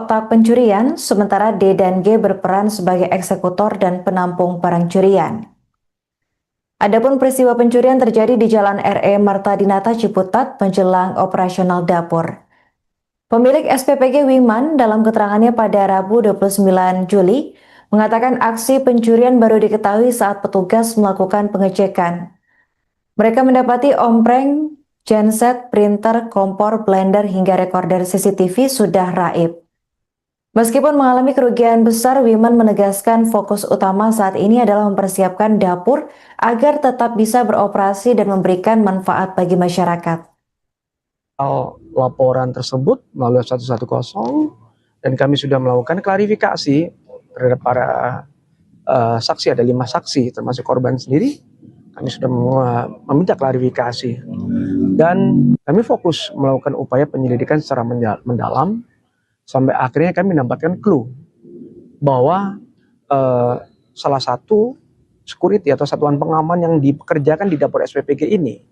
Otak pencurian, sementara D dan G berperan sebagai eksekutor dan penampung barang curian. Adapun peristiwa pencurian terjadi di Jalan RE Marta Dinata Ciputat menjelang operasional dapur. Pemilik SPPG Wiman dalam keterangannya pada Rabu 29 Juli mengatakan aksi pencurian baru diketahui saat petugas melakukan pengecekan. Mereka mendapati ompreng, genset, printer, kompor, blender hingga rekorder CCTV sudah raib. Meskipun mengalami kerugian besar, Wiman menegaskan fokus utama saat ini adalah mempersiapkan dapur agar tetap bisa beroperasi dan memberikan manfaat bagi masyarakat. Laporan tersebut melalui 110 dan kami sudah melakukan klarifikasi terhadap para saksi, ada 5 saksi termasuk korban sendiri. Kami sudah meminta klarifikasi dan kami fokus melakukan upaya penyelidikan secara mendalam. Sampai akhirnya kami mendapatkan clue bahwa salah satu security atau satuan pengaman yang dipekerjakan di dapur SPPG ini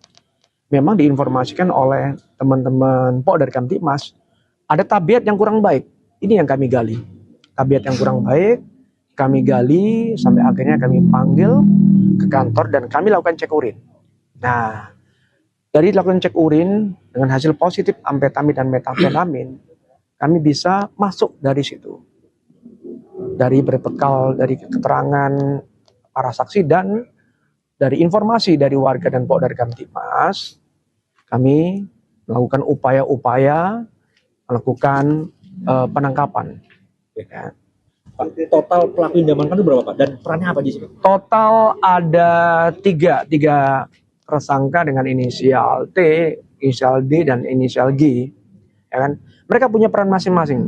memang diinformasikan oleh teman-teman dari Kamtibmas ada tabiat yang kurang baik. Ini yang kami gali. Tabiat yang kurang baik kami gali sampai akhirnya kami panggil ke kantor dan kami lakukan cek urin. Nah, dari lakukan cek urin dengan hasil positif amfetamin dan metamfetamin, kami bisa masuk dari situ. Dari berbekal dari keterangan para saksi dan dari informasi dari warga dan dari Kamtibmas, kami melakukan upaya-upaya melakukan penangkapan. Ya. Pak, total pelaku yang diamankan itu berapa, Pak? Dan perannya apa di sini? Total ada tiga tersangka dengan inisial T, inisial D, dan inisial G. Ya kan? Mereka punya peran masing-masing.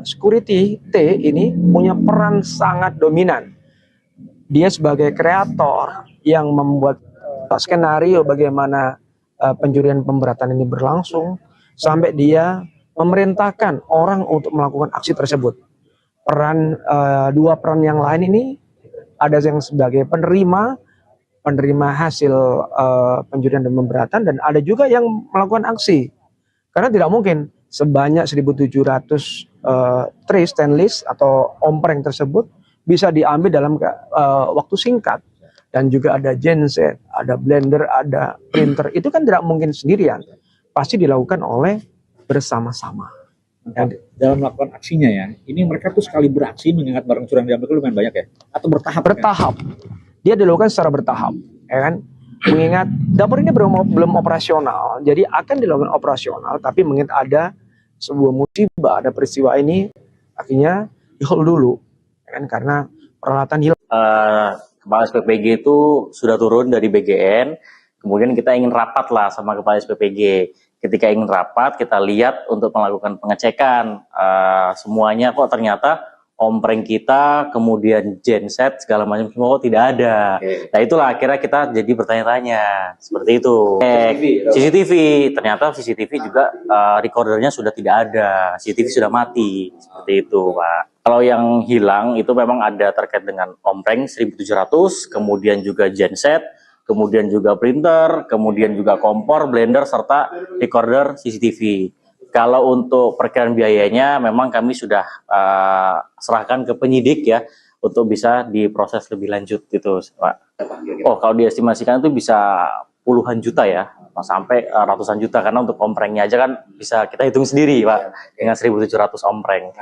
Security T ini punya peran sangat dominan. Dia sebagai kreator yang membuat skenario bagaimana pencurian pemberatan ini berlangsung sampai dia memerintahkan orang untuk melakukan aksi tersebut. Dua peran yang lain ini ada yang sebagai penerima hasil pencurian dan pemberatan, dan ada juga yang melakukan aksi. Karena tidak mungkin sebanyak 1.700 tray stainless atau ompreng tersebut bisa diambil dalam waktu singkat. Dan juga ada genset, ada blender, ada printer. Itu kan tidak mungkin sendirian. Pasti dilakukan oleh bersama-sama. Dalam melakukan aksinya ya, ini mereka tuh sekali beraksi mengingat barang curian diambil lumayan banyak ya? Atau bertahap? Bertahap. Dia dilakukan secara bertahap. Ya kan? Mengingat dapur ini belum operasional, jadi akan dilakukan operasional, tapi mengingat ada sebuah musibah, ada peristiwa ini, akhirnya di-hold dulu, ya kan? Karena peralatan hilang. Kepala SPPG itu sudah turun dari BGN, kemudian kita ingin rapat lah sama Kepala SPPG. Ketika ingin rapat, kita lihat untuk melakukan pengecekan, semuanya kok ternyata ompreng kita, kemudian genset, segala macam semua kok tidak ada. Nah itulah akhirnya kita jadi bertanya-tanya, seperti itu. CCTV, ternyata CCTV juga recordernya sudah tidak ada, CCTV sudah mati, seperti itu Pak. Kalau yang hilang itu memang ada terkait dengan ompreng 1.700, kemudian juga genset, kemudian juga printer, kemudian juga kompor, blender, serta recorder CCTV. Kalau untuk perkiraan biayanya memang kami sudah serahkan ke penyidik ya untuk bisa diproses lebih lanjut gitu Pak. Oh kalau diestimasikan itu bisa puluhan juta ya, sampai ratusan juta, karena untuk omprengnya aja kan bisa kita hitung sendiri Pak dengan 1.700 ompreng.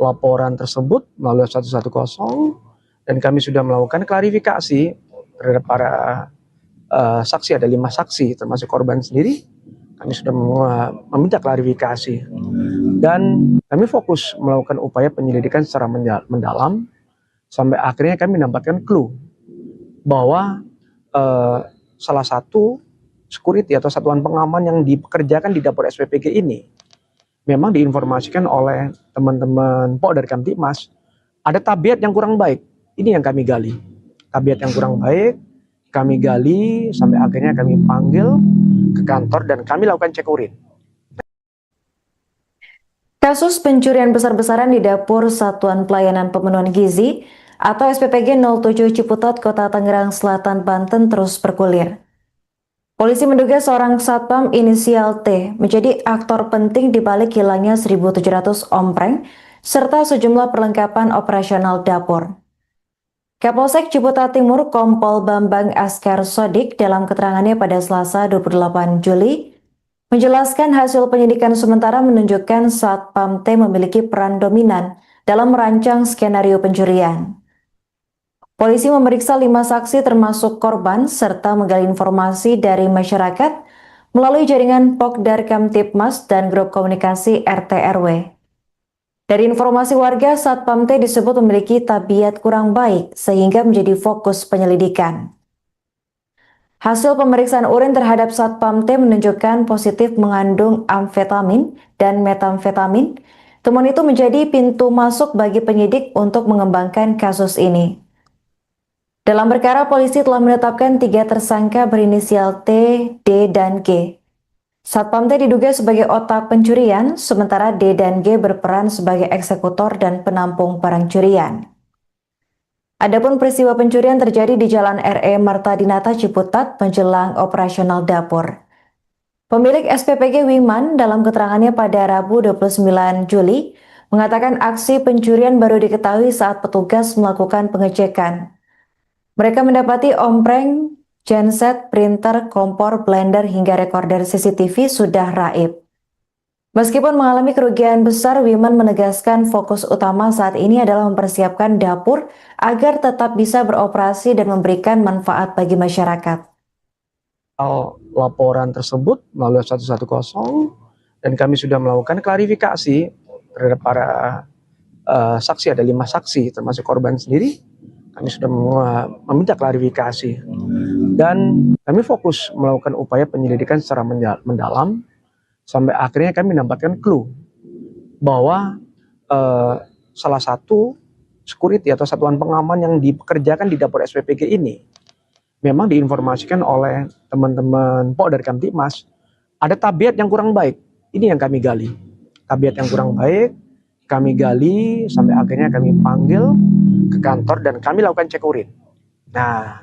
Laporan tersebut melalui 110 dan kami sudah melakukan klarifikasi terhadap para saksi, ada 5 saksi termasuk korban sendiri. Kami sudah meminta klarifikasi dan kami fokus melakukan upaya penyelidikan secara mendalam sampai akhirnya kami mendapatkan clue bahwa salah satu security atau satuan pengaman yang dipekerjakan di dapur SPPG ini memang diinformasikan oleh teman-teman Polda Kamtibmas ada tabiat yang kurang baik. Ini yang kami gali. Tabiat yang kurang baik, kami gali sampai akhirnya kami panggil ke kantor dan kami lakukan cek urin. Kasus pencurian besar-besaran di dapur Satuan Pelayanan Pemenuhan Gizi atau SPPG 07 Ciputat, Kota Tangerang Selatan, Banten terus bergulir. Polisi menduga seorang satpam inisial T menjadi aktor penting di balik hilangnya 1.700 ompreng serta sejumlah perlengkapan operasional dapur. Kapolsek Ciputat Timur Kompol Bambang Askar Sodik dalam keterangannya pada Selasa 28 Juli menjelaskan hasil penyidikan sementara menunjukkan satpam T memiliki peran dominan dalam merancang skenario pencurian. Polisi memeriksa 5 saksi termasuk korban serta menggali informasi dari masyarakat melalui jaringan Pokdar Kamtibmas dan grup komunikasi RT RW. Dari informasi warga, Satpam T disebut memiliki tabiat kurang baik sehingga menjadi fokus penyelidikan. Hasil pemeriksaan urin terhadap Satpam T menunjukkan positif mengandung amfetamin dan metamfetamin. Temuan itu menjadi pintu masuk bagi penyidik untuk mengembangkan kasus ini. Dalam perkara, polisi telah menetapkan 3 tersangka berinisial T, D, dan G. Satpam T diduga sebagai otak pencurian, sementara D dan G berperan sebagai eksekutor dan penampung barang curian. Adapun peristiwa pencurian terjadi di Jalan RE Marta Dinata Ciputat menjelang operasional dapur. Pemilik SPPG Wiman dalam keterangannya pada Rabu 29 Juli mengatakan aksi pencurian baru diketahui saat petugas melakukan pengecekan. Mereka mendapati ompreng, genset, printer, kompor, blender, hingga rekorder CCTV sudah raib. Meskipun mengalami kerugian besar, Wiman menegaskan fokus utama saat ini adalah mempersiapkan dapur agar tetap bisa beroperasi dan memberikan manfaat bagi masyarakat. Laporan tersebut melalui 110 dan kami sudah melakukan klarifikasi terhadap para saksi, ada 5 saksi termasuk korban sendiri. Kami sudah meminta klarifikasi dan kami fokus melakukan upaya penyelidikan secara mendalam sampai akhirnya kami mendapatkan clue bahwa salah satu security atau satuan pengaman yang dipekerjakan di dapur SPPG ini memang diinformasikan oleh teman-teman Polda Kamtibmas ada tabiat yang kurang baik. Ini yang kami gali. Tabiat yang kurang baik kami gali sampai akhirnya kami panggil ke kantor dan kami lakukan cek urin. Nah,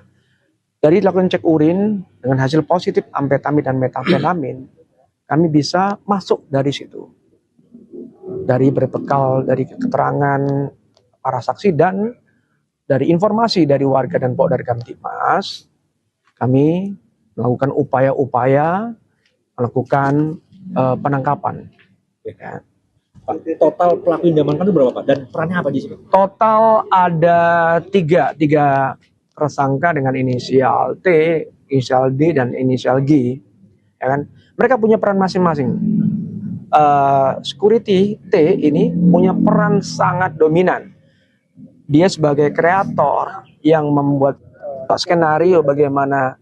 dari lakukan cek urin dengan hasil positif amfetamin dan metamfetamin, kami bisa masuk dari situ. Dari berbekal dari keterangan para saksi dan dari informasi dari warga dan Polda Kamtibmas, kami melakukan upaya-upaya melakukan penangkapan. Ya. Total pelaku yang diamankan itu berapa Pak? Dan perannya apa di sini? Total ada tiga tersangka dengan inisial T, inisial D, dan inisial G. Ya kan? Mereka punya peran masing-masing. Security T ini punya peran sangat dominan. Dia sebagai kreator yang membuat skenario bagaimana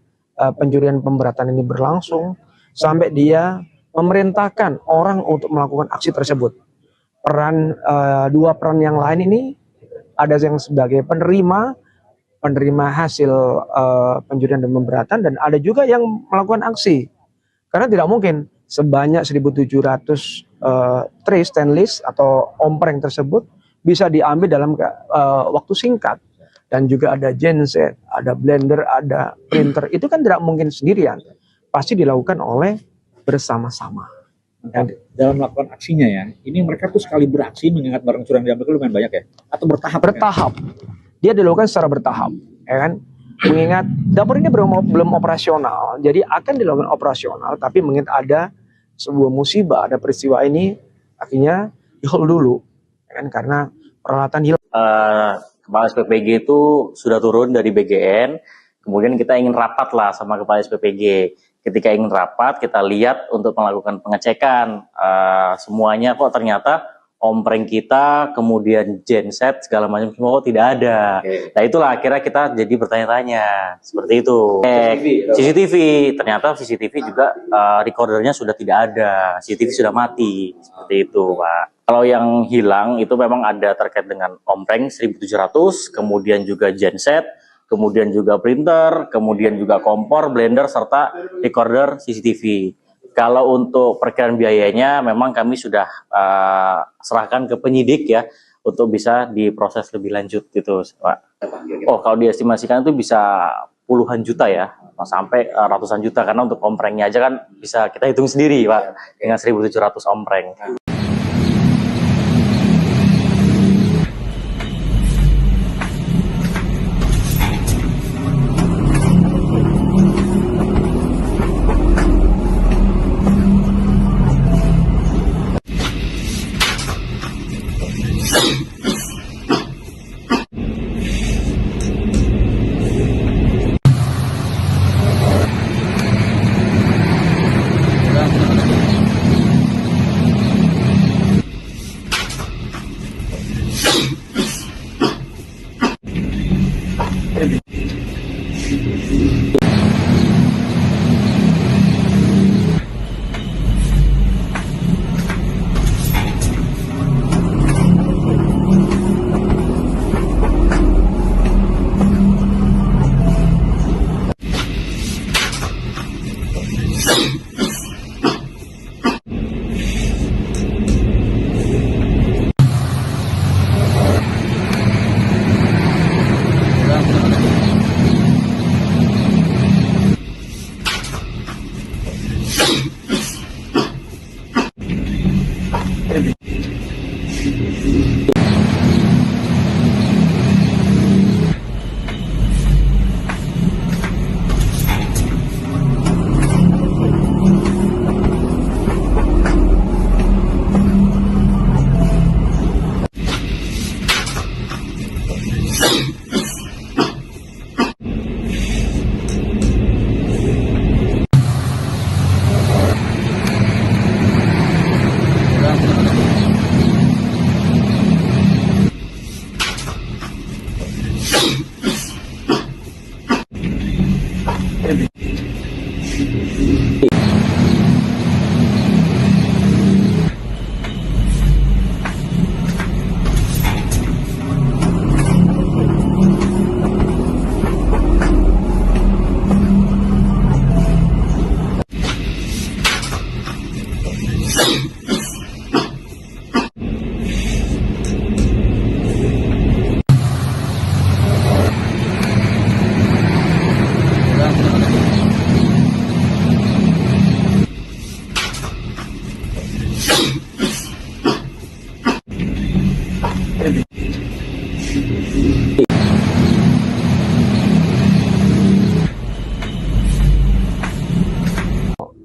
pencurian pemberatan ini berlangsung sampai dia memerintahkan orang untuk melakukan aksi tersebut. Dua peran yang lain ini ada yang sebagai penerima hasil pencurian dan pemberatan, dan ada juga yang melakukan aksi. Karena tidak mungkin sebanyak 1.700 tray stainless atau ompreng tersebut bisa diambil dalam waktu singkat. Dan juga ada genset, ada blender, ada printer. Itu kan tidak mungkin sendirian. Pasti dilakukan oleh bersama-sama. Dalam melakukan aksinya ya, ini mereka tuh sekali beraksi mengingat barang curang diambil itu lumayan banyak ya? Atau bertahap? Bertahap. Dia dilakukan secara bertahap. Ya kan? Mengingat dapur ini belum operasional, jadi akan dilakukan operasional, tapi mengingat ada sebuah musibah, ada peristiwa ini, akhirnya di-hold dulu. Ya kan? Karena peralatan hilang. Kepala SPPG itu sudah turun dari BGN, kemudian kita ingin rapat lah sama Kepala SPPG. Ketika ingin rapat, kita lihat untuk melakukan pengecekan. Semuanya kok ternyata ompreng kita, kemudian genset, segala macam semua kok tidak ada. Nah itulah akhirnya kita jadi bertanya-tanya, seperti itu. CCTV, ternyata CCTV juga recordernya sudah tidak ada, CCTV sudah mati, seperti itu Pak. Kalau yang hilang itu memang ada terkait dengan ompreng 1700, kemudian juga genset, kemudian juga printer, kemudian juga kompor, blender, serta recorder CCTV. Kalau untuk perkiraan biayanya memang kami sudah serahkan ke penyidik ya untuk bisa diproses lebih lanjut gitu Pak. Oh kalau diestimasikan itu bisa puluhan juta ya, sampai ratusan juta, karena untuk omprengnya aja kan bisa kita hitung sendiri Pak dengan 1700 ompreng.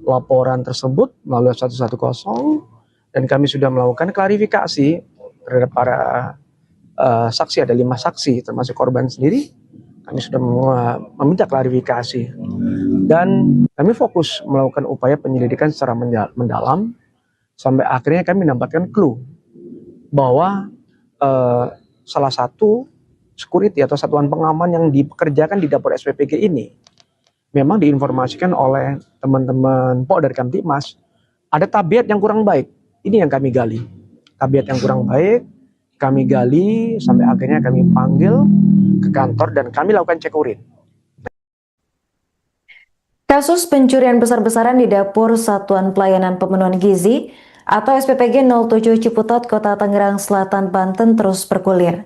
Laporan tersebut melalui 110 dan kami sudah melakukan klarifikasi terhadap para saksi, ada 5 saksi termasuk korban sendiri. Kami sudah meminta klarifikasi dan kami fokus melakukan upaya penyelidikan secara mendalam sampai akhirnya kami mendapatkan clue bahwa salah satu security atau satuan pengaman yang dipekerjakan di dapur SPPG ini memang diinformasikan oleh teman-teman dari Kamtibmas ada tabiat yang kurang baik. Ini yang kami gali. Tabiat yang kurang baik kami gali sampai akhirnya kami panggil ke kantor dan kami lakukan cek urin. Kasus pencurian besar-besaran di dapur Satuan Pelayanan Pemenuhan Gizi atau SPPG 07 Ciputat, Kota Tangerang Selatan, Banten terus bergulir.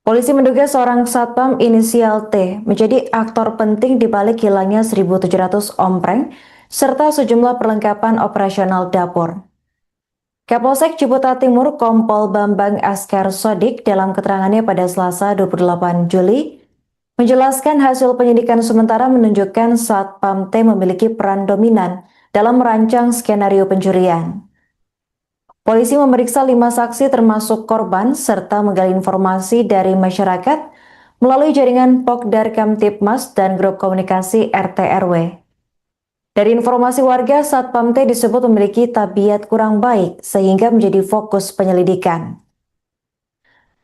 Polisi menduga seorang satpam inisial T menjadi aktor penting di balik hilangnya 1.700 ompreng serta sejumlah perlengkapan operasional dapur. Kapolsek Ciputat Timur Kompol Bambang Askar Sodik dalam keterangannya pada Selasa 28 Juli menjelaskan hasil penyidikan sementara menunjukkan Satpam T memiliki peran dominan dalam merancang skenario pencurian. Polisi memeriksa 5 saksi termasuk korban serta menggali informasi dari masyarakat melalui jaringan Pokdar Kamtipmas dan grup komunikasi RT RW. Dari informasi warga, Satpam T disebut memiliki tabiat kurang baik sehingga menjadi fokus penyelidikan.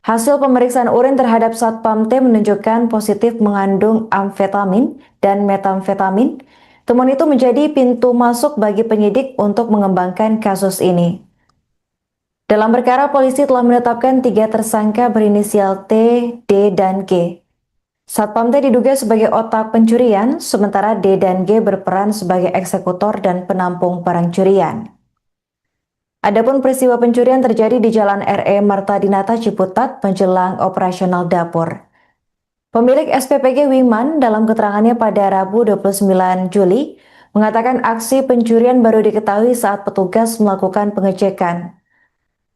Hasil pemeriksaan urin terhadap Satpam T menunjukkan positif mengandung amfetamin dan metamfetamin. Temuan itu menjadi pintu masuk bagi penyidik untuk mengembangkan kasus ini. Dalam perkara, polisi telah menetapkan 3 tersangka berinisial T, D, dan G. Satpam T diduga sebagai otak pencurian, sementara D dan G berperan sebagai eksekutor dan penampung barang curian. Adapun peristiwa pencurian terjadi di Jalan RE Marta Dinata Ciputat menjelang operasional dapur. Pemilik SPPG Wiman dalam keterangannya pada Rabu 29 Juli mengatakan aksi pencurian baru diketahui saat petugas melakukan pengecekan.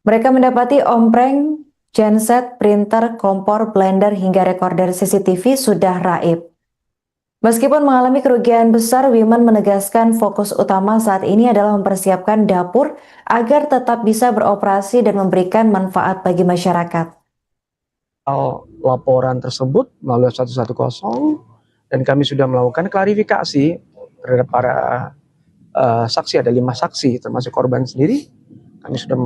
Mereka mendapati ompreng, genset, printer, kompor, blender, hingga rekorder CCTV sudah raib. Meskipun mengalami kerugian besar, Wiman menegaskan fokus utama saat ini adalah mempersiapkan dapur agar tetap bisa beroperasi dan memberikan manfaat bagi masyarakat. Laporan tersebut melalui 110 dan kami sudah melakukan klarifikasi terhadap para saksi, ada 5 saksi termasuk korban sendiri. Kami sudah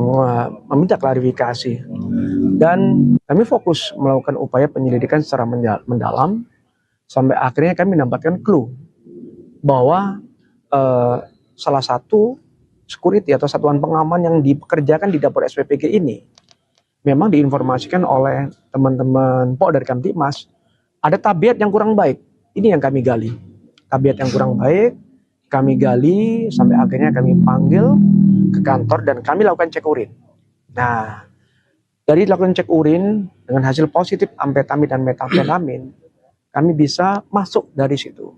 meminta klarifikasi dan kami fokus melakukan upaya penyelidikan secara mendalam sampai akhirnya kami mendapatkan clue bahwa salah satu security atau satuan pengaman yang dipekerjakan di dapur SPPG ini memang diinformasikan oleh teman-teman Pok dari Kamtipmas ada tabiat yang kurang baik. Ini yang kami gali, tabiat yang kurang baik. Kami gali sampai akhirnya kami panggil ke kantor dan kami lakukan cek urin. Nah, dari lakukan cek urin dengan hasil positif amfetamin dan metamfetamin, kami bisa masuk dari situ.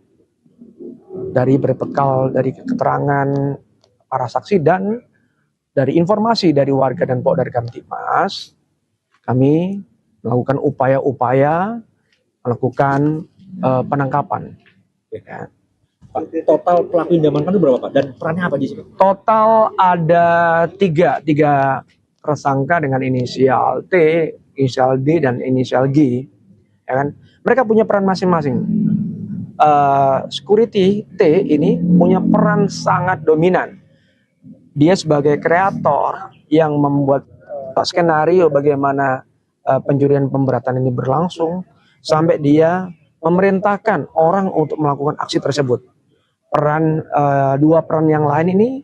Dari berbekal dari keterangan para saksi dan dari informasi dari warga dan Pok dari Kamtipmas, kami melakukan upaya-upaya melakukan penangkapan. Ya. Pak, total pelaku yang diamankan itu berapa, Pak? Dan perannya apa di sini? Total ada tiga tersangka dengan inisial T, inisial D, dan inisial G. Ya kan? Mereka punya peran masing-masing. Security T ini punya peran sangat dominan. Dia sebagai kreator yang membuat skenario bagaimana pencurian pemberatan ini berlangsung sampai dia memerintahkan orang untuk melakukan aksi tersebut. Dua peran yang lain ini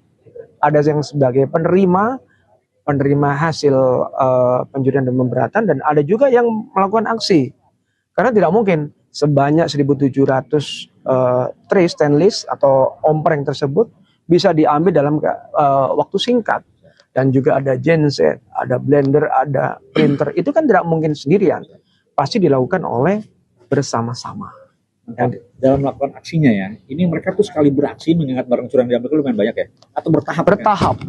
ada yang sebagai penerima hasil pencurian dan pemberatan, dan ada juga yang melakukan aksi. Karena tidak mungkin sebanyak 1.700 tray stainless atau ompreng tersebut bisa diambil dalam waktu singkat. Dan juga ada genset, ada blender, ada printer. Itu kan tidak mungkin sendirian. Pasti dilakukan oleh bersama-sama. Dalam melakukan aksinya ya, ini mereka tuh sekali beraksi mengingat barang curian diambil itu lumayan banyak ya? Atau bertahap? Bertahap.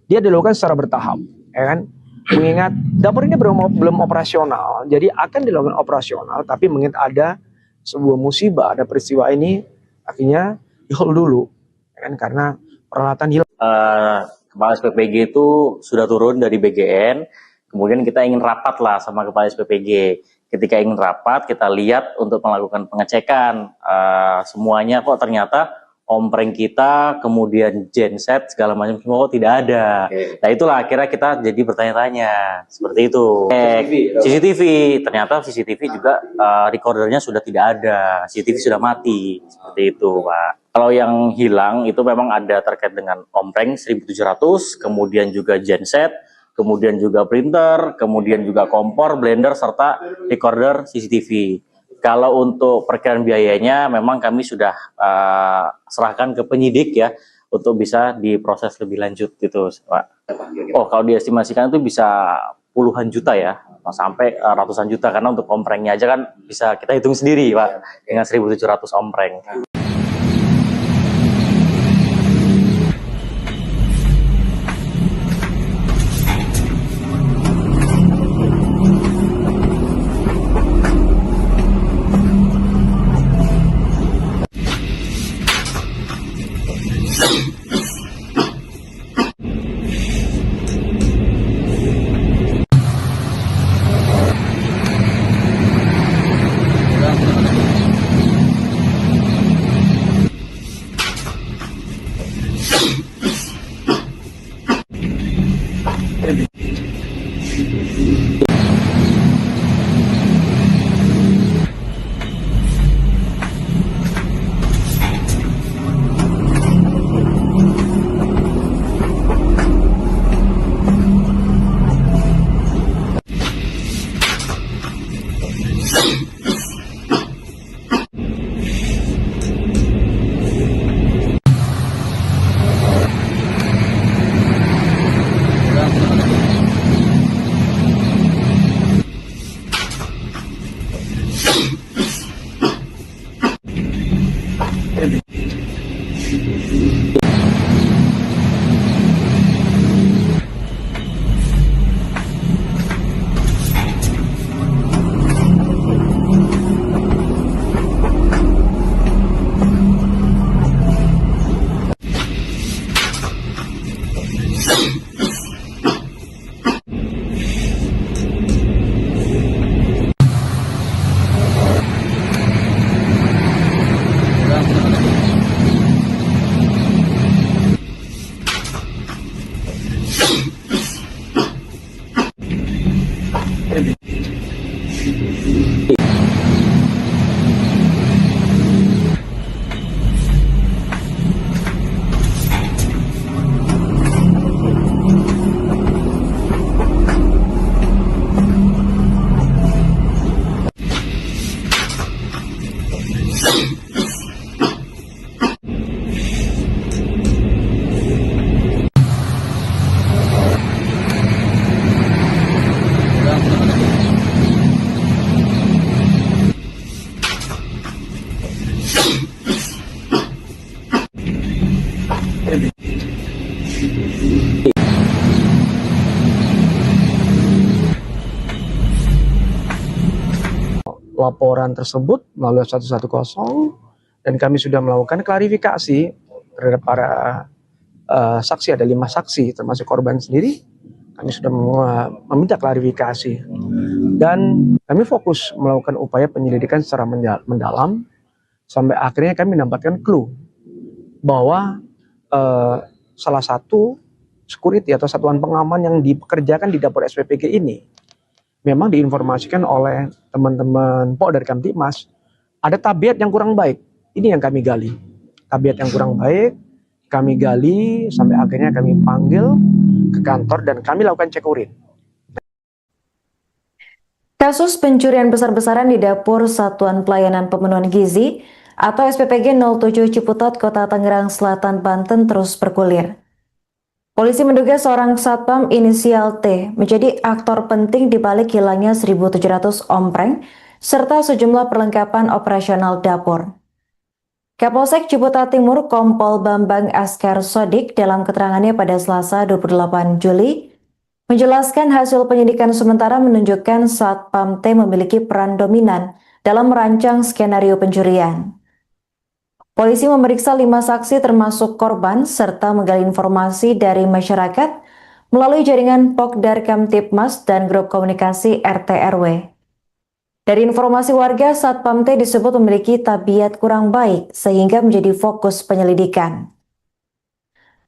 Dia dilakukan secara bertahap, ya kan? Mengingat dapur ini belum operasional, jadi akan dilakukan operasional, tapi mengingat ada sebuah musibah, ada peristiwa ini, akhirnya di-hold dulu, ya kan? Karena peralatan hilang. Kepala SPPG itu sudah turun dari BGN, kemudian kita ingin rapat lah sama Kepala SPPG. Ketika ingin rapat, kita lihat untuk melakukan pengecekan semuanya kok ternyata ompreng kita, kemudian genset segala macam semua kok tidak ada. Nah itulah akhirnya kita jadi bertanya-tanya seperti itu. CCTV, ternyata CCTV juga recordernya sudah tidak ada, CCTV sudah mati seperti itu, Pak. Kalau yang hilang itu memang ada terkait dengan ompreng 1.700, kemudian juga genset, kemudian juga printer, kemudian juga kompor, blender, serta recorder CCTV. Kalau untuk perkiraan biayanya memang kami sudah serahkan ke penyidik ya, untuk bisa diproses lebih lanjut gitu, Pak. Oh, kalau diestimasikan itu bisa puluhan juta ya, sampai ratusan juta, karena untuk omprengnya aja kan bisa kita hitung sendiri, Pak, dengan 1.700 ompreng. Laporan tersebut melalui 110 dan kami sudah melakukan klarifikasi terhadap para saksi. Ada 5 saksi termasuk korban sendiri. Kami sudah meminta klarifikasi dan kami fokus melakukan upaya penyelidikan secara mendalam sampai akhirnya kami mendapatkan clue bahwa salah satu security atau satuan pengaman yang dipekerjakan di dapur SPPG ini memang diinformasikan oleh teman-teman dari Kamtibmas ada tabiat yang kurang baik. Ini yang kami gali. Tabiat yang kurang baik kami gali sampai akhirnya kami panggil ke kantor dan kami lakukan cek urin. Kasus pencurian besar-besaran di dapur Satuan Pelayanan Pemenuhan Gizi atau SPPG 07 Ciputat, Kota Tangerang Selatan, Banten terus bergulir. Polisi menduga seorang satpam inisial T menjadi aktor penting di balik hilangnya 1.700 ompreng serta sejumlah perlengkapan operasional dapur. Kapolsek Ciputat Timur Kompol Bambang Askar Sodik dalam keterangannya pada Selasa 28 Juli menjelaskan hasil penyidikan sementara menunjukkan satpam T memiliki peran dominan dalam merancang skenario pencurian. Polisi memeriksa 5 saksi termasuk korban serta menggali informasi dari masyarakat melalui jaringan Pokdar Kamtibmas dan grup komunikasi RT RW. Dari informasi warga, Satpam T disebut memiliki tabiat kurang baik sehingga menjadi fokus penyelidikan.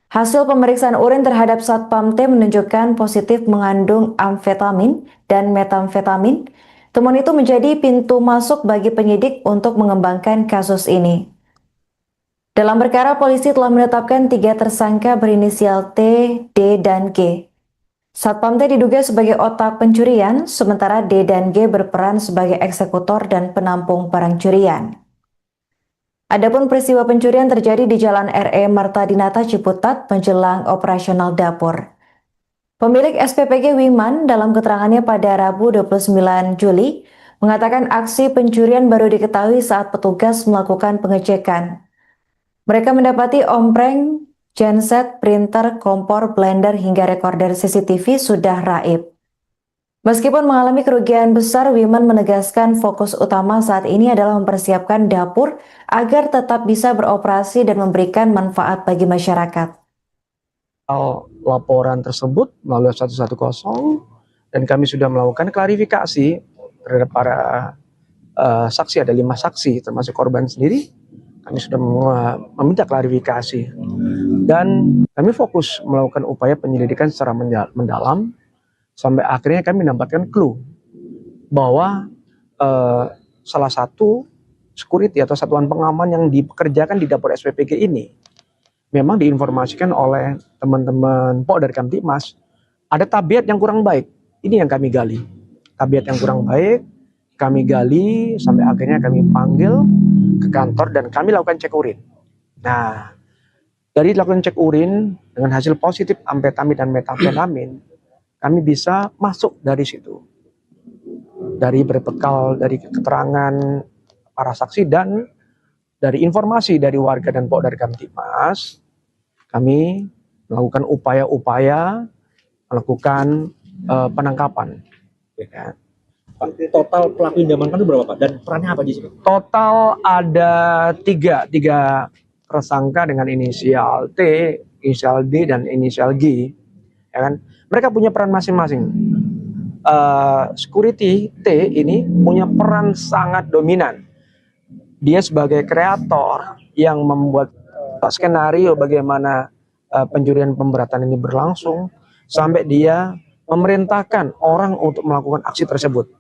Hasil pemeriksaan urin terhadap Satpam T menunjukkan positif mengandung amfetamin dan metamfetamin. Temuan itu menjadi pintu masuk bagi penyidik untuk mengembangkan kasus ini. Dalam perkara, polisi telah menetapkan 3 tersangka berinisial T, D, dan G. Satpam T diduga sebagai otak pencurian, sementara D dan G berperan sebagai eksekutor dan penampung barang curian. Adapun peristiwa pencurian terjadi di Jalan RE Marta Dinata Ciputat menjelang operasional dapur. Pemilik SPPG Wiman dalam keterangannya pada Rabu 29 Juli mengatakan aksi pencurian baru diketahui saat petugas melakukan pengecekan. Mereka mendapati ompreng, genset, printer, kompor, blender hingga rekorder CCTV sudah raib. Meskipun mengalami kerugian besar, Wiman menegaskan fokus utama saat ini adalah mempersiapkan dapur agar tetap bisa beroperasi dan memberikan manfaat bagi masyarakat. Laporan tersebut melalui 110 dan kami sudah melakukan klarifikasi terhadap para saksi, ada 5 saksi termasuk korban sendiri. Kami sudah meminta klarifikasi dan kami fokus melakukan upaya penyelidikan secara mendalam sampai akhirnya kami mendapatkan clue bahwa salah satu security atau satuan pengaman yang dipekerjakan di dapur SPPG ini memang diinformasikan oleh teman-teman dari Kamtibmas ada tabiat yang kurang baik. Ini yang kami gali. Tabiat yang kurang baik kami gali sampai akhirnya kami panggil ke kantor dan kami lakukan cek urin. Nah, dari lakukan cek urin dengan hasil positif amfetamin dan metamfetamin, kami bisa masuk dari situ. Dari berbekal dari keterangan para saksi dan dari informasi dari warga dan dari Kamtibmas, kami melakukan upaya-upaya melakukan penangkapan. Ya. Pak, total pelaku yang diamankan itu berapa Pak? Dan perannya apa di sini? Total ada tiga tersangka dengan inisial T, inisial D, dan inisial G. Ya kan? Mereka punya peran masing-masing. Security T ini punya peran sangat dominan. Dia sebagai kreator yang membuat skenario bagaimana pencurian pemberatan ini berlangsung sampai dia memerintahkan orang untuk melakukan aksi tersebut.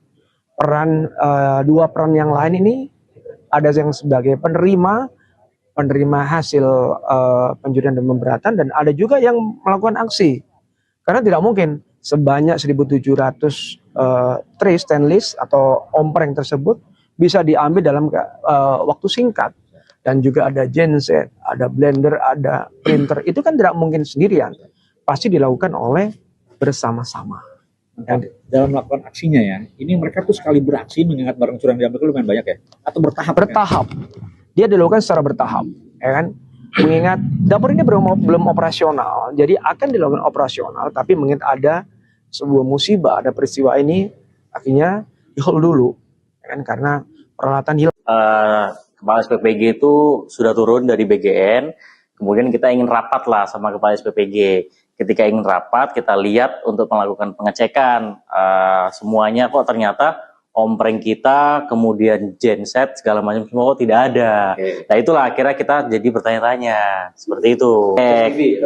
Dua peran yang lain ini ada yang sebagai penerima hasil pencurian dan pemberatan, dan ada juga yang melakukan aksi. Karena tidak mungkin sebanyak 1.700 tray stainless atau ompreng tersebut bisa diambil dalam waktu singkat. Dan juga ada genset, ada blender, ada printer. Itu kan tidak mungkin sendirian. Pasti dilakukan oleh bersama-sama. Dalam melakukan aksinya ya, ini mereka tuh sekali beraksi mengingat barang curang diambil itu lumayan banyak ya? Atau bertahap? Bertahap. Dia dilakukan secara bertahap. Ya kan? Mengingat dapur ini belum operasional, jadi akan dilakukan operasional, tapi mengingat ada sebuah musibah, ada peristiwa ini, akhirnya di-hold dulu. Ya kan? Karena peralatan hilang. Kepala SPPG itu sudah turun dari BGN, kemudian kita ingin rapat lah sama Kepala SPPG. Ketika ingin rapat, kita lihat untuk melakukan pengecekan semuanya kok ternyata ompreng kita, kemudian genset segala macam semua kok tidak ada. Nah itulah akhirnya kita jadi bertanya-tanya seperti itu.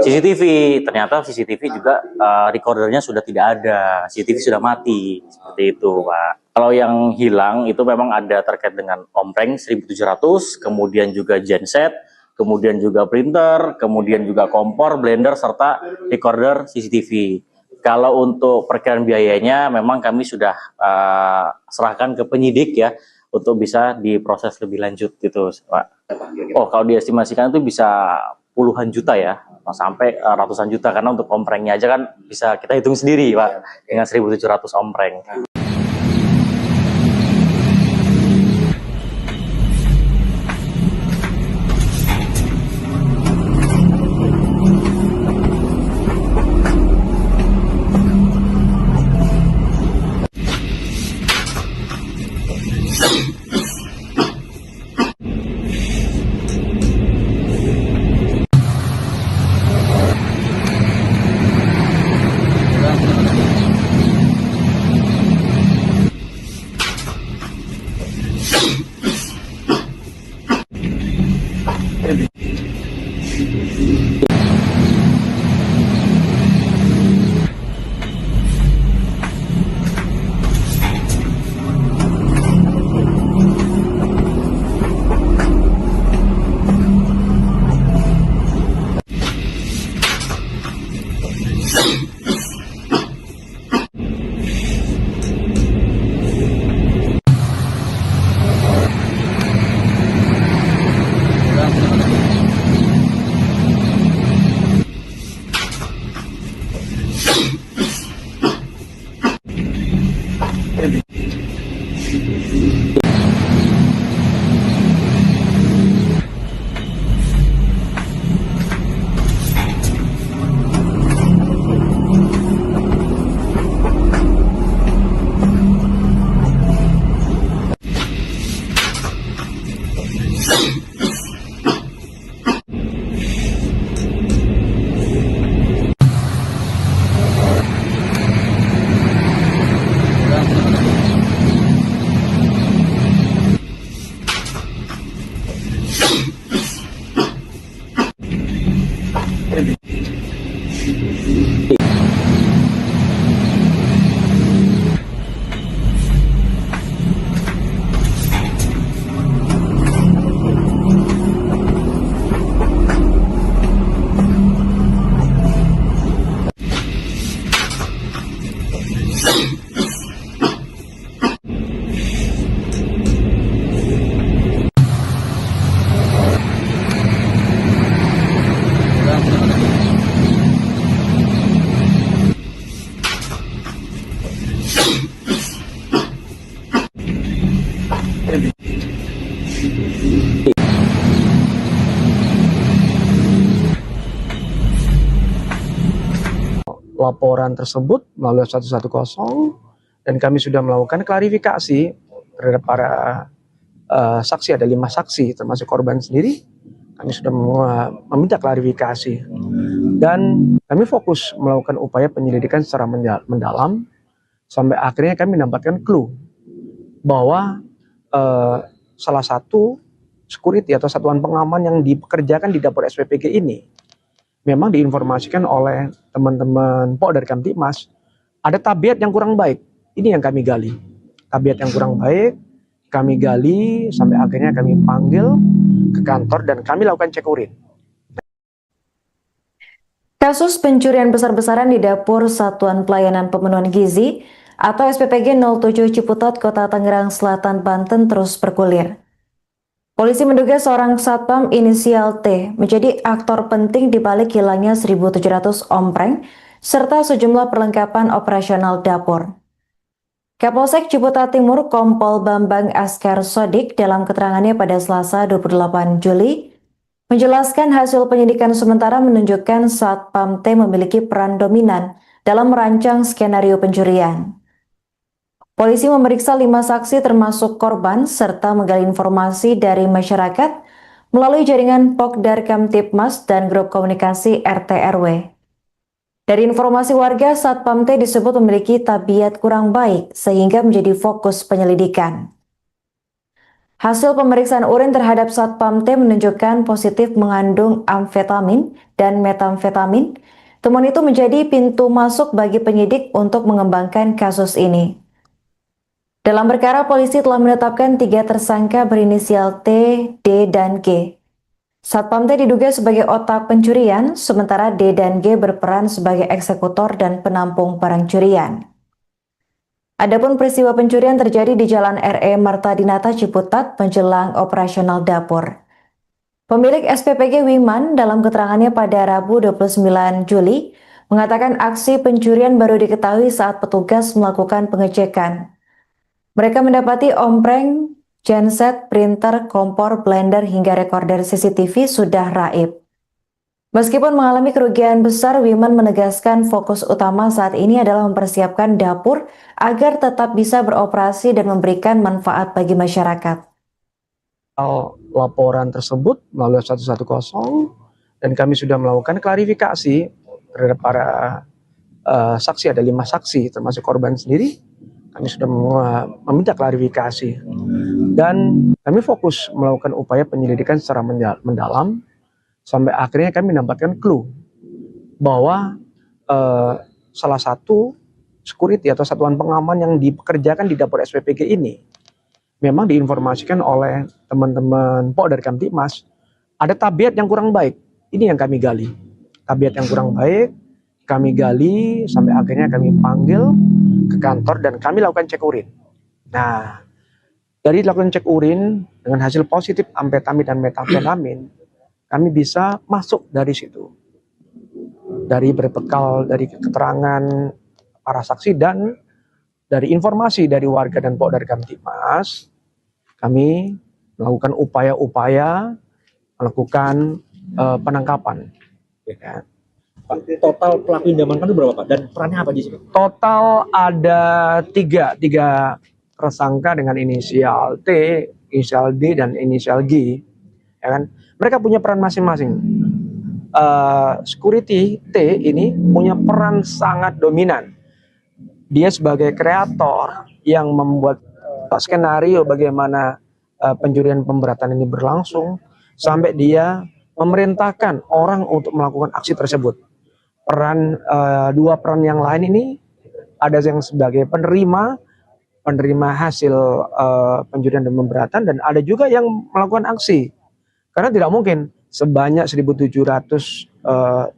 CCTV, ternyata CCTV juga recordernya sudah tidak ada, CCTV sudah mati seperti itu, Pak. Kalau yang hilang itu memang ada terkait dengan ompreng 1.700, kemudian juga genset, kemudian juga printer, kemudian juga kompor, blender, serta recorder CCTV. Kalau untuk perkiraan biayanya memang kami sudah serahkan ke penyidik ya untuk bisa diproses lebih lanjut gitu, Pak. Oh, kalau diestimasikan itu bisa puluhan juta ya, sampai ratusan juta, karena untuk omprengnya aja kan bisa kita hitung sendiri, Pak, dengan 1.700 ompreng. laporan tersebut melalui 110 dan kami sudah melakukan klarifikasi terhadap para saksi. Ada 5 saksi termasuk korban sendiri. Kami sudah meminta klarifikasi dan kami fokus melakukan upaya penyelidikan secara mendalam sampai akhirnya kami mendapatkan clue bahwa salah satu security atau satuan pengaman yang dipekerjakan di dapur SPPG ini memang diinformasikan oleh teman-teman Pok dari Kamtipmas ada tabiat yang kurang baik. Ini yang kami gali. Tabiat yang kurang baik kami gali sampai akhirnya kami panggil ke kantor dan kami lakukan cek urin. Kasus pencurian besar-besaran di dapur Satuan Pelayanan Pemenuhan Gizi atau SPPG 07 Ciputat, Kota Tangerang Selatan, Banten terus bergulir. Polisi menduga seorang satpam inisial T menjadi aktor penting di balik hilangnya 1.700 ompreng serta sejumlah perlengkapan operasional dapur. Kapolsek Ciputat Timur Kompol Bambang Askar Sodik dalam keterangannya pada Selasa 28 Juli menjelaskan hasil penyidikan sementara menunjukkan Satpam T memiliki peran dominan dalam merancang skenario pencurian. Polisi memeriksa 5 saksi termasuk korban serta menggali informasi dari masyarakat melalui jaringan Pokdar Kamtipmas dan grup komunikasi RT RW. Dari informasi warga, Satpam T disebut memiliki tabiat kurang baik sehingga menjadi fokus penyelidikan. Hasil pemeriksaan urin terhadap Satpam T menunjukkan positif mengandung amfetamin dan metamfetamin. Temuan itu menjadi pintu masuk bagi penyidik untuk mengembangkan kasus ini. Dalam perkara, polisi telah menetapkan 3 tersangka berinisial T, D, dan G. Satpam T diduga sebagai otak pencurian, sementara D dan G berperan sebagai eksekutor dan penampung barang curian. Adapun peristiwa pencurian terjadi di Jalan RE Marta Dinata Ciputat menjelang operasional dapur. Pemilik SPPG Wiman dalam keterangannya pada Rabu 29 Juli mengatakan aksi pencurian baru diketahui saat petugas melakukan pengecekan. Mereka mendapati ompreng, genset, printer, kompor, blender, hingga rekorder CCTV sudah raib. Meskipun mengalami kerugian besar, Wiman menegaskan fokus utama saat ini adalah mempersiapkan dapur agar tetap bisa beroperasi dan memberikan manfaat bagi masyarakat. Laporan tersebut melalui 110 dan kami sudah melakukan klarifikasi terhadap para saksi. Ada 5 saksi termasuk korban sendiri. Kami sudah meminta klarifikasi dan kami fokus melakukan upaya penyelidikan secara mendalam sampai akhirnya kami mendapatkan clue bahwa salah satu security atau satuan pengaman yang dipekerjakan di dapur SPPG ini memang diinformasikan oleh teman-teman Pok dari Kamtipmas ada tabiat yang kurang baik. Ini yang kami gali. Tabiat yang kurang baik kami gali sampai akhirnya kami panggil ke kantor dan kami lakukan cek urin. Nah, dari lakukan cek urin dengan hasil positif amfetamin dan metamfetamin, kami bisa masuk dari situ. Dari berbekal dari keterangan para saksi dan dari informasi dari warga dan Pok dari Kamtipmas, kami melakukan upaya-upaya melakukan penangkapan. Ya. Pak, total pelaku yang diamankan itu berapa, Pak? Dan perannya apa di sini? Total ada tiga tersangka dengan inisial T, inisial D, dan inisial G. Ya kan? Mereka punya peran masing-masing. Security T ini punya peran sangat dominan. Dia sebagai kreator yang membuat skenario bagaimana pencurian pemberatan ini berlangsung sampai dia memerintahkan orang untuk melakukan aksi tersebut. Dua peran yang lain ini ada yang sebagai penerima hasil pencurian dan pemberatan dan ada juga yang melakukan aksi. Karena tidak mungkin sebanyak 1.700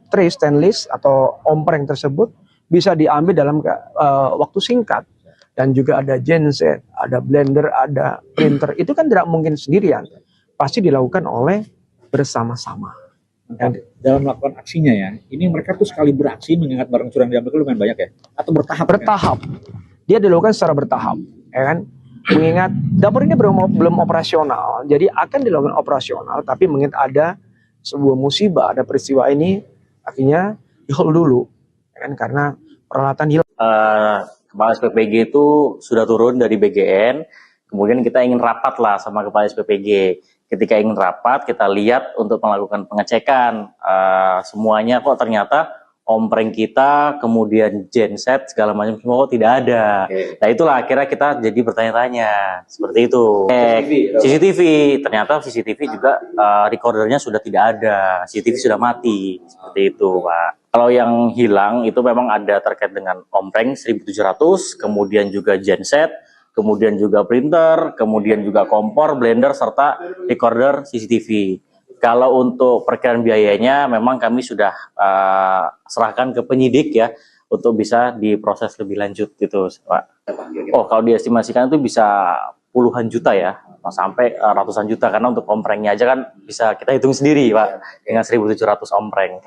tray stainless atau ompreng tersebut bisa diambil dalam waktu singkat. Dan juga ada genset, ada blender, ada printer. Itu kan tidak mungkin sendirian. Pasti dilakukan oleh bersama-sama. Dalam melakukan aksinya ya, ini mereka tuh sekali beraksi mengingat barang curian diambil lumayan banyak ya? Atau bertahap? Bertahap. Dia dilakukan secara bertahap. Ya kan? mengingat dapur ini belum operasional, jadi akan dilakukan operasional, tapi mengingat ada sebuah musibah, ada peristiwa ini, akhirnya di-hold dulu, ya kan, karena peralatan hilang. Kepala SPPG itu sudah turun dari BGN, kemudian kita ingin rapat lah sama Kepala SPPG. Ketika ingin rapat, kita lihat untuk melakukan pengecekan, semuanya kok ternyata ompreng kita, kemudian genset, segala macam semua kok tidak ada. Nah itulah akhirnya kita jadi bertanya-tanya, seperti itu. CCTV, ternyata CCTV juga recordernya sudah tidak ada, CCTV sudah mati, seperti itu Pak. Kalau yang hilang itu memang ada terkait dengan ompreng 1700, kemudian juga genset, kemudian juga printer, kemudian juga kompor, blender, serta recorder CCTV. Kalau untuk perkiraan biayanya memang kami sudah serahkan ke penyidik ya untuk bisa diproses lebih lanjut gitu Pak. Oh kalau diestimasikan itu bisa puluhan juta ya sampai ratusan juta, karena untuk omprengnya aja kan bisa kita hitung sendiri Pak dengan 1700 ompreng.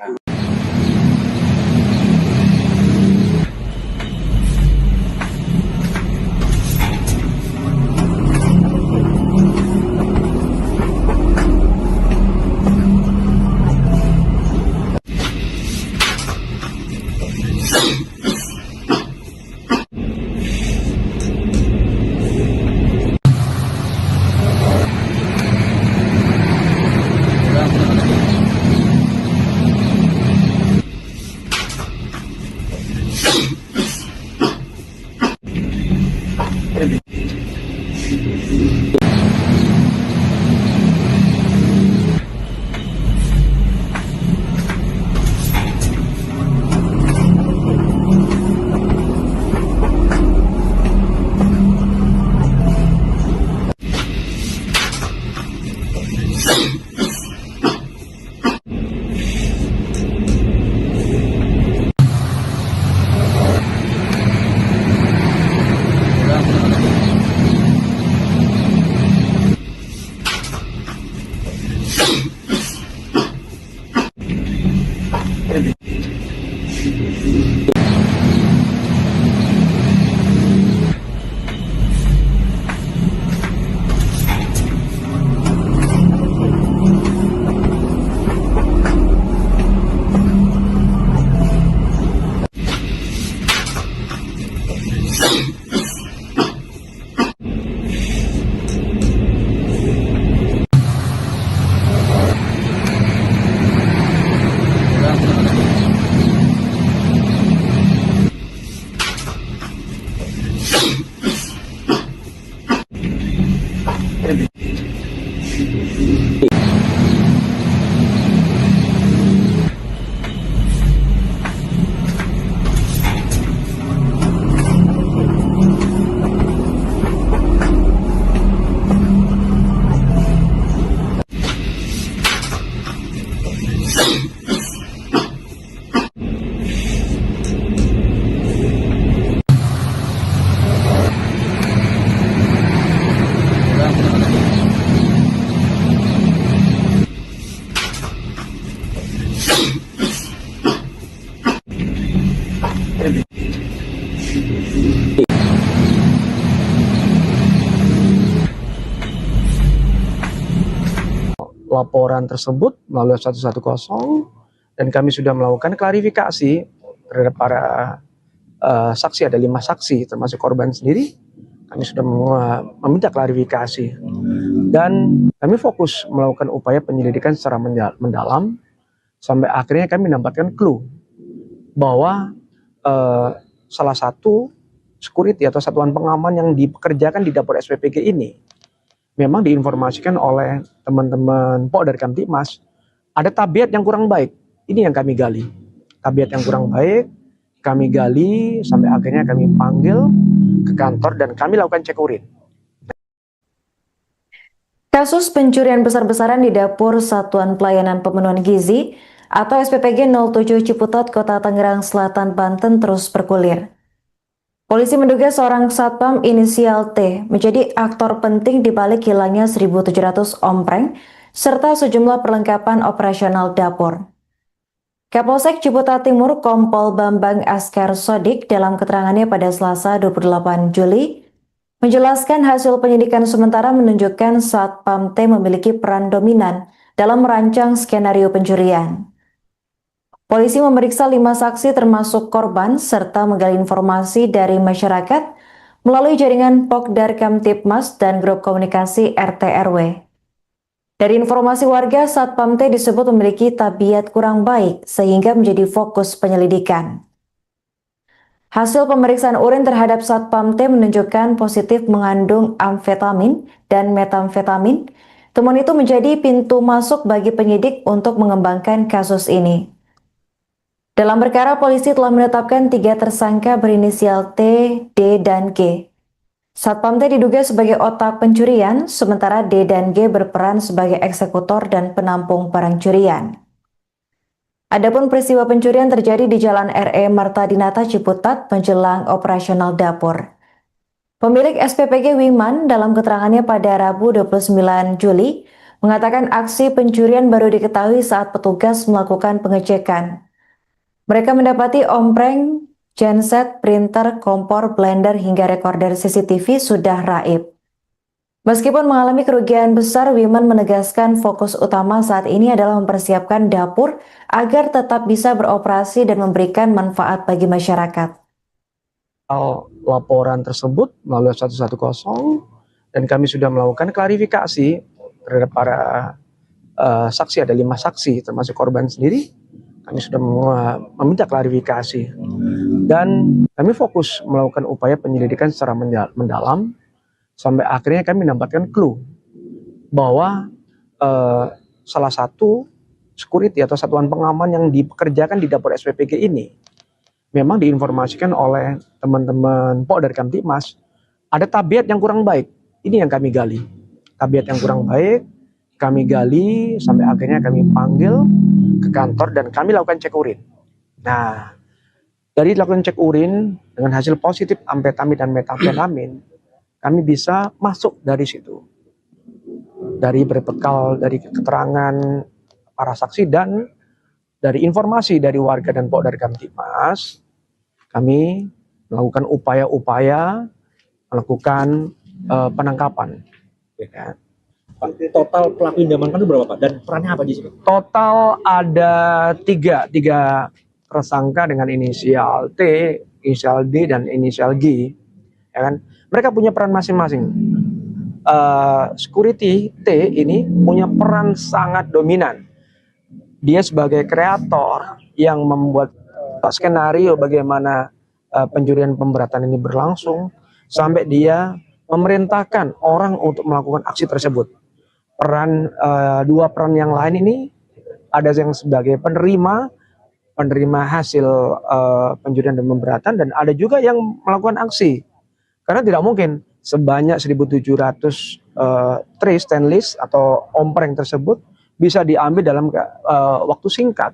Laporan tersebut melalui 110 dan kami sudah melakukan klarifikasi terhadap para saksi, ada 5 saksi termasuk korban sendiri. Kami sudah meminta klarifikasi dan kami fokus melakukan upaya penyelidikan secara mendalam sampai akhirnya kami mendapatkan clue bahwa salah satu security atau satuan pengaman yang dipekerjakan di dapur SPPG ini memang diinformasikan oleh teman-teman dari Kamtibmas ada tabiat yang kurang baik. Ini yang kami gali. Tabiat yang kurang baik kami gali sampai akhirnya kami panggil ke kantor dan kami lakukan cek urin. Kasus pencurian besar-besaran di dapur Satuan Pelayanan Pemenuhan Gizi atau SPPG 07 Ciputat, Kota Tangerang Selatan, Banten terus bergulir. Polisi menduga seorang satpam inisial T menjadi aktor penting di balik hilangnya 1.700 ompreng serta sejumlah perlengkapan operasional dapur. Kapolsek Ciputat Timur Kompol Bambang Askar Sodik dalam keterangannya pada Selasa 28 Juli menjelaskan hasil penyidikan sementara menunjukkan Satpam T memiliki peran dominan dalam merancang skenario pencurian. Polisi memeriksa 5 saksi termasuk korban serta menggali informasi dari masyarakat melalui jaringan Pokdar Kamtibmas dan grup komunikasi RT RW. Dari informasi warga, Satpam T disebut memiliki tabiat kurang baik sehingga menjadi fokus penyelidikan. Hasil pemeriksaan urin terhadap Satpam T menunjukkan positif mengandung amfetamin dan metamfetamin. Temuan itu menjadi pintu masuk bagi penyidik untuk mengembangkan kasus ini. Dalam perkara, polisi telah menetapkan 3 tersangka berinisial T, D, dan G. Satpam T diduga sebagai otak pencurian, sementara D dan G berperan sebagai eksekutor dan penampung barang curian. Adapun peristiwa pencurian terjadi di Jalan RE Marta Dinata Ciputat menjelang operasional dapur. Pemilik SPPG Wiman dalam keterangannya pada Rabu 29 Juli mengatakan aksi pencurian baru diketahui saat petugas melakukan pengecekan. Mereka mendapati ompreng, genset, printer, kompor, blender hingga rekorder CCTV sudah raib. Meskipun mengalami kerugian besar, Wiman menegaskan fokus utama saat ini adalah mempersiapkan dapur agar tetap bisa beroperasi dan memberikan manfaat bagi masyarakat. Laporan tersebut melalui 110 dan kami sudah melakukan klarifikasi terhadap para saksi, ada 5 saksi termasuk korban sendiri. Kami sudah meminta klarifikasi dan kami fokus melakukan upaya penyelidikan secara mendalam sampai akhirnya kami mendapatkan clue bahwa salah satu security atau satuan pengaman yang dipekerjakan di dapur SPPG ini memang diinformasikan oleh teman-teman Pokdar Kamtibmas ada tabiat yang kurang baik. Ini yang kami gali. Tabiat yang kurang baik kami gali sampai akhirnya kami panggil ke kantor dan kami lakukan cek urin. Nah, dari lakukan cek urin dengan hasil positif amfetamin dan metamfetamin, kami bisa masuk dari situ. Dari berbekal dari keterangan para saksi dan dari informasi dari warga dan Pokdar Kamtibmas, kami melakukan upaya-upaya melakukan penangkapan. Ya. Pak, total pelaku yang diamankan itu berapa Pak? Dan perannya apa di sini? Total ada tiga tersangka dengan inisial T, inisial D, dan inisial G. Ya kan? Mereka punya peran masing-masing. Security T ini punya peran sangat dominan. Dia sebagai kreator yang membuat skenario bagaimana pencurian pemberatan ini berlangsung sampai dia memerintahkan orang untuk melakukan aksi tersebut. Dua peran yang lain ini ada yang sebagai penerima hasil pencurian dan pemberatan dan ada juga yang melakukan aksi. Karena tidak mungkin sebanyak 1.700 tray stainless atau ompreng tersebut bisa diambil dalam waktu singkat.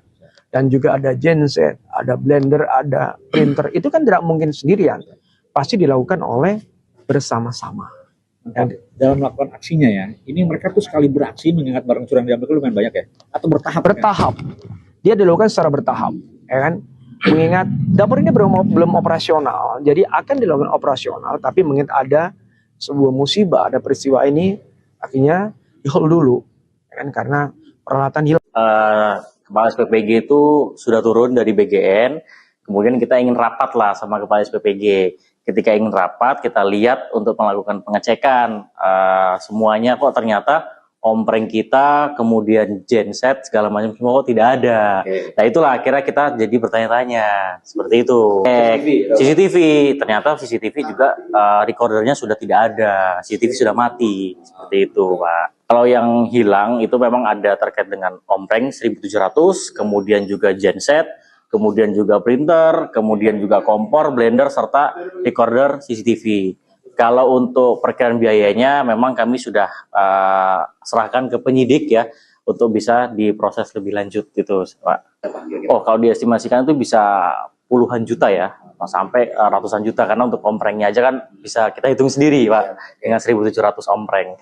Dan juga ada genset, ada blender, ada printer. Itu kan tidak mungkin sendirian. Pasti dilakukan oleh bersama-sama. Dalam melakukan aksinya ya, ini mereka tuh sekali beraksi mengingat barang curian diambil itu lumayan banyak ya? Atau bertahap? Bertahap. Dia dilakukan secara bertahap. Ya kan? Mengingat dapur ini belum operasional, jadi akan dilakukan operasional, tapi mengingat ada sebuah musibah, ada peristiwa ini, akhirnya di-hold dulu, ya kan? Karena peralatan hilang. Kepala SPPG itu sudah turun dari BGN, kemudian kita ingin rapat lah sama Kepala SPPG. Ketika ingin rapat, kita lihat untuk melakukan pengecekan semuanya kok ternyata ompreng kita, kemudian genset, segala macam semua kok tidak ada. Nah itulah akhirnya kita jadi bertanya-tanya seperti itu. CCTV, ternyata CCTV juga recordernya sudah tidak ada, CCTV sudah mati, seperti itu Pak. Kalau yang hilang itu memang ada terkait dengan ompreng 1.700, kemudian juga genset, kemudian juga printer, kemudian juga kompor, blender, serta recorder CCTV. Kalau untuk perkiraan biayanya memang kami sudah serahkan ke penyidik ya untuk bisa diproses lebih lanjut gitu Pak. Oh kalau diestimasikan itu bisa puluhan juta ya, sampai ratusan juta karena untuk omprengnya aja kan bisa kita hitung sendiri Pak dengan 1.700 ompreng.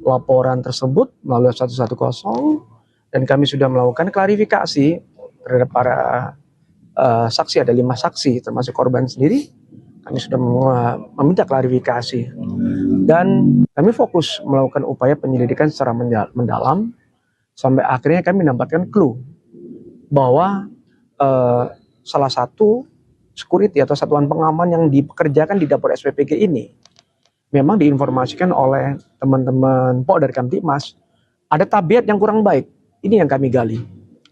Laporan tersebut melalui 110 dan kami sudah melakukan klarifikasi terhadap para saksi, ada 5 saksi termasuk korban sendiri. Kami sudah meminta klarifikasi dan kami fokus melakukan upaya penyelidikan secara mendalam sampai akhirnya kami mendapatkan clue bahwa salah satu security atau satuan pengaman yang dipekerjakan di dapur SPPG ini memang diinformasikan oleh teman-teman dari Kamtibmas ada tabiat yang kurang baik. Ini yang kami gali.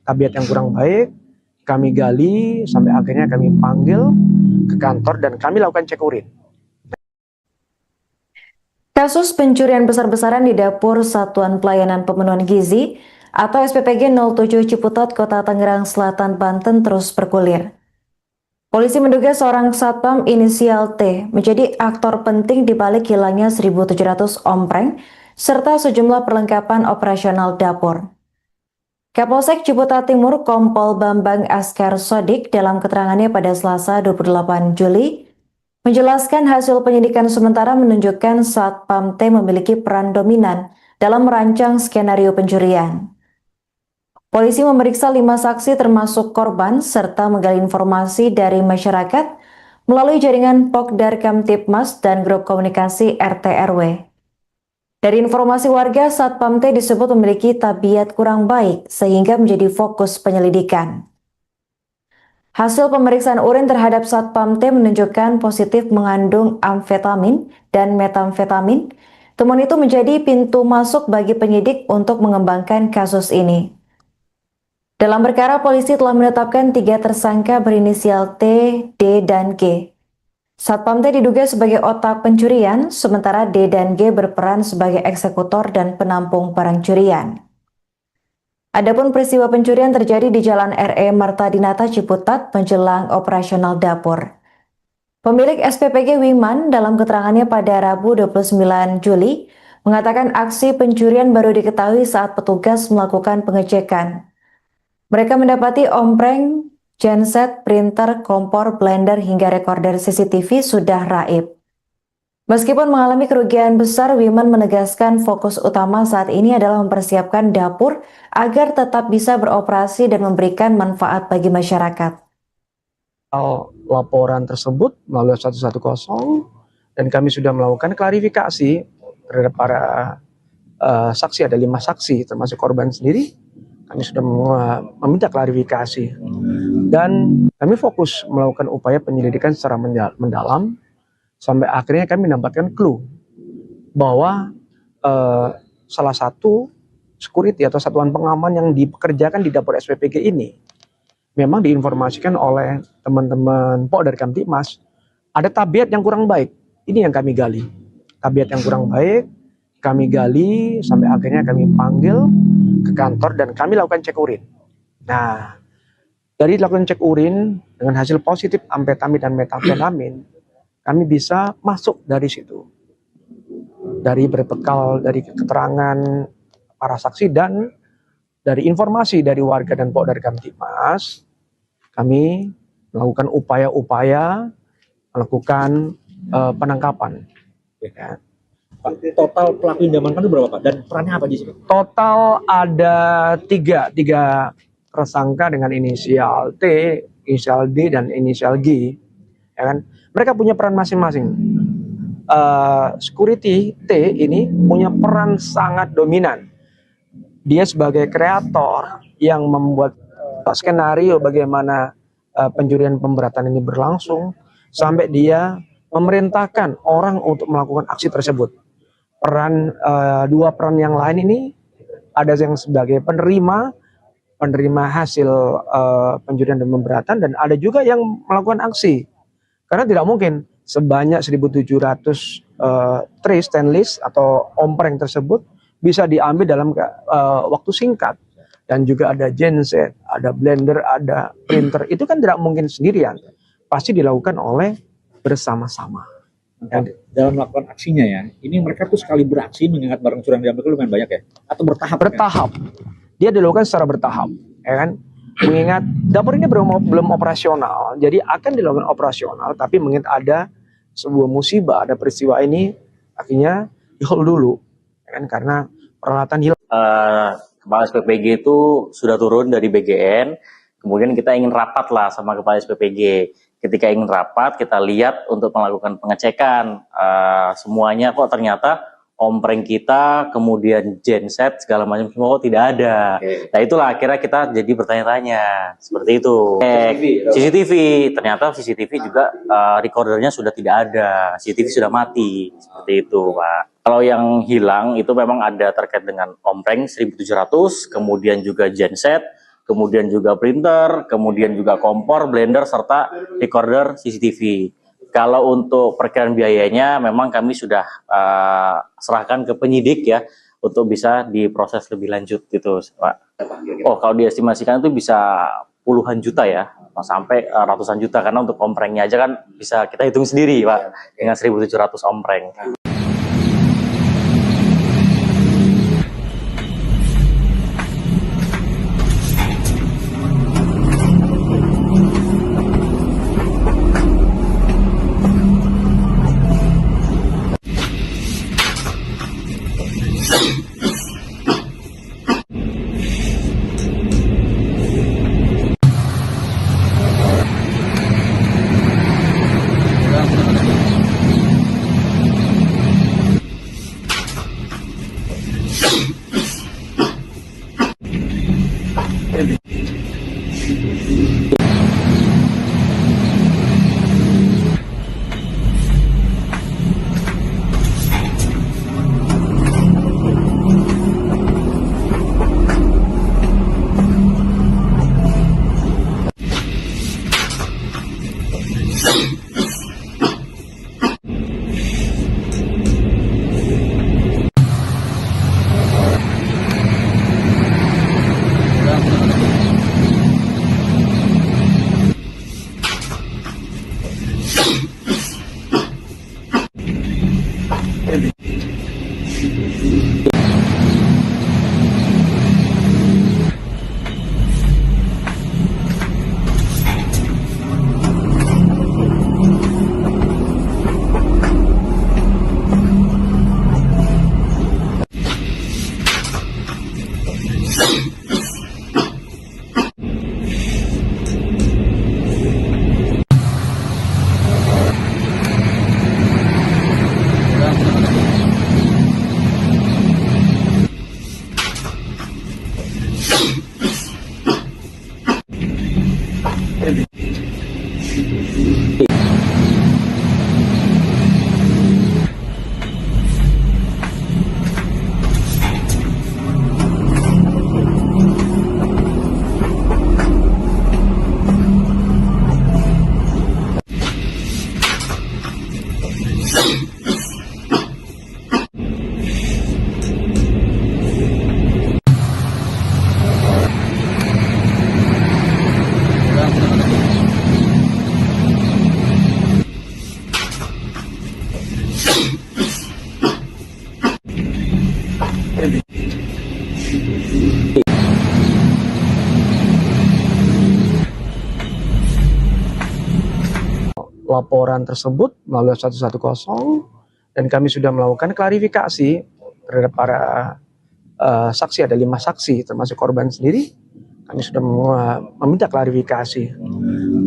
Tabiat yang kurang baik kami gali sampai akhirnya kami panggil ke kantor dan kami lakukan cek urin. Kasus pencurian besar-besaran di dapur Satuan Pelayanan Pemenuhan Gizi atau SPPG 07 Ciputat, Kota Tangerang Selatan, Banten terus bergulir. Polisi menduga seorang satpam inisial T menjadi aktor penting di balik hilangnya 1.700 ompreng serta sejumlah perlengkapan operasional dapur. Kapolsek Ciputat Timur Kompol Bambang Askar Sodik dalam keterangannya pada Selasa 28 Juli menjelaskan hasil penyidikan sementara menunjukkan satpam T memiliki peran dominan dalam merancang skenario pencurian. Polisi memeriksa 5 saksi termasuk korban serta menggali informasi dari masyarakat melalui jaringan Pokdar Kamtibmas dan grup komunikasi RT RW. Dari informasi warga, Satpam T disebut memiliki tabiat kurang baik sehingga menjadi fokus penyelidikan. Hasil pemeriksaan urin terhadap Satpam T menunjukkan positif mengandung amfetamin dan metamfetamin. Temuan itu menjadi pintu masuk bagi penyidik untuk mengembangkan kasus ini. Dalam perkara, polisi telah menetapkan 3 tersangka berinisial T, D, dan G. Satpam T diduga sebagai otak pencurian, sementara D dan G berperan sebagai eksekutor dan penampung barang curian. Adapun peristiwa pencurian terjadi di Jalan RE Marta Dinata Ciputat menjelang operasional dapur. Pemilik SPPG Wiman dalam keterangannya pada Rabu 29 Juli mengatakan aksi pencurian baru diketahui saat petugas melakukan pengecekan. Mereka mendapati ompreng, genset, printer, kompor, blender, hingga rekorder CCTV sudah raib. Meskipun mengalami kerugian besar, Wiman menegaskan fokus utama saat ini adalah mempersiapkan dapur agar tetap bisa beroperasi dan memberikan manfaat bagi masyarakat. Laporan tersebut melalui 110 dan kami sudah melakukan klarifikasi terhadap para saksi, ada 5 saksi termasuk korban sendiri. Kami sudah meminta klarifikasi dan kami fokus melakukan upaya penyelidikan secara mendalam sampai akhirnya kami mendapatkan clue bahwa salah satu security atau satuan pengaman yang dipekerjakan di dapur SPPG ini memang diinformasikan oleh teman-teman Polda Kamtibmas ada tabiat yang kurang baik. Ini yang kami gali. Tabiat yang kurang baik kami gali sampai akhirnya kami panggil ke kantor dan kami lakukan cek urin. Nah, dari lakukan cek urin dengan hasil positif amfetamin dan metafetamin, kami bisa masuk dari situ. Dari berbekal dari keterangan para saksi dan dari informasi dari warga dan Polda Kamtibmas, kami melakukan upaya-upaya melakukan penangkapan. Ya. Pak, total pelaku yang diamankan itu berapa Pak? Dan perannya apa di sini? Total ada tiga tersangka dengan inisial T, inisial D, dan inisial G. Ya kan? Mereka punya peran masing-masing. Security T ini punya peran sangat dominan. Dia sebagai kreator yang membuat skenario bagaimana pencurian pemberatan ini berlangsung sampai dia memerintahkan orang untuk melakukan aksi tersebut. Dua peran yang lain ini ada yang sebagai penerima hasil pencurian dan pemberatan, dan ada juga yang melakukan aksi. Karena tidak mungkin sebanyak 1.700 tray stainless atau ompreng tersebut bisa diambil dalam waktu singkat. Dan juga ada genset, ada blender, ada printer. Itu kan tidak mungkin sendirian. Pasti dilakukan oleh bersama-sama. Dalam melakukan aksinya ya, ini mereka tuh sekali beraksi mengingat barang curian diambil itu lumayan banyak ya? Atau bertahap? Bertahap. Dia dilakukan secara bertahap, ya kan? Mengingat dapur ini belum operasional, jadi akan dilakukan operasional, tapi mengingat ada sebuah musibah, ada peristiwa ini, akhirnya di-hold dulu, ya kan? Karena peralatan hilang. Kepala SPPG itu sudah turun dari BGN, kemudian kita ingin rapat lah sama Kepala SPPG. Ketika ingin rapat, kita lihat untuk melakukan pengecekan semuanya kok ternyata ompreng kita, kemudian genset segala macam semua kok tidak ada. Nah itulah akhirnya kita jadi bertanya-tanya seperti itu. CCTV, ternyata CCTV juga recordernya sudah tidak ada, CCTV sudah mati seperti itu, Pak. Kalau yang hilang itu memang ada terkait dengan ompreng 1.700, kemudian juga genset, kemudian juga printer, kemudian juga kompor, blender, serta recorder CCTV. Kalau untuk perkiraan biayanya memang kami sudah serahkan ke penyidik ya, untuk bisa diproses lebih lanjut gitu, Pak. Oh, kalau diestimasikan itu bisa puluhan juta ya, sampai ratusan juta, karena untuk omprengnya aja kan bisa kita hitung sendiri, Pak, dengan 1.700 ompreng. laporan tersebut melalui 110 dan kami sudah melakukan klarifikasi terhadap para saksi. Ada 5 saksi termasuk korban sendiri. Kami sudah meminta klarifikasi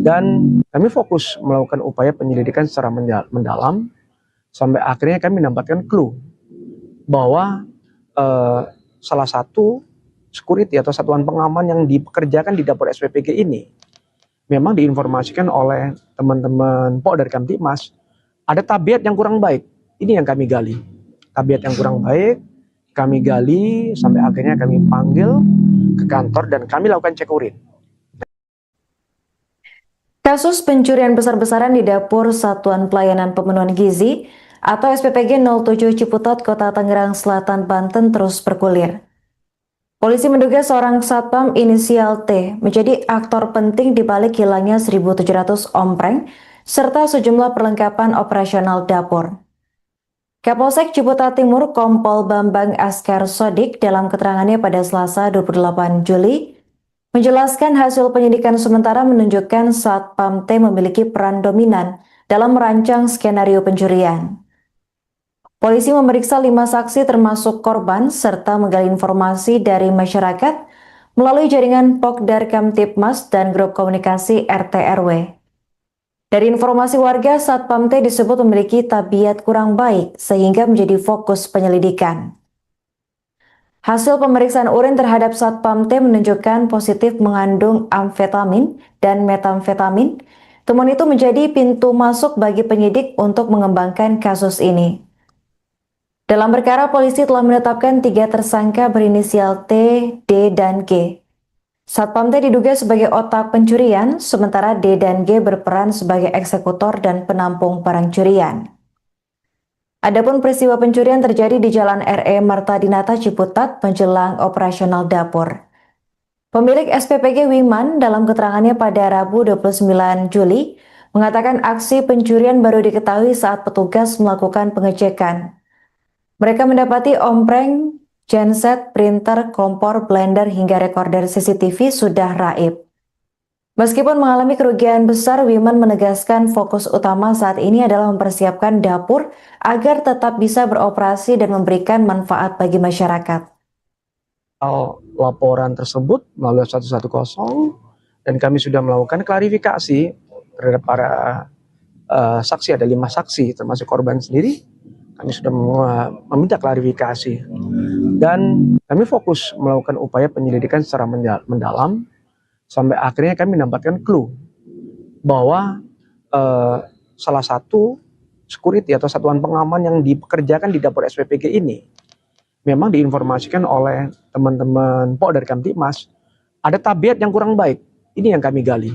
dan kami fokus melakukan upaya penyelidikan secara mendalam sampai akhirnya kami mendapatkan clue bahwa salah satu security atau satuan pengaman yang dipekerjakan di dapur SPPG ini memang diinformasikan oleh teman-teman Polda Kamtibmas ada tabiat yang kurang baik. Ini yang kami gali. Tabiat yang kurang baik kami gali sampai akhirnya kami panggil ke kantor dan kami lakukan cek urin. Kasus pencurian besar-besaran di dapur Satuan Pelayanan Pemenuhan Gizi atau SPPG 07 Ciputat, Kota Tangerang Selatan, Banten terus bergulir. Polisi menduga seorang satpam inisial T menjadi aktor penting di balik hilangnya 1.700 ompreng serta sejumlah perlengkapan operasional dapur. Kapolsek Ciputat Timur Kompol Bambang Askar Sodik dalam keterangannya pada Selasa 28 Juli menjelaskan hasil penyidikan sementara menunjukkan Satpam T memiliki peran dominan dalam merancang skenario pencurian. Polisi memeriksa 5 saksi termasuk korban serta menggali informasi dari masyarakat melalui jaringan Pokdar Kamtibmas dan grup komunikasi RT RW. Dari informasi warga, Satpam T disebut memiliki tabiat kurang baik sehingga menjadi fokus penyelidikan. Hasil pemeriksaan urin terhadap Satpam T menunjukkan positif mengandung amfetamin dan metamfetamin. Temuan itu menjadi pintu masuk bagi penyidik untuk mengembangkan kasus ini. Dalam perkara, polisi telah menetapkan 3 tersangka berinisial T, D, dan G. Satpam T diduga sebagai otak pencurian, sementara D dan G berperan sebagai eksekutor dan penampung barang curian. Adapun peristiwa pencurian terjadi di Jalan RE Marta Dinata Ciputat menjelang operasional dapur. Pemilik SPPG Wiman dalam keterangannya pada Rabu 29 Juli mengatakan aksi pencurian baru diketahui saat petugas melakukan pengecekan. Mereka mendapati ompreng, genset, printer, kompor, blender, hingga rekorder CCTV sudah raib. Meskipun mengalami kerugian besar, Wiman menegaskan fokus utama saat ini adalah mempersiapkan dapur agar tetap bisa beroperasi dan memberikan manfaat bagi masyarakat. Laporan tersebut melalui 110 dan kami sudah melakukan klarifikasi terhadap para saksi. Ada 5 saksi termasuk korban sendiri. Kami sudah meminta klarifikasi dan kami fokus melakukan upaya penyelidikan secara mendalam sampai akhirnya kami mendapatkan clue bahwa salah satu security atau satuan pengaman yang dipekerjakan di dapur SPPG ini memang diinformasikan oleh teman-teman Polda Kamtibmas ada tabiat yang kurang baik. Ini yang kami gali.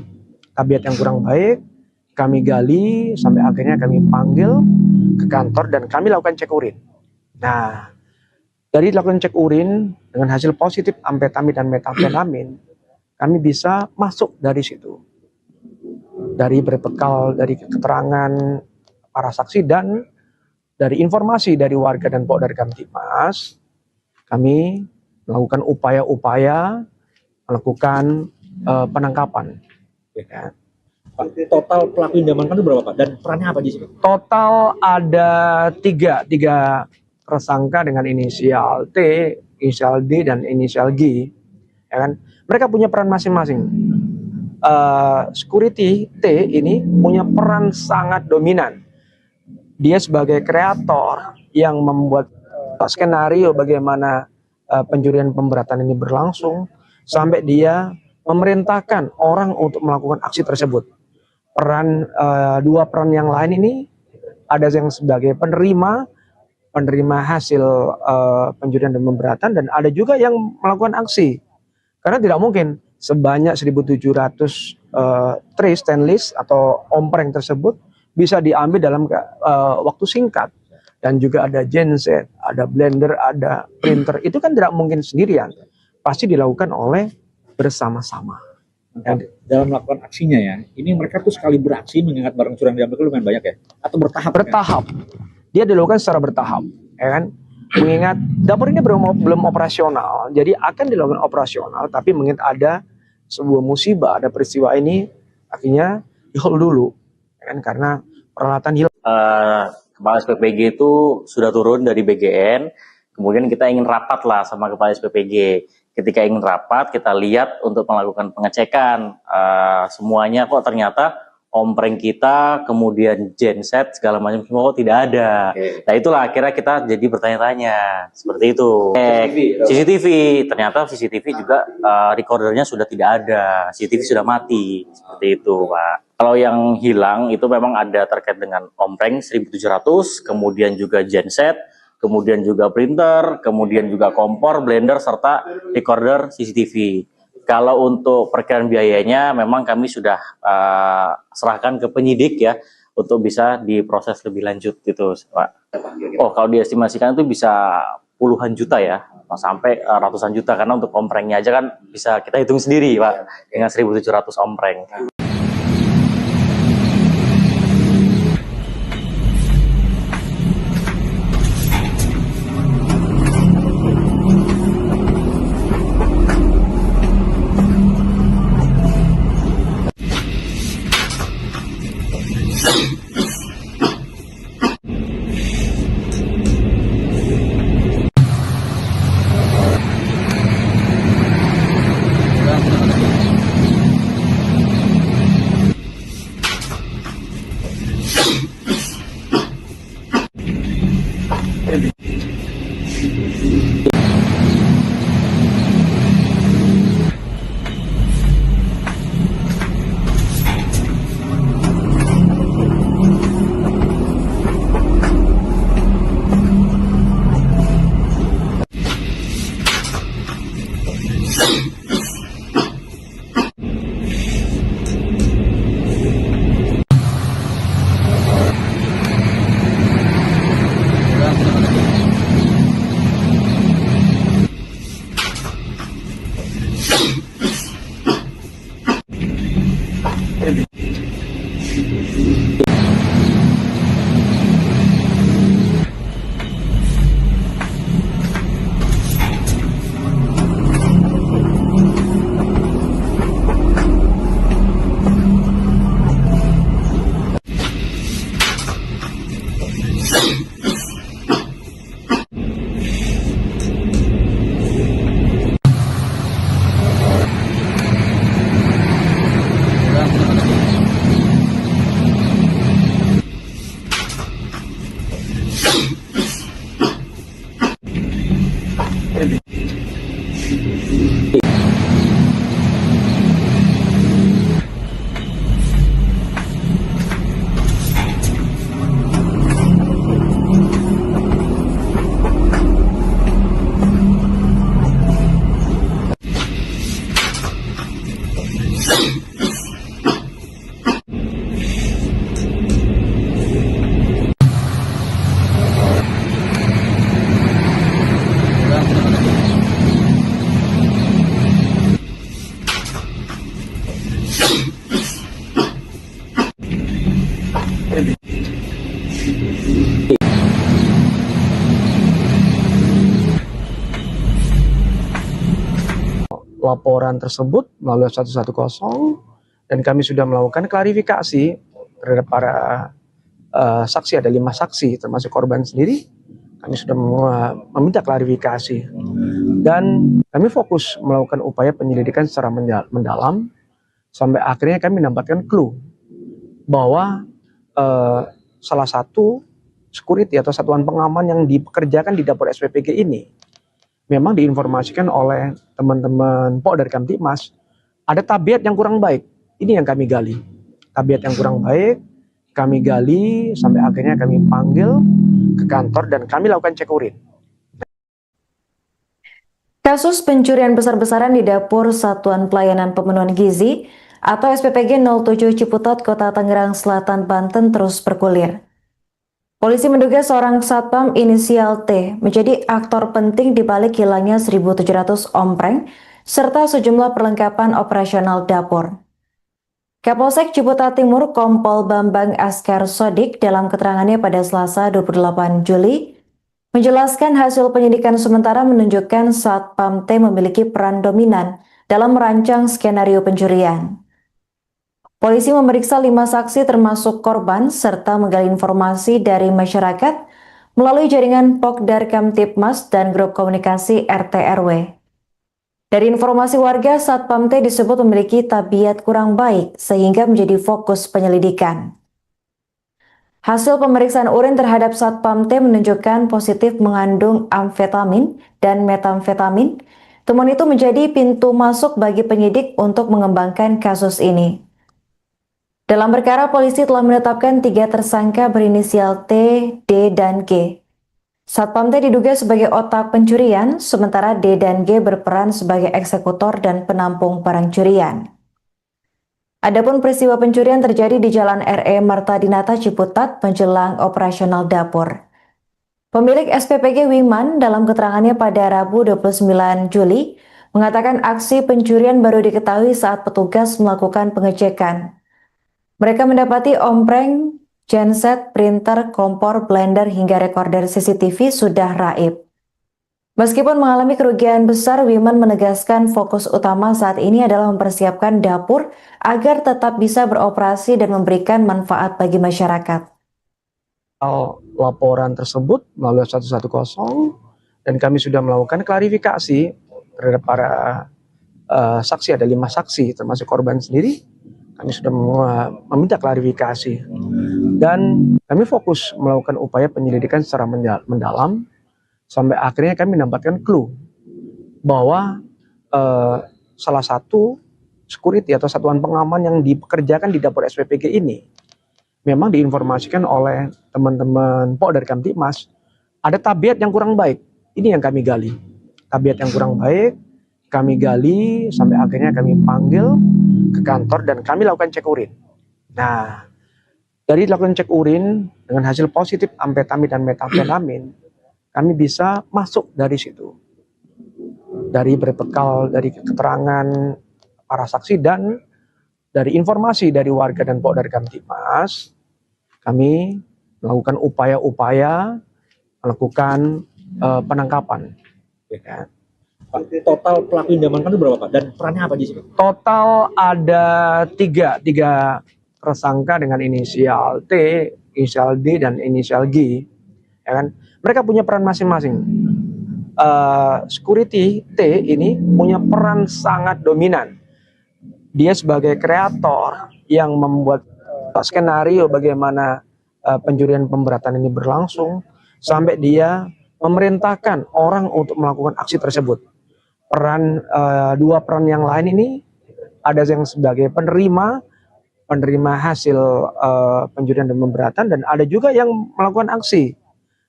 Tabiat yang kurang baik kami gali sampai akhirnya kami panggil ke kantor dan kami lakukan cek urin. Nah, dari lakukan cek urin dengan hasil positif amfetamin dan metamfetamin, kami bisa masuk dari situ. Dari berbekal dari keterangan para saksi dan dari informasi dari warga dan Polda Kamtibmas, kami melakukan upaya-upaya melakukan penangkapan. Ya. Pak, total pelaku yang diamankan itu berapa Pak? Dan perannya apa di sini? Total ada tiga tersangka dengan inisial T, inisial D, dan inisial G. Ya kan? Mereka punya peran masing-masing. Security T ini punya peran sangat dominan. Dia sebagai kreator yang membuat skenario bagaimana pencurian pemberatan ini berlangsung sampai dia memerintahkan orang untuk melakukan aksi tersebut. Dua peran yang lain ini ada yang sebagai penerima hasil pencurian dan pemberatan dan ada juga yang melakukan aksi. Karena tidak mungkin sebanyak 1.700 tray stainless atau ompreng tersebut bisa diambil dalam waktu singkat. Dan juga ada genset, ada blender, ada printer. Itu kan tidak mungkin sendirian. Pasti dilakukan oleh bersama-sama. Dalam melakukan aksinya ya, ini mereka tuh sekali beraksi mengingat barang curian diambil itu lumayan banyak ya? Atau bertahap? Bertahap. Dia dilakukan secara bertahap. Ya kan? Mengingat dapur ini belum operasional, jadi akan dilakukan operasional, tapi mengingat ada sebuah musibah, ada peristiwa ini, akhirnya di hold dulu. ya kan, karena peralatan hilang. Kepala SPPG itu sudah turun dari BGN, kemudian kita ingin rapat lah sama Kepala SPPG. Ketika ingin rapat, kita lihat untuk melakukan pengecekan, semuanya kok ternyata ompreng kita, kemudian genset, segala macam semua kok tidak ada. Nah itulah akhirnya kita jadi bertanya-tanya, seperti itu. CCTV, ternyata CCTV juga recordernya sudah tidak ada, CCTV sudah mati, seperti itu Pak. Kalau yang hilang itu memang ada terkait dengan ompreng 1700, kemudian juga genset, kemudian juga printer, kemudian juga kompor, blender, serta recorder CCTV. Kalau untuk perkiraan biayanya memang kami sudah serahkan ke penyidik ya untuk bisa diproses lebih lanjut gitu Pak. Oh kalau diestimasikan itu bisa puluhan juta ya, sampai ratusan juta, karena untuk omprengnya aja kan bisa kita hitung sendiri Pak dengan 1700 ompreng. Laporan tersebut melalui 110 dan kami sudah melakukan klarifikasi terhadap para saksi. Ada 5 saksi termasuk korban sendiri. Kami sudah meminta klarifikasi dan kami fokus melakukan upaya penyelidikan secara mendalam sampai akhirnya kami mendapatkan clue bahwa salah satu security atau satuan pengaman yang dipekerjakan di dapur SPPG ini memang diinformasikan oleh teman-teman dari Kamtibmas ada tabiat yang kurang baik. Ini yang kami gali. Tabiat yang kurang baik kami gali sampai akhirnya kami panggil ke kantor dan kami lakukan cek urin. Kasus pencurian besar-besaran di dapur Satuan Pelayanan Pemenuhan Gizi atau SPPG 07 Ciputat, Kota Tangerang Selatan, Banten terus bergulir. Polisi menduga seorang satpam inisial T menjadi aktor penting di balik hilangnya 1.700 ompreng serta sejumlah perlengkapan operasional dapur. Kapolsek Ciputat Timur Kompol Bambang Askar Sodik dalam keterangannya pada Selasa 28 Juli menjelaskan hasil penyidikan sementara menunjukkan satpam T memiliki peran dominan dalam merancang skenario pencurian. Polisi memeriksa 5 saksi termasuk korban serta menggali informasi dari masyarakat melalui jaringan Pokdar Kamtibmas dan grup komunikasi RT RW. Dari informasi warga, Satpam T disebut memiliki tabiat kurang baik sehingga menjadi fokus penyelidikan. Hasil pemeriksaan urin terhadap Satpam T menunjukkan positif mengandung amfetamin dan metamfetamin. Temuan itu menjadi pintu masuk bagi penyidik untuk mengembangkan kasus ini. Dalam perkara, polisi telah menetapkan 3 tersangka berinisial T, D, dan G. Satpam T diduga sebagai otak pencurian, sementara D dan G berperan sebagai eksekutor dan penampung barang curian. Adapun peristiwa pencurian terjadi di Jalan RE Marta Dinata Ciputat menjelang operasional dapur. Pemilik SPPG Wiman dalam keterangannya pada Rabu 29 Juli mengatakan aksi pencurian baru diketahui saat petugas melakukan pengecekan. Mereka mendapati ompreng, genset, printer, kompor, blender, hingga rekorder CCTV sudah raib. Meskipun mengalami kerugian besar, Wiman menegaskan fokus utama saat ini adalah mempersiapkan dapur agar tetap bisa beroperasi dan memberikan manfaat bagi masyarakat. Laporan tersebut melalui 110 dan kami sudah melakukan klarifikasi terhadap para saksi, ada 5 saksi termasuk korban sendiri. Kami sudah meminta klarifikasi dan kami fokus melakukan upaya penyelidikan secara mendalam sampai akhirnya kami mendapatkan clue bahwa salah satu security atau satuan pengaman yang dipekerjakan di dapur SPPG ini memang diinformasikan oleh teman-teman Pok dari Kamtibmas ada tabiat yang kurang baik. Ini yang kami gali, tabiat yang kurang baik. Kami gali sampai akhirnya kami panggil ke kantor dan kami lakukan cek urin. Nah, dari lakukan cek urin dengan hasil positif amfetamin dan metamfetamin, kami bisa masuk dari situ. Dari berbekal dari keterangan para saksi dan dari informasi dari warga dan Pok dari Kamtibmas, kami melakukan upaya-upaya melakukan penangkapan. Ya. Pak, total pelaku yang diamankan itu berapa, Pak? Dan perannya apa di sini? Total ada tiga tersangka dengan inisial T, inisial D, dan inisial G. Ya kan? Mereka punya peran masing-masing. Security T ini punya peran sangat dominan. Dia sebagai kreator yang membuat skenario bagaimana pencurian pemberatan ini berlangsung sampai dia memerintahkan orang untuk melakukan aksi tersebut. Dua peran yang lain ini ada yang sebagai penerima hasil pencurian dan pemberatan, dan ada juga yang melakukan aksi.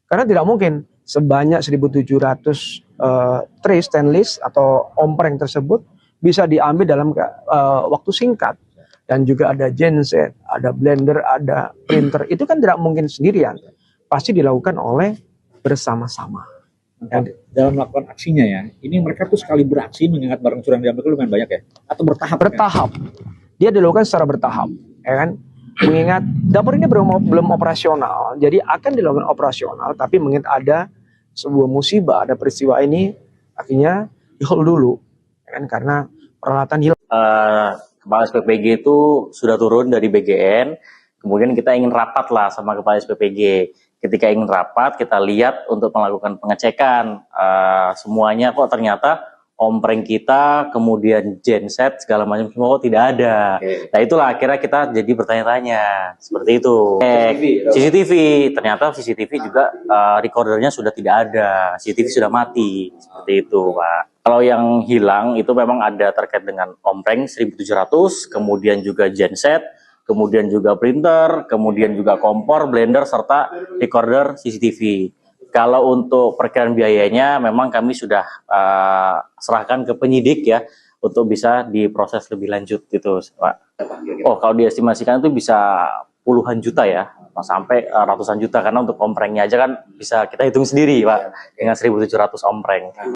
Karena tidak mungkin sebanyak 1.700 tray stainless atau ompreng tersebut bisa diambil dalam waktu singkat. Dan juga ada genset, ada blender, ada printer. Itu kan tidak mungkin sendirian. Pasti dilakukan oleh bersama-sama. Dalam melakukan aksinya ya, ini mereka tuh sekali beraksi mengingat barang curian diambil itu lumayan banyak ya? Atau bertahap? Bertahap. Dia dilakukan secara bertahap, ya kan? Mengingat dapur ini belum operasional, jadi akan dilakukan operasional, tapi mengingat ada sebuah musibah, ada peristiwa ini, akhirnya di-hold dulu, ya kan? Karena peralatan hilang. Kepala SPPG itu sudah turun dari BGN, kemudian kita ingin rapat lah sama Kepala SPPG. Ketika ingin rapat, kita lihat untuk melakukan pengecekan semuanya kok ternyata ompreng kita, kemudian genset segala macam semua kok tidak ada. Nah itulah akhirnya kita jadi bertanya-tanya seperti itu. CCTV, ternyata CCTV juga recordernya sudah tidak ada, CCTV sudah mati seperti itu, Pak. Kalau yang hilang itu memang ada terkait dengan ompreng 1.700, kemudian juga genset, kemudian juga printer, kemudian juga kompor, blender, serta recorder CCTV. Kalau untuk perkiraan biayanya memang kami sudah serahkan ke penyidik ya, untuk bisa diproses lebih lanjut gitu, Pak. Oh, kalau diestimasikan itu bisa puluhan juta ya, sampai ratusan juta, karena untuk omprengnya aja kan bisa kita hitung sendiri, Pak, dengan 1.700 ompreng.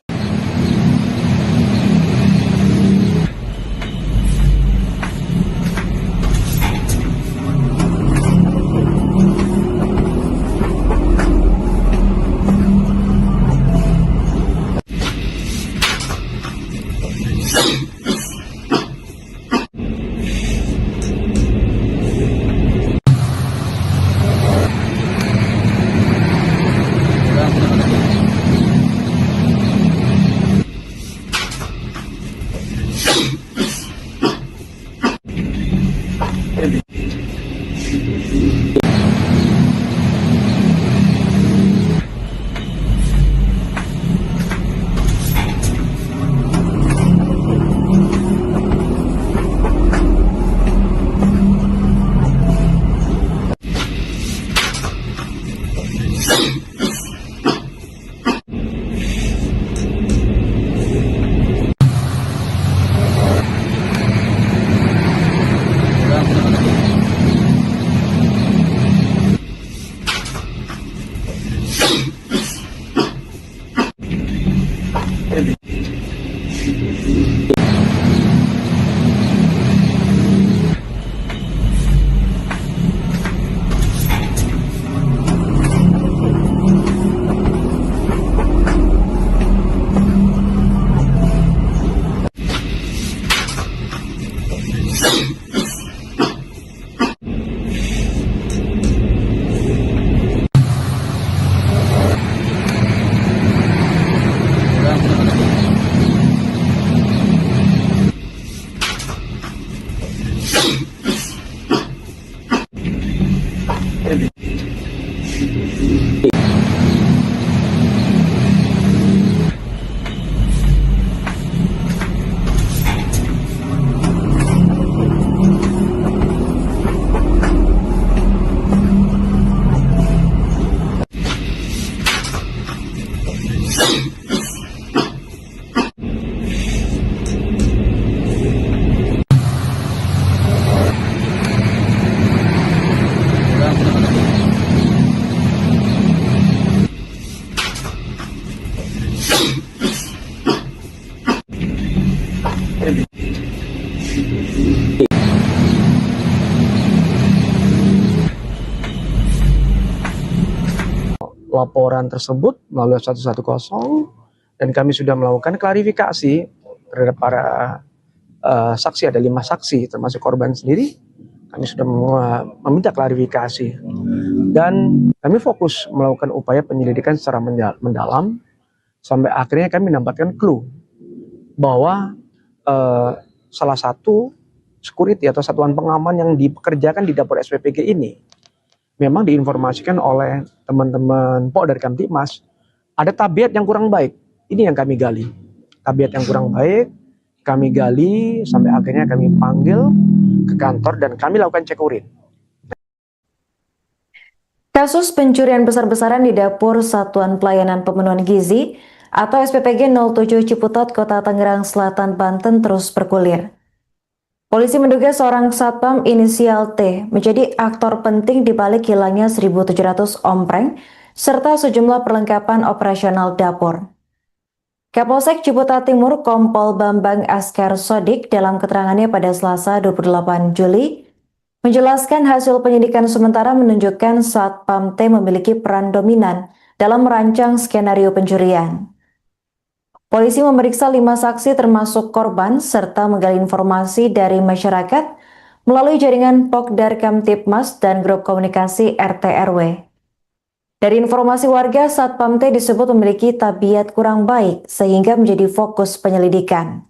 Laporan tersebut melalui 110 dan kami sudah melakukan klarifikasi terhadap para saksi. Ada 5 saksi termasuk korban sendiri. Kami sudah meminta klarifikasi dan kami fokus melakukan upaya penyelidikan secara mendalam sampai akhirnya kami mendapatkan clue bahwa salah satu security atau satuan pengaman yang dipekerjakan di dapur SPPG ini memang diinformasikan oleh teman-teman Polda Kamtibmas ada tabiat yang kurang baik. Ini yang kami gali. Tabiat yang kurang baik kami gali sampai akhirnya kami panggil ke kantor dan kami lakukan cek urin. Kasus pencurian besar-besaran di dapur Satuan Pelayanan Pemenuhan Gizi atau SPPG 07 Ciputat, Kota Tangerang Selatan, Banten terus bergulir. Polisi menduga seorang satpam inisial T menjadi aktor penting di balik hilangnya 1.700 ompreng serta sejumlah perlengkapan operasional dapur. Kapolsek Ciputat Timur Kompol Bambang Askar Sodik dalam keterangannya pada Selasa 28 Juli menjelaskan hasil penyidikan sementara menunjukkan satpam T memiliki peran dominan dalam merancang skenario pencurian. Polisi memeriksa 5 saksi termasuk korban serta menggali informasi dari masyarakat melalui jaringan Pokdar Kamtibmas dan grup komunikasi RT RW. Dari informasi warga, satpam T disebut memiliki tabiat kurang baik sehingga menjadi fokus penyelidikan.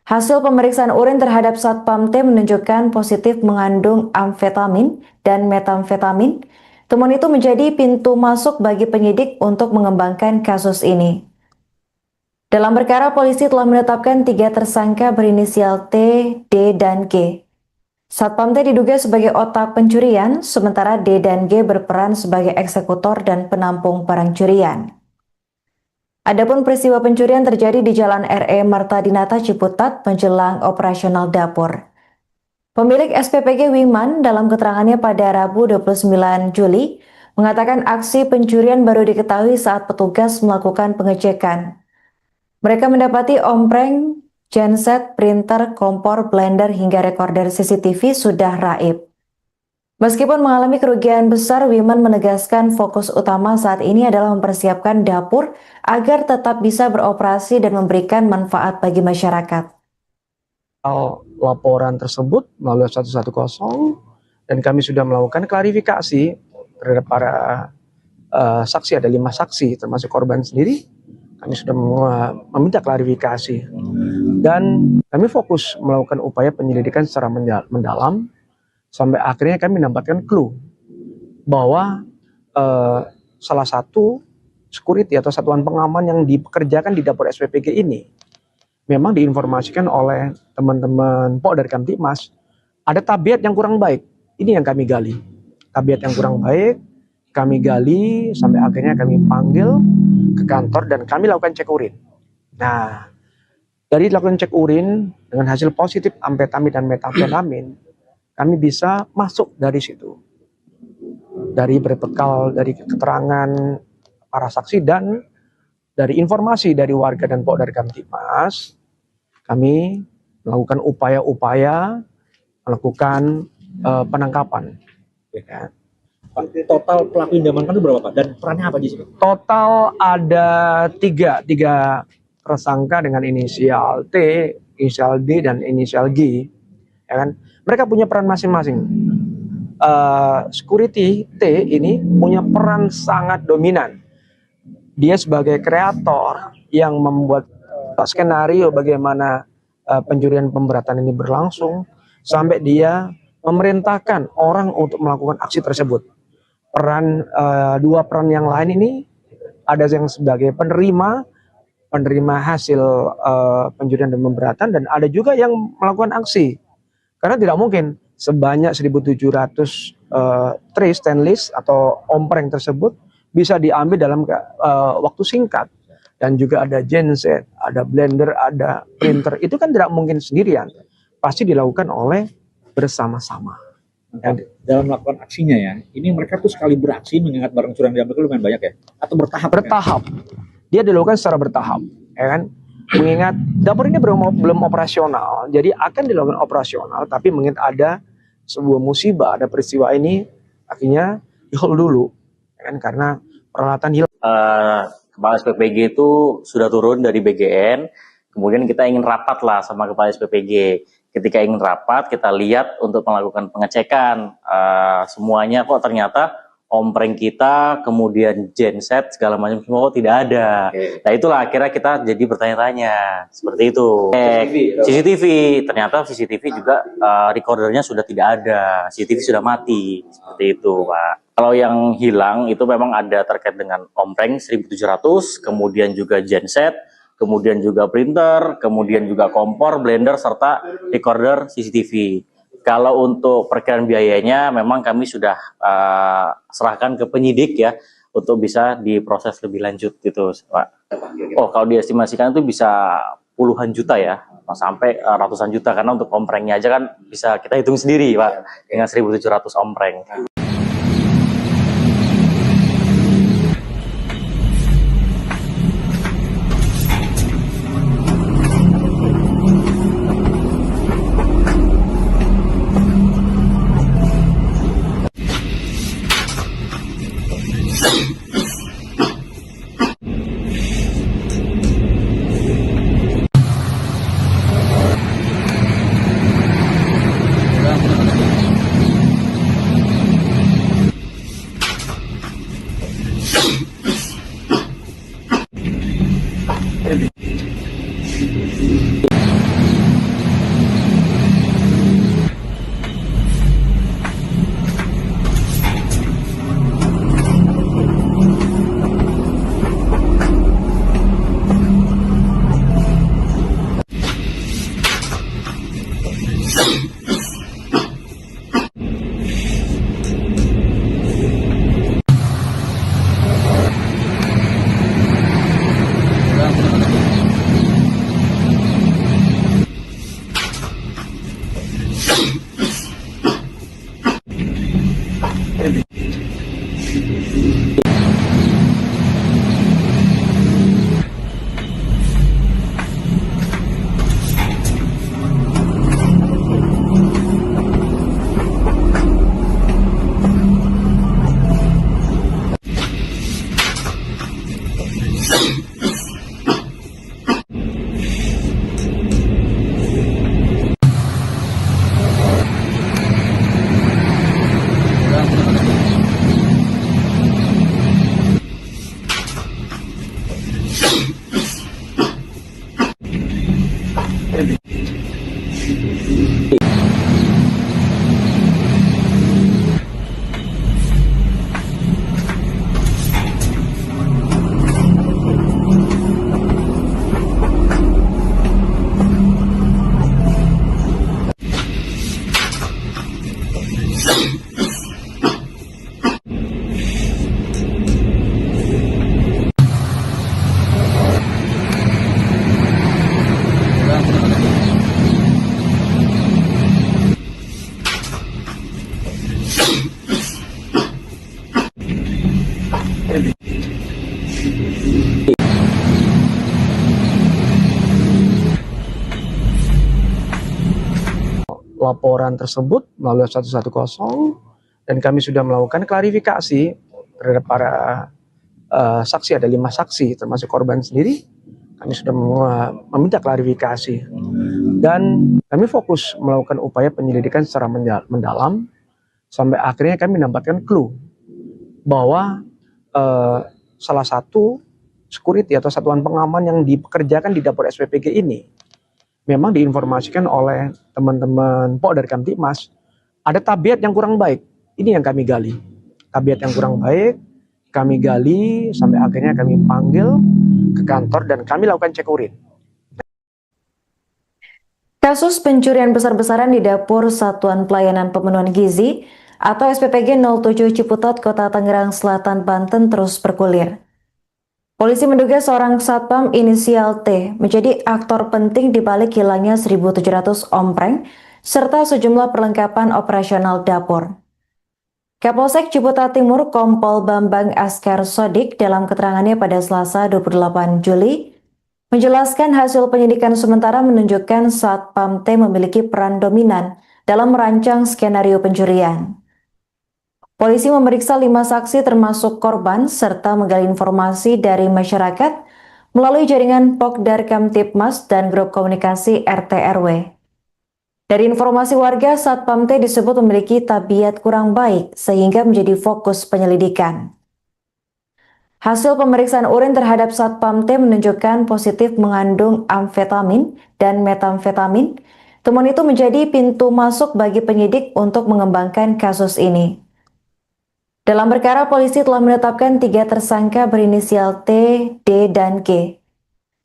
Hasil pemeriksaan urin terhadap satpam T menunjukkan positif mengandung amfetamin dan metamfetamin. Temuan itu menjadi pintu masuk bagi penyidik untuk mengembangkan kasus ini. Dalam perkara, polisi telah menetapkan 3 tersangka berinisial T, D, dan G. Satpam T diduga sebagai otak pencurian, sementara D dan G berperan sebagai eksekutor dan penampung barang curian. Adapun peristiwa pencurian terjadi di Jalan RE Marta Dinata Ciputat menjelang operasional dapur. Pemilik SPPG Wiman dalam keterangannya pada Rabu 29 Juli mengatakan aksi pencurian baru diketahui saat petugas melakukan pengecekan. Mereka mendapati ompreng, genset, printer, kompor, blender, hingga rekorder CCTV sudah raib. Meskipun mengalami kerugian besar, Wiman menegaskan fokus utama saat ini adalah mempersiapkan dapur agar tetap bisa beroperasi dan memberikan manfaat bagi masyarakat. Laporan tersebut melalui 110 dan kami sudah melakukan klarifikasi terhadap para saksi. Ada 5 saksi termasuk korban sendiri. Kami sudah meminta klarifikasi dan kami fokus melakukan upaya penyelidikan secara mendalam sampai akhirnya kami mendapatkan clue bahwa salah satu security atau satuan pengaman yang dipekerjakan di dapur SPPG ini memang diinformasikan oleh teman-teman Polda Kamtibmas ada tabiat yang kurang baik. Ini yang kami gali. Tabiat yang kurang baik kami gali sampai akhirnya kami panggil ke kantor dan kami lakukan cek urin. Nah, dari lakukan cek urin dengan hasil positif amfetamin dan metamfetamin, kami bisa masuk dari situ. Dari berbekal dari keterangan para saksi dan dari informasi dari warga dan Polda Kamtibmas, kami melakukan upaya-upaya melakukan penangkapan. Ya. Pak, total pelaku yang diamankan itu berapa Pak? Dan perannya apa di sini? Total ada tiga tersangka dengan inisial T, inisial D, dan inisial G. Ya kan? Mereka punya peran masing-masing. Security T ini punya peran sangat dominan. Dia sebagai kreator yang membuat skenario bagaimana pencurian pemberatan ini berlangsung. sampai dia memerintahkan orang untuk melakukan aksi tersebut. Dua peran yang lain ini ada yang sebagai penerima hasil pencurian dan pemberatan, dan ada juga yang melakukan aksi. Karena tidak mungkin sebanyak 1.700 tray stainless atau ompreng tersebut bisa diambil dalam waktu singkat. Dan juga ada genset, ada blender, ada printer. Itu kan tidak mungkin sendirian. Pasti dilakukan oleh bersama-sama. Dalam melakukan aksinya ya, ini mereka tuh sekali beraksi mengingat barang curian yang diambil lumayan banyak ya? Atau bertahap? Bertahap. Dia dilakukan secara bertahap. Ya kan? Mengingat dapur ini belum operasional, jadi akan dilakukan operasional, tapi mengingat ada sebuah musibah, ada peristiwa ini, akhirnya di-hold dulu. Ya kan? Karena peralatan hilang. Kepala SPPG itu sudah turun dari BGN, kemudian kita ingin rapat lah sama Kepala SPPG. Ketika ingin rapat, kita lihat untuk melakukan pengecekan semuanya kok ternyata ompreng kita, kemudian genset segala macam semua kok tidak ada. Nah itulah akhirnya kita jadi bertanya-tanya seperti itu. CCTV, ternyata CCTV juga recordernya sudah tidak ada, CCTV sudah mati seperti itu, Pak. Kalau yang hilang itu memang ada terkait dengan ompreng 1.700, kemudian juga genset, kemudian juga printer, kemudian juga kompor, blender, serta recorder CCTV. Kalau untuk perkiraan biayanya memang kami sudah serahkan ke penyidik ya untuk bisa diproses lebih lanjut gitu, Pak. Oh, kalau diestimasikan itu bisa puluhan juta ya, sampai ratusan juta, karena untuk omprengnya aja kan bisa kita hitung sendiri, Pak, dengan 1.700 ompreng. Laporan tersebut melalui 110, dan kami sudah melakukan klarifikasi terhadap para saksi. Ada 5 saksi termasuk korban sendiri. Kami sudah meminta klarifikasi, dan kami fokus melakukan upaya penyelidikan secara mendalam sampai akhirnya kami mendapatkan clue bahwa salah satu security atau satuan pengaman yang dipekerjakan di dapur SPPG ini memang diinformasikan oleh teman-teman Pok dari Kamtipmas ada tabiat yang kurang baik. Ini yang kami gali. Tabiat yang kurang baik, kami gali sampai akhirnya kami panggil ke kantor dan kami lakukan cek urin. Kasus pencurian besar-besaran di dapur Satuan Pelayanan Pemenuhan Gizi atau SPPG 07 Ciputat, Kota Tangerang Selatan, Banten terus bergulir. Polisi menduga seorang satpam inisial T menjadi aktor penting di balik hilangnya 1.700 ompreng serta sejumlah perlengkapan operasional dapur. Kapolsek Ciputat Timur Kompol Bambang Askar Sodik dalam keterangannya pada Selasa 28 Juli menjelaskan hasil penyidikan sementara menunjukkan Satpam T memiliki peran dominan dalam merancang skenario pencurian. Polisi memeriksa 5 saksi termasuk korban serta menggali informasi dari masyarakat melalui jaringan Pokdar Kamtipmas dan grup komunikasi RT RW. Dari informasi warga, Satpam T disebut memiliki tabiat kurang baik sehingga menjadi fokus penyelidikan. Hasil pemeriksaan urin terhadap Satpam T menunjukkan positif mengandung amfetamin dan metamfetamin. Temuan itu menjadi pintu masuk bagi penyidik untuk mengembangkan kasus ini. Dalam perkara, polisi telah menetapkan 3 tersangka berinisial T, D, dan G.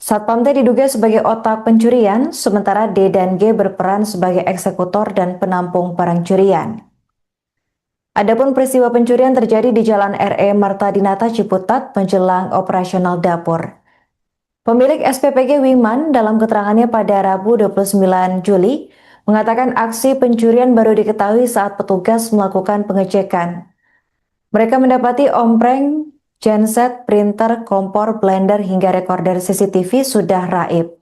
Satpam T diduga sebagai otak pencurian, sementara D dan G berperan sebagai eksekutor dan penampung barang curian. Adapun peristiwa pencurian terjadi di Jalan RE Marta Dinata Ciputat menjelang operasional dapur. Pemilik SPPG Wiman dalam keterangannya pada Rabu 29 Juli mengatakan aksi pencurian baru diketahui saat petugas melakukan pengecekan. Mereka mendapati ompreng, genset, printer, kompor, blender, hingga rekorder CCTV sudah raib.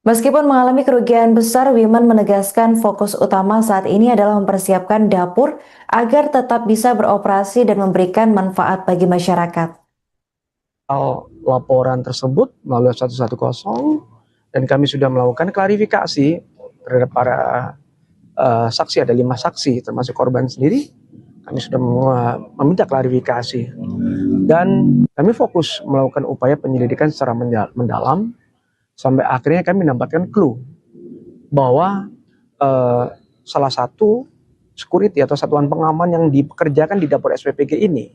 Meskipun mengalami kerugian besar, Wiman menegaskan fokus utama saat ini adalah mempersiapkan dapur agar tetap bisa beroperasi dan memberikan manfaat bagi masyarakat. Laporan tersebut melalui 110 dan kami sudah melakukan klarifikasi terhadap para saksi, ada 5 saksi termasuk korban sendiri. Kami sudah meminta klarifikasi dan kami fokus melakukan upaya penyelidikan secara mendalam sampai akhirnya kami mendapatkan clue bahwa salah satu security atau satuan pengaman yang dipekerjakan di dapur SPPG ini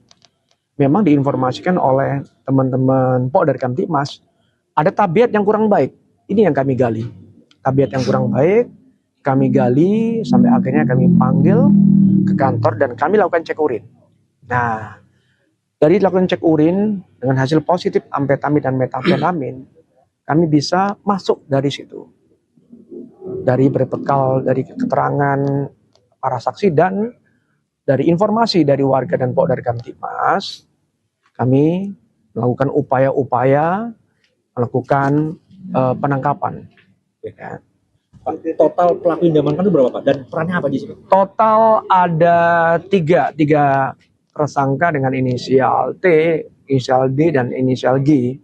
memang diinformasikan oleh teman-teman Pok dari Kamtipmas ada tabiat yang kurang baik. Ini yang kami gali. Tabiat yang kurang baik kami gali sampai akhirnya kami panggil ke kantor dan kami lakukan cek urin. Nah, dari lakukan cek urin dengan hasil positif amfetamin dan metamfetamin, kami bisa masuk dari situ. Dari berbekal dari keterangan para saksi dan dari informasi dari warga dan Pok dari Kamtipmas, kami melakukan upaya-upaya melakukan penangkapan. Ya. Pak, total pelaku yang diamankan itu berapa Pak? Dan perannya apa di sini? Total ada tiga tersangka dengan inisial T, inisial D, dan inisial G.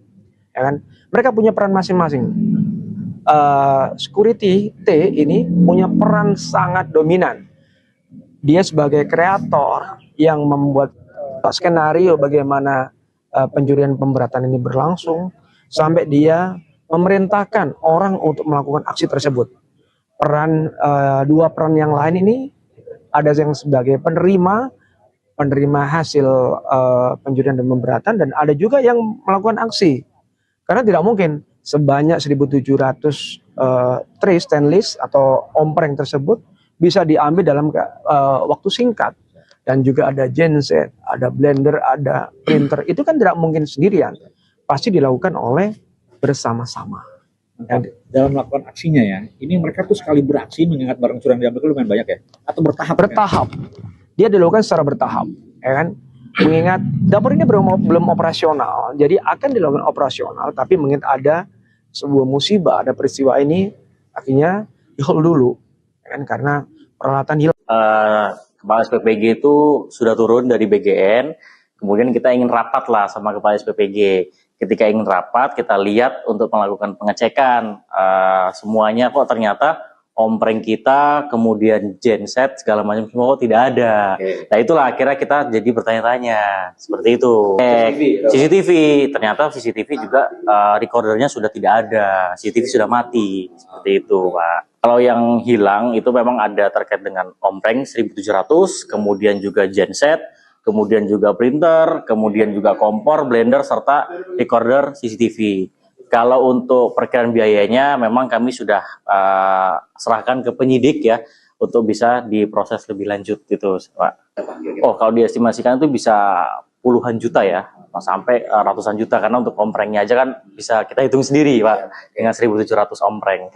Ya kan? Mereka punya peran masing-masing. Security T ini punya peran sangat dominan. Dia sebagai kreator yang membuat skenario bagaimana pencurian pemberatan ini berlangsung sampai dia memerintahkan orang untuk melakukan aksi tersebut. Dua peran yang lain ini ada yang sebagai penerima hasil pencurian dan pemberatan, dan ada juga yang melakukan aksi. Karena tidak mungkin sebanyak 1.700 tray stainless atau ompreng tersebut bisa diambil dalam waktu singkat. Dan juga ada genset, ada blender, ada printer. Itu kan tidak mungkin sendirian. Pasti dilakukan oleh bersama-sama. Dalam melakukan aksinya ya, ini mereka tuh sekali beraksi mengingat barang curian diambil itu lumayan banyak ya? Atau bertahap? Bertahap. Dia dilakukan secara bertahap, ya kan? Mengingat dapur ini belum operasional, jadi akan dilakukan operasional, tapi mengingat ada sebuah musibah, ada peristiwa ini, akhirnya di-hold dulu, ya kan? Karena peralatan hilang. Kepala SPPG itu sudah turun dari BGN, kemudian kita ingin rapat lah sama Kepala SPPG. Ketika ingin rapat, kita lihat untuk melakukan pengecekan semuanya kok ternyata ompreng kita, kemudian genset segala macam semua kok tidak ada. Nah itulah akhirnya kita jadi bertanya-tanya seperti itu. CCTV, ternyata CCTV juga recordernya sudah tidak ada, CCTV sudah mati seperti itu, Pak. Kalau yang hilang itu memang ada terkait dengan ompreng 1700, kemudian juga genset, kemudian juga printer, kemudian juga kompor, blender serta recorder CCTV. Kalau untuk perkiraan biayanya memang kami sudah serahkan ke penyidik ya untuk bisa diproses lebih lanjut gitu, Pak. Oh, kalau diestimasikan itu bisa puluhan juta ya, sampai ratusan juta karena untuk omprengnya aja kan bisa kita hitung sendiri, Pak, dengan 1700 ompreng.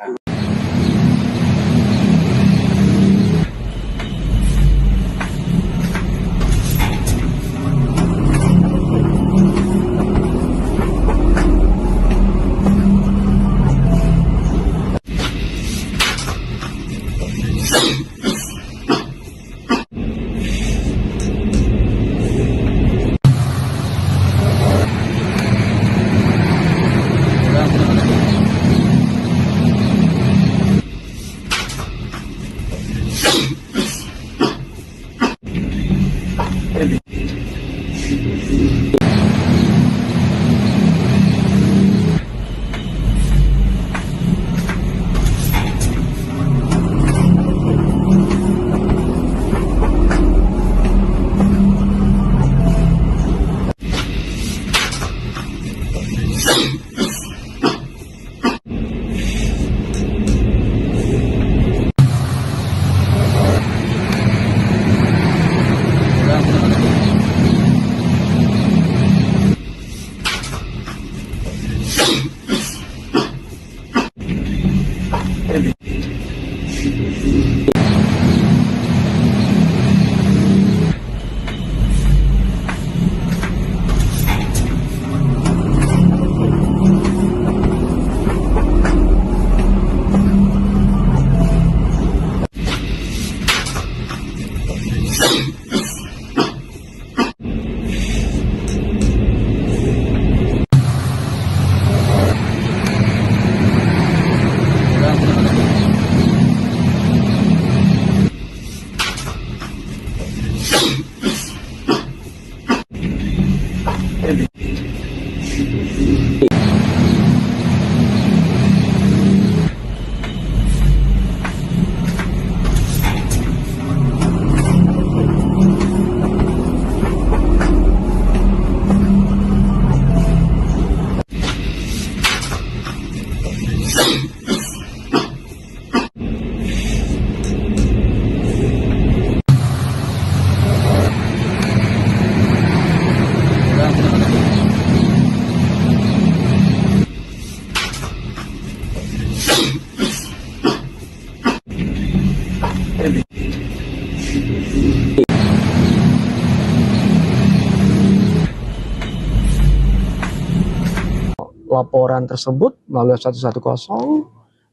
Laporan tersebut melalui 110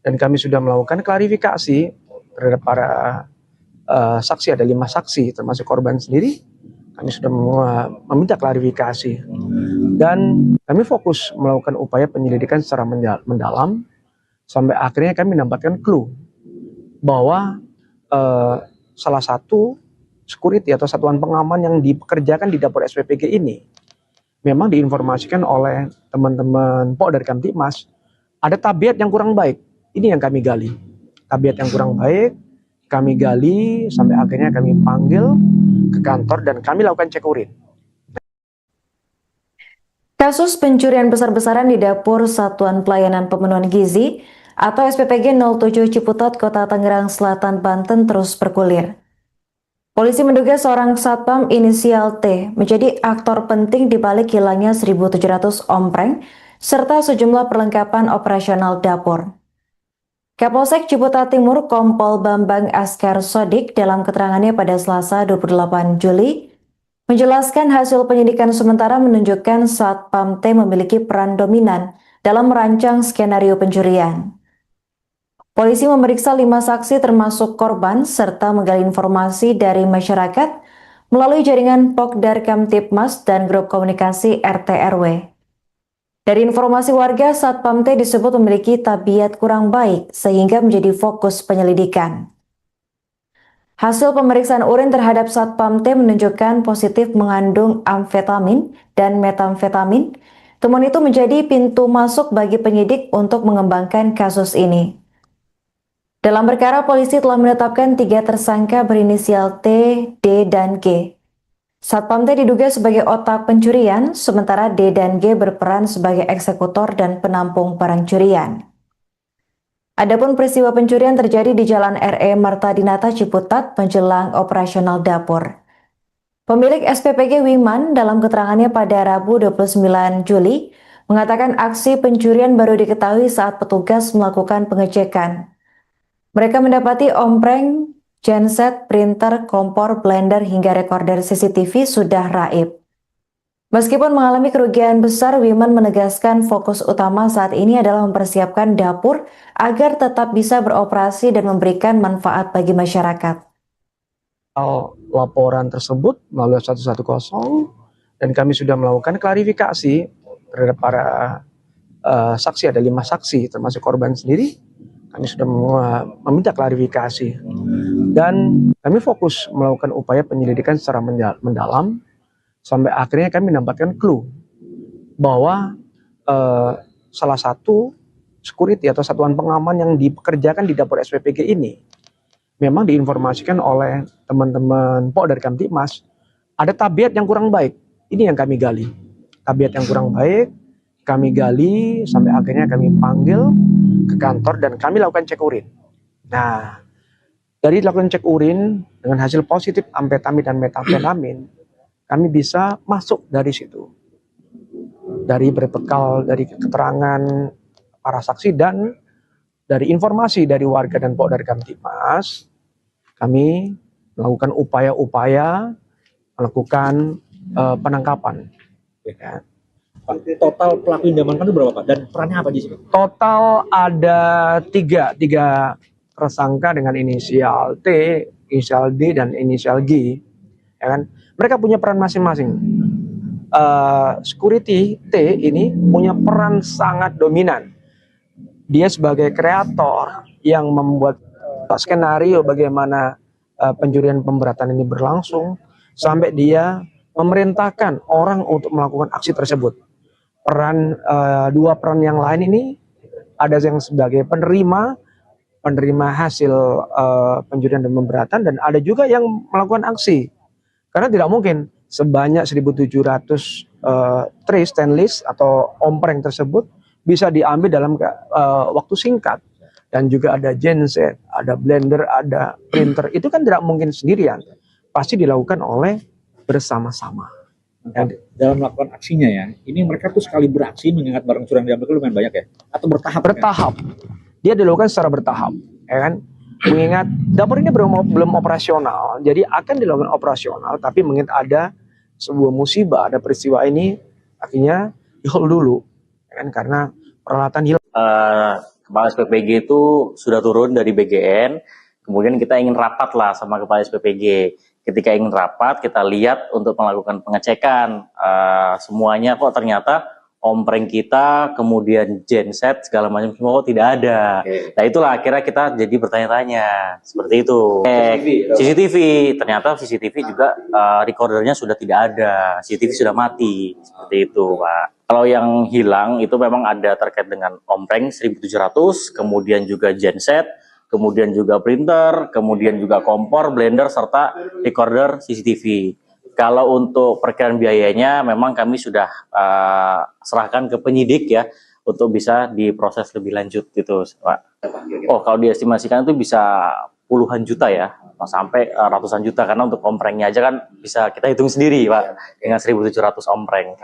dan kami sudah melakukan klarifikasi terhadap para saksi, ada 5 saksi termasuk korban sendiri. Kami sudah meminta klarifikasi dan kami fokus melakukan upaya penyelidikan secara mendalam sampai akhirnya kami mendapatkan clue bahwa salah satu security atau satuan pengaman yang dipekerjakan di dapur SPPG ini memang diinformasikan oleh teman-teman dari Kamtibmas ada tabiat yang kurang baik. Ini yang kami gali. Tabiat yang kurang baik kami gali sampai akhirnya kami panggil ke kantor dan kami lakukan cek urin. Kasus pencurian besar-besaran di dapur Satuan Pelayanan Pemenuhan Gizi atau SPPG 07 Ciputat, Kota Tangerang Selatan, Banten terus bergulir. Polisi menduga seorang satpam inisial T menjadi aktor penting di balik hilangnya 1.700 ompreng serta sejumlah perlengkapan operasional dapur. Kapolsek Ciputat Timur Kompol Bambang Askar Sodik dalam keterangannya pada Selasa 28 Juli menjelaskan hasil penyidikan sementara menunjukkan satpam T memiliki peran dominan dalam merancang skenario pencurian. Polisi memeriksa 5 saksi termasuk korban serta menggali informasi dari masyarakat melalui jaringan Pokdar Kamtibmas dan grup komunikasi RT RW. Dari informasi warga, Satpam T disebut memiliki tabiat kurang baik sehingga menjadi fokus penyelidikan. Hasil pemeriksaan urin terhadap Satpam T menunjukkan positif mengandung amfetamin dan metamfetamin. Temuan itu menjadi pintu masuk bagi penyidik untuk mengembangkan kasus ini. Dalam perkara, polisi telah menetapkan 3 tersangka berinisial T, D, dan G. Satpam T diduga sebagai otak pencurian, sementara D dan G berperan sebagai eksekutor dan penampung barang curian. Adapun peristiwa pencurian terjadi di Jalan RE Marta Dinata Ciputat menjelang operasional dapur. Pemilik SPPG Wiman dalam keterangannya pada Rabu 29 Juli mengatakan aksi pencurian baru diketahui saat petugas melakukan pengecekan. Mereka mendapati ompreng, genset, printer, kompor, blender hingga rekorder CCTV sudah raib. Meskipun mengalami kerugian besar, Wiman menegaskan fokus utama saat ini adalah mempersiapkan dapur agar tetap bisa beroperasi dan memberikan manfaat bagi masyarakat. Laporan tersebut melalui 110 dan kami sudah melakukan klarifikasi terhadap para saksi, ada 5 saksi termasuk korban sendiri. Kami sudah meminta klarifikasi dan kami fokus melakukan upaya penyelidikan secara mendalam sampai akhirnya kami mendapatkan clue bahwa salah satu security atau satuan pengaman yang dipekerjakan di dapur SPPG ini memang diinformasikan oleh teman-teman dari Kamtibmas ada tabiat yang kurang baik. Ini yang kami gali. Tabiat yang kurang baik kami gali sampai akhirnya kami panggil ke kantor dan kami lakukan cek urin. Nah, dari lakukan cek urin dengan hasil positif amfetamin dan metamfetamin, kami bisa masuk dari situ. Dari berbekal dari keterangan para saksi dan dari informasi dari warga dan dari Kamtibmas, kami melakukan upaya-upaya melakukan penangkapan. Ya. Total pelaku yang diamankan itu berapa Pak? Dan perannya apa di sini? Total ada tiga tersangka dengan inisial T, inisial D, dan inisial G. Ya kan? Mereka punya peran masing-masing. Security T ini punya peran sangat dominan. Dia sebagai kreator yang membuat skenario bagaimana pencurian pemberatan ini berlangsung sampai dia memerintahkan orang untuk melakukan aksi tersebut. Dua peran yang lain ini ada yang sebagai penerima hasil pencurian dan pemberatan dan ada juga yang melakukan aksi. Karena tidak mungkin sebanyak 1.700 tray stainless atau ompreng tersebut bisa diambil dalam waktu singkat. Dan juga ada genset, ada blender, ada printer. Itu kan tidak mungkin sendirian. Pasti dilakukan oleh bersama-sama. Dalam melakukan aksinya ya, ini mereka tuh sekali beraksi mengingat barang curian diambil itu lumayan banyak ya? Atau bertahap? Bertahap. Dia dilakukan secara bertahap. Ya kan? Mengingat dapur ini belum operasional, jadi akan dilakukan operasional, tapi mengingat ada sebuah musibah, ada peristiwa ini, akhirnya di-hold dulu. Ya kan? Karena peralatan hilang. Kepala SPPG itu sudah turun dari BGN, kemudian kita ingin rapat lah sama Kepala SPPG. Ketika ingin rapat, kita lihat untuk melakukan pengecekan semuanya kok ternyata ompreng kita, kemudian genset segala macam semua kok tidak ada. Nah itulah akhirnya kita jadi bertanya-tanya seperti itu. CCTV, ternyata CCTV juga recordernya sudah tidak ada, CCTV sudah mati seperti itu, Pak. Kalau yang hilang itu memang ada terkait dengan ompreng 1.700, kemudian juga genset, kemudian juga printer, kemudian juga kompor, blender, serta recorder CCTV. Kalau untuk perkiraan biayanya memang kami sudah serahkan ke penyidik ya untuk bisa diproses lebih lanjut gitu, Pak. Oh, kalau diestimasikan itu bisa puluhan juta ya, sampai ratusan juta karena untuk omprengnya aja kan bisa kita hitung sendiri, Pak, dengan 1.700 ompreng.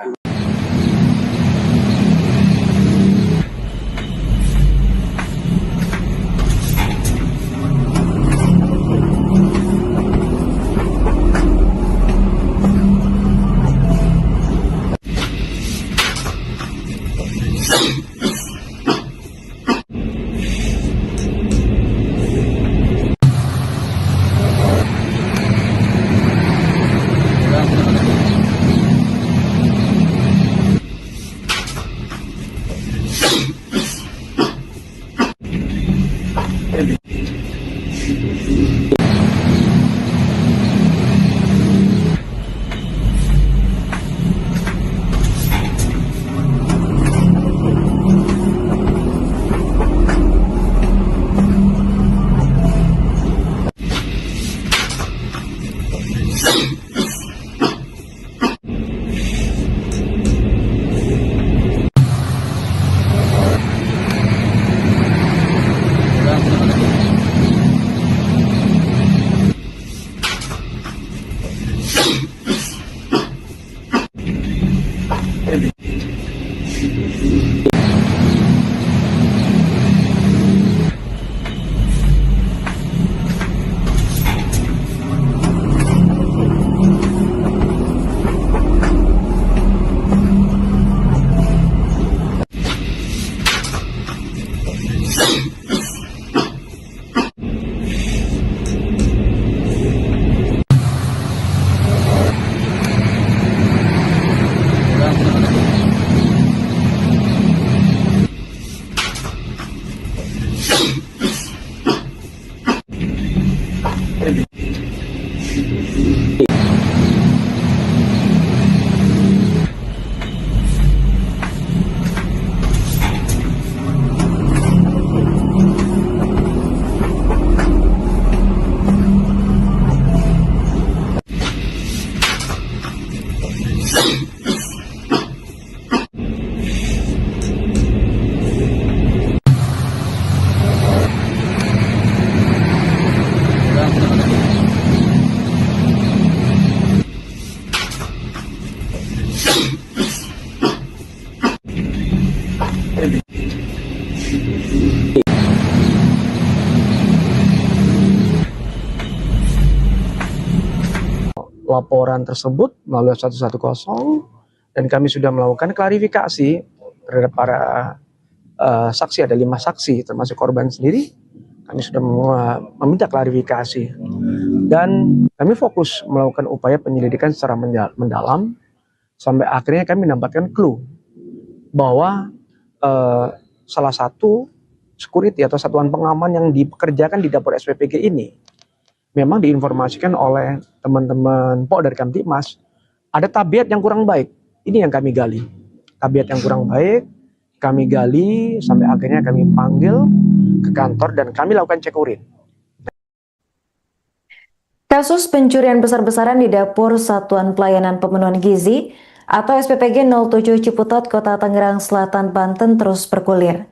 Laporan tersebut melalui 110 dan kami sudah melakukan klarifikasi terhadap para saksi, ada 5 saksi termasuk korban sendiri. Kami sudah meminta klarifikasi dan kami fokus melakukan upaya penyelidikan secara mendalam sampai akhirnya kami mendapatkan clue bahwa salah satu security atau satuan pengaman yang dipekerjakan di dapur SPPG ini memang diinformasikan oleh teman-teman Polda Kamtibmas ada tabiat yang kurang baik. Ini yang kami gali. Tabiat yang kurang baik, kami gali sampai akhirnya kami panggil ke kantor dan kami lakukan cek urin. Kasus pencurian besar-besaran di dapur Satuan Pelayanan Pemenuhan Gizi atau SPPG 07 Ciputat, Kota Tangerang Selatan, Banten terus bergulir.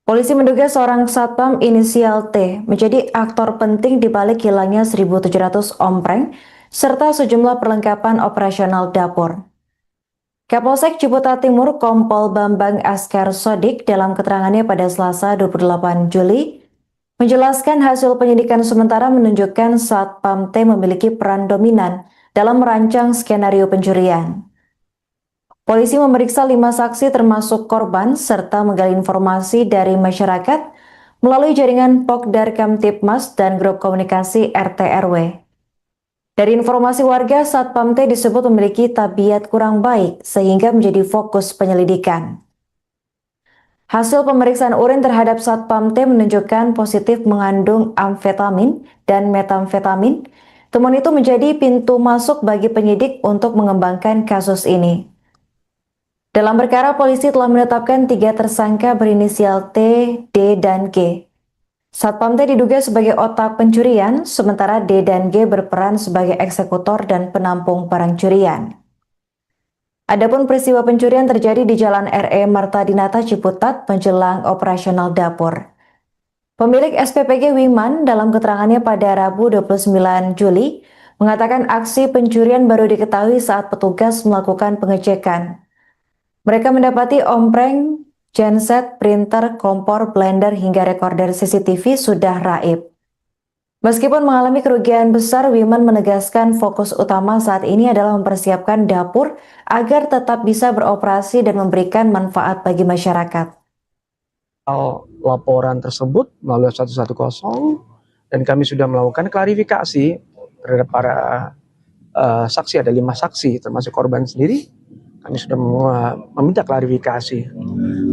Polisi menduga seorang satpam inisial T menjadi aktor penting di balik hilangnya 1.700 ompreng serta sejumlah perlengkapan operasional dapur. Kapolsek Ciputat Timur Kompol Bambang Askar Sodik dalam keterangannya pada Selasa 28 Juli menjelaskan hasil penyidikan sementara menunjukkan satpam T memiliki peran dominan dalam merancang skenario pencurian. Polisi memeriksa 5 saksi termasuk korban serta menggali informasi dari masyarakat melalui jaringan Pokdar Kamtibmas dan grup komunikasi RT RW. Dari informasi warga, Satpam T disebut memiliki tabiat kurang baik sehingga menjadi fokus penyelidikan. Hasil pemeriksaan urin terhadap Satpam T menunjukkan positif mengandung amfetamin dan metamfetamin. Temuan itu menjadi pintu masuk bagi penyidik untuk mengembangkan kasus ini. Dalam perkara, polisi telah menetapkan 3 tersangka berinisial T, D, dan G. Satpam T diduga sebagai otak pencurian, sementara D dan G berperan sebagai eksekutor dan penampung barang curian. Adapun peristiwa pencurian terjadi di Jalan RE Marta Dinata Ciputat menjelang operasional dapur. Pemilik SPPG Wiman dalam keterangannya pada Rabu 29 Juli mengatakan aksi pencurian baru diketahui saat petugas melakukan pengecekan. Mereka mendapati ompreng, genset, printer, kompor, blender, hingga rekorder CCTV sudah raib. Meskipun mengalami kerugian besar, Wiman menegaskan fokus utama saat ini adalah mempersiapkan dapur agar tetap bisa beroperasi dan memberikan manfaat bagi masyarakat. Laporan tersebut melalui 110 dan kami sudah melakukan klarifikasi terhadap para saksi, ada 5 saksi termasuk korban sendiri. Kami sudah meminta klarifikasi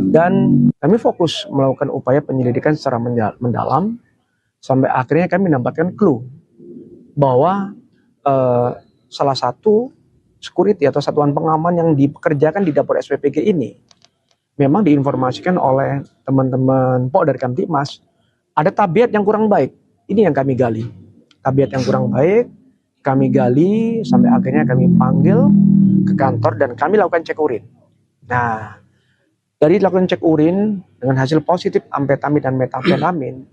dan kami fokus melakukan upaya penyelidikan secara mendalam sampai akhirnya kami mendapatkan clue bahwa salah satu security atau satuan pengaman yang dipekerjakan di dapur SPPG ini memang diinformasikan oleh teman-teman Polda Kamtibmas ada tabiat yang kurang baik. Ini yang kami gali. Tabiat yang kurang baik, kami gali sampai akhirnya kami panggil ke kantor dan kami lakukan cek urin. Nah, dari lakukan cek urin dengan hasil positif amfetamin dan metafetamin,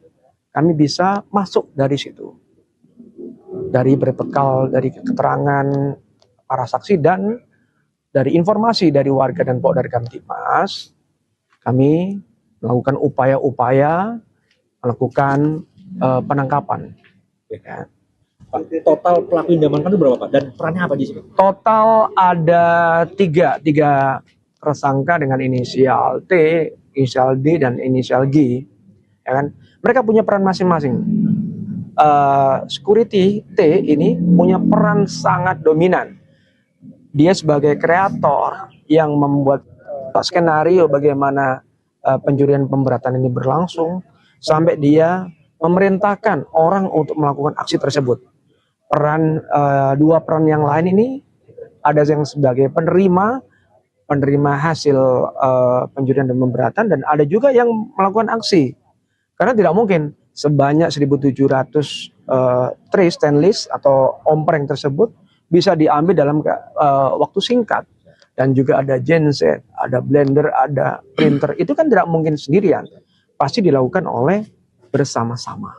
kami bisa masuk dari situ. Dari berbekal dari keterangan para saksi dan dari informasi dari warga dan Pok dari Kamtibmas, kami melakukan upaya-upaya melakukan penangkapan. Ya. Pak, total pelaku yang diamankan itu berapa Pak? Dan perannya apa di sini? Total ada tiga tersangka dengan inisial T, inisial D, dan inisial G. Ya kan? Mereka punya peran masing-masing. Security T ini punya peran sangat dominan. Dia sebagai kreator yang membuat skenario bagaimana pencurian pemberatan ini berlangsung sampai dia memerintahkan orang untuk melakukan aksi tersebut. Dua peran yang lain ini ada yang sebagai penerima hasil pencurian dan pemberatan, dan ada juga yang melakukan aksi. Karena tidak mungkin sebanyak 1.700 tray stainless atau ompreng tersebut bisa diambil dalam waktu singkat. Dan juga ada genset, ada blender, ada printer. Itu kan tidak mungkin sendirian. Pasti dilakukan oleh bersama-sama.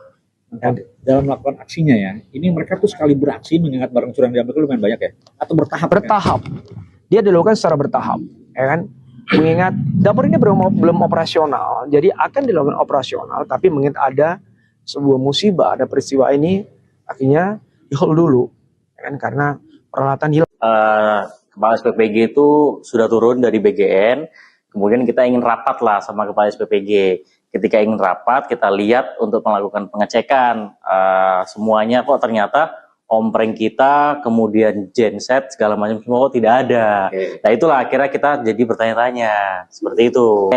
Dalam melakukan aksinya ya, ini mereka tuh sekali beraksi mengingat barang curian diambil itu lumayan banyak ya? Atau bertahap? Bertahap. Dia dilakukan secara bertahap. Ya kan? Mengingat dapur ini belum operasional, jadi akan dilakukan operasional, tapi mengingat ada sebuah musibah, ada peristiwa ini, akhirnya di-hold dulu. Ya kan? Karena peralatan hilang. Kepala SPPG itu sudah turun dari BGN, kemudian kita ingin rapat lah sama Kepala SPPG. Ketika ingin rapat, kita lihat untuk melakukan pengecekan semuanya kok ternyata ompreng kita, kemudian genset segala macam semua kok tidak ada. Nah itulah akhirnya kita jadi bertanya-tanya seperti itu.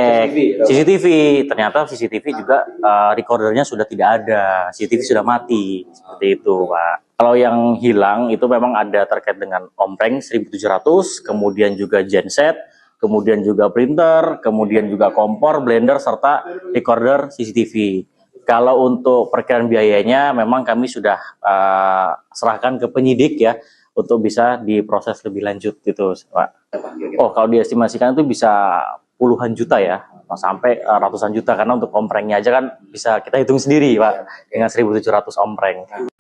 CCTV, ternyata CCTV juga recordernya sudah tidak ada, CCTV sudah mati seperti itu, Pak. Kalau yang hilang itu memang ada terkait dengan ompreng 1.700, kemudian juga genset, kemudian juga printer, kemudian juga kompor, blender, serta recorder CCTV. Kalau untuk perkiraan biayanya memang kami sudah serahkan ke penyidik ya untuk bisa diproses lebih lanjut gitu, Pak. Oh, kalau diestimasikan itu bisa puluhan juta ya, sampai ratusan juta, karena untuk omprengnya aja kan bisa kita hitung sendiri, Pak, dengan 1.700 ompreng.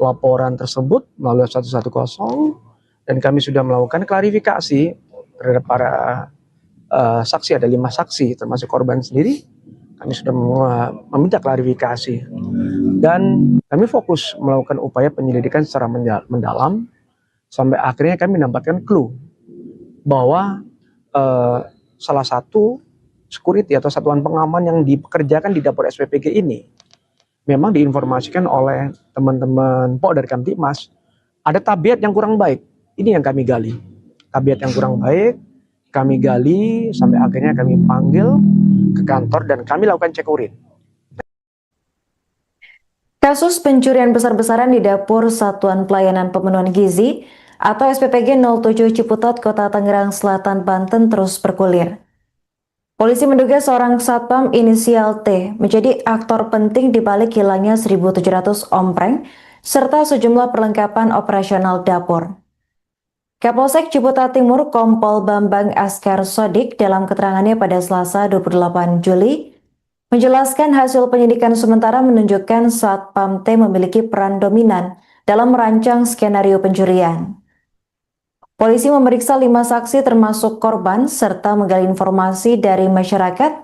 laporan tersebut melalui 110 dan kami sudah melakukan klarifikasi terhadap para saksi. Ada 5 saksi termasuk korban sendiri. Kami sudah meminta klarifikasi dan kami fokus melakukan upaya penyelidikan secara mendalam sampai akhirnya kami mendapatkan clue bahwa salah satu security atau satuan pengaman yang dipekerjakan di dapur SPPG ini memang diinformasikan oleh teman-teman Polda Kamtibmas ada tabiat yang kurang baik. Ini yang kami gali. Tabiat yang kurang baik kami gali sampai akhirnya kami panggil ke kantor dan kami lakukan cek urin. Kasus pencurian besar-besaran di dapur Satuan Pelayanan Pemenuhan Gizi atau SPPG 07 Ciputat, Kota Tangerang Selatan, Banten terus bergulir. Polisi menduga seorang satpam inisial T menjadi aktor penting di balik hilangnya 1.700 ompreng serta sejumlah perlengkapan operasional dapur. Kapolsek Ciputat Timur Kompol Bambang Askar Sodik dalam keterangannya pada Selasa 28 Juli menjelaskan hasil penyidikan sementara menunjukkan satpam T memiliki peran dominan dalam merancang skenario pencurian. Polisi memeriksa 5 saksi termasuk korban serta menggali informasi dari masyarakat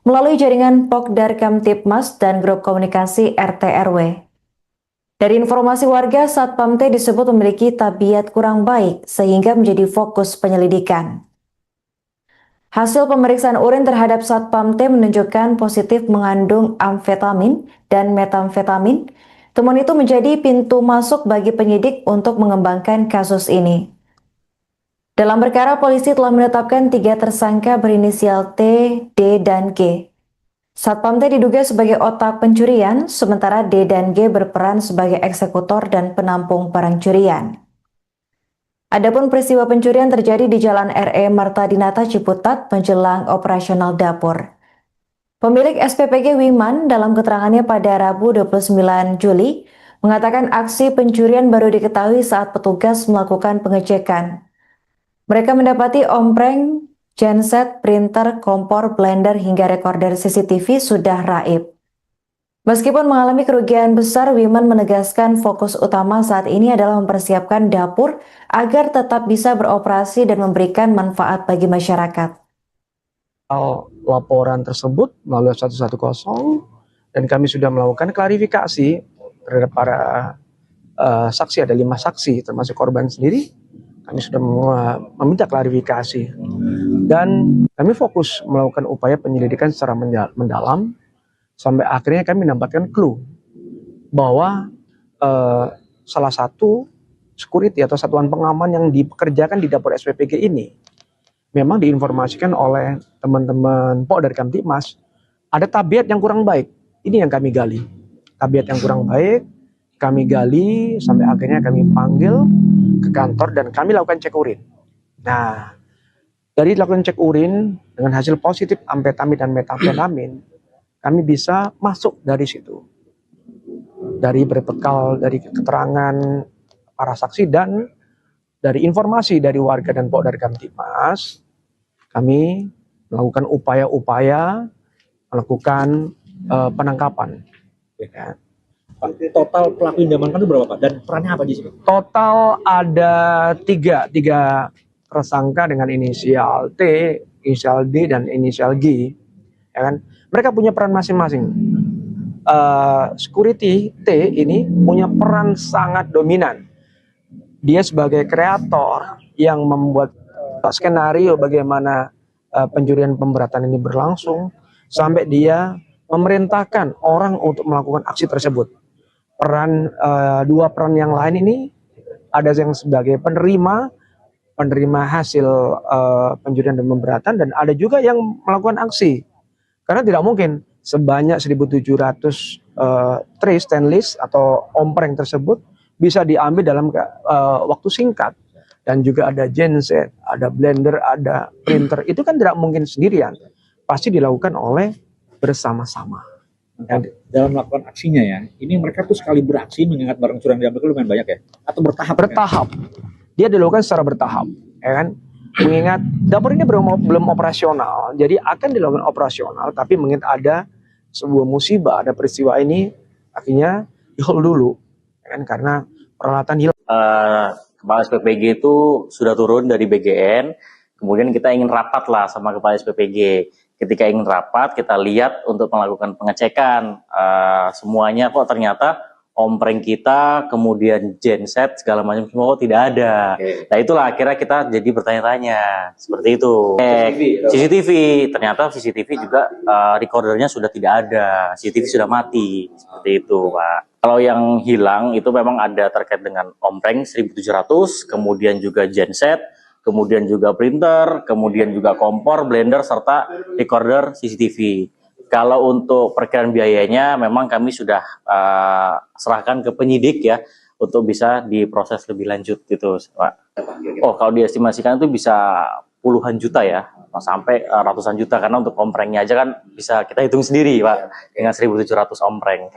melalui jaringan Pokdar Kamtibmas dan grup komunikasi RT RW. Dari informasi warga, satpam T disebut memiliki tabiat kurang baik sehingga menjadi fokus penyelidikan. Hasil pemeriksaan urin terhadap satpam T menunjukkan positif mengandung amfetamin dan metamfetamin. Temuan itu menjadi pintu masuk bagi penyidik untuk mengembangkan kasus ini. Dalam perkara, polisi telah menetapkan 3 tersangka berinisial T, D, dan G. Satpam T diduga sebagai otak pencurian, sementara D dan G berperan sebagai eksekutor dan penampung barang curian. Adapun peristiwa pencurian terjadi di Jalan RE Marta Dinata Ciputat menjelang operasional dapur. Pemilik SPPG Wiman dalam keterangannya pada Rabu 29 Juli mengatakan aksi pencurian baru diketahui saat petugas melakukan pengecekan. Mereka mendapati ompreng, genset, printer, kompor, blender, hingga rekorder CCTV sudah raib. Meskipun mengalami kerugian besar, Wiman menegaskan fokus utama saat ini adalah mempersiapkan dapur agar tetap bisa beroperasi dan memberikan manfaat bagi masyarakat. Laporan tersebut melalui 110 dan kami sudah melakukan klarifikasi terhadap para saksi. Ada 5 saksi termasuk korban sendiri. Kami sudah meminta klarifikasi dan kami fokus melakukan upaya penyelidikan secara mendalam sampai akhirnya kami mendapatkan clue bahwa salah satu security atau satuan pengaman yang dipekerjakan di dapur SPPG ini memang diinformasikan oleh teman-teman Polda Kamtibmas ada tabiat yang kurang baik. Ini yang kami gali. Tabiat yang kurang baik kami gali sampai akhirnya kami panggil ke kantor dan kami lakukan cek urin. Nah, dari lakukan cek urin dengan hasil positif amfetamin dan metamfetamin, kami bisa masuk dari situ. Dari berbekal dari keterangan para saksi dan dari informasi dari warga dan Polda Kamtibmas, kami melakukan upaya-upaya melakukan penangkapan. Ya. Total pelaku yang diamankan itu berapa Pak? Dan perannya apa di sini? Total ada tiga tersangka dengan inisial T, inisial D, dan inisial G. Ya kan? Mereka punya peran masing-masing. Security T ini punya peran sangat dominan. Dia sebagai kreator yang membuat skenario bagaimana pencurian pemberatan ini berlangsung sampai dia memerintahkan orang untuk melakukan aksi tersebut. Dua peran yang lain ini ada yang sebagai penerima hasil pencurian dan pemberatan dan ada juga yang melakukan aksi. Karena tidak mungkin sebanyak 1.700 tray stainless atau ompreng tersebut bisa diambil dalam waktu singkat. Dan juga ada genset, ada blender, ada printer. Itu kan tidak mungkin sendirian. Pasti dilakukan oleh bersama-sama. Dalam melakukan aksinya ya, ini mereka tuh sekali beraksi mengingat barang curian diambil itu lumayan banyak ya? Atau bertahap? Bertahap. Dia dilakukan secara bertahap, ya kan? Mengingat dapur ini belum operasional, jadi akan dilakukan operasional, tapi mengingat ada sebuah musibah, ada peristiwa ini, akhirnya di hold dulu, ya kan, karena peralatan hilang. Kepala SPPG itu sudah turun dari BGN, kemudian kita ingin rapat lah sama Kepala SPPG. Ketika ingin rapat, kita lihat untuk melakukan pengecekan semuanya kok ternyata ompreng kita, kemudian genset segala macam semua kok tidak ada. Nah itulah akhirnya kita jadi bertanya-tanya seperti itu. CCTV, ternyata CCTV juga recordernya sudah tidak ada, CCTV sudah mati seperti itu, Pak. Kalau yang hilang itu memang ada terkait dengan ompreng 1700, kemudian juga genset, kemudian juga printer, kemudian juga kompor, blender, serta recorder CCTV. Kalau untuk perkiraan biayanya memang kami sudah serahkan ke penyidik ya untuk bisa diproses lebih lanjut gitu, Pak. Oh, kalau diestimasikan itu bisa puluhan juta ya, sampai ratusan juta, karena untuk omprengnya aja kan bisa kita hitung sendiri, Pak, dengan 1700 ompreng.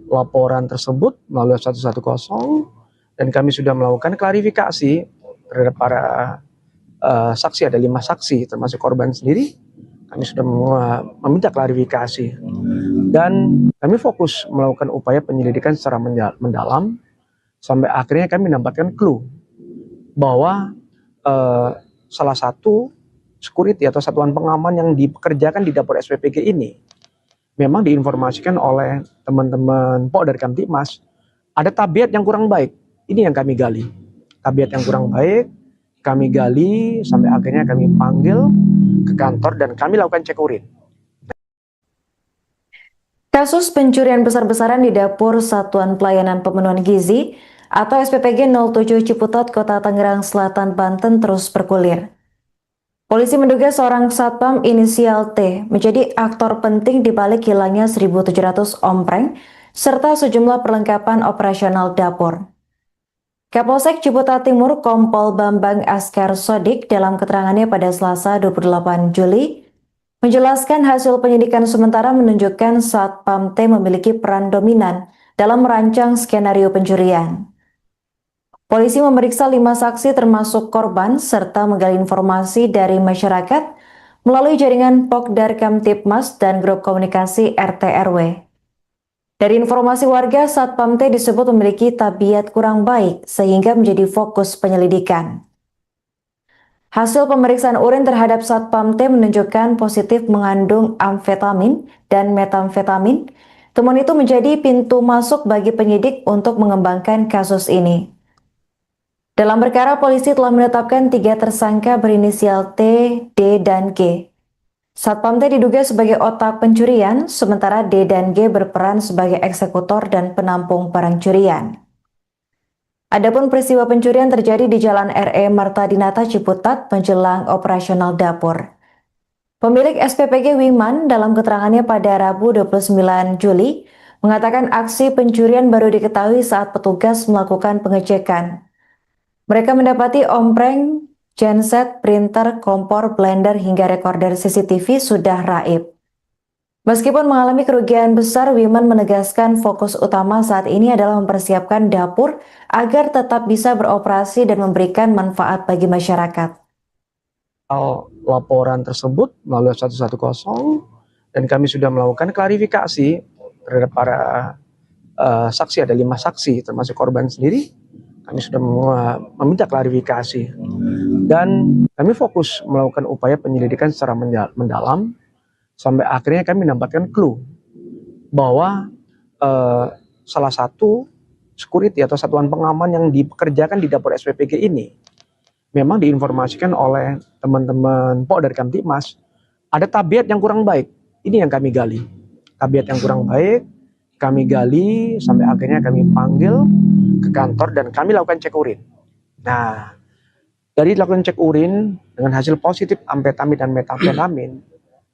Laporan tersebut melalui 110 dan kami sudah melakukan klarifikasi terhadap para saksi. Ada 5 saksi termasuk korban sendiri. Kami sudah meminta klarifikasi dan kami fokus melakukan upaya penyelidikan secara mendalam sampai akhirnya kami mendapatkan clue bahwa salah satu security atau satuan pengaman yang dipekerjakan di dapur SPPG ini memang diinformasikan oleh teman-teman dari Kamtibmas ada tabiat yang kurang baik. Ini yang kami gali. Tabiat yang kurang baik kami gali sampai akhirnya kami panggil ke kantor dan kami lakukan cek urin. Kasus pencurian besar-besaran di dapur Satuan Pelayanan Pemenuhan Gizi atau SPPG 07 Ciputat, Kota Tangerang Selatan, Banten terus bergulir. Polisi menduga seorang satpam inisial T menjadi aktor penting di balik hilangnya 1.700 ompreng serta sejumlah perlengkapan operasional dapur. Kapolsek Ciputat Timur Kompol Bambang Askar Sodik dalam keterangannya pada Selasa 28 Juli menjelaskan hasil penyidikan sementara menunjukkan satpam T memiliki peran dominan dalam merancang skenario pencurian. Polisi memeriksa 5 saksi termasuk korban serta menggali informasi dari masyarakat melalui jaringan Pokdar Kamtibmas dan grup komunikasi RT RW. Dari informasi warga, Satpam T disebut memiliki tabiat kurang baik sehingga menjadi fokus penyelidikan. Hasil pemeriksaan urin terhadap Satpam T menunjukkan positif mengandung amfetamin dan metamfetamin. Temuan itu menjadi pintu masuk bagi penyidik untuk mengembangkan kasus ini. Dalam perkara, polisi telah menetapkan 3 tersangka berinisial T, D, dan G. Satpam T diduga sebagai otak pencurian, sementara D dan G berperan sebagai eksekutor dan penampung barang curian. Adapun peristiwa pencurian terjadi di Jalan RE Marta Dinata Ciputat menjelang operasional dapur. Pemilik SPPG Wiman dalam keterangannya pada Rabu 29 Juli mengatakan aksi pencurian baru diketahui saat petugas melakukan pengecekan. Mereka mendapati ompreng, genset, printer, kompor, blender, hingga rekorder CCTV sudah raib. Meskipun mengalami kerugian besar, Wiman menegaskan fokus utama saat ini adalah mempersiapkan dapur agar tetap bisa beroperasi dan memberikan manfaat bagi masyarakat. Laporan tersebut melalui 110 dan kami sudah melakukan klarifikasi terhadap para saksi, ada 5 saksi termasuk korban sendiri. Kami sudah meminta klarifikasi dan kami fokus melakukan upaya penyelidikan secara mendalam sampai akhirnya kami mendapatkan clue bahwa salah satu security atau satuan pengaman yang dipekerjakan di dapur SPPG ini memang diinformasikan oleh teman-teman Pok dari Kamtibmas ada tabiat yang kurang baik. Ini yang kami gali, tabiat yang kurang baik. Kami gali sampai akhirnya kami panggil ke kantor dan kami lakukan cek urin. Nah, dari lakukan cek urin dengan hasil positif amfetamin dan metamfetamin,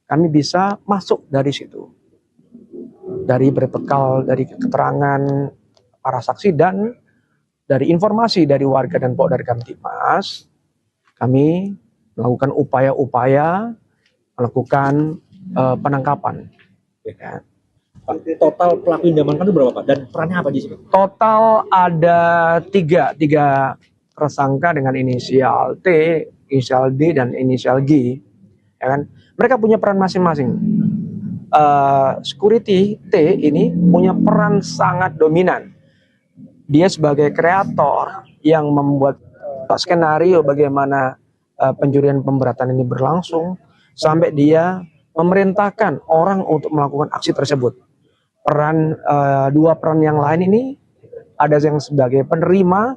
kami bisa masuk dari situ. Dari berbekal dari keterangan para saksi dan dari informasi dari warga dan Pok dari Kamtibmas, kami melakukan upaya-upaya melakukan penangkapan. Ya. Pak, total pelaku yang diamankan itu berapa, Pak? Dan perannya apa di sini? Total ada tiga tersangka dengan inisial T, inisial D, dan inisial G. Ya kan? Mereka punya peran masing-masing. Security T ini punya peran sangat dominan. Dia sebagai kreator yang membuat skenario bagaimana pencurian pemberatan ini berlangsung sampai dia memerintahkan orang untuk melakukan aksi tersebut. Dua peran yang lain ini ada yang sebagai penerima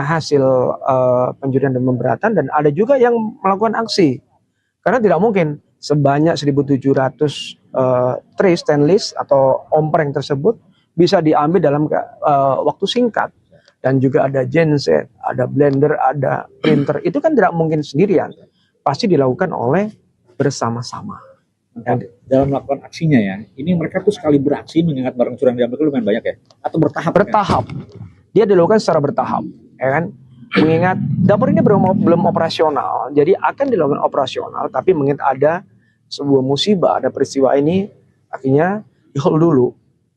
hasil pencurian dan pemberatan, dan ada juga yang melakukan aksi. Karena tidak mungkin sebanyak 1.700 tray stainless atau ompreng tersebut bisa diambil dalam waktu singkat. Dan juga ada genset, ada blender, ada printer. Itu kan tidak mungkin sendirian. Pasti dilakukan oleh bersama-sama. Dalam melakukan aksinya ya, ini mereka tuh sekali beraksi mengingat barang curian diambil itu lumayan banyak ya? Atau bertahap? Bertahap. Dia dilakukan secara bertahap, ya kan? Mengingat dapur ini belum operasional, jadi akan dilakukan operasional, tapi mengingat ada sebuah musibah, ada peristiwa ini, akhirnya di-hold dulu,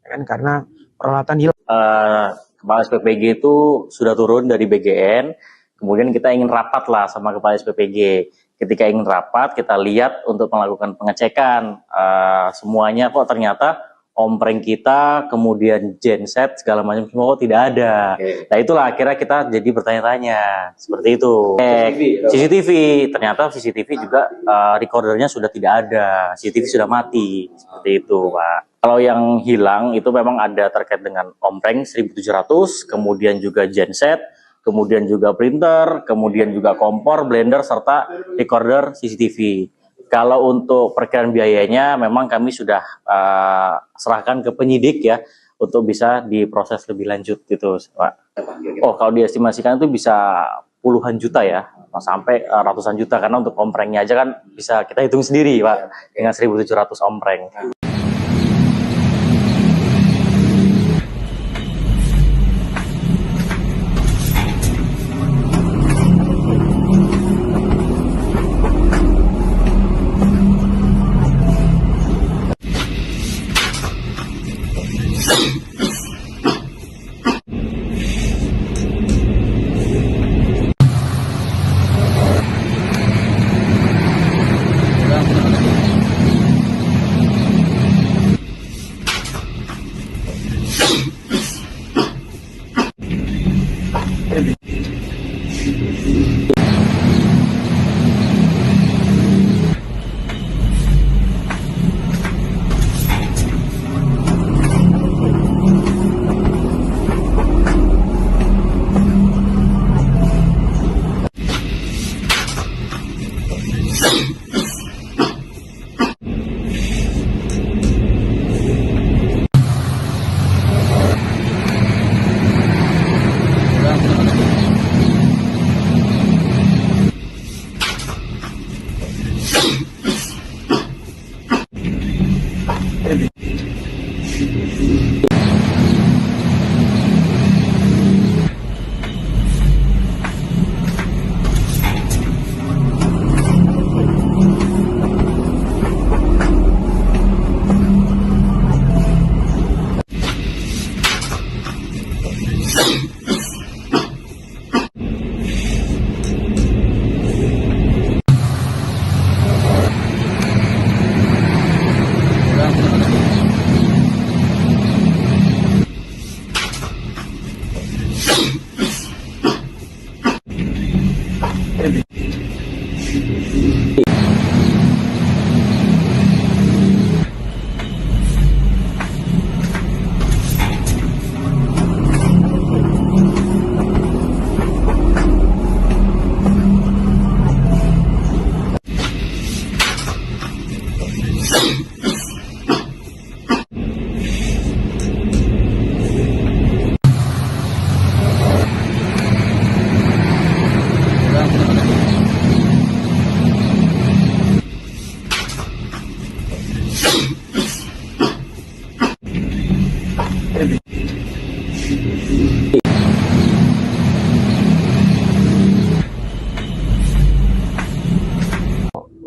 ya kan? Karena peralatan hilang. Kepala SPPG itu sudah turun dari BGN, kemudian kita ingin rapat lah sama Kepala SPPG. Ketika ingin rapat, kita lihat untuk melakukan pengecekan semuanya kok ternyata ompreng kita, kemudian genset segala macam semua kok tidak ada. Nah itulah akhirnya kita jadi bertanya-tanya seperti itu. CCTV, ternyata CCTV juga recordernya sudah tidak ada, CCTV sudah mati seperti itu, Pak. Kalau yang hilang itu memang ada terkait dengan ompreng 1.700, kemudian juga genset, kemudian juga printer, kemudian juga kompor, blender, serta recorder CCTV. Kalau untuk perkiraan biayanya memang kami sudah serahkan ke penyidik ya, untuk bisa diproses lebih lanjut gitu, Pak. Oh, kalau diestimasikan itu bisa puluhan juta ya, sampai ratusan juta, karena untuk omprengnya aja kan bisa kita hitung sendiri, Pak, dengan 1.700 ompreng.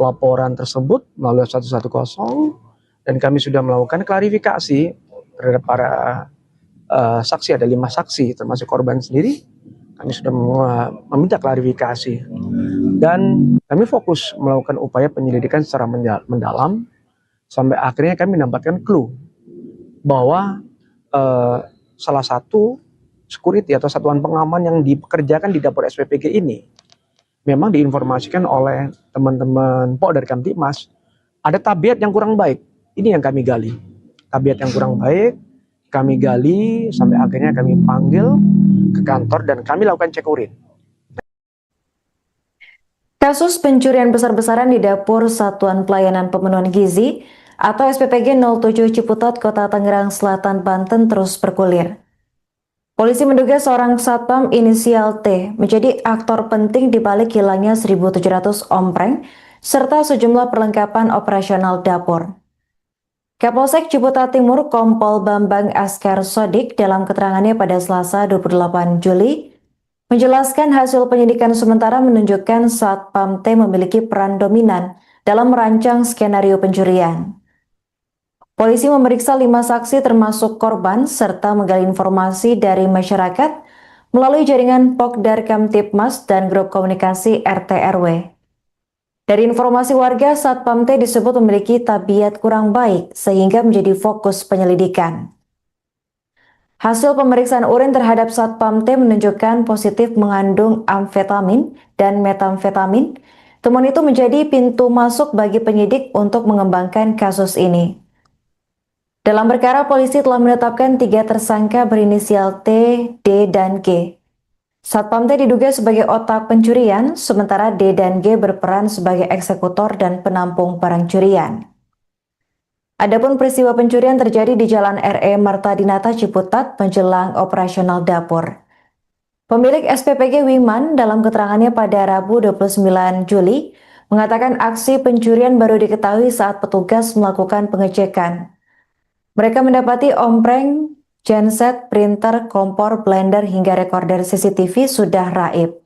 Laporan tersebut melalui 110 dan kami sudah melakukan klarifikasi terhadap para saksi. Ada 5 saksi termasuk korban sendiri. Kami sudah meminta klarifikasi dan kami fokus melakukan upaya penyelidikan secara mendalam sampai akhirnya kami mendapatkan clue bahwa salah satu security atau satuan pengaman yang dipekerjakan di dapur SPPG ini memang diinformasikan oleh teman-teman Polda Kamtibmas ada tabiat yang kurang baik. Ini yang kami gali. Tabiat yang kurang baik, kami gali sampai akhirnya kami panggil ke kantor dan kami lakukan cek urin. Kasus pencurian besar-besaran di dapur Satuan Pelayanan Pemenuhan Gizi atau SPPG 07 Ciputat, Kota Tangerang Selatan, Banten terus bergulir. Polisi menduga seorang satpam inisial T menjadi aktor penting di balik hilangnya 1.700 ompreng serta sejumlah perlengkapan operasional dapur. Kapolsek Ciputat Timur Kompol Bambang Askar Sodik dalam keterangannya pada Selasa 28 Juli menjelaskan hasil penyidikan sementara menunjukkan satpam T memiliki peran dominan dalam merancang skenario pencurian. Polisi memeriksa 5 saksi termasuk korban serta menggali informasi dari masyarakat melalui jaringan Pokdar Kamtibmas dan grup komunikasi RT RW. Dari informasi warga, Satpam T disebut memiliki tabiat kurang baik sehingga menjadi fokus penyelidikan. Hasil pemeriksaan urin terhadap Satpam T menunjukkan positif mengandung amfetamin dan metamfetamin. Temuan itu menjadi pintu masuk bagi penyidik untuk mengembangkan kasus ini. Dalam perkara, polisi telah menetapkan 3 tersangka berinisial T, D, dan G. Satpam T diduga sebagai otak pencurian, sementara D dan G berperan sebagai eksekutor dan penampung barang curian. Adapun peristiwa pencurian terjadi di Jalan RE Marta Dinata Ciputat menjelang operasional dapur. Pemilik SPPG Wiman dalam keterangannya pada Rabu 29 Juli mengatakan aksi pencurian baru diketahui saat petugas melakukan pengecekan. Mereka mendapati ompreng, genset, printer, kompor, blender, hingga rekorder CCTV sudah raib.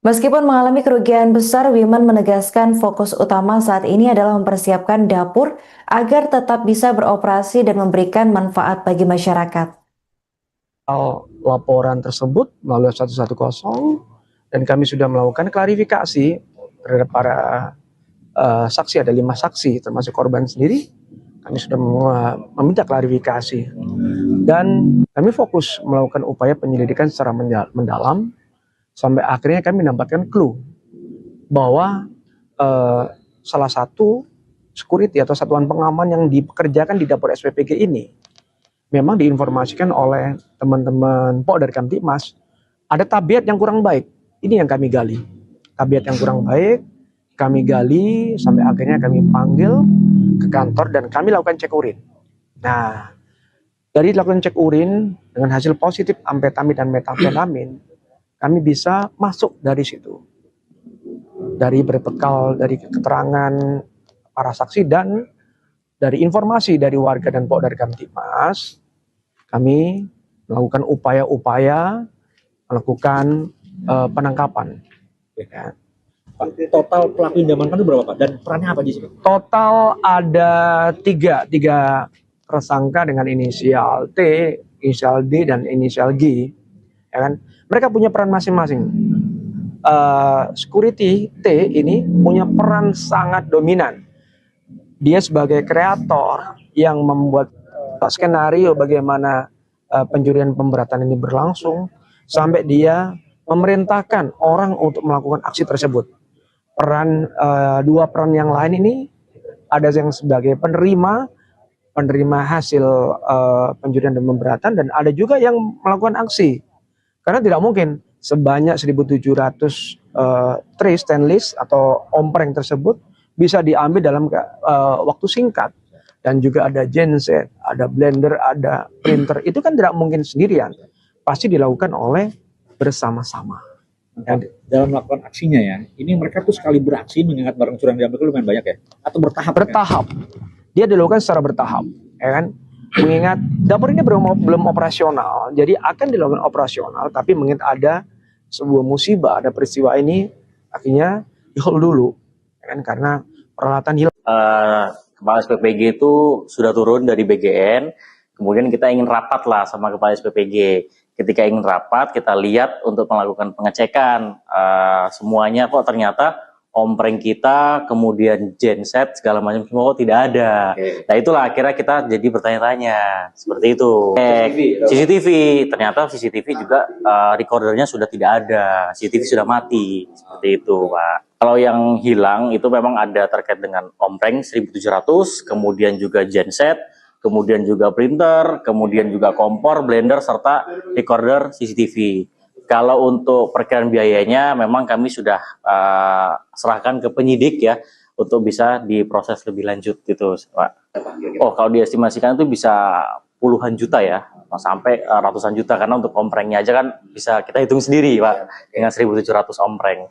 Meskipun mengalami kerugian besar, Wiman menegaskan fokus utama saat ini adalah mempersiapkan dapur agar tetap bisa beroperasi dan memberikan manfaat bagi masyarakat. Laporan tersebut melalui 110 dan kami sudah melakukan klarifikasi terhadap para saksi. Ada 5 saksi termasuk korban sendiri. Kami sudah meminta klarifikasi dan kami fokus melakukan upaya penyelidikan secara mendalam sampai akhirnya kami mendapatkan clue bahwa salah satu security atau satuan pengaman yang dipekerjakan di dapur SPPG ini memang diinformasikan oleh teman-teman Polda Kamtibmas ada tabiat yang kurang baik. Ini yang kami gali. Tabiat yang kurang baik kami gali sampai akhirnya kami panggil ke kantor dan kami lakukan cek urin. Nah, dari dilakukan cek urin dengan hasil positif amfetamin dan metamfetamin, kami bisa masuk dari situ. Dari berbekal dari keterangan para saksi dan dari informasi dari warga dan Polda Kamtibmas, kami melakukan upaya-upaya melakukan penangkapan. Ya. Total pelaku yang diamankan itu berapa Pak? Dan perannya apa di sini? Total ada tiga tersangka dengan inisial T, inisial D, dan inisial G. Ya kan? Mereka punya peran masing-masing. Security T ini punya peran sangat dominan. Dia sebagai kreator yang membuat skenario bagaimana pencurian pemberatan ini berlangsung sampai dia memerintahkan orang untuk melakukan aksi tersebut. Dua peran yang lain ini ada yang sebagai penerima hasil pencurian dan pemberatan dan ada juga yang melakukan aksi. Karena tidak mungkin sebanyak 1.700 tray stainless atau ompreng tersebut bisa diambil dalam waktu singkat. Dan juga ada genset, ada blender, ada printer. Itu kan tidak mungkin sendirian. Pasti dilakukan oleh bersama-sama. Dalam melakukan aksinya ya, ini mereka tuh sekali beraksi mengingat barang curian diambil itu lumayan banyak ya? Atau bertahap? Bertahap. Dia dilakukan secara bertahap, ya kan? Mengingat dapur ini belum operasional, jadi akan dilakukan operasional, tapi mengingat ada sebuah musibah, ada peristiwa ini, akhirnya di-hold dulu, ya kan? Karena peralatan hilang. Kepala SPPG itu sudah turun dari BGN, kemudian kita ingin rapat lah sama Kepala SPPG. Ketika ingin rapat, kita lihat untuk melakukan pengecekan semuanya kok ternyata ompreng kita, kemudian genset segala macam semua kok tidak ada. Nah itulah akhirnya kita jadi bertanya-tanya seperti itu. CCTV, ternyata CCTV juga recordernya sudah tidak ada, CCTV sudah mati seperti itu, Pak. Kalau yang hilang itu memang ada terkait dengan ompreng 1700, kemudian juga genset, kemudian juga printer, kemudian juga kompor, blender, serta recorder CCTV. Kalau untuk perkiraan biayanya memang kami sudah serahkan ke penyidik ya untuk bisa diproses lebih lanjut gitu, Pak. Oh, kalau diestimasikan itu bisa puluhan juta ya, sampai ratusan juta, karena untuk omprengnya aja kan bisa kita hitung sendiri, Pak, dengan 1700 ompreng.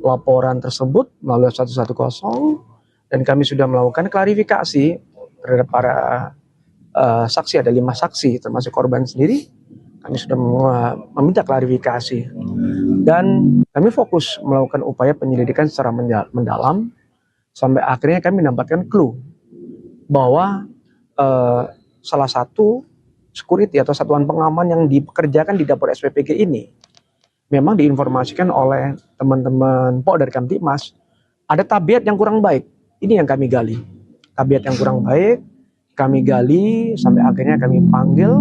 Laporan tersebut melalui 110 dan kami sudah melakukan klarifikasi terhadap para saksi, ada 5 saksi termasuk korban sendiri. Kami sudah meminta klarifikasi dan kami fokus melakukan upaya penyelidikan secara mendalam sampai akhirnya kami mendapatkan clue bahwa salah satu security atau satuan pengaman yang dipekerjakan di dapur SPPG ini memang diinformasikan oleh teman-teman dari Kamtibmas ada tabiat yang kurang baik. Ini yang kami gali. Tabiat yang kurang baik kami gali sampai akhirnya kami panggil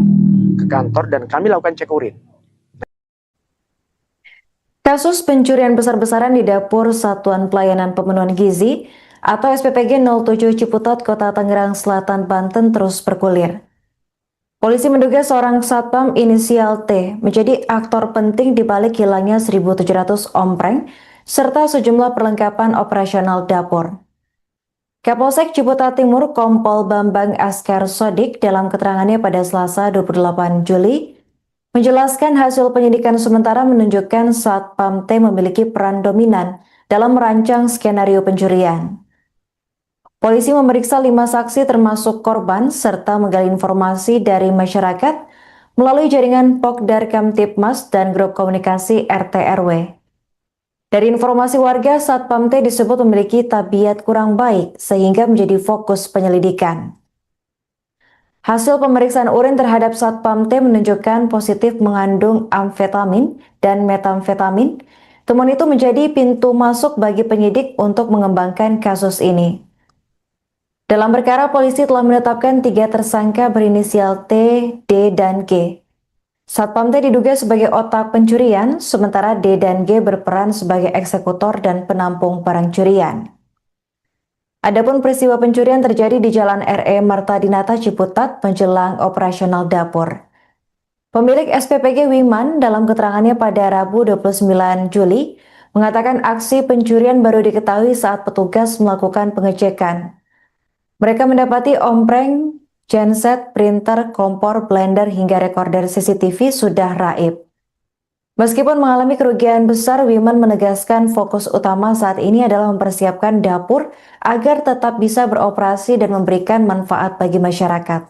ke kantor dan kami lakukan cek urin. Kasus pencurian besar-besaran di dapur Satuan Pelayanan Pemenuhan Gizi atau SPPG 07 Ciputat, Kota Tangerang Selatan, Banten terus bergulir. Polisi menduga seorang satpam inisial T menjadi aktor penting di balik hilangnya 1.700 ompreng serta sejumlah perlengkapan operasional dapur. Kapolsek Ciputat Timur Kompol Bambang Askar Sodik dalam keterangannya pada Selasa 28 Juli menjelaskan hasil penyidikan sementara menunjukkan Satpam T memiliki peran dominan dalam merancang skenario pencurian. Polisi memeriksa 5 saksi termasuk korban serta menggali informasi dari masyarakat melalui jaringan Pokdar Kamtipmas dan grup komunikasi RT RW. Dari informasi warga, Satpam T disebut memiliki tabiat kurang baik sehingga menjadi fokus penyelidikan. Hasil pemeriksaan urin terhadap Satpam T menunjukkan positif mengandung amfetamin dan metamfetamin. Temuan itu menjadi pintu masuk bagi penyidik untuk mengembangkan kasus ini. Dalam perkara, polisi telah menetapkan 3 tersangka berinisial T, D, dan G. Satpam T diduga sebagai otak pencurian, sementara D dan G berperan sebagai eksekutor dan penampung barang curian. Adapun peristiwa pencurian terjadi di Jalan RE Marta Dinata Ciputat menjelang operasional dapur. Pemilik SPPG Wiman dalam keterangannya pada Rabu 29 Juli mengatakan aksi pencurian baru diketahui saat petugas melakukan pengecekan. Mereka mendapati ompreng, genset, printer, kompor, blender, hingga rekorder CCTV sudah raib. Meskipun mengalami kerugian besar, Wiman menegaskan fokus utama saat ini adalah mempersiapkan dapur agar tetap bisa beroperasi dan memberikan manfaat bagi masyarakat.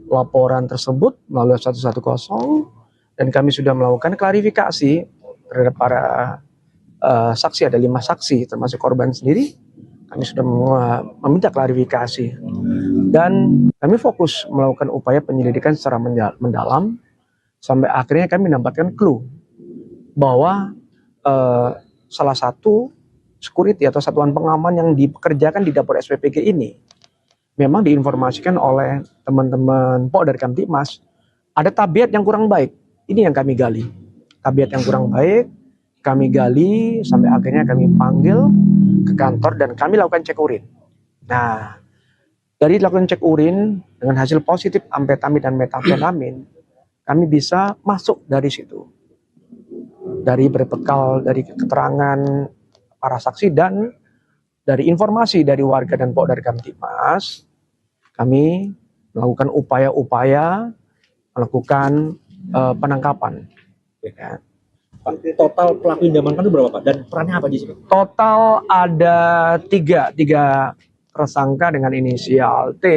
Laporan tersebut melalui 110 dan kami sudah melakukan klarifikasi terhadap para saksi, ada 5 saksi termasuk korban sendiri. Kami sudah meminta klarifikasi dan kami fokus melakukan upaya penyelidikan secara mendalam sampai akhirnya kami mendapatkan clue bahwa salah satu security atau satuan pengaman yang dipekerjakan di dapur SPPG ini memang diinformasikan oleh teman-teman Pok dari Kamtipmas ada tabiat yang kurang baik. Ini yang kami gali, tabiat yang kurang baik. Kami gali sampai akhirnya kami panggil ke kantor dan kami lakukan cek urin. Nah, dari lakukan cek urin dengan hasil positif amfetamin dan metamfetamin, kami bisa masuk dari situ. Dari berbekal dari keterangan para saksi dan dari informasi dari warga dan Pok dari Kamtipmas, kami melakukan upaya-upaya melakukan penangkapan. Ya. Pak, total pelaku yang diamankan itu berapa, Pak? Dan perannya apa di sini? Total ada tiga tersangka dengan inisial T,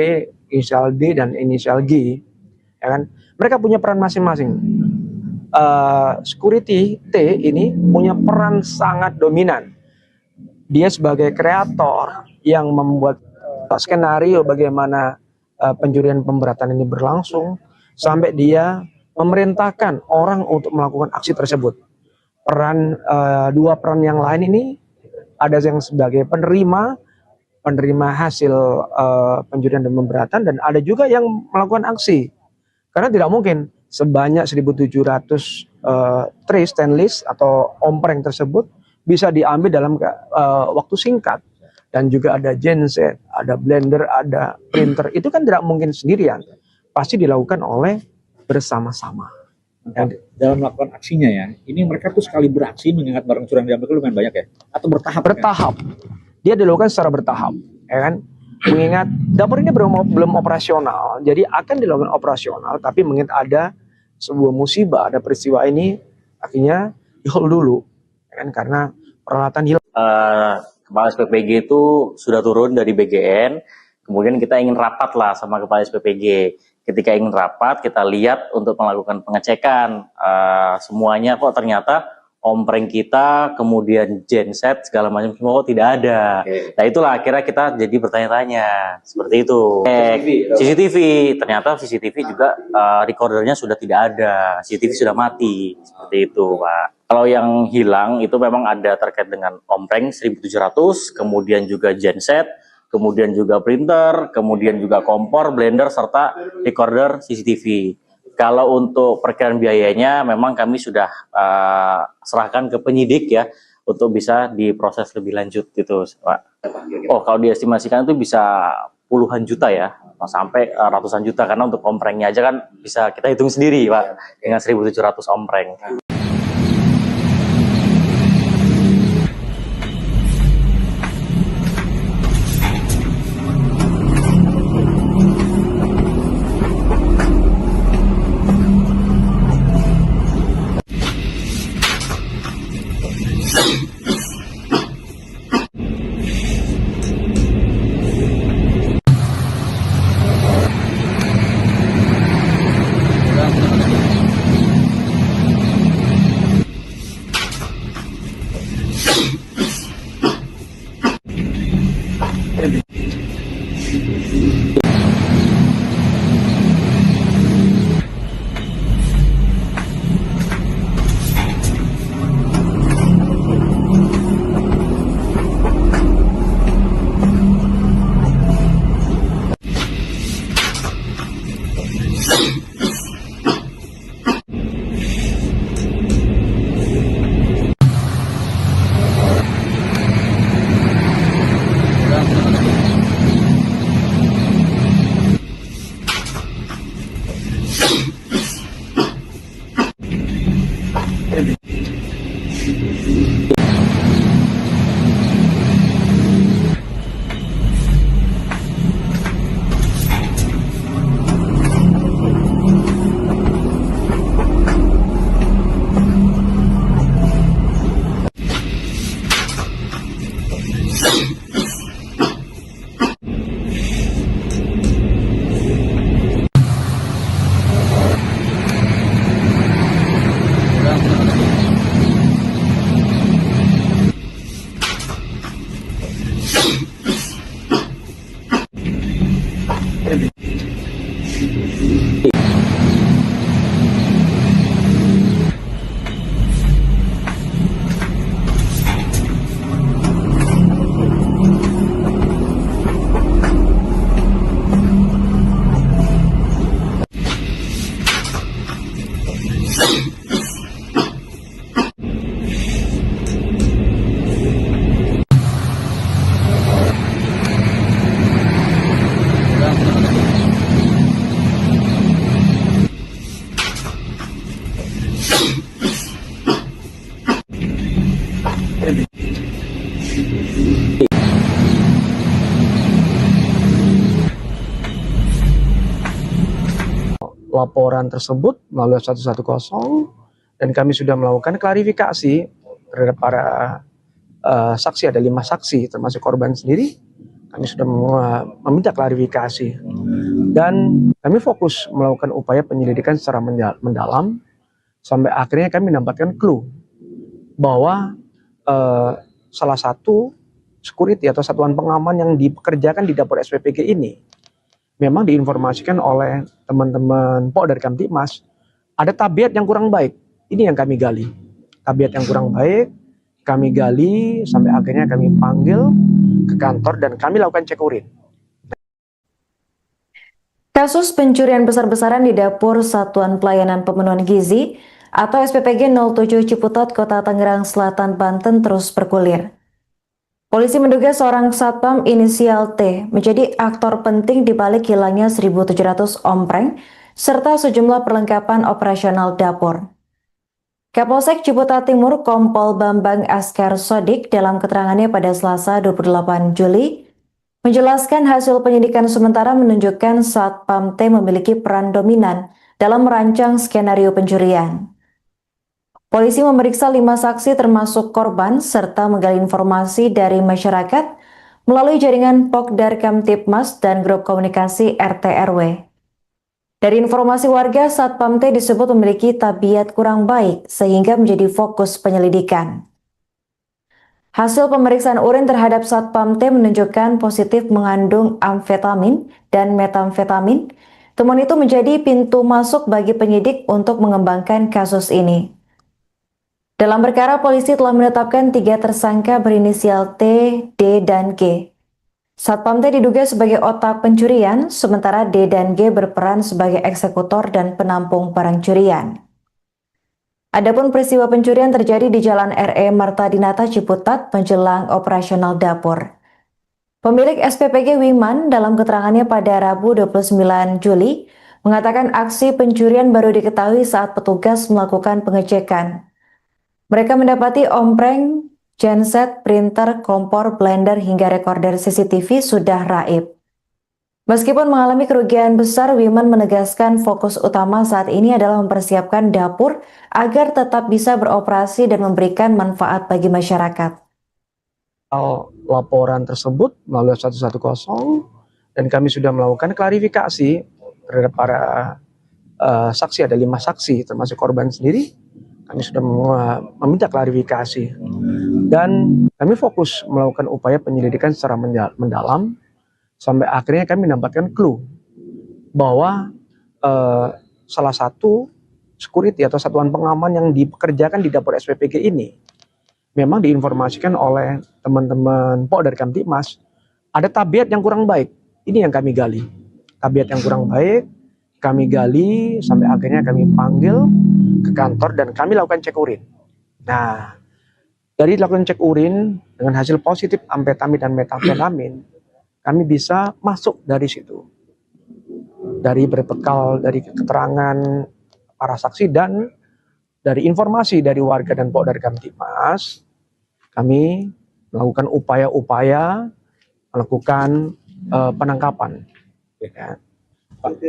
inisial D, dan inisial G. Ya kan? Mereka punya peran masing-masing. Security T ini punya peran sangat dominan. Dia sebagai kreator yang membuat skenario bagaimana pencurian pemberatan ini berlangsung sampai dia memerintahkan orang untuk melakukan aksi tersebut. Dua peran yang lain ini ada yang sebagai penerima hasil pencurian dan pemberatan, dan ada juga yang melakukan aksi. Karena tidak mungkin sebanyak 1.700 tray stainless atau ompreng tersebut bisa diambil dalam waktu singkat. Dan juga ada genset, ada blender, ada printer. Itu kan tidak mungkin sendirian. Pasti dilakukan oleh bersama-sama. Dalam melakukan aksinya ya, ini mereka tuh sekali beraksi mengingat barang curian diambil itu lumayan banyak ya? Atau bertahap? Bertahap. Dia dilakukan secara bertahap, ya kan? Mengingat dapur ini belum operasional, jadi akan dilakukan operasional, tapi mengingat ada sebuah musibah, ada peristiwa ini, akhirnya di-hold dulu, ya kan? Karena peralatan hilang. Kepala SPPG itu sudah turun dari BGN, kemudian kita ingin rapat lah sama Kepala SPPG. Ketika ingin rapat, kita lihat untuk melakukan pengecekan semuanya kok ternyata ompreng kita, kemudian genset segala macam semua kok tidak ada. Nah itulah akhirnya kita jadi bertanya-tanya seperti itu. CCTV, ternyata CCTV juga recordernya sudah tidak ada, CCTV sudah mati seperti itu, Pak. Kalau yang hilang itu memang ada terkait dengan ompreng 1.700, kemudian juga genset, kemudian juga printer, kemudian juga kompor, blender, serta recorder CCTV. Kalau untuk perkiraan biayanya memang kami sudah serahkan ke penyidik ya, untuk bisa diproses lebih lanjut gitu, Pak. Oh, kalau diestimasikan itu bisa puluhan juta ya, sampai ratusan juta, karena untuk omprengnya aja kan bisa kita hitung sendiri, Pak, dengan 1.700 ompreng. Laporan tersebut melalui 110 dan kami sudah melakukan klarifikasi terhadap para saksi, ada 5 saksi termasuk korban sendiri. Kami sudah meminta klarifikasi dan kami fokus melakukan upaya penyelidikan secara mendalam sampai akhirnya kami mendapatkan clue bahwa salah satu security atau satuan pengaman yang dipekerjakan di dapur SPPG ini memang diinformasikan oleh teman-teman Polda Kamtibmas ada tabiat yang kurang baik. Ini yang kami gali. Tabiat yang kurang baik kami gali sampai akhirnya kami panggil ke kantor dan kami lakukan cek urin. Kasus pencurian besar-besaran di dapur Satuan Pelayanan Pemenuhan Gizi atau SPPG 07 Ciputat, Kota Tangerang Selatan, Banten terus bergulir. Polisi menduga seorang satpam inisial T menjadi aktor penting di balik hilangnya 1.700 ompreng serta sejumlah perlengkapan operasional dapur. Kapolsek Ciputat Timur Kompol Bambang Askar Sodik dalam keterangannya pada Selasa 28 Juli menjelaskan hasil penyidikan sementara menunjukkan satpam T memiliki peran dominan dalam merancang skenario pencurian. Polisi memeriksa 5 saksi termasuk korban serta menggali informasi dari masyarakat melalui jaringan Pokdar Kamtibmas dan grup komunikasi RT RW. Dari informasi warga, satpam T disebut memiliki tabiat kurang baik sehingga menjadi fokus penyelidikan. Hasil pemeriksaan urin terhadap satpam T menunjukkan positif mengandung amfetamin dan metamfetamin. Temuan itu menjadi pintu masuk bagi penyidik untuk mengembangkan kasus ini. Dalam perkara, polisi telah menetapkan 3 tersangka berinisial T, D, dan G. Satpam T diduga sebagai otak pencurian, sementara D dan G berperan sebagai eksekutor dan penampung barang curian. Adapun peristiwa pencurian terjadi di Jalan RE Marta Dinata Ciputat menjelang operasional dapur. Pemilik SPPG Wiman dalam keterangannya pada Rabu 29 Juli mengatakan aksi pencurian baru diketahui saat petugas melakukan pengecekan. Mereka mendapati ompreng, genset, printer, kompor, blender hingga rekorder CCTV sudah raib. Meskipun mengalami kerugian besar, Wiman menegaskan fokus utama saat ini adalah mempersiapkan dapur agar tetap bisa beroperasi dan memberikan manfaat bagi masyarakat. Laporan tersebut melalui 110 dan kami sudah melakukan klarifikasi terhadap para saksi, ada 5 saksi termasuk korban sendiri. Kami sudah meminta klarifikasi dan kami fokus melakukan upaya penyelidikan secara mendalam sampai akhirnya kami mendapatkan clue bahwa salah satu security atau satuan pengaman yang dipekerjakan di dapur SPPG ini memang diinformasikan oleh teman-teman dari Kamtibmas ada tabiat yang kurang baik. Ini yang kami gali. Tabiat yang kurang baik kami gali sampai akhirnya kami panggil ke kantor dan kami lakukan cek urin. Nah, dari lakukan cek urin dengan hasil positif amfetamin dan metamfetamin, kami bisa masuk dari situ. Dari berbekal dari keterangan para saksi dan dari informasi dari warga dan dari Kamtibmas, kami melakukan upaya-upaya melakukan penangkapan. Ya.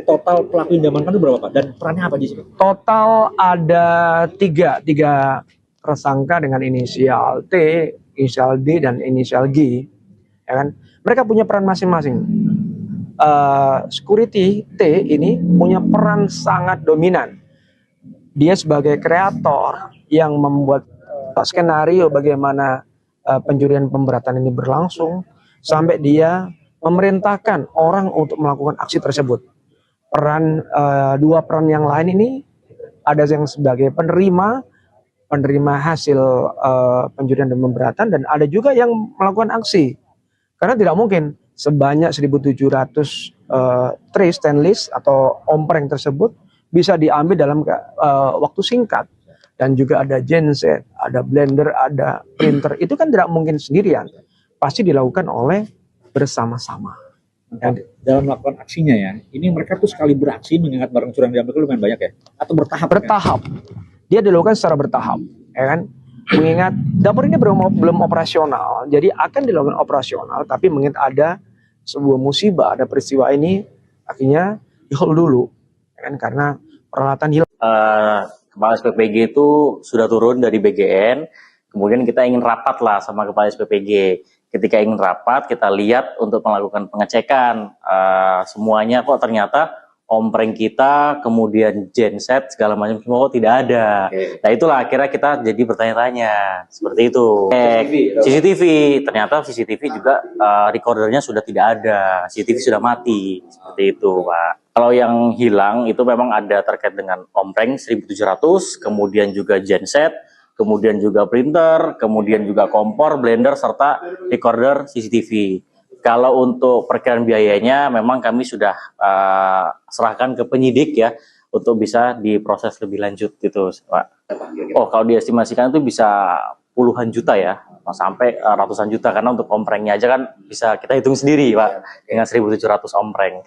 Total pelaku yang diamankan itu berapa Pak? Dan perannya apa di sini? Total ada tiga tersangka dengan inisial T, inisial D, dan inisial G. Ya kan? Mereka punya peran masing-masing. Security T ini punya peran sangat dominan. Dia sebagai kreator yang membuat skenario bagaimana pencurian pemberatan ini berlangsung sampai dia memerintahkan orang untuk melakukan aksi tersebut. Dua peran yang lain ini ada yang sebagai penerima hasil pencurian dan pemberatan dan ada juga yang melakukan aksi. Karena tidak mungkin sebanyak 1.700 tray stainless atau ompreng tersebut bisa diambil dalam waktu singkat. Dan juga ada genset, ada blender, ada printer. Itu kan tidak mungkin sendirian. Pasti dilakukan oleh bersama-sama. Dalam melakukan aksinya ya, ini mereka tuh sekali beraksi mengingat barang curian diambil itu lumayan banyak ya? Atau bertahap? Bertahap. Dia dilakukan secara bertahap. Ya kan? Mengingat dapur ini belum operasional, jadi akan dilakukan operasional, tapi mengingat ada sebuah musibah, ada peristiwa ini, akhirnya di-hold dulu. Ya kan? Karena peralatan hilang. Kepala SPPG itu sudah turun dari BGN, kemudian kita ingin rapat lah sama Kepala SPPG. Ketika ingin rapat, kita lihat untuk melakukan pengecekan semuanya kok ternyata ompreng kita, kemudian genset segala macam semua kok tidak ada. Nah itulah akhirnya kita jadi bertanya-tanya seperti itu. CCTV, ternyata CCTV juga recordernya sudah tidak ada, CCTV sudah mati seperti itu, Pak. Kalau yang hilang itu memang ada terkait dengan ompreng 1.700, kemudian juga genset, kemudian juga printer, kemudian juga kompor, blender, serta recorder CCTV. Kalau untuk perkiraan biayanya memang kami sudah serahkan ke penyidik ya untuk bisa diproses lebih lanjut gitu, Pak. Oh, kalau diestimasikan itu bisa puluhan juta ya, sampai ratusan juta karena untuk omprengnya aja kan bisa kita hitung sendiri, Pak, dengan 1.700 ompreng.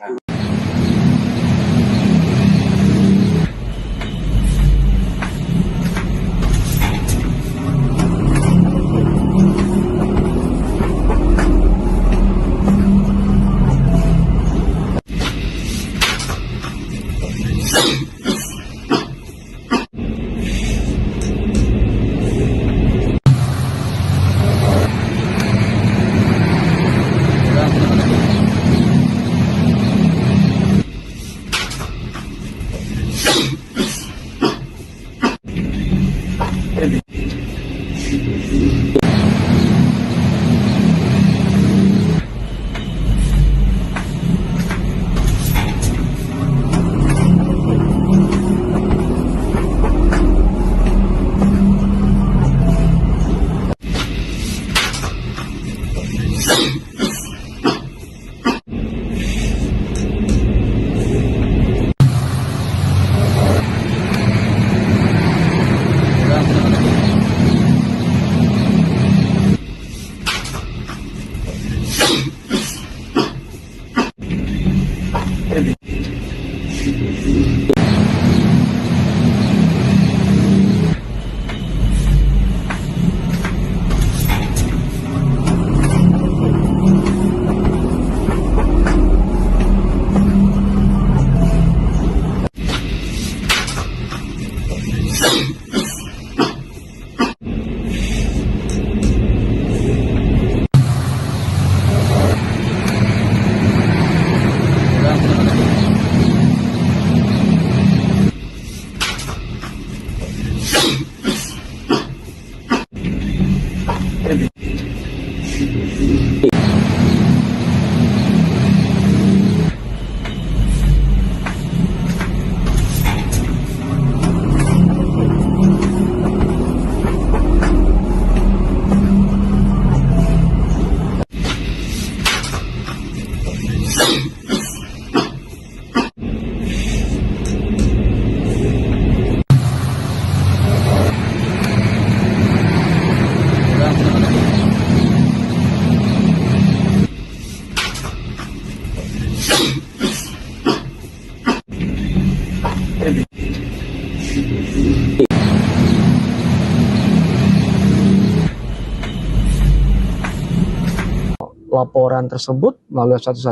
Laporan tersebut melalui 110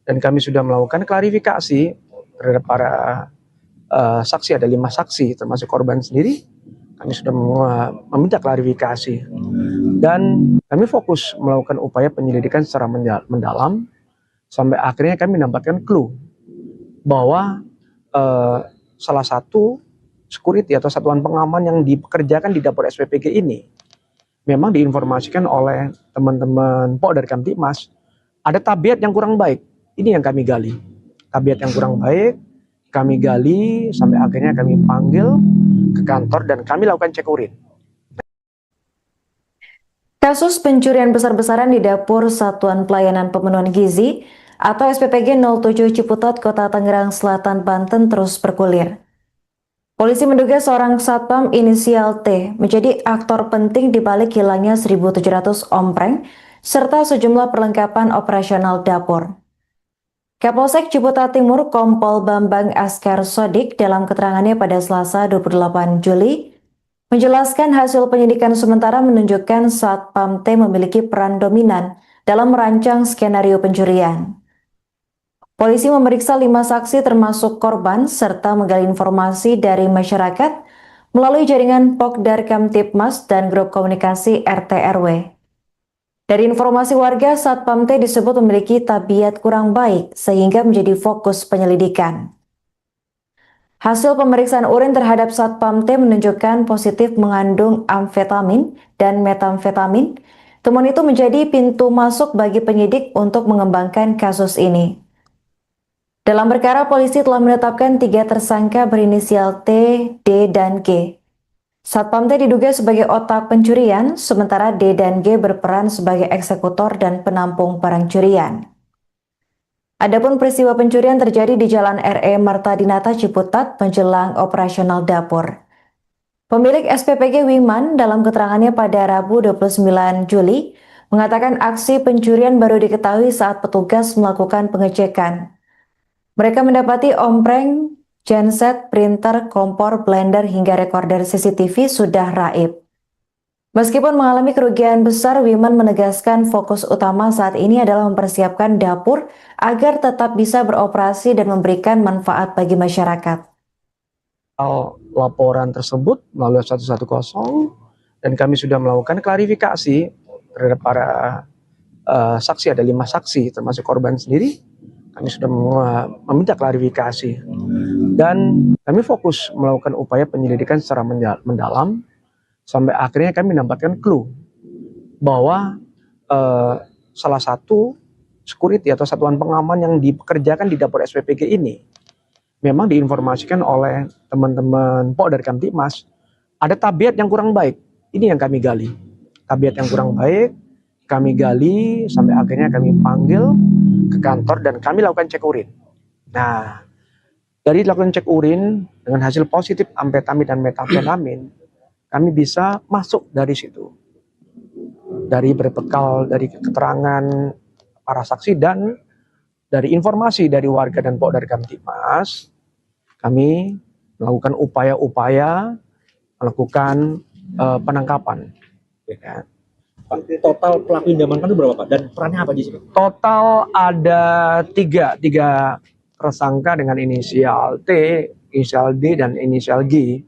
dan kami sudah melakukan klarifikasi terhadap para saksi. Ada 5 saksi termasuk korban sendiri. Kami sudah meminta klarifikasi dan kami fokus melakukan upaya penyelidikan secara mendalam sampai akhirnya kami mendapatkan clue bahwa salah satu security atau satuan pengaman yang dipekerjakan di dapur SPPG ini memang diinformasikan oleh teman-teman Polda Kamtibmas ada tabiat yang kurang baik. Ini yang kami gali. Tabiat yang kurang baik, kami gali sampai akhirnya kami panggil ke kantor dan kami lakukan cek urin. Kasus pencurian besar-besaran di dapur Satuan Pelayanan Pemenuhan Gizi atau SPPG 07 Ciputat, Kota Tangerang Selatan, Banten terus bergulir. Polisi menduga seorang satpam inisial T menjadi aktor penting di balik hilangnya 1.700 ompreng serta sejumlah perlengkapan operasional dapur. Kapolsek Ciputat Timur Kompol Bambang Askar Sodik dalam keterangannya pada Selasa 28 Juli menjelaskan hasil penyidikan sementara menunjukkan satpam T memiliki peran dominan dalam merancang skenario pencurian. Polisi memeriksa 5 saksi termasuk korban serta menggali informasi dari masyarakat melalui jaringan Pokdar Kamtibmas dan grup komunikasi RT RW. Dari informasi warga, Satpam T disebut memiliki tabiat kurang baik sehingga menjadi fokus penyelidikan. Hasil pemeriksaan urin terhadap Satpam T menunjukkan positif mengandung amfetamin dan metamfetamin. Temuan itu menjadi pintu masuk bagi penyidik untuk mengembangkan kasus ini. Dalam perkara, polisi telah menetapkan 3 tersangka berinisial T, D, dan G. Satpam T diduga sebagai otak pencurian, sementara D dan G berperan sebagai eksekutor dan penampung barang curian. Adapun peristiwa pencurian terjadi di Jalan RE Marta Dinata Ciputat menjelang operasional dapur. Pemilik SPPG Wiman dalam keterangannya pada Rabu 29 Juli mengatakan aksi pencurian baru diketahui saat petugas melakukan pengecekan. Mereka mendapati ompreng, genset, printer, kompor, blender, hingga rekorder CCTV sudah raib. Meskipun mengalami kerugian besar, Wiman menegaskan fokus utama saat ini adalah mempersiapkan dapur agar tetap bisa beroperasi dan memberikan manfaat bagi masyarakat. Laporan tersebut melalui 110 dan kami sudah melakukan klarifikasi terhadap para saksi. Ada 5 saksi termasuk korban sendiri. Kami sudah meminta klarifikasi dan kami fokus melakukan upaya penyelidikan secara mendalam sampai akhirnya kami mendapatkan clue bahwa salah satu security atau satuan pengaman yang dipekerjakan di dapur SPPG ini memang diinformasikan oleh teman-teman Polda Kamtibmas ada tabiat yang kurang baik. Ini yang kami gali. Tabiat yang kurang baik kami gali sampai akhirnya kami panggil ke kantor dan kami lakukan cek urin. Nah, dari lakukan cek urin dengan hasil positif amfetamin dan metamfetamin, kami bisa masuk dari situ. Dari berbekal dari keterangan para saksi dan dari informasi dari warga dan Polda Kamtibmas, kami melakukan upaya-upaya melakukan penangkapan. Ya. Pak, total pelaku yang diamankan itu berapa Pak? Dan perannya apa di sini? Total ada tiga tersangka dengan inisial T, inisial D, dan inisial G.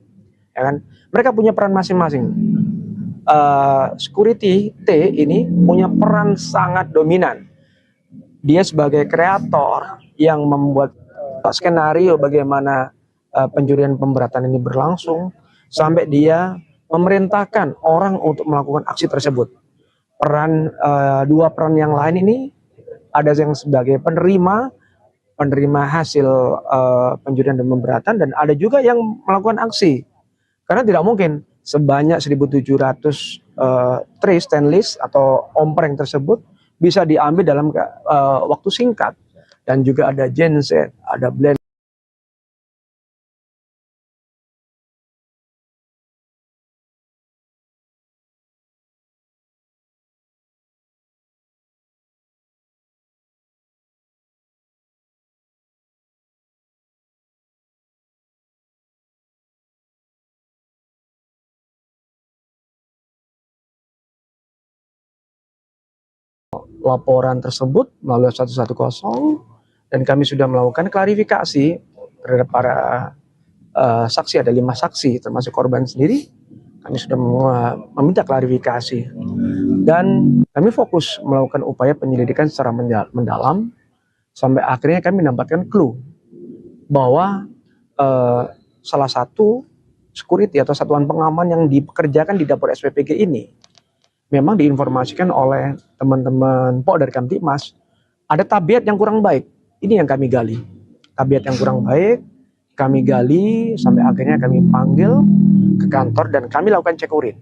Ya kan? Mereka punya peran masing-masing. Security T ini punya peran sangat dominan. Dia sebagai kreator yang membuat skenario bagaimana pencurian pemberatan ini berlangsung sampai dia memerintahkan orang untuk melakukan aksi tersebut. Dua peran yang lain ini ada yang sebagai penerima hasil pencurian dan pemberatan, dan ada juga yang melakukan aksi. Karena tidak mungkin sebanyak 1.700 tray stainless atau ompreng tersebut bisa diambil dalam waktu singkat. Dan juga ada genset, ada blender. laporan tersebut melalui 110 dan kami sudah melakukan klarifikasi terhadap para saksi, ada 5 saksi termasuk korban sendiri. Kami sudah meminta klarifikasi dan kami fokus melakukan upaya penyelidikan secara mendalam sampai akhirnya kami mendapatkan clue bahwa salah satu security atau satuan pengaman yang dipekerjakan di dapur SPPG ini memang diinformasikan oleh teman-teman dari Kamtibmas ada tabiat yang kurang baik. Ini yang kami gali. Tabiat yang kurang baik kami gali sampai akhirnya kami panggil ke kantor dan kami lakukan cek urin.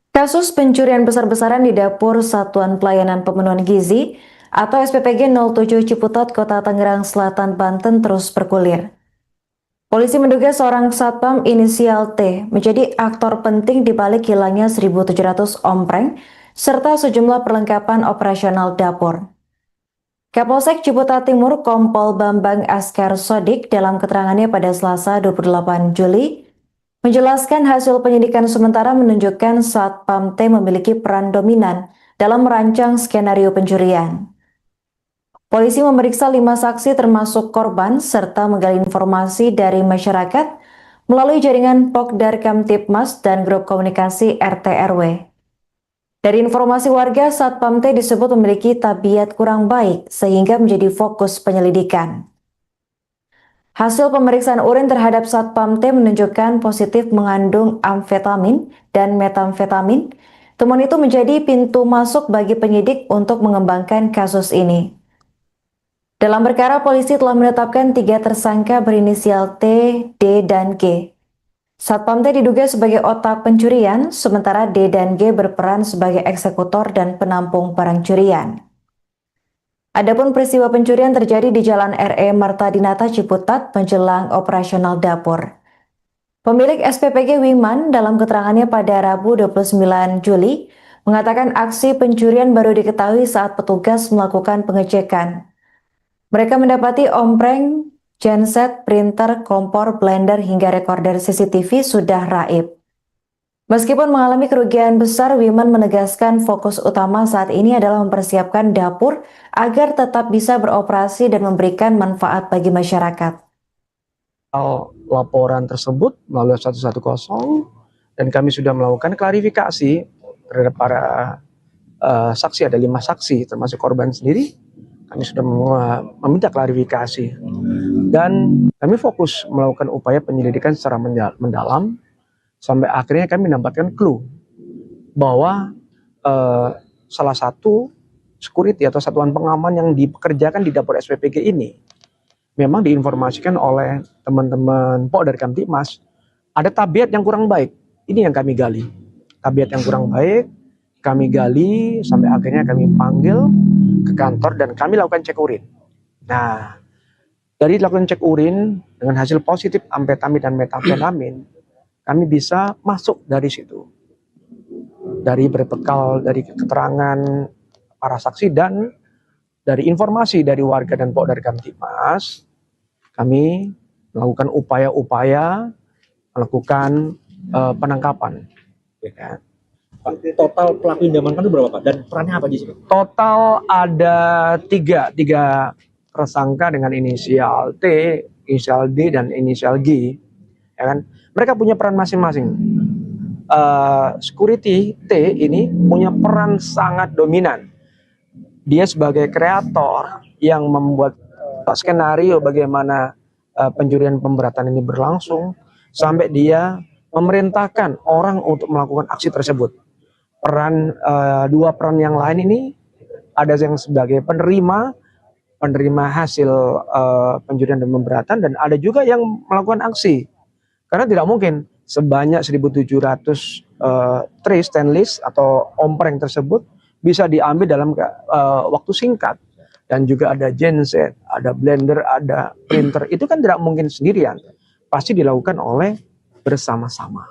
Kasus pencurian besar-besaran di dapur Satuan Pelayanan Pemenuhan Gizi atau SPPG 07 Ciputat, Kota Tangerang Selatan, Banten terus bergulir. Polisi menduga seorang satpam inisial T menjadi aktor penting di balik hilangnya 1.700 ompreng serta sejumlah perlengkapan operasional dapur. Kapolsek Ciputat Timur Kompol Bambang Askar Sodik dalam keterangannya pada Selasa 28 Juli menjelaskan hasil penyidikan sementara menunjukkan Satpam T memiliki peran dominan dalam merancang skenario pencurian. Polisi memeriksa 5 saksi termasuk korban serta menggali informasi dari masyarakat melalui jaringan Pokdar Kamtibmas dan grup komunikasi RT/RW. Dari informasi warga, Satpam T disebut memiliki tabiat kurang baik sehingga menjadi fokus penyelidikan. Hasil pemeriksaan urin terhadap Satpam T menunjukkan positif mengandung amfetamin dan metamfetamin. Temuan itu menjadi pintu masuk bagi penyidik untuk mengembangkan kasus ini. Dalam perkara, polisi telah menetapkan 3 tersangka berinisial T, D, dan G. Satpam T diduga sebagai otak pencurian, sementara D dan G berperan sebagai eksekutor dan penampung barang curian. Adapun peristiwa pencurian terjadi di Jalan RE Marta Dinata Ciputat menjelang operasional dapur. Pemilik SPPG Wiman dalam keterangannya pada Rabu 29 Juli mengatakan aksi pencurian baru diketahui saat petugas melakukan pengecekan. Mereka mendapati ompreng, genset, printer, kompor, blender, hingga rekorder CCTV sudah raib. Meskipun mengalami kerugian besar, Wiman menegaskan fokus utama saat ini adalah mempersiapkan dapur agar tetap bisa beroperasi dan memberikan manfaat bagi masyarakat. Laporan tersebut melalui 110 dan kami sudah melakukan klarifikasi terhadap para saksi, ada 5 saksi termasuk korban sendiri. Kami sudah meminta klarifikasi dan kami fokus melakukan upaya penyelidikan secara mendalam sampai akhirnya kami mendapatkan clue bahwa salah satu security atau satuan pengaman yang dipekerjakan di dapur SPPG ini memang diinformasikan oleh teman-teman dari Kamtibmas ada tabiat yang kurang baik. Ini yang kami gali. Tabiat yang kurang baik kami gali sampai akhirnya kami panggil ke kantor dan kami lakukan cek urin. Nah, dari lakukan cek urin dengan hasil positif amfetamin dan metamfetamin, kami bisa masuk dari situ. Dari berbekal dari keterangan para saksi dan dari informasi dari warga dan dari Kamtibmas, kami melakukan upaya-upaya melakukan penangkapan. Ya. Total pelaku yang diamankan itu berapa Pak? Dan perannya apa di sini? Total ada tiga tersangka dengan inisial T, inisial D, dan inisial G. Ya kan? Mereka punya peran masing-masing. Security T ini punya peran sangat dominan. Dia sebagai kreator yang membuat skenario bagaimana pencurian pemberatan ini berlangsung sampai dia memerintahkan orang untuk melakukan aksi tersebut. Dua peran yang lain ini ada yang sebagai penerima hasil pencurian dan pemberatan dan ada juga yang melakukan aksi. Karena tidak mungkin sebanyak 1.700 tray stainless atau ompreng tersebut bisa diambil dalam waktu singkat. Dan juga ada genset, ada blender, ada printer. Itu kan tidak mungkin sendirian. Pasti dilakukan oleh bersama-sama.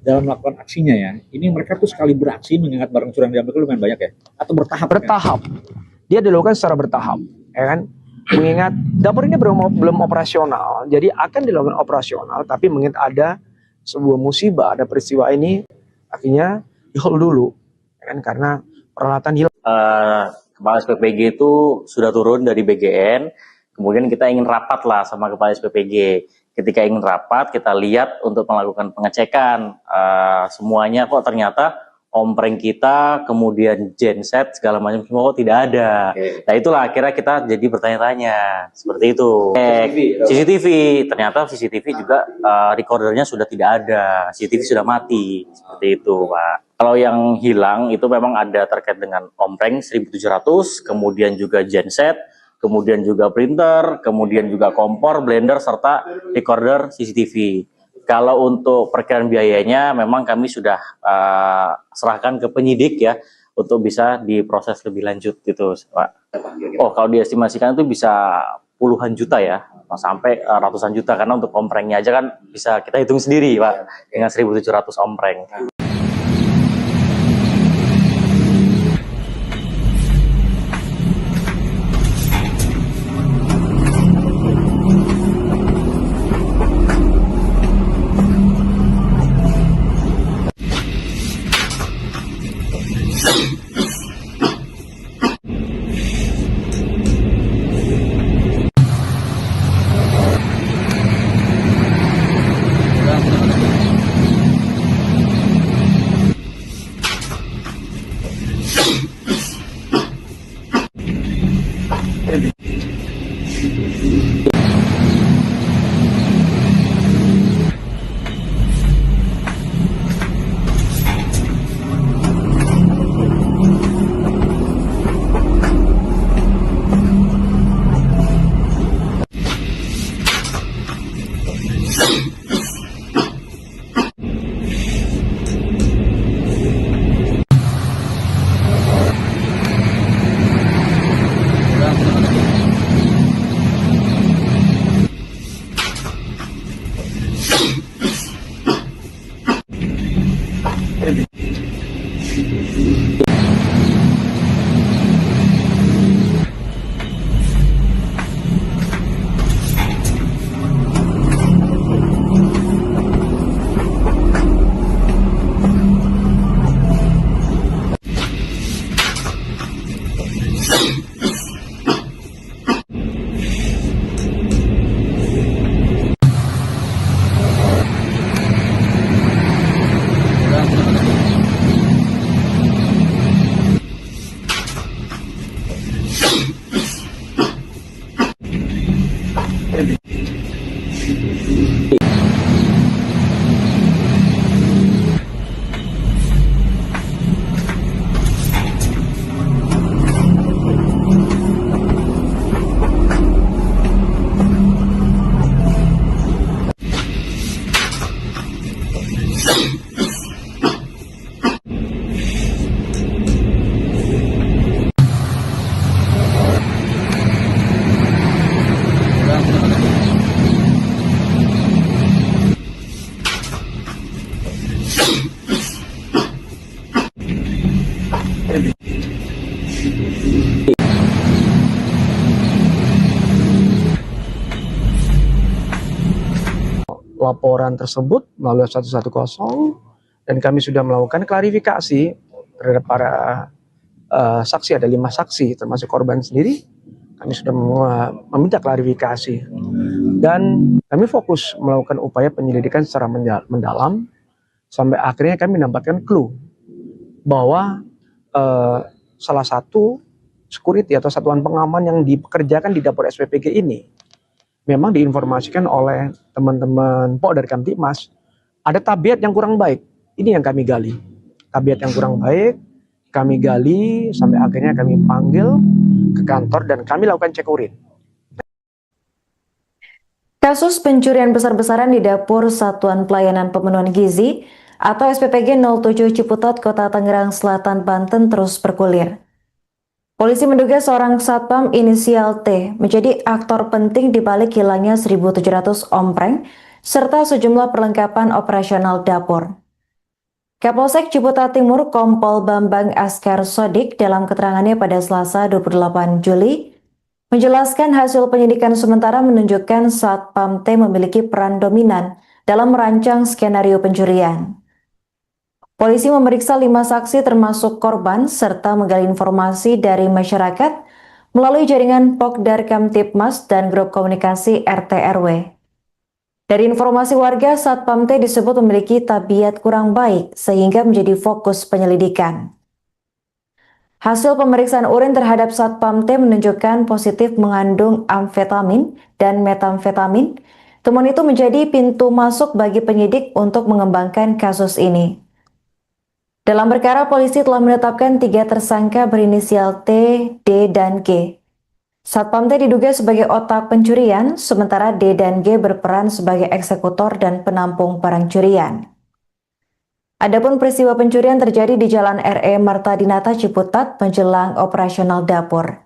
Dalam melakukan aksinya ya, ini mereka tuh sekali beraksi mengingat barang curian diambil itu lumayan banyak ya? Atau bertahap? Bertahap. Dia dilakukan secara bertahap, ya kan? Mengingat dapur ini belum operasional, jadi akan dilakukan operasional, tapi mengingat ada sebuah musibah, ada peristiwa ini, akhirnya di hold dulu. Ya kan, karena peralatan hilang. Kepala SPPG itu sudah turun dari BGN, kemudian kita ingin rapat lah sama Kepala SPPG. Ketika ingin rapat, kita lihat untuk melakukan pengecekan semuanya, kok ternyata ompreng kita, kemudian genset segala macam semua kok tidak ada. Nah itulah akhirnya kita jadi bertanya-tanya seperti itu. CCTV, ternyata CCTV juga recordernya sudah tidak ada, CCTV sudah mati, seperti itu Pak. Kalau yang hilang itu memang ada terkait dengan ompreng 1700, kemudian juga genset, kemudian juga printer, kemudian juga kompor, blender, serta recorder CCTV. Kalau untuk perkiraan biayanya memang kami sudah serahkan ke penyidik ya untuk bisa diproses lebih lanjut gitu Pak. Oh kalau diestimasikan itu bisa puluhan juta ya, sampai ratusan juta, karena untuk omprengnya aja kan bisa kita hitung sendiri Pak dengan 1700 ompreng. Laporan tersebut melalui 110 dan kami sudah melakukan klarifikasi terhadap para saksi, ada 5 saksi termasuk korban sendiri. Kami sudah meminta klarifikasi dan kami fokus melakukan upaya penyelidikan secara mendalam sampai akhirnya kami mendapatkan clue bahwa salah satu security atau satuan pengaman yang dipekerjakan di dapur SPPG ini memang diinformasikan oleh teman-teman PO dari Kamtibmas ada tabiat yang kurang baik. Ini yang kami gali. Tabiat yang kurang baik, kami gali sampai akhirnya kami panggil ke kantor dan kami lakukan cek urin. Kasus pencurian besar-besaran di dapur Satuan Pelayanan Pemenuhan Gizi atau SPPG 07 Ciputat, Kota Tangerang Selatan, Banten terus bergulir. Polisi menduga seorang satpam inisial T menjadi aktor penting di balik hilangnya 1.700 ompreng serta sejumlah perlengkapan operasional dapur. Kapolsek Ciputat Timur Kompol Bambang Askar Sodik dalam keterangannya pada Selasa 28 Juli menjelaskan hasil penyidikan sementara menunjukkan satpam T memiliki peran dominan dalam merancang skenario pencurian. Polisi memeriksa 5 saksi termasuk korban serta menggali informasi dari masyarakat melalui jaringan Pokdar Kamtibmas dan grup komunikasi RT RW. Dari informasi warga, Satpam T disebut memiliki tabiat kurang baik sehingga menjadi fokus penyelidikan. Hasil pemeriksaan urin terhadap Satpam T menunjukkan positif mengandung amfetamin dan metamfetamin. Temuan itu menjadi pintu masuk bagi penyidik untuk mengembangkan kasus ini. Dalam perkara, polisi telah menetapkan 3 tersangka berinisial T, D, dan G. Satpam T diduga sebagai otak pencurian, sementara D dan G berperan sebagai eksekutor dan penampung barang curian. Adapun peristiwa pencurian terjadi di Jalan RE Marta Dinata Ciputat menjelang operasional dapur.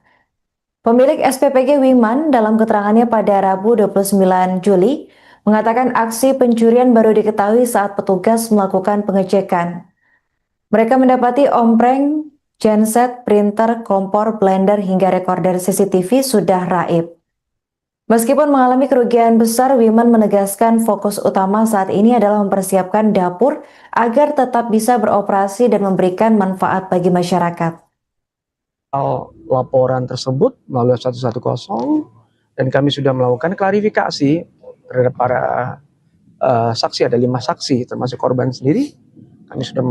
Pemilik SPPG Wiman dalam keterangannya pada Rabu 29 Juli mengatakan aksi pencurian baru diketahui saat petugas melakukan pengecekan. Mereka mendapati ompreng, genset, printer, kompor, blender hingga rekorder CCTV sudah raib. Meskipun mengalami kerugian besar, Wiman menegaskan fokus utama saat ini adalah mempersiapkan dapur agar tetap bisa beroperasi dan memberikan manfaat bagi masyarakat. Laporan tersebut melalui 110 dan kami sudah melakukan klarifikasi terhadap para saksi, ada 5 saksi termasuk korban sendiri. Kami sudah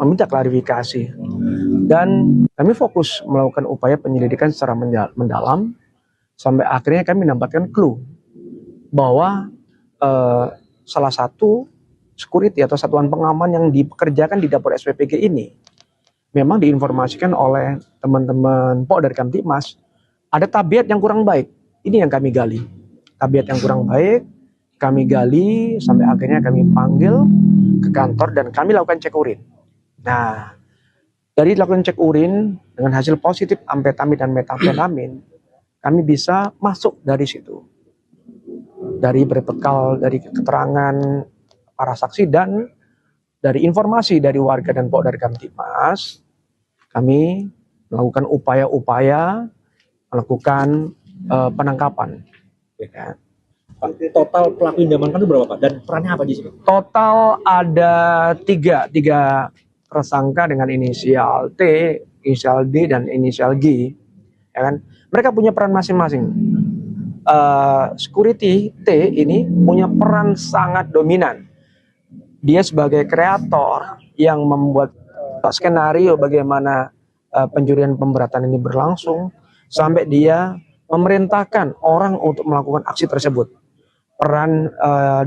meminta klarifikasi dan kami fokus melakukan upaya penyelidikan secara mendalam sampai akhirnya kami mendapatkan clue bahwa salah satu security atau satuan pengaman yang dipekerjakan di dapur SPPG ini memang diinformasikan oleh teman-teman Pok dari Kamtibmas ada tabiat yang kurang baik. Ini yang kami gali, tabiat yang kurang baik. Kami gali sampai akhirnya kami panggil ke kantor dan kami lakukan cek urin. Nah, dari lakukan cek urin dengan hasil positif amfetamin dan metamfetamin, kami bisa masuk dari situ. Dari berbekal dari keterangan para saksi dan dari informasi dari warga dan Pok dari Kamtibmas, kami melakukan upaya-upaya melakukan penangkapan. Ya. Total pelaku yang diamankan itu berapa, Pak? Dan perannya apa di sini? Total ada tiga tersangka dengan inisial T, inisial D, dan inisial G. Ya kan? Mereka punya peran masing-masing. Security T ini punya peran sangat dominan. Dia sebagai kreator yang membuat skenario bagaimana pencurian pemberatan ini berlangsung sampai dia memerintahkan orang untuk melakukan aksi tersebut.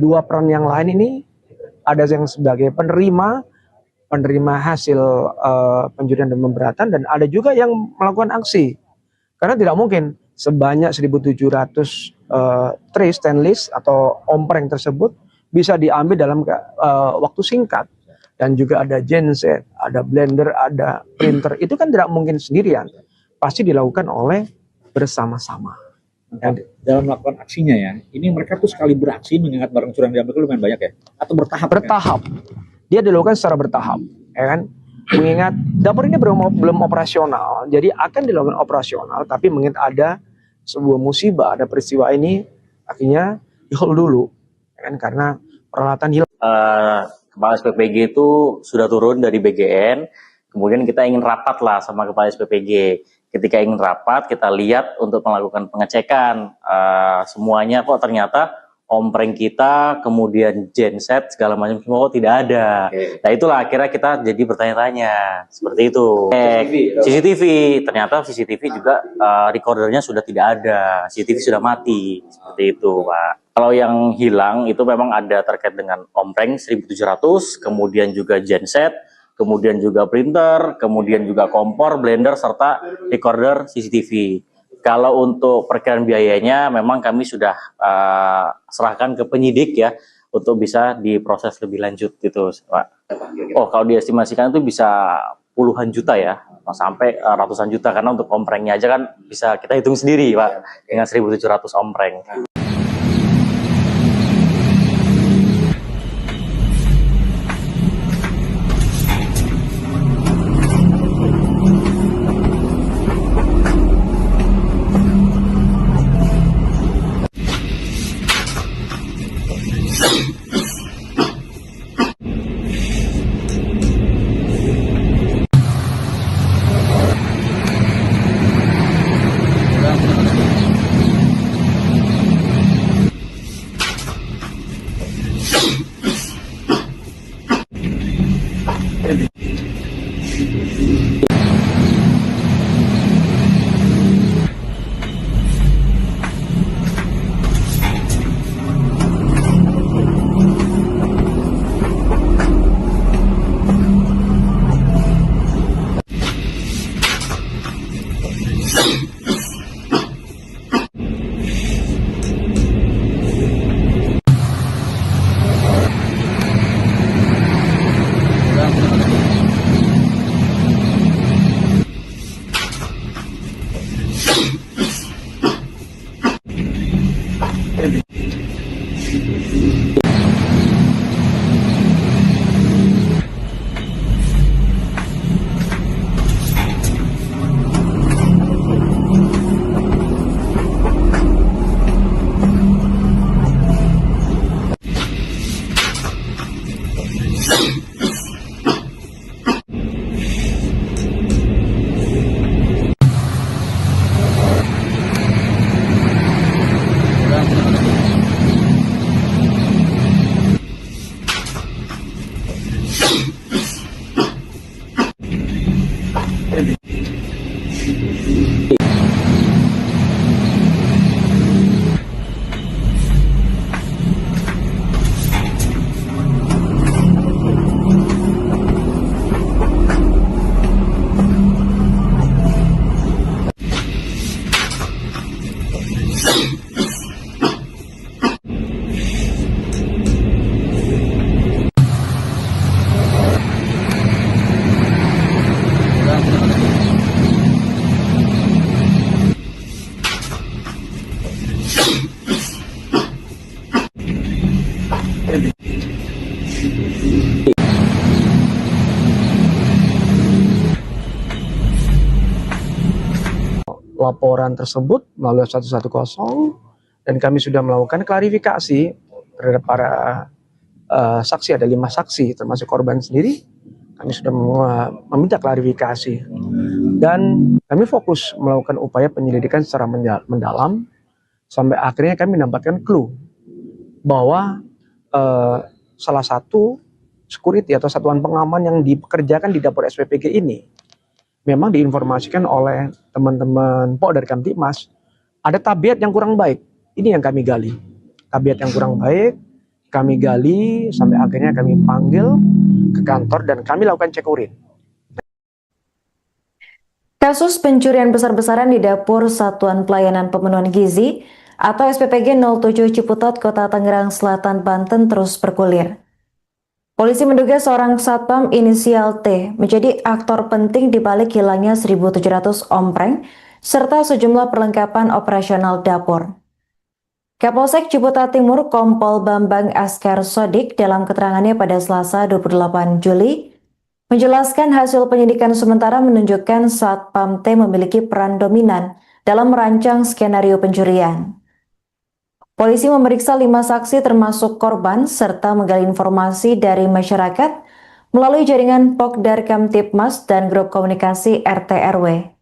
Dua peran yang lain ini ada yang sebagai penerima hasil pencurian dan pemberatan, dan ada juga yang melakukan aksi. Karena tidak mungkin sebanyak 1.700 tray stainless atau ompreng tersebut bisa diambil dalam waktu singkat. Dan juga ada genset, ada blender, ada printer. Itu kan tidak mungkin sendirian. Pasti dilakukan oleh bersama-sama. Dalam melakukan aksinya ya, ini mereka tuh sekali beraksi mengingat barang curian diambil itu lumayan banyak ya? Atau bertahap? Bertahap. Dia dilakukan secara bertahap, ya kan? Mengingat dapur ini belum operasional, jadi akan dilakukan operasional, tapi mengingat ada sebuah musibah, ada peristiwa ini, akhirnya di-hold dulu, ya kan? Karena peralatan hilang. Kepala SPPG itu sudah turun dari BGN, kemudian kita ingin rapat lah sama Kepala SPPG. Ketika ingin rapat, kita lihat untuk melakukan pengecekan semuanya kok ternyata ompreng kita, kemudian genset segala macam semua kok tidak ada. Nah itulah akhirnya kita jadi bertanya-tanya seperti itu. CCTV, ternyata CCTV juga recordernya sudah tidak ada, CCTV sudah mati seperti itu, Pak. Kalau yang hilang itu memang ada terkait dengan ompreng 1.700, kemudian juga genset, kemudian juga printer, kemudian juga kompor, blender, serta recorder CCTV. Kalau untuk perkiraan biayanya memang kami sudah serahkan ke penyidik ya, untuk bisa diproses lebih lanjut gitu, Pak. Oh, kalau diestimasikan itu bisa puluhan juta ya, sampai ratusan juta, karena untuk omprengnya aja kan bisa kita hitung sendiri, Pak, dengan 1.700 ompreng. laporan tersebut melalui 110 dan kami sudah melakukan klarifikasi terhadap para saksi, ada 5 saksi termasuk korban sendiri. Kami sudah meminta klarifikasi dan kami fokus melakukan upaya penyelidikan secara mendalam sampai akhirnya kami mendapatkan clue bahwa salah satu security atau satuan pengaman yang dipekerjakan di dapur SPPG ini memang diinformasikan oleh teman-teman Pok dari Kamtipmas ada tabiat yang kurang baik. Ini yang kami gali, tabiat yang kurang baik kami gali sampai akhirnya kami panggil ke kantor dan kami lakukan cek urin. Kasus pencurian besar-besaran di dapur Satuan Pelayanan Pemenuhan Gizi atau SPPG 07 Ciputat, Kota Tangerang Selatan, Banten terus bergulir. Polisi menduga seorang satpam inisial T menjadi aktor penting di balik hilangnya 1.700 ompreng serta sejumlah perlengkapan operasional dapur. Kapolsek Ciputat Timur Kompol Bambang Askar Sodik dalam keterangannya pada Selasa 28 Juli menjelaskan hasil penyidikan sementara menunjukkan Satpam T memiliki peran dominan dalam merancang skenario pencurian. Polisi memeriksa 5 saksi termasuk korban serta menggali informasi dari masyarakat melalui jaringan Pokdar Kamtipmas dan grup komunikasi RT RW.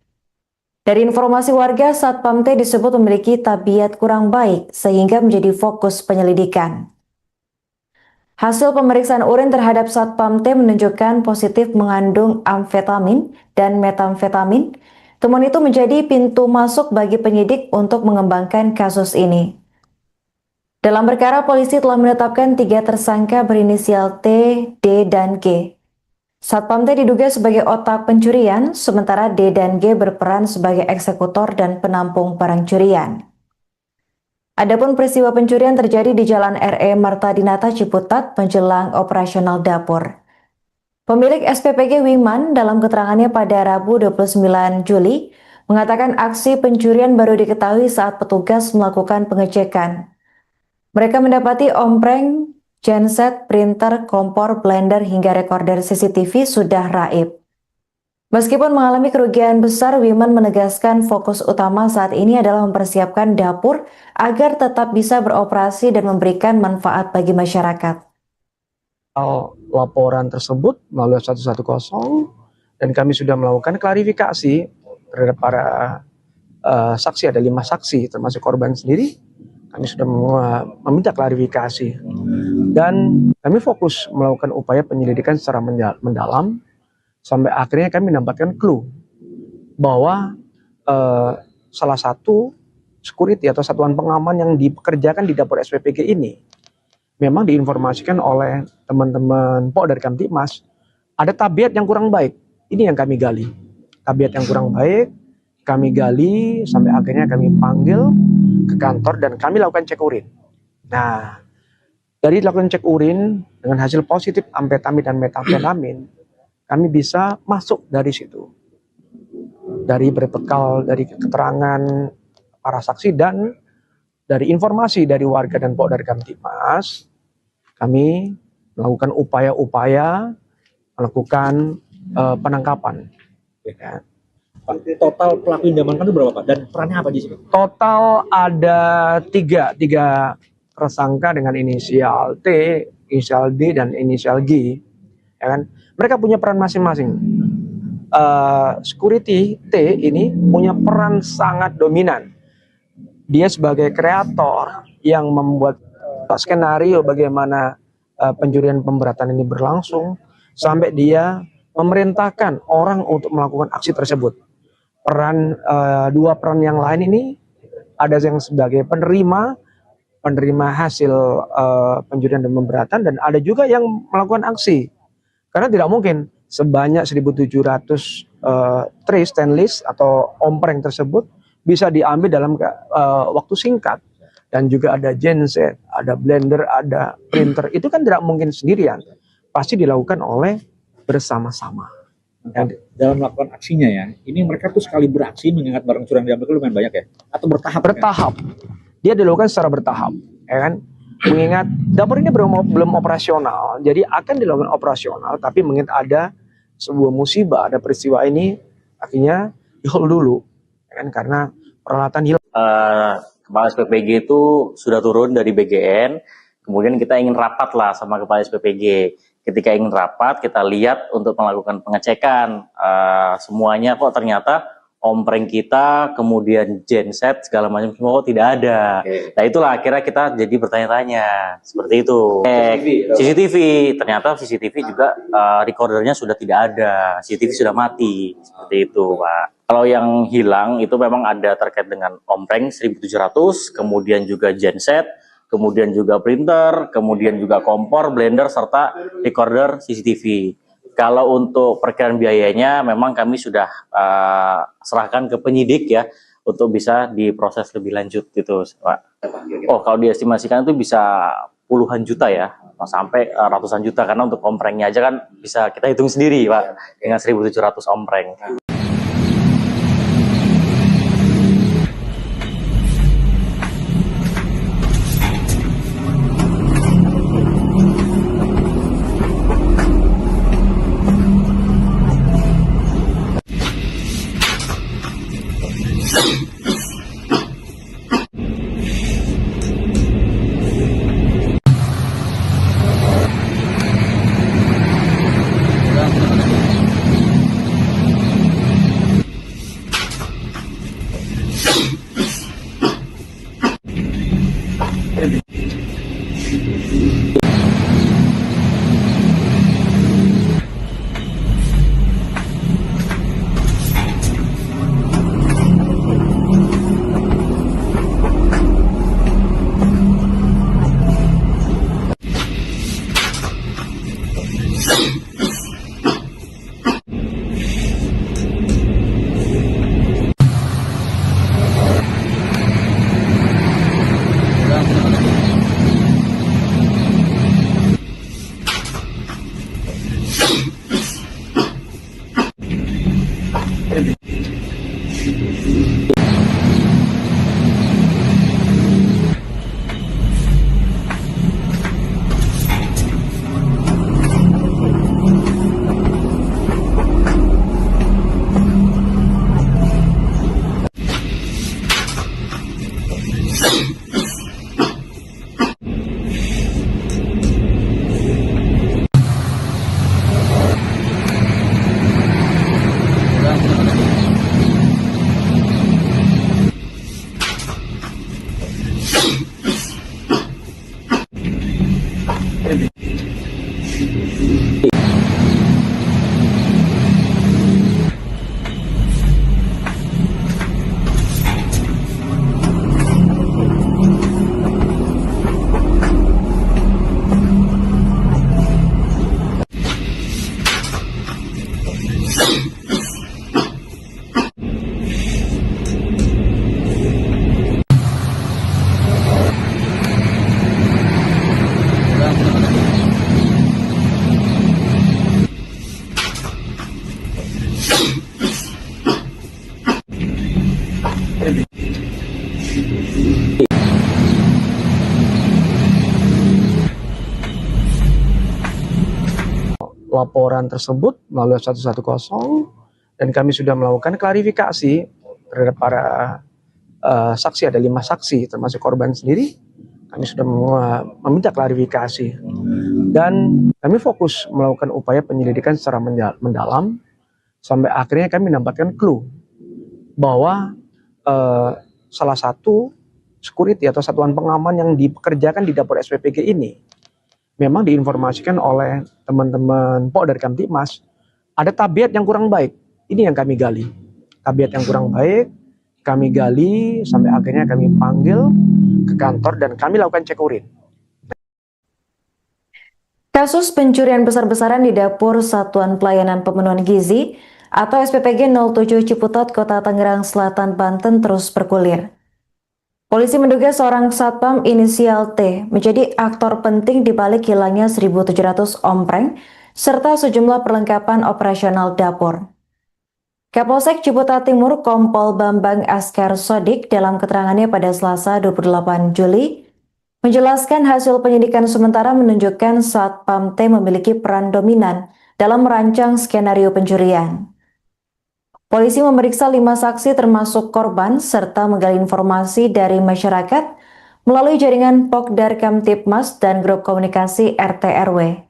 Dari informasi warga, Satpam T disebut memiliki tabiat kurang baik sehingga menjadi fokus penyelidikan. Hasil pemeriksaan urin terhadap Satpam T menunjukkan positif mengandung amfetamin dan metamfetamin. Temuan itu menjadi pintu masuk bagi penyidik untuk mengembangkan kasus ini. Dalam perkara, polisi telah menetapkan 3 tersangka berinisial T, D, dan G. Satpam T diduga sebagai otak pencurian, sementara D dan G berperan sebagai eksekutor dan penampung barang curian. Adapun peristiwa pencurian terjadi di Jalan RE Marta Dinata Ciputat menjelang operasional dapur. Pemilik SPPG Wiman dalam keterangannya pada Rabu 29 Juli mengatakan aksi pencurian baru diketahui saat petugas melakukan pengecekan. Mereka mendapati ompreng, genset, printer, kompor, blender, hingga rekorder CCTV sudah raib. Meskipun mengalami kerugian besar, Wiman menegaskan fokus utama saat ini adalah mempersiapkan dapur agar tetap bisa beroperasi dan memberikan manfaat bagi masyarakat. Laporan tersebut melalui 110 dan kami sudah melakukan klarifikasi terhadap para saksi, ada 5 saksi termasuk korban sendiri. Kami sudah meminta klarifikasi dan kami fokus melakukan upaya penyelidikan secara mendalam sampai akhirnya kami mendapatkan clue bahwa salah satu security atau satuan pengaman yang dipekerjakan di dapur SPPG ini memang diinformasikan oleh teman-teman Pok dari Kamtipmas ada tabiat yang kurang baik. Ini yang kami gali, tabiat yang kurang baik kami gali sampai akhirnya kami panggil ke kantor dan kami lakukan cek urin. Nah, dari lakukan cek urin dengan hasil positif amfetamin dan metamfetamin, kami bisa masuk dari situ. Dari berbekal dari keterangan para saksi dan dari informasi dari warga dan Pok dari Kamtipmas, kami melakukan upaya-upaya melakukan penangkapan. Ya. Total pelaku yang diamankan itu berapa Pak? Dan perannya apa di sini? Total ada tiga tersangka dengan inisial T, inisial D, dan inisial G. Ya kan? Mereka punya peran masing-masing. Security T ini punya peran sangat dominan. Dia sebagai kreator yang membuat skenario bagaimana pencurian pemberatan ini berlangsung sampai dia memerintahkan orang untuk melakukan aksi tersebut. Dua peran yang lain ini ada yang sebagai penerima hasil pencurian dan pemberatan dan ada juga yang melakukan aksi. Karena tidak mungkin sebanyak 1.700 tray stainless atau ompreng tersebut bisa diambil dalam waktu singkat. Dan juga ada genset, ada blender, ada printer. Itu kan tidak mungkin sendirian. Pasti dilakukan oleh bersama-sama. Dalam melakukan aksinya ya, ini mereka tuh sekali beraksi mengingat barang curang diambil itu lumayan banyak ya? Atau bertahap? Bertahap. Dia dilakukan secara bertahap. Ya kan? Mengingat dapur ini belum operasional, jadi akan dilakukan operasional, tapi mengingat ada sebuah musibah, ada peristiwa ini, akhirnya di hold dulu. ya kan, karena peralatan hilang. Kepala SPPG itu sudah turun dari BGN, kemudian kita ingin rapat lah sama Kepala SPPG. Ketika ingin rapat, kita lihat untuk melakukan pengecekan semuanya kok ternyata ompreng kita, kemudian genset segala macam semua kok tidak ada. Nah itulah akhirnya kita jadi bertanya-tanya seperti itu. CCTV, ternyata CCTV juga recordernya sudah tidak ada, CCTV sudah mati seperti itu, Pak. Kalau yang hilang itu memang ada terkait dengan ompreng 1700, kemudian juga genset, kemudian juga printer, kemudian juga kompor, blender, serta recorder CCTV. Kalau untuk perkiraan biayanya memang kami sudah serahkan ke penyidik ya untuk bisa diproses lebih lanjut gitu, Pak. Oh, kalau diestimasikan itu bisa puluhan juta ya, sampai ratusan juta, karena untuk omprengnya aja kan bisa kita hitung sendiri, Pak, dengan 1700 ompreng. Laporan tersebut melalui 110 dan kami sudah melakukan klarifikasi terhadap para saksi. Ada 5 saksi termasuk korban sendiri. Kami sudah meminta klarifikasi dan kami fokus melakukan upaya penyelidikan secara mendalam sampai akhirnya kami mendapatkan clue bahwa salah satu security atau satuan pengaman yang dipekerjakan di dapur SPPG ini memang diinformasikan oleh teman-teman dari Kamtibmas ada tabiat yang kurang baik. Ini yang kami gali. Tabiat yang kurang baik kami gali sampai akhirnya kami panggil ke kantor dan kami lakukan cek urin. Kasus pencurian besar-besaran di dapur Satuan Pelayanan Pemenuhan Gizi atau SPPG 07 Ciputat, Kota Tangerang Selatan, Banten terus bergulir. Polisi menduga seorang satpam inisial T menjadi aktor penting di balik hilangnya 1.700 ompreng serta sejumlah perlengkapan operasional dapur. Kapolsek Ciputat Timur Kompol Bambang Askar Sodik dalam keterangannya pada Selasa 28 Juli menjelaskan hasil penyidikan sementara menunjukkan satpam T memiliki peran dominan dalam merancang skenario pencurian. Polisi memeriksa 5 saksi termasuk korban serta menggali informasi dari masyarakat melalui jaringan Pokdar Kamtibmas dan grup komunikasi RT RW.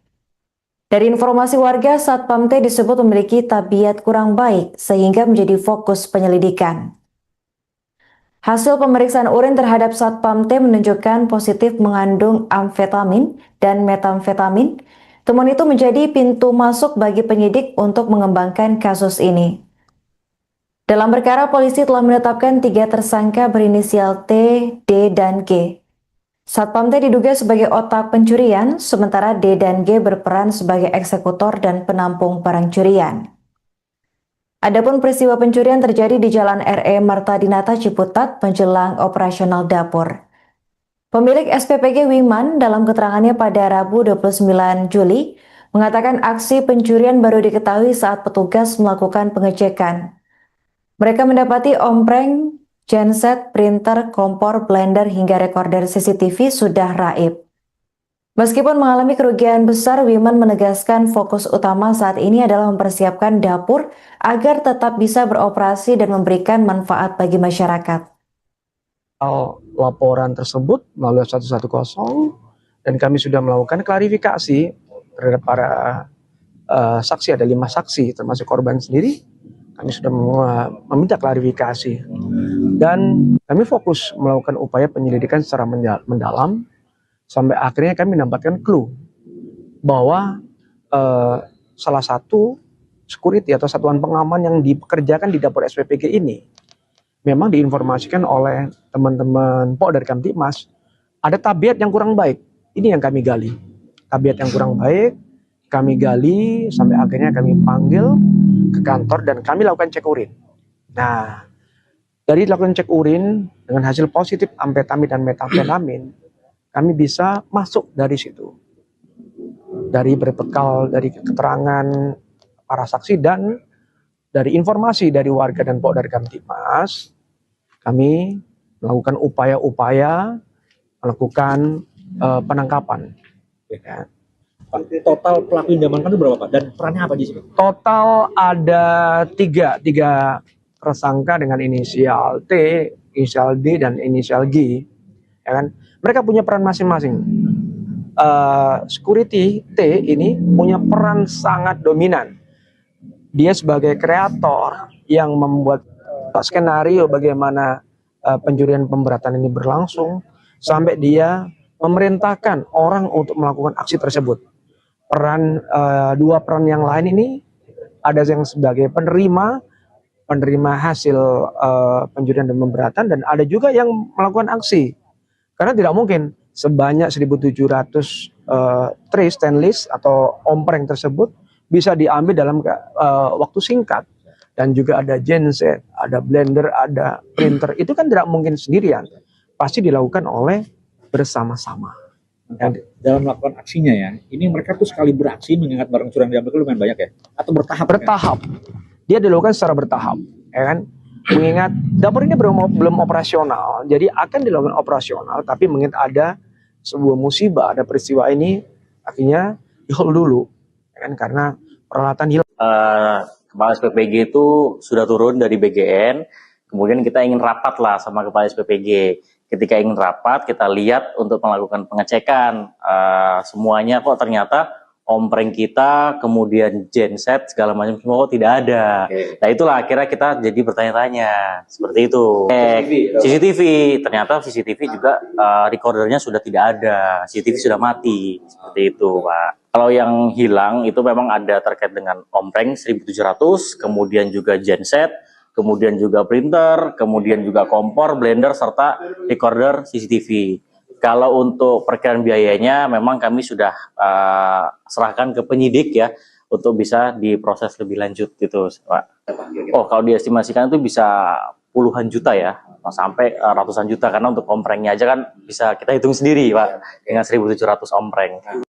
Dari informasi warga, Satpam T disebut memiliki tabiat kurang baik sehingga menjadi fokus penyelidikan. Hasil pemeriksaan urin terhadap Satpam T menunjukkan positif mengandung amfetamin dan metamfetamin. Temuan itu menjadi pintu masuk bagi penyidik untuk mengembangkan kasus ini. Dalam perkara, polisi telah menetapkan 3 tersangka berinisial T, D, dan G. Satpam T diduga sebagai otak pencurian, sementara D dan G berperan sebagai eksekutor dan penampung barang curian. Adapun peristiwa pencurian terjadi di Jalan RE Marta Dinata Ciputat menjelang operasional dapur. Pemilik SPPG Wiman dalam keterangannya pada Rabu 29 Juli mengatakan aksi pencurian baru diketahui saat petugas melakukan pengecekan. Mereka mendapati ompreng, genset, printer, kompor, blender hingga rekorder CCTV sudah raib. Meskipun mengalami kerugian besar, Wiman menegaskan fokus utama saat ini adalah mempersiapkan dapur agar tetap bisa beroperasi dan memberikan manfaat bagi masyarakat. Laporan tersebut melalui 110 dan kami sudah melakukan klarifikasi terhadap para saksi, ada 5 saksi termasuk korban sendiri. Kami sudah meminta klarifikasi dan kami fokus melakukan upaya penyelidikan secara mendalam sampai akhirnya kami mendapatkan clue bahwa salah satu security atau satuan pengaman yang dipekerjakan di dapur SPPG ini memang diinformasikan oleh teman-teman Pok dari Kamtibmas ada tabiat yang kurang baik. Ini yang kami gali, tabiat yang kurang baik. Kami gali sampai akhirnya kami panggil ke kantor dan kami lakukan cek urin. Nah, dari lakukan cek urin dengan hasil positif amfetamin dan metamfetamin, kami bisa masuk dari situ. Dari berbekal dari keterangan para saksi dan dari informasi dari warga dan Pok dari Kamtibmas, kami melakukan upaya-upaya melakukan penangkapan. Ya. Total pelaku yang diamankan itu berapa, Pak? Dan perannya apa di sini? Total ada tiga tersangka dengan inisial T, inisial D, dan inisial G. Ya kan? Mereka punya peran masing-masing. Security T ini punya peran sangat dominan. Dia sebagai kreator yang membuat skenario bagaimana pencurian pemberatan ini berlangsung sampai dia memerintahkan orang untuk melakukan aksi tersebut. Dua peran yang lain ini ada yang sebagai penerima hasil pencurian dan pemberatan, dan ada juga yang melakukan aksi. Karena tidak mungkin sebanyak 1.700 tray stainless atau ompreng tersebut bisa diambil dalam waktu singkat. Dan juga ada genset, ada blender, ada printer. Itu kan tidak mungkin sendirian. Pasti dilakukan oleh bersama-sama. Dalam melakukan aksinya ya, ini mereka tuh sekali beraksi mengingat barang curian diambil itu lumayan banyak ya? Atau bertahap? Bertahap. Dia dilakukan secara bertahap, ya kan? Mengingat dapur ini belum operasional, jadi akan dilakukan operasional, tapi mengingat ada sebuah musibah, ada peristiwa ini, akhirnya di-hold dulu, ya kan? Karena peralatan hilang. Kepala SPPG itu sudah turun dari BGN, kemudian kita ingin rapat lah sama Kepala SPPG. Ketika ingin rapat, kita lihat untuk melakukan pengecekan semuanya kok ternyata ompreng kita, kemudian genset segala macam semua kok tidak ada. Nah itulah akhirnya kita jadi bertanya-tanya seperti itu. CCTV, ternyata CCTV juga recordernya sudah tidak ada, CCTV sudah mati seperti itu, Pak. Kalau yang hilang itu memang ada terkait dengan ompreng 1.700, kemudian juga genset, kemudian juga printer, kemudian juga kompor, blender, serta recorder CCTV. Kalau untuk perkiraan biayanya memang kami sudah serahkan ke penyidik ya, untuk bisa diproses lebih lanjut gitu, Pak. Oh, kalau diestimasikan itu bisa puluhan juta ya, sampai ratusan juta, karena untuk omprengnya aja kan bisa kita hitung sendiri, Pak, dengan 1.700 ompreng.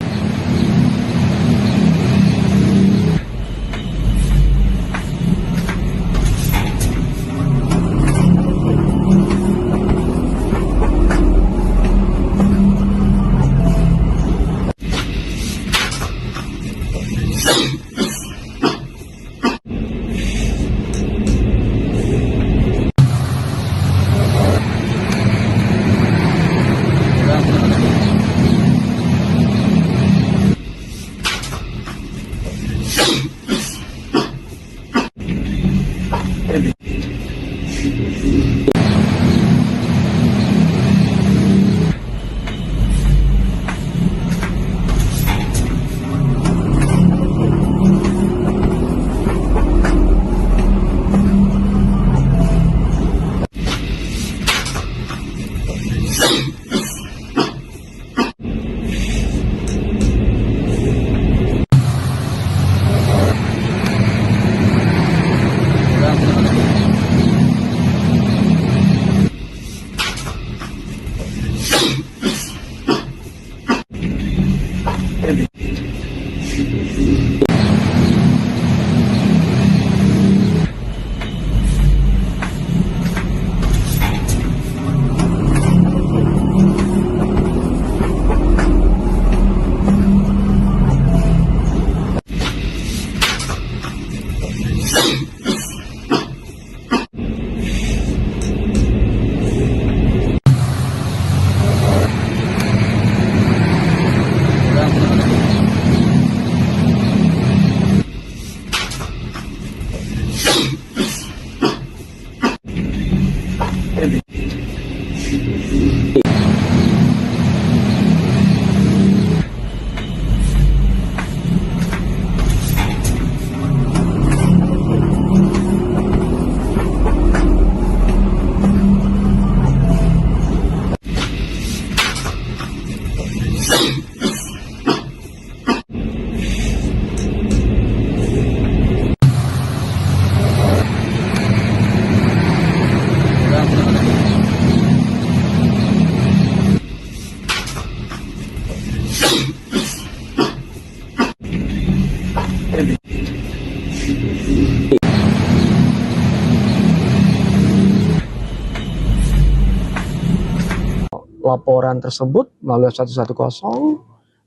Laporan tersebut melalui 110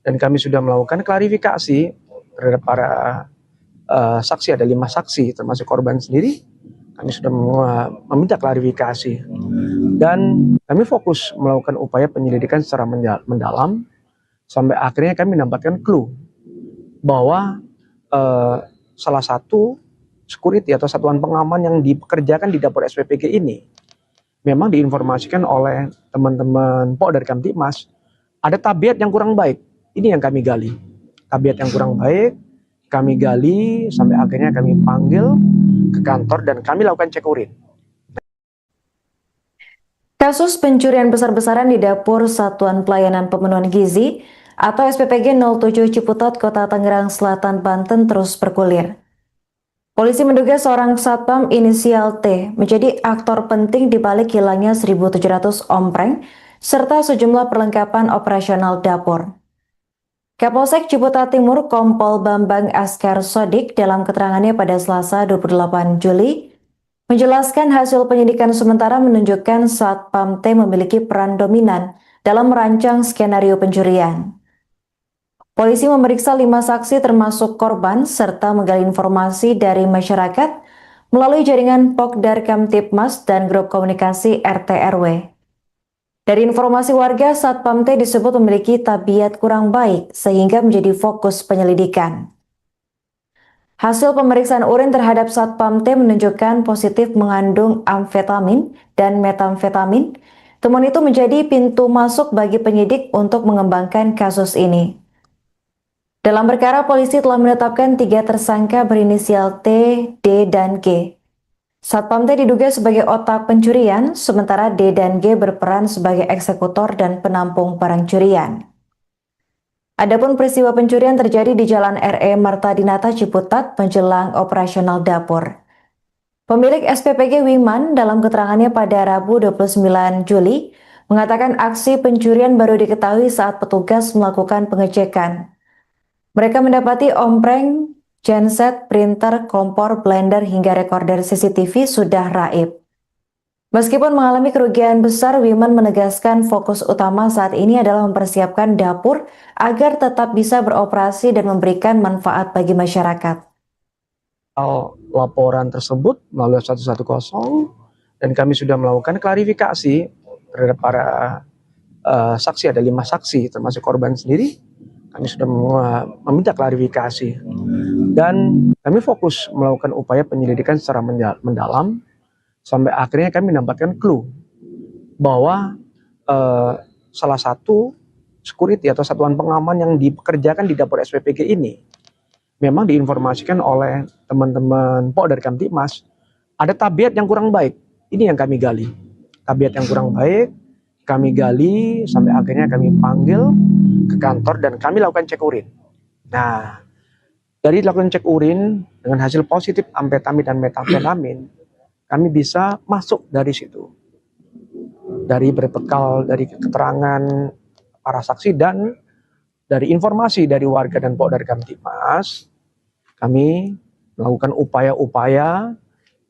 dan kami sudah melakukan klarifikasi terhadap para saksi, ada 5 saksi termasuk korban sendiri. Kami sudah meminta klarifikasi dan kami fokus melakukan upaya penyelidikan secara mendalam sampai akhirnya kami mendapatkan clue bahwa salah satu security atau satuan pengaman yang dipekerjakan di dapur SPPG ini memang diinformasikan oleh teman-teman dari Kamtibmas ada tabiat yang kurang baik. Ini yang kami gali. Tabiat yang kurang baik kami gali sampai akhirnya kami panggil ke kantor dan kami lakukan cek urin. Kasus pencurian besar-besaran di dapur Satuan Pelayanan Pemenuhan Gizi atau SPPG 07 Ciputat, Kota Tangerang Selatan, Banten terus bergulir. Polisi menduga seorang satpam inisial T menjadi aktor penting di balik hilangnya 1.700 ompreng serta sejumlah perlengkapan operasional dapur. Kapolsek Ciputat Timur Kompol Bambang Askar Sodik dalam keterangannya pada Selasa 28 Juli menjelaskan hasil penyidikan sementara menunjukkan satpam T memiliki peran dominan dalam merancang skenario pencurian. Polisi memeriksa 5 saksi termasuk korban serta menggali informasi dari masyarakat melalui jaringan Pokdar Kamtibmas dan grup komunikasi RT RW. Dari informasi warga, Satpam T disebut memiliki tabiat kurang baik sehingga menjadi fokus penyelidikan. Hasil pemeriksaan urin terhadap Satpam T menunjukkan positif mengandung amfetamin dan metamfetamin. Temuan itu menjadi pintu masuk bagi penyidik untuk mengembangkan kasus ini. Dalam perkara, polisi telah menetapkan 3 tersangka berinisial T, D, dan G. Satpam T diduga sebagai otak pencurian, sementara D dan G berperan sebagai eksekutor dan penampung barang curian. Adapun peristiwa pencurian terjadi di Jalan RE Marta Dinata Ciputat menjelang operasional dapur. Pemilik SPPG Wiman dalam keterangannya pada Rabu 29 Juli mengatakan aksi pencurian baru diketahui saat petugas melakukan pengecekan. Mereka mendapati ompreng, genset, printer, kompor, blender, hingga rekorder CCTV sudah raib. Meskipun mengalami kerugian besar, Wiman menegaskan fokus utama saat ini adalah mempersiapkan dapur agar tetap bisa beroperasi dan memberikan manfaat bagi masyarakat. Laporan tersebut melalui 110 dan kami sudah melakukan klarifikasi terhadap para saksi, ada 5 saksi termasuk korban sendiri. Kami sudah meminta klarifikasi dan kami fokus melakukan upaya penyelidikan secara mendalam sampai akhirnya kami mendapatkan clue bahwa salah satu security atau satuan pengaman yang dipekerjakan di dapur SPPG ini memang diinformasikan oleh teman-teman dari Kamtibmas ada tabiat yang kurang baik. Ini yang kami gali. Tabiat yang kurang baik kami gali sampai akhirnya kami panggil ke kantor dan kami lakukan cek urin. Nah, dari lakukan cek urin dengan hasil positif amfetamin dan metamfetamin, kami bisa masuk dari situ. Dari berbekal dari keterangan para saksi dan dari informasi dari warga dan Pokdar Kamtipmas, kami melakukan upaya-upaya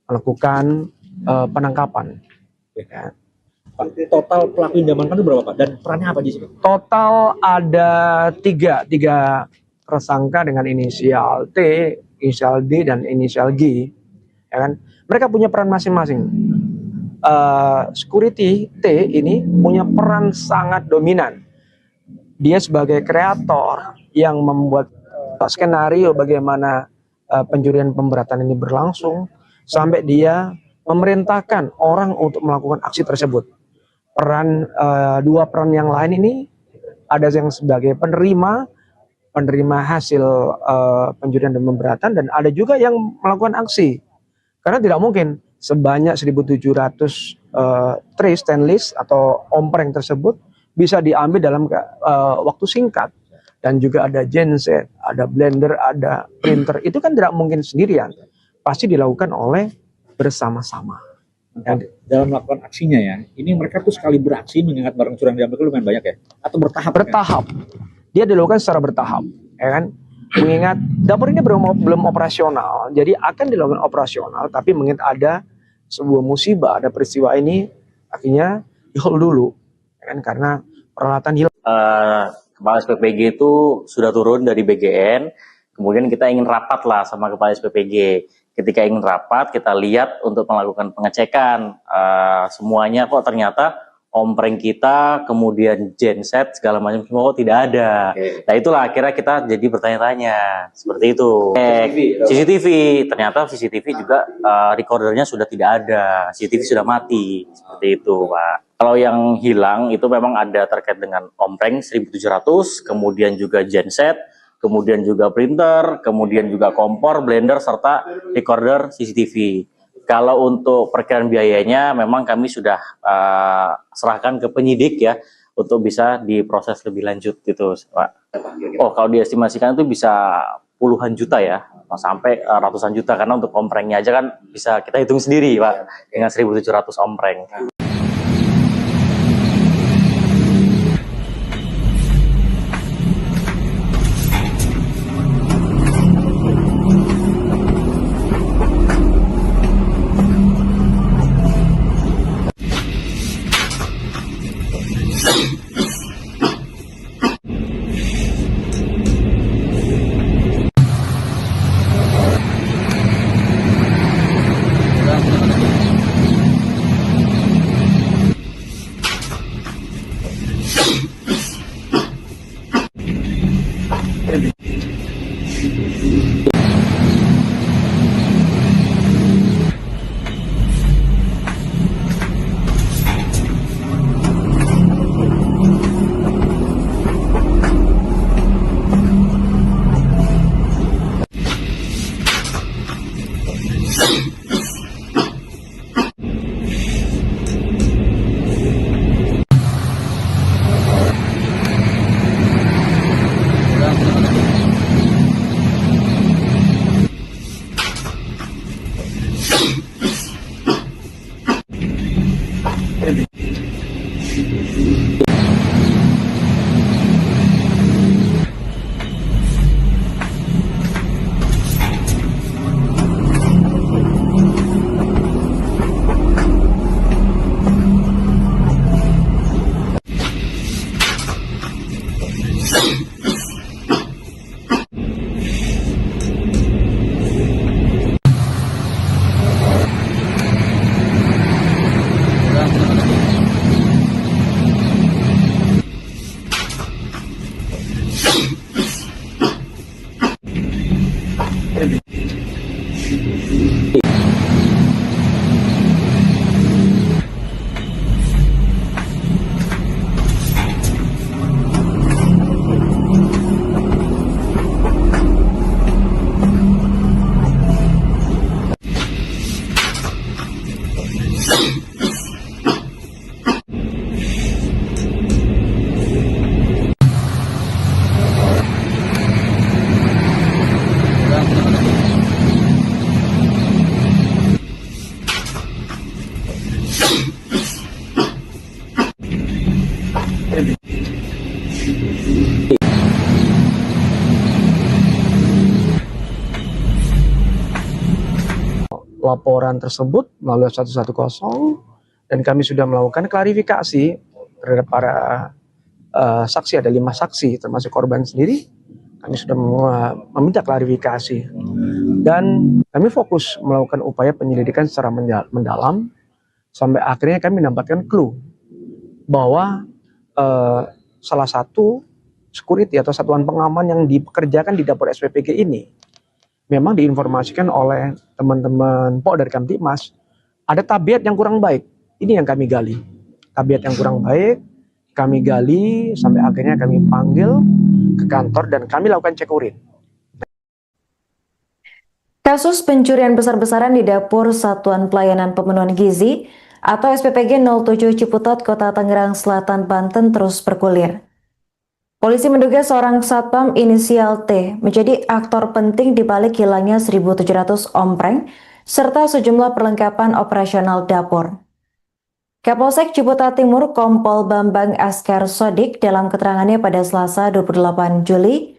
melakukan penangkapan. Ya. Pak, total pelaku yang diamankan itu berapa Pak? Dan perannya apa di sini? Total ada tiga tersangka dengan inisial T, inisial D, dan inisial G. Ya kan? Mereka punya peran masing-masing. Security T ini punya peran sangat dominan. Dia sebagai kreator yang membuat skenario bagaimana pencurian pemberatan ini berlangsung, sampai dia memerintahkan orang untuk melakukan aksi tersebut. Dua peran yang lain ini ada yang sebagai penerima hasil pencurian dan pemberatan, dan ada juga yang melakukan aksi. Karena tidak mungkin sebanyak 1.700 tray stainless atau ompreng tersebut bisa diambil dalam waktu singkat. Dan juga ada genset, ada blender, ada printer. Itu kan tidak mungkin sendirian. Pasti dilakukan oleh bersama-sama. Dalam melakukan aksinya ya, ini mereka tuh sekali beraksi mengingat barang curang diambil itu lumayan banyak ya? Atau bertahap? Bertahap. Dia dilakukan secara bertahap. Ya kan? Mengingat dapur ini belum operasional, jadi akan dilakukan operasional, tapi mengingat ada sebuah musibah, ada peristiwa ini, akhirnya di-hold dulu. Ya kan? Karena peralatan hilang. Kepala SPPG itu sudah turun dari BGN, kemudian kita ingin rapat lah sama Kepala SPPG. Ketika ingin rapat, kita lihat untuk melakukan pengecekan semuanya, kok ternyata ompreng kita, kemudian genset, segala macam semua kok tidak ada. Nah itulah akhirnya kita jadi bertanya-tanya, seperti itu. CCTV, ternyata CCTV juga recordernya sudah tidak ada, CCTV sudah mati, seperti itu Pak. Kalau yang hilang itu memang ada terkait dengan ompreng 1.700, kemudian juga genset, kemudian juga printer, kemudian juga kompor, blender, serta recorder CCTV. Kalau untuk perkiraan biayanya memang kami sudah serahkan ke penyidik ya, untuk bisa diproses lebih lanjut gitu Pak. Oh kalau diestimasikan itu bisa puluhan juta ya, sampai ratusan juta, karena untuk omprengnya aja kan bisa kita hitung sendiri Pak, dengan 1.700 ompreng. laporan tersebut melalui 110 dan kami sudah melakukan klarifikasi terhadap para saksi. Ada 5 saksi termasuk korban sendiri. Kami sudah meminta klarifikasi dan kami fokus melakukan upaya penyelidikan secara mendalam sampai akhirnya kami mendapatkan clue bahwa salah satu security atau satuan pengaman yang dipekerjakan di dapur SPPG ini memang diinformasikan oleh teman-teman Pok dari Kamtipmas ada tabiat yang kurang baik. Ini yang kami gali. Tabiat yang kurang baik kami gali sampai akhirnya kami panggil ke kantor dan kami lakukan cek urin. Kasus pencurian besar-besaran di dapur Satuan Pelayanan Pemenuhan Gizi atau SPPG 07 Ciputat, Kota Tangerang Selatan, Banten terus bergulir. Polisi menduga seorang satpam inisial T menjadi aktor penting di balik hilangnya 1.700 ompreng serta sejumlah perlengkapan operasional dapur. Kapolsek Ciputat Timur Kompol Bambang Askar Sodik dalam keterangannya pada Selasa 28 Juli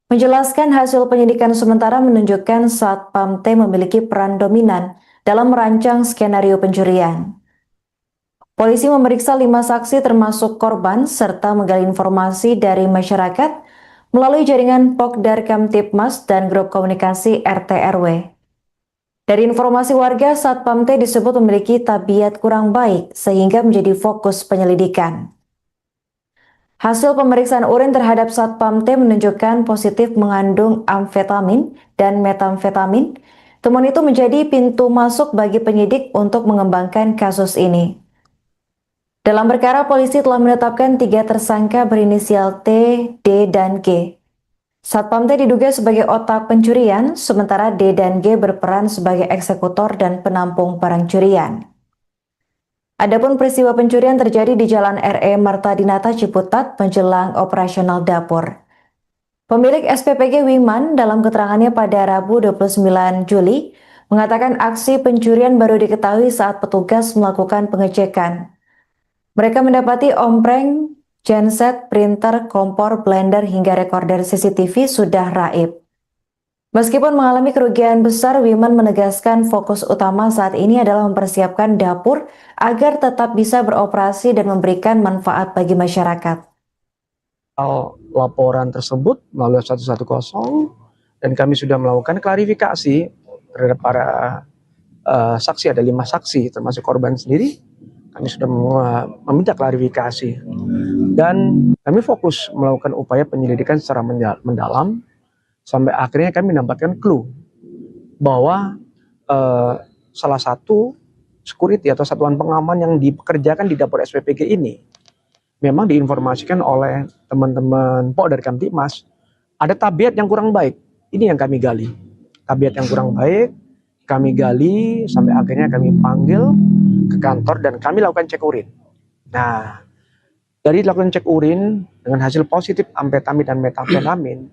menjelaskan hasil penyidikan sementara menunjukkan Satpam T memiliki peran dominan dalam merancang skenario pencurian. Polisi memeriksa 5 saksi termasuk korban serta menggali informasi dari masyarakat melalui jaringan Pokdar Kamtipmas dan grup komunikasi RT RW. Dari informasi warga, Satpam T disebut memiliki tabiat kurang baik sehingga menjadi fokus penyelidikan. Hasil pemeriksaan urin terhadap Satpam T menunjukkan positif mengandung amfetamin dan metamfetamin. Temuan itu menjadi pintu masuk bagi penyidik untuk mengembangkan kasus ini. Dalam perkara, polisi telah menetapkan 3 tersangka berinisial T, D, dan G. Satpam T diduga sebagai otak pencurian, sementara D dan G berperan sebagai eksekutor dan penampung barang curian. Adapun peristiwa pencurian terjadi di Jalan RE Marta Dinata Ciputat menjelang operasional dapur. Pemilik SPPG Wiman dalam keterangannya pada Rabu 29 Juli mengatakan aksi pencurian baru diketahui saat petugas melakukan pengecekan. Mereka mendapati ompreng, genset, printer, kompor, blender, hingga rekorder CCTV sudah raib. Meskipun mengalami kerugian besar, Wiman menegaskan fokus utama saat ini adalah mempersiapkan dapur agar tetap bisa beroperasi dan memberikan manfaat bagi masyarakat. Laporan tersebut melalui 110 dan kami sudah melakukan klarifikasi terhadap para saksi. Ada 5 saksi termasuk korban sendiri. Kami sudah meminta klarifikasi dan kami fokus melakukan upaya penyelidikan secara mendalam sampai akhirnya kami mendapatkan clue bahwa salah satu security atau satuan pengaman yang dipekerjakan di dapur SPPG ini memang diinformasikan oleh teman-teman Pok dari Kamtipmas ada tabiat yang kurang baik. Ini yang kami gali. Tabiat yang kurang baik kami gali sampai akhirnya kami panggil ke kantor dan kami lakukan cek urin. Nah, dari lakukan cek urin dengan hasil positif amfetamin dan metamfetamin,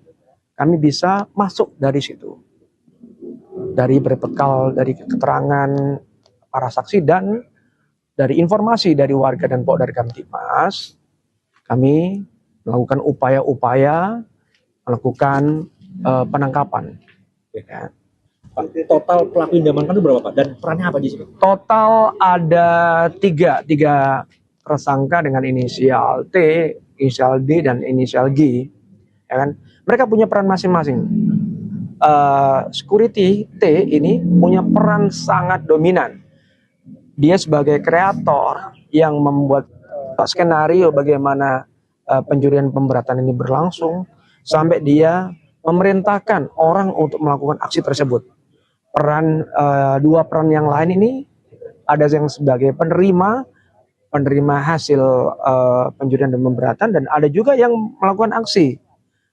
kami bisa masuk dari situ. Dari berbekal dari keterangan para saksi dan dari informasi dari warga dan Pok dari Kamtipmas, kami melakukan upaya-upaya melakukan penangkapan. Ya. Pak, total pelaku yang diamankan itu berapa, Pak? Dan perannya apa di sini? Total ada tiga tersangka dengan inisial T, inisial D, dan inisial G. Ya kan? Mereka punya peran masing-masing. Security T ini punya peran sangat dominan. Dia sebagai kreator yang membuat skenario bagaimana pencurian pemberatan ini berlangsung sampai dia memerintahkan orang untuk melakukan aksi tersebut. Dua peran yang lain ini ada yang sebagai penerima hasil pencurian dan pemberatan dan ada juga yang melakukan aksi.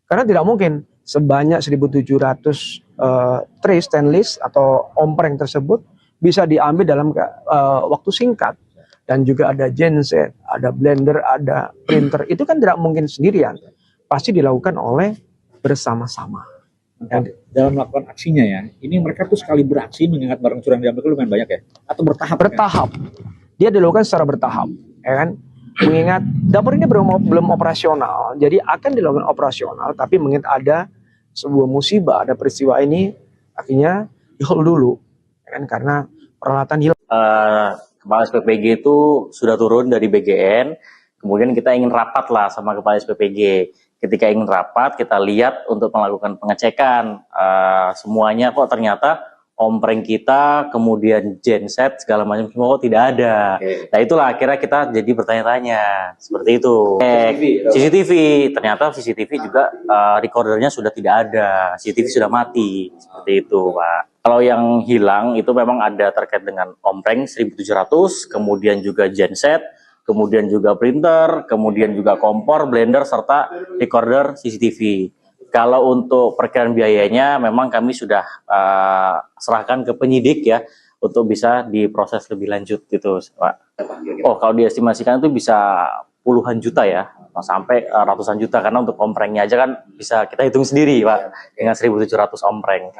Karena tidak mungkin sebanyak 1.700 tray stainless atau ompreng tersebut bisa diambil dalam waktu singkat. Dan juga ada genset, ada blender, ada printer. Itu kan tidak mungkin sendirian. Pasti dilakukan oleh bersama-sama. Dalam melakukan aksinya ya, ini mereka tuh sekali beraksi mengingat barang curian diambil itu lumayan banyak ya? Atau bertahap? Bertahap. Dia dilakukan secara bertahap, ya kan? Mengingat dapur ini belum operasional, jadi akan dilakukan operasional, tapi mengingat ada sebuah musibah, ada peristiwa ini, akhirnya di hold dulu, kan, karena peralatan hilang. Kepala SPPG itu sudah turun dari BGN, kemudian kita ingin rapat lah sama Kepala SPPG. Ketika ingin rapat, kita lihat untuk melakukan pengecekan, semuanya kok ternyata ompreng kita, kemudian genset, segala macam semua kok tidak ada. Nah itulah akhirnya kita jadi bertanya-tanya, seperti itu. CCTV, ternyata CCTV juga recordernya sudah tidak ada, CCTV sudah mati, seperti itu Pak. Kalau yang hilang itu memang ada terkait dengan ompreng 1700, kemudian juga genset, kemudian juga printer, kemudian juga kompor, blender, serta recorder CCTV. Kalau untuk perkiraan biayanya memang kami sudah serahkan ke penyidik ya untuk bisa diproses lebih lanjut gitu Pak. Oh kalau diestimasikan itu bisa puluhan juta ya sampai ratusan juta, karena untuk omprengnya aja kan bisa kita hitung sendiri Pak dengan 1700 ompreng.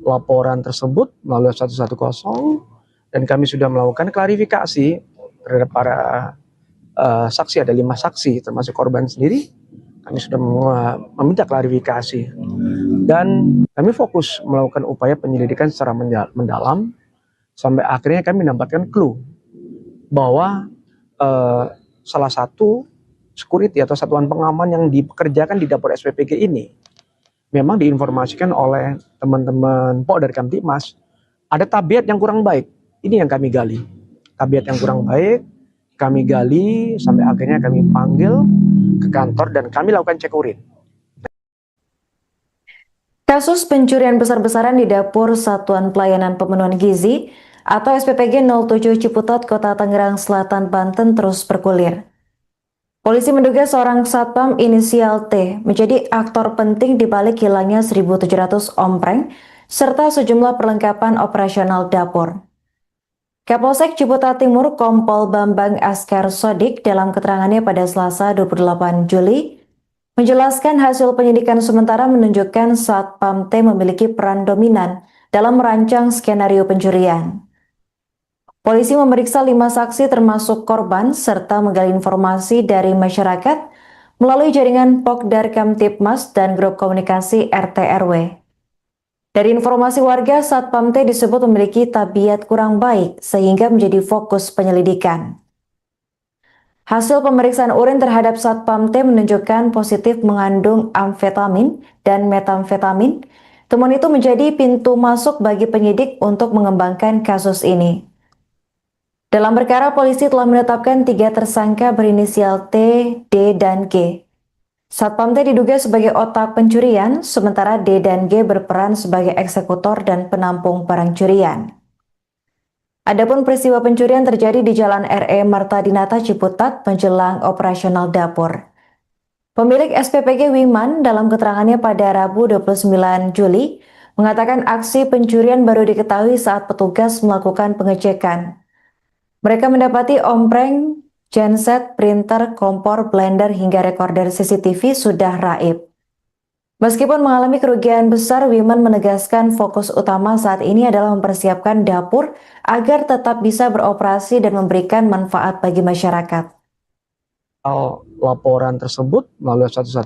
Laporan tersebut melalui 110 dan kami sudah melakukan klarifikasi terhadap para saksi, ada 5 saksi termasuk korban sendiri. Kami sudah meminta klarifikasi dan kami fokus melakukan upaya penyelidikan secara mendalam sampai akhirnya kami mendapatkan clue bahwa salah satu security atau satuan pengaman yang dipekerjakan di dapur SPPG ini memang diinformasikan oleh teman-teman PO dari Kamtibmas ada tabiat yang kurang baik. Ini yang kami gali. Tabiat yang kurang baik kami gali sampai akhirnya kami panggil ke kantor dan kami lakukan cek urin. Kasus pencurian besar-besaran di dapur Satuan Pelayanan Pemenuhan Gizi atau SPPG 07 Ciputat, Kota Tangerang Selatan, Banten terus bergulir. Polisi menduga seorang satpam inisial T menjadi aktor penting di balik hilangnya 1.700 ompreng serta sejumlah perlengkapan operasional dapur. Kapolsek Ciputat Timur Kompol Bambang Askar Sodik dalam keterangannya pada Selasa 28 Juli menjelaskan hasil penyidikan sementara menunjukkan satpam T memiliki peran dominan dalam merancang skenario pencurian. polisi memeriksa 5 saksi termasuk korban serta menggali informasi dari masyarakat melalui jaringan Pokdar Kamtibmas dan grup komunikasi RT RW. Dari informasi warga, Satpam T disebut memiliki tabiat kurang baik sehingga menjadi fokus penyelidikan. Hasil pemeriksaan urin terhadap Satpam T menunjukkan positif mengandung amfetamin dan metamfetamin. Temuan itu menjadi pintu masuk bagi penyidik untuk mengembangkan kasus ini. Dalam perkara, polisi telah menetapkan 3 tersangka berinisial T, D, dan G. Satpam T diduga sebagai otak pencurian, sementara D dan G berperan sebagai eksekutor dan penampung barang curian. Adapun peristiwa pencurian terjadi di Jalan RE Marta Dinata Ciputat menjelang operasional dapur. Pemilik SPPG Wiman dalam keterangannya pada Rabu 29 Juli mengatakan aksi pencurian baru diketahui saat petugas melakukan pengecekan. Mereka mendapati ompreng, genset, printer, kompor, blender, hingga rekorder CCTV sudah raib. Meskipun mengalami kerugian besar, Wiman menegaskan fokus utama saat ini adalah mempersiapkan dapur agar tetap bisa beroperasi dan memberikan manfaat bagi masyarakat. Laporan tersebut melalui 110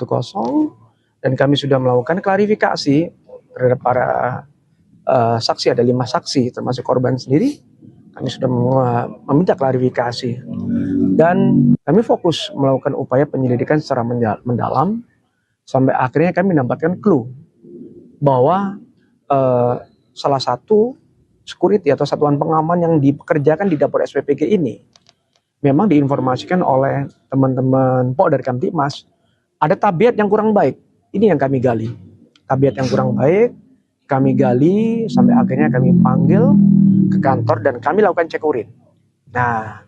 dan kami sudah melakukan klarifikasi terhadap para saksi, ada 5 saksi termasuk korban sendiri. Kami sudah meminta klarifikasi dan kami fokus melakukan upaya penyelidikan secara mendalam sampai akhirnya kami mendapatkan clue bahwa salah satu security atau satuan pengaman yang dipekerjakan di dapur SPPG ini memang diinformasikan oleh teman-teman Pokdar Kamtibmas ada tabiat yang kurang baik. Ini yang kami gali. Tabiat yang kurang baik kami gali sampai akhirnya kami panggil ke kantor dan kami lakukan cek urin. Nah,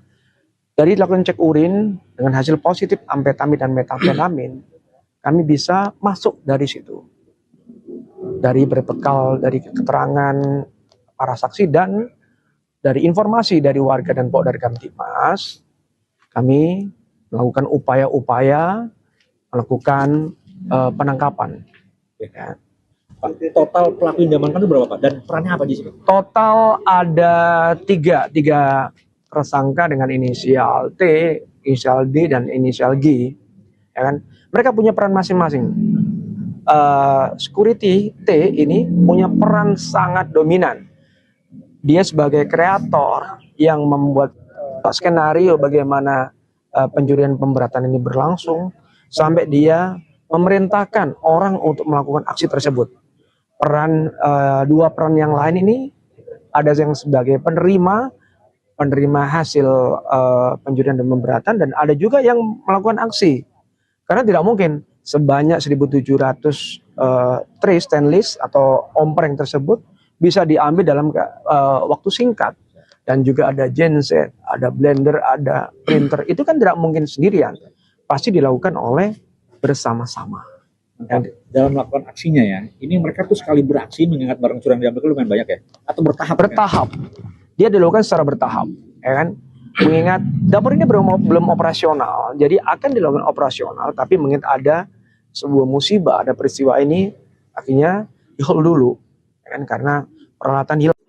dari lakukan cek urin dengan hasil positif amfetamin dan metamfetamin, kami bisa masuk dari situ. Dari berbekal dari keterangan para saksi dan dari informasi dari warga dan Pokdar Kamtibmas, kami melakukan upaya-upaya melakukan penangkapan. Ya. Total pelaku yang diamankan itu berapa Pak? Dan perannya apa di sini? Total ada tiga tersangka dengan inisial T, inisial D, dan inisial G. Ya kan? Mereka punya peran masing-masing. Security T ini punya peran sangat dominan. Dia sebagai kreator yang membuat skenario bagaimana pencurian pemberatan ini berlangsung sampai dia memerintahkan orang untuk melakukan aksi tersebut. Dua peran yang lain ini ada yang sebagai penerima hasil pencurian dan pemberatan dan ada juga yang melakukan aksi. Karena tidak mungkin sebanyak 1.700 tray stainless atau ompreng tersebut bisa diambil dalam waktu singkat. Dan juga ada genset, ada blender, ada printer. Itu kan tidak mungkin sendirian. Pasti dilakukan oleh bersama-sama. Dalam melakukan aksinya ya, ini mereka tuh sekali beraksi mengingat barang curang diambil itu lumayan banyak ya? Atau bertahap? Bertahap. Dia dilakukan secara bertahap. Ya kan? Mengingat dapur ini belum operasional, jadi akan dilakukan operasional, tapi mengingat ada sebuah musibah, ada peristiwa ini, akhirnya di-hold dulu. Ya kan? Karena peralatan hilang.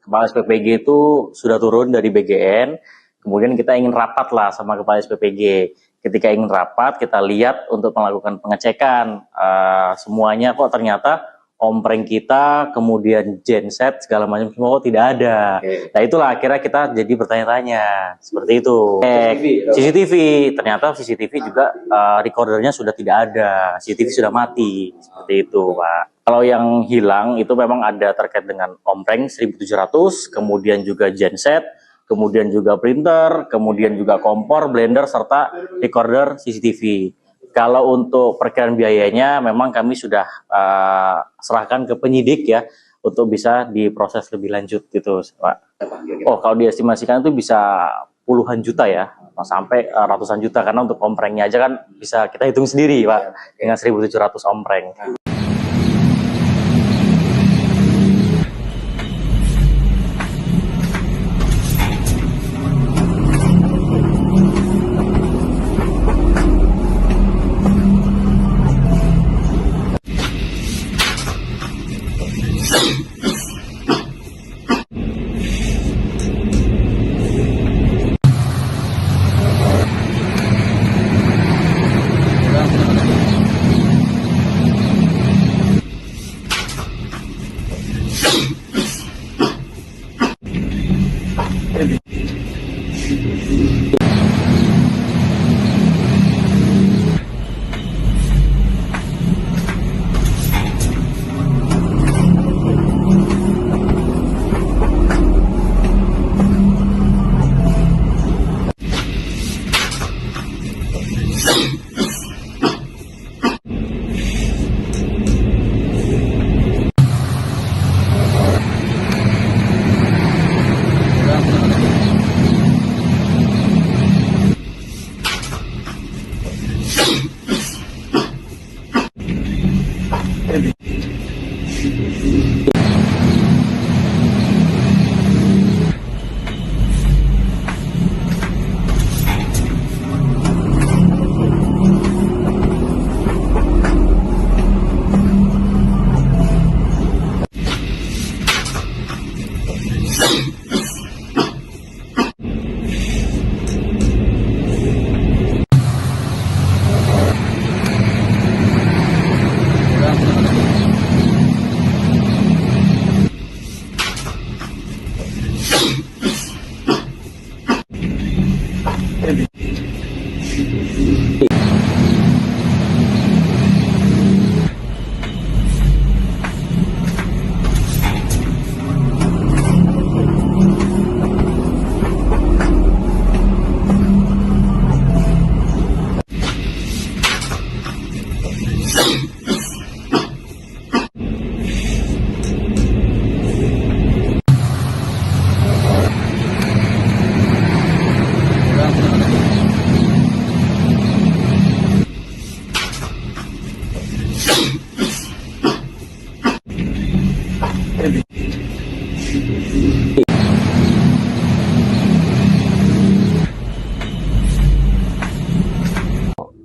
Kepala SPPG itu sudah turun dari BGN, kemudian kita ingin rapat lah sama Kepala SPPG. Ketika ingin rapat, kita lihat untuk melakukan pengecekan semuanya kok ternyata ompreng kita, kemudian genset segala macam semua kok tidak ada. Nah itulah akhirnya kita jadi bertanya-tanya seperti itu. CCTV, ternyata CCTV juga recordernya sudah tidak ada, CCTV sudah mati seperti itu, Pak. Kalau yang hilang itu memang ada terkait dengan ompreng 1.700, kemudian juga genset, kemudian juga printer, kemudian juga kompor, blender, serta recorder CCTV. Kalau untuk perkiraan biayanya memang kami sudah serahkan ke penyidik ya untuk bisa diproses lebih lanjut gitu, Pak. Oh, kalau diestimasikan itu bisa puluhan juta ya, sampai ratusan juta karena untuk omprengnya aja kan bisa kita hitung sendiri, Pak, dengan 1.700 ompreng.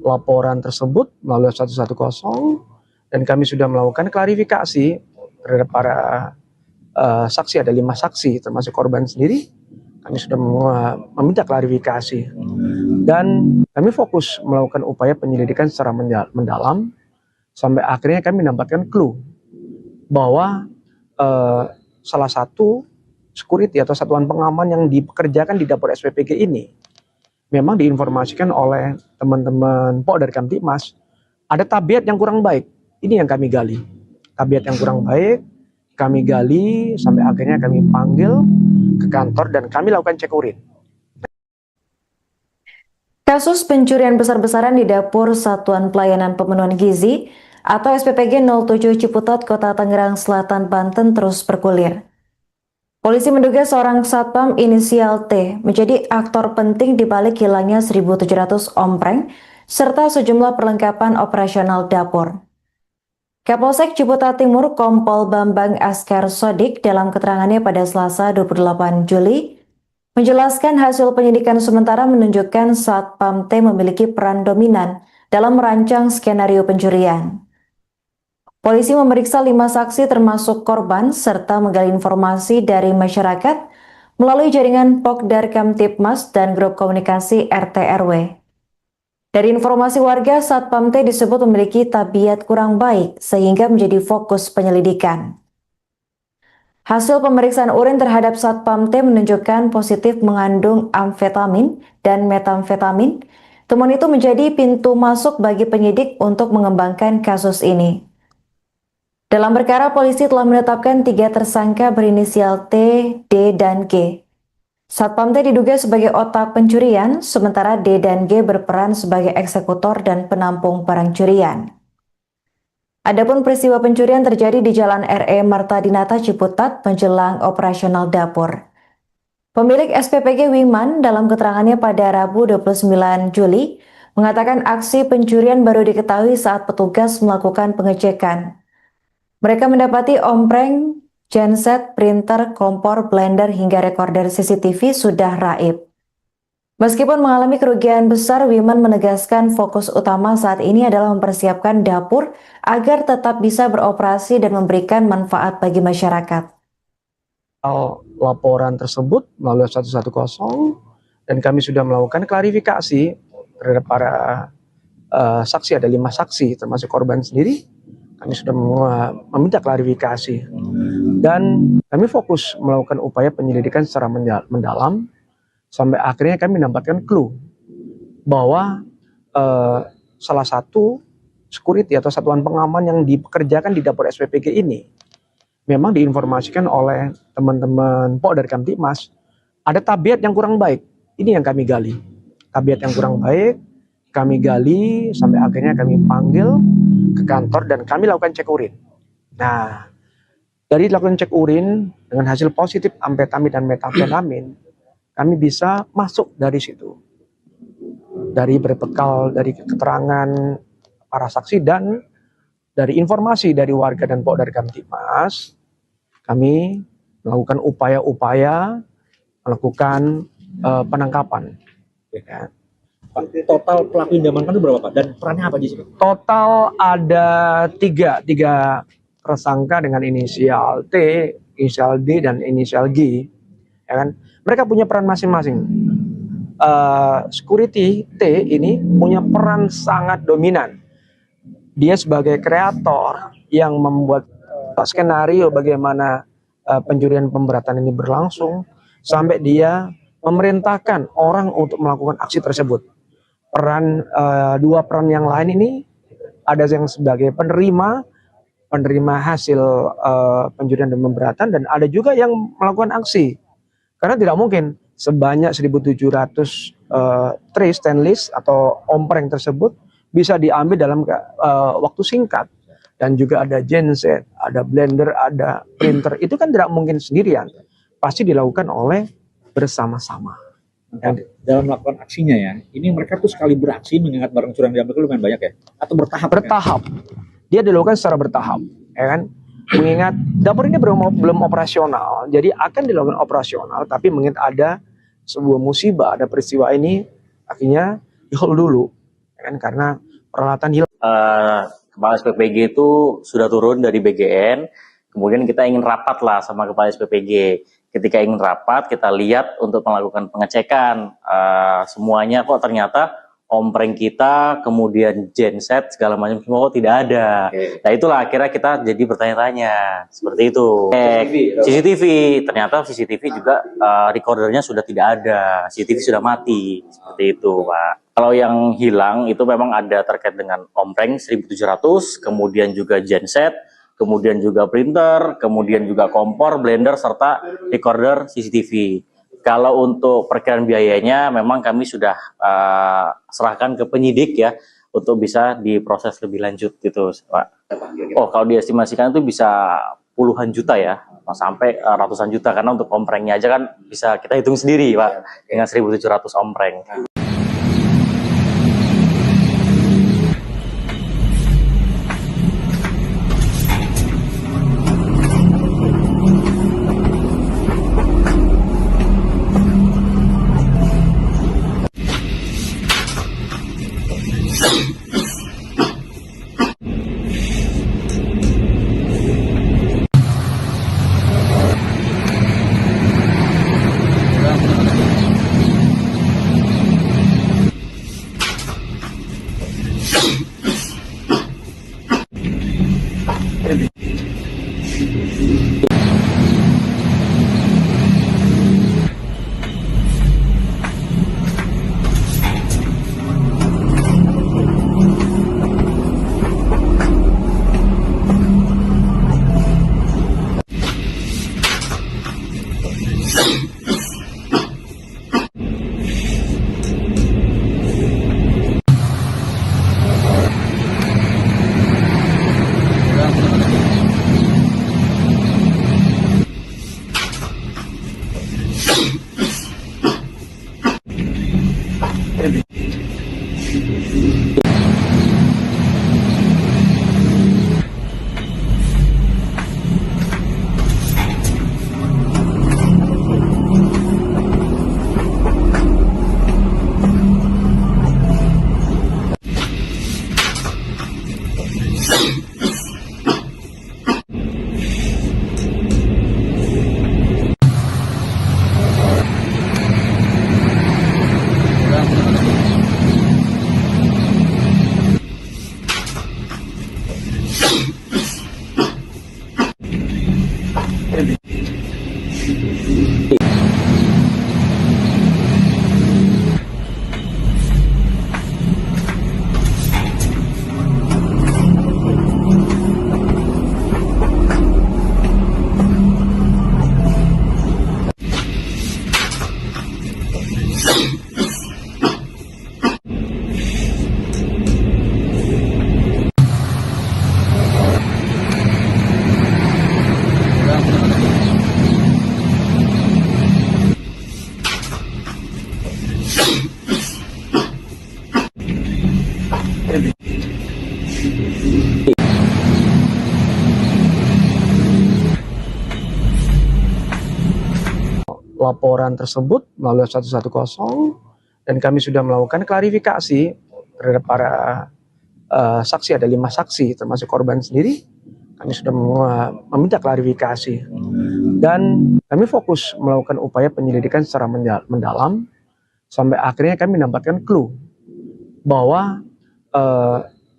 Laporan tersebut melalui 110 dan kami sudah melakukan klarifikasi terhadap para saksi. Ada 5 saksi termasuk korban sendiri. Kami sudah meminta klarifikasi dan kami fokus melakukan upaya penyelidikan secara mendalam sampai akhirnya kami mendapatkan clue bahwa salah satu security atau satuan pengaman yang dipekerjakan di dapur SPPG ini memang diinformasikan oleh teman-teman Polda Kamtibmas ada tabiat yang kurang baik. Ini yang kami gali. Tabiat yang kurang baik, kami gali sampai akhirnya kami panggil ke kantor dan kami lakukan cek urin. Kasus pencurian besar-besaran di dapur Satuan Pelayanan Pemenuhan Gizi atau SPPG 07 Ciputat, Kota Tangerang Selatan, Banten terus bergulir. Polisi menduga seorang satpam inisial T menjadi aktor penting di balik hilangnya 1.700 ompreng serta sejumlah perlengkapan operasional dapur. Kapolsek Ciputat Timur Kompol Bambang Askar Sodik dalam keterangannya pada Selasa 28 Juli menjelaskan hasil penyidikan sementara menunjukkan satpam T memiliki peran dominan dalam merancang skenario pencurian. Polisi memeriksa 5 saksi termasuk korban serta menggali informasi dari masyarakat melalui jaringan Pokdar Kamtibmas dan grup komunikasi RT RW. Dari informasi warga, Satpam T disebut memiliki tabiat kurang baik sehingga menjadi fokus penyelidikan. Hasil pemeriksaan urin terhadap Satpam T menunjukkan positif mengandung amfetamin dan metamfetamin. Temuan itu menjadi pintu masuk bagi penyidik untuk mengembangkan kasus ini. Dalam perkara, polisi telah menetapkan 3 tersangka berinisial T, D, dan G. Satpam T diduga sebagai otak pencurian, sementara D dan G berperan sebagai eksekutor dan penampung barang curian. Adapun peristiwa pencurian terjadi di Jalan RE Marta Dinata Ciputat menjelang operasional dapur. Pemilik SPPG Wiman dalam keterangannya pada Rabu 29 Juli mengatakan aksi pencurian baru diketahui saat petugas melakukan pengecekan. Mereka mendapati ompreng, genset, printer, kompor, blender, hingga rekorder CCTV sudah raib. Meskipun mengalami kerugian besar, Wiman menegaskan fokus utama saat ini adalah mempersiapkan dapur agar tetap bisa beroperasi dan memberikan manfaat bagi masyarakat. Laporan tersebut melalui 110 dan kami sudah melakukan klarifikasi terhadap para saksi. Ada 5 saksi termasuk korban sendiri. Kami sudah meminta klarifikasi dan kami fokus melakukan upaya penyelidikan secara mendalam sampai akhirnya kami mendapatkan clue bahwa salah satu security atau satuan pengaman yang dipekerjakan di dapur SPPG ini memang diinformasikan oleh teman-teman Polda Kamtibmas ada tabiat yang kurang baik. Ini yang kami gali. Tabiat yang kurang baik kami gali sampai akhirnya kami panggil ke kantor dan kami lakukan cek urin. Nah, dari lakukan cek urin dengan hasil positif amfetamin dan metamfetamin, kami bisa masuk dari situ. Dari berbekal dari keterangan para saksi dan dari informasi dari warga dan Polda Kamtibmas, kami melakukan upaya-upaya melakukan penangkapan. Ya. Pak, total pelaku yang diamankan itu berapa, Pak? Dan perannya apa di sini? Total ada tiga tersangka dengan inisial T, inisial D, dan inisial G. ya kan? Mereka punya peran masing-masing. Security T ini punya peran sangat dominan. Dia sebagai kreator yang membuat skenario bagaimana pencurian pemberatan ini berlangsung, sampai dia memerintahkan orang untuk melakukan aksi tersebut. Dua peran yang lain ini ada yang sebagai penerima hasil pencurian dan pemberatan, dan ada juga yang melakukan aksi. Karena tidak mungkin sebanyak 1.700 tray stainless atau ompreng tersebut bisa diambil dalam waktu singkat. Dan juga ada genset, ada blender, ada printer. Itu kan tidak mungkin sendirian. Pasti dilakukan oleh bersama-sama. Dalam melakukan aksinya ya, ini mereka tuh sekali beraksi mengingat barang curian diambil itu lumayan banyak ya? Atau bertahap? Bertahap. Dia dilakukan secara bertahap, ya kan? Mengingat dapur ini belum operasional, jadi akan dilakukan operasional, tapi mengingat ada sebuah musibah, ada peristiwa ini, akhirnya di-hold dulu, ya kan? Karena peralatan hilang. Kepala SPPG itu sudah turun dari BGN, kemudian kita ingin rapat lah sama Kepala SPPG. Ketika ingin rapat, kita lihat untuk melakukan pengecekan semuanya, kok ternyata ompreng kita, kemudian genset, segala macam semua kok tidak ada. Nah itulah akhirnya kita jadi bertanya-tanya, seperti itu. CCTV, ternyata CCTV juga recordernya sudah tidak ada, CCTV sudah mati, seperti itu Pak. Kalau yang hilang itu memang ada terkait dengan ompreng 1.700, kemudian juga genset, kemudian juga printer, kemudian juga kompor, blender, serta recorder CCTV. Kalau untuk perkiraan biayanya memang kami sudah serahkan ke penyidik ya, untuk bisa diproses lebih lanjut gitu Pak. Oh kalau diestimasikan itu bisa puluhan juta ya, sampai ratusan juta, karena untuk omprengnya aja kan bisa kita hitung sendiri Pak, dengan 1.700 ompreng. Laporan tersebut melalui 110, dan kami sudah melakukan klarifikasi terhadap para saksi. Ada 5 saksi termasuk korban sendiri. Kami sudah meminta klarifikasi dan kami fokus melakukan upaya penyelidikan secara mendalam sampai akhirnya kami mendapatkan clue bahwa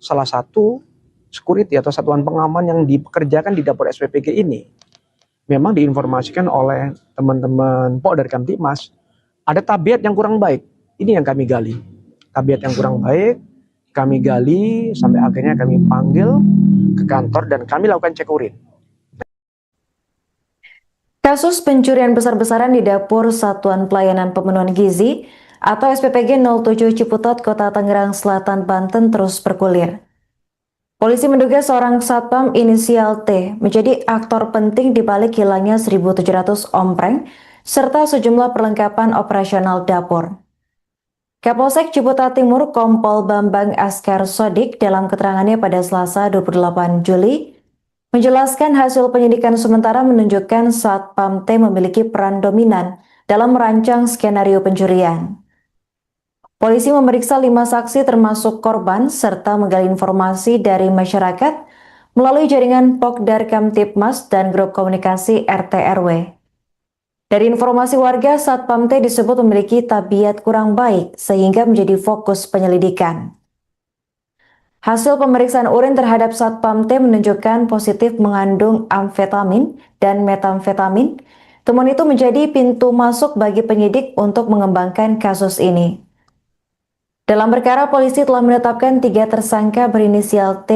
salah satu security atau satuan pengaman yang dipekerjakan di dapur SPPG ini memang diinformasikan oleh teman-teman Polda Kamtibmas ada tabiat yang kurang baik. Ini yang kami gali. Tabiat yang kurang baik kami gali sampai akhirnya kami panggil ke kantor dan kami lakukan cek urin. Kasus pencurian besar-besaran di dapur Satuan Pelayanan Pemenuhan Gizi atau SPPG 07 Ciputat, Kota Tangerang Selatan, Banten terus bergulir. Polisi menduga seorang satpam inisial T menjadi aktor penting di balik hilangnya 1.700 ompreng serta sejumlah perlengkapan operasional dapur. Kapolsek Ciputat Timur Kompol Bambang Askar Sodik dalam keterangannya pada Selasa 28 Juli menjelaskan hasil penyidikan sementara menunjukkan Satpam T memiliki peran dominan dalam merancang skenario pencurian. Polisi memeriksa 5 saksi termasuk korban serta menggali informasi dari masyarakat melalui jaringan Pokdar Kamtibmas dan grup komunikasi RT RW. Dari informasi warga, Satpam T disebut memiliki tabiat kurang baik sehingga menjadi fokus penyelidikan. Hasil pemeriksaan urin terhadap Satpam T menunjukkan positif mengandung amfetamin dan metamfetamin. Temuan itu menjadi pintu masuk bagi penyidik untuk mengembangkan kasus ini. Dalam perkara, polisi telah menetapkan 3 tersangka berinisial T,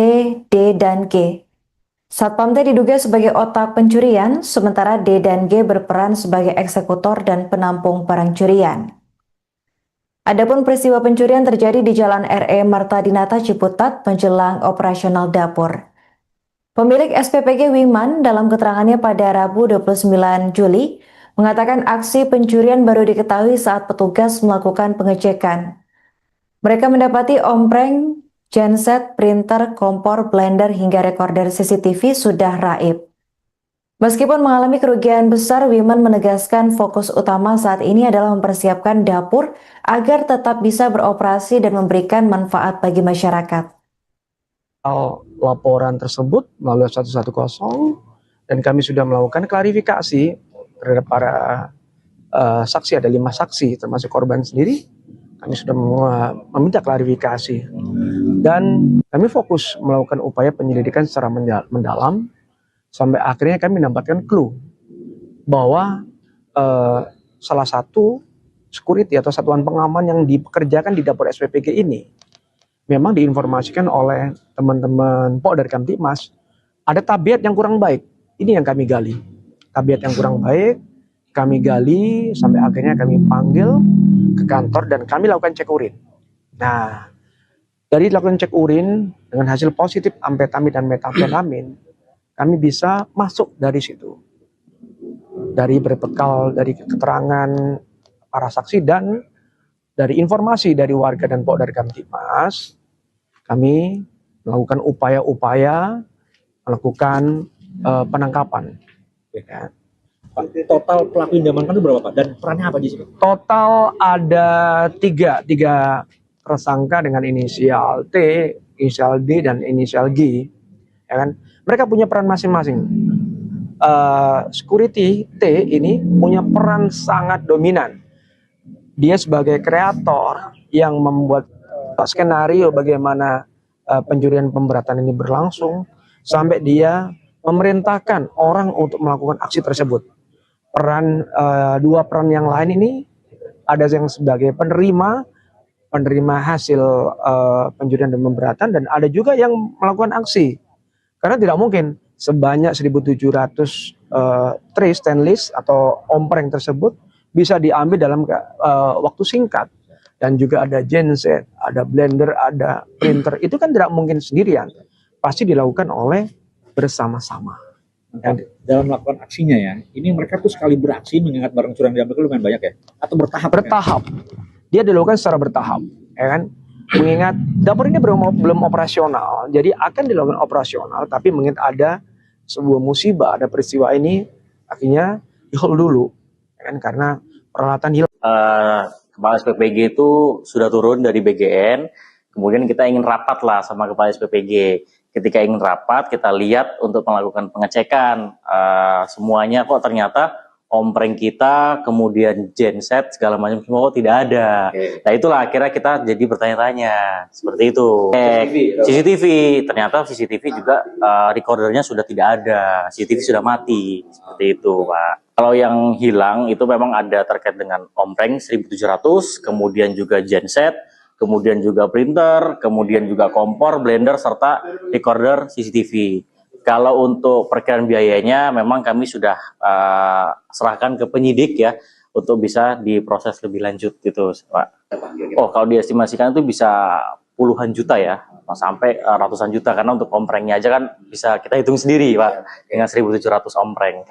D, dan G. Satpam T diduga sebagai otak pencurian, sementara D dan G berperan sebagai eksekutor dan penampung barang curian. Adapun peristiwa pencurian terjadi di Jalan RE Marta Dinata Ciputat menjelang operasional dapur. Pemilik SPPG Wiman dalam keterangannya pada Rabu 29 Juli mengatakan aksi pencurian baru diketahui saat petugas melakukan pengecekan. Mereka mendapati ompreng, genset, printer, kompor, blender, hingga rekorder CCTV sudah raib. Meskipun mengalami kerugian besar, Wiman menegaskan fokus utama saat ini adalah mempersiapkan dapur agar tetap bisa beroperasi dan memberikan manfaat bagi masyarakat. Laporan tersebut melalui 110 dan kami sudah melakukan klarifikasi terhadap para saksi, ada 5 saksi termasuk korban sendiri. Kami sudah meminta klarifikasi dan kami fokus melakukan upaya penyelidikan secara mendalam sampai akhirnya kami mendapatkan clue bahwa salah satu security atau satuan pengaman yang dipekerjakan di dapur SPPG ini memang diinformasikan oleh teman-teman Polda Kamtibmas ada tabiat yang kurang baik. Ini yang kami gali. Tabiat yang kurang baik kami gali sampai akhirnya kami panggil ke kantor dan kami lakukan cek urin. Nah, dari lakukan cek urin dengan hasil positif amfetamin dan metamfetamin, kami bisa masuk dari situ. Dari berbekal dari keterangan para saksi dan dari informasi dari warga dan Polda Kamtibmas, kami melakukan upaya-upaya melakukan penangkapan. Ya. Pak, total pelaku yang diamankan itu berapa Pak? Dan perannya apa di sini? Total ada tiga tersangka dengan inisial T, inisial D, dan inisial G. Ya kan? Mereka punya peran masing-masing. Security T ini punya peran sangat dominan. Dia sebagai kreator yang membuat skenario bagaimana pencurian pemberatan ini berlangsung sampai dia memerintahkan orang untuk melakukan aksi tersebut. Dua peran yang lain ini ada yang sebagai penerima hasil pencurian dan pemberatan dan ada juga yang melakukan aksi. Karena tidak mungkin sebanyak 1.700 tray stainless atau ompreng tersebut bisa diambil dalam waktu singkat. Dan juga ada genset, ada blender, ada printer. Itu kan tidak mungkin sendirian. Pasti dilakukan oleh bersama-sama. Dalam melakukan aksinya ya, ini mereka tuh sekali beraksi mengingat barang curian diambil itu lumayan banyak ya? Atau bertahap? Bertahap. Dia dilakukan secara bertahap. Ya kan? Mengingat dapur ini belum operasional, jadi akan dilakukan operasional, tapi mengingat ada sebuah musibah, ada peristiwa ini, akhirnya di-hold dulu. Ya kan? Karena peralatan hilang. Kepala SPPG itu sudah turun dari BGN, kemudian kita ingin rapat lah sama Kepala SPPG. Ketika ingin rapat, kita lihat untuk melakukan pengecekan. Semuanya kok ternyata ompreng kita, kemudian genset, segala macam semua kok tidak ada. Nah itulah akhirnya kita jadi bertanya-tanya. Seperti itu. CCTV, ternyata CCTV juga recordernya sudah tidak ada. CCTV sudah mati. Seperti itu, Pak. Kalau yang hilang itu memang ada terkait dengan ompreng 1700, kemudian juga genset, kemudian juga printer, kemudian juga kompor, blender, serta recorder CCTV. Kalau untuk perkiraan biayanya memang kami sudah serahkan ke penyidik ya untuk bisa diproses lebih lanjut gitu, Pak. Oh, kalau diestimasikan itu bisa puluhan juta ya, sampai ratusan juta, karena untuk omprengnya aja kan bisa kita hitung sendiri, Pak, dengan 1700 ompreng.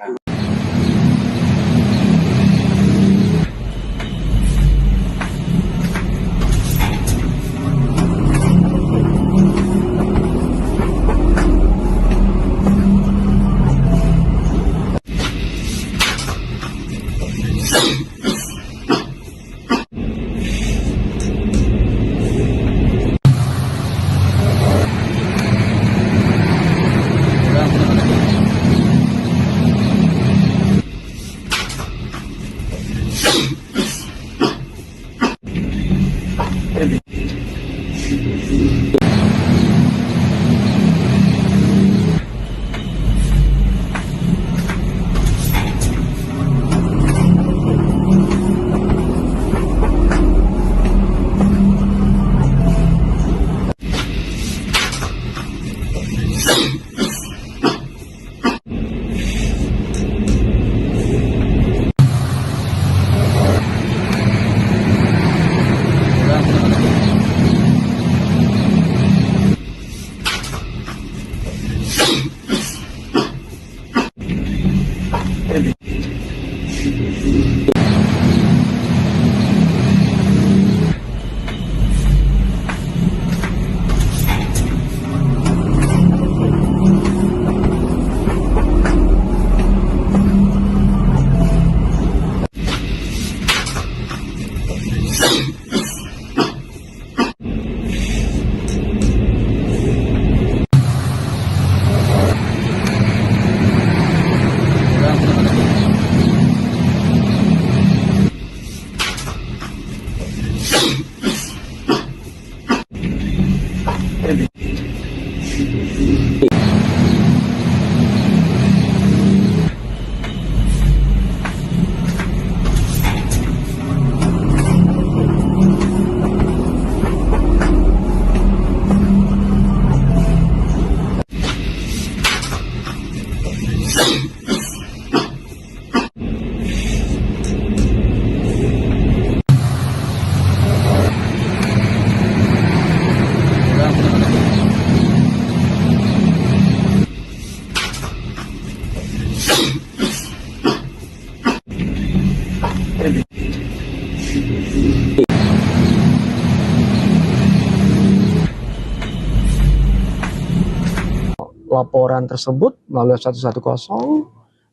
Laporan tersebut melalui 110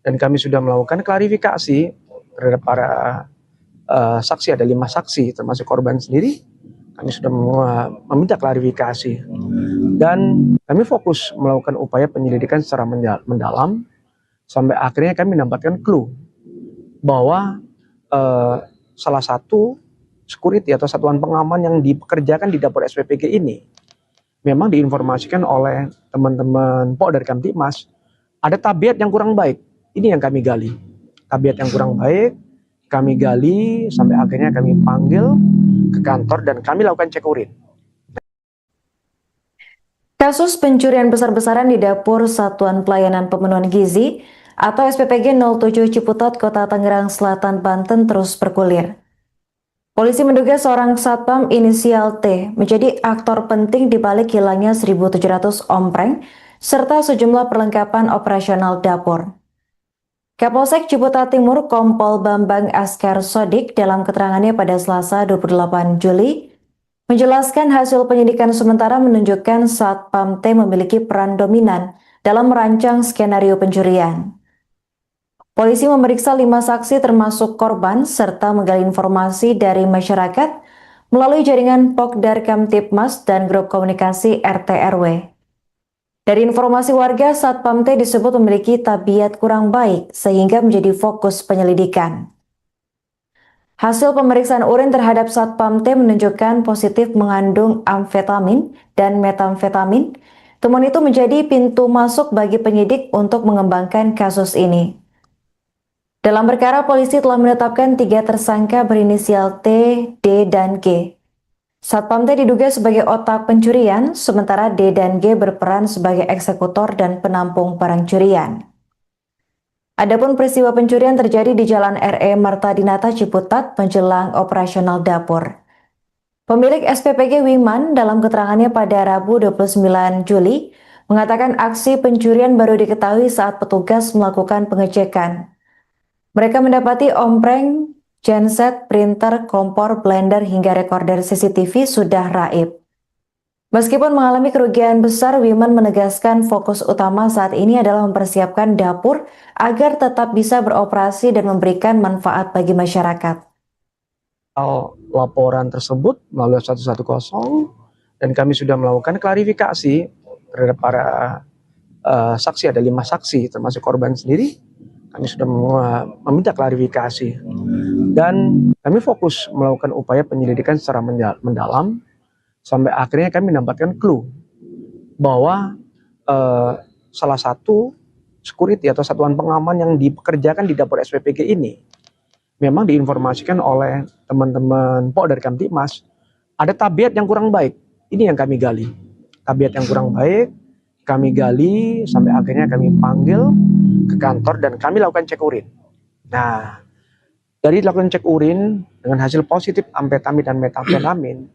dan kami sudah melakukan klarifikasi terhadap para saksi. Ada 5 saksi termasuk korban sendiri. Kami sudah meminta klarifikasi dan kami fokus melakukan upaya penyelidikan secara mendalam sampai akhirnya kami mendapatkan clue bahwa salah satu security atau satuan pengaman yang dipekerjakan di dapur SPPG ini memang diinformasikan oleh teman-teman dari Kamtibmas ada tabiat yang kurang baik. Ini yang kami gali. Tabiat yang kurang baik kami gali sampai akhirnya kami panggil ke kantor dan kami lakukan cek urin. Kasus pencurian besar-besaran di dapur Satuan Pelayanan Pemenuhan Gizi atau SPPG 07 Ciputat, Kota Tangerang Selatan, Banten terus bergulir. Polisi menduga seorang satpam inisial T menjadi aktor penting di balik hilangnya 1.700 ompreng serta sejumlah perlengkapan operasional dapur. Kapolsek Ciputat Timur Kompol Bambang Askar Sodik dalam keterangannya pada Selasa 28 Juli menjelaskan hasil penyidikan sementara menunjukkan satpam T memiliki peran dominan dalam merancang skenario pencurian. Polisi memeriksa 5 saksi termasuk korban serta menggali informasi dari masyarakat melalui jaringan Pokdar Kamtibmas dan grup komunikasi RT RW. Dari informasi warga, Satpam T disebut memiliki tabiat kurang baik sehingga menjadi fokus penyelidikan. Hasil pemeriksaan urin terhadap Satpam T menunjukkan positif mengandung amfetamin dan metamfetamin. Temuan itu menjadi pintu masuk bagi penyidik untuk mengembangkan kasus ini. Dalam perkara, polisi telah menetapkan 3 tersangka berinisial T, D, dan G. Satpam T diduga sebagai otak pencurian, sementara D dan G berperan sebagai eksekutor dan penampung barang curian. Adapun peristiwa pencurian terjadi di Jalan RE Marta Dinata Ciputat menjelang operasional dapur. Pemilik SPPG Wiman dalam keterangannya pada Rabu 29 Juli mengatakan aksi pencurian baru diketahui saat petugas melakukan pengecekan. Mereka mendapati ompreng, genset, printer, kompor, blender, hingga rekorder CCTV sudah raib. Meskipun mengalami kerugian besar, Wiman menegaskan fokus utama saat ini adalah mempersiapkan dapur agar tetap bisa beroperasi dan memberikan manfaat bagi masyarakat. Laporan tersebut melalui 110 dan kami sudah melakukan klarifikasi terhadap para saksi, ada 5 saksi termasuk korban sendiri. Kami sudah meminta klarifikasi dan kami fokus melakukan upaya penyelidikan secara mendalam sampai akhirnya kami mendapatkan clue bahwa salah satu security atau satuan pengaman yang dipekerjakan di dapur SPPG ini memang diinformasikan oleh teman-teman Pok dari Kamtibmas ada tabiat yang kurang baik. Ini yang kami gali, tabiat yang kurang baik. Kami gali sampai akhirnya kami panggil ke kantor dan kami lakukan cek urin. Nah, dari lakukan cek urin dengan hasil positif amfetamin dan metamfetamin,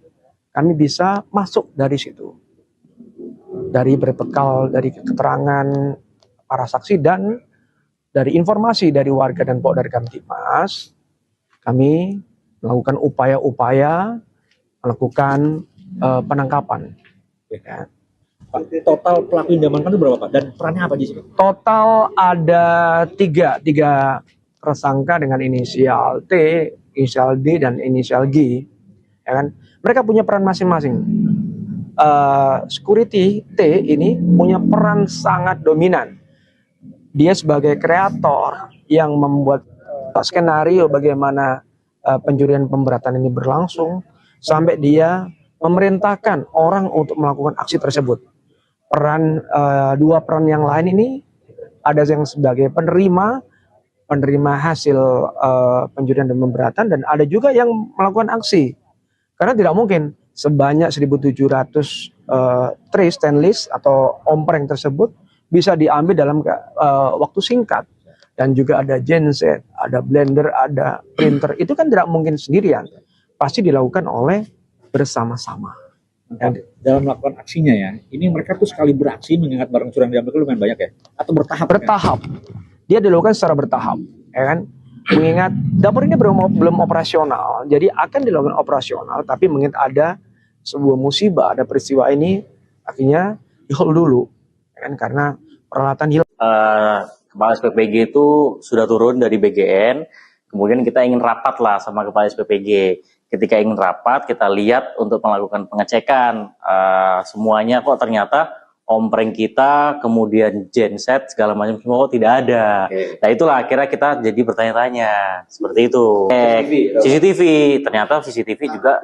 kami bisa masuk dari situ. Dari berbekal dari keterangan para saksi dan dari informasi dari warga dan Pok dari Kamtibmas, kami melakukan upaya-upaya melakukan penangkapan. Ya. Pak, total pelaku yang diamankan itu berapa, Pak? Dan perannya apa di sini? Total ada tiga tersangka dengan inisial T, inisial D, dan inisial G. Ya kan? Mereka punya peran masing-masing. Security T ini punya peran sangat dominan. Dia sebagai kreator yang membuat skenario bagaimana pencurian pemberatan ini berlangsung sampai dia memerintahkan orang untuk melakukan aksi tersebut. Dua peran yang lain ini ada yang sebagai penerima hasil pencurian dan pemberatan, dan ada juga yang melakukan aksi. Karena tidak mungkin sebanyak 1.700 tray stainless atau ompreng tersebut bisa diambil dalam waktu singkat. Dan juga ada genset, ada blender, ada printer. Itu kan tidak mungkin sendirian. Pasti dilakukan oleh bersama-sama. Dalam melakukan aksinya ya, ini mereka tuh sekali beraksi mengingat barang curian diambil itu lumayan banyak ya? Atau bertahap? Bertahap. Dia dilakukan secara bertahap, ya kan? Mengingat dapur ini belum operasional, jadi akan dilakukan operasional, tapi mengingat ada sebuah musibah, ada peristiwa ini, akhirnya di-hold dulu, ya kan? Karena peralatan hilang. Kepala SPPG itu sudah turun dari BGN, kemudian kita ingin rapat lah sama Kepala SPPG. Ketika ingin rapat, kita lihat untuk melakukan pengecekan semuanya kok ternyata ompreng kita, kemudian genset segala macam semua kok tidak ada. Nah itulah akhirnya kita jadi bertanya-tanya seperti itu. CCTV, ternyata CCTV juga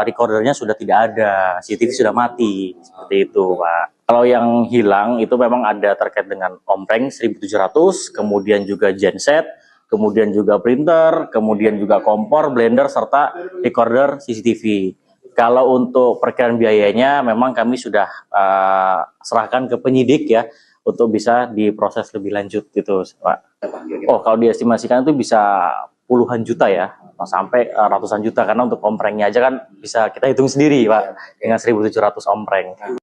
recordernya sudah tidak ada, CCTV sudah mati seperti itu, Pak. Kalau yang hilang itu memang ada terkait dengan ompreng 1.700, kemudian juga genset, kemudian juga printer, kemudian juga kompor, blender, serta recorder CCTV. Kalau untuk perkiraan biayanya memang kami sudah serahkan ke penyidik ya, untuk bisa diproses lebih lanjut gitu, Pak. Oh, kalau diestimasikan itu bisa puluhan juta ya, sampai ratusan juta, karena untuk omprengnya aja kan bisa kita hitung sendiri, Pak, dengan 1.700 ompreng.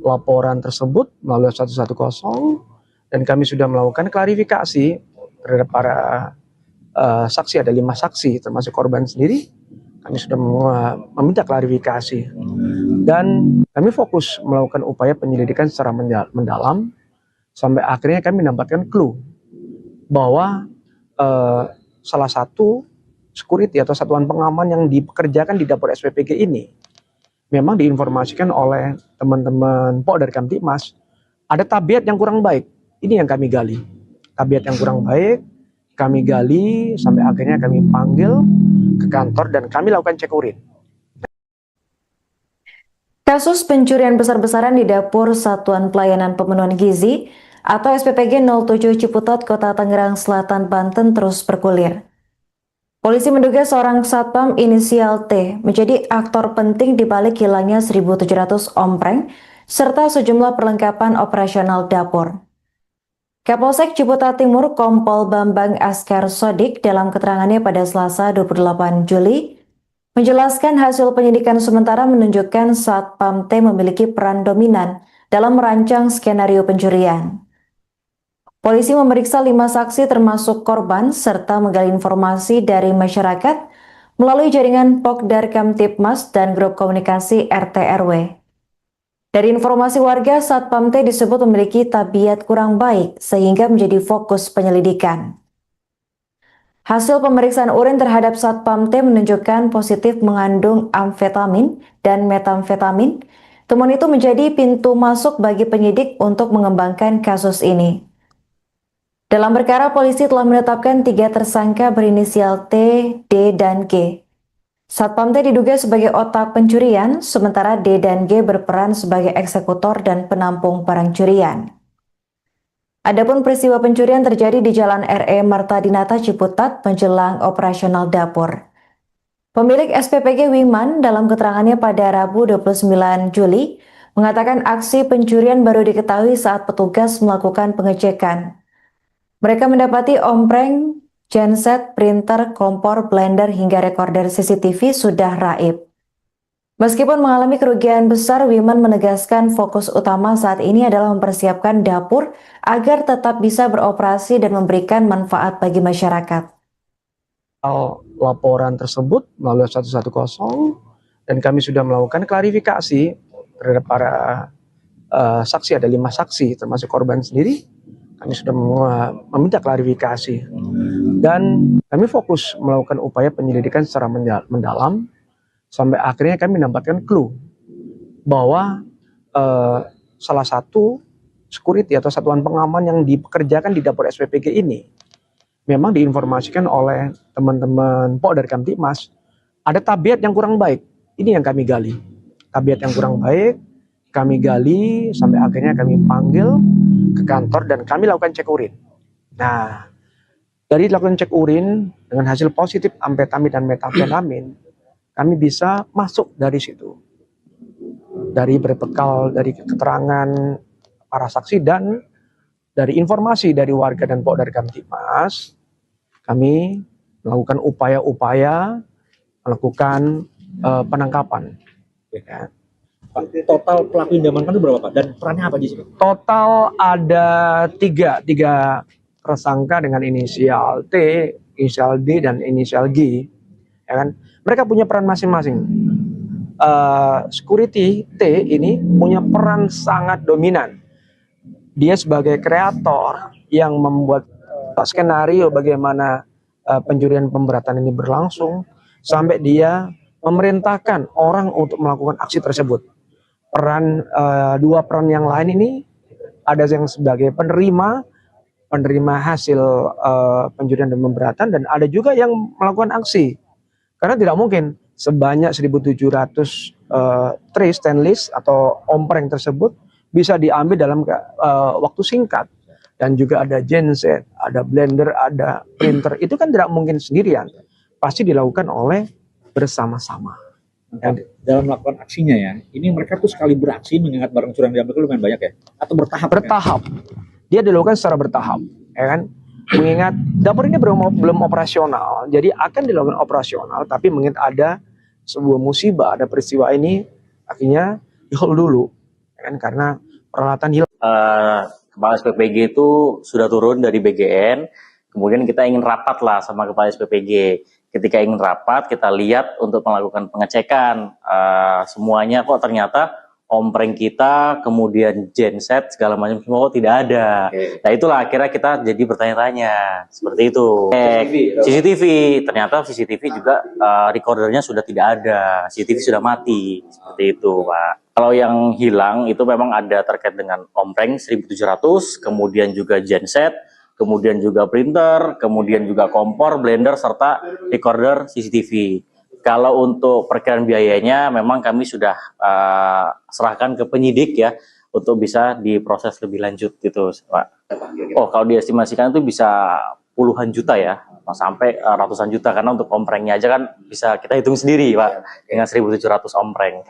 Laporan tersebut melalui 110 dan kami sudah melakukan klarifikasi terhadap para saksi. Ada 5 saksi termasuk korban sendiri. Kami sudah meminta klarifikasi dan kami fokus melakukan upaya penyelidikan secara mendalam sampai akhirnya kami mendapatkan clue bahwa salah satu security atau satuan pengaman yang dipekerjakan di dapur SPPG ini memang diinformasikan oleh teman-teman dari Kamtibmas ada tabiat yang kurang baik. Ini yang kami gali. Tabiat yang kurang baik kami gali sampai akhirnya kami panggil ke kantor dan kami lakukan cek urin. Kasus pencurian besar-besaran di dapur Satuan Pelayanan Pemenuhan Gizi atau SPPG 07 Ciputat, Kota Tangerang Selatan, Banten terus bergulir. Polisi menduga seorang satpam inisial T menjadi aktor penting di balik hilangnya 1.700 ompreng serta sejumlah perlengkapan operasional dapur. Kapolsek Ciputat Timur Kompol Bambang Askar Sodik dalam keterangannya pada Selasa 28 Juli menjelaskan hasil penyidikan sementara menunjukkan satpam T memiliki peran dominan dalam merancang skenario pencurian. Polisi memeriksa 5 saksi termasuk korban serta menggali informasi dari masyarakat melalui jaringan Pokdar Kamtibmas dan grup komunikasi RT RW. Dari informasi warga, satpam T disebut memiliki tabiat kurang baik sehingga menjadi fokus penyelidikan. Hasil pemeriksaan urin terhadap satpam T menunjukkan positif mengandung amfetamin dan metamfetamin. Temuan itu menjadi pintu masuk bagi penyidik untuk mengembangkan kasus ini. Dalam perkara, polisi telah menetapkan 3 tersangka berinisial T, D, dan G. Satpam T diduga sebagai otak pencurian, sementara D dan G berperan sebagai eksekutor dan penampung barang curian. Adapun peristiwa pencurian terjadi di Jalan RE Marta Dinata Ciputat menjelang operasional dapur. Pemilik SPPG Wiman dalam keterangannya pada Rabu 29 Juli mengatakan aksi pencurian baru diketahui saat petugas melakukan pengecekan. Mereka mendapati ompreng, genset, printer, kompor, blender, hingga rekorder CCTV sudah raib. Meskipun mengalami kerugian besar, Wiman menegaskan fokus utama saat ini adalah mempersiapkan dapur agar tetap bisa beroperasi dan memberikan manfaat bagi masyarakat. Laporan tersebut melalui 110 dan kami sudah melakukan klarifikasi terhadap para saksi. Ada 5 saksi termasuk korban sendiri. Kami sudah meminta klarifikasi dan kami fokus melakukan upaya penyelidikan secara mendalam Sampai akhirnya kami mendapatkan clue bahwa salah satu security atau satuan pengaman yang dipekerjakan di dapur SPPG ini memang diinformasikan oleh teman-teman Pok dari Kamtipmas ada tabiat yang kurang baik. Ini yang kami gali. Tabiat yang kurang baik kami gali sampai akhirnya kami panggil ke kantor dan kami lakukan cek urin. Nah, dari lakukan cek urin dengan hasil positif amfetamin dan metamfetamin, kami bisa masuk dari situ. Dari berbekal dari keterangan para saksi dan dari informasi dari warga dan Pok dari Kamtipmas, kami melakukan upaya-upaya melakukan penangkapan. Ya. Pak, total pelaku yang diamankan itu berapa Pak? Dan perannya apa di sini? Total ada tiga tersangka dengan inisial T, inisial D, dan inisial G. Ya kan? Mereka punya peran masing-masing. Security T ini punya peran sangat dominan. Dia sebagai kreator yang membuat skenario bagaimana pencurian pemberatan ini berlangsung sampai dia memerintahkan orang untuk melakukan aksi tersebut. Dua peran yang lain ini ada yang sebagai penerima hasil pencurian dan pemberatan dan ada juga yang melakukan aksi. Karena tidak mungkin sebanyak 1.700 tray stainless atau ompreng tersebut bisa diambil dalam waktu singkat. Dan juga ada genset, ada blender, ada printer. Itu kan tidak mungkin sendirian. Pasti dilakukan oleh bersama-sama. Dalam melakukan aksinya ya, ini mereka tuh sekali beraksi mengingat barang curian yang diambil lumayan banyak ya? Atau bertahap? Bertahap. Dia dilakukan secara bertahap. Ya kan? Mengingat dapur ini belum operasional. Jadi akan dilakukan operasional. Tapi mengingat ada sebuah musibah, ada peristiwa ini, akhirnya di-hold dulu. Ya kan? Karena peralatan hilang. Kepala SPPG itu sudah turun dari BGN, kemudian kita ingin rapat lah sama Kepala SPPG. Ketika ingin rapat, kita lihat untuk melakukan pengecekan semuanya kok ternyata ompreng kita, kemudian genset segala macam semua kok tidak ada. Nah itulah akhirnya kita jadi bertanya-tanya seperti itu. CCTV, ternyata CCTV juga recordernya sudah tidak ada, CCTV sudah mati seperti itu, Pak. Kalau yang hilang itu memang ada terkait dengan ompreng 1.700, kemudian juga genset, kemudian juga printer, kemudian juga kompor, blender, serta recorder CCTV. Kalau untuk perkiraan biayanya memang kami sudah serahkan ke penyidik ya untuk bisa diproses lebih lanjut gitu, Pak. Oh, kalau diestimasikan itu bisa puluhan juta ya, sampai ratusan juta karena untuk omprengnya aja kan bisa kita hitung sendiri, Pak, dengan 1.700 ompreng.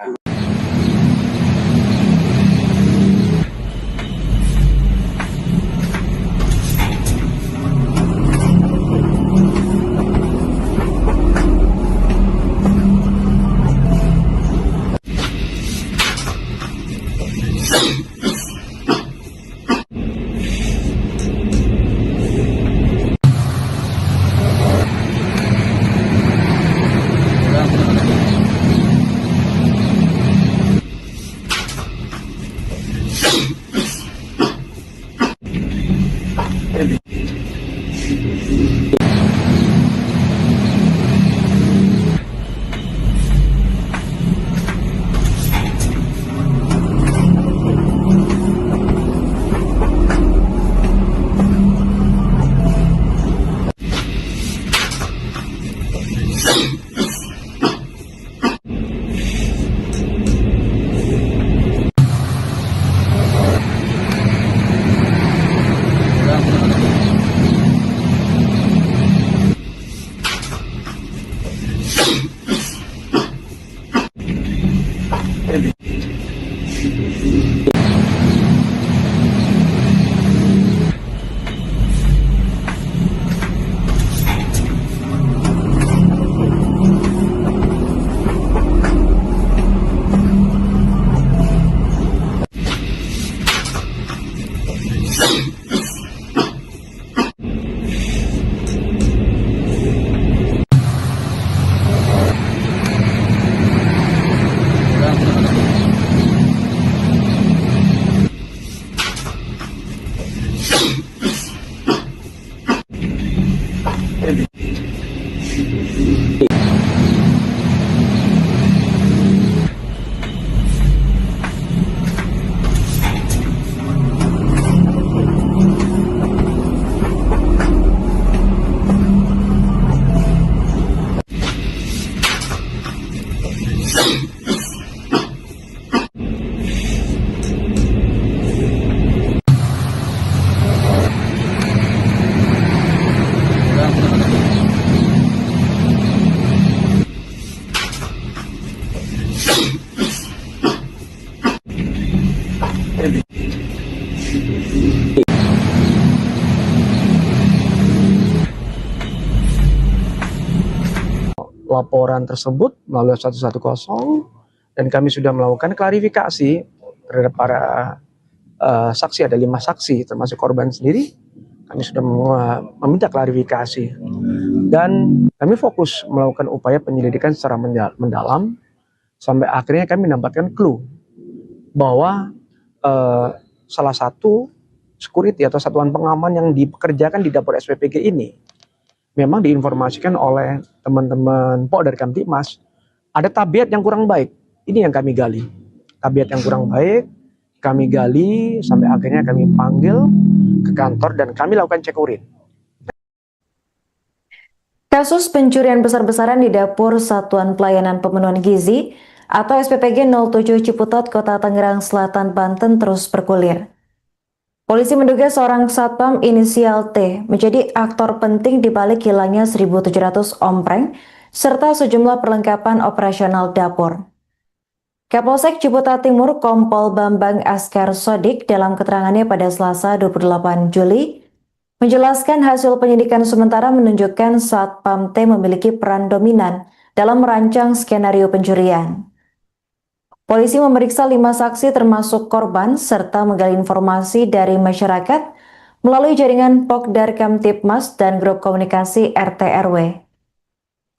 Laporan tersebut melalui 110 dan kami sudah melakukan klarifikasi terhadap para saksi. Ada 5 saksi termasuk korban sendiri. Kami sudah meminta klarifikasi dan kami fokus melakukan upaya penyelidikan secara mendalam sampai akhirnya kami mendapatkan clue bahwa salah satu security atau satuan pengaman yang dipekerjakan di dapur SPPG ini memang diinformasikan oleh teman-teman Polda Kamtibmas ada tabiat yang kurang baik. Ini yang kami gali. Tabiat yang kurang baik, kami gali sampai akhirnya kami panggil ke kantor dan kami lakukan cek urin. Kasus pencurian besar-besaran di dapur Satuan Pelayanan Pemenuhan Gizi atau SPPG 07 Ciputat, Kota Tangerang Selatan, Banten terus bergulir. Polisi menduga seorang satpam inisial T menjadi aktor penting di balik hilangnya 1.700 ompreng serta sejumlah perlengkapan operasional dapur. Kapolsek Ciputat Timur Kompol Bambang Askar Sodik dalam keterangannya pada Selasa 28 Juli menjelaskan hasil penyidikan sementara menunjukkan satpam T memiliki peran dominan dalam merancang skenario pencurian. Polisi memeriksa 5 saksi termasuk korban serta menggali informasi dari masyarakat melalui jaringan Pokdar Kamtibmas dan grup komunikasi RT RW.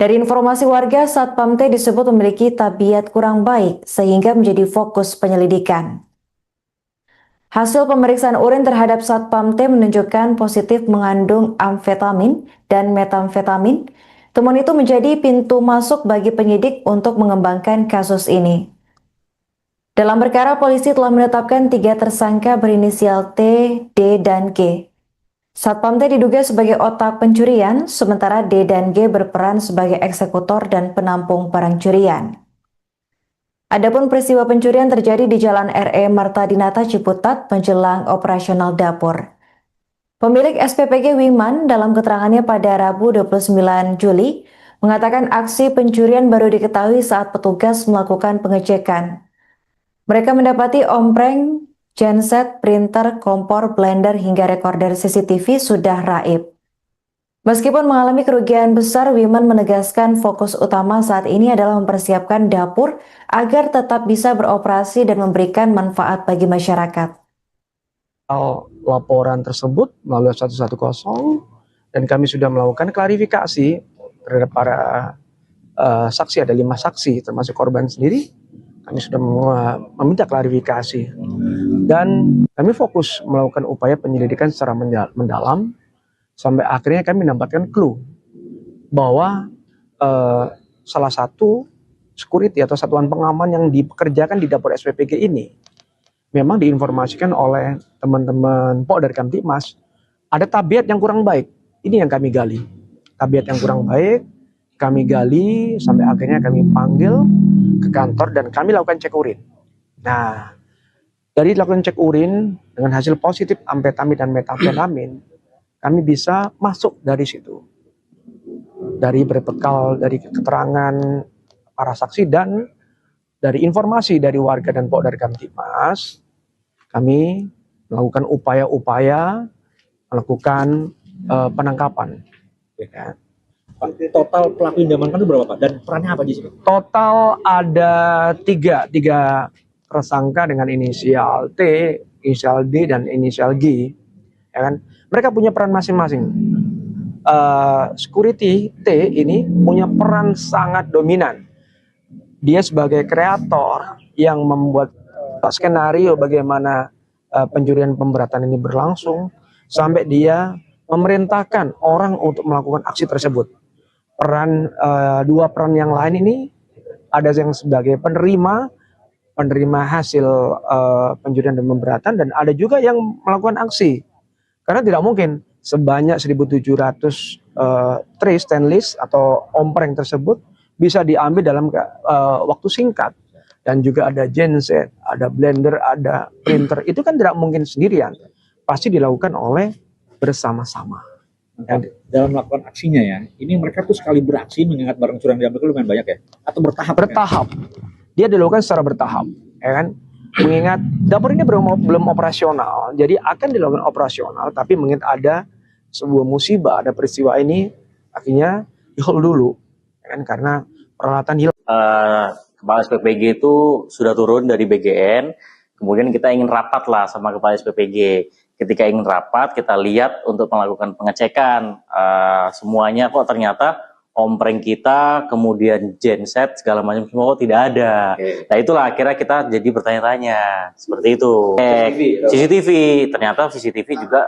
Dari informasi warga, Satpam T disebut memiliki tabiat kurang baik sehingga menjadi fokus penyelidikan. Hasil pemeriksaan urin terhadap Satpam T menunjukkan positif mengandung amfetamin dan metamfetamin. Temuan itu menjadi pintu masuk bagi penyidik untuk mengembangkan kasus ini. Dalam perkara, polisi telah menetapkan 3 tersangka berinisial T, D, dan G. Satpam T diduga sebagai otak pencurian, sementara D dan G berperan sebagai eksekutor dan penampung barang curian. Adapun peristiwa pencurian terjadi di Jalan RE Marta Dinata Ciputat menjelang operasional dapur. Pemilik SPPG Wiman dalam keterangannya pada Rabu 29 Juli mengatakan aksi pencurian baru diketahui saat petugas melakukan pengecekan. Mereka mendapati ompreng, genset, printer, kompor, blender, hingga rekorder CCTV sudah raib. Meskipun mengalami kerugian besar, Wiman menegaskan fokus utama saat ini adalah mempersiapkan dapur agar tetap bisa beroperasi dan memberikan manfaat bagi masyarakat. Laporan tersebut melalui 110 dan kami sudah melakukan klarifikasi terhadap para saksi. Ada 5 saksi termasuk korban sendiri. Kami sudah meminta klarifikasi dan kami fokus melakukan upaya penyelidikan secara mendalam sampai akhirnya kami mendapatkan clue bahwa salah satu security atau satuan pengaman yang dipekerjakan di dapur SPPG ini memang diinformasikan oleh teman-teman Polda Kamtibmas ada tabiat yang kurang baik. Ini yang kami gali. Tabiat yang kurang baik kami gali sampai akhirnya kami panggil ke kantor dan kami lakukan cek urin. Nah, dari lakukan cek urin dengan hasil positif amfetamin dan metamfetamin, kami bisa masuk dari situ. Dari berbekal dari keterangan para saksi dan dari informasi dari warga dan Polda Kamtibmas, kami melakukan upaya-upaya melakukan penangkapan. Ya. Pak, total pelaku yang diamankan itu berapa, Pak? Dan perannya apa di sini? Total ada tiga tersangka dengan inisial T, inisial D, dan inisial G. Ya kan? Mereka punya peran masing-masing. Security T ini punya peran sangat dominan. Dia sebagai kreator yang membuat skenario bagaimana pencurian pemberatan ini berlangsung sampai dia memerintahkan orang untuk melakukan aksi tersebut. Dua peran yang lain ini ada yang sebagai penerima hasil pencurian dan pemberatan, dan ada juga yang melakukan aksi. Karena tidak mungkin sebanyak 1.700 tray stainless atau ompreng tersebut bisa diambil dalam waktu singkat. Dan juga ada genset, ada blender, ada printer. Itu kan tidak mungkin sendirian. Pasti dilakukan oleh bersama-sama. Dalam melakukan aksinya ya, ini mereka tuh sekali beraksi mengingat barang curi yang diambil itu lumayan banyak ya? Atau bertahap? Bertahap. Dia dilakukan secara bertahap, ya kan? Mengingat dapur ini belum operasional, jadi akan dilakukan operasional, tapi mengingat ada sebuah musibah, ada peristiwa ini, akhirnya di-hold dulu, ya kan? Karena peralatan hilang. Kepala SPPG itu sudah turun dari BGN, kemudian kita ingin rapat lah sama Kepala SPPG. Ketika ingin rapat, kita lihat untuk melakukan pengecekan semuanya kok ternyata ompreng kita, kemudian genset segala macam semua kok tidak ada. Nah itulah akhirnya kita jadi bertanya-tanya seperti itu. CCTV, ternyata CCTV juga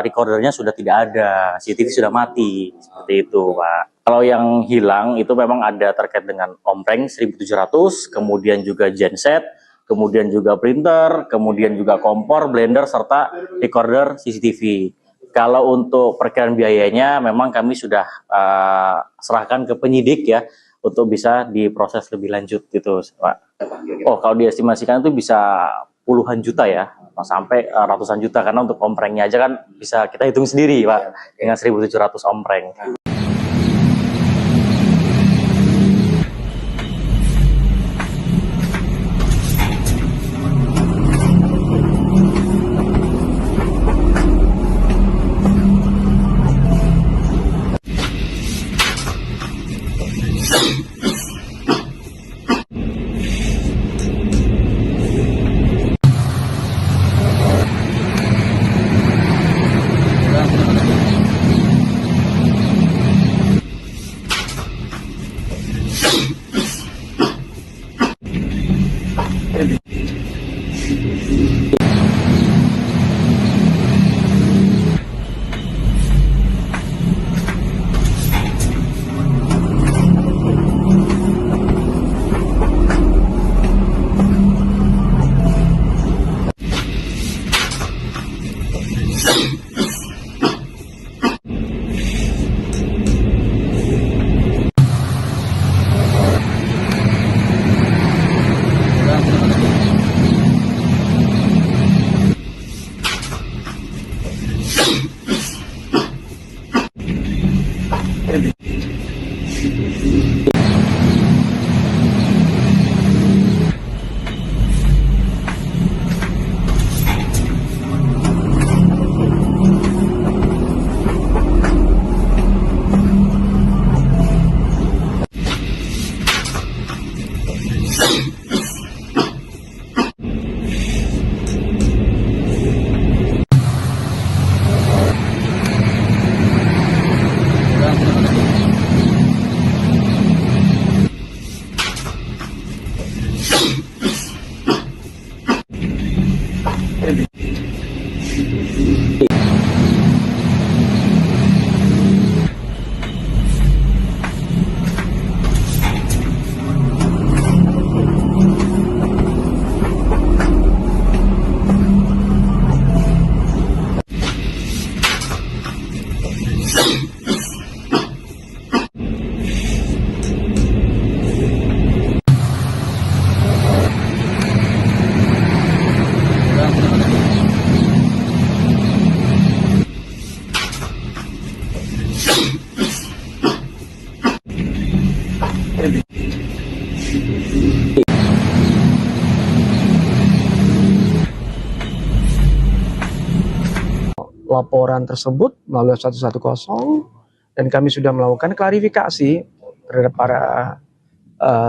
recordernya sudah tidak ada, CCTV sudah mati seperti itu, Pak. Kalau yang hilang itu memang ada terkait dengan ompreng 1700, kemudian juga genset, kemudian juga printer, kemudian juga kompor, blender, serta recorder CCTV. Kalau untuk perkiraan biayanya memang kami sudah serahkan ke penyidik ya, untuk bisa diproses lebih lanjut gitu, Pak. Oh, kalau diestimasikan itu bisa puluhan juta ya, sampai ratusan juta, karena untuk omprengnya aja kan bisa kita hitung sendiri, Pak, dengan 1700 ompreng. Laporan tersebut melalui 110 dan kami sudah melakukan klarifikasi terhadap para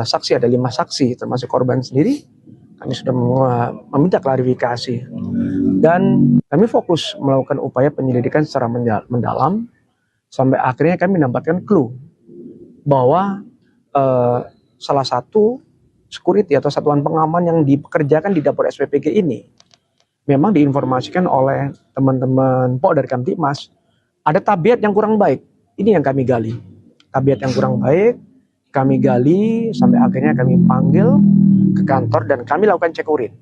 saksi, ada 5 saksi termasuk korban sendiri. Kami sudah meminta klarifikasi dan kami fokus melakukan upaya penyelidikan secara mendalam sampai akhirnya kami mendapatkan clue bahwa salah satu security atau satuan pengaman yang dipekerjakan di dapur SPPG ini memang diinformasikan oleh teman-teman dari Kamtibmas ada tabiat yang kurang baik. Ini yang kami gali. Tabiat yang kurang baik kami gali sampai akhirnya kami panggil ke kantor dan kami lakukan cek urin.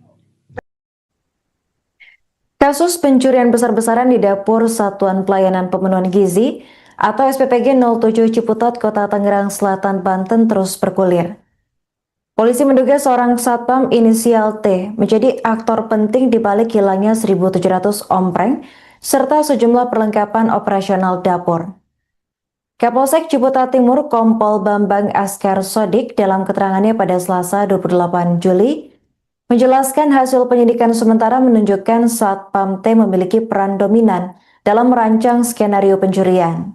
Kasus pencurian besar-besaran di dapur Satuan Pelayanan Pemenuhan Gizi atau SPPG 07 Ciputat, Kota Tangerang Selatan, Banten terus bergulir. Polisi menduga seorang satpam inisial T menjadi aktor penting di balik hilangnya 1.700 ompreng serta sejumlah perlengkapan operasional dapur. Kapolsek Ciputat Timur Kompol Bambang Askar Sodik dalam keterangannya pada Selasa 28 Juli menjelaskan hasil penyidikan sementara menunjukkan Satpam T memiliki peran dominan dalam merancang skenario pencurian.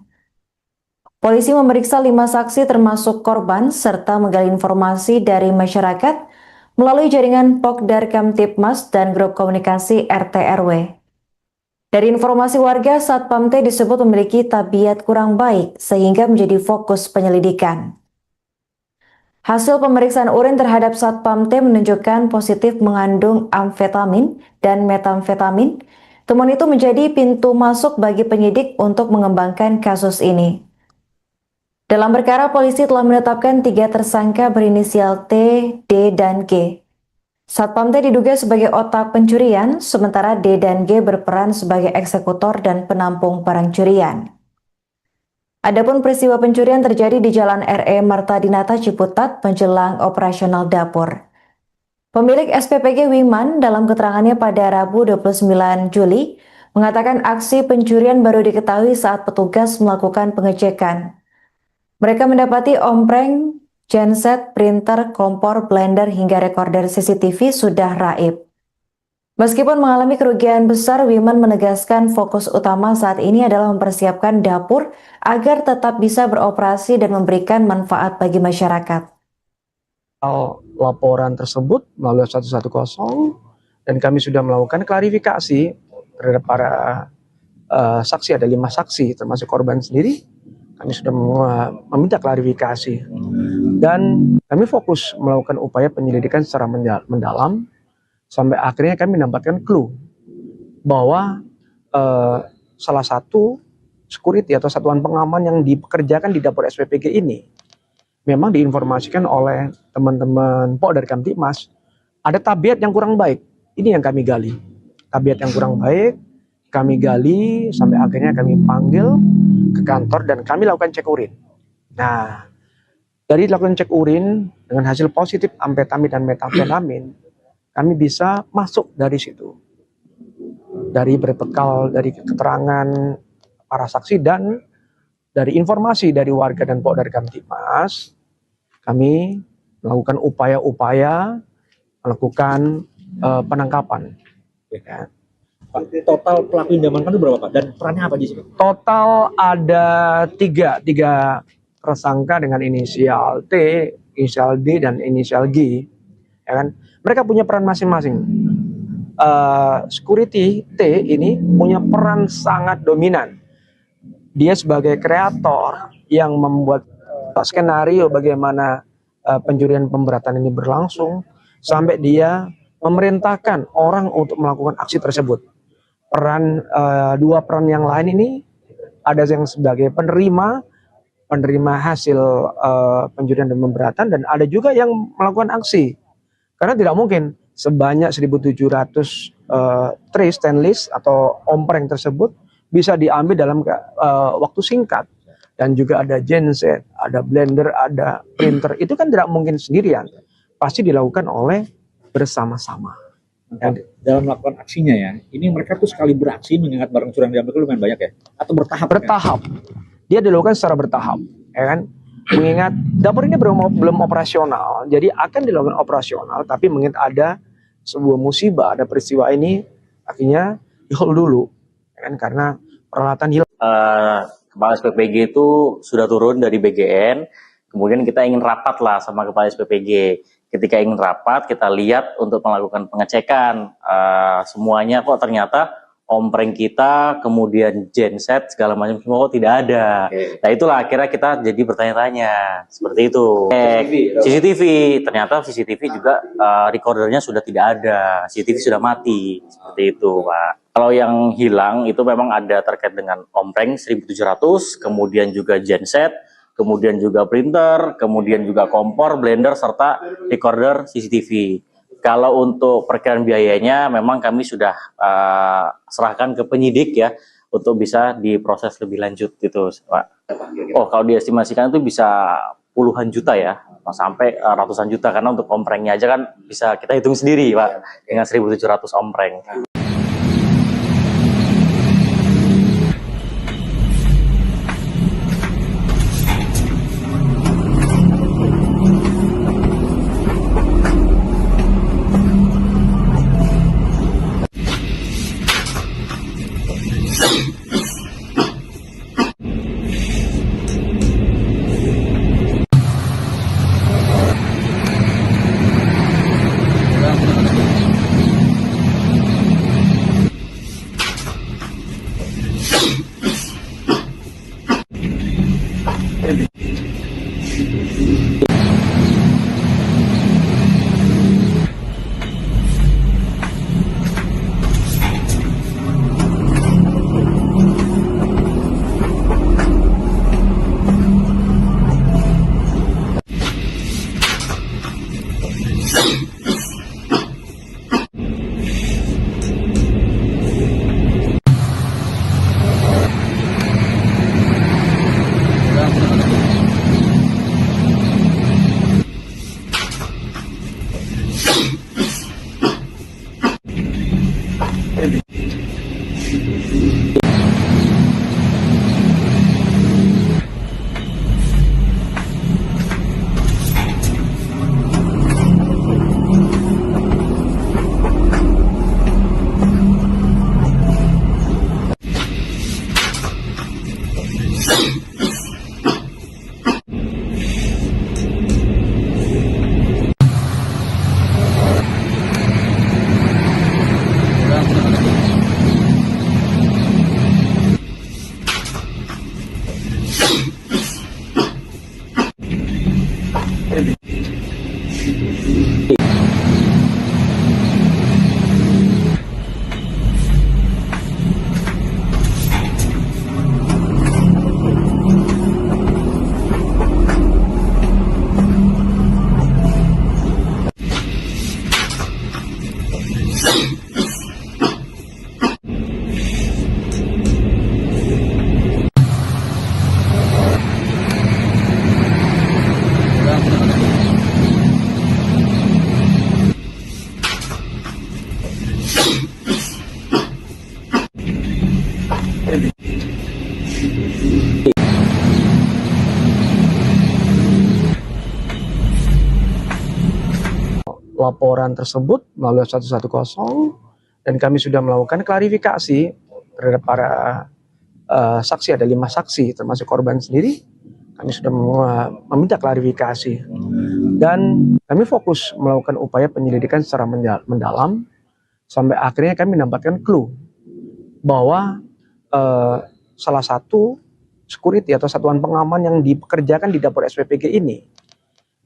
Polisi memeriksa 5 saksi termasuk korban serta menggali informasi dari masyarakat melalui jaringan Pokdar Kamtipmas dan grup komunikasi RT RW. Dari informasi warga, Satpam T disebut memiliki tabiat kurang baik sehingga menjadi fokus penyelidikan. Hasil pemeriksaan urin terhadap Satpam T menunjukkan positif mengandung amfetamin dan metamfetamin. Temuan itu menjadi pintu masuk bagi penyidik untuk mengembangkan kasus ini. Dalam perkara, polisi telah menetapkan 3 tersangka berinisial T, D, dan G. Satpam T diduga sebagai otak pencurian, sementara D dan G berperan sebagai eksekutor dan penampung barang curian. Adapun peristiwa pencurian terjadi di Jalan RE Marta Dinata Ciputat menjelang operasional dapur. Pemilik SPPG Wiman dalam keterangannya pada Rabu 29 Juli mengatakan aksi pencurian baru diketahui saat petugas melakukan pengecekan. Mereka mendapati ompreng, genset, printer, kompor, blender, hingga rekorder CCTV sudah raib. Meskipun mengalami kerugian besar, Wiman menegaskan fokus utama saat ini adalah mempersiapkan dapur agar tetap bisa beroperasi dan memberikan manfaat bagi masyarakat. Laporan tersebut melalui 110 dan kami sudah melakukan klarifikasi terhadap para saksi, ada 5 saksi termasuk korban sendiri. Kami sudah meminta klarifikasi dan kami fokus melakukan upaya penyelidikan secara mendalam sampai akhirnya kami mendapatkan clue bahwa salah satu security atau satuan pengaman yang dipekerjakan di dapur SPPG ini memang diinformasikan oleh teman-teman Pokdar Kamtipmas ada tabiat yang kurang baik. Ini yang kami gali. Tabiat yang kurang baik kami gali sampai akhirnya kami panggil ke kantor dan kami lakukan cek urin. Nah, dari lakukan cek urin dengan hasil positif amfetamin dan metamfetamin, kami bisa masuk dari situ. Dari berbekal dari keterangan para saksi dan dari informasi dari warga dan Pokdar Kamtipmas, kami melakukan upaya-upaya melakukan penangkapan. Ya. Total pelaku yang diamankan itu berapa Pak? Dan perannya apa di sini? Total ada tiga tersangka dengan inisial T, inisial D, dan inisial G. Ya kan? Mereka punya peran masing-masing. Security T ini punya peran sangat dominan. Dia sebagai kreator yang membuat skenario bagaimana pencurian pemberatan ini berlangsung sampai dia memerintahkan orang untuk melakukan aksi tersebut. Dua peran yang lain ini ada yang sebagai penerima hasil pencurian dan pemberatan, dan ada juga yang melakukan aksi. Karena tidak mungkin sebanyak 1.700 tray stainless atau ompreng tersebut bisa diambil dalam waktu singkat. Dan juga ada genset, ada blender, ada printer. Itu kan tidak mungkin sendirian. Pasti dilakukan oleh bersama-sama. Dalam melakukan aksinya ya, ini mereka tuh sekali beraksi mengingat barang curian diambil itu lumayan banyak ya? Atau bertahap? Bertahap. Dia dilakukan secara bertahap, ya kan? Mengingat dapur ini belum operasional, jadi akan dilakukan operasional, tapi mengingat ada sebuah musibah, ada peristiwa ini, akhirnya di-hold dulu, ya kan? Karena peralatan hilang. Kepala SPPG itu sudah turun dari BGN, kemudian kita ingin rapat lah sama Kepala SPPG. Ketika ingin rapat, kita lihat untuk melakukan pengecekan semuanya kok ternyata ompreng kita, kemudian genset segala macam semua kok tidak ada. Nah itulah akhirnya kita jadi bertanya-tanya seperti itu. CCTV, ternyata CCTV juga recordernya sudah tidak ada, CCTV sudah mati seperti itu, Pak. Kalau yang hilang itu memang ada terkait dengan ompreng 1.700, kemudian juga genset, kemudian juga printer, kemudian juga kompor, blender, serta recorder CCTV. Kalau untuk perkiraan biayanya memang kami sudah serahkan ke penyidik ya, untuk bisa diproses lebih lanjut gitu, Pak. Oh, kalau diestimasikan itu bisa puluhan juta ya, sampai ratusan juta, karena untuk omprengnya aja kan bisa kita hitung sendiri, Pak, dengan 1.700 ompreng. Laporan tersebut melalui 110 dan kami sudah melakukan klarifikasi terhadap para saksi, ada 5 saksi termasuk korban sendiri. Kami sudah meminta klarifikasi dan kami fokus melakukan upaya penyelidikan secara mendalam sampai akhirnya kami mendapatkan clue bahwa salah satu security atau satuan pengaman yang dipekerjakan di dapur SPPG ini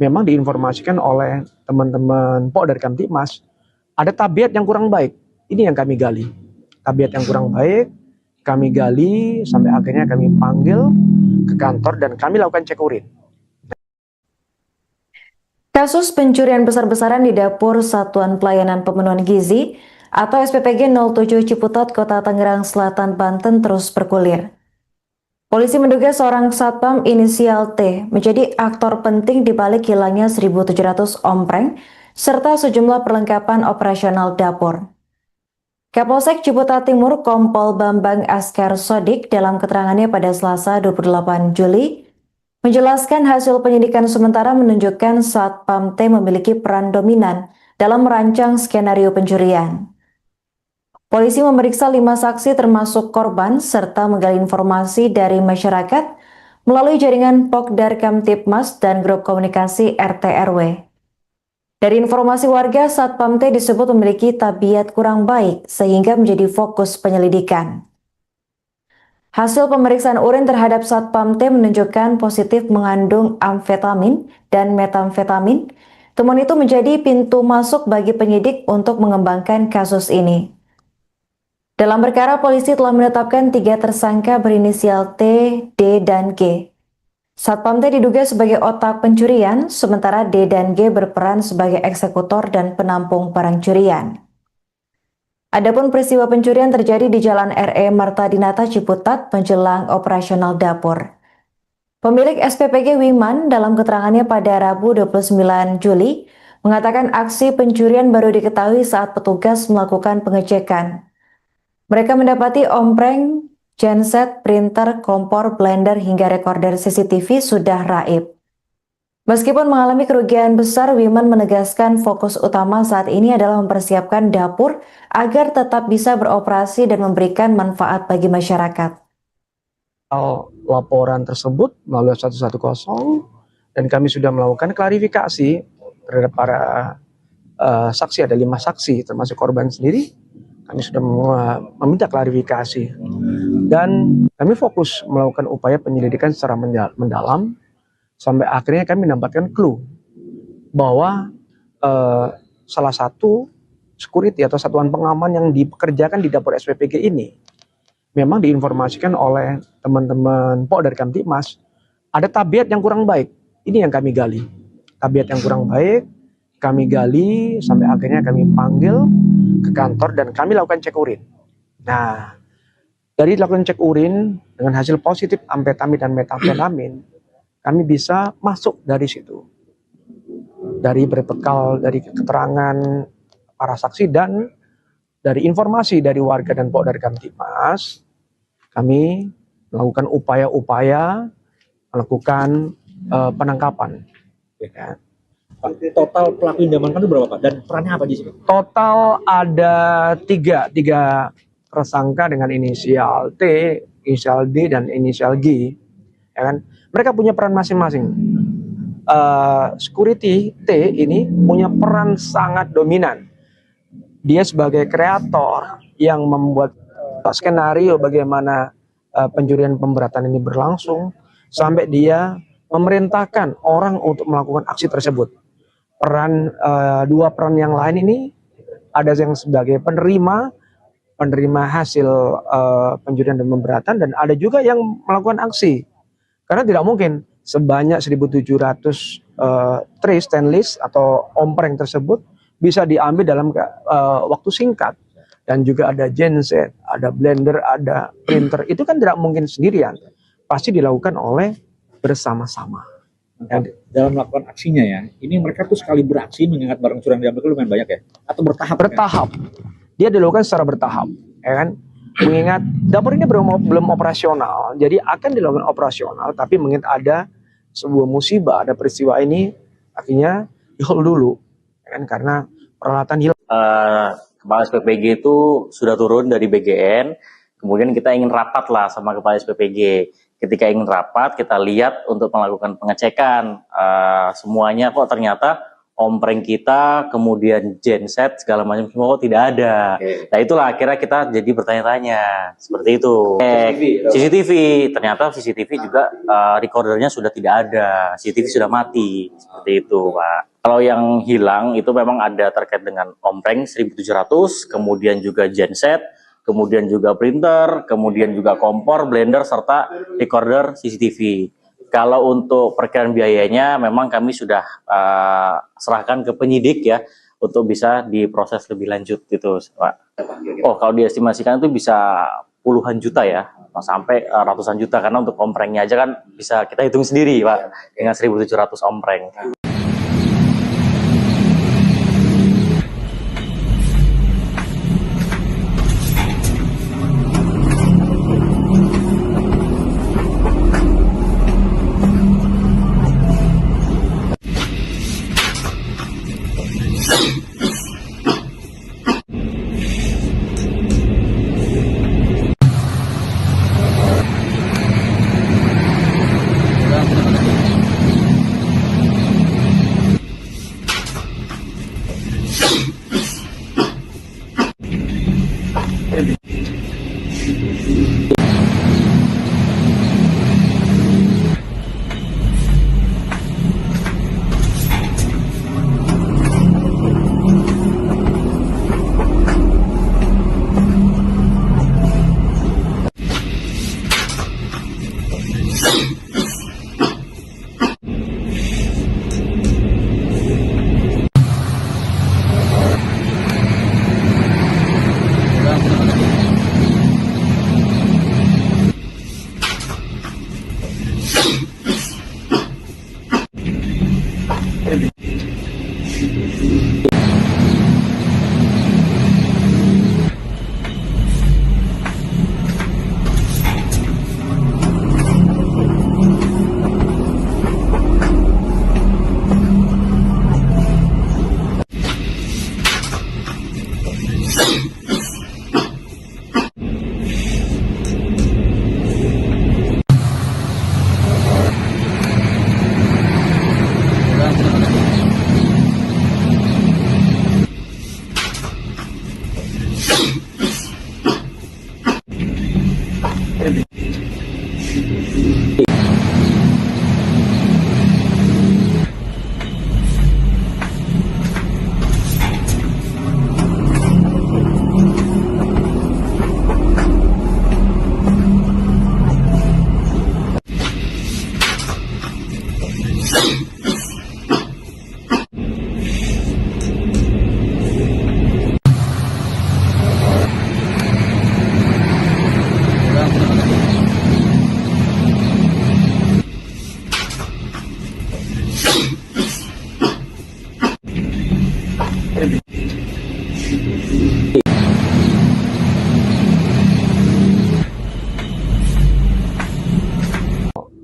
memang diinformasikan oleh teman-teman dari Kamtibmas ada tabiat yang kurang baik. Ini yang kami gali. Tabiat yang kurang baik, kami gali sampai akhirnya kami panggil ke kantor dan kami lakukan cek urin. Kasus pencurian besar-besaran di dapur Satuan Pelayanan Pemenuhan Gizi atau SPPG 07 Ciputat, Kota Tangerang Selatan, Banten terus bergulir. Polisi menduga seorang satpam inisial T menjadi aktor penting di balik hilangnya 1.700 ompreng serta sejumlah perlengkapan operasional dapur. Kapolsek Ciputat Timur Kompol Bambang Askar Sodik dalam keterangannya pada Selasa 28 Juli menjelaskan hasil penyidikan sementara menunjukkan satpam T memiliki peran dominan dalam merancang skenario pencurian. Polisi memeriksa 5 saksi termasuk korban serta menggali informasi dari masyarakat melalui jaringan Pokdar Kamtibmas dan grup komunikasi RT RW. Dari informasi warga, Satpam T disebut memiliki tabiat kurang baik sehingga menjadi fokus penyelidikan. Hasil pemeriksaan urin terhadap Satpam T menunjukkan positif mengandung amfetamin dan metamfetamin. Temuan itu menjadi pintu masuk bagi penyidik untuk mengembangkan kasus ini. Dalam perkara, polisi telah menetapkan 3 tersangka berinisial T, D, dan G. Satpam T diduga sebagai otak pencurian, sementara D dan G berperan sebagai eksekutor dan penampung barang curian. Adapun peristiwa pencurian terjadi di Jalan RE Marta Dinata Ciputat menjelang operasional dapur. Pemilik SPPG Wiman dalam keterangannya pada Rabu 29 Juli mengatakan aksi pencurian baru diketahui saat petugas melakukan pengecekan. Mereka mendapati ompreng, genset, printer, kompor, blender hingga rekorder CCTV sudah raib. Meskipun mengalami kerugian besar, Wiman menegaskan fokus utama saat ini adalah mempersiapkan dapur agar tetap bisa beroperasi dan memberikan manfaat bagi masyarakat. Laporan tersebut melalui 110 dan kami sudah melakukan klarifikasi terhadap para saksi, ada 5 saksi termasuk korban sendiri. Kami sudah meminta klarifikasi dan kami fokus melakukan upaya penyelidikan secara mendalam sampai akhirnya kami mendapatkan clue bahwa salah satu security atau satuan pengaman yang dipekerjakan di dapur SPPG ini memang diinformasikan oleh teman-teman Polda Kamtibmas ada tabiat yang kurang baik. Ini yang kami gali. Tabiat yang kurang baik kami gali sampai akhirnya kami panggil ke kantor dan kami lakukan cek urin. Nah, dari lakukan cek urin dengan hasil positif amfetamin dan metafetamin, kami bisa masuk dari situ. Dari berbekal dari keterangan para saksi dan dari informasi dari warga dan Polda Kamtibmas, kami melakukan upaya-upaya melakukan penangkapan. Ya. Pak, total pelaku yang diamankan itu berapa Pak? Dan perannya apa di sini? Total ada tiga tersangka dengan inisial T, inisial D, dan inisial G. Ya kan? Mereka punya peran masing-masing. Security T ini punya peran sangat dominan. Dia sebagai kreator yang membuat skenario bagaimana pencurian pemberatan ini berlangsung sampai dia memerintahkan orang untuk melakukan aksi tersebut. Dua peran yang lain ini ada yang sebagai penerima hasil pencurian dan pemberatan dan ada juga yang melakukan aksi. Karena tidak mungkin sebanyak 1.700 tray stainless atau ompreng tersebut bisa diambil dalam waktu singkat. Dan juga ada genset, ada blender, ada printer. Itu kan tidak mungkin sendirian. Pasti dilakukan oleh bersama-sama. Dalam melakukan aksinya ya, ini mereka tuh sekali beraksi mengingat barang curian diambil itu lumayan banyak ya? Atau bertahap? Bertahap. Dia dilakukan secara bertahap. Ya kan? Mengingat dapur ini belum operasional, jadi akan dilakukan operasional, tapi mengingat ada sebuah musibah, ada peristiwa ini, akhirnya di-hold dulu. Ya kan? Karena peralatan hilang. Kepala SPPG itu sudah turun dari BGN, kemudian kita ingin rapat lah sama Kepala SPPG. Ketika ingin rapat, kita lihat untuk melakukan pengecekan semuanya kok ternyata ompreng kita, kemudian genset segala macam semua kok tidak ada. Nah itulah akhirnya kita jadi bertanya-tanya seperti itu. CCTV, ternyata CCTV juga recordernya sudah tidak ada, CCTV sudah mati seperti itu, Pak. Kalau yang hilang itu memang ada terkait dengan ompreng 1.700, kemudian juga genset, kemudian juga printer, kemudian juga kompor, blender, serta recorder CCTV. Kalau untuk perkiraan biayanya memang kami sudah serahkan ke penyidik ya untuk bisa diproses lebih lanjut gitu, Pak. Oh, kalau diestimasikan itu bisa puluhan juta ya, sampai ratusan juta karena untuk omprengnya aja kan bisa kita hitung sendiri, Pak, dengan 1.700 ompreng.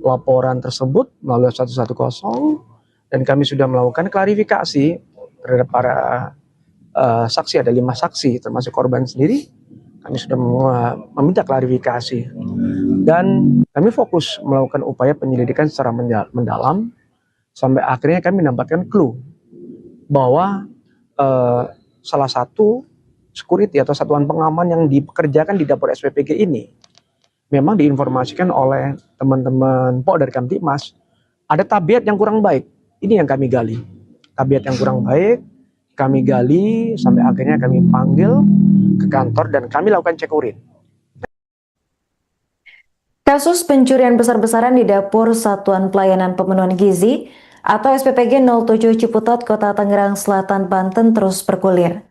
Laporan tersebut melalui 110 dan kami sudah melakukan klarifikasi terhadap para saksi, ada 5 saksi termasuk korban sendiri. Kami sudah meminta klarifikasi dan kami fokus melakukan upaya penyelidikan secara mendalam sampai akhirnya kami mendapatkan clue bahwa salah satu security atau satuan pengaman yang dipekerjakan di dapur SPPG ini memang diinformasikan oleh teman-teman Polda Kamtibmas ada tabiat yang kurang baik. Ini yang kami gali. Tabiat yang kurang baik, kami gali sampai akhirnya kami panggil ke kantor dan kami lakukan cek urin. Kasus pencurian besar-besaran di dapur Satuan Pelayanan Pemenuhan Gizi atau SPPG 07 Ciputat, Kota Tangerang Selatan, Banten terus bergulir.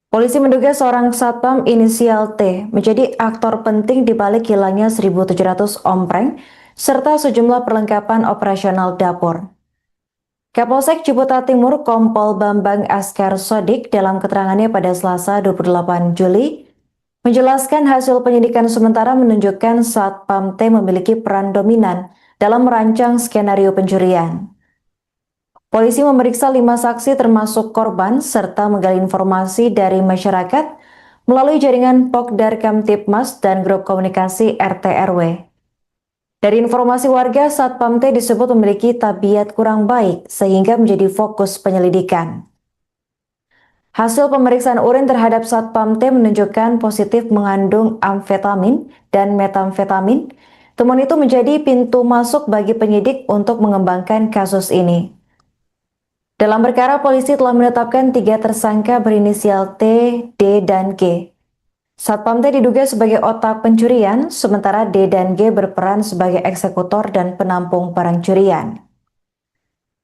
Polisi menduga seorang satpam inisial T menjadi aktor penting di balik hilangnya 1.700 ompreng serta sejumlah perlengkapan operasional dapur. Kapolsek Ciputat Timur Kompol Bambang Askar Sodik dalam keterangannya pada Selasa 28 Juli menjelaskan hasil penyidikan sementara menunjukkan satpam T memiliki peran dominan dalam merancang skenario pencurian. Polisi memeriksa 5 saksi termasuk korban serta menggali informasi dari masyarakat melalui jaringan Pokdar Kamtibmas dan grup komunikasi RT RW. Dari informasi warga, satpam T disebut memiliki tabiat kurang baik sehingga menjadi fokus penyelidikan. Hasil pemeriksaan urin terhadap satpam T menunjukkan positif mengandung amfetamin dan metamfetamin. Temuan itu menjadi pintu masuk bagi penyidik untuk mengembangkan kasus ini. Dalam perkara, polisi telah menetapkan 3 tersangka berinisial T, D, dan G. Satpam T diduga sebagai otak pencurian, sementara D dan G berperan sebagai eksekutor dan penampung barang curian.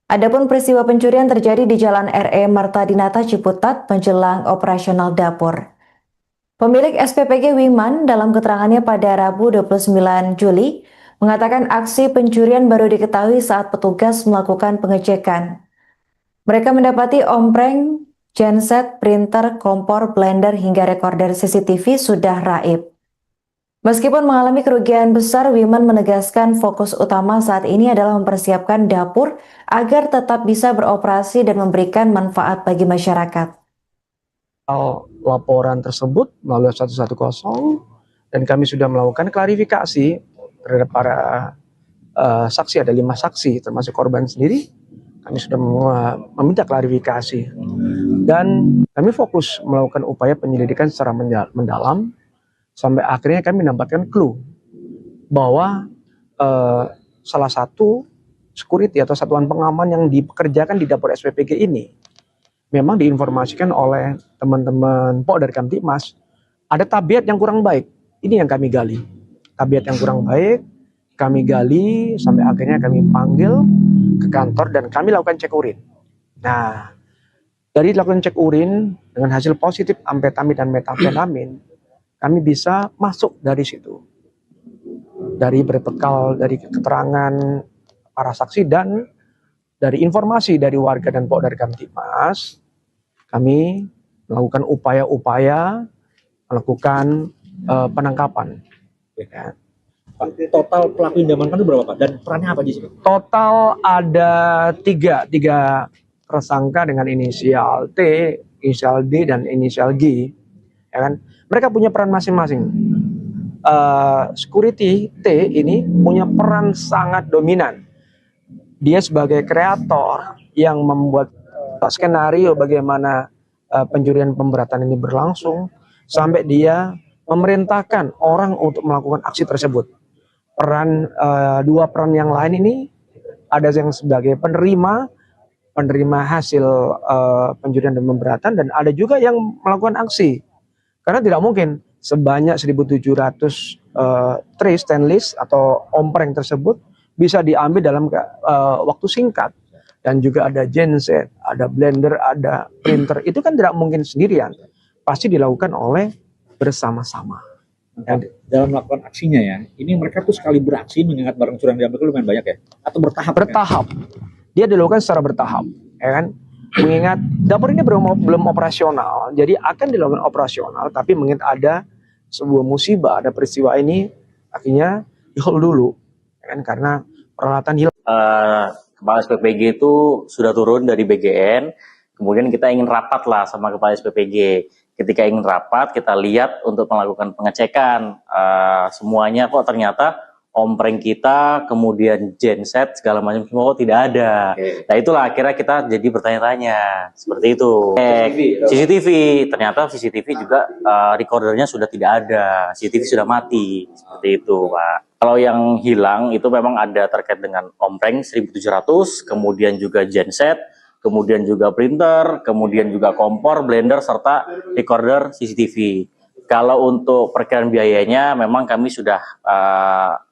Adapun peristiwa pencurian terjadi di Jalan RE Marta Dinata Ciputat menjelang operasional dapur. Pemilik SPPG Wiman dalam keterangannya pada Rabu 29 Juli mengatakan aksi pencurian baru diketahui saat petugas melakukan pengecekan. Mereka mendapati ompreng, genset, printer, kompor, blender, hingga rekorder CCTV sudah raib. Meskipun mengalami kerugian besar, Wiman menegaskan fokus utama saat ini adalah mempersiapkan dapur agar tetap bisa beroperasi dan memberikan manfaat bagi masyarakat. Laporan tersebut melalui 110 dan kami sudah melakukan klarifikasi terhadap para saksi, ada 5 saksi termasuk korban sendiri. Kami sudah meminta klarifikasi dan kami fokus melakukan upaya penyelidikan secara mendalam sampai akhirnya kami mendapatkan clue bahwa salah satu security atau satuan pengaman yang dipekerjakan di dapur SPPG ini memang diinformasikan oleh teman-teman Polda Kamtibmas ada tabiat yang kurang baik. Ini yang kami gali. Tabiat yang kurang baik kami gali sampai akhirnya kami panggil ke kantor dan kami lakukan cek urin. Nah, dari lakukan cek urin dengan hasil positif amfetamin dan metamfetamin, kami bisa masuk dari situ. Dari berbekal dari keterangan para saksi dan dari informasi dari warga dan Polda Kamtibmas, kami melakukan upaya-upaya melakukan penangkapan. Ya. Total pelaku yang diamankan itu berapa Pak? Dan perannya apa di sini? Total ada tiga tersangka dengan inisial T, inisial D, dan inisial G. ya kan? Mereka punya peran masing-masing. Security T ini punya peran sangat dominan. Dia sebagai kreator yang membuat skenario bagaimana pencurian pemberatan ini berlangsung, sampai dia memerintahkan orang untuk melakukan aksi tersebut. Dua peran yang lain ini ada yang sebagai penerima hasil pencurian dan pemberatan, dan ada juga yang melakukan aksi. Karena tidak mungkin sebanyak 1.700 tray stainless atau ompreng tersebut bisa diambil dalam waktu singkat. Dan juga ada genset, ada blender, ada printer. Itu kan tidak mungkin sendirian. Pasti dilakukan oleh bersama-sama. Dalam melakukan aksinya ya, ini mereka tuh sekali beraksi mengingat barang curian yang diambil lumayan banyak ya? Atau bertahap? Bertahap. Dia dilakukan secara bertahap, ya kan? Mengingat dapur ini belum operasional, jadi akan dilakukan operasional, tapi mengingat ada sebuah musibah, ada peristiwa ini, akhirnya di-hold dulu, ya kan? Karena peralatan hilang. Kepala SPPG itu sudah turun dari BGN, kemudian kita ingin rapat lah sama Kepala SPPG. Ketika ingin rapat, kita lihat untuk melakukan pengecekan semuanya, kok ternyata ompreng kita, kemudian genset, segala macam semua kok tidak ada. Nah itulah akhirnya kita jadi bertanya-tanya, seperti itu. CCTV, ternyata CCTV juga recordernya sudah tidak ada, CCTV sudah mati, seperti itu Pak. Kalau yang hilang itu memang ada terkait dengan ompreng 1.700, kemudian juga genset, kemudian juga printer, kemudian juga kompor, blender, serta recorder CCTV. Kalau untuk perkiraan biayanya memang kami sudah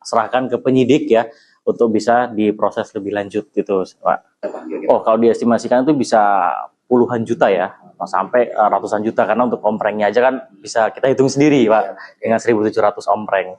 serahkan ke penyidik ya, untuk bisa diproses lebih lanjut gitu Pak. Oh kalau diestimasikan itu bisa puluhan juta ya, sampai ratusan juta, karena untuk omprengnya aja kan bisa kita hitung sendiri Pak, dengan 1.700 ompreng.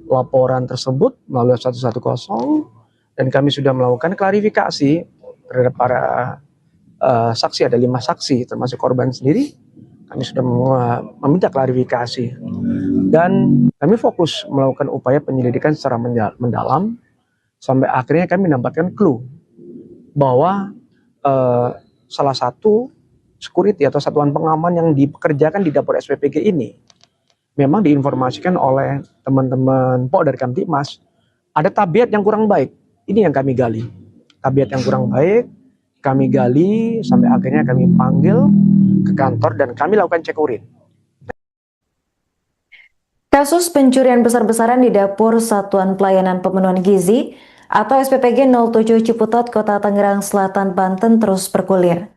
Laporan tersebut melalui 110, dan kami sudah melakukan klarifikasi terhadap para saksi. Ada 5 saksi termasuk korban sendiri. Kami sudah meminta klarifikasi Dan kami fokus melakukan upaya penyelidikan secara mendalam sampai akhirnya kami mendapatkan clue bahwa salah satu security atau satuan pengaman yang dipekerjakan di dapur SPPG ini memang diinformasikan oleh teman-teman Pok dari Kamtipmas ada tabiat yang kurang baik. Ini yang kami gali. Tabiat yang kurang baik kami gali sampai akhirnya kami panggil ke kantor dan kami lakukan cek urin. Kasus pencurian besar-besaran di dapur Satuan Pelayanan Pemenuhan Gizi atau SPPG 07 Ciputat, Kota Tangerang Selatan, Banten terus bergulir.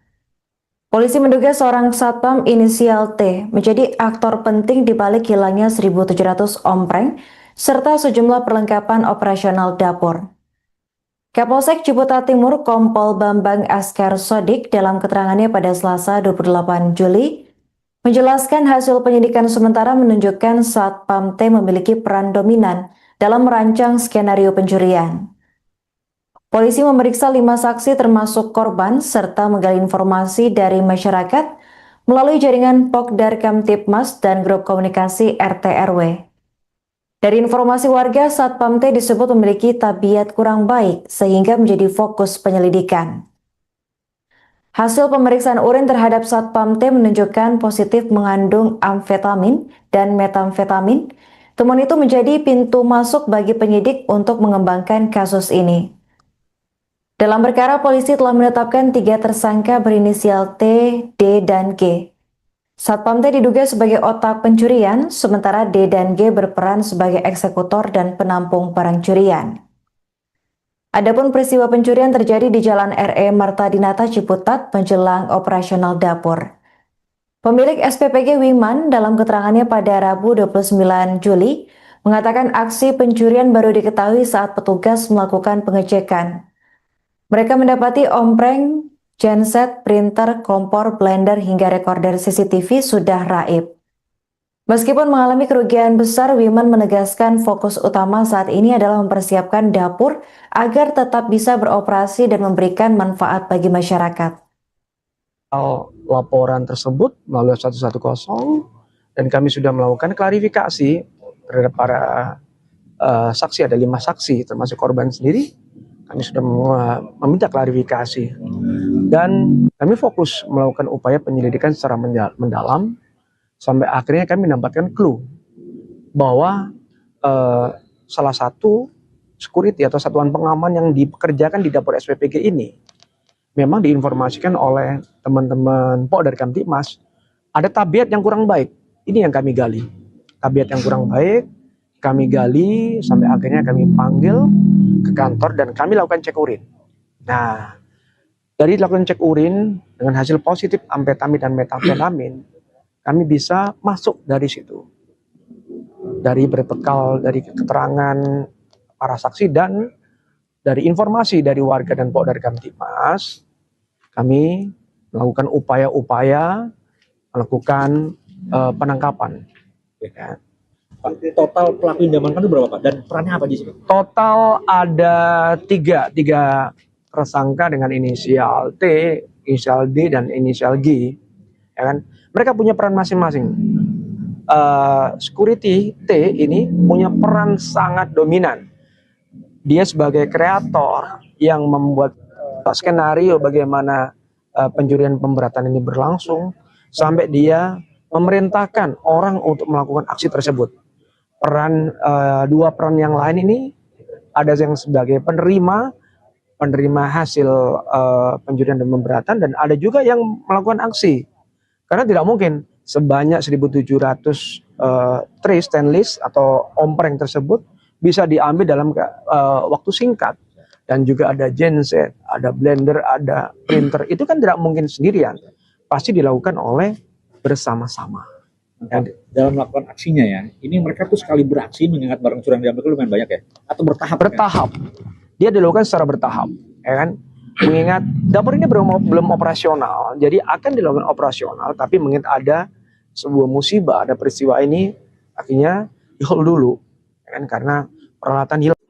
Polisi menduga seorang satpam inisial T menjadi aktor penting di balik hilangnya 1.700 ompreng serta sejumlah perlengkapan operasional dapur. Kapolsek Ciputat Timur Kompol Bambang Askar Sodik dalam keterangannya pada Selasa 28 Juli menjelaskan hasil penyidikan sementara menunjukkan Satpam T memiliki peran dominan dalam merancang skenario pencurian. Polisi memeriksa 5 saksi termasuk korban serta menggali informasi dari masyarakat melalui jaringan Pokdar Kamtipmas dan grup komunikasi RT RW. Dari informasi warga, Satpam T disebut memiliki tabiat kurang baik sehingga menjadi fokus penyelidikan. Hasil pemeriksaan urin terhadap Satpam T menunjukkan positif mengandung amfetamin dan metamfetamin. Temuan itu menjadi pintu masuk bagi penyidik untuk mengembangkan kasus ini. Dalam perkara, polisi telah menetapkan 3 tersangka berinisial T, D, dan G. Satpam T diduga sebagai otak pencurian, sementara D dan G berperan sebagai eksekutor dan penampung barang curian. Adapun peristiwa pencurian terjadi di Jalan RE Marta Dinata Ciputat menjelang operasional dapur. Pemilik SPPG Wiman dalam keterangannya pada Rabu 29 Juli mengatakan aksi pencurian baru diketahui saat petugas melakukan pengecekan. Mereka mendapati ompreng, genset, printer, kompor, blender hingga rekorder CCTV sudah raib. Meskipun mengalami kerugian besar, Wiman menegaskan fokus utama saat ini adalah mempersiapkan dapur agar tetap bisa beroperasi dan memberikan manfaat bagi masyarakat. Laporan tersebut melalui 110 dan kami sudah melakukan klarifikasi terhadap para saksi, ada 5 saksi termasuk korban sendiri. Kami sudah meminta klarifikasi dan kami fokus melakukan upaya penyelidikan secara mendalam sampai akhirnya kami mendapatkan clue bahwa salah satu security atau satuan pengaman yang dipekerjakan di dapur SPPG ini memang diinformasikan oleh teman-teman Pok dari Kamtipmas ada tabiat yang kurang baik. Ini yang kami gali. Tabiat yang kurang baik kami gali sampai akhirnya kami panggil ke kantor dan kami lakukan cek urin. Nah, dari lakukan cek urin dengan hasil positif amfetamin dan metamfetamin, kami bisa masuk dari situ. Dari berbekal dari keterangan para saksi dan dari informasi dari warga dan Pok dari Kamtipmas, kami melakukan upaya-upaya melakukan penangkapan. Ya. Pak, total pelaku yang diamankan itu berapa Pak? Dan perannya apa di sini? Total ada tiga tersangka dengan inisial T, inisial D, dan inisial G. Ya kan? Mereka punya peran masing-masing. Security T ini punya peran sangat dominan. Dia sebagai kreator yang membuat skenario bagaimana pencurian pemberatan ini berlangsung sampai dia memerintahkan orang untuk melakukan aksi tersebut. Dua peran yang lain ini ada yang sebagai penerima hasil pencurian dan pemberatan dan ada juga yang melakukan aksi. Karena tidak mungkin sebanyak 1.700 tray stainless atau ompreng tersebut bisa diambil dalam waktu singkat. Dan juga ada genset, ada blender, ada printer. Itu kan tidak mungkin sendirian. Pasti dilakukan oleh bersama-sama. Dalam melakukan aksinya ya, ini mereka tuh sekali beraksi mengingat barang curian diambil itu lumayan banyak ya? Atau bertahap? Bertahap. Dia dilakukan secara bertahap, ya kan? Mengingat dapur ini belum operasional, jadi akan dilakukan operasional, tapi mengingat ada sebuah musibah, ada peristiwa ini, akhirnya di-hold dulu, ya kan? Karena peralatan hilang.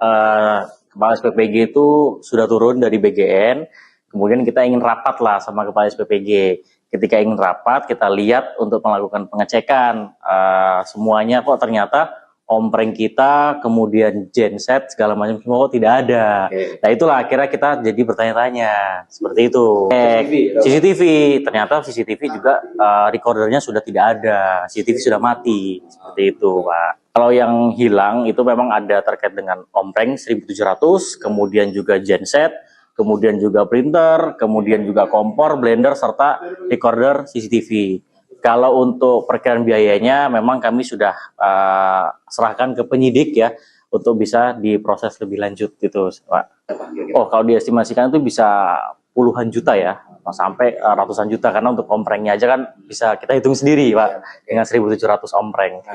Kepala SPPG itu sudah turun dari BGN, kemudian kita ingin rapat lah sama Kepala SPPG. ketika ingin rapat kita lihat untuk melakukan pengecekan semuanya kok ternyata ompreng kita, kemudian genset segala macam semua kok tidak ada. Nah itulah akhirnya kita jadi bertanya-tanya seperti itu. CCTV, ternyata CCTV juga recordernya sudah tidak ada, CCTV sudah mati seperti itu, Pak. Kalau yang hilang itu memang ada terkait dengan ompreng 1700, kemudian juga genset, kemudian juga printer, kemudian juga kompor, blender serta recorder CCTV. Kalau untuk perkiraan biayanya memang kami sudah serahkan ke penyidik ya untuk bisa diproses lebih lanjut gitu, Pak. Oh, kalau diestimasikan itu bisa puluhan juta ya, sampai ratusan juta karena untuk omprengnya aja kan bisa kita hitung sendiri, Pak, dengan 1700 ompreng.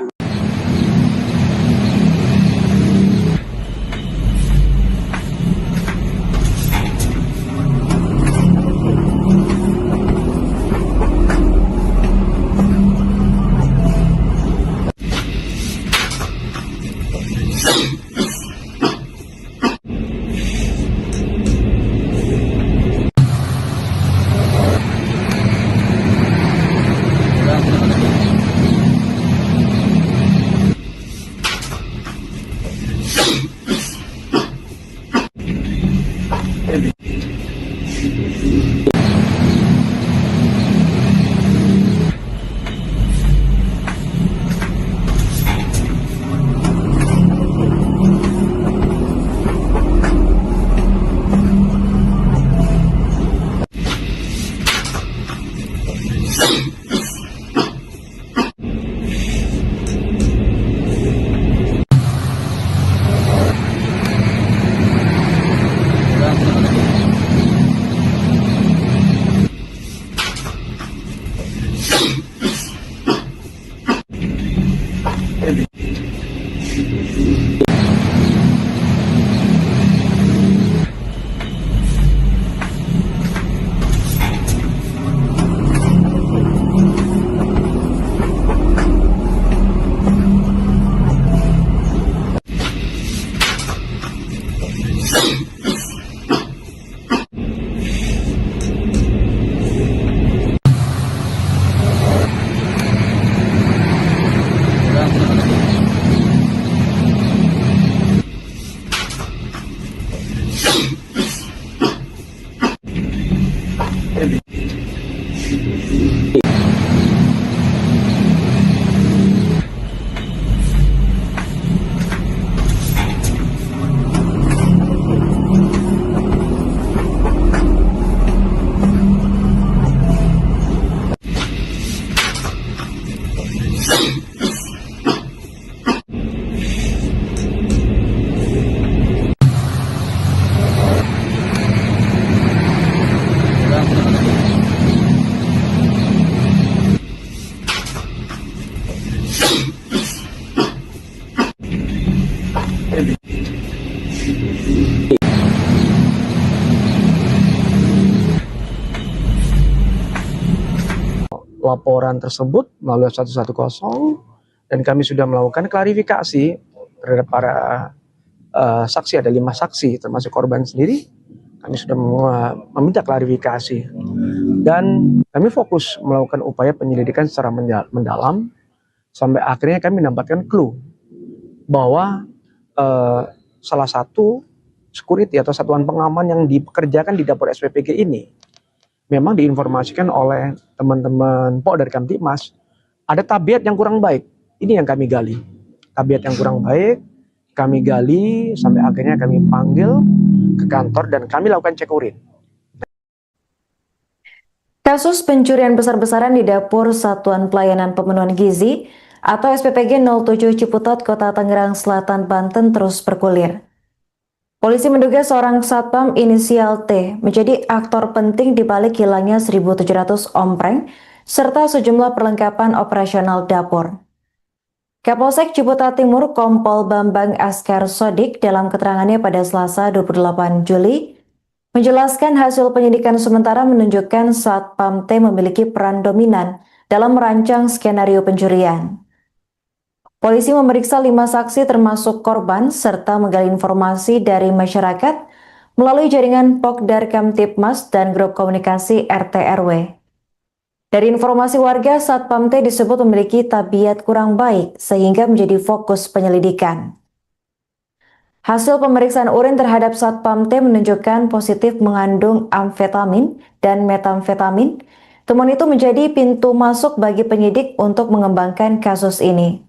Laporan tersebut melalui 110 dan kami sudah melakukan klarifikasi terhadap para saksi, ada 5 saksi termasuk korban sendiri. Kami sudah meminta klarifikasi dan kami fokus melakukan upaya penyelidikan secara mendalam sampai akhirnya kami mendapatkan clue bahwa salah satu security atau satuan pengaman yang dipekerjakan di dapur SPPG ini memang diinformasikan oleh teman-teman dari Kamtibmas ada tabiat yang kurang baik. Ini yang kami gali. Tabiat yang kurang baik kami gali sampai akhirnya kami panggil ke kantor dan kami lakukan cek urin. Kasus pencurian besar-besaran di dapur Satuan Pelayanan Pemenuhan Gizi atau SPPG 07 Ciputat, Kota Tangerang Selatan, Banten terus bergulir. Polisi menduga seorang satpam inisial T menjadi aktor penting di balik hilangnya 1.700 ompreng serta sejumlah perlengkapan operasional dapur. Kapolsek Ciputat Timur Kompol Bambang Askar Sodik dalam keterangannya pada Selasa 28 Juli menjelaskan hasil penyidikan sementara menunjukkan satpam T memiliki peran dominan dalam merancang skenario pencurian. Polisi memeriksa 5 saksi termasuk korban serta menggali informasi dari masyarakat melalui jaringan Pokdar Kamtibmas dan grup komunikasi RT RW. Dari informasi warga, Satpam T disebut memiliki tabiat kurang baik sehingga menjadi fokus penyelidikan. Hasil pemeriksaan urin terhadap Satpam T menunjukkan positif mengandung amfetamin dan metamfetamin. Temuan itu menjadi pintu masuk bagi penyidik untuk mengembangkan kasus ini.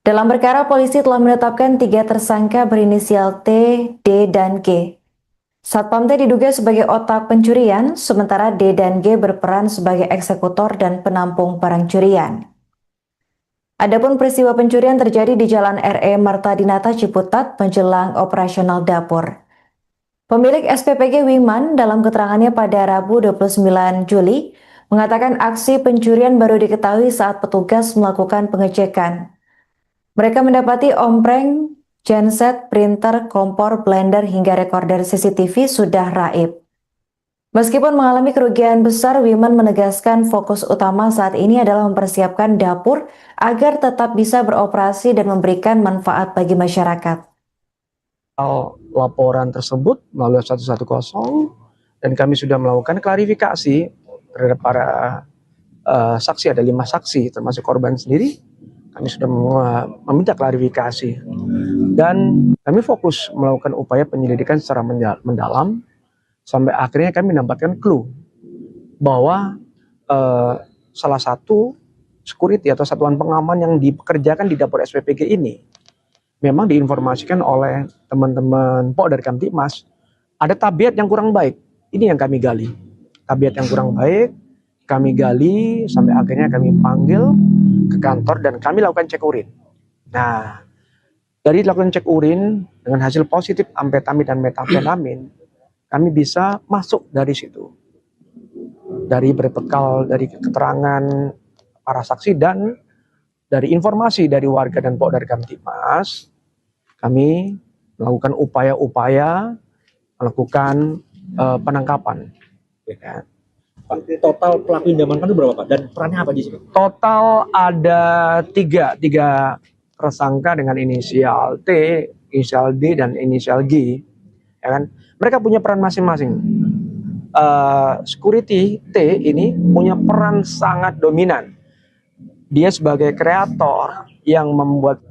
Dalam perkara, polisi telah menetapkan 3 tersangka berinisial T, D, dan G. Satpam T diduga sebagai otak pencurian, sementara D dan G berperan sebagai eksekutor dan penampung barang curian. Adapun peristiwa pencurian terjadi di Jalan RE Marta Dinata Ciputat menjelang operasional dapur. Pemilik SPPG Wiman dalam keterangannya pada Rabu 29 Juli mengatakan aksi pencurian baru diketahui saat petugas melakukan pengecekan. Mereka mendapati ompreng, genset, printer, kompor, blender, hingga rekorder CCTV sudah raib. Meskipun mengalami kerugian besar, Wiman menegaskan fokus utama saat ini adalah mempersiapkan dapur agar tetap bisa beroperasi dan memberikan manfaat bagi masyarakat. Laporan tersebut melalui 110 dan kami sudah melakukan klarifikasi terhadap para saksi, ada 5 saksi termasuk korban sendiri. Kami sudah meminta klarifikasi dan kami fokus melakukan upaya penyelidikan secara mendalam sampai akhirnya kami mendapatkan clue bahwa salah satu security atau satuan pengaman yang dipekerjakan di dapur SPPG ini memang diinformasikan oleh teman-teman Pok dari Kamtipmas ada tabiat yang kurang baik. Ini yang kami gali. Tabiat yang kurang baik kami gali sampai akhirnya kami panggil ke kantor dan kami lakukan cek urin. Nah, dari lakukan cek urin dengan hasil positif amfetamin dan metamfetamin, kami bisa masuk dari situ. Dari berbekal dari keterangan para saksi dan dari informasi dari warga dan Pok dari Kamtipmas, kami melakukan upaya-upaya melakukan penangkapan. Ya. Total pelaku yang diamankan itu berapa Pak? Dan perannya apa di sini? Total ada tiga tersangka dengan inisial T, inisial D, dan inisial G. Ya kan? Mereka punya peran masing-masing. Security T ini punya peran sangat dominan. Dia sebagai kreator yang membuat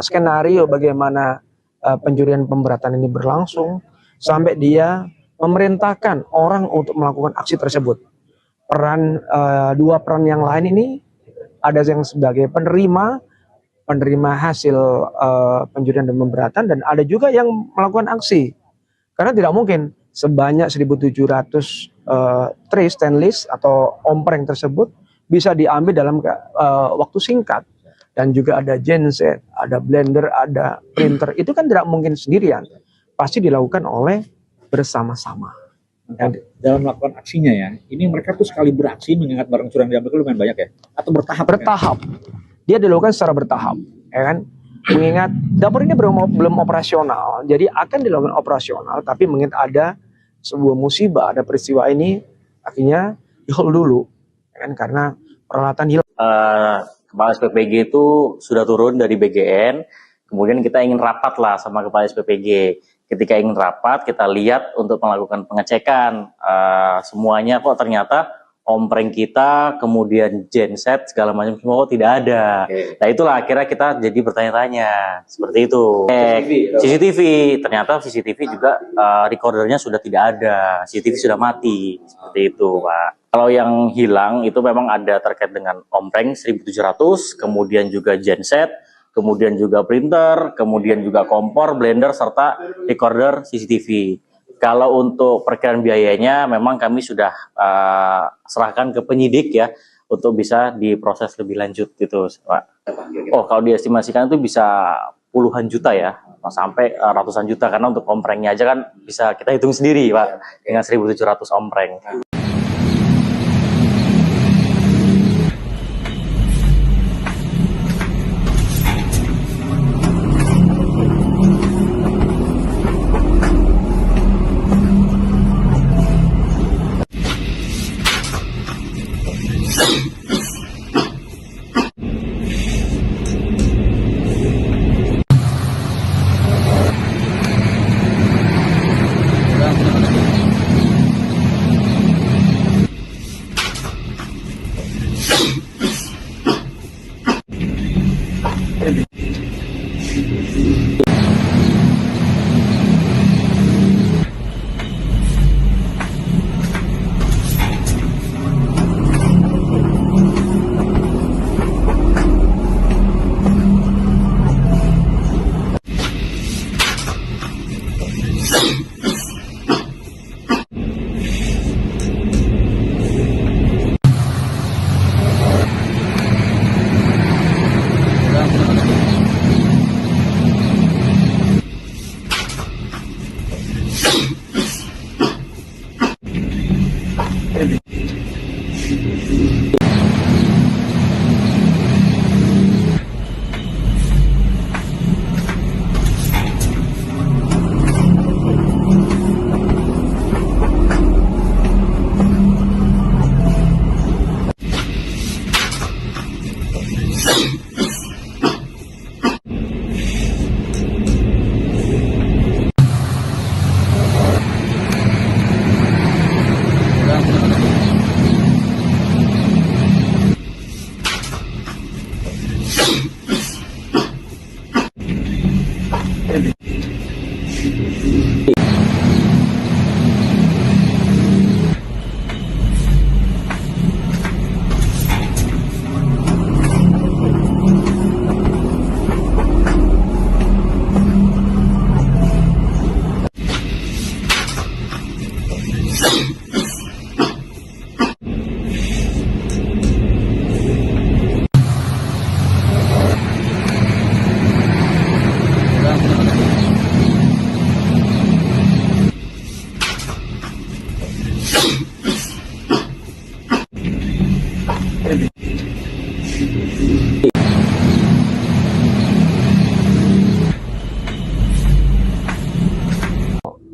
skenario bagaimana pencurian pemberatan ini berlangsung sampai dia memerintahkan orang untuk melakukan aksi tersebut. Dua peran yang lain ini ada yang sebagai penerima hasil pencurian dan pemberatan dan ada juga yang melakukan aksi. Karena tidak mungkin sebanyak 1.700 tray stainless atau ompreng tersebut bisa diambil dalam waktu singkat. Dan juga ada genset, ada blender, ada printer. Itu kan tidak mungkin sendirian. Pasti dilakukan oleh bersama-sama. Dalam melakukan aksinya ya, ini mereka tuh sekali beraksi mengingat barang curian diambil itu lumayan banyak ya? Atau bertahap? Bertahap. Dia dilakukan secara bertahap, ya kan? Mengingat dapur ini belum operasional, jadi akan dilakukan operasional, tapi mengingat ada sebuah musibah, ada peristiwa ini, akhirnya di-hold dulu, ya kan? Karena peralatan hilang. Kepala SPPG itu sudah turun dari BGN, kemudian kita ingin rapat lah sama Kepala SPPG. Ketika ingin rapat, kita lihat untuk melakukan pengecekan. Semuanya kok ternyata ompreng kita, kemudian genset, segala macam semua kok tidak ada. Nah itulah akhirnya kita jadi bertanya-tanya. Seperti itu. CCTV, ternyata CCTV juga recordernya sudah tidak ada. CCTV sudah mati. Seperti itu Pak. Kalau yang hilang itu memang ada terkait dengan ompreng 1.700, kemudian juga genset, kemudian juga printer, kemudian juga kompor, blender, serta recorder CCTV. Kalau untuk perkiraan biayanya memang kami sudah serahkan ke penyidik ya, untuk bisa diproses lebih lanjut gitu Pak. Oh kalau diestimasikan itu bisa puluhan juta ya, sampai ratusan juta, karena untuk omprengnya aja kan bisa kita hitung sendiri Pak, dengan 1.700 ompreng.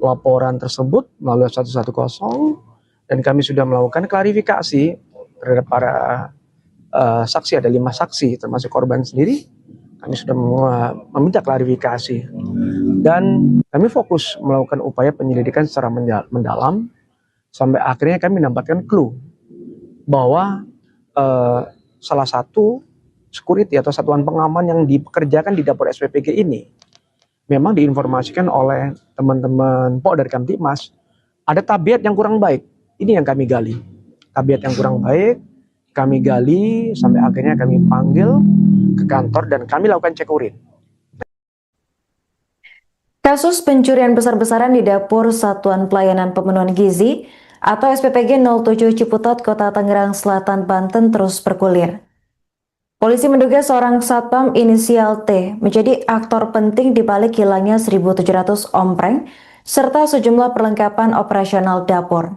Laporan tersebut melalui 110 dan kami sudah melakukan klarifikasi terhadap para saksi, ada 5 saksi termasuk korban sendiri. Kami sudah meminta klarifikasi dan kami fokus melakukan upaya penyelidikan secara mendalam sampai akhirnya kami mendapatkan clue bahwa salah satu security atau satuan pengaman yang dipekerjakan di dapur SPPG ini memang diinformasikan oleh teman-teman dari Kamtibmas ada tabiat yang kurang baik. Ini yang kami gali. Tabiat yang kurang baik kami gali sampai akhirnya kami panggil ke kantor dan kami lakukan cek urin. Kasus pencurian besar-besaran di dapur Satuan Pelayanan Pemenuhan Gizi atau SPPG 07 Ciputat, Kota Tangerang Selatan, Banten terus bergulir. Polisi menduga seorang satpam inisial T menjadi aktor penting di balik hilangnya 1.700 ompreng serta sejumlah perlengkapan operasional dapur.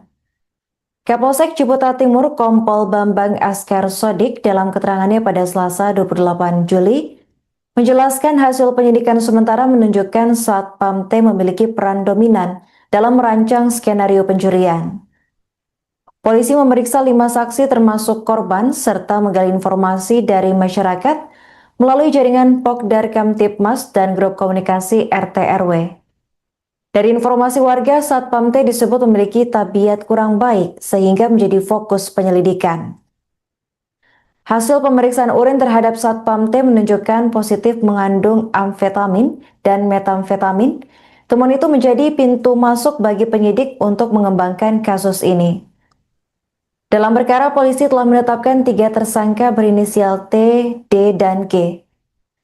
Kapolsek Ciputat Timur Kompol Bambang Askar Sodik dalam keterangannya pada Selasa 28 Juli menjelaskan hasil penyidikan sementara menunjukkan satpam T memiliki peran dominan dalam merancang skenario pencurian. Polisi memeriksa 5 saksi termasuk korban serta menggali informasi dari masyarakat melalui jaringan Pokdar Kamtibmas dan grup komunikasi RT RW. Dari informasi warga, Satpam T disebut memiliki tabiat kurang baik sehingga menjadi fokus penyelidikan. Hasil pemeriksaan urin terhadap Satpam T menunjukkan positif mengandung amfetamin dan metamfetamin. Temuan itu menjadi pintu masuk bagi penyidik untuk mengembangkan kasus ini. Dalam perkara, polisi telah menetapkan 3 tersangka berinisial T, D, dan G.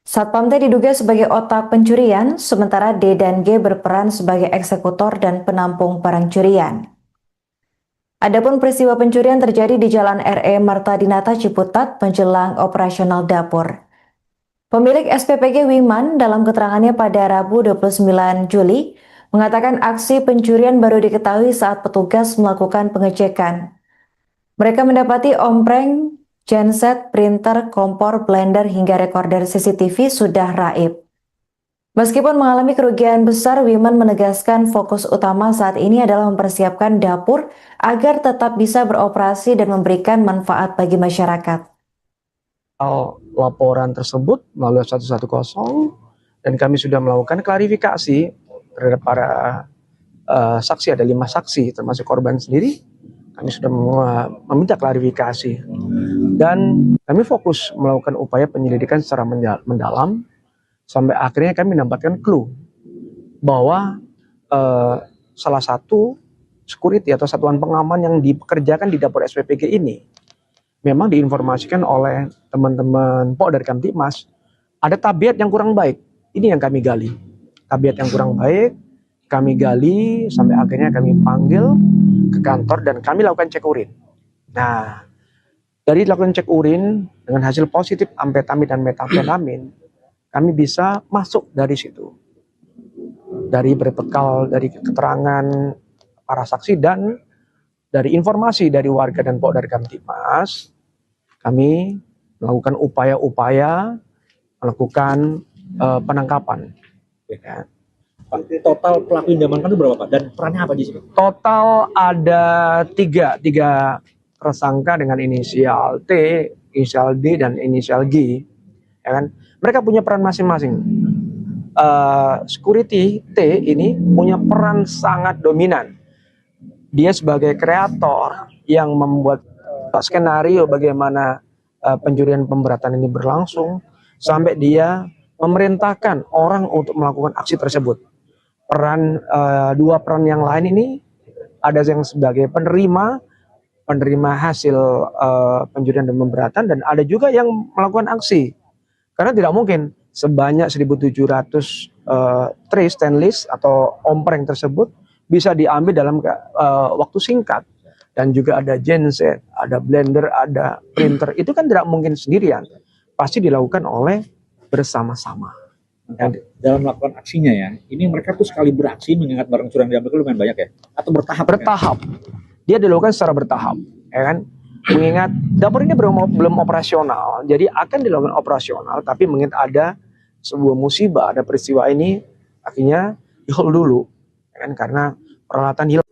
Satpam T diduga sebagai otak pencurian, sementara D dan G berperan sebagai eksekutor dan penampung barang curian. Adapun peristiwa pencurian terjadi di Jalan RE Marta Dinata Ciputat menjelang operasional dapur. Pemilik SPPG Wiman dalam keterangannya pada Rabu 29 Juli mengatakan aksi pencurian baru diketahui saat petugas melakukan pengecekan. Mereka mendapati ompreng, genset, printer, kompor, blender, hingga rekorder CCTV sudah raib. Meskipun mengalami kerugian besar, Wiman menegaskan fokus utama saat ini adalah mempersiapkan dapur agar tetap bisa beroperasi dan memberikan manfaat bagi masyarakat. Laporan tersebut melalui 110 dan kami sudah melakukan klarifikasi terhadap para saksi, ada 5 saksi termasuk korban sendiri. Kami sudah meminta klarifikasi dan kami fokus melakukan upaya penyelidikan secara mendalam sampai akhirnya kami mendapatkan clue bahwa salah satu security atau satuan pengaman yang dipekerjakan di dapur SPPG ini memang diinformasikan oleh teman-teman dari Kamtibmas ada tabiat yang kurang baik. Ini yang kami gali. Tabiat yang kurang baik kami gali sampai akhirnya kami panggil ke kantor dan kami lakukan cek urin. Nah, dari lakukan cek urin dengan hasil positif amfetamin dan metamfetamin, kami bisa masuk dari situ. Dari berbekal dari keterangan para saksi dan dari informasi dari warga dan dari Kamtibmas, kami melakukan upaya-upaya melakukan penangkapan. Ya. Pak, total pelaku yang diamankan itu berapa Pak? Dan perannya apa di sini? Total ada tiga tersangka dengan inisial T, inisial D, dan inisial G. Ya kan? Mereka punya peran masing-masing. Security T ini punya peran sangat dominan. Dia sebagai kreator yang membuat skenario bagaimana pencurian pemberatan ini berlangsung sampai dia memerintahkan orang untuk melakukan aksi tersebut. Dua peran yang lain ini ada yang sebagai penerima hasil pencurian dan pemberatan, dan ada juga yang melakukan aksi. Karena tidak mungkin sebanyak 1.700 tray stainless atau ompreng tersebut bisa diambil dalam waktu singkat. Dan juga ada genset, ada blender, ada printer. Itu kan tidak mungkin sendirian. Pasti dilakukan oleh bersama-sama. Dalam melakukan aksinya ya, ini mereka tuh sekali beraksi mengingat barang curian diambil itu lumayan banyak ya? Atau bertahap? Bertahap. Dia dilakukan secara bertahap, ya kan? Mengingat dapur ini belum operasional, jadi akan dilakukan operasional, tapi mengingat ada sebuah musibah, ada peristiwa ini, akhirnya di-hold dulu, ya kan? Karena peralatan hilang.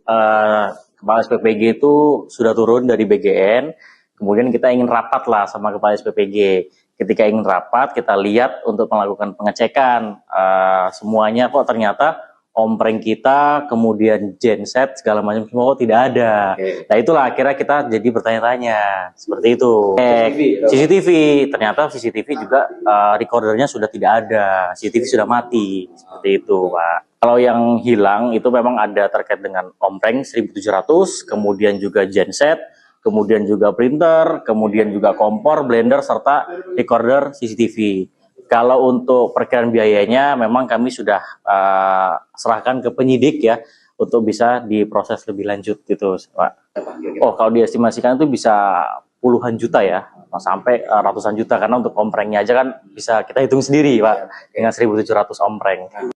Kepala SPPG itu sudah turun dari BGN, kemudian kita ingin rapat lah sama Kepala SPPG. Ketika ingin rapat, kita lihat untuk melakukan pengecekan semuanya kok ternyata ompreng kita, kemudian genset segala macam semua kok tidak ada. Nah itulah akhirnya kita jadi bertanya-tanya seperti itu. CCTV, ternyata CCTV juga recordernya sudah tidak ada, CCTV sudah mati seperti itu, Pak. Kalau yang hilang itu memang ada terkait dengan ompreng 1.700, kemudian juga genset, kemudian juga printer, kemudian juga kompor, blender, serta recorder CCTV. Kalau untuk perkiraan biayanya memang kami sudah serahkan ke penyidik ya untuk bisa diproses lebih lanjut gitu, Pak. Oh, kalau diestimasikan itu bisa puluhan juta ya, sampai ratusan juta, karena untuk omprengnya aja kan bisa kita hitung sendiri, Pak, dengan 1.700 ompreng.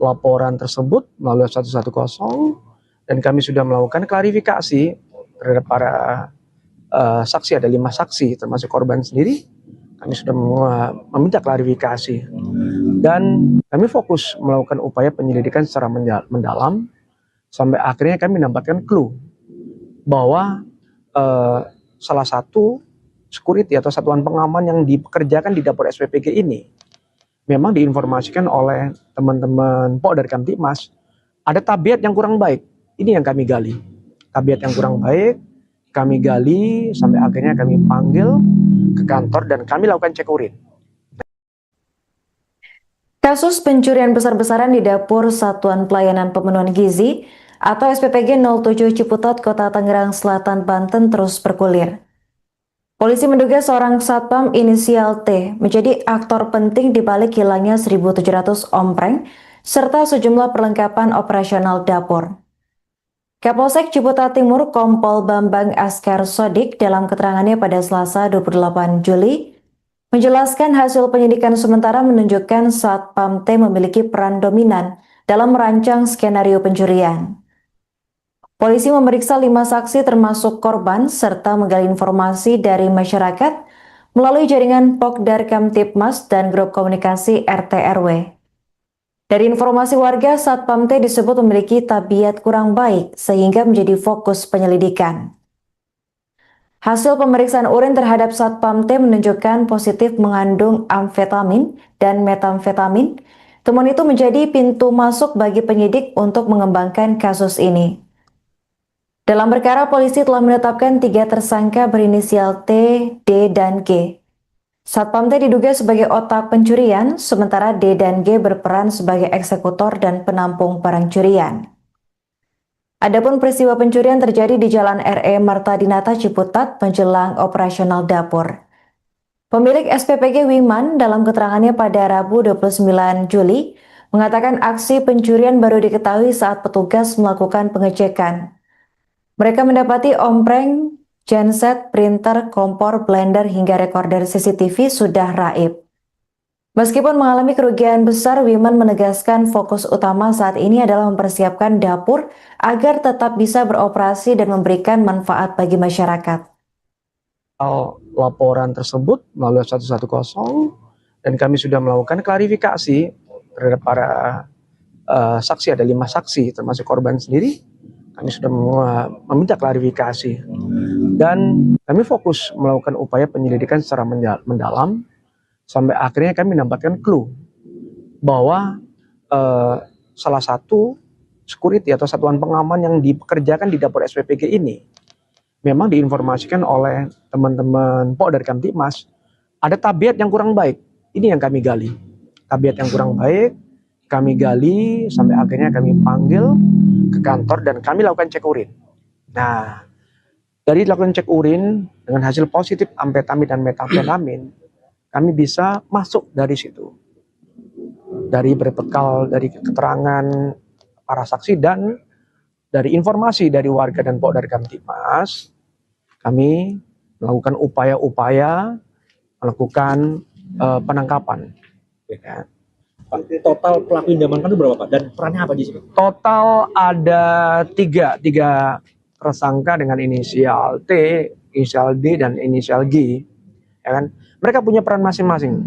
Laporan tersebut melalui 110 dan kami sudah melakukan klarifikasi terhadap para saksi. Ada 5 saksi termasuk korban sendiri. Kami sudah meminta klarifikasi dan kami fokus melakukan upaya penyelidikan secara mendalam sampai akhirnya kami mendapatkan clue bahwa salah satu security atau satuan pengaman yang dipekerjakan di dapur SPPG ini memang diinformasikan oleh teman-teman Polda Kamtibmas ada tabiat yang kurang baik. Ini yang kami gali. Tabiat yang kurang baik, kami gali sampai akhirnya kami panggil ke kantor dan kami lakukan cek urin. Kasus pencurian besar-besaran di dapur Satuan Pelayanan Pemenuhan Gizi atau SPPG 07 Ciputat, Kota Tangerang Selatan, Banten terus bergulir. Polisi menduga seorang satpam inisial T menjadi aktor penting di balik hilangnya 1.700 ompreng serta sejumlah perlengkapan operasional dapur. Kapolsek Ciputat Timur Kompol Bambang Askar Sodik dalam keterangannya pada Selasa 28 Juli menjelaskan hasil penyidikan sementara menunjukkan Satpam T memiliki peran dominan dalam merancang skenario pencurian. Polisi memeriksa 5 saksi termasuk korban serta menggali informasi dari masyarakat melalui jaringan Pokdar Kamtibmas dan grup komunikasi RT RW. Dari informasi warga, Satpam T disebut memiliki tabiat kurang baik sehingga menjadi fokus penyelidikan. Hasil pemeriksaan urin terhadap Satpam T menunjukkan positif mengandung amfetamin dan metamfetamin. Temuan itu menjadi pintu masuk bagi penyidik untuk mengembangkan kasus ini. Dalam perkara, polisi telah menetapkan 3 tersangka berinisial T, D, dan G. Satpam T diduga sebagai otak pencurian, sementara D dan G berperan sebagai eksekutor dan penampung barang curian. Adapun peristiwa pencurian terjadi di Jalan RE Marta Dinata Ciputat menjelang operasional dapur. Pemilik SPPG Wiman dalam keterangannya pada Rabu 29 Juli mengatakan aksi pencurian baru diketahui saat petugas melakukan pengecekan. Mereka mendapati ompreng, genset, printer, kompor, blender, hingga rekorder CCTV sudah raib. Meskipun mengalami kerugian besar, Wiman menegaskan fokus utama saat ini adalah mempersiapkan dapur agar tetap bisa beroperasi dan memberikan manfaat bagi masyarakat. Laporan tersebut melalui 110 dan kami sudah melakukan klarifikasi terhadap para saksi. Ada 5 saksi termasuk korban sendiri. Kami sudah meminta klarifikasi dan kami fokus melakukan upaya penyelidikan secara mendalam sampai akhirnya kami mendapatkan clue bahwa salah satu security atau satuan pengaman yang dipekerjakan di dapur SPPG ini memang diinformasikan oleh teman-teman Polda Kamtibmas ada tabiat yang kurang baik. Ini yang kami gali. Tabiat yang kurang baik, kami gali sampai akhirnya kami panggil ke kantor dan kami lakukan cek urin. Nah, dari lakukan cek urin dengan hasil positif amfetamin dan metamfetamin, kami bisa masuk dari situ. Dari berbekal dari keterangan para saksi dan dari informasi dari warga dan Polda Kamtibmas, kami melakukan upaya-upaya melakukan penangkapan. Ya. Total pelaku yang diamankan itu berapa Pak? Dan perannya apa di sini? Total ada tiga tersangka dengan inisial T, inisial D, dan inisial G. Ya kan? Mereka punya peran masing-masing.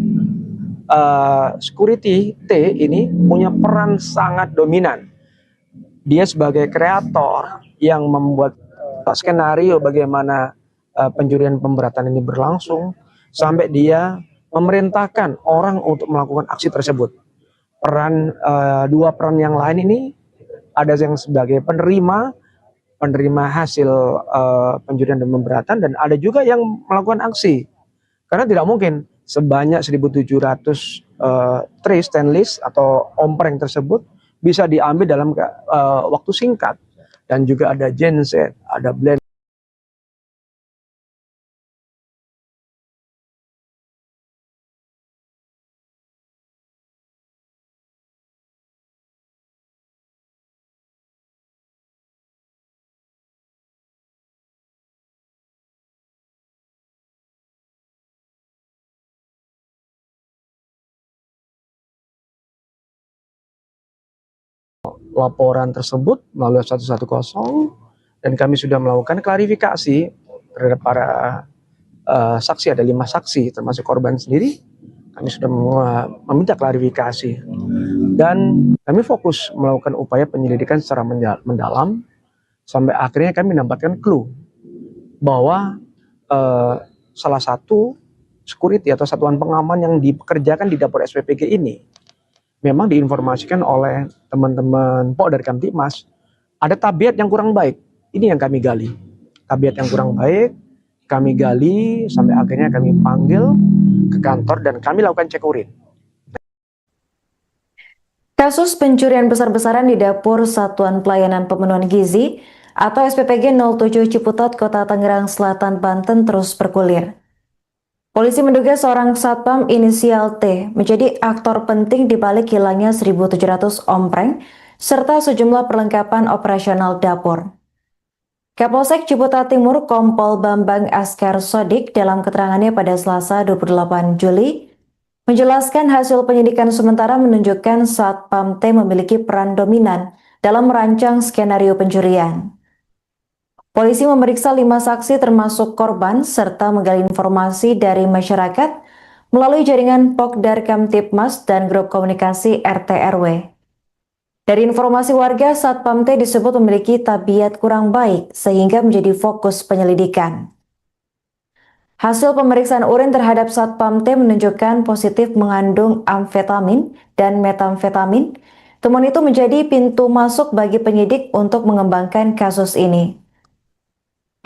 Security T ini punya peran sangat dominan. Dia sebagai kreator yang membuat skenario bagaimana pencurian pemberatan ini berlangsung sampai dia memerintahkan orang untuk melakukan aksi tersebut. Dua peran yang lain ini ada yang sebagai penerima hasil pencurian dan pemberatan, dan ada juga yang melakukan aksi. Karena tidak mungkin sebanyak 1.700 tray stainless atau ompreng tersebut bisa diambil dalam waktu singkat. Dan juga ada genset, ada blender. laporan tersebut melalui 110 dan kami sudah melakukan klarifikasi terhadap para saksi, ada 5 saksi termasuk korban sendiri. Kami sudah meminta klarifikasi dan kami fokus melakukan upaya penyelidikan secara mendalam sampai akhirnya kami mendapatkan clue bahwa salah satu security atau satuan pengaman yang dipekerjakan di dapur SPPG ini memang diinformasikan oleh teman-teman Pok dari Kamtipmas ada tabiat yang kurang baik. Ini yang kami gali, tabiat yang kurang baik kami gali sampai akhirnya kami panggil ke kantor dan kami lakukan cek urin. Kasus pencurian besar-besaran di dapur Satuan Pelayanan Pemenuhan Gizi atau SPPG 07 Ciputat, Kota Tangerang Selatan, Banten terus bergulir. Polisi menduga seorang satpam inisial T menjadi aktor penting di balik hilangnya 1.700 ompreng serta sejumlah perlengkapan operasional dapur. Kapolsek Ciputat Timur Kompol Bambang Askar Sodik dalam keterangannya pada Selasa 28 Juli menjelaskan hasil penyidikan sementara menunjukkan Satpam T memiliki peran dominan dalam merancang skenario pencurian. Polisi memeriksa 5 saksi termasuk korban serta menggali informasi dari masyarakat melalui jaringan Pokdar Kamtipmas dan grup komunikasi RT RW. Dari informasi warga, Satpam T disebut memiliki tabiat kurang baik sehingga menjadi fokus penyelidikan. Hasil pemeriksaan urin terhadap Satpam T menunjukkan positif mengandung amfetamin dan metamfetamin. Temuan itu menjadi pintu masuk bagi penyidik untuk mengembangkan kasus ini.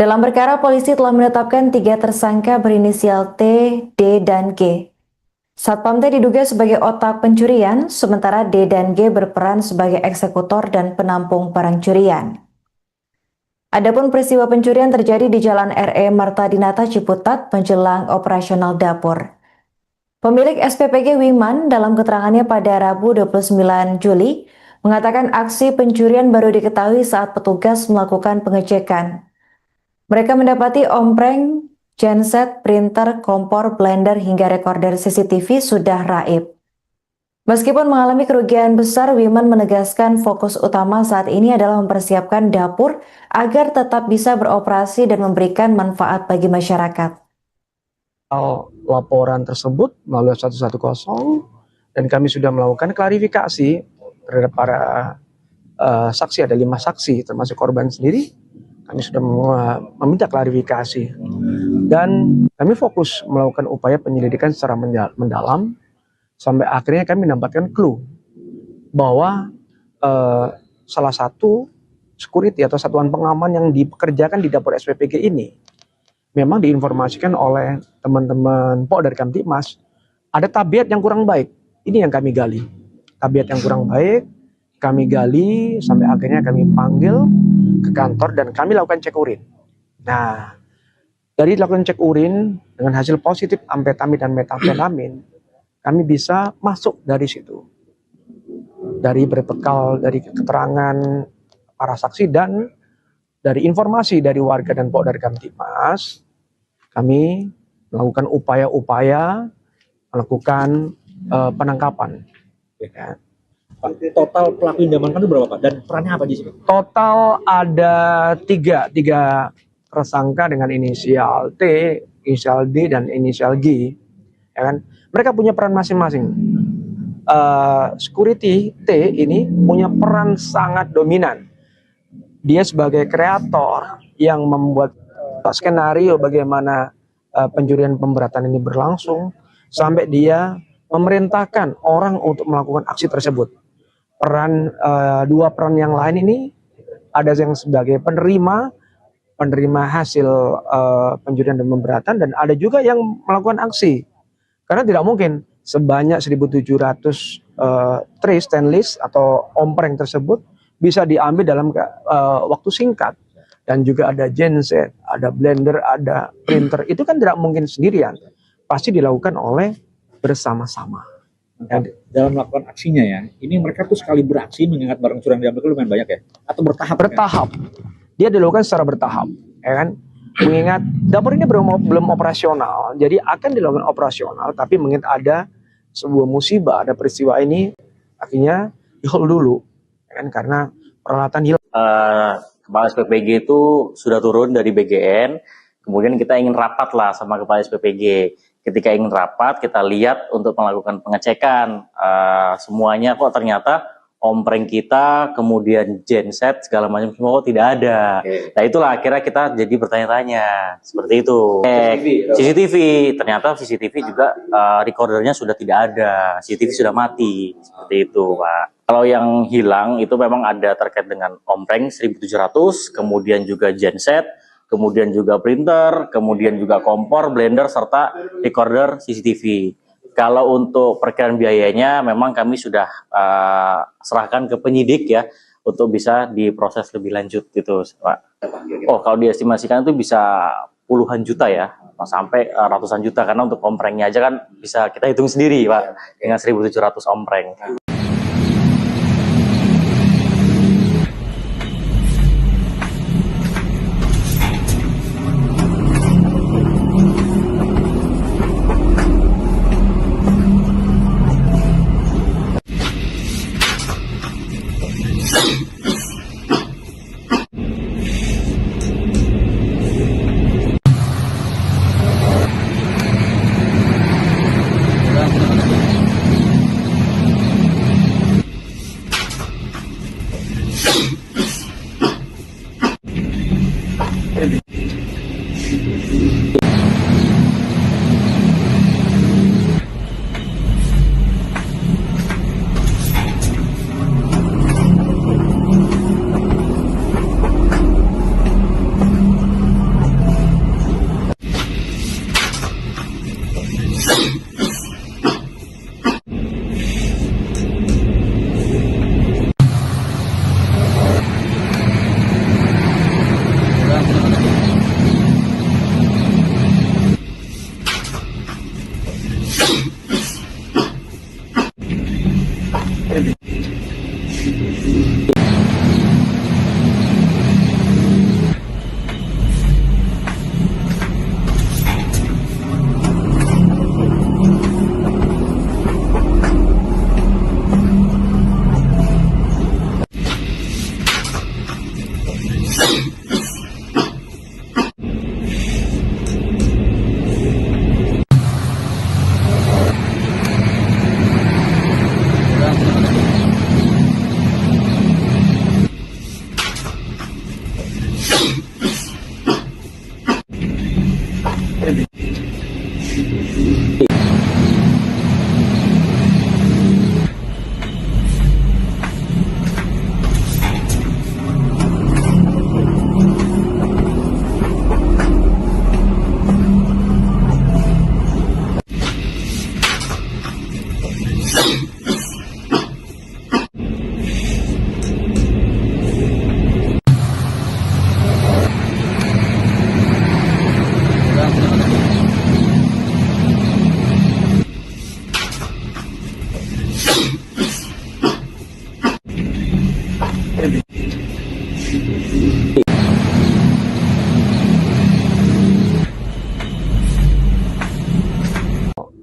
Dalam perkara, polisi telah menetapkan 3 tersangka berinisial T, D, dan G. Satpam T diduga sebagai otak pencurian, sementara D dan G berperan sebagai eksekutor dan penampung barang curian. Adapun peristiwa pencurian terjadi di Jalan RE Marta Dinata Ciputat menjelang operasional dapur. Pemilik SPPG Wiman dalam keterangannya pada Rabu 29 Juli mengatakan aksi pencurian baru diketahui saat petugas melakukan pengecekan. Mereka mendapati ompreng, genset, printer, kompor, blender, hingga rekorder CCTV sudah raib. Meskipun mengalami kerugian besar, Wiman menegaskan fokus utama saat ini adalah mempersiapkan dapur agar tetap bisa beroperasi dan memberikan manfaat bagi masyarakat. Laporan tersebut melalui 110 dan kami sudah melakukan klarifikasi terhadap para saksi, ada 5 saksi termasuk korban sendiri. Kami sudah meminta klarifikasi dan kami fokus melakukan upaya penyelidikan secara mendalam sampai akhirnya kami mendapatkan clue bahwa salah satu security atau satuan pengaman yang dipekerjakan di dapur SPPG ini memang diinformasikan oleh teman-teman Pok dari Kamtipmas ada tabiat yang kurang baik. Ini yang kami gali, tabiat yang kurang baik kami gali sampai akhirnya kami panggil ke kantor dan kami lakukan cek urin. Nah, dari lakukan cek urin dengan hasil positif amfetamin dan metamfetamin, kami bisa masuk dari situ. Dari berbekal dari keterangan para saksi dan dari informasi dari warga dan Pok dari Kamtipmas, kami melakukan upaya-upaya melakukan penangkapan. Ya. Pak, total pelaku yang diamankan itu berapa, Pak? Dan perannya apa di sini? Total ada tiga tersangka dengan inisial T, inisial D, dan inisial G. Ya kan? Mereka punya peran masing-masing. Security T ini punya peran sangat dominan. Dia sebagai kreator yang membuat skenario bagaimana pencurian pemberatan ini berlangsung sampai dia memerintahkan orang untuk melakukan aksi tersebut. Dua peran yang lain ini ada yang sebagai penerima hasil pencurian dan pemberatan, dan ada juga yang melakukan aksi. Karena tidak mungkin sebanyak 1.700 tray stainless atau ompreng tersebut bisa diambil dalam waktu singkat. Dan juga ada genset, ada blender, ada printer. Itu kan tidak mungkin sendirian. Pasti dilakukan oleh bersama-sama. Dalam melakukan aksinya ya, ini mereka tuh sekali beraksi mengingat barang curian yang diambil lumayan banyak ya? Atau bertahap? Bertahap. Dia dilakukan secara bertahap, ya kan? Mengingat dapur ini belum operasional, jadi akan dilakukan operasional, tapi mengingat ada sebuah musibah, ada peristiwa ini, akhirnya di hold dulu, kan, karena peralatan hilang. Kepala SPPG itu sudah turun dari BGN, kemudian kita ingin rapat lah sama Kepala SPPG. Ketika ingin rapat, kita lihat untuk melakukan pengecekan, semuanya kok ternyata ompreng kita, kemudian genset, segala macam semua kok tidak ada. Nah itulah akhirnya kita jadi bertanya-tanya, seperti itu. CCTV, ternyata CCTV juga recordernya sudah tidak ada, CCTV sudah mati, seperti itu Pak. Kalau yang hilang itu memang ada terkait dengan ompreng 1700, kemudian juga genset, kemudian juga printer, kemudian juga kompor, blender, serta recorder CCTV. Kalau untuk perkiraan biayanya memang kami sudah serahkan ke penyidik ya untuk bisa diproses lebih lanjut gitu Pak. Oh kalau diestimasikan itu bisa puluhan juta ya, sampai ratusan juta, karena untuk omprengnya aja kan bisa kita hitung sendiri Pak dengan 1700 ompreng.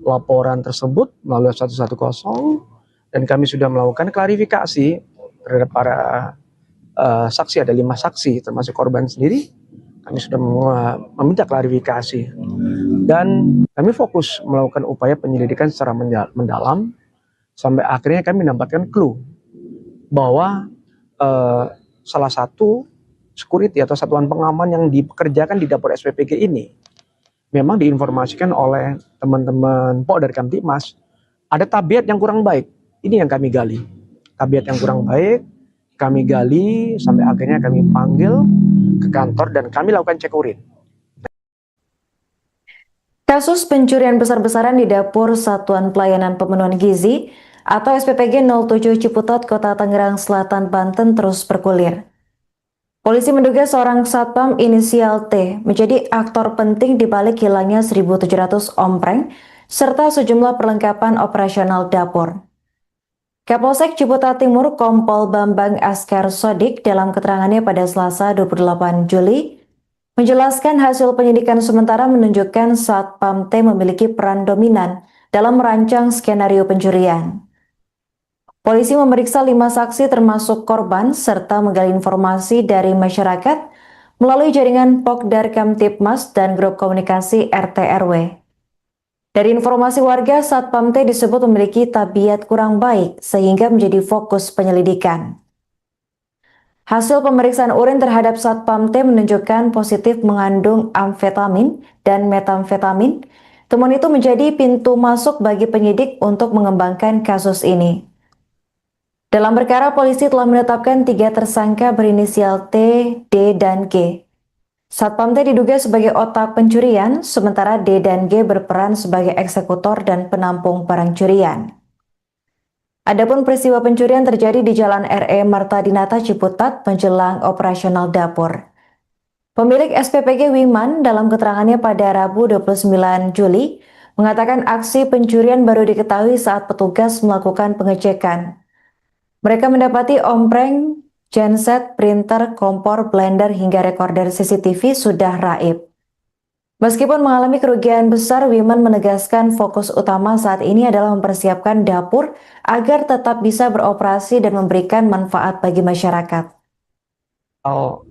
Laporan tersebut melalui 110 dan kami sudah melakukan klarifikasi terhadap para saksi, ada 5 saksi termasuk korban sendiri. Kami sudah meminta klarifikasi dan kami fokus melakukan upaya penyelidikan secara mendalam sampai akhirnya kami mendapatkan clue bahwa salah satu security atau satuan pengaman yang dipekerjakan di dapur SPPG ini memang diinformasikan oleh teman-teman dari Kamtibmas ada tabiat yang kurang baik. Ini yang kami gali. Tabiat yang kurang baik kami gali sampai akhirnya kami panggil ke kantor dan kami lakukan cek urin. Kasus pencurian besar-besaran di dapur Satuan Pelayanan Pemenuhan Gizi atau SPPG 07 Ciputat, Kota Tangerang Selatan, Banten terus bergulir. Polisi menduga seorang satpam inisial T menjadi aktor penting di balik hilangnya 1.700 ompreng serta sejumlah perlengkapan operasional dapur. Kapolsek Ciputat Timur Kompol Bambang Askar Sodik dalam keterangannya pada Selasa 28 Juli menjelaskan hasil penyidikan sementara menunjukkan satpam T memiliki peran dominan dalam merancang skenario pencurian. polisi memeriksa 5 saksi termasuk korban serta menggali informasi dari masyarakat melalui jaringan Pokdar Kamtibmas dan grup komunikasi RT RW. Dari informasi warga, Satpam T disebut memiliki tabiat kurang baik sehingga menjadi fokus penyelidikan. Hasil pemeriksaan urin terhadap Satpam T menunjukkan positif mengandung amfetamin dan metamfetamin. Temuan itu menjadi pintu masuk bagi penyidik untuk mengembangkan kasus ini. Dalam perkara, polisi telah menetapkan 3 tersangka berinisial T, D, dan G. Satpam T diduga sebagai otak pencurian, sementara D dan G berperan sebagai eksekutor dan penampung barang curian. Adapun peristiwa pencurian terjadi di Jalan RE Marta Dinata Ciputat menjelang operasional dapur. Pemilik SPPG Wiman dalam keterangannya pada Rabu 29 Juli mengatakan aksi pencurian baru diketahui saat petugas melakukan pengecekan. Mereka mendapati ompreng, genset, printer, kompor, blender, hingga rekorder CCTV sudah raib. Meskipun mengalami kerugian besar, Wiman menegaskan fokus utama saat ini adalah mempersiapkan dapur agar tetap bisa beroperasi dan memberikan manfaat bagi masyarakat.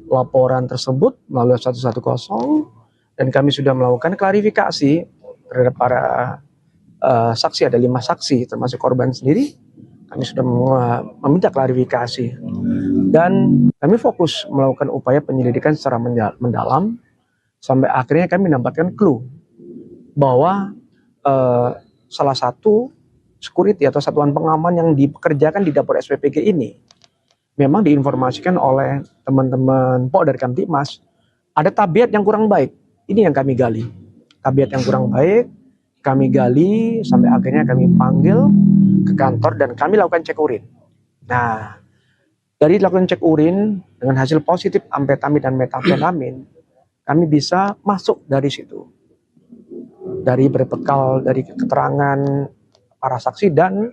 Laporan tersebut melalui 110 dan kami sudah melakukan klarifikasi terhadap para saksi, ada 5 saksi termasuk korban sendiri. Kami sudah meminta klarifikasi dan kami fokus melakukan upaya penyelidikan secara mendalam sampai akhirnya kami mendapatkan clue bahwa salah satu security atau satuan pengaman yang dipekerjakan di dapur SPPG ini memang diinformasikan oleh teman-teman Pokdar Kamtibmas ada tabiat yang kurang baik. Ini yang kami gali. Tabiat yang kurang baik kami gali sampai akhirnya kami panggil ke kantor dan kami lakukan cek urin. Nah, dari lakukan cek urin dengan hasil positif amfetamin dan metamfetamin, kami bisa masuk dari situ. Dari berbekal dari keterangan para saksi dan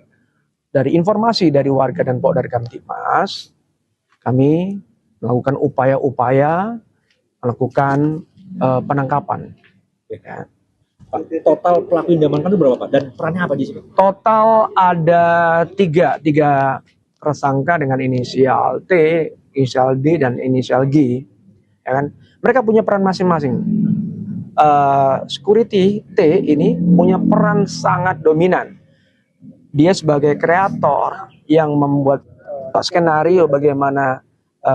dari informasi dari warga dan Pokdar Kamtibmas, kami melakukan upaya-upaya melakukan penangkapan. Ya. Total pelaku yang diamankan itu berapa Pak? Dan perannya apa di sini? Total ada tiga tersangka dengan inisial T, inisial D, dan inisial G. Ya kan? Mereka punya peran masing-masing. Security T ini punya peran sangat dominan. Dia sebagai kreator yang membuat skenario bagaimana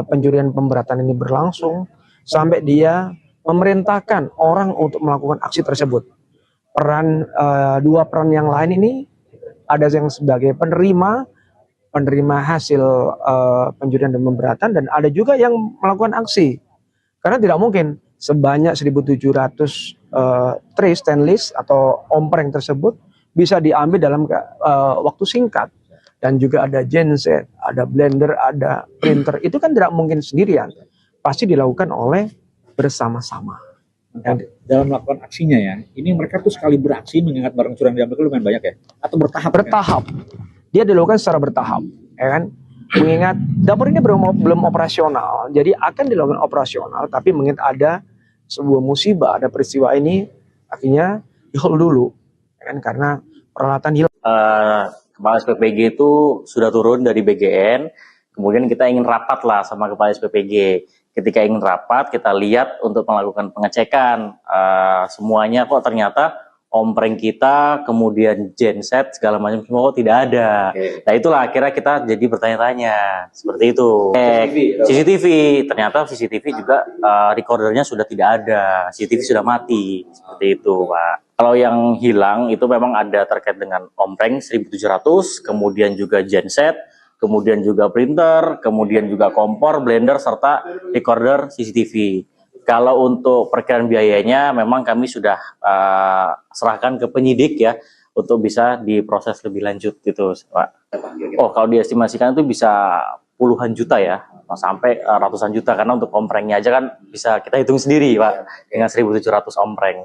pencurian pemberatan ini berlangsung sampai dia memerintahkan orang untuk melakukan aksi tersebut. Dua peran yang lain ini ada yang sebagai penerima hasil pencurian dan pemberatan, dan ada juga yang melakukan aksi. Karena tidak mungkin sebanyak 1.700 tray stainless atau ompreng tersebut bisa diambil dalam waktu singkat. Dan juga ada genset, ada blender, ada printer. Itu kan tidak mungkin sendirian. Pasti dilakukan oleh bersama-sama. Dalam melakukan aksinya ya, ini mereka tuh sekali beraksi mengingat barang curang diambil itu lumayan banyak ya? Atau bertahap? Bertahap. Dia dilakukan secara bertahap, ya kan? Mengingat dapur ini belum operasional, jadi akan dilakukan operasional, tapi mengingat ada sebuah musibah, ada peristiwa ini, akhirnya di-hold dulu, ya kan? Karena peralatan hilang. Kepala SPPG itu sudah turun dari BGN, kemudian kita ingin rapat lah sama Kepala SPPG. Ketika ingin rapat, kita lihat untuk melakukan pengecekan semuanya kok ternyata ompreng kita, kemudian genset segala macam semua kok tidak ada. Nah itulah akhirnya kita jadi bertanya-tanya seperti itu. CCTV, ternyata CCTV juga recordernya sudah tidak ada, CCTV sudah mati seperti itu, Pak. Kalau yang hilang itu memang ada terkait dengan ompreng 1.700, kemudian juga genset, kemudian juga printer, kemudian juga kompor, blender, serta recorder CCTV. Kalau untuk perkiraan biayanya memang kami sudah serahkan ke penyidik ya untuk bisa diproses lebih lanjut gitu, Pak. Oh, kalau diestimasikan itu bisa puluhan juta ya, sampai ratusan juta, karena untuk omprengnya aja kan bisa kita hitung sendiri, Pak, dengan 1.700 ompreng.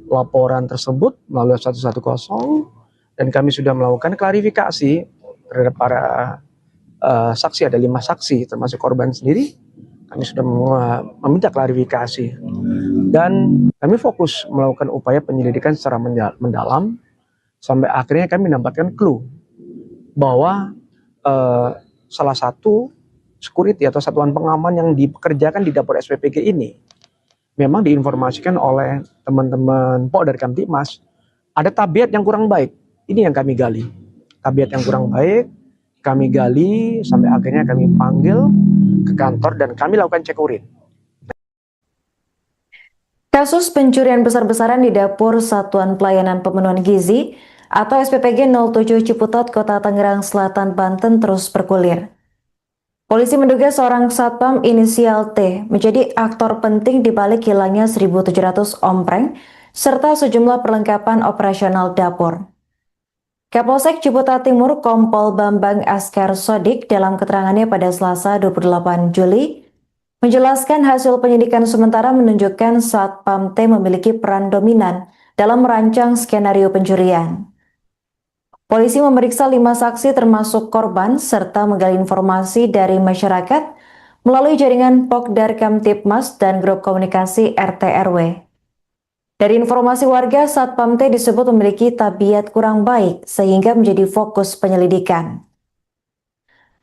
laporan tersebut melalui 110 dan kami sudah melakukan klarifikasi terhadap para saksi. Ada 5 saksi termasuk korban sendiri. Kami sudah meminta klarifikasi dan kami fokus melakukan upaya penyelidikan secara mendalam sampai akhirnya kami mendapatkan clue bahwa salah satu security atau satuan pengaman yang dipekerjakan di dapur SPPG ini memang diinformasikan oleh teman-teman Pok dari Kamtibmas ada tabiat yang kurang baik. Ini yang kami gali. Tabiat yang kurang baik kami gali sampai akhirnya kami panggil ke kantor dan kami lakukan cek urin. Kasus pencurian besar-besaran di dapur Satuan Pelayanan Pemenuhan Gizi atau SPPG 07 Ciputat, Kota Tangerang Selatan, Banten terus bergulir. Polisi menduga seorang satpam inisial T menjadi aktor penting di balik hilangnya 1.700 ompreng serta sejumlah perlengkapan operasional dapur. Kapolsek Ciputat Timur Kompol Bambang Askar Sodik dalam keterangannya pada Selasa 28 Juli menjelaskan hasil penyidikan sementara menunjukkan Satpam T memiliki peran dominan dalam merancang skenario pencurian. Polisi memeriksa 5 saksi termasuk korban serta menggali informasi dari masyarakat melalui jaringan Pokdar Kamtibmas dan grup komunikasi RT RW. Dari informasi warga, Satpam T disebut memiliki tabiat kurang baik sehingga menjadi fokus penyelidikan.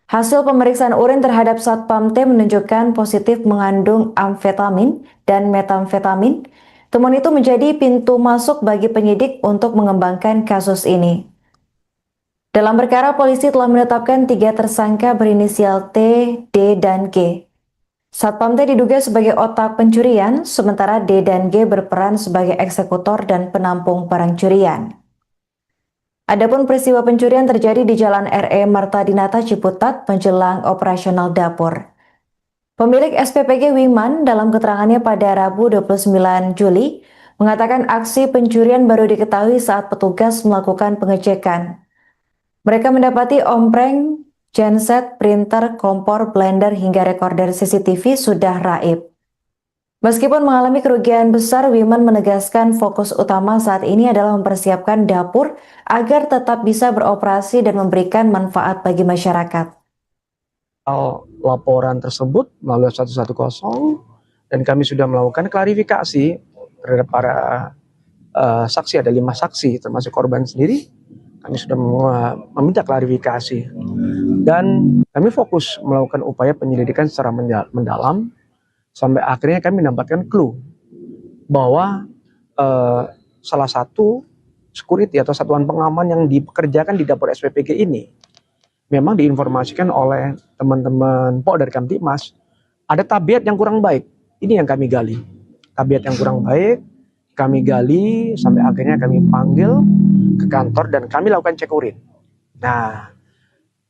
Hasil pemeriksaan urin terhadap Satpam T menunjukkan positif mengandung amfetamin dan metamfetamin. Temuan itu menjadi pintu masuk bagi penyidik untuk mengembangkan kasus ini. Dalam perkara, polisi telah menetapkan 3 tersangka berinisial T, D, dan G. Satpam T diduga sebagai otak pencurian, sementara D dan G berperan sebagai eksekutor dan penampung barang curian. Adapun peristiwa pencurian terjadi di Jalan RE Marta Dinata Ciputat menjelang operasional dapur. Pemilik SPPG Wiman dalam keterangannya pada Rabu 29 Juli mengatakan aksi pencurian baru diketahui saat petugas melakukan pengecekan. Mereka mendapati ompreng, genset, printer, kompor, blender, hingga rekorder CCTV sudah raib. Meskipun mengalami kerugian besar, Wiman menegaskan fokus utama saat ini adalah mempersiapkan dapur agar tetap bisa beroperasi dan memberikan manfaat bagi masyarakat. Laporan tersebut melalui 110 dan kami sudah melakukan klarifikasi terhadap para saksi. Ada 5 saksi termasuk korban sendiri. Kami sudah meminta klarifikasi dan kami fokus melakukan upaya penyelidikan secara mendalam sampai akhirnya kami mendapatkan clue bahwa salah satu security atau satuan pengaman yang dipekerjakan di dapur SPPG ini memang diinformasikan oleh teman-teman Pok dari Kamtibmas ada tabiat yang kurang baik. Ini yang kami gali. Tabiat yang kurang baik kami gali sampai akhirnya kami panggil ke kantor dan kami lakukan cek urin. Nah,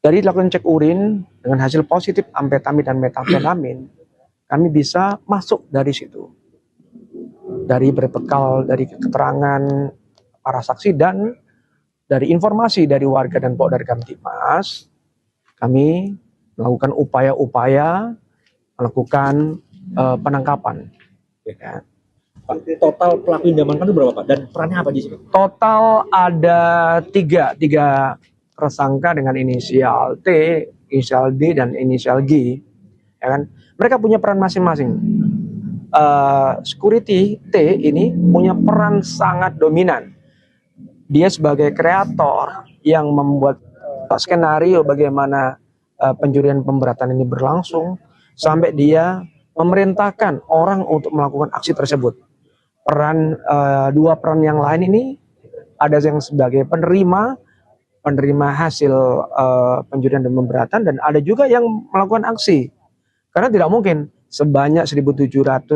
dari lakukan cek urin dengan hasil positif amfetamin dan metamfetamin, kami bisa masuk dari situ. Dari berbekal dari keterangan para saksi dan dari informasi dari warga dan Pok dari Kamtibmas, kami melakukan upaya-upaya melakukan penangkapan. Ya. Pak, total pelaku yang diamankan itu berapa, Pak? Dan perannya apa di sini? Total ada tiga tersangka dengan inisial T, inisial D, dan inisial G. Ya kan? Mereka punya peran masing-masing. Security T ini punya peran sangat dominan. Dia sebagai kreator yang membuat skenario bagaimana pencurian pemberatan ini berlangsung sampai dia memerintahkan orang untuk melakukan aksi tersebut. Dua peran yang lain ini ada yang sebagai penerima hasil pencurian dan pemberatan dan ada juga yang melakukan aksi. Karena tidak mungkin sebanyak 1.700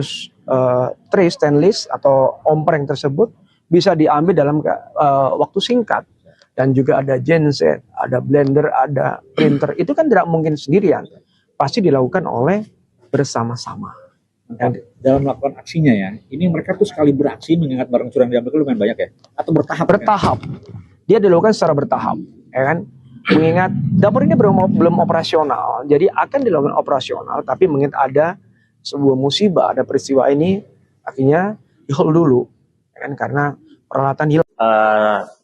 tray stainless atau ompreng tersebut bisa diambil dalam waktu singkat. Dan juga ada genset, ada blender, ada printer. Itu kan tidak mungkin sendirian. Pasti dilakukan oleh bersama-sama. Dalam melakukan aksinya ya, ini mereka tuh sekali beraksi mengingat barang curian diambil itu lumayan banyak ya? Atau bertahap? Bertahap. Dia dilakukan secara bertahap, ya kan? Mengingat dapur ini belum operasional, jadi akan dilakukan operasional, tapi mengingat ada sebuah musibah, ada peristiwa ini, akhirnya di hold dulu, kan, karena peralatan hilang.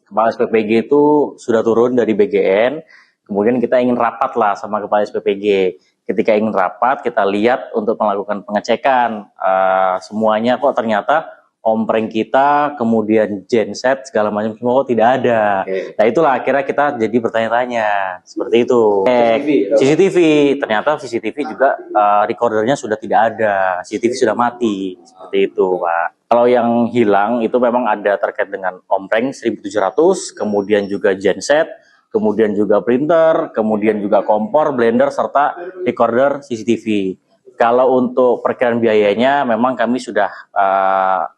Kepala SPPG itu sudah turun dari BGN, kemudian kita ingin rapat lah sama Kepala SPPG. Ketika ingin rapat, kita lihat untuk melakukan pengecekan. Semuanya kok ternyata ompreng kita, kemudian genset, segala macam semua kok tidak ada. Nah itulah akhirnya kita jadi bertanya-tanya, seperti itu. CCTV, ternyata CCTV juga recordernya sudah tidak ada, CCTV sudah mati, seperti itu Pak. Kalau yang hilang itu memang ada terkait dengan ompreng 1700, kemudian juga genset, kemudian juga printer, kemudian juga kompor, blender, serta recorder CCTV. Kalau untuk perkiraan biayanya memang kami sudah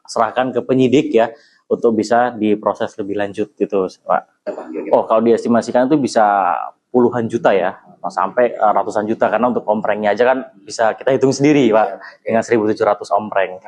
serahkan ke penyidik ya untuk bisa diproses lebih lanjut gitu Pak. Oh kalau diestimasikan itu bisa puluhan juta ya, sampai ratusan juta, karena untuk omprengnya aja kan bisa kita hitung sendiri Pak dengan 1700 ompreng.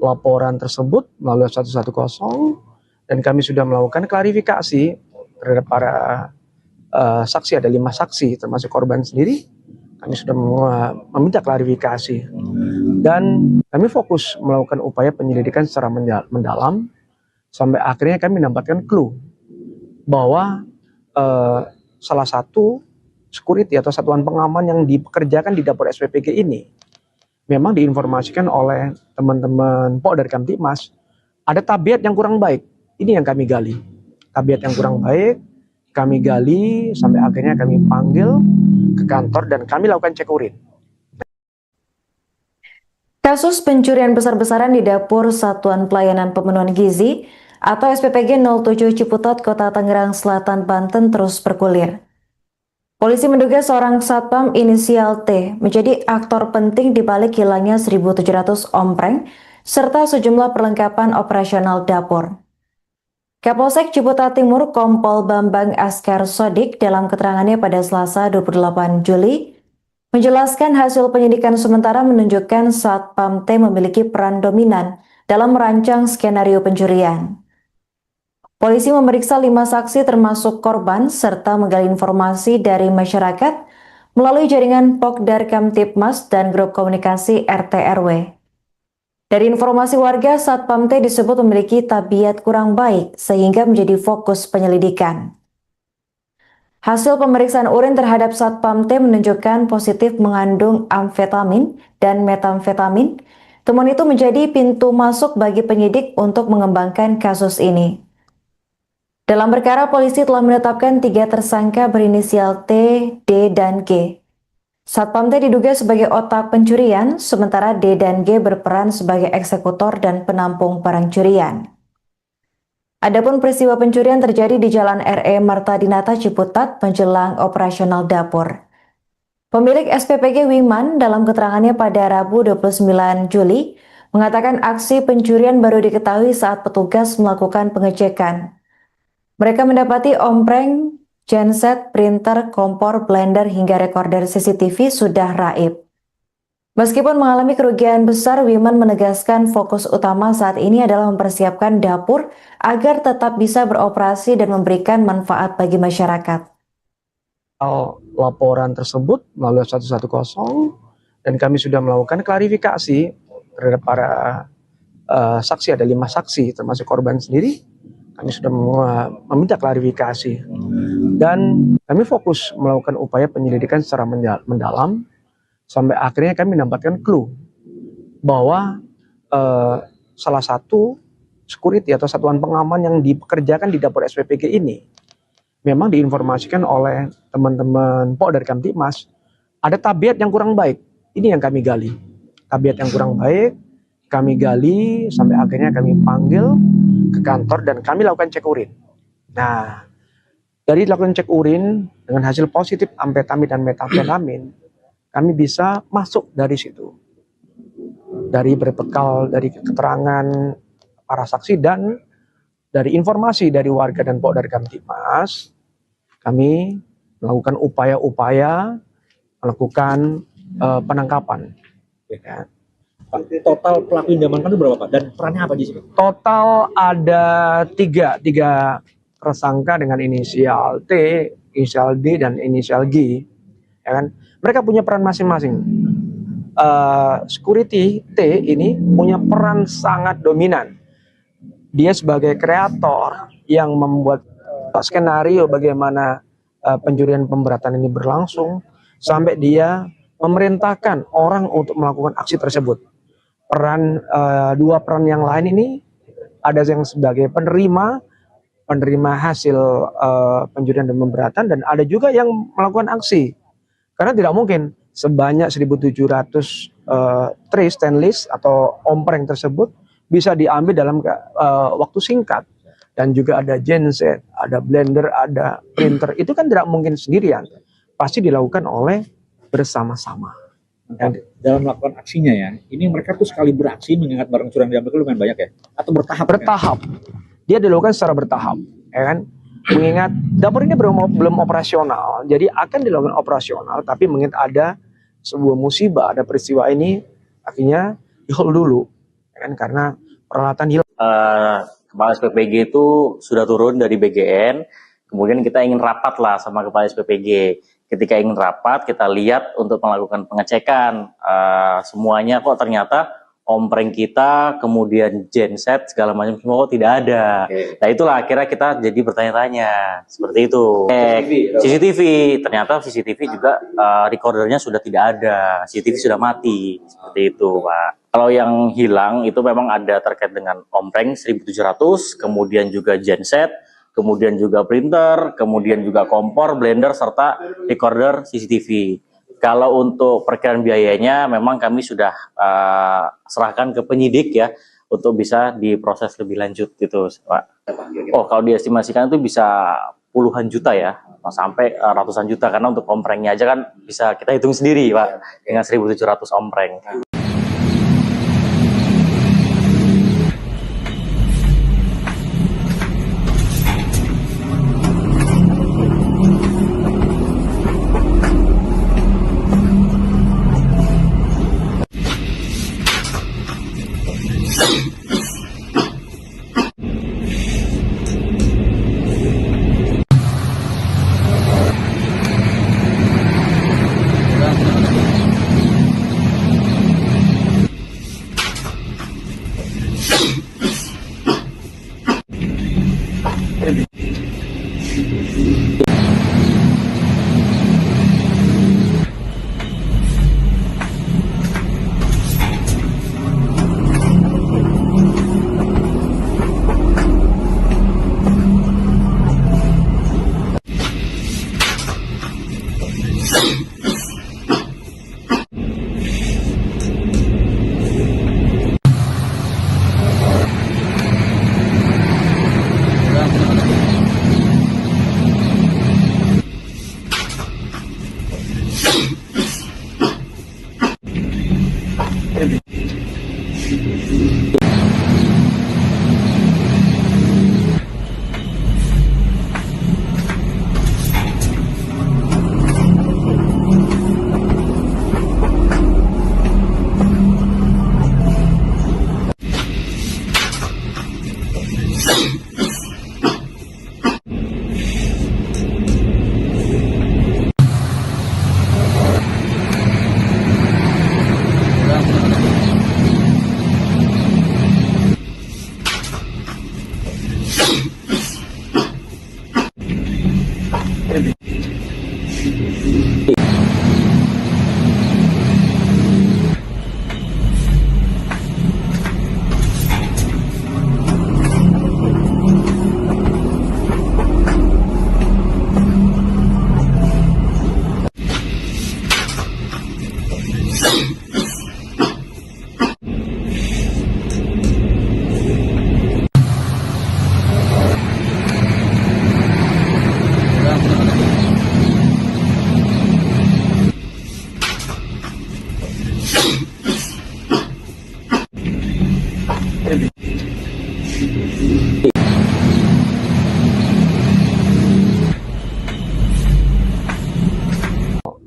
Laporan tersebut melalui 110 dan kami sudah melakukan klarifikasi terhadap para saksi. Ada 5 saksi termasuk korban sendiri. Kami sudah meminta klarifikasi dan kami fokus melakukan upaya penyelidikan secara mendalam sampai akhirnya kami mendapatkan clue bahwa salah satu security atau satuan pengaman yang dipekerjakan di dapur SPPG ini memang diinformasikan oleh teman-teman dari Kamtibmas ada tabiat yang kurang baik. Ini yang kami gali. Tabiat yang kurang baik kami gali sampai akhirnya kami panggil ke kantor dan kami lakukan cek urin. Kasus pencurian besar-besaran di dapur Satuan Pelayanan Pemenuhan Gizi atau SPPG 07 Ciputat, Kota Tangerang Selatan, Banten terus bergulir. Polisi menduga seorang satpam inisial T menjadi aktor penting di balik hilangnya 1.700 ompreng serta sejumlah perlengkapan operasional dapur. Kapolsek Ciputat Timur Kompol Bambang Askar Sodik dalam keterangannya pada Selasa 28 Juli menjelaskan hasil penyidikan sementara menunjukkan satpam T memiliki peran dominan dalam merancang skenario pencurian. Polisi memeriksa 5 saksi termasuk korban serta menggali informasi dari masyarakat melalui jaringan Pokdar Kamtibmas dan grup komunikasi RT RW. Dari informasi warga, Satpam T disebut memiliki tabiat kurang baik sehingga menjadi fokus penyelidikan. Hasil pemeriksaan urin terhadap Satpam T menunjukkan positif mengandung amfetamin dan metamfetamin. Temuan itu menjadi pintu masuk bagi penyidik untuk mengembangkan kasus ini. Dalam perkara, polisi telah menetapkan 3 tersangka berinisial T, D, dan G. Satpam T diduga sebagai otak pencurian, sementara D dan G berperan sebagai eksekutor dan penampung barang curian. Adapun peristiwa pencurian terjadi di Jalan RE Marta Dinata Ciputat menjelang operasional dapur. Pemilik SPPG Wiman dalam keterangannya pada Rabu 29 Juli mengatakan aksi pencurian baru diketahui saat petugas melakukan pengecekan. Mereka mendapati ompreng, genset, printer, kompor, blender hingga rekorder CCTV sudah raib. Meskipun mengalami kerugian besar, Wiman menegaskan fokus utama saat ini adalah mempersiapkan dapur agar tetap bisa beroperasi dan memberikan manfaat bagi masyarakat. Laporan tersebut melalui 110 dan kami sudah melakukan klarifikasi terhadap para saksi, ada 5 saksi termasuk korban sendiri. Kami sudah meminta klarifikasi dan kami fokus melakukan upaya penyelidikan secara mendalam sampai akhirnya kami mendapatkan clue bahwa salah satu security atau satuan pengaman yang dipekerjakan di dapur SPPG ini memang diinformasikan oleh teman-teman Pokdar Kamtibmas ada tabiat yang kurang baik. Ini yang kami gali. Tabiat yang kurang baik kami gali sampai akhirnya kami panggil ke kantor dan kami lakukan cek urin. Nah, dari lakukan cek urin dengan hasil positif amfetamin dan metamfetamin, kami bisa masuk dari situ. Dari berbekal dari keterangan para saksi dan dari informasi dari warga dan Pokdar Kamtibmas, kami melakukan upaya-upaya melakukan penangkapan. Ya. Pak, total pelaku yang diamankan itu berapa Pak? Dan perannya apa di sini? Total ada tiga tersangka dengan inisial T, inisial D, dan inisial G. Ya kan? Mereka punya peran masing-masing. Security T ini punya peran sangat dominan. Dia sebagai kreator yang membuat skenario bagaimana pencurian pemberatan ini berlangsung sampai dia memerintahkan orang untuk melakukan aksi tersebut. Dua peran yang lain ini ada yang sebagai penerima hasil pencurian dan pemberatan, dan ada juga yang melakukan aksi. Karena tidak mungkin sebanyak 1.700 tray stainless atau ompreng tersebut bisa diambil dalam waktu singkat. Dan juga ada genset, ada blender, ada printer. Itu kan tidak mungkin sendirian. Pasti dilakukan oleh bersama-sama. Dalam melakukan aksinya ya, ini mereka tuh sekali beraksi mengingat barang curang diambil itu lumayan banyak ya? Atau bertahap? Bertahap. Dia dilakukan secara bertahap. Ya kan? Mengingat dapur ini belum operasional, jadi akan dilakukan operasional, tapi mengingat ada sebuah musibah, ada peristiwa ini, akhirnya di-hold dulu. Ya kan? Karena peralatan hilang. Kepala SPPG itu sudah turun dari BGN, kemudian kita ingin rapat lah sama Kepala SPPG. Ketika ingin rapat, kita lihat untuk melakukan pengecekan semuanya kok ternyata ompreng kita, kemudian genset, segala macam semua kok tidak ada. Nah itulah akhirnya kita jadi bertanya-tanya, seperti itu. CCTV, ternyata CCTV juga recordernya sudah tidak ada, CCTV sudah mati, seperti itu Pak. Kalau yang hilang itu memang ada terkait dengan ompreng 1.700, kemudian juga genset, kemudian juga printer, kemudian juga kompor, blender, serta recorder CCTV. Kalau untuk perkiraan biayanya memang kami sudah serahkan ke penyidik ya untuk bisa diproses lebih lanjut gitu Pak. Oh kalau diestimasikan itu bisa puluhan juta ya, sampai ratusan juta, karena untuk omprengnya aja kan bisa kita hitung sendiri Pak dengan 1.700 ompreng.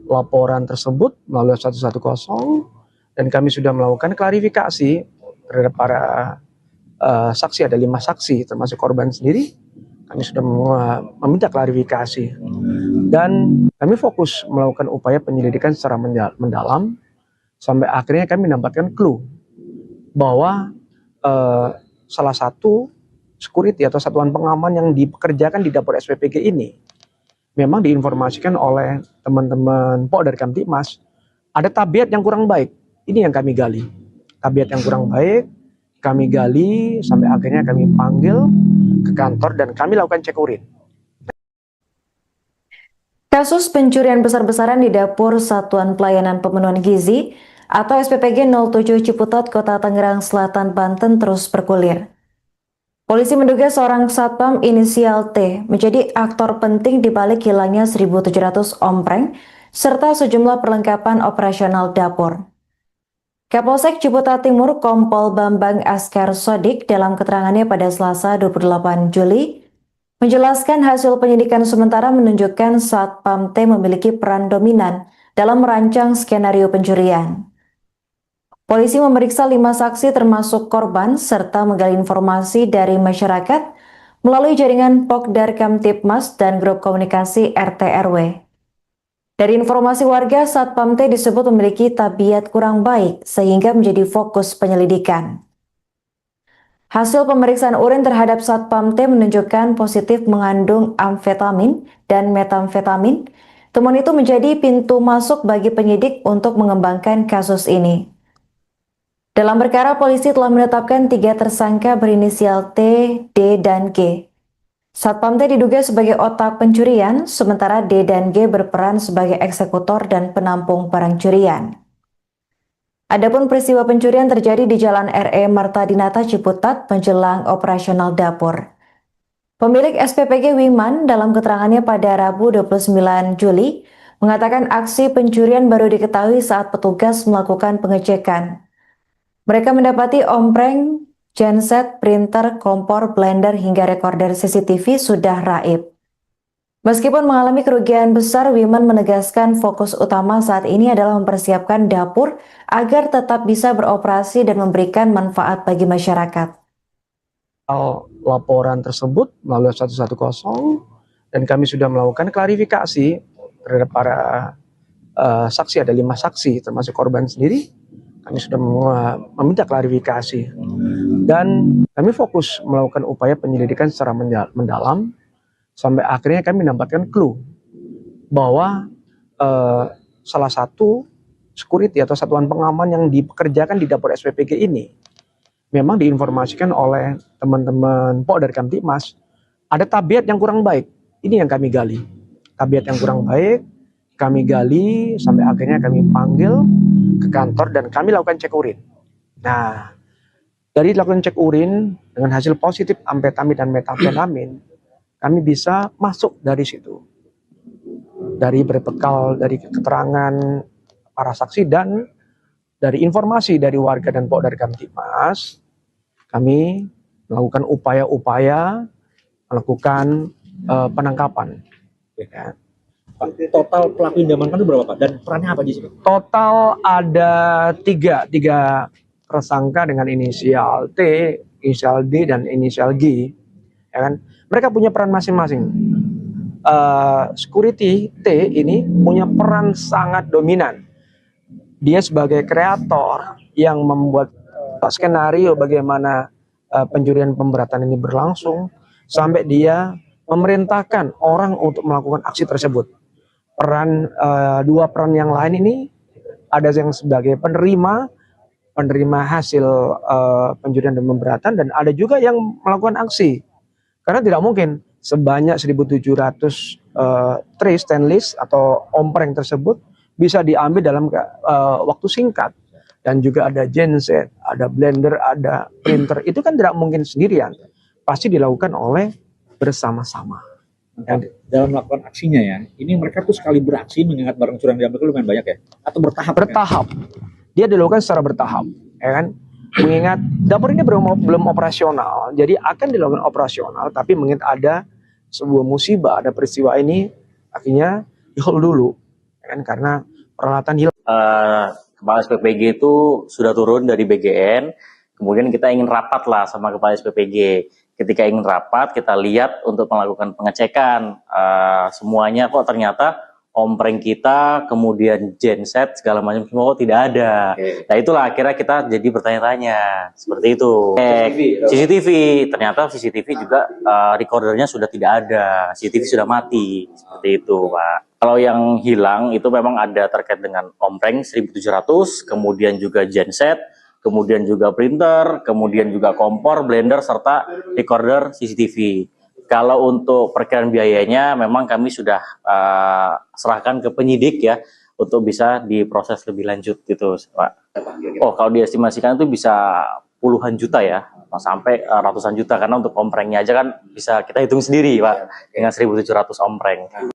Laporan tersebut melalui 110 dan kami sudah melakukan klarifikasi terhadap para saksi, ada 5 saksi termasuk korban sendiri. Kami sudah meminta klarifikasi dan kami fokus melakukan upaya penyelidikan secara mendalam sampai akhirnya kami mendapatkan clue bahwa salah satu security atau satuan pengaman yang dipekerjakan di dapur SPPG ini memang diinformasikan oleh teman-teman dari Kamtibmas ada tabiat yang kurang baik. Ini yang kami gali. Tabiat yang kurang baik kami gali sampai akhirnya kami panggil ke kantor dan kami lakukan cek urin. Kasus pencurian besar-besaran di dapur Satuan Pelayanan Pemenuhan Gizi atau SPPG 07 Ciputat, Kota Tangerang Selatan, Banten terus bergulir. Polisi menduga seorang satpam inisial T menjadi aktor penting di balik hilangnya 1.700 ompreng serta sejumlah perlengkapan operasional dapur. Kapolsek Ciputat Timur Kompol Bambang Askar Sodik dalam keterangannya pada Selasa 28 Juli menjelaskan hasil penyidikan sementara menunjukkan satpam T memiliki peran dominan dalam merancang skenario pencurian. Polisi memeriksa 5 saksi termasuk korban serta menggali informasi dari masyarakat melalui jaringan Pokdar Kamtibmas dan grup komunikasi RT RW. Dari informasi warga, Satpam T disebut memiliki tabiat kurang baik sehingga menjadi fokus penyelidikan. Hasil pemeriksaan urin terhadap Satpam T menunjukkan positif mengandung amfetamin dan metamfetamin. Temuan itu menjadi pintu masuk bagi penyidik untuk mengembangkan kasus ini. Dalam perkara, polisi telah menetapkan 3 tersangka berinisial T, D, dan G. Satpam T diduga sebagai otak pencurian, sementara D dan G berperan sebagai eksekutor dan penampung barang curian. Adapun peristiwa pencurian terjadi di Jalan RE Marta Dinata Ciputat menjelang operasional dapur. Pemilik SPPG Wiman dalam keterangannya pada Rabu 29 Juli mengatakan aksi pencurian baru diketahui saat petugas melakukan pengecekan. Mereka mendapati ompreng, genset, printer, kompor, blender, hingga rekorder CCTV sudah raib. Meskipun mengalami kerugian besar, Wiman menegaskan fokus utama saat ini adalah mempersiapkan dapur agar tetap bisa beroperasi dan memberikan manfaat bagi masyarakat. Laporan tersebut melalui 110 dan kami sudah melakukan klarifikasi terhadap para saksi, ada 5 saksi termasuk korban sendiri. Kami sudah meminta klarifikasi dan kami fokus melakukan upaya penyelidikan secara mendalam sampai akhirnya kami mendapatkan clue bahwa salah satu security atau satuan pengaman yang dipekerjakan di dapur SPPG ini memang diinformasikan oleh teman-teman dari Kamtibmas ada tabiat yang kurang baik. Ini yang kami gali. Tabiat yang kurang baik kami gali sampai akhirnya kami panggil ke kantor dan kami lakukan cek urin. Nah, dari lakukan cek urin dengan hasil positif amfetamin dan metafetamin, kami bisa masuk dari situ. Dari berbekal dari keterangan para saksi dan dari informasi dari warga dan Polda Kamtibmas, kami melakukan upaya-upaya melakukan penangkapan. Ya. Pak, total pelaku yang diamankan itu berapa Pak? Dan perannya apa di sini? Total ada tiga tersangka dengan inisial T, inisial D, dan inisial G. Ya kan? Mereka punya peran masing-masing. Security T ini punya peran sangat dominan. Dia sebagai kreator yang membuat skenario bagaimana pencurian pemberatan ini berlangsung sampai dia memerintahkan orang untuk melakukan aksi tersebut. Dua peran yang lain ini ada yang sebagai penerima hasil pencurian dan pemberatan, dan ada juga yang melakukan aksi. Karena tidak mungkin sebanyak 1.700 tray stainless atau ompreng tersebut bisa diambil dalam waktu singkat. Dan juga ada genset, ada blender, ada printer. Itu kan tidak mungkin sendirian. Pasti dilakukan oleh bersama-sama. Dalam melakukan aksinya ya, ini mereka tuh sekali beraksi mengingat barang curian diambil itu lumayan banyak ya? Atau bertahap? Bertahap. Dia dilakukan secara bertahap. Ya kan? Mengingat dapur ini belum operasional, jadi akan dilakukan operasional, tapi mengingat ada sebuah musibah, ada peristiwa ini, akhirnya di-hold dulu. Ya kan? Karena peralatan hilang. Kepala SPPG itu sudah turun dari BGN, kemudian kita ingin rapat lah sama Kepala SPPG. Ketika ingin rapat, kita lihat untuk melakukan pengecekan semuanya kok ternyata ompreng kita, kemudian genset segala macam semua kok tidak ada. Nah itulah akhirnya kita jadi bertanya-tanya seperti itu. CCTV, ternyata CCTV juga recordernya sudah tidak ada, CCTV sudah mati seperti itu, Pak. Kalau yang hilang itu memang ada terkait dengan ompreng 1.700, kemudian juga genset, kemudian juga printer, kemudian juga kompor, blender, serta recorder CCTV. Kalau untuk perkiraan biayanya memang kami sudah serahkan ke penyidik ya untuk bisa diproses lebih lanjut gitu, Pak. Oh, kalau diestimasikan itu bisa puluhan juta ya, sampai ratusan juta, karena untuk omprengnya aja kan bisa kita hitung sendiri, Pak, dengan 1.700 ompreng.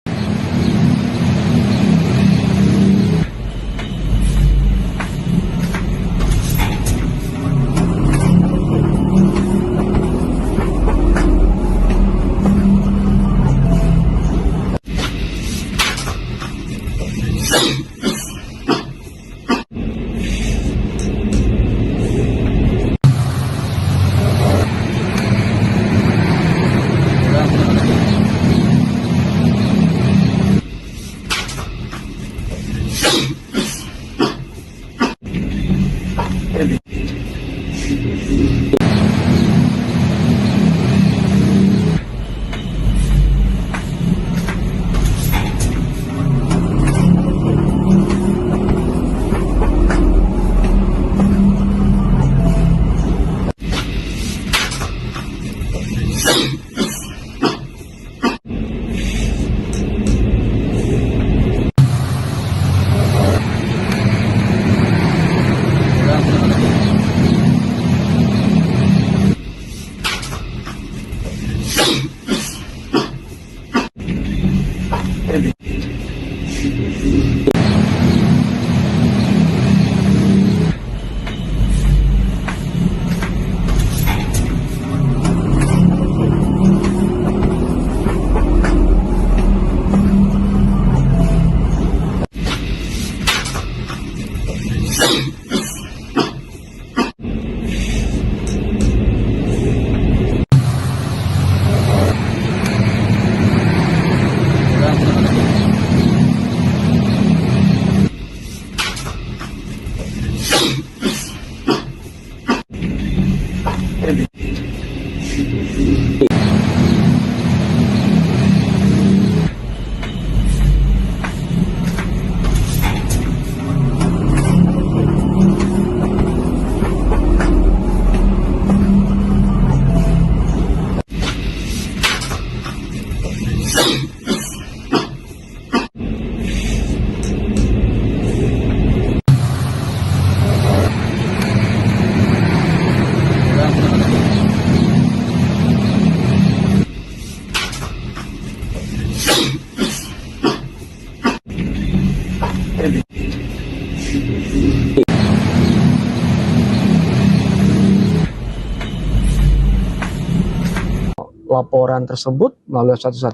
laporan tersebut melalui 110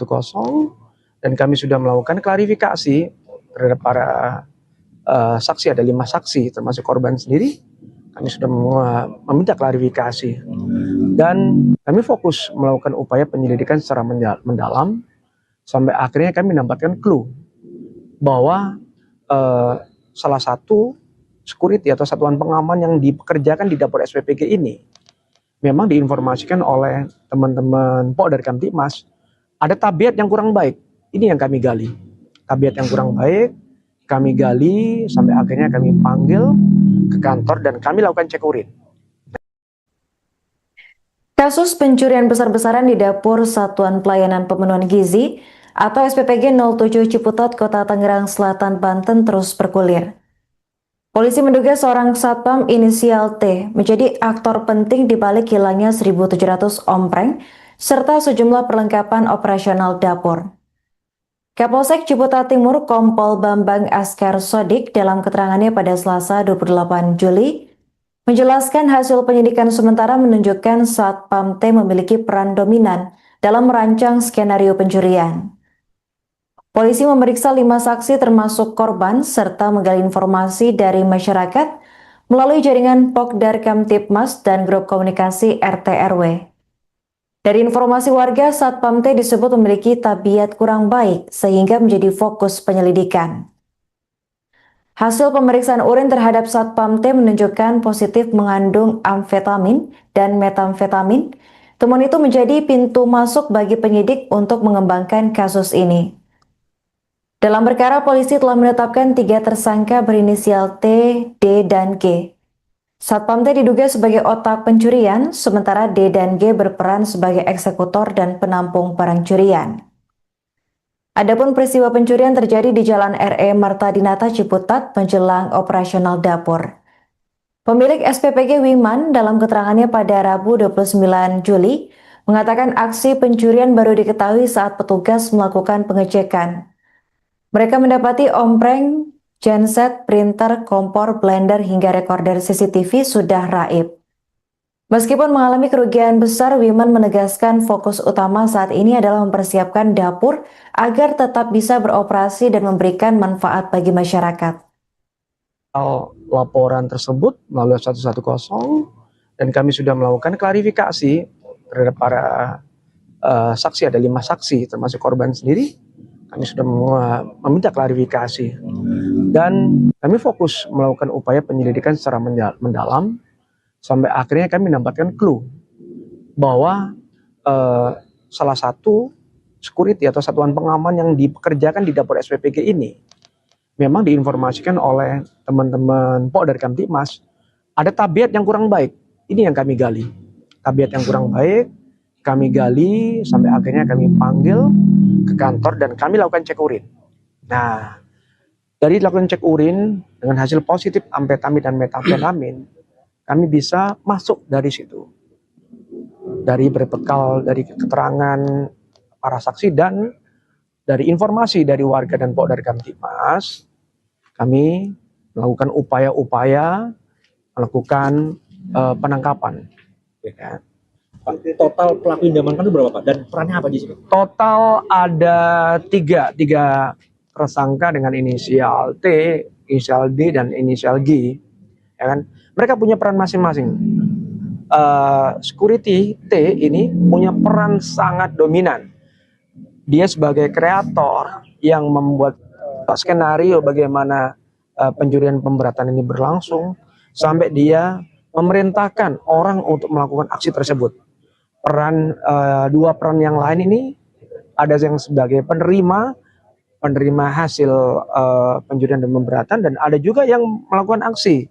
dan kami sudah melakukan klarifikasi terhadap para saksi. Ada 5 saksi termasuk korban sendiri. Kami sudah meminta klarifikasi dan kami fokus melakukan upaya penyelidikan secara mendalam sampai akhirnya kami mendapatkan clue bahwa salah satu security atau satuan pengaman yang dipekerjakan di dapur SPPG ini memang diinformasikan oleh teman-teman Polda Kamtibmas ada tabiat yang kurang baik. Ini yang kami gali. Tabiat yang kurang baik kami gali sampai akhirnya kami panggil ke kantor dan kami lakukan cek urin. Kasus pencurian besar-besaran di dapur Satuan Pelayanan Pemenuhan Gizi atau SPPG 07 Ciputat, Kota Tangerang Selatan, Banten terus bergulir. Polisi menduga seorang satpam inisial T menjadi aktor penting di balik hilangnya 1.700 ompreng serta sejumlah perlengkapan operasional dapur. Kapolsek Ciputat Timur Kompol Bambang Askar Sodik dalam keterangannya pada Selasa 28 Juli menjelaskan hasil penyidikan sementara menunjukkan Satpam T memiliki peran dominan dalam merancang skenario pencurian. Polisi memeriksa 5 saksi termasuk korban serta menggali informasi dari masyarakat melalui jaringan Pokdar Kamtibmas dan grup komunikasi RT RW. Dari informasi warga, Satpam T disebut memiliki tabiat kurang baik sehingga menjadi fokus penyelidikan. Hasil pemeriksaan urin terhadap Satpam T menunjukkan positif mengandung amfetamin dan metamfetamin. Temuan itu menjadi pintu masuk bagi penyidik untuk mengembangkan kasus ini. Dalam perkara, polisi telah menetapkan 3 tersangka berinisial T, D, dan G. Satpam T diduga sebagai otak pencurian, sementara D dan G berperan sebagai eksekutor dan penampung barang curian. Adapun peristiwa pencurian terjadi di Jalan RE Marta Dinata Ciputat menjelang operasional dapur. Pemilik SPPG Wiman dalam keterangannya pada Rabu 29 Juli mengatakan aksi pencurian baru diketahui saat petugas melakukan pengecekan. Mereka mendapati ompreng, genset, printer, kompor, blender, hingga rekorder CCTV sudah raib. Meskipun mengalami kerugian besar, Wiman menegaskan fokus utama saat ini adalah mempersiapkan dapur agar tetap bisa beroperasi dan memberikan manfaat bagi masyarakat. Laporan tersebut melalui 110 dan kami sudah melakukan klarifikasi terhadap para saksi. Ada 5 saksi termasuk korban sendiri. Kami sudah meminta klarifikasi dan kami fokus melakukan upaya penyelidikan secara mendalam sampai akhirnya kami mendapatkan clue bahwa salah satu security atau satuan pengaman yang dipekerjakan di dapur SPPG ini memang diinformasikan oleh teman-teman Polda Kamtibmas ada tabiat yang kurang baik. Ini yang kami gali. Tabiat yang kurang baik kami gali sampai akhirnya kami panggil ke kantor dan kami lakukan cek urin. Nah, dari lakukan cek urin dengan hasil positif amfetamin dan metamfetamin, kami bisa masuk dari situ. Dari berbekal dari keterangan para saksi dan dari informasi dari warga dan Polda Kamtibmas, kami melakukan upaya-upaya melakukan penangkapan. Ya. Pak, total pelaku yang diamankan itu berapa Pak? Dan perannya apa di sini? Total ada tiga tersangka dengan inisial T, inisial D, dan inisial G. Ya kan? Mereka punya peran masing-masing. Security T ini punya peran sangat dominan. Dia sebagai kreator yang membuat skenario bagaimana pencurian pemberatan ini berlangsung sampai dia memerintahkan orang untuk melakukan aksi tersebut. Dua peran yang lain ini ada yang sebagai penerima hasil pencurian dan pemberatan dan ada juga yang melakukan aksi.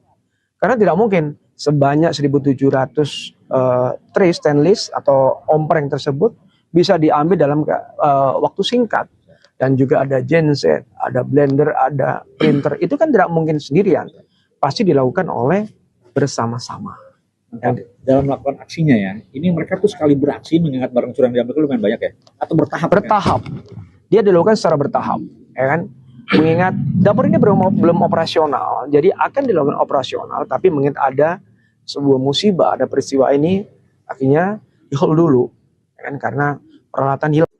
Karena tidak mungkin sebanyak 1.700 tray stainless atau ompreng tersebut bisa diambil dalam waktu singkat. Dan juga ada genset, ada blender, ada printer. Itu kan tidak mungkin sendirian. Pasti dilakukan oleh bersama-sama. Dalam melakukan aksinya ya, ini mereka tuh sekali beraksi mengingat barang curian diambil itu lumayan banyak ya? Atau bertahap? Bertahap. Dia dilakukan secara bertahap. Ya kan? Mengingat dapur ini belum operasional, jadi akan dilakukan operasional, tapi mengingat ada sebuah musibah, ada peristiwa ini, akhirnya di hold dulu. Ya kan, karena peralatan hilang.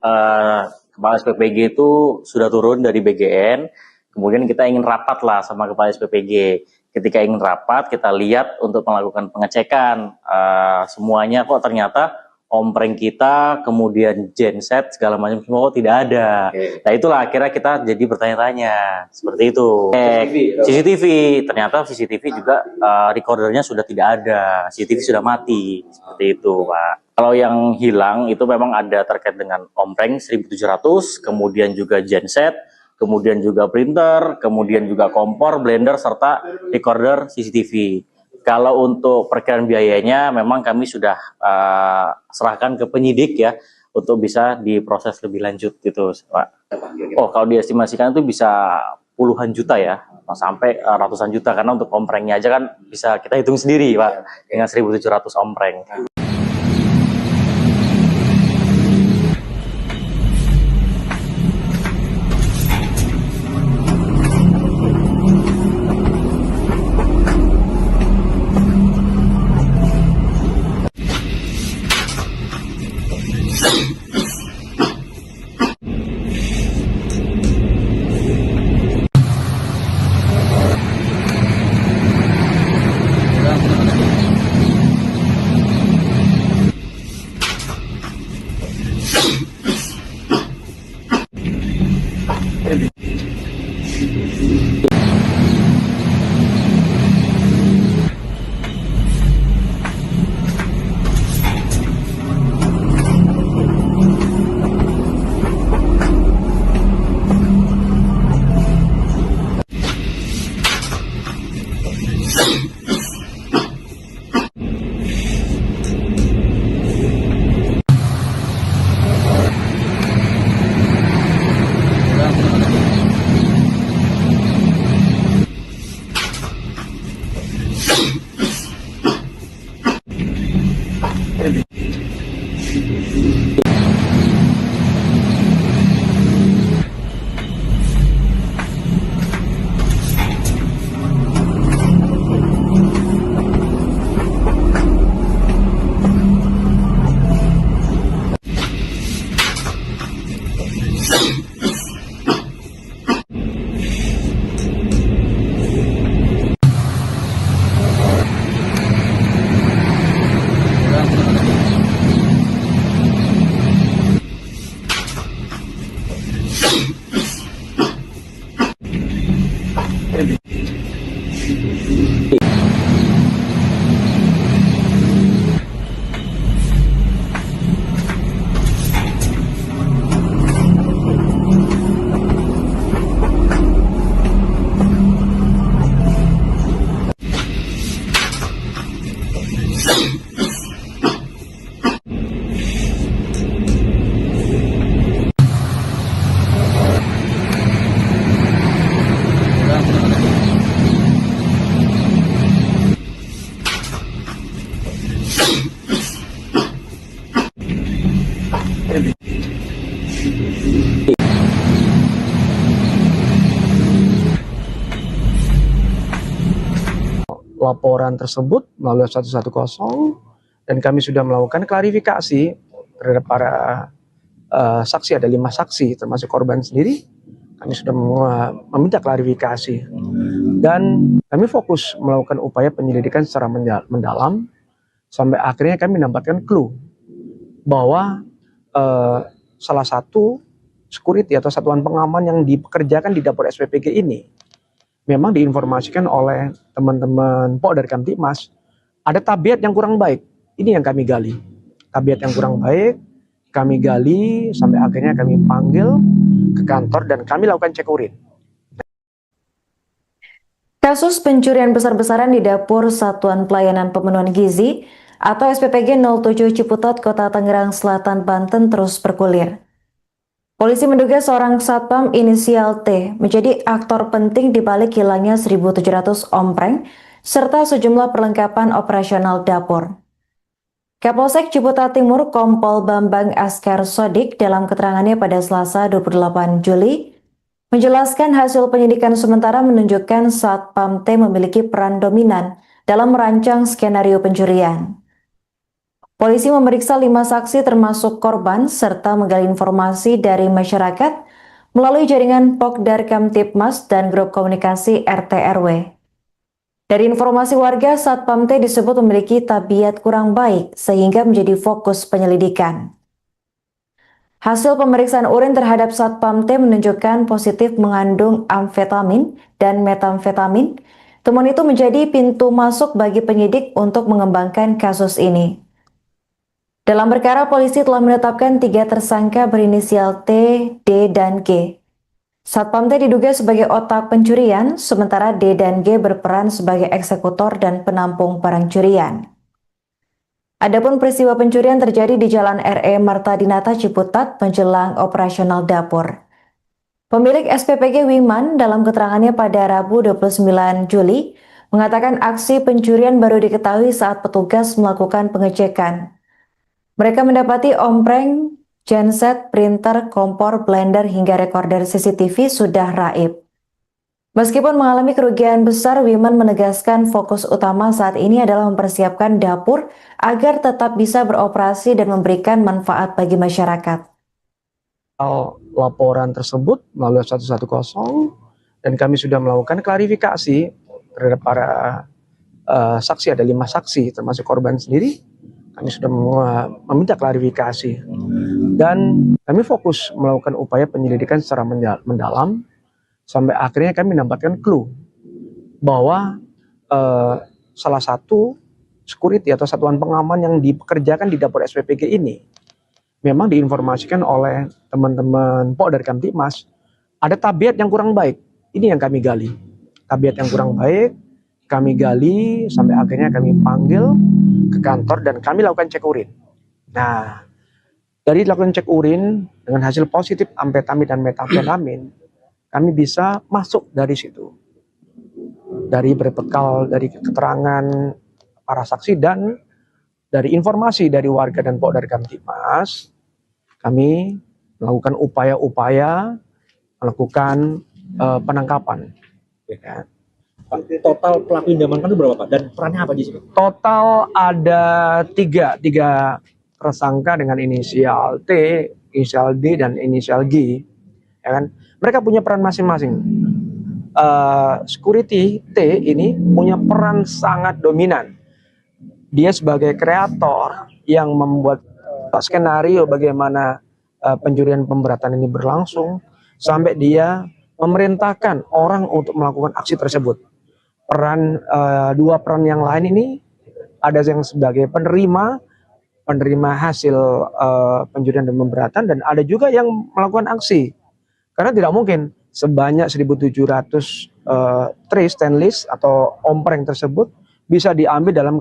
Kepala SPPG itu sudah turun dari BGN, kemudian kita ingin rapat lah sama Kepala SPPG. Ketika ingin rapat, kita lihat untuk melakukan pengecekan, semuanya kok ternyata ompreng kita, kemudian genset, segala macam semua kok tidak ada. Nah itulah akhirnya kita jadi bertanya-tanya, seperti itu. CCTV, ternyata CCTV juga recordernya sudah tidak ada, CCTV sudah mati, seperti itu Pak. Kalau yang hilang itu memang ada terkait dengan ompreng 1700, kemudian juga genset, kemudian juga printer, kemudian juga kompor, blender, serta recorder CCTV. Kalau untuk perkiraan biayanya memang kami sudah serahkan ke penyidik ya untuk bisa diproses lebih lanjut gitu Pak. Oh kalau diestimasikan itu bisa puluhan juta ya, sampai ratusan juta, karena untuk omprengnya aja kan bisa kita hitung sendiri Pak dengan 1700 ompreng. Laporan tersebut melalui 110 dan kami sudah melakukan klarifikasi terhadap para saksi. Ada 5 saksi termasuk korban sendiri. Kami sudah meminta klarifikasi dan kami fokus melakukan upaya penyelidikan secara mendalam sampai akhirnya kami mendapatkan clue bahwa salah satu security atau satuan pengaman yang dipekerjakan di dapur SPPG ini memang diinformasikan oleh teman-teman dari Kamtibmas ada tabiat yang kurang baik. Ini yang kami gali. Tabiat yang kurang baik kami gali sampai akhirnya kami panggil ke kantor dan kami lakukan cek urin. Kasus pencurian besar-besaran di dapur Satuan Pelayanan Pemenuhan Gizi atau SPPG 07 Ciputat, Kota Tangerang Selatan, Banten terus bergulir. Polisi menduga seorang satpam inisial T menjadi aktor penting di balik hilangnya 1.700 ompreng serta sejumlah perlengkapan operasional dapur. Kapolsek Ciputat Timur Kompol Bambang Askar Sodik dalam keterangannya pada Selasa 28 Juli menjelaskan hasil penyidikan sementara menunjukkan satpam T memiliki peran dominan dalam merancang skenario pencurian. Polisi memeriksa 5 saksi termasuk korban serta menggali informasi dari masyarakat melalui jaringan Pokdar Kamtibmas dan grup komunikasi RT RW. Dari informasi warga, Satpam T disebut memiliki tabiat kurang baik sehingga menjadi fokus penyelidikan. Hasil pemeriksaan urin terhadap Satpam T menunjukkan positif mengandung amfetamin dan metamfetamin. Temuan itu menjadi pintu masuk bagi penyidik untuk mengembangkan kasus ini. Dalam perkara, polisi telah menetapkan 3 tersangka berinisial T, D, dan G. Satpam T diduga sebagai otak pencurian, sementara D dan G berperan sebagai eksekutor dan penampung barang curian. Adapun peristiwa pencurian terjadi di Jalan RE Marta Dinata Ciputat menjelang operasional dapur. Pemilik SPPG Wiman dalam keterangannya pada Rabu 29 Juli mengatakan aksi pencurian baru diketahui saat petugas melakukan pengecekan. Mereka mendapati ompreng, genset, printer, kompor, blender, hingga rekorder CCTV sudah raib. Meskipun mengalami kerugian besar, Wiman menegaskan fokus utama saat ini adalah mempersiapkan dapur agar tetap bisa beroperasi dan memberikan manfaat bagi masyarakat. Laporan tersebut melalui 110 dan kami sudah melakukan klarifikasi terhadap para saksi, ada 5 saksi termasuk korban sendiri. Kami sudah meminta klarifikasi dan kami fokus melakukan upaya penyelidikan secara mendalam sampai akhirnya kami mendapatkan clue bahwa salah satu security atau satuan pengaman yang dipekerjakan di dapur SPPG ini memang diinformasikan oleh teman-teman Pok dari Kamtibmas ada tabiat yang kurang baik. Ini yang kami gali, tabiat yang kurang baik. Kami gali sampai akhirnya kami panggil ke kantor dan kami lakukan cek urin. Nah, dari lakukan cek urin dengan hasil positif amfetamin dan metamfetamin, kami bisa masuk dari situ. Dari berbekal dari keterangan para saksi dan dari informasi dari warga dan Pok dari Kamtibmas, kami melakukan upaya-upaya melakukan penangkapan. Ya. Pak, total pelaku yang diamankan itu berapa, Pak? Dan perannya apa di sini? Total ada tiga tersangka dengan inisial T, inisial D, dan inisial G. Ya kan? Mereka punya peran masing-masing. Security T ini punya peran sangat dominan. Dia sebagai kreator yang membuat skenario bagaimana pencurian pemberatan ini berlangsung, sampai dia memerintahkan orang untuk melakukan aksi tersebut. Dua peran yang lain ini ada yang sebagai penerima hasil pencurian dan pemberatan, dan ada juga yang melakukan aksi. Karena tidak mungkin sebanyak 1.700 tray stainless atau ompreng tersebut bisa diambil dalam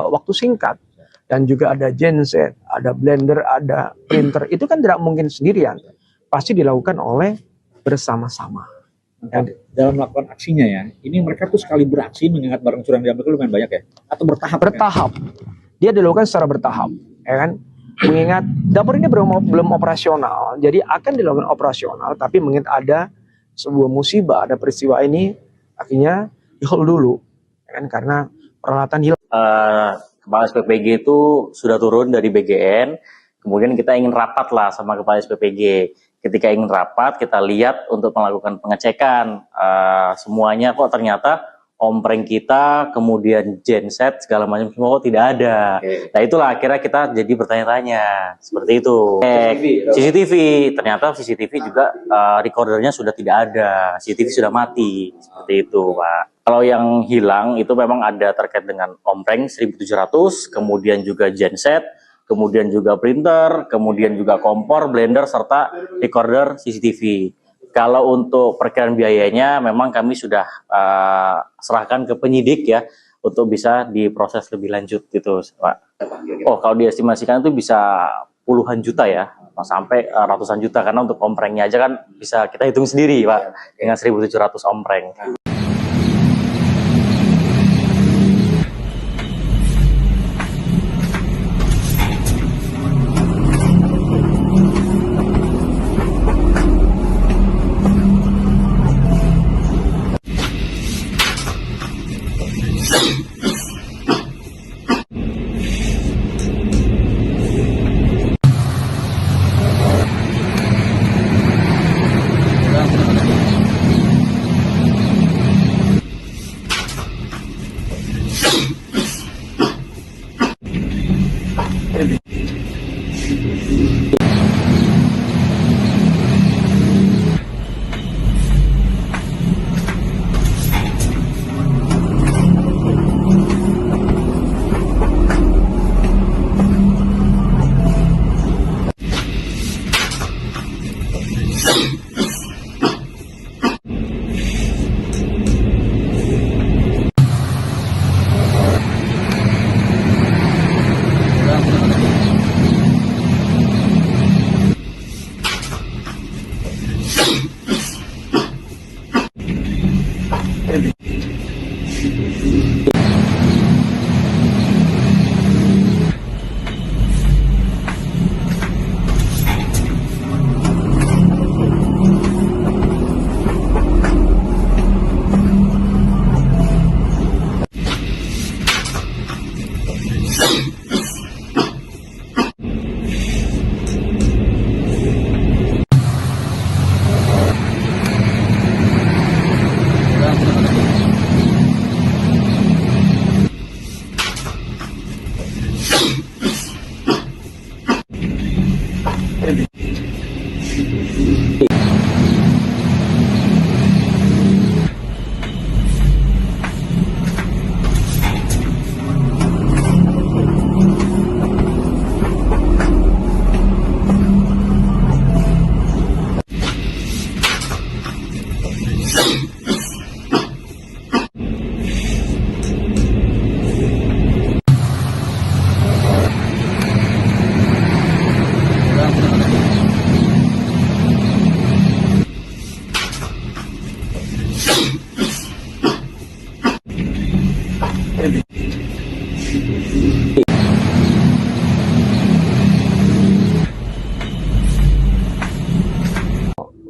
waktu singkat. Dan juga ada genset, ada blender, ada printer. Itu kan tidak mungkin sendirian. Pasti dilakukan oleh bersama-sama. Dalam melakukan aksinya ya, ini mereka tuh sekali beraksi mengingat barang curian diambil itu lumayan banyak ya? Atau bertahap? Bertahap. Dia dilakukan secara bertahap, ya kan? Mengingat dapur ini belum operasional, jadi akan dilakukan operasional, tapi mengingat ada sebuah musibah, ada peristiwa ini, akhirnya di-hold dulu, ya kan? Karena peralatan hilang. Kepala SPPG itu sudah turun dari BGN, kemudian kita ingin rapat lah sama Kepala SPPG. Ketika ingin rapat, kita lihat untuk melakukan pengecekan semuanya kok ternyata ompreng kita, kemudian genset segala macam semua kok tidak ada. Nah itulah akhirnya kita jadi bertanya-tanya seperti itu. CCTV, ternyata CCTV juga recordernya sudah tidak ada, CCTV sudah mati seperti itu, Pak. Kalau yang hilang itu memang ada terkait dengan ompreng 1.700, kemudian juga genset, kemudian juga printer, kemudian juga kompor, blender, serta recorder CCTV. Kalau untuk perkiraan biayanya memang kami sudah serahkan ke penyidik ya, untuk bisa diproses lebih lanjut gitu, Pak. Oh, kalau diestimasikan itu bisa puluhan juta ya, sampai ratusan juta, karena untuk omprengnya aja kan bisa kita hitung sendiri, Pak, dengan 1.700 ompreng.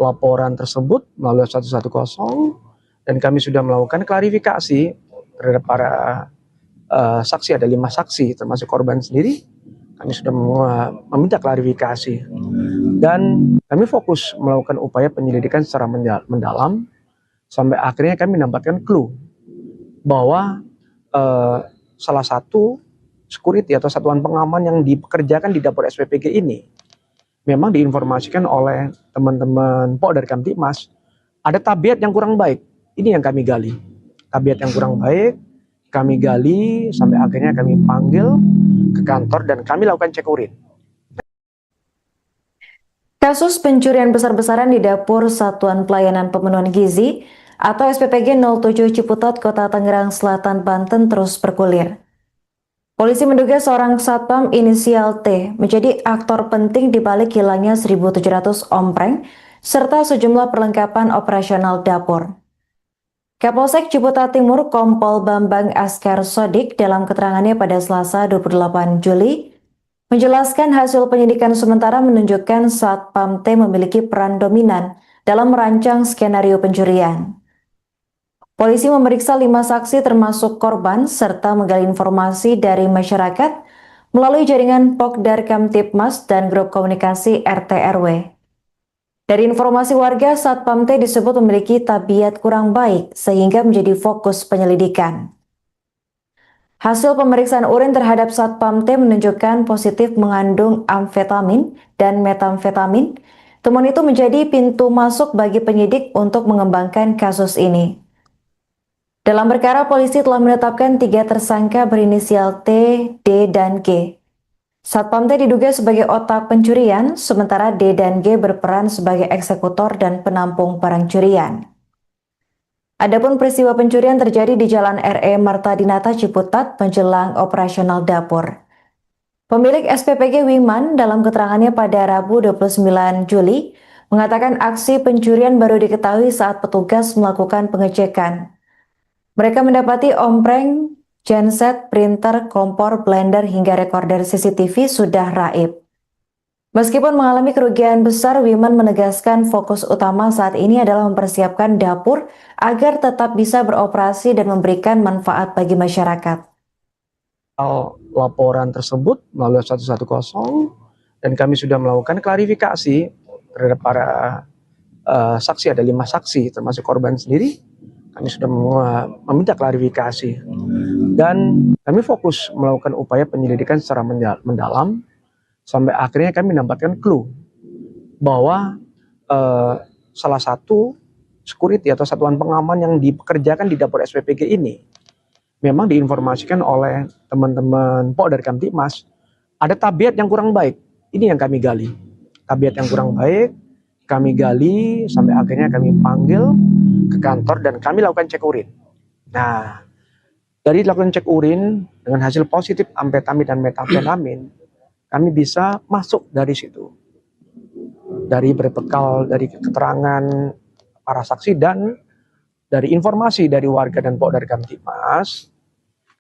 Laporan tersebut melalui 110 dan kami sudah melakukan klarifikasi terhadap para saksi. Ada 5 saksi termasuk korban sendiri. Kami sudah meminta klarifikasi dan kami fokus melakukan upaya penyelidikan secara mendalam sampai akhirnya kami mendapatkan clue bahwa salah satu security atau satuan pengaman yang dipekerjakan di dapur SPPG ini memang diinformasikan oleh teman-teman Polda Kamtibmas ada tabiat yang kurang baik. Ini yang kami gali. Tabiat yang kurang baik, kami gali sampai akhirnya kami panggil ke kantor dan kami lakukan cek urin. Kasus pencurian besar-besaran di dapur Satuan Pelayanan Pemenuhan Gizi atau SPPG 07 Ciputat, Kota Tangerang Selatan, Banten terus bergulir. Polisi menduga seorang satpam inisial T menjadi aktor penting di balik hilangnya 1.700 ompreng serta sejumlah perlengkapan operasional dapur. Kapolsek Ciputat Timur Kompol Bambang Askar Sodik dalam keterangannya pada Selasa 28 Juli menjelaskan hasil penyidikan sementara menunjukkan satpam T memiliki peran dominan dalam merancang skenario pencurian. Polisi memeriksa 5 saksi termasuk korban serta menggali informasi dari masyarakat melalui jaringan Pokdar Kamtibmas dan grup komunikasi RT RW. Dari informasi warga, satpam T disebut memiliki tabiat kurang baik sehingga menjadi fokus penyelidikan. Hasil pemeriksaan urin terhadap satpam T menunjukkan positif mengandung amfetamin dan metamfetamin. Temuan itu menjadi pintu masuk bagi penyidik untuk mengembangkan kasus ini. Dalam perkara, polisi telah menetapkan 3 tersangka berinisial T, D, dan G. Satpam T diduga sebagai otak pencurian, sementara D dan G berperan sebagai eksekutor dan penampung barang curian. Adapun peristiwa pencurian terjadi di Jalan RE Marta Dinata Ciputat menjelang operasional dapur. Pemilik SPPG Wiman dalam keterangannya pada Rabu 29 Juli mengatakan aksi pencurian baru diketahui saat petugas melakukan pengecekan. Mereka mendapati ompreng, genset, printer, kompor, blender, hingga rekorder CCTV sudah raib. Meskipun mengalami kerugian besar, Wiman menegaskan fokus utama saat ini adalah mempersiapkan dapur agar tetap bisa beroperasi dan memberikan manfaat bagi masyarakat. Laporan tersebut melalui 110 dan kami sudah melakukan klarifikasi terhadap para saksi. Ada 5 saksi termasuk korban sendiri. Kami sudah meminta klarifikasi dan kami fokus melakukan upaya penyelidikan secara mendalam sampai akhirnya kami mendapatkan clue bahwa salah satu security atau satuan pengaman yang dipekerjakan di dapur SPPG ini memang diinformasikan oleh teman-teman Polda Kamtibmas ada tabiat yang kurang baik. Ini yang kami gali. Tabiat yang kurang baik kami gali sampai akhirnya kami panggil ke kantor dan kami lakukan cek urin. Nah, dari lakukan cek urin dengan hasil positif amfetamin dan metamfetamin, kami bisa masuk dari situ. Dari berbekal dari keterangan para saksi dan dari informasi dari warga dan Polda Kamtibmas,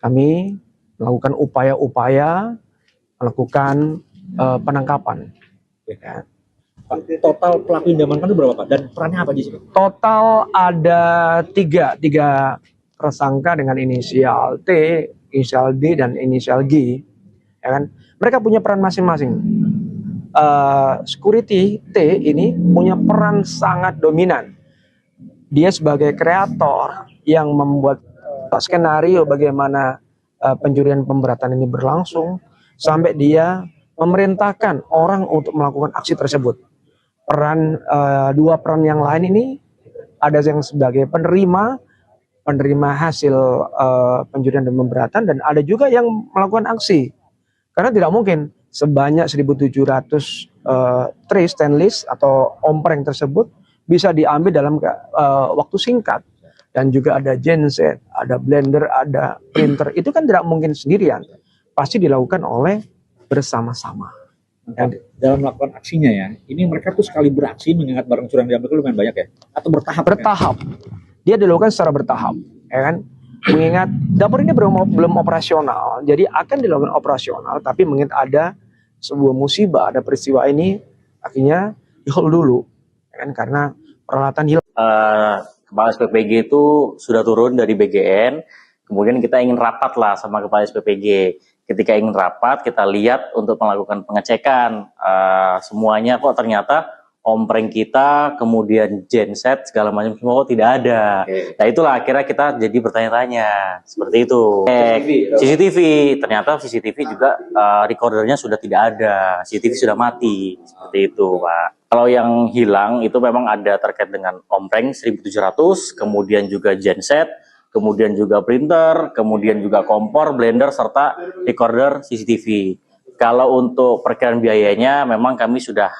kami melakukan upaya-upaya melakukan penangkapan. Ya. Total pelaku yang diamankan itu berapa Pak? Dan perannya apa di sini? Total ada tiga tersangka dengan inisial T, inisial D, dan inisial G. Ya kan? Mereka punya peran masing-masing. Security T ini punya peran sangat dominan. Dia sebagai kreator yang membuat skenario bagaimana pencurian pemberatan ini berlangsung sampai dia memerintahkan orang untuk melakukan aksi tersebut. Dua peran yang lain ini ada yang sebagai penerima hasil pencurian dan pemberatan dan ada juga yang melakukan aksi. Karena tidak mungkin sebanyak 1.700 tray stainless atau ompreng tersebut bisa diambil dalam waktu singkat. Dan juga ada genset, ada blender, ada printer. Itu kan tidak mungkin sendirian. Pasti dilakukan oleh bersama-sama. Dalam melakukan aksinya ya, ini mereka tuh sekali beraksi mengingat barang curang diambil itu lumayan banyak ya? Atau bertahap? Bertahap. Dia dilakukan secara bertahap. Ya kan? Mengingat dapur ini belum operasional. Jadi akan dilakukan operasional. Tapi mengingat ada sebuah musibah, ada peristiwa ini, akhirnya di-hold dulu. Ya kan? Karena peralatan hilang. Kepala SPPG itu sudah turun dari BGN, kemudian kita ingin rapat lah sama Kepala SPPG. Ketika ingin rapat, kita lihat untuk melakukan pengecekan. Semuanya kok ternyata ompreng kita, kemudian genset, segala macam semua kok tidak ada. Nah itulah akhirnya kita jadi bertanya-tanya, seperti itu. CCTV, ternyata CCTV juga recordernya sudah tidak ada, CCTV sudah mati, seperti itu Pak. Kalau yang hilang itu memang ada terkait dengan ompreng 1700, kemudian juga genset, kemudian juga printer, kemudian juga kompor, blender, serta recorder CCTV. Kalau untuk perkiraan biayanya memang kami sudah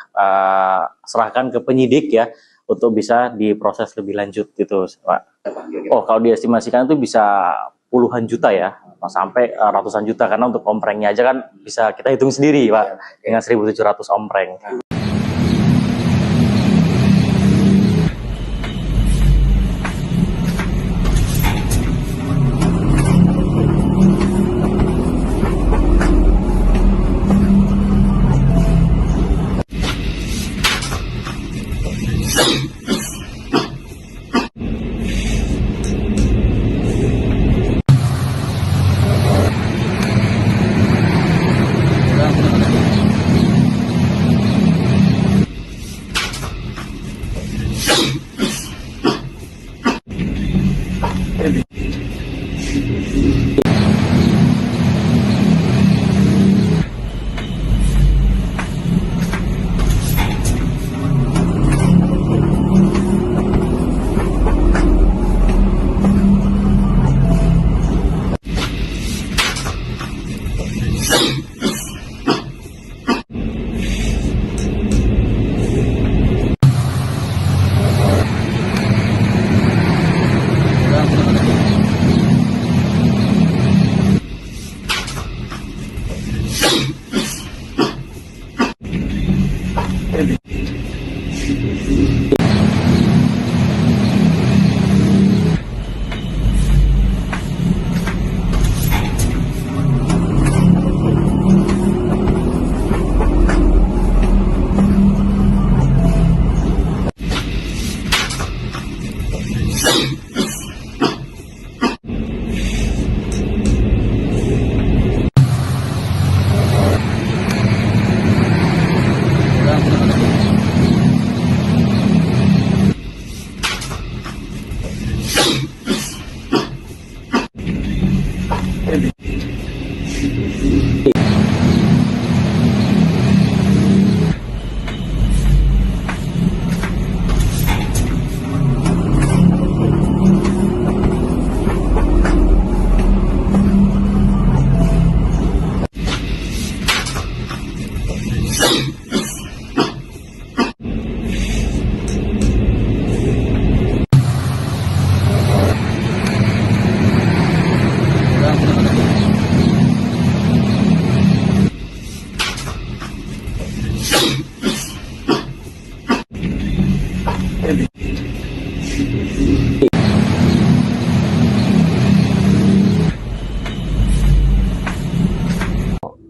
serahkan ke penyidik ya untuk bisa diproses lebih lanjut gitu Pak. Oh kalau diestimasikan itu bisa puluhan juta ya, sampai ratusan juta karena untuk omprengnya aja kan bisa kita hitung sendiri Pak dengan 1700 ompreng.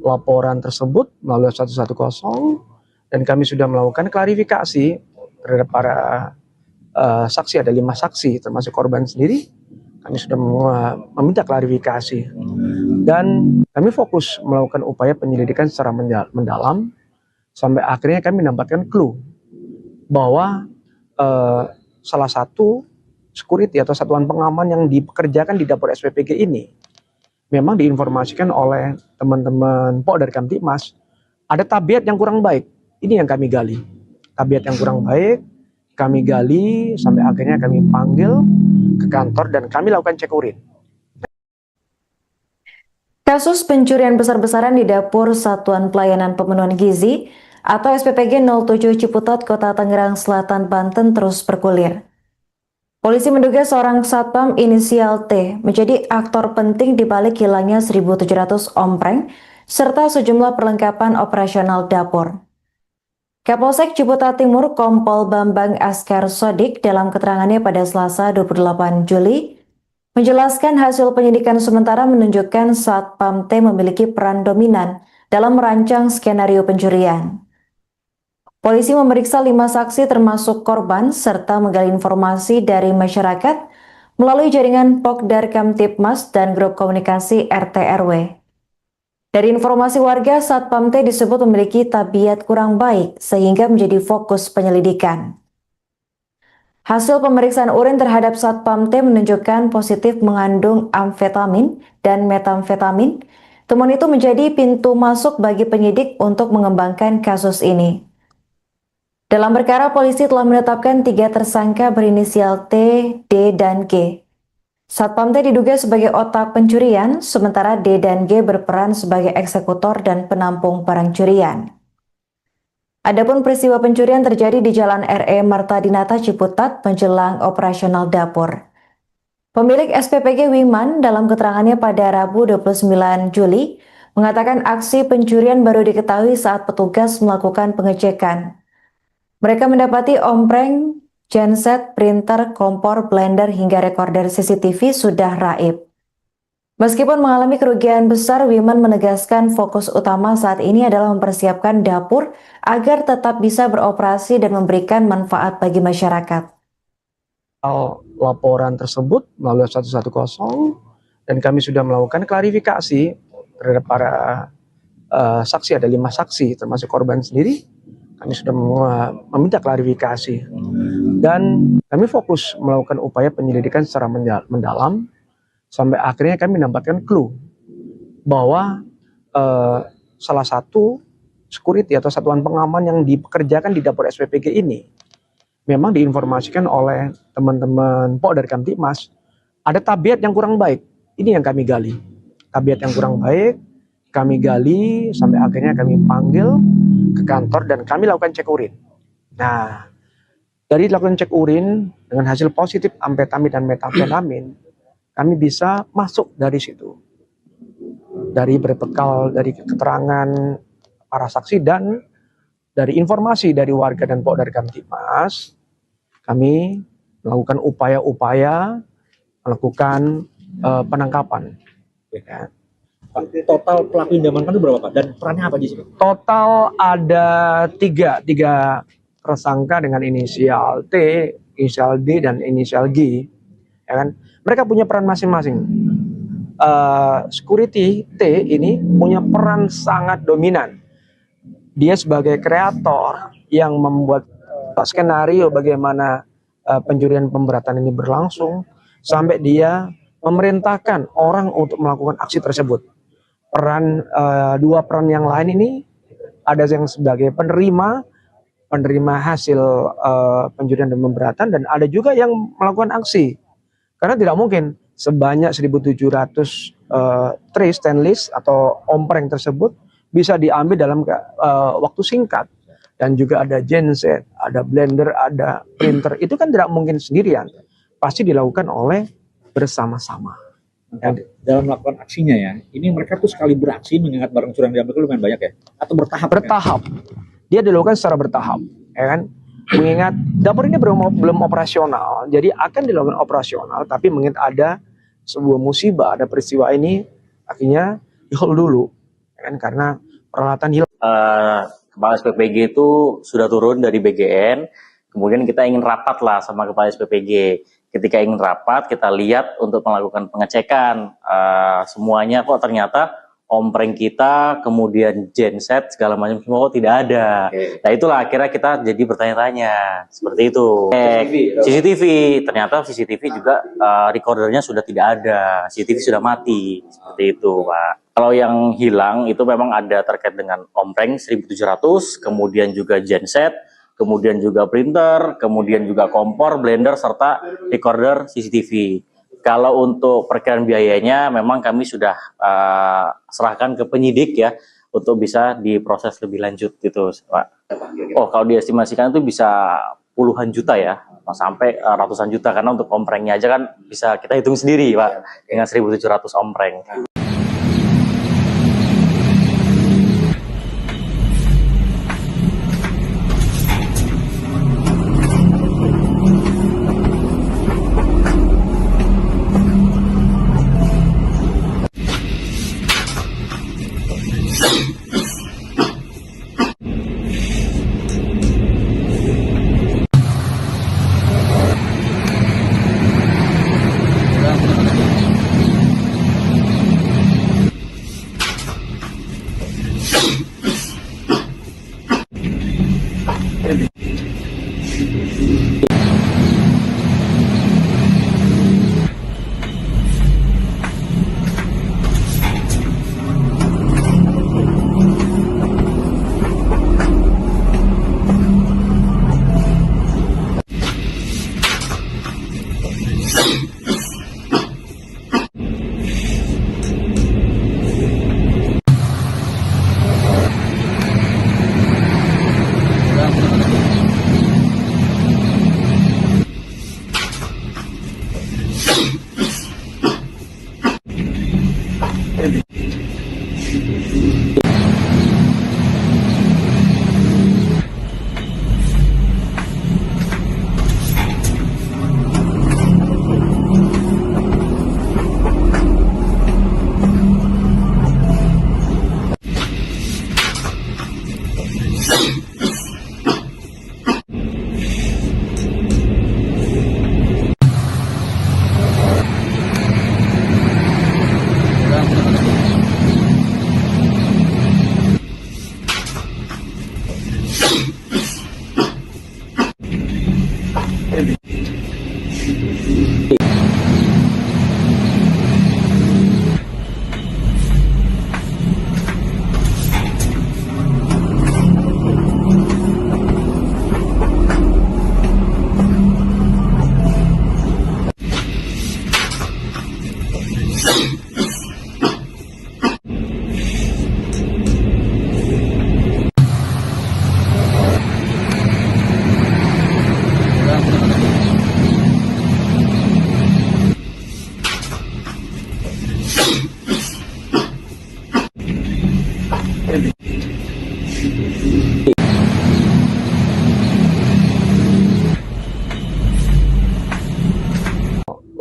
Laporan tersebut melalui 110 dan kami sudah melakukan klarifikasi terhadap para saksi, ada 5 saksi termasuk korban sendiri. Kami sudah meminta klarifikasi dan kami fokus melakukan upaya penyelidikan secara mendalam sampai akhirnya kami mendapatkan clue bahwa salah satu security atau satuan pengaman yang dipekerjakan di dapur SPPG ini memang diinformasikan oleh teman-teman dari Kamtibmas ada tabiat yang kurang baik. Ini yang kami gali. Tabiat yang kurang baik kami gali sampai akhirnya kami panggil ke kantor dan kami lakukan cek urin. Kasus pencurian besar-besaran di dapur Satuan Pelayanan Pemenuhan Gizi atau SPPG 07 Ciputat, Kota Tangerang Selatan, Banten terus bergulir. Polisi menduga seorang satpam inisial T menjadi aktor penting di balik hilangnya 1.700 ompreng serta sejumlah perlengkapan operasional dapur. Kapolsek Ciputat Timur Kompol Bambang Askar Sodik dalam keterangannya pada Selasa 28 Juli menjelaskan hasil penyidikan sementara menunjukkan Satpam T memiliki peran dominan dalam merancang skenario pencurian. Polisi memeriksa 5 saksi termasuk korban serta menggali informasi dari masyarakat melalui jaringan Pokdar Kamtipmas dan grup komunikasi RT RW. Dari informasi warga, Satpam T disebut memiliki tabiat kurang baik sehingga menjadi fokus penyelidikan. Hasil pemeriksaan urin terhadap Satpam T menunjukkan positif mengandung amfetamin dan metamfetamin. Temuan itu menjadi pintu masuk bagi penyidik untuk mengembangkan kasus ini. Dalam perkara, polisi telah menetapkan 3 tersangka berinisial T, D, dan G. Satpam T diduga sebagai otak pencurian, sementara D dan G berperan sebagai eksekutor dan penampung barang curian. Adapun peristiwa pencurian terjadi di Jalan RE Marta Dinata Ciputat menjelang operasional dapur. Pemilik SPPG Wiman dalam keterangannya pada Rabu 29 Juli mengatakan aksi pencurian baru diketahui saat petugas melakukan pengecekan. Mereka mendapati ompreng, genset, printer, kompor, blender, hingga rekorder CCTV sudah raib. Meskipun mengalami kerugian besar, Wiman menegaskan fokus utama saat ini adalah mempersiapkan dapur agar tetap bisa beroperasi dan memberikan manfaat bagi masyarakat. Laporan tersebut melalui 110 dan kami sudah melakukan klarifikasi terhadap para saksi, ada 5 saksi termasuk korban sendiri. Kami sudah meminta klarifikasi dan kami fokus melakukan upaya penyelidikan secara mendalam sampai akhirnya kami mendapatkan clue bahwa salah satu security atau satuan pengaman yang dipekerjakan di dapur SPPG ini memang diinformasikan oleh teman-teman Pok dari Kamtipmas ada tabiat yang kurang baik. Ini yang kami gali, tabiat yang kurang baik. Kami gali sampai akhirnya kami panggil ke kantor dan kami lakukan cek urin. Nah, dari lakukan cek urin dengan hasil positif amfetamin dan metamfetamin, kami bisa masuk dari situ. Dari berbekal dari keterangan para saksi dan dari informasi dari warga dan Pok dari Kamtipmas, kami melakukan upaya-upaya melakukan penangkapan. Ya. Pak, total pelaku yang diamankan itu berapa Pak? Dan perannya apa di sini? Total ada tiga tersangka dengan inisial T, inisial D, dan inisial G. Ya kan? Mereka punya peran masing-masing. Security T ini punya peran sangat dominan. Dia sebagai kreator yang membuat skenario bagaimana pencurian pemberatan ini berlangsung sampai dia memerintahkan orang untuk melakukan aksi tersebut. Dua peran yang lain ini ada yang sebagai penerima hasil pencurian dan pemberatan, dan ada juga yang melakukan aksi. Karena tidak mungkin sebanyak 1.700 tray stainless atau ompreng tersebut bisa diambil dalam waktu singkat. Dan juga ada genset, ada blender, ada printer. Itu kan tidak mungkin sendirian. Pasti dilakukan oleh bersama-sama. Dalam melakukan aksinya ya, ini mereka tuh sekali beraksi mengingat barang curian yang diambil itu lumayan banyak ya? Atau bertahap? Bertahap. Dia dilakukan secara bertahap, ya kan? Mengingat dapur ini belum operasional, jadi akan dilakukan operasional, tapi mengingat ada sebuah musibah, ada peristiwa ini, akhirnya di-hold dulu, ya kan? Karena peralatan hilang. Kepala SPPG itu sudah turun dari BGN, kemudian kita ingin rapat lah sama Kepala SPPG. Ketika ingin rapat, kita lihat untuk melakukan pengecekan semuanya kok ternyata ompreng kita, kemudian genset segala macam semua kok tidak ada. Nah itulah akhirnya kita jadi bertanya-tanya seperti itu. CCTV, ternyata CCTV juga recordernya sudah tidak ada, CCTV sudah mati seperti itu, Pak. Kalau yang hilang itu memang ada terkait dengan ompreng 1.700, kemudian juga genset, kemudian juga printer, kemudian juga kompor, blender, serta recorder CCTV. Kalau untuk perkiraan biayanya memang kami sudah serahkan ke penyidik ya untuk bisa diproses lebih lanjut gitu, Pak. Oh, kalau diestimasikan itu bisa puluhan juta ya, sampai ratusan juta, karena untuk omprengnya aja kan bisa kita hitung sendiri, Pak, dengan 1.700 ompreng.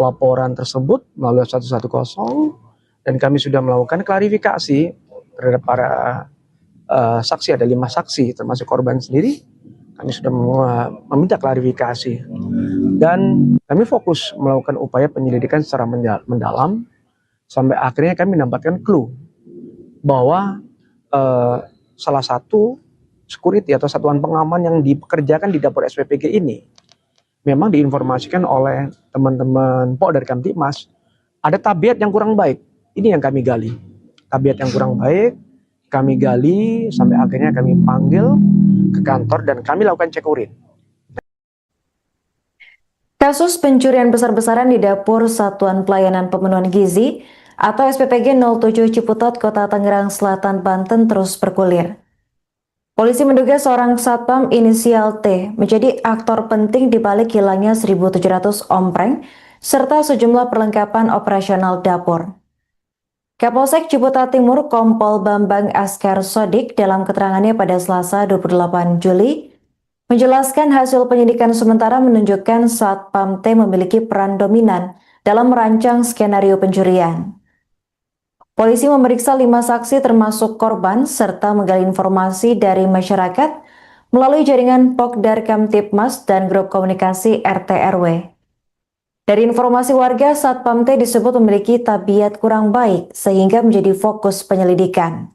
Laporan tersebut melalui 110 dan kami sudah melakukan klarifikasi terhadap para saksi. Ada 5 saksi termasuk korban sendiri. Kami sudah meminta klarifikasi dan kami fokus melakukan upaya penyelidikan secara mendalam sampai akhirnya kami mendapatkan clue bahwa salah satu security atau satuan pengaman yang dipekerjakan di dapur SPPG ini memang diinformasikan oleh teman-teman dari Kamtibmas ada tabiat yang kurang baik. Ini yang kami gali. Tabiat yang kurang baik kami gali sampai akhirnya kami panggil ke kantor dan kami lakukan cek urin. Kasus pencurian besar-besaran di dapur Satuan Pelayanan Pemenuhan Gizi atau SPPG 07 Ciputat, Kota Tangerang Selatan, Banten terus bergulir. Polisi menduga seorang satpam inisial T menjadi aktor penting di balik hilangnya 1.700 ompreng serta sejumlah perlengkapan operasional dapur. Kapolsek Ciputat Timur Kompol Bambang Askar Sodik dalam keterangannya pada Selasa 28 Juli menjelaskan hasil penyidikan sementara menunjukkan satpam T memiliki peran dominan dalam merancang skenario pencurian. Polisi memeriksa 5 saksi termasuk korban serta menggali informasi dari masyarakat melalui jaringan Pokdar Kamtibmas dan grup komunikasi RT RW. Dari informasi warga, Satpam T disebut memiliki tabiat kurang baik sehingga menjadi fokus penyelidikan.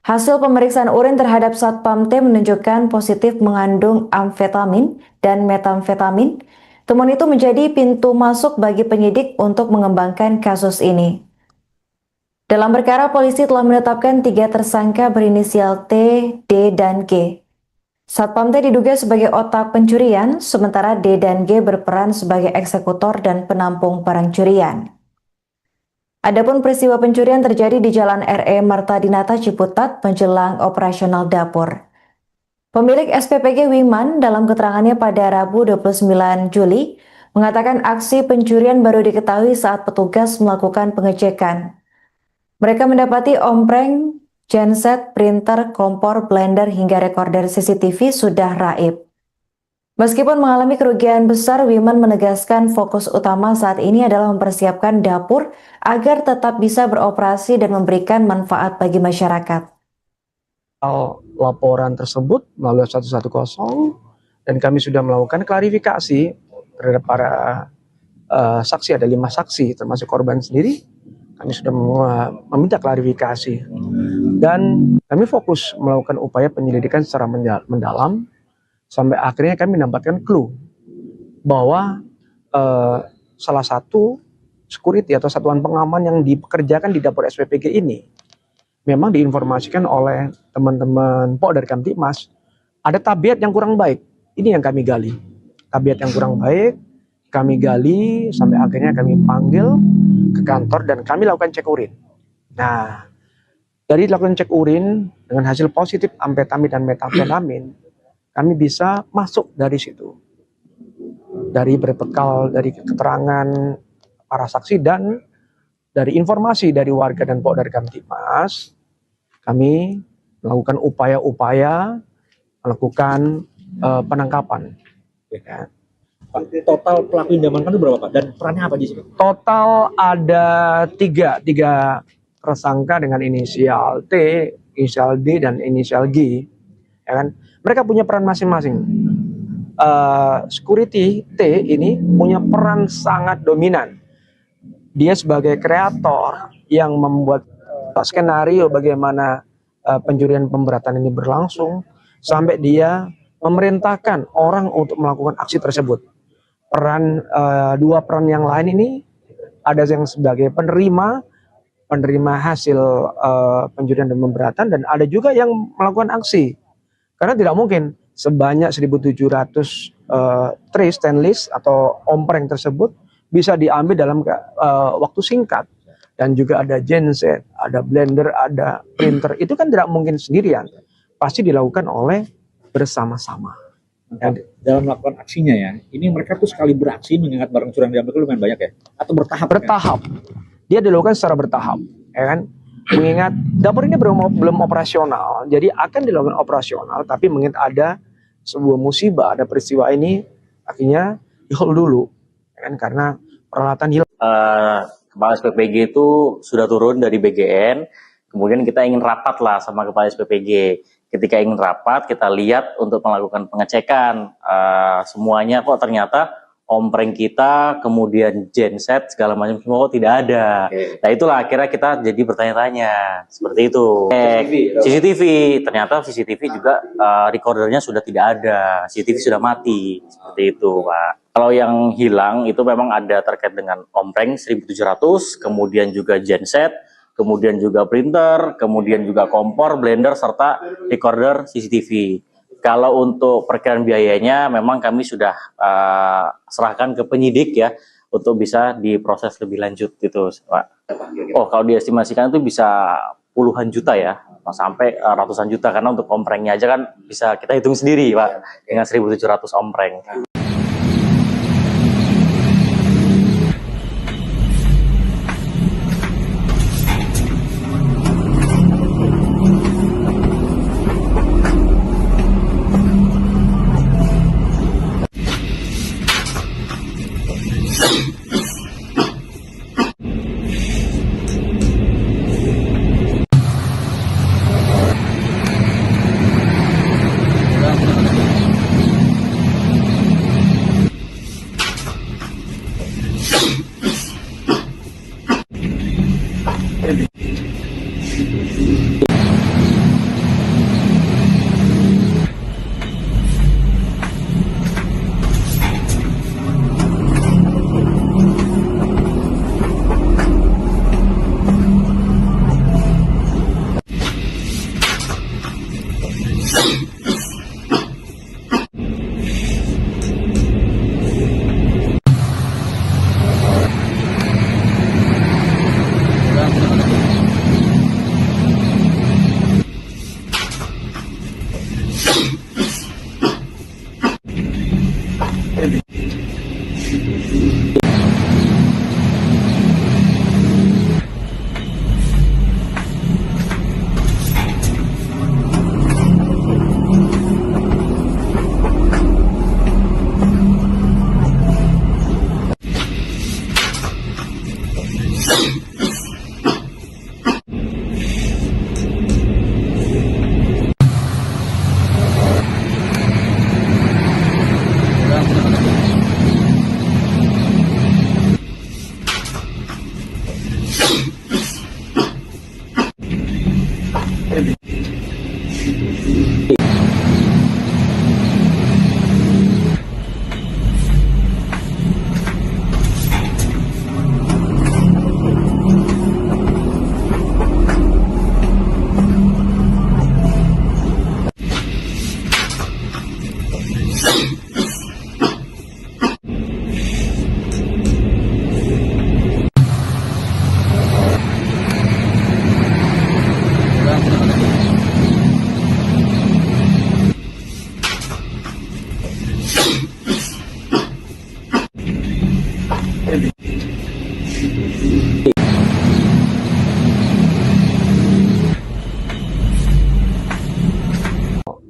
Hasil pemeriksaan urin terhadap Satpam T menunjukkan positif mengandung amfetamin dan metamfetamin. Temuan itu menjadi pintu masuk bagi penyidik untuk mengembangkan kasus ini. Dalam perkara, polisi telah menetapkan 3 tersangka berinisial T, D, dan G. Satpam T diduga sebagai otak pencurian, sementara D dan G berperan sebagai eksekutor dan penampung barang curian. Adapun peristiwa pencurian terjadi di Jalan RE Marta Dinata Ciputat menjelang operasional dapur. Pemilik SPPG Wiman dalam keterangannya pada Rabu 29 Juli mengatakan aksi pencurian baru diketahui saat petugas melakukan pengecekan. Mereka mendapati ompreng, genset, printer, kompor, blender hingga rekorder CCTV sudah raib. Meskipun mengalami kerugian besar, Wiman menegaskan fokus utama saat ini adalah mempersiapkan dapur agar tetap bisa beroperasi dan memberikan manfaat bagi masyarakat. Laporan tersebut melalui 110 dan kami sudah melakukan klarifikasi terhadap para saksi, ada 5 saksi termasuk korban sendiri. Kami sudah meminta klarifikasi dan kami fokus melakukan upaya penyelidikan secara mendalam sampai akhirnya kami mendapatkan clue bahwa salah satu security atau satuan pengaman yang dipekerjakan di dapur SPPG ini memang diinformasikan oleh teman-teman dari Kamtibmas ada tabiat yang kurang baik. Ini yang kami gali. Tabiat yang kurang baik kami gali sampai akhirnya kami panggil ke kantor dan kami lakukan cek urin. Nah, dari lakukan cek urin dengan hasil positif amfetamin dan metamfetamin, kami bisa masuk dari situ. Dari berbekal dari keterangan para saksi dan dari informasi dari warga dan dari Kamtibmas, kami melakukan upaya-upaya melakukan penangkapan. Ya. Pak, total pelaku yang diamankan itu berapa Pak? Dan perannya apa di sini? Total ada tiga tersangka dengan inisial T, inisial D, dan inisial G. Ya kan? Mereka punya peran masing-masing. Security T ini punya peran sangat dominan. Dia sebagai kreator yang membuat skenario bagaimana pencurian pemberatan ini berlangsung sampai dia memerintahkan orang untuk melakukan aksi tersebut. Dua peran yang lain ini ada yang sebagai penerima hasil pencurian dan pemberatan, dan ada juga yang melakukan aksi. Karena tidak mungkin sebanyak 1.700 tray stainless atau ompreng tersebut bisa diambil dalam waktu singkat. Dan juga ada genset, ada blender, ada printer. Itu kan tidak mungkin sendirian. Pasti dilakukan oleh bersama-sama. Dalam melakukan aksinya ya, ini mereka tuh sekali beraksi mengingat barang curian diambil itu lumayan banyak ya? Atau bertahap? Bertahap. Dia dilakukan secara bertahap. Ya kan? Mengingat dapur ini belum operasional, jadi akan dilakukan operasional, tapi mengingat ada sebuah musibah, ada peristiwa ini, akhirnya di-hold dulu. Ya kan? Karena peralatan hilang. Kepala SPPG itu sudah turun dari BGN, kemudian kita ingin rapat lah sama Kepala SPPG. Ketika ingin rapat, kita lihat untuk melakukan pengecekan semuanya kok ternyata ompreng kita, kemudian genset, segala macam semua kok tidak ada. Nah itulah akhirnya kita jadi bertanya-tanya, seperti itu. CCTV, ternyata CCTV juga recordernya sudah tidak ada, CCTV sudah mati, seperti itu Pak. Kalau yang hilang itu memang ada terkait dengan ompreng 1.700, kemudian juga genset, kemudian juga printer, kemudian juga kompor, blender, serta recorder CCTV. Kalau untuk perkiraan biayanya memang kami sudah serahkan ke penyidik ya untuk bisa diproses lebih lanjut gitu Pak. Oh kalau diestimasikan itu bisa puluhan juta ya, sampai ratusan juta, karena untuk omprengnya aja kan bisa kita hitung sendiri Pak dengan 1.700 ompreng.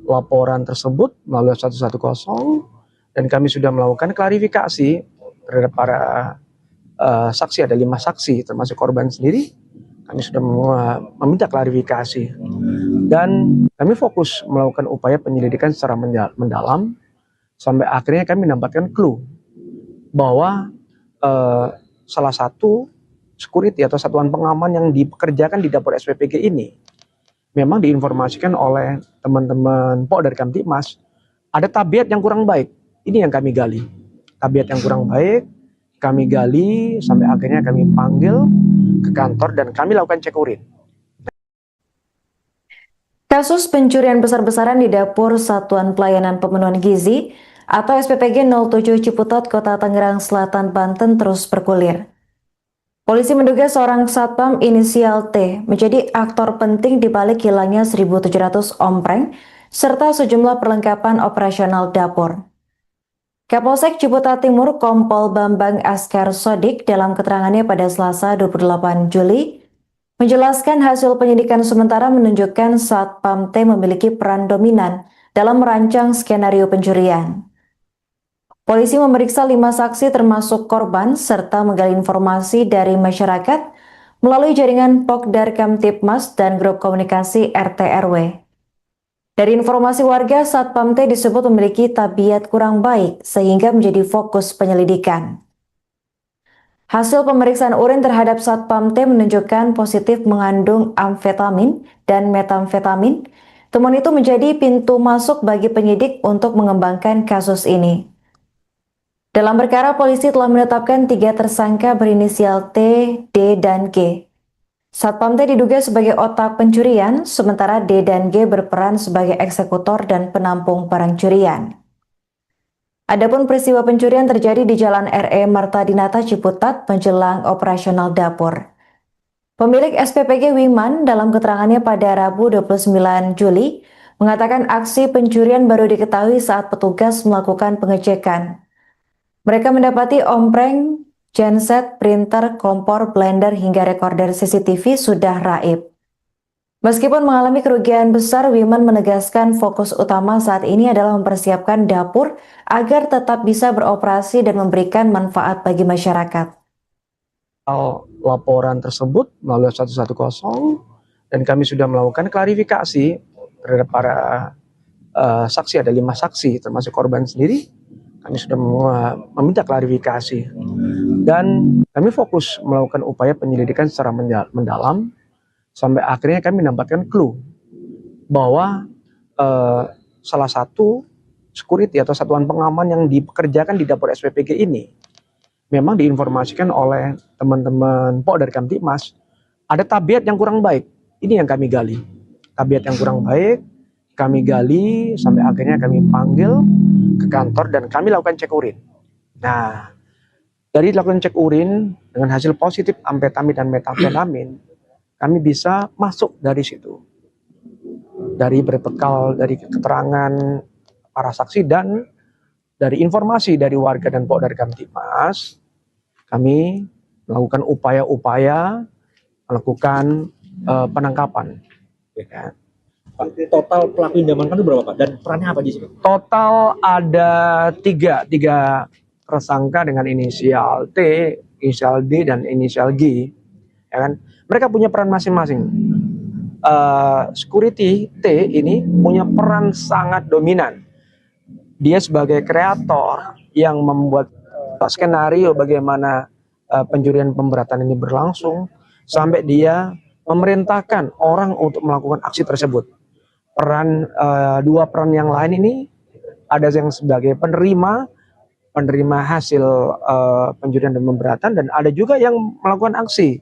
Laporan tersebut melalui 110 dan kami sudah melakukan klarifikasi terhadap para saksi, ada 5 saksi termasuk korban sendiri. Kami sudah meminta klarifikasi dan kami fokus melakukan upaya penyelidikan secara mendalam sampai akhirnya kami mendapatkan clue bahwa salah satu security atau satuan pengaman yang dipekerjakan di dapur SPPG ini memang diinformasikan oleh teman-teman Polda Kamtibmas ada tabiat yang kurang baik. Ini yang kami gali. Tabiat yang kurang baik, kami gali sampai akhirnya kami panggil ke kantor dan kami lakukan cek urin. Kasus pencurian besar-besaran di dapur Satuan Pelayanan Pemenuhan Gizi atau SPPG 07 Ciputat, Kota Tangerang Selatan, Banten terus bergulir. Polisi menduga seorang satpam inisial T menjadi aktor penting di balik hilangnya 1.700 ompreng serta sejumlah perlengkapan operasional dapur. Kapolsek Ciputat Timur Kompol Bambang Askar Sodik dalam keterangannya pada Selasa 28 Juli menjelaskan hasil penyidikan sementara menunjukkan satpam T memiliki peran dominan dalam merancang skenario pencurian. Polisi memeriksa 5 saksi termasuk korban serta menggali informasi dari masyarakat melalui jaringan Pokdar Kamtibmas dan grup komunikasi RT RW. Dari informasi warga, Satpam T disebut memiliki tabiat kurang baik sehingga menjadi fokus penyelidikan. Hasil pemeriksaan urin terhadap Satpam T menunjukkan positif mengandung amfetamin dan metamfetamin. Temuan itu menjadi pintu masuk bagi penyidik untuk mengembangkan kasus ini. Dalam perkara, polisi telah menetapkan 3 tersangka berinisial T, D, dan G. Satpam T diduga sebagai otak pencurian, sementara D dan G berperan sebagai eksekutor dan penampung barang curian. Adapun peristiwa pencurian terjadi di Jalan RE Marta Dinata Ciputat menjelang operasional dapur. Pemilik SPPG Wiman dalam keterangannya pada Rabu 29 Juli mengatakan aksi pencurian baru diketahui saat petugas melakukan pengecekan. Mereka mendapati ompreng, genset, printer, kompor, blender, hingga rekorder CCTV sudah raib. Meskipun mengalami kerugian besar, Wiman menegaskan fokus utama saat ini adalah mempersiapkan dapur agar tetap bisa beroperasi dan memberikan manfaat bagi masyarakat. Laporan tersebut melalui 110 dan kami sudah melakukan klarifikasi terhadap para saksi, ada 5 saksi termasuk korban sendiri. Kami sudah meminta klarifikasi dan kami fokus melakukan upaya penyelidikan secara mendalam sampai akhirnya kami mendapatkan clue bahwa salah satu security atau satuan pengaman yang dipekerjakan di dapur SPPG ini memang diinformasikan oleh teman-teman Polda Kamtibmas ada tabiat yang kurang baik. Ini yang kami gali. Tabiat yang kurang baik kami gali sampai akhirnya kami panggil ke kantor dan kami lakukan cek urin. Nah, dari lakukan cek urin dengan hasil positif amfetamin dan metamfetamin, kami bisa masuk dari situ. Dari berbekal dari keterangan para saksi dan dari informasi dari warga dan Polda Kamtibmas, kami melakukan upaya-upaya melakukan penangkapan. Ya. Pak, total pelaku yang diamankan itu berapa, Pak? Dan perannya apa di sini? Total ada tiga tersangka dengan inisial T, inisial D, dan inisial G. Ya kan? Mereka punya peran masing-masing. Security T ini punya peran sangat dominan. Dia sebagai kreator yang membuat skenario bagaimana pencurian pemberatan ini berlangsung sampai dia memerintahkan orang untuk melakukan aksi tersebut. Dua peran yang lain ini ada yang sebagai penerima hasil pencurian dan pemberatan, dan ada juga yang melakukan aksi.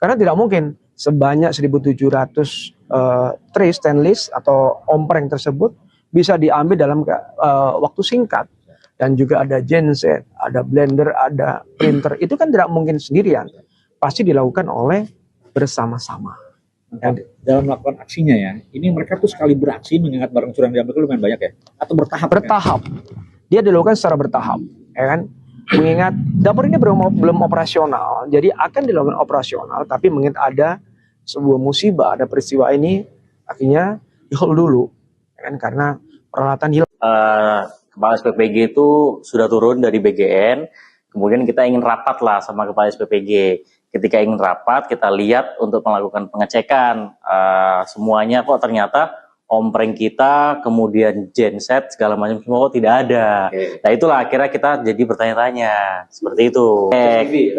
Karena tidak mungkin sebanyak 1.700 tray stainless atau ompreng tersebut bisa diambil dalam waktu singkat. Dan juga ada genset, ada blender, ada printer. Itu kan tidak mungkin sendirian. Pasti dilakukan oleh bersama-sama. Dalam melakukan aksinya ya, ini mereka tuh sekali beraksi mengingat barang curian diambil itu lumayan banyak ya? Atau bertahap? Bertahap. Dia dilakukan secara bertahap. Ya kan? mengingat dapur ini belum operasional, jadi akan dilakukan operasional, tapi mengingat ada sebuah musibah, ada peristiwa ini, akhirnya di-hold dulu, kan, karena peralatan hilang. Kepala SPPG itu sudah turun dari BGN, kemudian kita ingin rapat lah sama Kepala SPPG. Ketika ingin rapat, kita lihat untuk melakukan pengecekan, semuanya kok ternyata ompreng kita, kemudian genset, segala macam semua kok tidak ada. Nah itulah akhirnya kita jadi bertanya-tanya, seperti itu.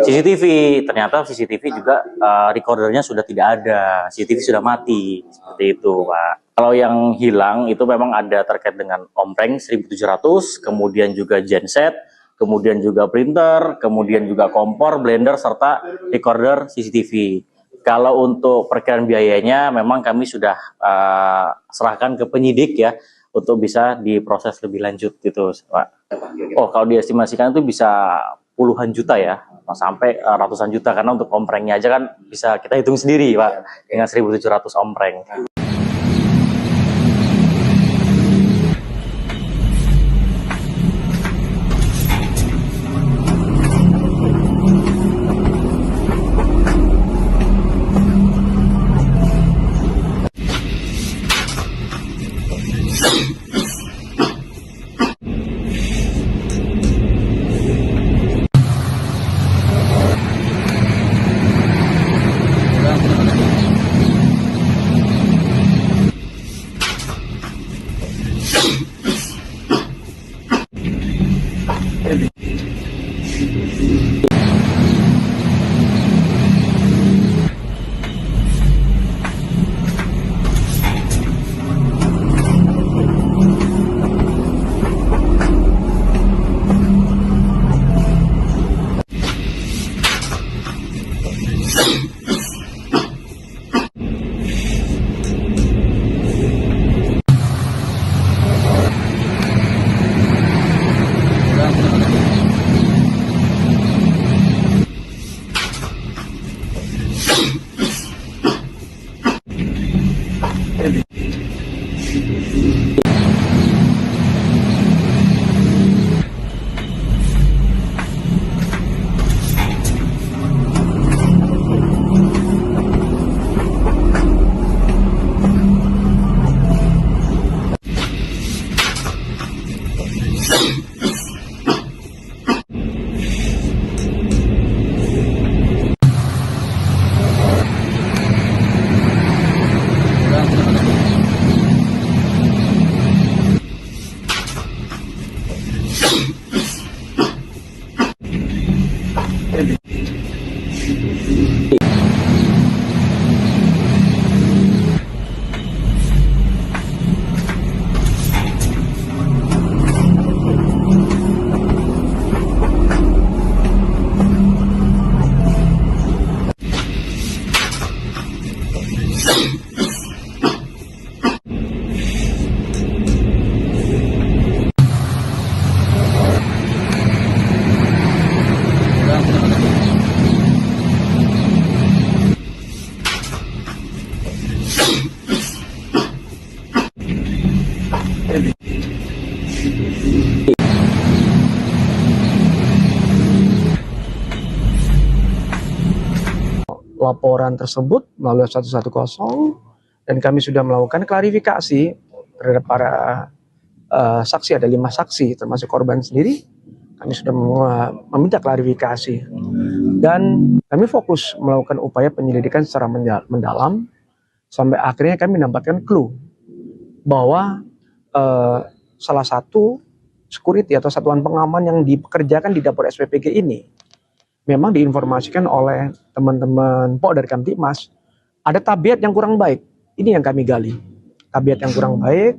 CCTV, ternyata CCTV juga recordernya sudah tidak ada, CCTV sudah mati, seperti itu Pak. Kalau yang hilang itu memang ada terkait dengan ompreng 1700, kemudian juga genset, kemudian juga printer, kemudian juga kompor, blender, serta recorder CCTV. Kalau untuk perkiraan biayanya memang kami sudah serahkan ke penyidik ya, untuk bisa diproses lebih lanjut gitu Pak. Oh kalau diestimasikan itu bisa puluhan juta ya, sampai ratusan juta, karena untuk omprengnya aja kan bisa kita hitung sendiri Pak, dengan 1700 ompreng. Laporan tersebut melalui 110 dan kami sudah melakukan klarifikasi terhadap para saksi, ada 5 saksi termasuk korban sendiri. Kami sudah meminta klarifikasi dan kami fokus melakukan upaya penyelidikan secara mendalam sampai akhirnya kami mendapatkan clue bahwa salah satu security atau satuan pengaman yang dipekerjakan di dapur SPPG ini memang diinformasikan oleh teman-teman Pok dari Kamtibmas ada tabiat yang kurang baik. Ini yang kami gali. Tabiat yang kurang baik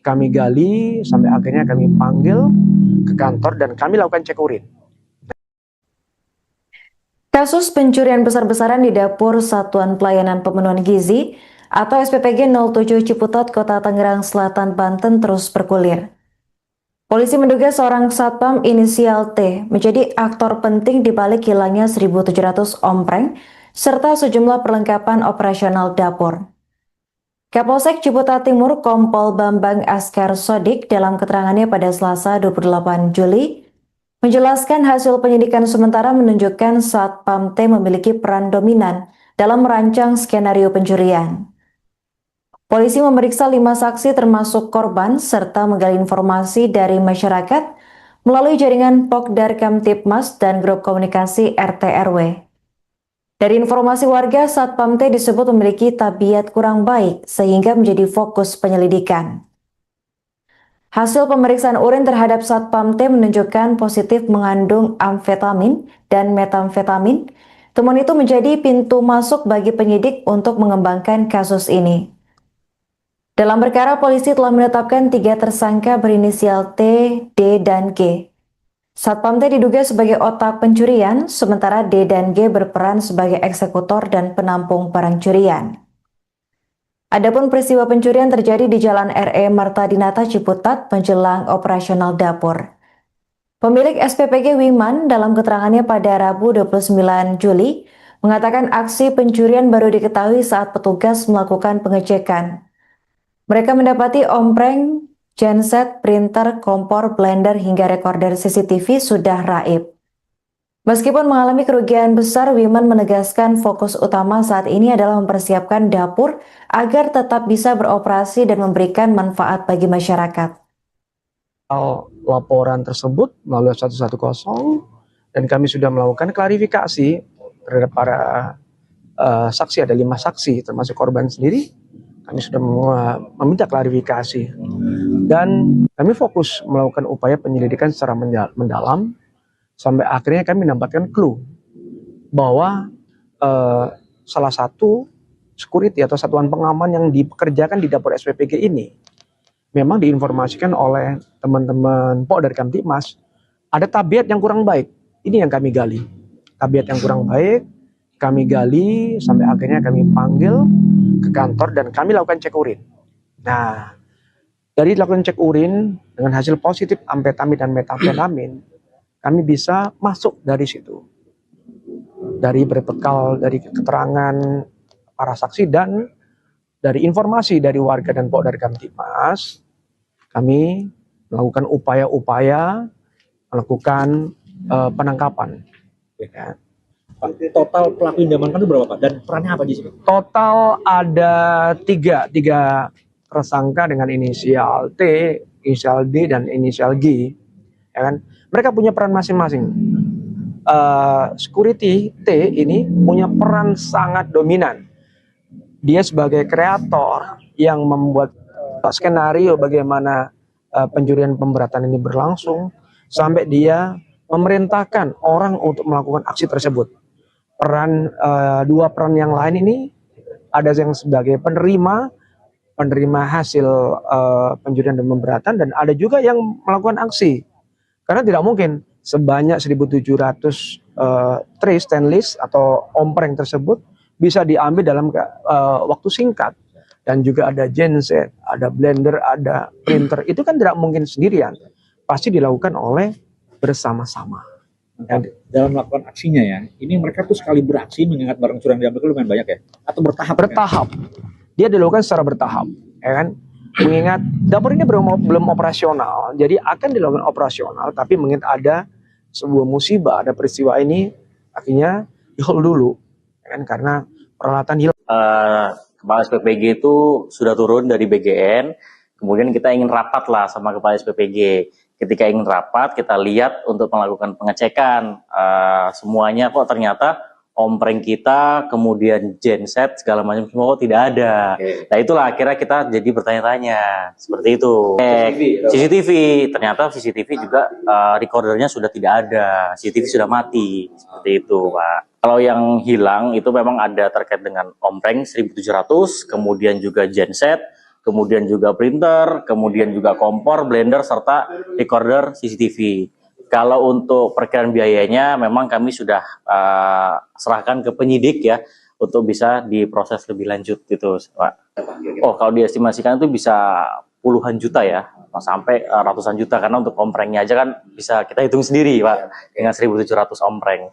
kami gali sampai akhirnya kami panggil ke kantor dan kami lakukan cek urin. Kasus pencurian besar-besaran di dapur Satuan Pelayanan Pemenuhan Gizi atau SPPG 07 Ciputat, Kota Tangerang Selatan, Banten terus bergulir. Polisi menduga seorang satpam inisial T menjadi aktor penting di balik hilangnya 1.700 ompreng serta sejumlah perlengkapan operasional dapur. Kapolsek Ciputat Timur Kompol Bambang Askar Sodik dalam keterangannya pada Selasa 28 Juli menjelaskan hasil penyidikan sementara menunjukkan Satpam T memiliki peran dominan dalam merancang skenario pencurian. Polisi memeriksa 5 saksi termasuk korban serta menggali informasi dari masyarakat melalui jaringan Pokdar Kamtipmas dan grup komunikasi RT RW. Dari informasi warga, Satpam T disebut memiliki tabiat kurang baik sehingga menjadi fokus penyelidikan. Hasil pemeriksaan urin terhadap Satpam T menunjukkan positif mengandung amfetamin dan metamfetamin. Temuan itu menjadi pintu masuk bagi penyidik untuk mengembangkan kasus ini. Dalam perkara, polisi telah menetapkan 3 tersangka berinisial T, D, dan G. Satpam T diduga sebagai otak pencurian, sementara D dan G berperan sebagai eksekutor dan penampung barang curian. Adapun peristiwa pencurian terjadi di Jalan RE Marta Dinata Ciputat menjelang operasional dapur. Pemilik SPPG Wiman dalam keterangannya pada Rabu 29 Juli mengatakan aksi pencurian baru diketahui saat petugas melakukan pengecekan. Mereka mendapati ompreng, genset, printer, kompor, blender, hingga rekorder CCTV sudah raib. Meskipun mengalami kerugian besar, Wiman menegaskan fokus utama saat ini adalah mempersiapkan dapur agar tetap bisa beroperasi dan memberikan manfaat bagi masyarakat. Laporan tersebut melalui 110 dan kami sudah melakukan klarifikasi terhadap para saksi, ada 5 saksi termasuk korban sendiri. Kami sudah meminta klarifikasi dan kami fokus melakukan upaya penyelidikan secara mendalam sampai akhirnya kami mendapatkan clue bahwa salah satu security atau satuan pengaman yang dipekerjakan di dapur SPPG ini memang diinformasikan oleh teman-teman Pokdar Kamtipmas ada tabiat yang kurang baik. Ini yang kami gali. Tabiat yang kurang baik kami gali sampai akhirnya kami panggil ke kantor dan kami lakukan cek urin. Nah, dari lakukan cek urin dengan hasil positif amfetamin dan metamfetamin, kami bisa masuk dari situ. Dari berbekal dari keterangan para saksi dan dari informasi dari warga dan Pokdar Kamtipmas, kami melakukan upaya-upaya melakukan penangkapan. Ya. Total pelaku yang diamankan itu berapa Pak? Dan perannya apa di sini? Total ada tiga tersangka dengan inisial T, inisial D, dan inisial G. Ya kan? Mereka punya peran masing-masing. Security T ini punya peran sangat dominan. Dia sebagai kreator yang membuat skenario bagaimana pencurian pemberatan ini berlangsung sampai dia memerintahkan orang untuk melakukan aksi tersebut. Dua peran yang lain ini ada yang sebagai penerima hasil pencurian dan pemberatan dan ada juga yang melakukan aksi. Karena tidak mungkin sebanyak 1.700 tray stainless atau ompreng tersebut bisa diambil dalam waktu singkat. Dan juga ada genset, ada blender, ada printer. Itu kan tidak mungkin sendirian. Pasti dilakukan oleh bersama-sama. Dalam melakukan aksinya ya, ini mereka tuh sekali beraksi mengingat barang curian diambil itu lumayan banyak ya? Atau bertahap? Bertahap. Dia dilakukan secara bertahap, ya kan? Mengingat dapur ini belum operasional, jadi akan dilakukan operasional, tapi mengingat ada sebuah musibah, ada peristiwa ini, akhirnya di-hold dulu, ya kan? Karena peralatan hilang. Kepala SPPG itu sudah turun dari BGN, kemudian kita ingin rapat lah sama Kepala SPPG. Ketika ingin rapat, kita lihat untuk melakukan pengecekan semuanya kok ternyata ompreng kita, kemudian genset segala macam semua kok tidak ada. Nah itulah akhirnya kita jadi bertanya-tanya seperti itu. CCTV, ternyata CCTV juga recordernya sudah tidak ada, CCTV sudah mati seperti itu, Pak. Kalau yang hilang itu memang ada terkait dengan ompreng 1.700, kemudian juga genset, kemudian juga printer, kemudian juga kompor, blender, serta recorder CCTV. Kalau untuk perkiraan biayanya memang kami sudah serahkan ke penyidik ya untuk bisa diproses lebih lanjut gitu, Pak. Oh, kalau diestimasikan itu bisa puluhan juta ya, sampai ratusan juta karena untuk omprengnya aja kan bisa kita hitung sendiri, Pak, dengan 1.700 ompreng.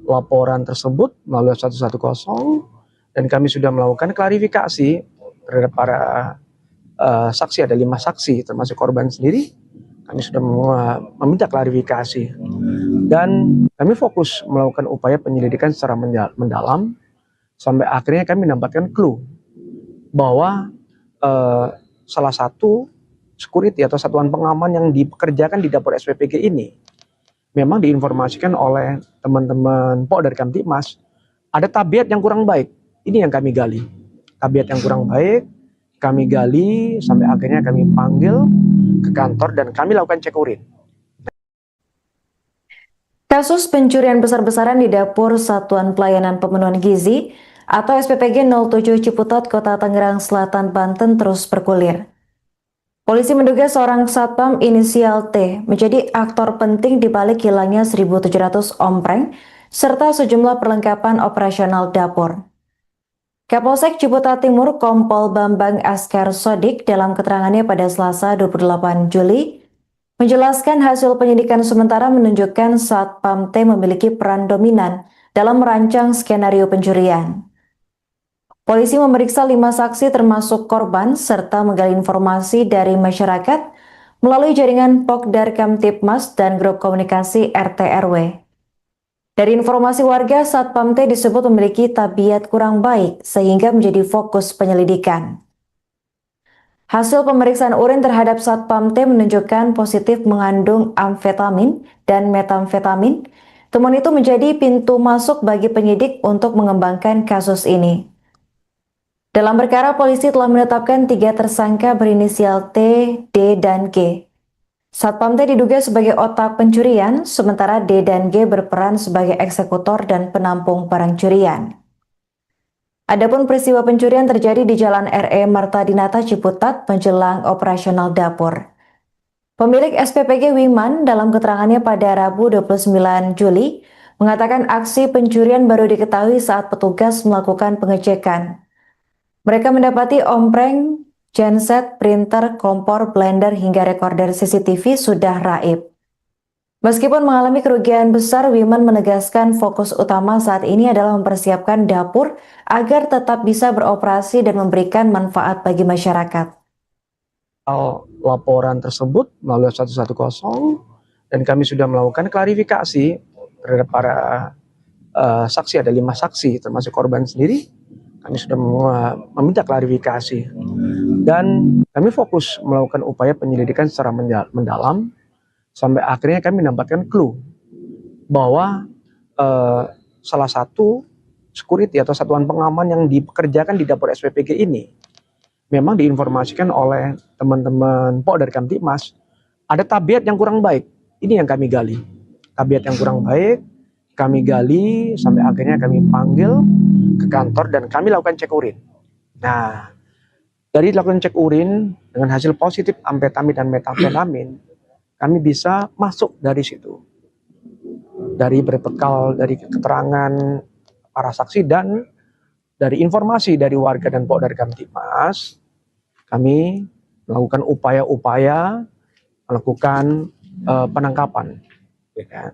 Laporan tersebut melalui 110 dan kami sudah melakukan klarifikasi terhadap para saksi, ada 5 saksi termasuk korban sendiri. Kami sudah meminta klarifikasi dan kami fokus melakukan upaya penyelidikan secara mendalam sampai akhirnya kami mendapatkan clue bahwa salah satu security atau satuan pengaman yang dipekerjakan di dapur SPPG ini memang diinformasikan oleh teman-teman dari Kamtibmas ada tabiat yang kurang baik. Ini yang kami gali. Tabiat yang kurang baik, kami gali sampai akhirnya kami panggil ke kantor dan kami lakukan cek urin. Kasus pencurian besar-besaran di dapur Satuan Pelayanan Pemenuhan Gizi atau SPPG 07 Ciputat, Kota Tangerang Selatan, Banten terus bergulir. Polisi menduga seorang satpam inisial T menjadi aktor penting di balik hilangnya 1.700 ompreng serta sejumlah perlengkapan operasional dapur. Kapolsek Ciputat Timur Kompol Bambang Askar Sodik dalam keterangannya pada Selasa 28 Juli menjelaskan hasil penyidikan sementara menunjukkan satpam T memiliki peran dominan dalam merancang skenario pencurian. Polisi memeriksa 5 saksi termasuk korban serta menggali informasi dari masyarakat melalui jaringan Pokdar Kamtibmas dan grup komunikasi RT RW. Dari informasi warga, Satpam T disebut memiliki tabiat kurang baik sehingga menjadi fokus penyelidikan. Hasil pemeriksaan urin terhadap Satpam T menunjukkan positif mengandung amfetamin dan metamfetamin. Temuan itu menjadi pintu masuk bagi penyidik untuk mengembangkan kasus ini. Dalam perkara, polisi telah menetapkan 3 tersangka berinisial T, D, dan G. Satpam T diduga sebagai otak pencurian, sementara D dan G berperan sebagai eksekutor dan penampung barang curian. Adapun peristiwa pencurian terjadi di Jalan RE Marta Dinata Ciputat menjelang operasional dapur. Pemilik SPPG Wiman dalam keterangannya pada Rabu 29 Juli mengatakan aksi pencurian baru diketahui saat petugas melakukan pengecekan. Mereka mendapati ompreng, genset, printer, kompor, blender, hingga rekorder CCTV sudah raib. Meskipun mengalami kerugian besar, Wiman menegaskan fokus utama saat ini adalah mempersiapkan dapur agar tetap bisa beroperasi dan memberikan manfaat bagi masyarakat. Laporan tersebut melalui 110 dan kami sudah melakukan klarifikasi terhadap para saksi, ada 5 saksi termasuk korban sendiri. Kami sudah meminta klarifikasi dan kami fokus melakukan upaya penyelidikan secara mendalam sampai akhirnya kami mendapatkan clue bahwa salah satu security atau satuan pengaman yang dipekerjakan di dapur SPPG ini memang diinformasikan oleh teman-teman dari Kamtibmas ada tabiat yang kurang baik. Ini yang kami gali. Tabiat yang kurang baik kami gali sampai akhirnya kami panggil ke kantor dan kami lakukan cek urin. Nah, dari lakukan cek urin dengan hasil positif amfetamin dan metamfetamin, kami bisa masuk dari situ. Dari berbekal dari keterangan para saksi dan dari informasi dari warga dan Pokdar Kamtipmas, kami melakukan upaya-upaya melakukan penangkapan. Ya.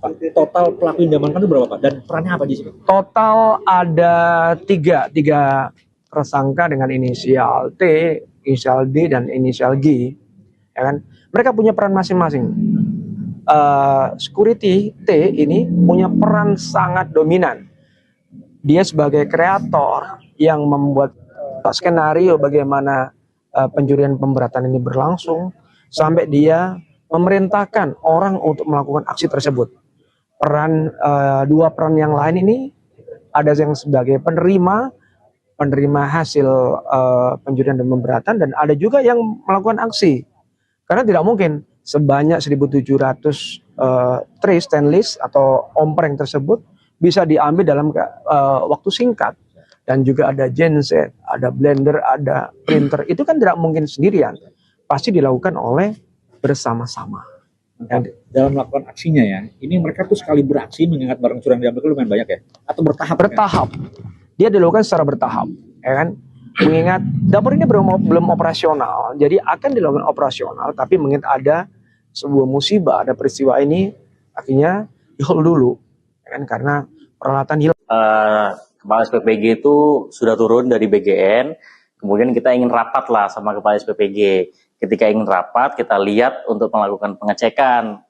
Pak, total pelaku yang diamankan itu berapa Pak? Dan perannya apa di sini? Total ada tiga tersangka dengan inisial T, inisial D, dan inisial G. Ya kan? Mereka punya peran masing-masing. Security T ini punya peran sangat dominan. Dia sebagai kreator yang membuat skenario bagaimana pencurian pemberatan ini berlangsung sampai dia memerintahkan orang untuk melakukan aksi tersebut. Dua peran yang lain ini ada yang sebagai penerima hasil pencurian dan pemberatan, dan ada juga yang melakukan aksi. Karena tidak mungkin sebanyak 1.700 tray stainless atau ompreng tersebut bisa diambil dalam waktu singkat. Dan juga ada genset, ada blender, ada printer. Itu kan tidak mungkin sendirian. Pasti dilakukan oleh bersama-sama. Dalam melakukan aksinya ya, ini mereka tuh sekali beraksi mengingat barang curian diambil itu lumayan banyak ya? Atau bertahap? Bertahap. Dia dilakukan secara bertahap. Ya kan? Mengingat dapur ini belum operasional, jadi akan dilakukan operasional, tapi mengingat ada sebuah musibah, ada peristiwa ini, akhirnya di-hold dulu. Ya kan? Karena peralatan hilang. Kepala SPPG itu sudah turun dari BGN, kemudian kita ingin rapat lah sama Kepala SPPG. Ketika ingin rapat, kita lihat untuk melakukan pengecekan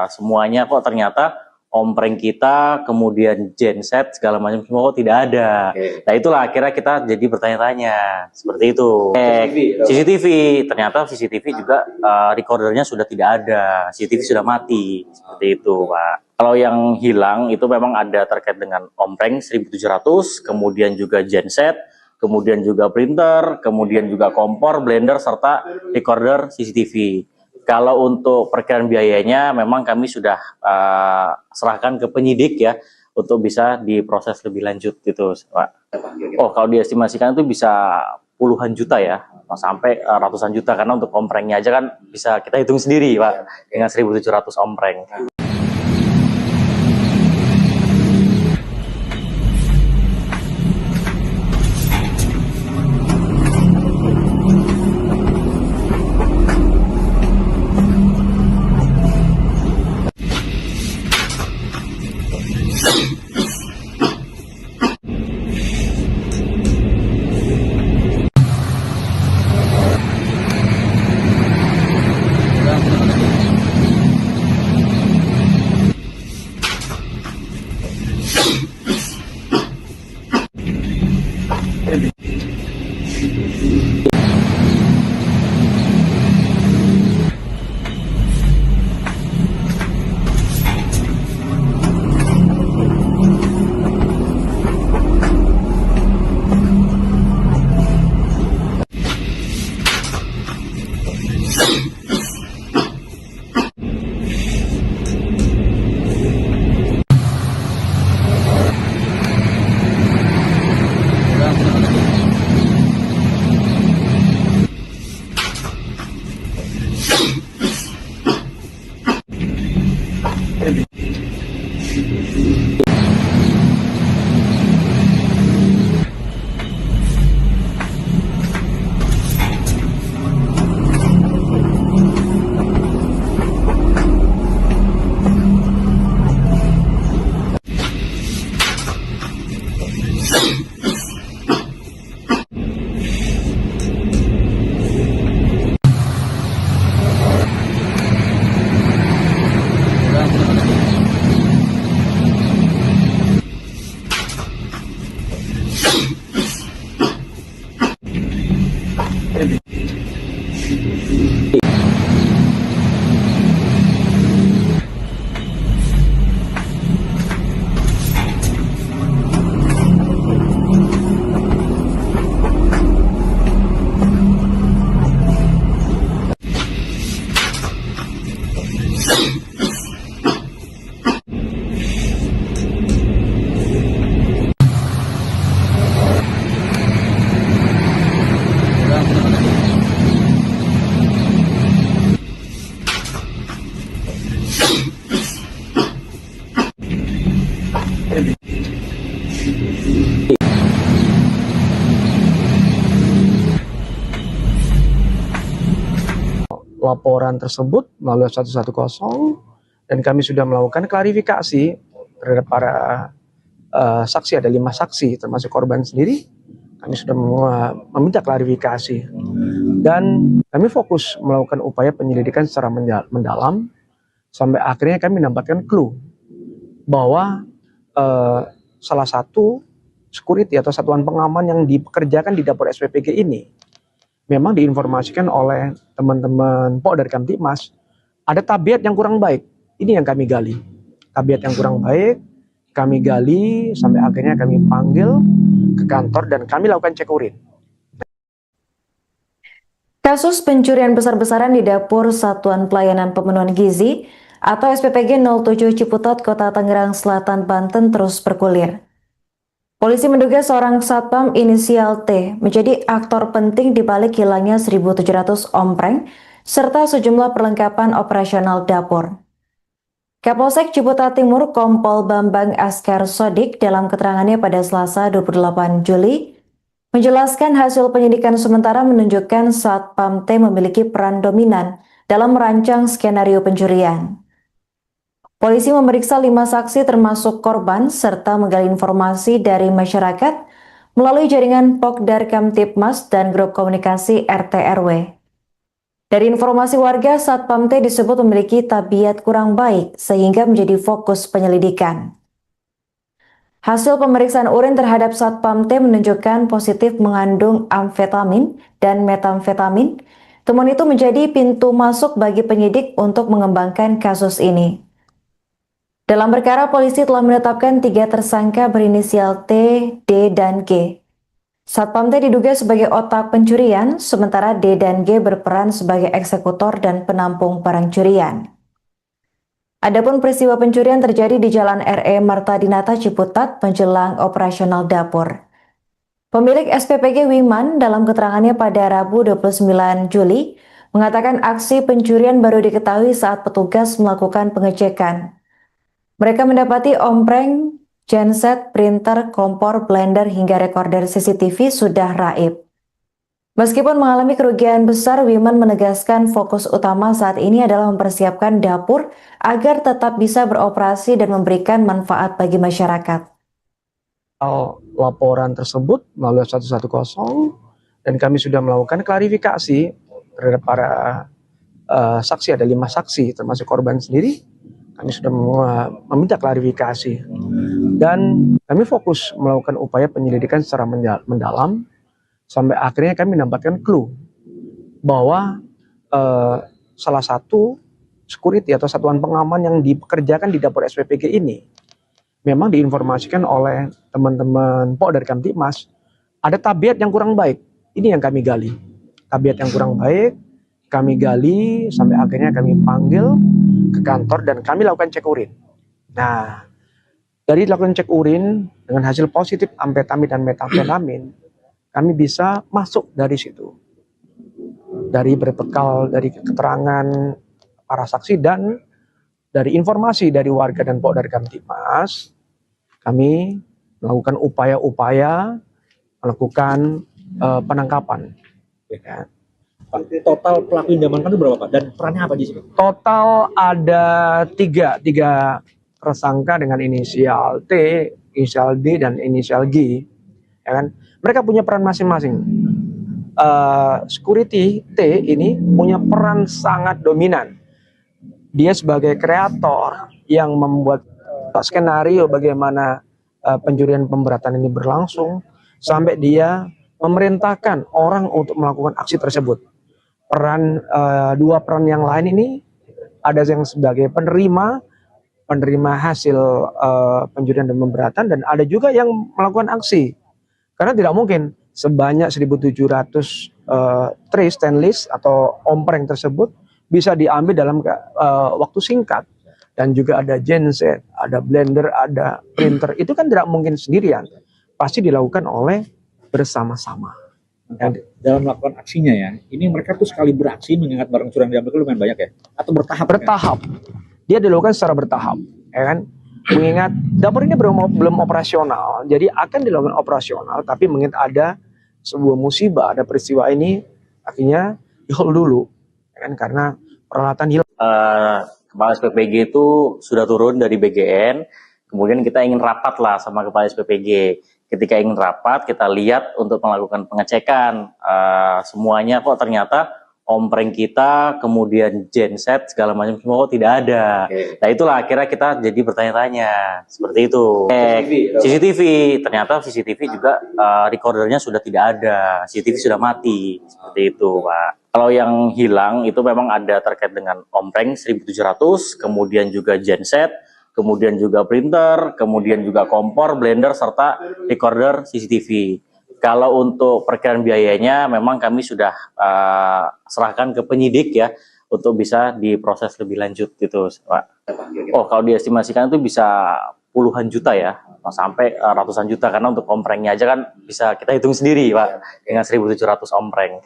semuanya, kok ternyata ompreng kita, kemudian genset, segala macam semua kok tidak ada. Nah itulah akhirnya kita jadi bertanya-tanya, seperti itu. CCTV, ternyata CCTV juga recordernya sudah tidak ada, CCTV sudah mati, seperti itu Pak. Kalau yang hilang itu memang ada terkait dengan ompreng 1.700, kemudian juga genset, kemudian juga printer, kemudian juga kompor, blender, serta recorder CCTV. Kalau untuk perkiraan biayanya memang kami sudah serahkan ke penyidik ya, untuk bisa diproses lebih lanjut gitu Pak. Oh kalau diestimasikan itu bisa puluhan juta ya, sampai ratusan juta, karena untuk omprengnya aja kan bisa kita hitung sendiri Pak, dengan 1.700 ompreng. laporan tersebut melalui 110 dan kami sudah melakukan klarifikasi terhadap para saksi. Ada 5 saksi termasuk korban sendiri. Kami sudah meminta klarifikasi dan kami fokus melakukan upaya penyelidikan secara mendalam sampai akhirnya kami mendapatkan clue bahwa salah satu security atau satuan pengaman yang dipekerjakan di dapur SPPG ini memang diinformasikan oleh teman-teman Polda Kamtibmas ada tabiat yang kurang baik. Ini yang kami gali. Tabiat yang kurang baik kami gali sampai akhirnya kami panggil ke kantor dan kami lakukan cek urin. Kasus pencurian besar-besaran di dapur Satuan Pelayanan Pemenuhan Gizi atau SPPG 07 Ciputat, Kota Tangerang Selatan, Banten terus bergulir. Polisi menduga seorang satpam inisial T menjadi aktor penting di balik hilangnya 1.700 ompreng serta sejumlah perlengkapan operasional dapur. Kapolsek Ciputat Timur Kompol Bambang Askar Sodik dalam keterangannya pada Selasa 28 Juli menjelaskan hasil penyidikan sementara menunjukkan satpam T memiliki peran dominan dalam merancang skenario pencurian. Polisi memeriksa 5 saksi termasuk korban serta menggali informasi dari masyarakat melalui jaringan Pokdar Kamtibmas dan grup komunikasi RT RW. Dari informasi warga, satpam T disebut memiliki tabiat kurang baik sehingga menjadi fokus penyelidikan. Hasil pemeriksaan urin terhadap satpam T menunjukkan positif mengandung amfetamin dan metamfetamin. Temuan itu menjadi pintu masuk bagi penyidik untuk mengembangkan kasus ini. Dalam perkara, polisi telah menetapkan 3 tersangka berinisial T, D, dan G. Satpam T diduga sebagai otak pencurian, sementara D dan G berperan sebagai eksekutor dan penampung barang curian. Adapun peristiwa pencurian terjadi di Jalan RE Marta Dinata Ciputat menjelang operasional dapur. Pemilik SPPG Wiman dalam keterangannya pada Rabu 29 Juli mengatakan aksi pencurian baru diketahui saat petugas melakukan pengecekan. Mereka mendapati ompreng, genset, printer, kompor, blender, hingga rekorder CCTV sudah raib. Meskipun mengalami kerugian besar, Wiman menegaskan fokus utama saat ini adalah mempersiapkan dapur agar tetap bisa beroperasi dan memberikan manfaat bagi masyarakat. Laporan tersebut melalui 110 dan kami sudah melakukan klarifikasi terhadap para saksi. Ada 5 saksi termasuk korban sendiri. Kami sudah meminta klarifikasi dan kami fokus melakukan upaya penyelidikan secara mendalam sampai akhirnya kami mendapatkan clue bahwa salah satu security atau satuan pengaman yang dipekerjakan di dapur SPPG ini memang diinformasikan oleh teman-teman Polda Kamtibmas ada tabiat yang kurang baik. Ini yang kami gali. Tabiat yang kurang baik kami gali sampai akhirnya kami panggil ke kantor dan kami lakukan cek urin. Nah, dari lakukan cek urin dengan hasil positif amfetamin dan metamfetamin, kami bisa masuk dari situ. Dari berbekal dari keterangan para saksi dan dari informasi dari warga dan Polda Kamtibmas, kami melakukan upaya-upaya melakukan penangkapan. Ya. Total pelaku yang diamankan itu berapa Pak? Dan perannya apa di sini? Total ada tiga tersangka dengan inisial T, inisial D, dan inisial G. Ya kan? Mereka punya peran masing-masing. Security T ini punya peran sangat dominan. Dia sebagai kreator yang membuat skenario bagaimana pencurian pemberatan ini berlangsung sampai dia memerintahkan orang untuk melakukan aksi tersebut. Dua peran yang lain ini ada yang sebagai penerima hasil pencurian dan pemberatan dan ada juga yang melakukan aksi. Karena tidak mungkin sebanyak 1.700 tray stainless atau ompreng tersebut bisa diambil dalam waktu singkat. Dan juga ada genset, ada blender, ada printer. Itu kan tidak mungkin sendirian. Pasti dilakukan oleh bersama-sama. Dalam melakukan aksinya ya, ini mereka tuh sekali beraksi mengingat barang curian diambil itu lumayan banyak ya? Atau bertahap? Bertahap. Dia dilakukan secara bertahap, ya kan? Mengingat dapur ini belum operasional, jadi akan dilakukan operasional, tapi mengingat ada sebuah musibah, ada peristiwa ini, akhirnya di hold dulu, ya kan, karena peralatan hilang. Kepala SPPG itu sudah turun dari BGN, kemudian kita ingin rapat lah sama Kepala SPPG. Ketika ingin rapat, kita lihat untuk melakukan pengecekan semuanya kok ternyata ompreng kita, kemudian genset segala macam semua kok tidak ada. Nah itulah akhirnya kita jadi bertanya-tanya seperti itu. CCTV, ternyata CCTV juga recordernya sudah tidak ada, CCTV sudah mati seperti itu, Pak. Kalau yang hilang itu memang ada terkait dengan ompreng 1700, kemudian juga genset, kemudian juga printer, kemudian juga kompor, blender, serta recorder CCTV. Kalau untuk perkiraan biayanya memang kami sudah serahkan ke penyidik ya untuk bisa diproses lebih lanjut gitu, Pak. Oh, kalau diestimasikan itu bisa puluhan juta ya, sampai ratusan juta, karena untuk omprengnya aja kan bisa kita hitung sendiri, Pak, dengan 1700 ompreng.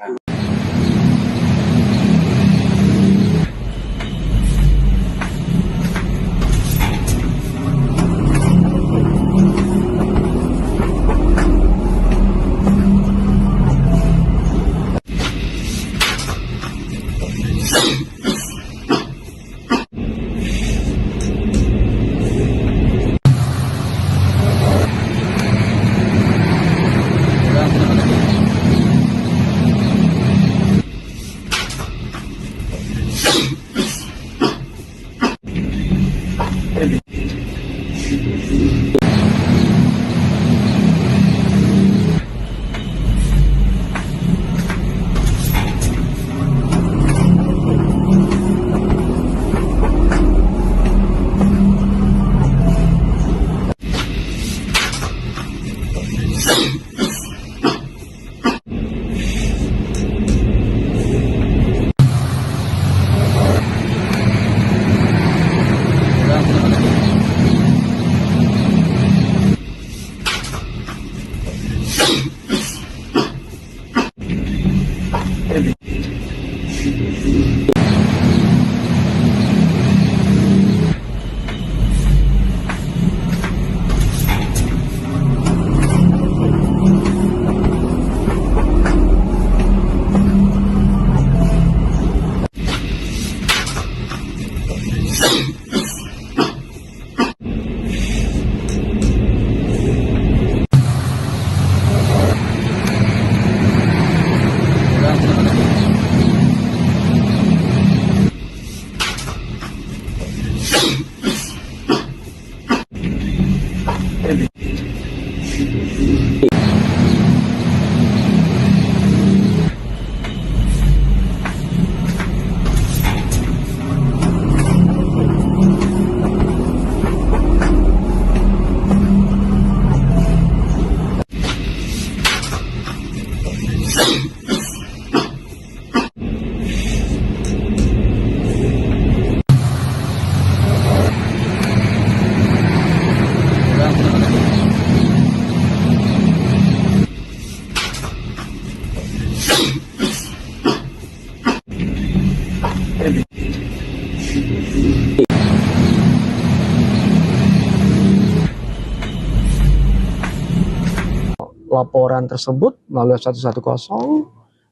Laporan tersebut melalui 110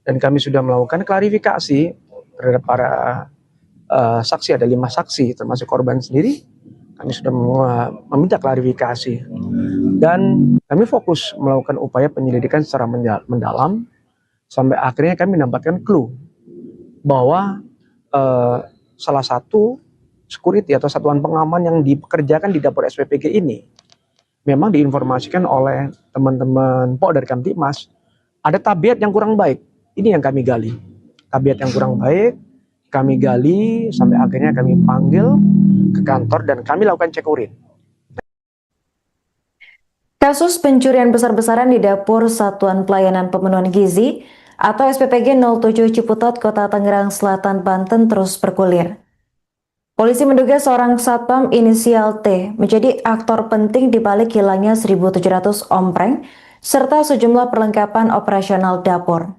dan kami sudah melakukan klarifikasi terhadap para saksi. Ada 5 saksi termasuk korban sendiri. Kami sudah meminta klarifikasi dan kami fokus melakukan upaya penyelidikan secara mendalam sampai akhirnya kami mendapatkan clue bahwa salah satu security atau satuan pengaman yang dipekerjakan di dapur SPPG ini memang diinformasikan oleh teman-teman dari Kamtibmas ada tabiat yang kurang baik. Ini yang kami gali. Tabiat yang kurang baik kami gali sampai akhirnya kami panggil ke kantor dan kami lakukan cek urin. Kasus pencurian besar-besaran di dapur Satuan Pelayanan Pemenuhan Gizi atau SPPG 07 Ciputat, Kota Tangerang Selatan, Banten terus bergulir. Polisi menduga seorang satpam inisial T menjadi aktor penting di balik hilangnya 1.700 ompreng serta sejumlah perlengkapan operasional dapur.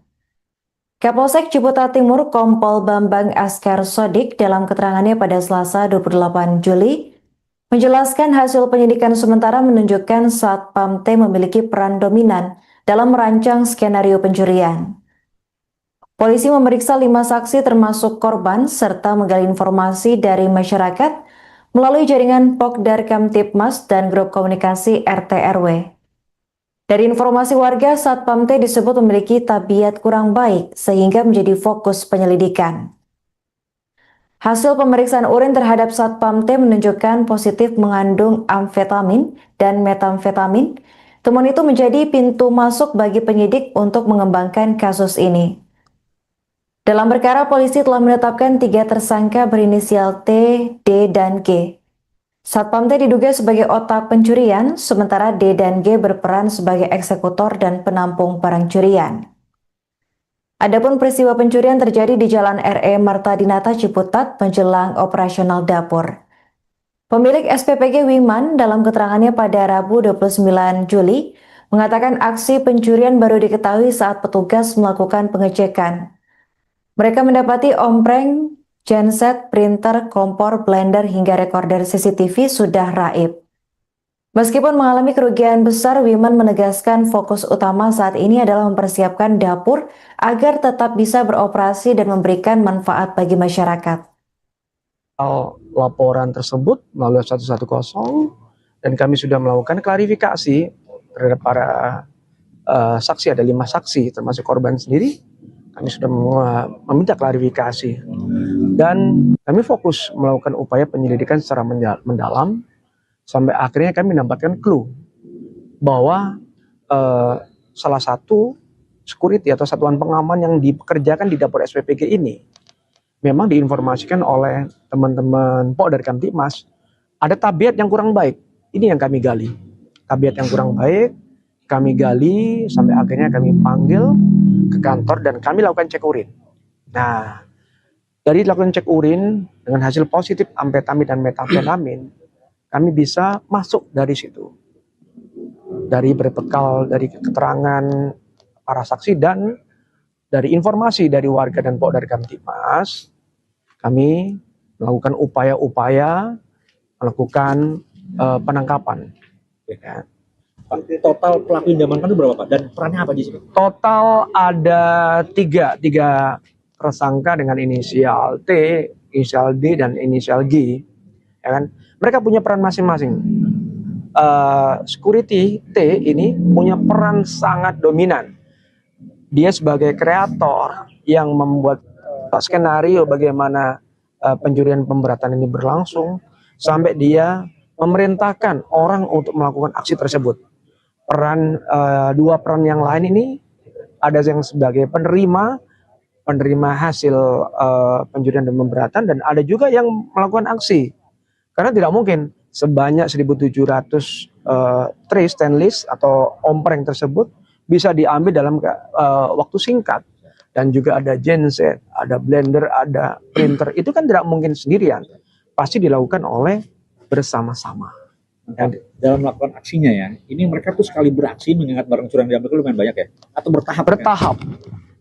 Kapolsek Ciputat Timur Kompol Bambang Askar Sodik dalam keterangannya pada Selasa 28 Juli menjelaskan hasil penyidikan sementara menunjukkan satpam T memiliki peran dominan dalam merancang skenario pencurian. Polisi memeriksa 5 saksi termasuk korban serta menggali informasi dari masyarakat melalui jaringan Pokdar Kamtibmas dan grup komunikasi RT RW. Dari informasi warga, Satpam T disebut memiliki tabiat kurang baik sehingga menjadi fokus penyelidikan. Hasil pemeriksaan urin terhadap Satpam T menunjukkan positif mengandung amfetamin dan metamfetamin. Temuan itu menjadi pintu masuk bagi penyidik untuk mengembangkan kasus ini. Dalam perkara, polisi telah menetapkan 3 tersangka berinisial T, D, dan G. Satpam T diduga sebagai otak pencurian, sementara D dan G berperan sebagai eksekutor dan penampung barang curian. Adapun peristiwa pencurian terjadi di Jalan RE Marta Dinata Ciputat menjelang operasional dapur. Pemilik SPPG Wiman dalam keterangannya pada Rabu 29 Juli mengatakan aksi pencurian baru diketahui saat petugas melakukan pengecekan. Mereka mendapati ompreng, genset, printer, kompor, blender hingga rekorder CCTV sudah raib. Meskipun mengalami kerugian besar, Wiman menegaskan fokus utama saat ini adalah mempersiapkan dapur agar tetap bisa beroperasi dan memberikan manfaat bagi masyarakat. Laporan tersebut melalui 110 dan kami sudah melakukan klarifikasi terhadap para saksi, ada 5 saksi termasuk korban sendiri. Kami sudah meminta klarifikasi dan kami fokus melakukan upaya penyelidikan secara mendalam sampai akhirnya kami mendapatkan clue bahwa salah satu security atau satuan pengaman yang dipekerjakan di dapur SPPG ini memang diinformasikan oleh teman-teman Pok dari Kamtibmas ada tabiat yang kurang baik. Ini yang kami gali, tabiat yang kurang baik. Kami gali sampai akhirnya kami panggil ke kantor dan kami lakukan cek urin. Nah, dari lakukan cek urin dengan hasil positif amfetamin dan metamfetamin, kami bisa masuk dari situ. Dari berbekal dari keterangan para saksi dan dari informasi dari warga dan Pok dari Kamtibmas, kami melakukan upaya-upaya melakukan penangkapan. Ya. Pak, total pelaku yang diamankan itu berapa Pak? Dan perannya apa di sini? Total ada tiga tersangka dengan inisial T, inisial D, dan inisial G. Ya kan? Mereka punya peran masing-masing. Security T ini punya peran sangat dominan. Dia sebagai kreator yang membuat skenario bagaimana pencurian pemberatan ini berlangsung sampai dia memerintahkan orang untuk melakukan aksi tersebut. Dua peran yang lain ini ada yang sebagai penerima hasil pencurian dan pemberatan dan ada juga yang melakukan aksi. Karena tidak mungkin sebanyak 1.700 tray stainless atau ompreng tersebut bisa diambil dalam waktu singkat. Dan juga ada genset, ada blender, ada printer. Itu kan tidak mungkin sendirian. Pasti dilakukan oleh bersama-sama. Dalam melakukan aksinya ya, ini mereka tuh sekali beraksi mengingat barang curian diambil itu lumayan banyak ya? Atau bertahap? Bertahap.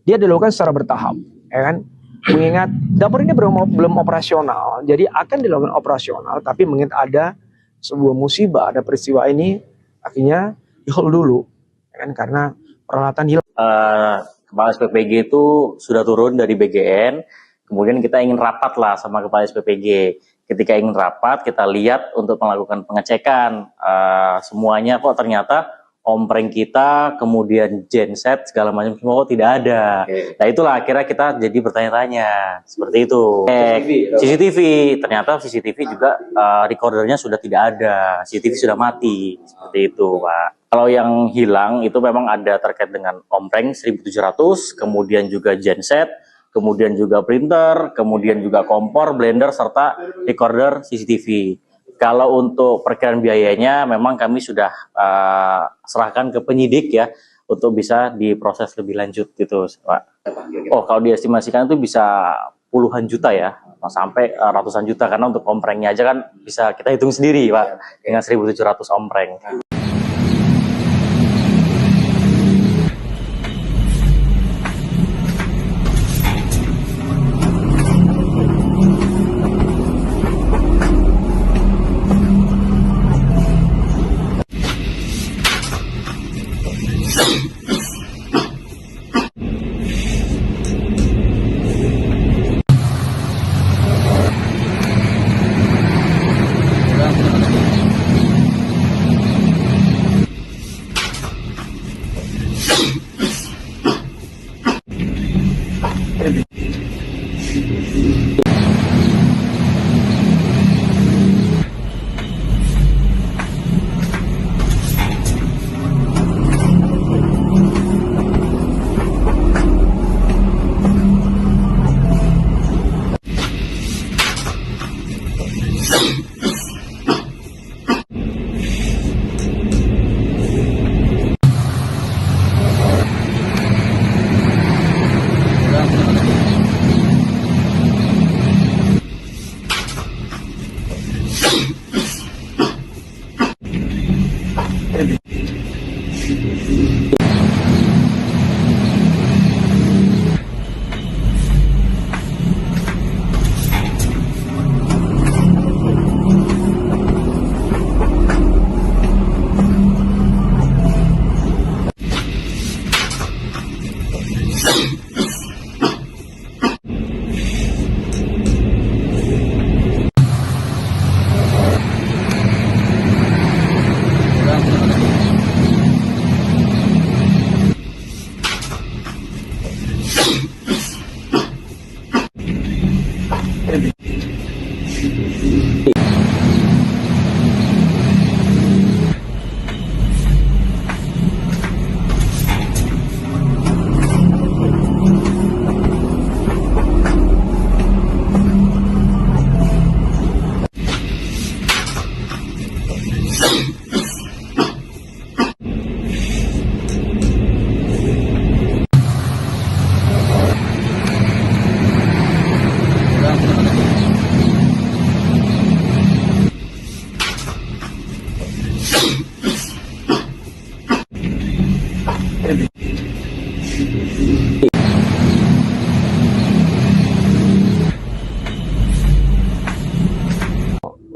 Dia dilakukan secara bertahap, ya kan? Mengingat dapur ini belum operasional, jadi akan dilakukan operasional, tapi mengingat ada sebuah musibah, ada peristiwa ini, akhirnya di-hold dulu, ya kan? Karena peralatan hilang. Kepala SPPG itu sudah turun dari BGN, kemudian kita ingin rapat lah sama Kepala SPPG. Ketika ingin rapat, kita lihat untuk melakukan pengecekan semuanya kok ternyata ompreng kita, kemudian genset segala macam semua kok tidak ada. Nah itulah akhirnya kita jadi bertanya-tanya seperti itu. CCTV, ternyata CCTV juga recordernya sudah tidak ada, CCTV sudah mati seperti itu, Pak. Kalau yang hilang itu memang ada terkait dengan ompreng 1.700, kemudian juga genset, kemudian juga printer, kemudian juga kompor, blender, serta recorder CCTV. Kalau untuk perkiraan biayanya memang kami sudah serahkan ke penyidik ya, untuk bisa diproses lebih lanjut gitu, Pak. Oh, kalau diestimasikan itu bisa puluhan juta ya, sampai ratusan juta, karena untuk omprengnya aja kan bisa kita hitung sendiri, Pak, dengan 1.700 ompreng.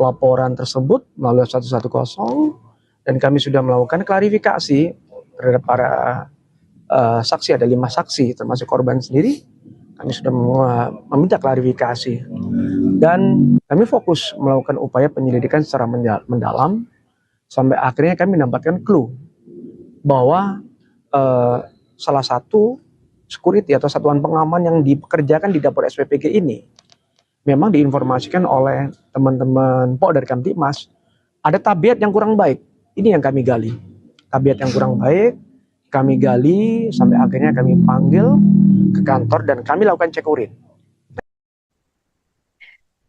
Laporan tersebut melalui 110 dan kami sudah melakukan klarifikasi terhadap para saksi, ada 5 saksi termasuk korban sendiri. Kami sudah meminta klarifikasi dan kami fokus melakukan upaya penyelidikan secara mendalam sampai akhirnya kami mendapatkan clue bahwa salah satu security atau satuan pengaman yang dipekerjakan di dapur SPPG ini memang diinformasikan oleh teman-teman Polda Kamtibmas ada tabiat yang kurang baik. Ini yang kami gali. Tabiat yang kurang baik, kami gali sampai akhirnya kami panggil ke kantor dan kami lakukan cek urin.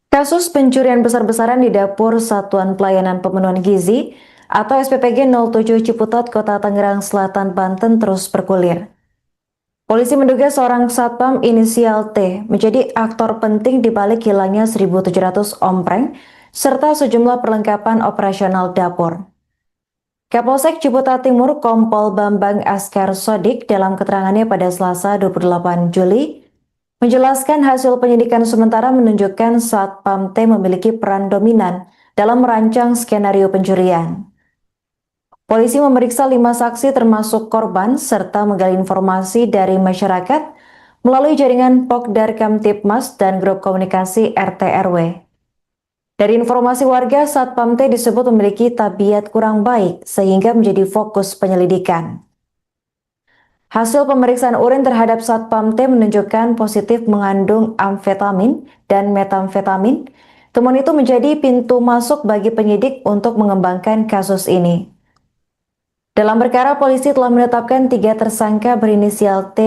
Kasus pencurian besar-besaran di dapur Satuan Pelayanan Pemenuhan Gizi atau SPPG 07 Ciputat, Kota Tangerang Selatan, Banten terus bergulir. Polisi menduga seorang satpam inisial T menjadi aktor penting di balik hilangnya 1.700 ompreng serta sejumlah perlengkapan operasional dapur. Kapolsek Ciputat Timur Kompol Bambang Askar Sodik dalam keterangannya pada Selasa 28 Juli menjelaskan hasil penyidikan sementara menunjukkan satpam T memiliki peran dominan dalam merancang skenario pencurian. Polisi memeriksa 5 saksi termasuk korban serta menggali informasi dari masyarakat melalui jaringan Pokdar Kamtibmas dan grup komunikasi RT RW. Dari informasi warga, satpam T disebut memiliki tabiat kurang baik sehingga menjadi fokus penyelidikan. Hasil pemeriksaan urin terhadap satpam T menunjukkan positif mengandung amfetamin dan metamfetamin. Temuan itu menjadi pintu masuk bagi penyidik untuk mengembangkan kasus ini. Dalam perkara, polisi telah menetapkan 3 tersangka berinisial T,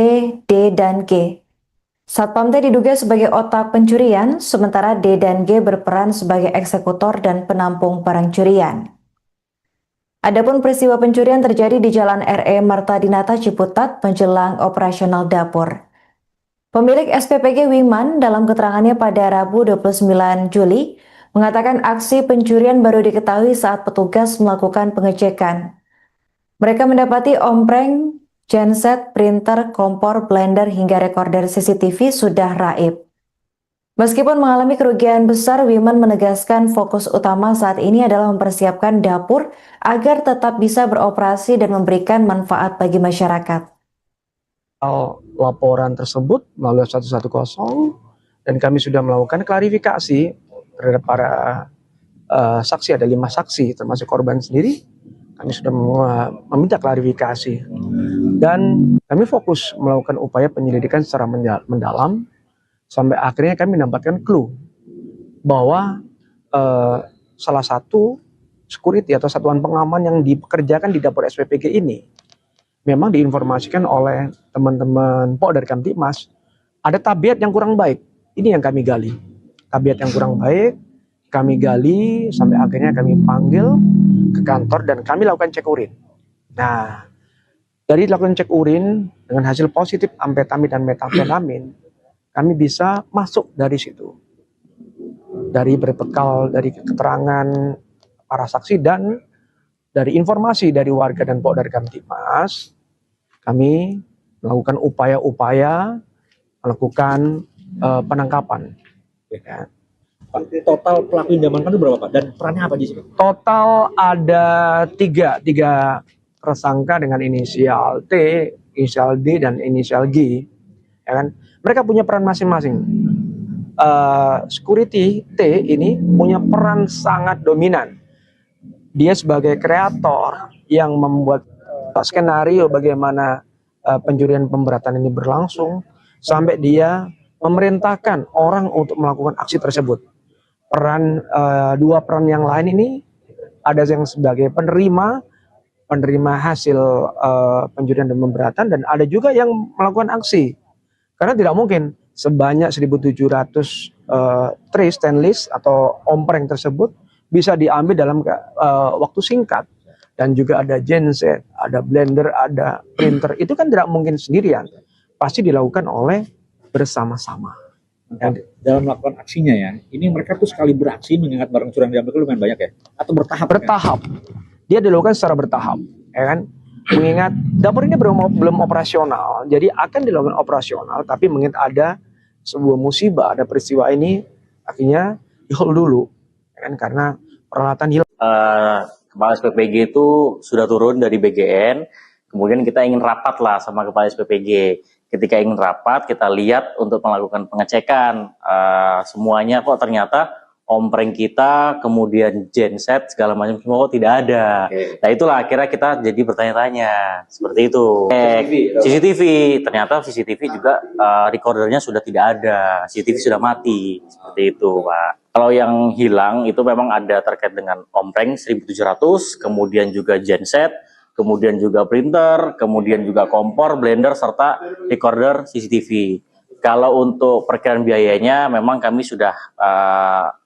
D, dan G. Satpam T diduga sebagai otak pencurian, sementara D dan G berperan sebagai eksekutor dan penampung barang curian. Adapun peristiwa pencurian terjadi di Jalan RE Marta Dinata Ciputat menjelang operasional dapur. Pemilik SPPG Wiman dalam keterangannya pada Rabu 29 Juli mengatakan aksi pencurian baru diketahui saat petugas melakukan pengecekan. Mereka mendapati ompreng, genset, printer, kompor, blender, hingga rekorder CCTV sudah raib. Meskipun mengalami kerugian besar, Wiman menegaskan fokus utama saat ini adalah mempersiapkan dapur agar tetap bisa beroperasi dan memberikan manfaat bagi masyarakat. Laporan tersebut melalui 110 dan kami sudah melakukan klarifikasi terhadap para saksi, ada 5 saksi termasuk korban sendiri. Kami sudah meminta klarifikasi dan kami fokus melakukan upaya penyelidikan secara mendalam sampai akhirnya kami mendapatkan clue bahwa salah satu security atau satuan pengaman yang dipekerjakan di dapur SPPG ini memang diinformasikan oleh teman-teman Polda Kamtibmas ada tabiat yang kurang baik. Ini yang kami gali. Tabiat yang kurang baik kami gali sampai akhirnya kami panggil ke kantor dan kami lakukan cek urin. Nah, dari lakukan cek urin dengan hasil positif amfetamin dan metamfetamin, kami bisa masuk dari situ. Dari berbekal dari keterangan para saksi dan dari informasi dari warga dan Polda Kamtibmas, kami melakukan upaya-upaya melakukan penangkapan. Ya. Total pelaku yang diamankan itu berapa Pak? Dan perannya apa di sini? Total ada tiga tersangka dengan inisial T, inisial D, dan inisial G ya kan? Mereka punya peran masing-masing. Security T ini punya peran sangat dominan. Dia sebagai kreator yang membuat skenario bagaimana pencurian pemberatan ini berlangsung, sampai dia memerintahkan orang untuk melakukan aksi tersebut. Dua peran yang lain ini ada yang sebagai penerima hasil pencurian dan pemberatan, dan ada juga yang melakukan aksi. Karena tidak mungkin sebanyak 1.700 tray stainless atau ompreng tersebut bisa diambil dalam waktu singkat. Dan juga ada genset, ada blender, ada printer. Itu kan tidak mungkin sendirian. Pasti dilakukan oleh bersama-sama. Dalam melakukan aksinya ya, ini mereka tuh sekali beraksi mengingat barang curian diambil itu lumayan banyak ya? Atau bertahap? Bertahap. Dia dilakukan secara bertahap, ya kan? Mengingat dapur ini belum operasional, jadi akan dilakukan operasional, tapi mengingat ada sebuah musibah, ada peristiwa ini, akhirnya di-hold dulu, ya kan? Karena peralatan hilang. Kepala SPPG itu sudah turun dari BGN, kemudian kita ingin rapat lah sama Kepala SPPG. Ketika ingin rapat, kita lihat untuk melakukan pengecekan semuanya, kok ternyata ompreng kita, kemudian genset, segala macam semua kok tidak ada. Nah itulah akhirnya kita jadi bertanya-tanya, seperti itu. CCTV, ternyata CCTV juga recordernya sudah tidak ada, CCTV sudah mati, seperti itu Pak. Kalau yang hilang itu memang ada terkait dengan ompreng 1.700, kemudian juga genset, kemudian juga printer, kemudian juga kompor, blender, serta recorder CCTV. Kalau untuk perkiraan biayanya memang kami sudah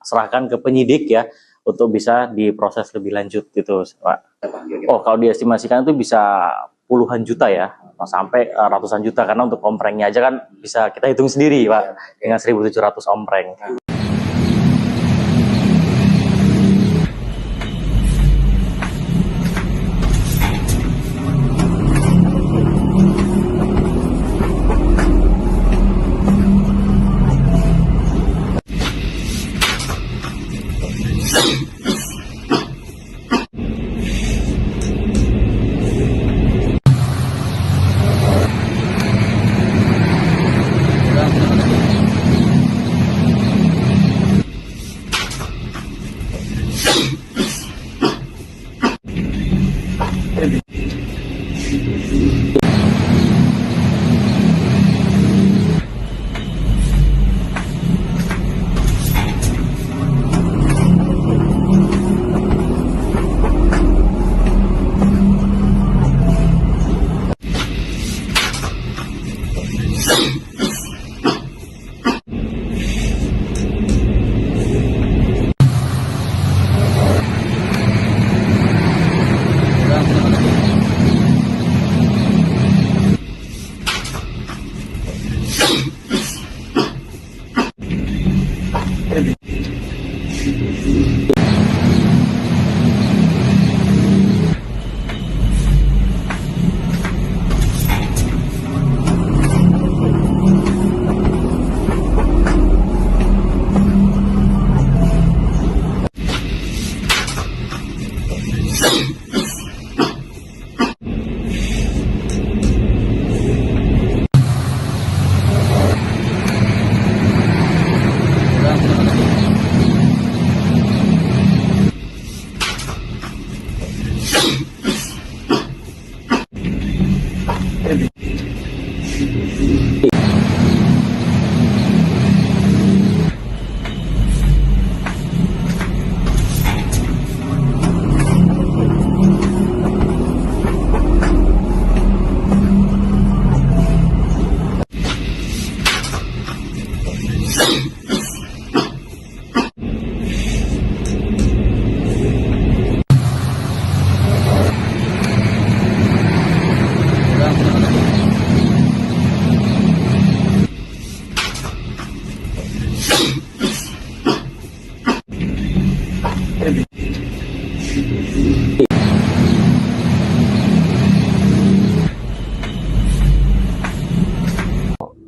serahkan ke penyidik ya, untuk bisa diproses lebih lanjut gitu Pak. Oh, kalau diestimasikan itu bisa puluhan juta ya, sampai ratusan juta, karena untuk omprengnya aja kan bisa kita hitung sendiri Pak, dengan 1.700 ompreng.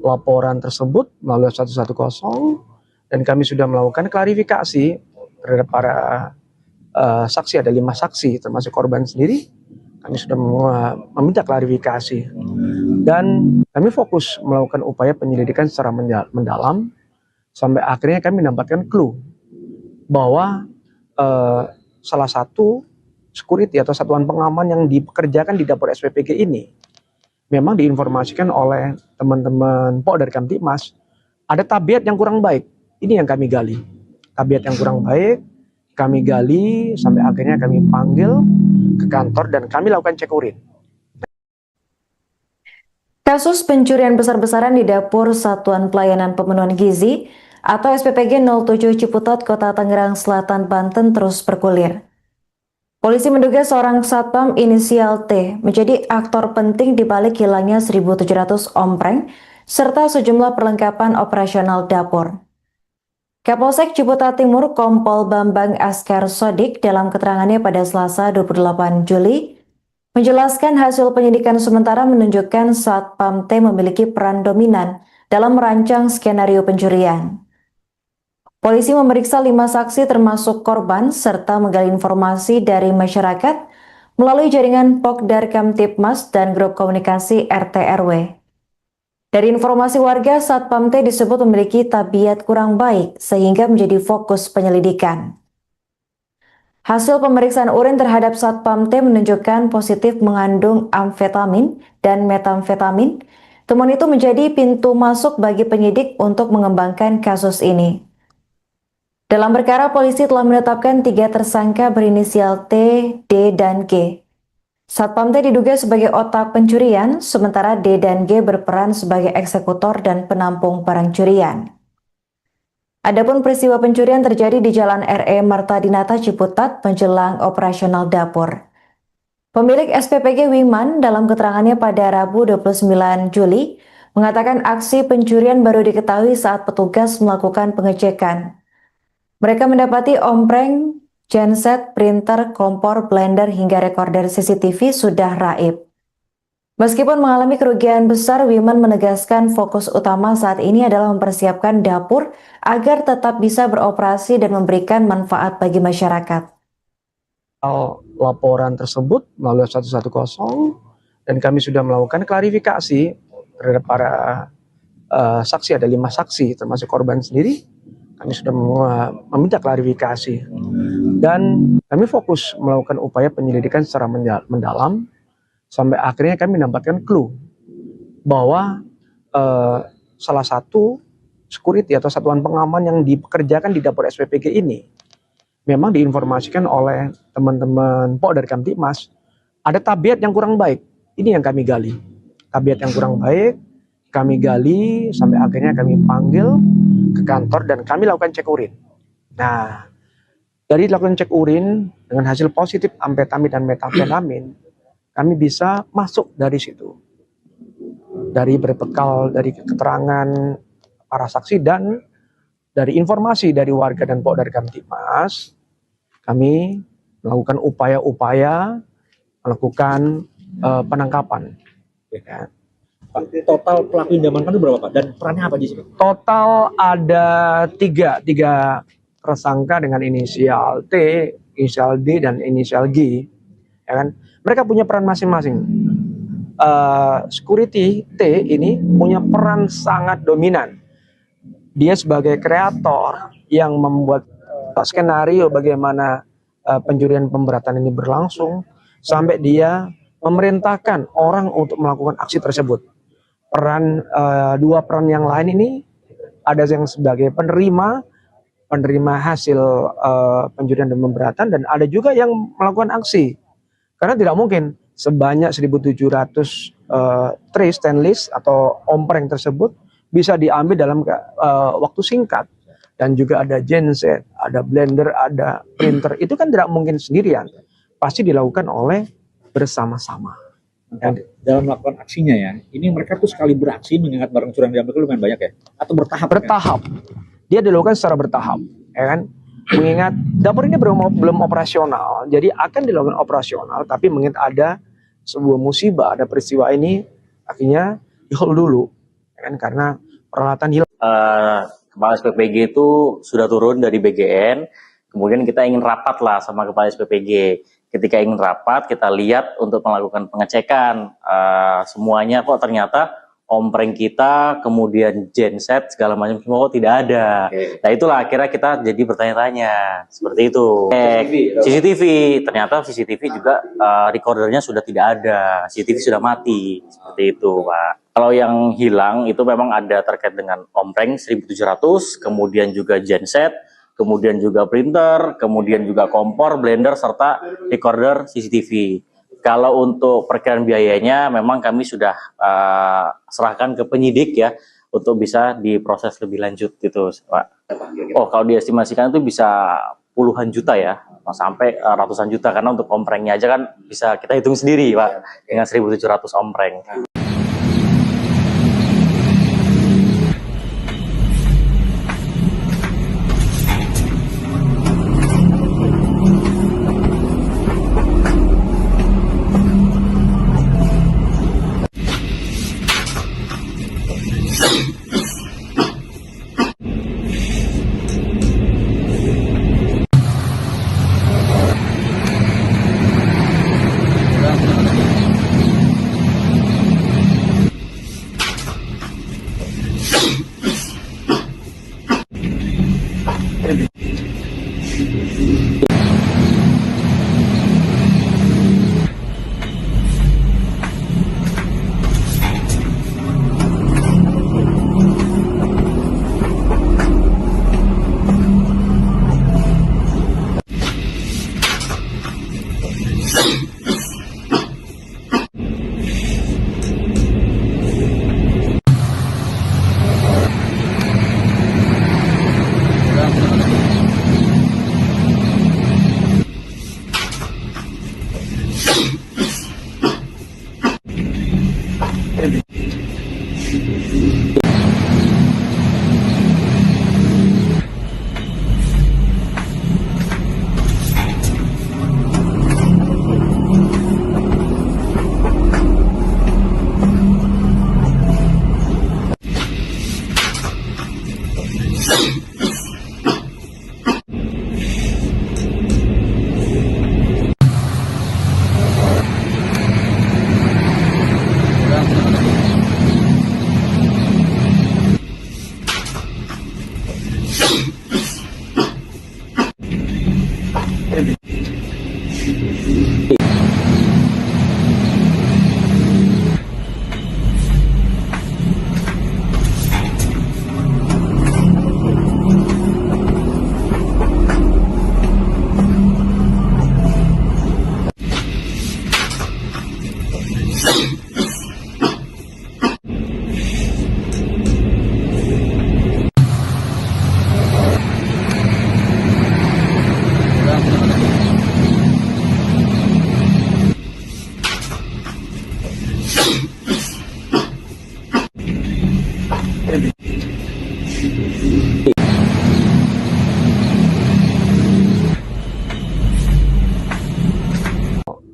Laporan tersebut melalui 110, dan kami sudah melakukan klarifikasi terhadap para saksi. Ada 5 saksi termasuk korban sendiri. Kami sudah meminta klarifikasi. Dan kami fokus melakukan upaya penyelidikan secara mendalam sampai akhirnya kami mendapatkan clue bahwa salah satu security atau satuan pengaman yang dipekerjakan di dapur SPPG ini memang diinformasikan oleh teman-teman Pok dari Kamtipmas ada tabiat yang kurang baik. Ini yang kami gali. Tabiat yang kurang baik kami gali sampai akhirnya kami panggil ke kantor dan kami lakukan cek urin. Kasus pencurian besar-besaran di dapur Satuan Pelayanan Pemenuhan Gizi atau SPPG 07 Ciputat, Kota Tangerang Selatan, Banten terus bergulir. Polisi menduga seorang satpam inisial T menjadi aktor penting di balik hilangnya 1.700 ompreng serta sejumlah perlengkapan operasional dapur. Kapolsek Ciputat Timur Kompol Bambang Askar Sodik dalam keterangannya pada Selasa 28 Juli menjelaskan hasil penyidikan sementara menunjukkan Satpam T memiliki peran dominan dalam merancang skenario pencurian. Polisi memeriksa 5 saksi termasuk korban serta menggali informasi dari masyarakat melalui jaringan Pokdar Kamtipmas dan grup komunikasi RT RW. Dari informasi warga, Satpam T disebut memiliki tabiat kurang baik sehingga menjadi fokus penyelidikan. Hasil pemeriksaan urin terhadap Satpam T menunjukkan positif mengandung amfetamin dan metamfetamin. Temuan itu menjadi pintu masuk bagi penyidik untuk mengembangkan kasus ini. Dalam perkara, polisi telah menetapkan 3 tersangka berinisial T, D, dan G. Satpam T diduga sebagai otak pencurian, sementara D dan G berperan sebagai eksekutor dan penampung barang curian. Adapun peristiwa pencurian terjadi di Jalan RE Marta Dinata Ciputat menjelang operasional dapur. Pemilik SPPG Wiman dalam keterangannya pada Rabu 29 Juli mengatakan aksi pencurian baru diketahui saat petugas melakukan pengecekan. Mereka mendapati ompreng, genset, printer, kompor, blender hingga rekorder CCTV sudah raib. Meskipun mengalami kerugian besar, Wiman menegaskan fokus utama saat ini adalah mempersiapkan dapur agar tetap bisa beroperasi dan memberikan manfaat bagi masyarakat. Laporan tersebut melalui 110 dan kami sudah melakukan klarifikasi terhadap para saksi, ada 5 saksi termasuk korban sendiri. Kami sudah meminta klarifikasi dan kami fokus melakukan upaya penyelidikan secara mendalam sampai akhirnya kami mendapatkan clue bahwa salah satu security atau satuan pengaman yang dipekerjakan di dapur SPPG ini memang diinformasikan oleh teman-teman Pok dari Kamtipmas ada tabiat yang kurang baik. Ini yang kami gali. Tabiat yang kurang baik kami gali sampai akhirnya kami panggil ke kantor dan kami lakukan cek urin. Nah, dari lakukan cek urin dengan hasil positif amfetamin dan metamfetamin, kami bisa masuk dari situ. Dari berbekal dari keterangan para saksi dan dari informasi dari warga dan Pok dari Kamtipmas, kami melakukan upaya-upaya melakukan penangkapan. Ya. Pak, total pelaku yang diamankan itu berapa Pak? Dan perannya apa di sini? Total ada tiga tersangka dengan inisial T, inisial D, dan inisial G. Ya kan? Mereka punya peran masing-masing. Security T ini punya peran sangat dominan. Dia sebagai kreator yang membuat skenario bagaimana pencurian pemberatan ini berlangsung sampai dia memerintahkan orang untuk melakukan aksi tersebut. Dua peran yang lain ini ada yang sebagai penerima hasil pencurian dan pemberatan dan ada juga yang melakukan aksi. Karena tidak mungkin sebanyak 1.700 tray stainless atau ompreng tersebut bisa diambil dalam waktu singkat. Dan juga ada genset, ada blender, ada printer. Itu kan tidak mungkin sendirian. Pasti dilakukan oleh bersama-sama. Dalam melakukan aksinya ya, ini mereka tuh sekali beraksi mengingat barang curian diambil itu lumayan banyak ya? Atau bertahap? Bertahap. Dia dilakukan secara bertahap. Ya kan? Mengingat dapur ini belum operasional, jadi akan dilakukan operasional, tapi mengingat ada sebuah musibah, ada peristiwa ini, akhirnya di-hold dulu. Ya kan? Karena peralatan hilang. Kepala SPPG itu sudah turun dari BGN, kemudian kita ingin rapat lah sama Kepala SPPG. ketika ingin rapat kita lihat untuk melakukan pengecekan semuanya kok ternyata ompreng kita, kemudian genset segala macam semua kok tidak ada. Nah itulah akhirnya kita jadi bertanya-tanya seperti itu. CCTV, ternyata CCTV juga recordernya sudah tidak ada, CCTV sudah mati seperti itu, Pak. Kalau yang hilang itu memang ada terkait dengan ompreng 1700, kemudian juga genset, kemudian juga printer, kemudian juga kompor, blender serta recorder CCTV. Kalau untuk perkiraan biayanya memang kami sudah serahkan ke penyidik ya untuk bisa diproses lebih lanjut gitu, Pak. Oh, kalau diestimasikan itu bisa puluhan juta ya, sampai ratusan juta karena untuk omprengnya aja kan bisa kita hitung sendiri, Pak, dengan 1700 ompreng.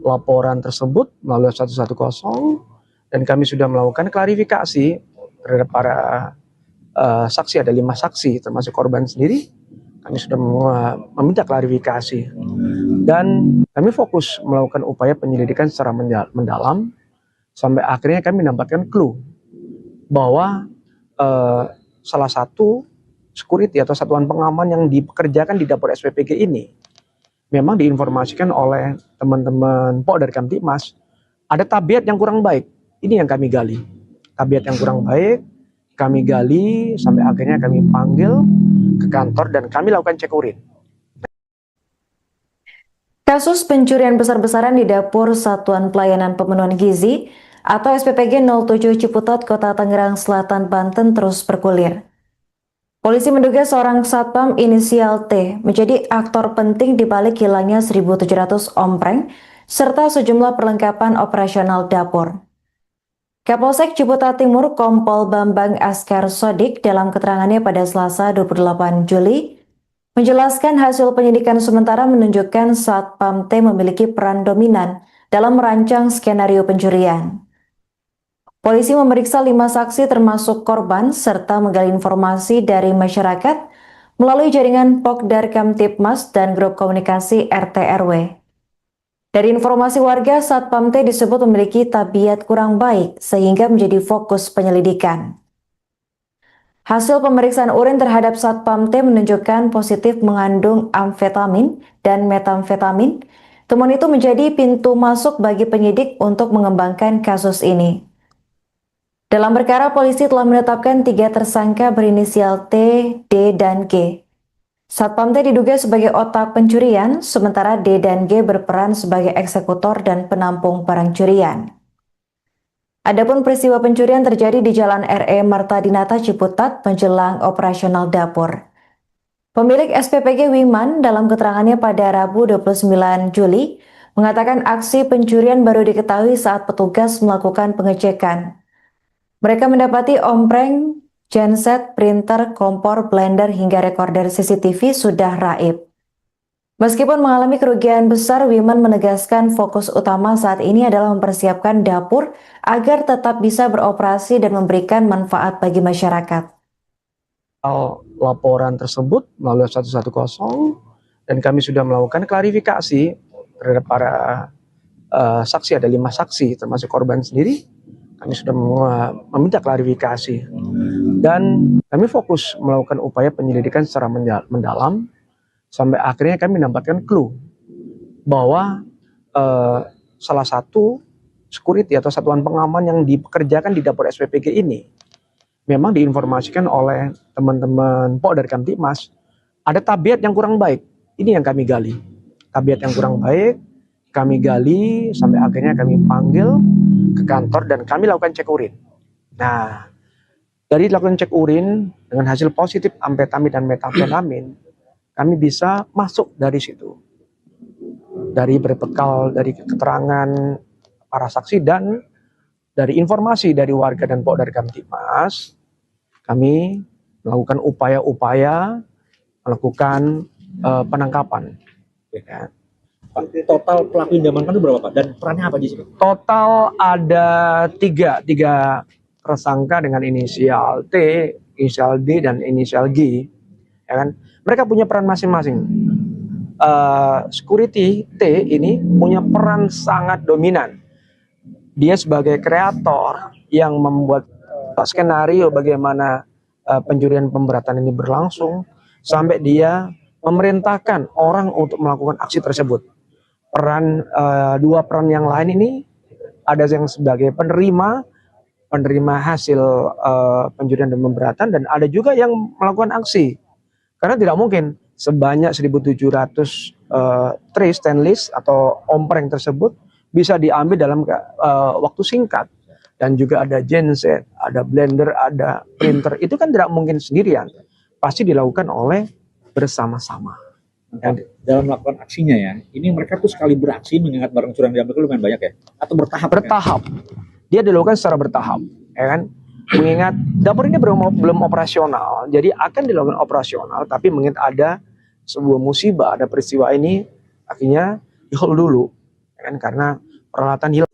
Laporan tersebut melalui 110 dan kami sudah melakukan klarifikasi terhadap para saksi, ada 5 saksi termasuk korban sendiri. Kami sudah meminta klarifikasi dan kami fokus melakukan upaya penyelidikan secara mendalam sampai akhirnya kami mendapatkan clue bahwa salah satu security atau satuan pengaman yang dipekerjakan di dapur SPPG ini memang diinformasikan oleh teman-teman dari Kamtibmas ada tabiat yang kurang baik. Ini yang kami gali. Tabiat yang kurang baik, kami gali sampai akhirnya kami panggil ke kantor dan kami lakukan cek urin. Kasus pencurian besar-besaran di dapur Satuan Pelayanan Pemenuhan Gizi atau SPPG 07 Ciputat, Kota Tangerang Selatan, Banten terus bergulir. Polisi menduga seorang satpam inisial T menjadi aktor penting di balik hilangnya 1.700 ompreng serta sejumlah perlengkapan operasional dapur. Kapolsek Ciputat Timur Kompol Bambang Askar Sodik dalam keterangannya pada Selasa 28 Juli menjelaskan hasil penyidikan sementara menunjukkan satpam T memiliki peran dominan dalam merancang skenario pencurian. Polisi memeriksa 5 saksi termasuk korban serta menggali informasi dari masyarakat melalui jaringan Pokdar Kamtibmas dan grup komunikasi RT RW. Dari informasi warga, Satpam T disebut memiliki tabiat kurang baik sehingga menjadi fokus penyelidikan. Hasil pemeriksaan urin terhadap Satpam T menunjukkan positif mengandung amfetamin dan metamfetamin. Temuan itu menjadi pintu masuk bagi penyidik untuk mengembangkan kasus ini. Dalam perkara, polisi telah menetapkan 3 tersangka berinisial T, D, dan G. Satpam T diduga sebagai otak pencurian, sementara D dan G berperan sebagai eksekutor dan penampung barang curian. Adapun peristiwa pencurian terjadi di Jalan RE Marta Dinata Ciputat menjelang operasional dapur. Pemilik SPPG Wiman dalam keterangannya pada Rabu 29 Juli mengatakan aksi pencurian baru diketahui saat petugas melakukan pengecekan. Mereka mendapati ompreng, genset, printer, kompor, blender, hingga rekorder CCTV sudah raib. Meskipun mengalami kerugian besar, Wiman menegaskan fokus utama saat ini adalah mempersiapkan dapur agar tetap bisa beroperasi dan memberikan manfaat bagi masyarakat. Laporan tersebut melalui 110 dan kami sudah melakukan klarifikasi terhadap para saksi, ada 5 saksi termasuk korban sendiri. Kami sudah meminta klarifikasi dan kami fokus melakukan upaya penyelidikan secara mendalam sampai akhirnya kami mendapatkan clue bahwa salah satu security atau satuan pengaman yang dipekerjakan di dapur SPPG ini memang diinformasikan oleh teman-teman Polda Kamtibmas ada tabiat yang kurang baik. Ini yang kami gali. Tabiat yang kurang baik kami gali sampai akhirnya kami panggil ke kantor dan kami lakukan cek urin. Nah, dari lakukan cek urin dengan hasil positif amfetamin dan metamfetamin, kami bisa masuk dari situ. Dari berbekal dari keterangan para saksi dan dari informasi dari warga dan Polda Kamtibmas, kami melakukan upaya-upaya melakukan penangkapan. Ya. Total pelaku yang diamankan itu berapa Pak? Dan perannya apa di sini? Total ada tiga tersangka dengan inisial T, inisial D, dan inisial G. Ya kan? Mereka punya peran masing-masing. Security T ini punya peran sangat dominan. Dia sebagai kreator yang membuat skenario bagaimana pencurian pemberatan ini berlangsung sampai dia memerintahkan orang untuk melakukan aksi tersebut. Dua peran yang lain ini ada yang sebagai penerima hasil pencurian dan pemberatan dan ada juga yang melakukan aksi. Karena tidak mungkin sebanyak 1.700 tray stainless atau ompreng tersebut bisa diambil dalam waktu singkat. Dan juga ada genset, ada blender, ada printer. Itu kan tidak mungkin sendirian. Pasti dilakukan oleh bersama-sama. Dalam melakukan aksinya ya, ini mereka tuh sekali beraksi mengingat barang curian diambil itu lumayan banyak ya? Atau bertahap? Bertahap. Dia dilakukan secara bertahap, ya kan? Mengingat dapur ini belum operasional, jadi akan dilakukan operasional, tapi mengingat ada sebuah musibah, ada peristiwa ini, akhirnya di-hold dulu, ya kan? Karena peralatan hilang.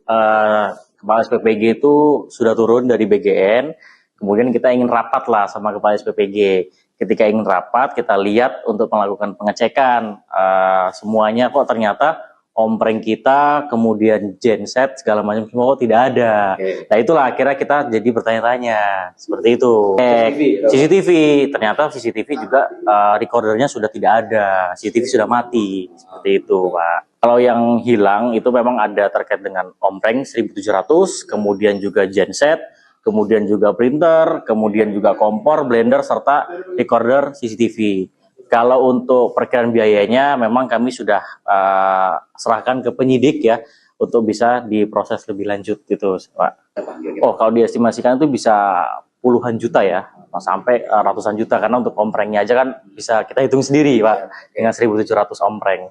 Kepala SPPG itu sudah turun dari BGN, kemudian kita ingin rapat lah sama Kepala SPPG. Ketika ingin rapat, kita lihat untuk melakukan pengecekan. Semuanya kok ternyata ompreng kita, kemudian genset, segala macam semua kok tidak ada. Nah itulah akhirnya kita jadi bertanya-tanya. Seperti itu. CCTV, ternyata CCTV juga recordernya sudah tidak ada. CCTV sudah mati. Seperti itu Pak. Kalau yang hilang itu memang ada terkait dengan ompreng 1.700, kemudian juga genset, kemudian juga printer, kemudian juga kompor, blender, serta recorder CCTV. Kalau untuk perkiraan biayanya memang kami sudah serahkan ke penyidik ya, untuk bisa diproses lebih lanjut gitu Pak. Oh kalau diestimasikan itu bisa puluhan juta ya, sampai ratusan juta, karena untuk omprengnya aja kan bisa kita hitung sendiri Pak, dengan 1.700 ompreng.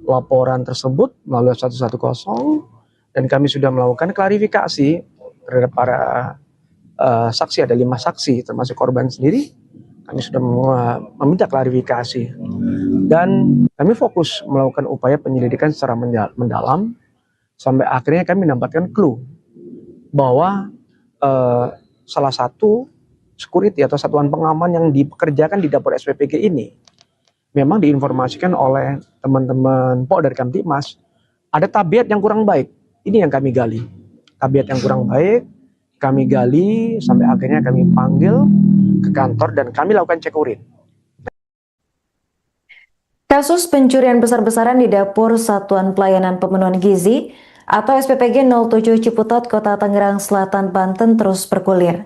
Laporan tersebut melalui 110 dan kami sudah melakukan klarifikasi terhadap para saksi, ada 5 saksi termasuk korban sendiri. Kami sudah meminta klarifikasi dan kami fokus melakukan upaya penyelidikan secara mendalam sampai akhirnya kami mendapatkan clue bahwa salah satu security atau satuan pengaman yang dipekerjakan di dapur SPPG ini memang diinformasikan oleh teman-teman Polda Kamtibmas ada tabiat yang kurang baik. Ini yang kami gali. Tabiat yang kurang baik, kami gali sampai akhirnya kami panggil ke kantor dan kami lakukan cek urin. Kasus pencurian besar-besaran di dapur Satuan Pelayanan Pemenuhan Gizi atau SPPG 07 Ciputat, Kota Tangerang Selatan, Banten terus bergulir.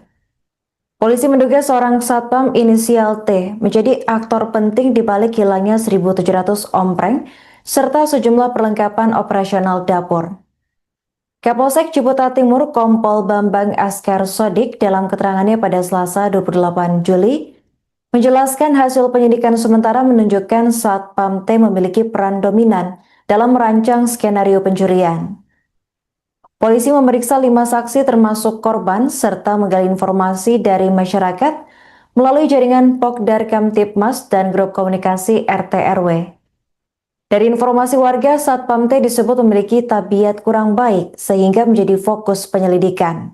Polisi menduga seorang satpam inisial T menjadi aktor penting di balik hilangnya 1.700 ompreng serta sejumlah perlengkapan operasional dapur. Kapolsek Ciputat Timur Kompol Bambang Askar Sodik dalam keterangannya pada Selasa 28 Juli menjelaskan hasil penyidikan sementara menunjukkan satpam T memiliki peran dominan dalam merancang skenario pencurian. Polisi memeriksa 5 saksi termasuk korban serta menggali informasi dari masyarakat melalui jaringan Pokdar Kamtibmas dan grup komunikasi RT RW. Dari informasi warga, Satpam T disebut memiliki tabiat kurang baik sehingga menjadi fokus penyelidikan.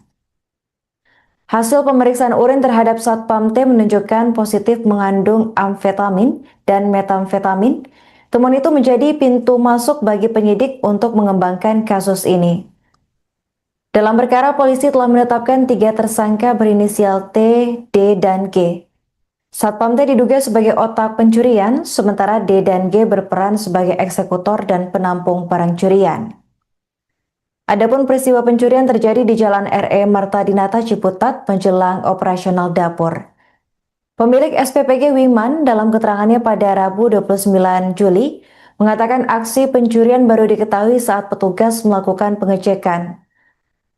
Hasil pemeriksaan urin terhadap Satpam T menunjukkan positif mengandung amfetamin dan metamfetamin. Temuan itu menjadi pintu masuk bagi penyidik untuk mengembangkan kasus ini. Dalam perkara, polisi telah menetapkan 3 tersangka berinisial T, D, dan G. Satpam T diduga sebagai otak pencurian, sementara D dan G berperan sebagai eksekutor dan penampung barang curian. Adapun peristiwa pencurian terjadi di Jalan RE Marta Dinata Ciputat menjelang operasional dapur. Pemilik SPPG Wiman dalam keterangannya pada Rabu 29 Juli mengatakan aksi pencurian baru diketahui saat petugas melakukan pengecekan.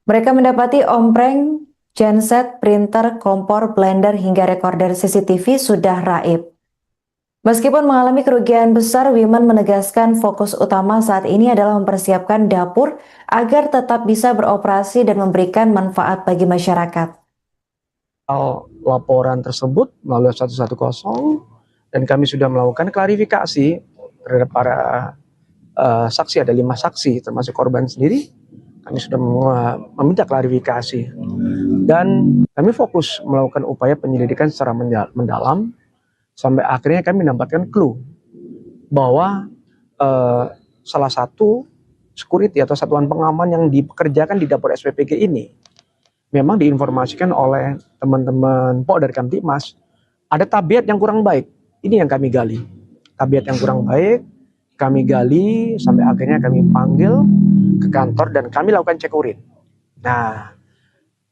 Mereka mendapati ompreng, genset, printer, kompor, blender, hingga rekorder CCTV sudah raib. Meskipun mengalami kerugian besar, Wiman menegaskan fokus utama saat ini adalah mempersiapkan dapur agar tetap bisa beroperasi dan memberikan manfaat bagi masyarakat. Laporan tersebut melalui 110 dan kami sudah melakukan klarifikasi terhadap para saksi, ada 5 saksi termasuk korban sendiri. Kami sudah meminta klarifikasi dan kami fokus melakukan upaya penyelidikan secara mendalam sampai akhirnya kami mendapatkan clue bahwa salah satu security atau satuan pengaman yang dipekerjakan di dapur SPPG ini memang diinformasikan oleh teman-teman Polda Kamtibmas ada tabiat yang kurang baik. Ini yang kami gali. Tabiat yang kurang baik, kami gali sampai akhirnya kami panggil ke kantor dan kami lakukan cek urin. Nah,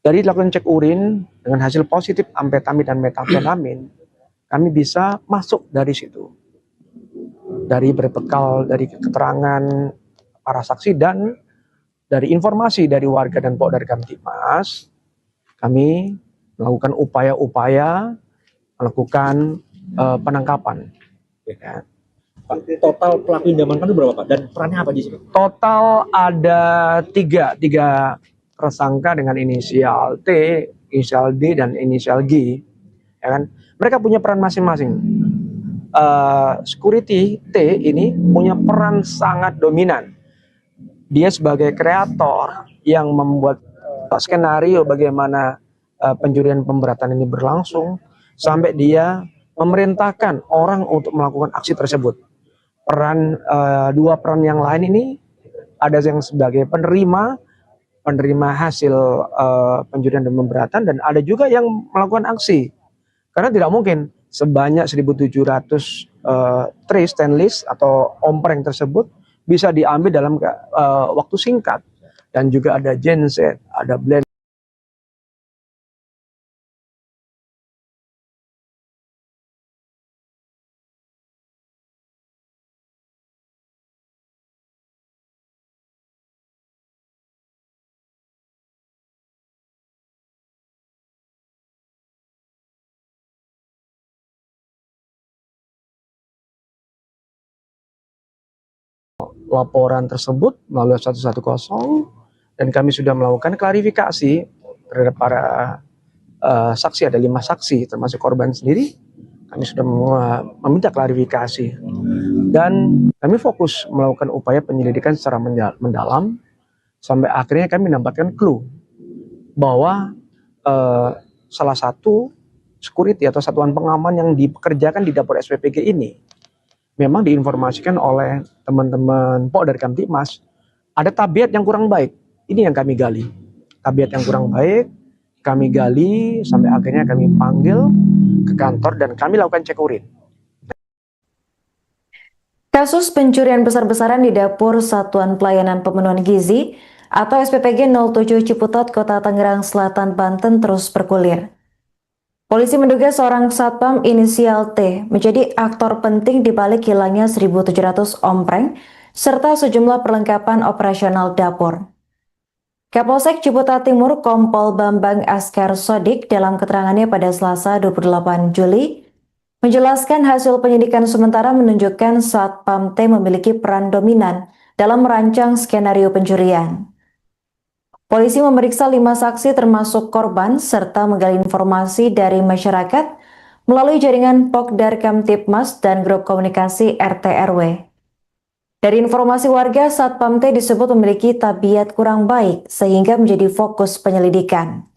dari lakukan cek urin dengan hasil positif amfetamin dan metamfetamin, kami bisa masuk dari situ. Dari berbekal dari keterangan para saksi dan dari informasi dari warga dan Pok dari Kamtibmas, kami melakukan upaya-upaya melakukan penangkapan. Ya. Pak, total pelaku yang diamankan itu berapa Pak? Dan perannya apa di sini? Total ada tiga tersangka dengan inisial T, inisial D, dan inisial G. Ya kan? Mereka punya peran masing-masing. Security T ini punya peran sangat dominan. Dia sebagai kreator yang membuat skenario bagaimana pencurian pemberatan ini berlangsung sampai dia memerintahkan orang untuk melakukan aksi tersebut. Dua peran yang lain ini ada yang sebagai penerima hasil pencurian dan pemberatan, dan ada juga yang melakukan aksi. Karena tidak mungkin sebanyak 1.700 tray stainless atau ompreng tersebut bisa diambil dalam waktu singkat. Dan juga ada genset, ada blend. Laporan tersebut melalui 110 dan kami sudah melakukan klarifikasi terhadap para saksi. Ada 5 saksi termasuk korban sendiri. Kami sudah meminta klarifikasi dan kami fokus melakukan upaya penyelidikan secara mendalam sampai akhirnya kami mendapatkan clue bahwa salah satu security atau satuan pengaman yang dipekerjakan di dapur SPPG ini memang diinformasikan oleh teman-teman Pok dari Kamtibmas ada tabiat yang kurang baik. Ini yang kami gali. Tabiat yang kurang baik, kami gali sampai akhirnya kami panggil ke kantor dan kami lakukan cek urin. Kasus pencurian besar-besaran di dapur Satuan Pelayanan Pemenuhan Gizi atau SPPG 07 Ciputat, Kota Tangerang Selatan, Banten terus bergulir. Polisi menduga seorang satpam inisial T menjadi aktor penting di balik hilangnya 1.700 ompreng serta sejumlah perlengkapan operasional dapur. Kapolsek Ciputat Timur Kompol Bambang Askar Sodik dalam keterangannya pada Selasa 28 Juli menjelaskan hasil penyidikan sementara menunjukkan satpam T memiliki peran dominan dalam merancang skenario pencurian. Polisi memeriksa 5 saksi termasuk korban serta menggali informasi dari masyarakat melalui jaringan Pokdar Kamtibmas dan grup komunikasi RT RW. Dari informasi warga, Satpam T disebut memiliki tabiat kurang baik sehingga menjadi fokus penyelidikan.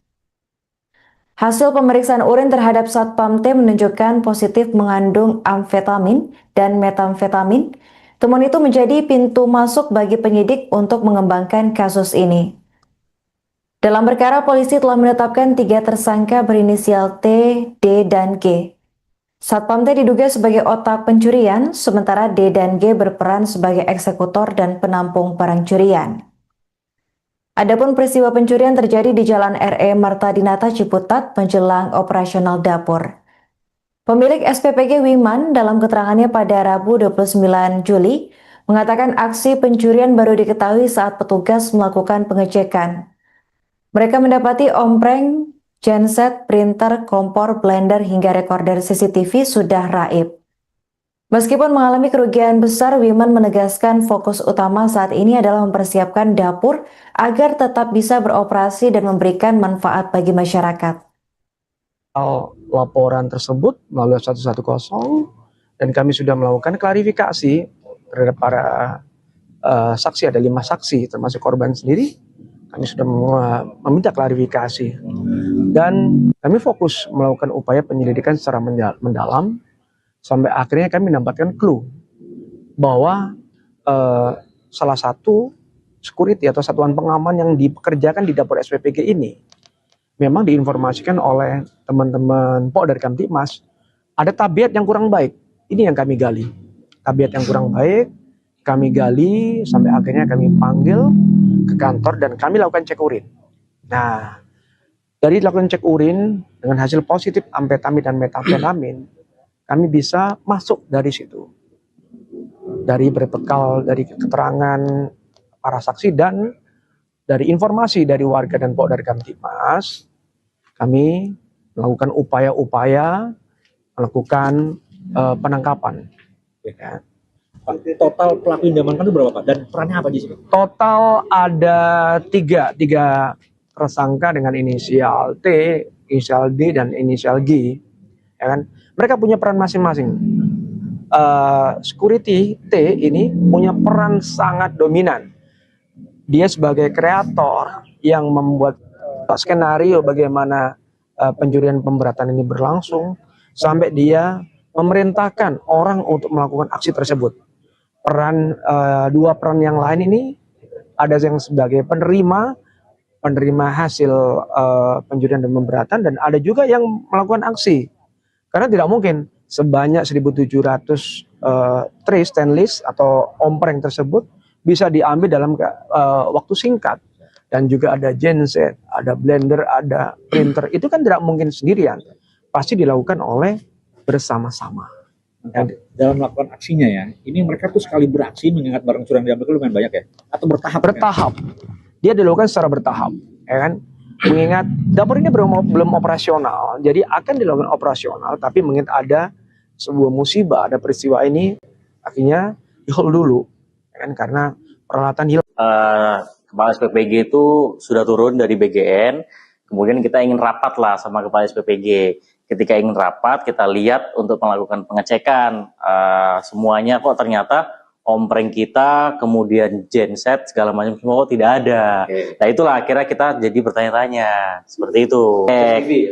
Hasil pemeriksaan urin terhadap Satpam T menunjukkan positif mengandung amfetamin dan metamfetamin. Temuan itu menjadi pintu masuk bagi penyidik untuk mengembangkan kasus ini. Dalam perkara, polisi telah menetapkan 3 tersangka berinisial T, D, dan G. Satpam T diduga sebagai otak pencurian, sementara D dan G berperan sebagai eksekutor dan penampung barang curian. Adapun peristiwa pencurian terjadi di Jalan RE Marta Dinata Ciputat menjelang operasional dapur. Pemilik SPPG Wiman dalam keterangannya pada Rabu 29 Juli mengatakan aksi pencurian baru diketahui saat petugas melakukan pengecekan. Mereka mendapati ompreng, genset, printer, kompor, blender, hingga rekorder CCTV sudah raib. Meskipun mengalami kerugian besar, Wiman menegaskan fokus utama saat ini adalah mempersiapkan dapur agar tetap bisa beroperasi dan memberikan manfaat bagi masyarakat. Laporan tersebut melalui 110 dan kami sudah melakukan klarifikasi terhadap para saksi. Ada 5 saksi termasuk korban sendiri. Kami sudah meminta klarifikasi dan kami fokus melakukan upaya penyelidikan secara mendalam sampai akhirnya kami mendapatkan clue bahwa salah satu security atau satuan pengaman yang dipekerjakan di dapur SPPG ini memang diinformasikan oleh teman-teman Pok dari Kamtibmas ada tabiat yang kurang baik. Ini yang kami gali. Tabiat yang kurang baik, kami gali sampai akhirnya kami panggil ke kantor dan kami lakukan cek urin. Nah, dari dilakukan cek urin dengan hasil positif amfetamin dan metamfetamin, kami bisa masuk dari situ. Dari berbekal dari keterangan para saksi dan dari informasi dari warga dan dari Kamtibmas, kami melakukan upaya-upaya melakukan penangkapan. Ya. Pak, total pelaku yang diamankan itu berapa Pak? Dan perannya apa di sini? Total ada tiga tersangka dengan inisial T, inisial D, dan inisial G. Ya kan? Mereka punya peran masing-masing. Security T ini punya peran sangat dominan. Dia sebagai kreator yang membuat skenario bagaimana pencurian pemberatan ini berlangsung sampai dia memerintahkan orang untuk melakukan aksi tersebut. Dua peran yang lain ini ada yang sebagai penerima hasil pencurian dan pemberatan, dan ada juga yang melakukan aksi. Karena tidak mungkin sebanyak 1.700 tray stainless atau ompreng tersebut bisa diambil dalam waktu singkat. Dan juga ada genset, ada blender, ada printer. Itu kan tidak mungkin sendirian. Pasti dilakukan oleh bersama-sama. Dalam melakukan aksinya ya, ini mereka tuh sekali beraksi mengingat barang curian diambil itu lumayan banyak ya? Atau bertahap? Bertahap. Dia dilakukan secara bertahap. Ya kan? Mengingat dapur ini belum operasional, jadi akan dilakukan operasional, tapi mengingat ada sebuah musibah, ada peristiwa ini, akhirnya di-hold dulu. Ya kan? Karena peralatan hilang. Kepala SPPG itu sudah turun dari BGN, kemudian kita ingin rapat lah sama Kepala SPPG. Ketika ingin rapat, kita lihat untuk melakukan pengecekan semuanya, kok ternyata ompreng kita, kemudian genset, segala macam semua kok tidak ada. Nah itulah akhirnya kita jadi bertanya-tanya, seperti itu.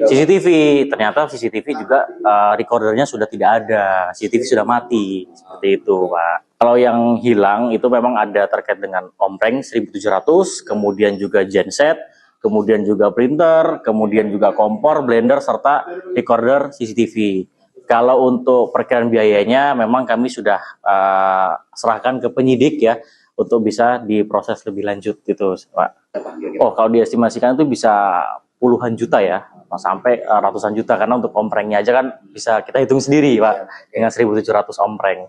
CCTV, ternyata CCTV juga recordernya sudah tidak ada, CCTV sudah mati, seperti itu Pak. Kalau yang hilang itu memang ada terkait dengan ompreng 1.700, kemudian juga genset, kemudian juga printer, kemudian juga kompor, blender, serta recorder CCTV. Kalau untuk perkiraan biayanya memang kami sudah serahkan ke penyidik ya, untuk bisa diproses lebih lanjut gitu Pak. Oh kalau diestimasikan itu bisa puluhan juta ya, sampai ratusan juta, karena untuk omprengnya aja kan bisa kita hitung sendiri Pak, dengan 1.700 ompreng.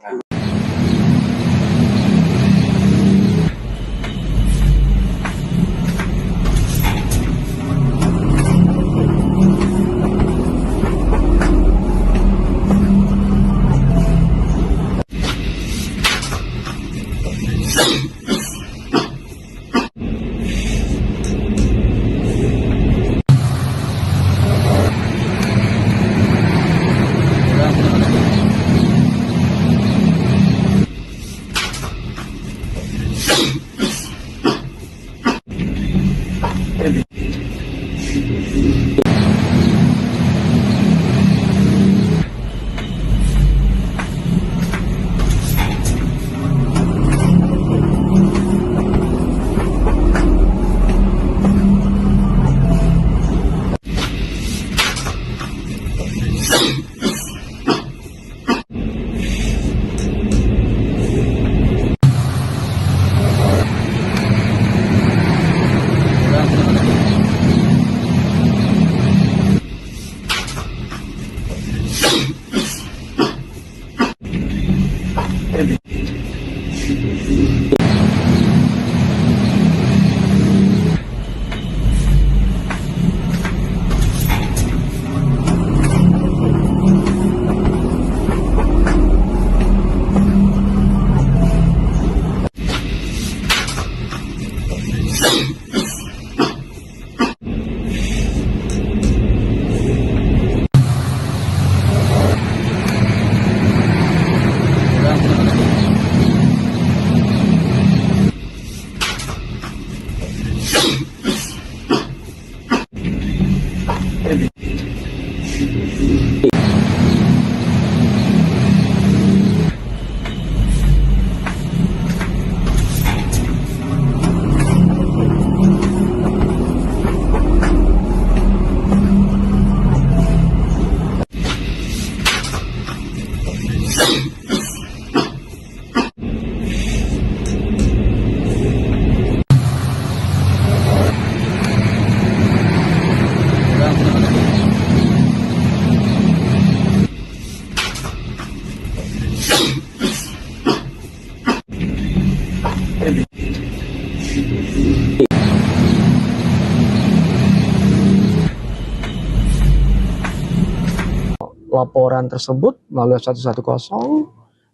laporan tersebut melalui 110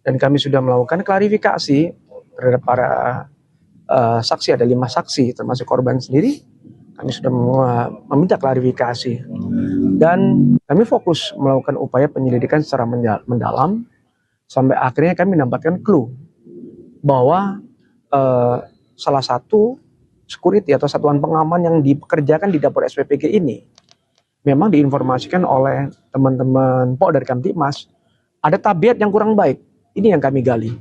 dan kami sudah melakukan klarifikasi terhadap para saksi, ada 5 saksi termasuk korban sendiri. Kami sudah meminta klarifikasi dan kami fokus melakukan upaya penyelidikan secara mendalam sampai akhirnya kami mendapatkan clue bahwa salah satu security atau satuan pengaman yang dipekerjakan di dapur SPPG ini memang diinformasikan oleh teman-teman Pok dari Kamtipmas ada tabiat yang kurang baik. Ini yang kami gali.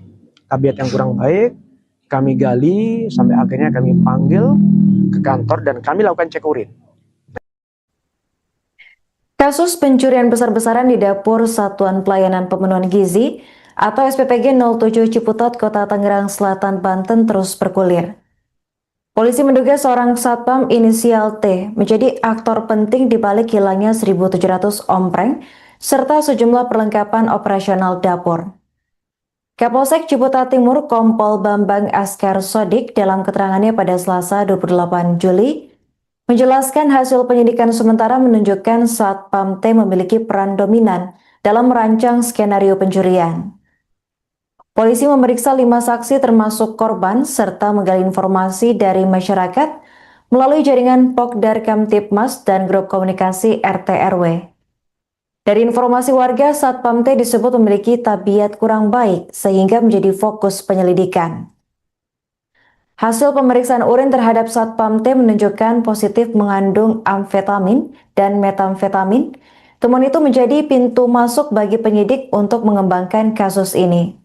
Tabiat yang kurang baik kami gali sampai akhirnya kami panggil ke kantor dan kami lakukan cek urin. Kasus pencurian besar-besaran di dapur Satuan Pelayanan Pemenuhan Gizi atau SPPG 07 Ciputat, Kota Tangerang Selatan, Banten terus bergulir. Polisi menduga seorang satpam inisial T menjadi aktor penting di balik hilangnya 1.700 ompreng serta sejumlah perlengkapan operasional dapur. Kapolsek Ciputat Timur Kompol Bambang Askar Sodik dalam keterangannya pada Selasa 28 Juli menjelaskan hasil penyidikan sementara menunjukkan Satpam T memiliki peran dominan dalam merancang skenario pencurian. Polisi memeriksa 5 saksi termasuk korban serta menggali informasi dari masyarakat melalui jaringan Pokdar Kamtipmas dan grup komunikasi RT RW. Dari informasi warga, Satpam T disebut memiliki tabiat kurang baik sehingga menjadi fokus penyelidikan. Hasil pemeriksaan urin terhadap Satpam T menunjukkan positif mengandung amfetamin dan metamfetamin. Temuan itu menjadi pintu masuk bagi penyidik untuk mengembangkan kasus ini.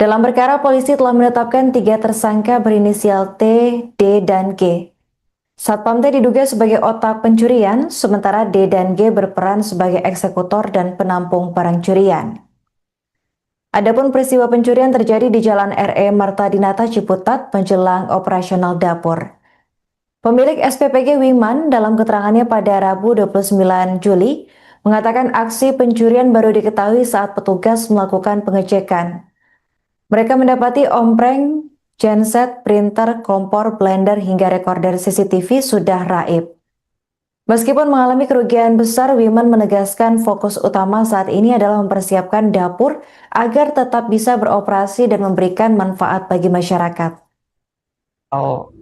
Dalam perkara, polisi telah menetapkan 3 tersangka berinisial T, D, dan G. Satpam T diduga sebagai otak pencurian, sementara D dan G berperan sebagai eksekutor dan penampung barang curian. Adapun peristiwa pencurian terjadi di Jalan RE Marta Dinata Ciputat menjelang operasional dapur. Pemilik SPPG Wiman dalam keterangannya pada Rabu 29 Juli mengatakan aksi pencurian baru diketahui saat petugas melakukan pengecekan. Mereka mendapati ompreng, genset, printer, kompor, blender, hingga rekorder CCTV sudah raib. Meskipun mengalami kerugian besar, Wiman menegaskan fokus utama saat ini adalah mempersiapkan dapur agar tetap bisa beroperasi dan memberikan manfaat bagi masyarakat.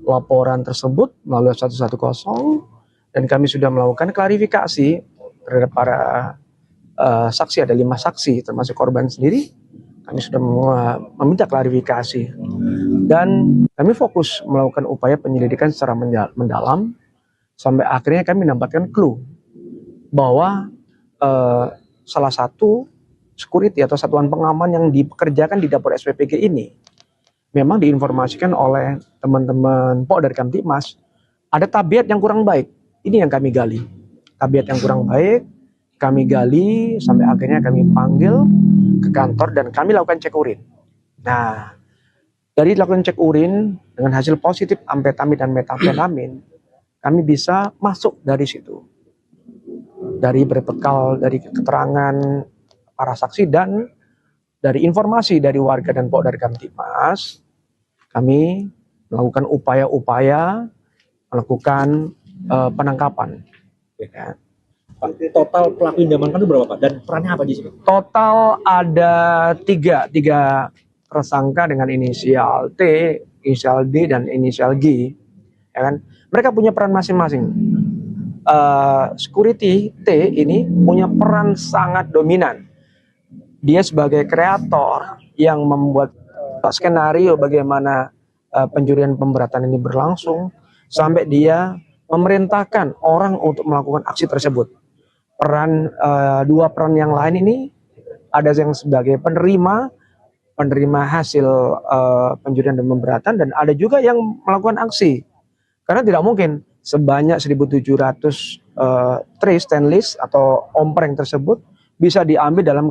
Laporan tersebut melalui 110 dan kami sudah melakukan klarifikasi terhadap para saksi, ada 5 saksi termasuk korban sendiri. Kami sudah meminta klarifikasi dan kami fokus melakukan upaya penyelidikan secara mendalam sampai akhirnya kami mendapatkan clue bahwa salah satu security atau satuan pengaman yang dipekerjakan di dapur SPPG ini memang diinformasikan oleh teman-teman Pok dari Kamtipmas ada tabiat yang kurang baik. Ini yang kami gali. Tabiat yang kurang baik kami gali sampai akhirnya kami panggil ke kantor dan kami lakukan cek urin. Nah, dari lakukan cek urin dengan hasil positif amfetamin dan metamfetamin, kami bisa masuk dari situ. Dari berbekal dari keterangan para saksi dan dari informasi dari warga dan Pok dari Kamtipmas, kami melakukan upaya-upaya melakukan penangkapan. Ya. Total pelaku yang diamankan itu berapa, Pak? Dan perannya apa di sini? Total ada tiga tersangka dengan inisial T, inisial D, dan inisial G. Ya kan? Mereka punya peran masing-masing. Security T ini punya peran sangat dominan. Dia sebagai kreator yang membuat skenario bagaimana pencurian pemberatan ini berlangsung sampai dia memerintahkan orang untuk melakukan aksi tersebut. Dua peran yang lain ini ada yang sebagai penerima hasil pencurian dan pemberatan, dan ada juga yang melakukan aksi. Karena tidak mungkin sebanyak 1.700 tray stainless atau ompreng tersebut bisa diambil dalam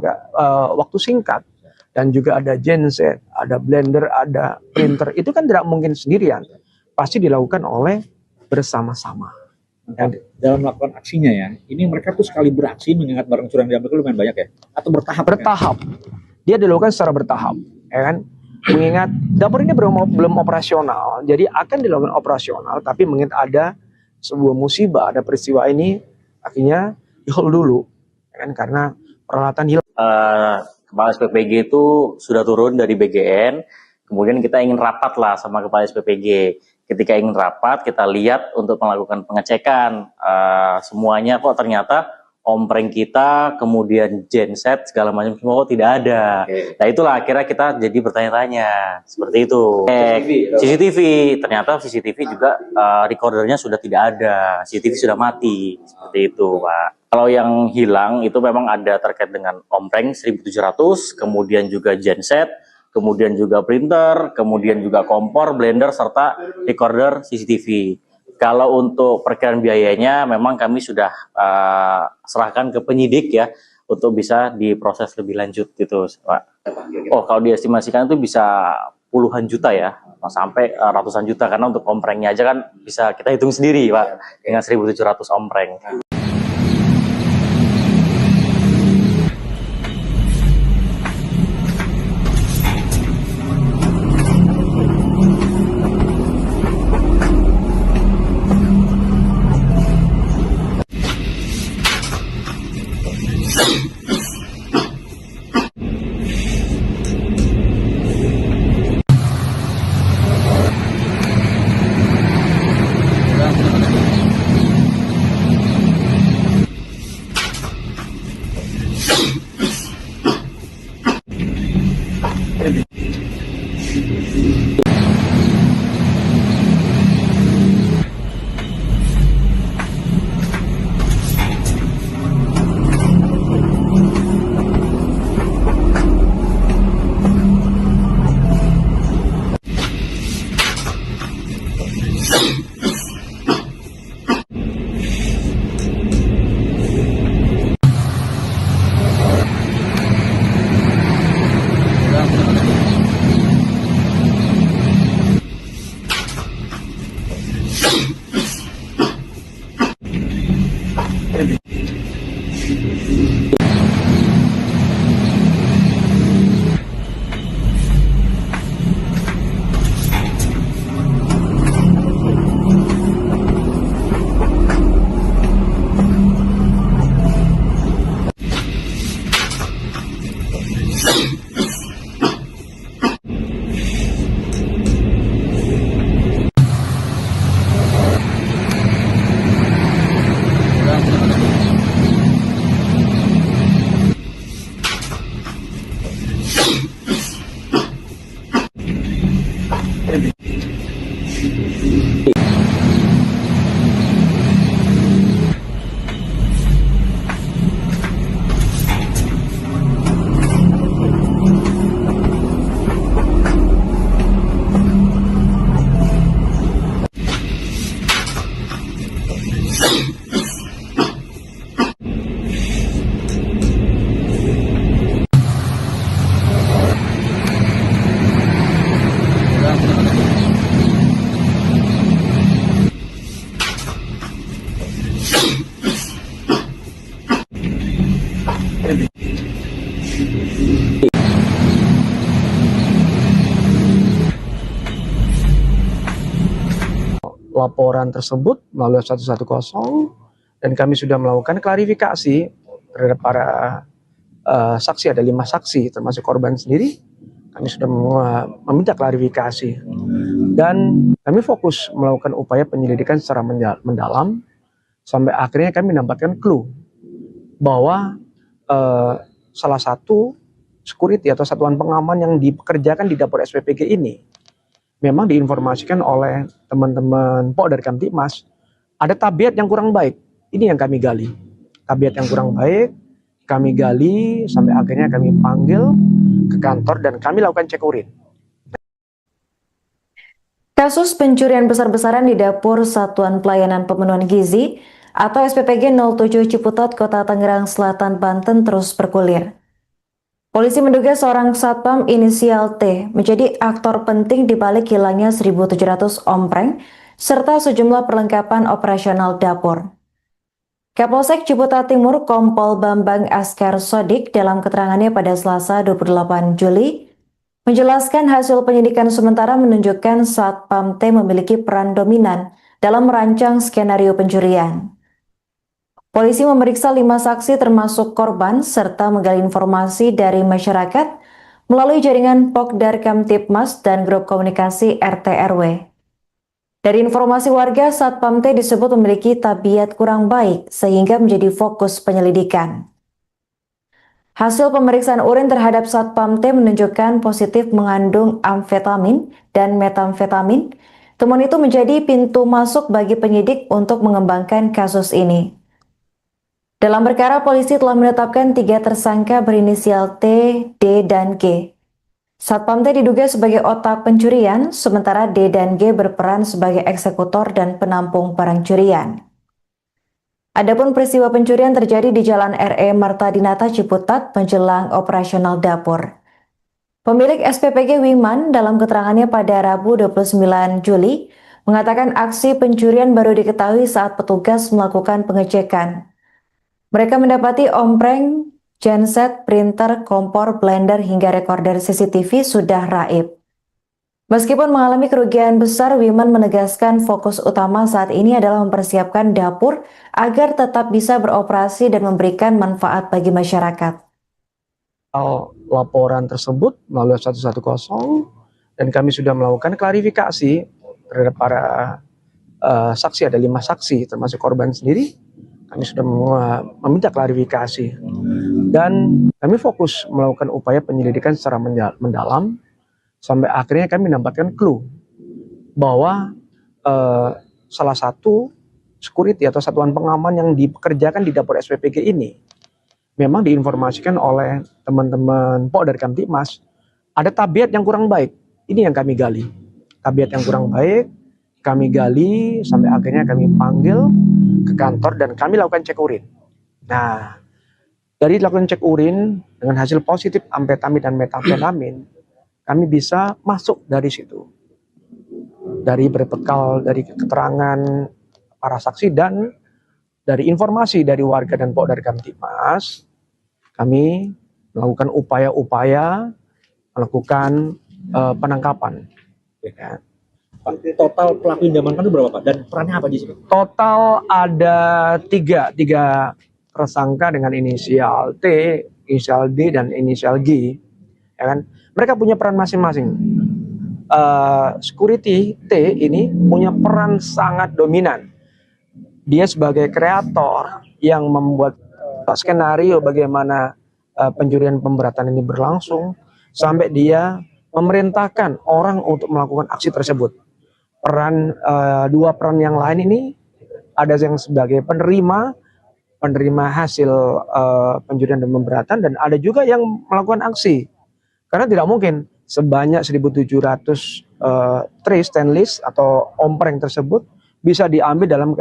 waktu singkat. Dan juga ada genset, ada blender, ada printer. Itu kan tidak mungkin sendirian. Pasti dilakukan oleh bersama-sama. Dalam melakukan aksinya ya, ini mereka tuh sekali beraksi mengingat barang curian diambil itu lumayan banyak ya? Atau bertahap? Bertahap. Dia dilakukan secara bertahap, ya kan? Mengingat dapur ini belum operasional, jadi akan dilakukan operasional, tapi mengingat ada sebuah musibah, ada peristiwa ini, akhirnya di hold dulu, kan, karena peralatan hilang. Kepala SPPG itu sudah turun dari BGN, kemudian kita ingin rapat lah sama Kepala SPPG. Ketika ingin rapat, kita lihat untuk melakukan pengecekan semuanya kok ternyata ompreng kita, kemudian genset segala macam semua kok tidak ada. Nah itulah akhirnya kita jadi bertanya-tanya seperti itu. CCTV, ternyata CCTV juga recordernya sudah tidak ada, CCTV sudah mati seperti itu, Pak. Kalau yang hilang itu memang ada terkait dengan ompreng 1700, kemudian juga genset, kemudian juga printer, kemudian juga kompor, blender, serta recorder CCTV. Kalau untuk perkiraan biayanya memang kami sudah serahkan ke penyidik ya untuk bisa diproses lebih lanjut gitu, Pak. Oh, kalau diestimasikan itu bisa puluhan juta ya, sampai ratusan juta, karena untuk omprengnya aja kan bisa kita hitung sendiri, Pak, dengan 1700 ompreng. Laporan tersebut melalui 110 dan kami sudah melakukan klarifikasi terhadap para saksi. Ada 5 saksi termasuk korban sendiri. Kami sudah meminta klarifikasi dan kami fokus melakukan upaya penyelidikan secara mendalam sampai akhirnya kami mendapatkan clue bahwa salah satu security atau satuan pengaman yang dipekerjakan di dapur SPPG ini memang diinformasikan oleh teman-teman dari Kamtibmas ada tabiat yang kurang baik. Ini yang kami gali. Tabiat yang kurang baik kami gali sampai akhirnya kami panggil ke kantor dan kami lakukan cek urin. Kasus pencurian besar-besaran di dapur Satuan Pelayanan Pemenuhan Gizi atau SPPG 07 Ciputat, Kota Tangerang Selatan, Banten terus bergulir. Polisi menduga seorang satpam inisial T menjadi aktor penting di balik hilangnya 1.700 ompreng serta sejumlah perlengkapan operasional dapur. Kapolsek Ciputat Timur Kompol Bambang Askar Sodik dalam keterangannya pada Selasa 28 Juli menjelaskan hasil penyidikan sementara menunjukkan satpam T memiliki peran dominan dalam merancang skenario pencurian. polisi memeriksa 5 saksi termasuk korban serta menggali informasi dari masyarakat melalui jaringan Pokdar Kamtibmas dan grup komunikasi RT RW. Dari informasi warga, Satpam T disebut memiliki tabiat kurang baik sehingga menjadi fokus penyelidikan. Hasil pemeriksaan urin terhadap Satpam T menunjukkan positif mengandung amfetamin dan metamfetamin. Temuan itu menjadi pintu masuk bagi penyidik untuk mengembangkan kasus ini. Dalam perkara, polisi telah menetapkan 3 tersangka berinisial T, D, dan G. Satpam T diduga sebagai otak pencurian, sementara D dan G berperan sebagai eksekutor dan penampung barang curian. Adapun peristiwa pencurian terjadi di Jalan RE Marta Dinata Ciputat menjelang operasional dapur. Pemilik SPPG Wiman dalam keterangannya pada Rabu 29 Juli mengatakan aksi pencurian baru diketahui saat petugas melakukan pengecekan. Mereka mendapati ompreng, genset, printer, kompor, blender hingga rekorder CCTV sudah raib. Meskipun mengalami kerugian besar, Wiman menegaskan fokus utama saat ini adalah mempersiapkan dapur agar tetap bisa beroperasi dan memberikan manfaat bagi masyarakat. Laporan tersebut melalui 110 dan kami sudah melakukan klarifikasi terhadap para saksi, ada 5 saksi termasuk korban sendiri. Kami sudah meminta klarifikasi dan kami fokus melakukan upaya penyelidikan secara mendalam sampai akhirnya kami mendapatkan clue bahwa salah satu security atau satuan pengaman yang dipekerjakan di dapur SPPG ini memang diinformasikan oleh teman-teman Pokdar Kamtibmas ada tabiat yang kurang baik. Ini yang kami gali. Tabiat yang kurang baik kami gali sampai akhirnya kami panggil ke kantor dan kami lakukan cek urin. Nah, dari lakukan cek urin dengan hasil positif amfetamin dan metamfetamin, kami bisa masuk dari situ. Dari berbekal dari keterangan para saksi dan dari informasi dari warga dan Pokdar Kamtibmas, kami melakukan upaya-upaya melakukan penangkapan. Ya. Pak, total pelaku yang diamankan itu berapa Pak? Dan perannya apa di sini? Total ada tiga tersangka dengan inisial T, inisial D, dan inisial G. Ya kan? Mereka punya peran masing-masing. Security T ini punya peran sangat dominan. Dia sebagai kreator yang membuat skenario bagaimana pencurian pemberatan ini berlangsung sampai dia memerintahkan orang untuk melakukan aksi tersebut. Dua peran yang lain ini ada yang sebagai penerima hasil pencurian dan pemberatan, dan ada juga yang melakukan aksi. Karena tidak mungkin sebanyak 1.700 tray stainless atau ompreng tersebut bisa diambil dalam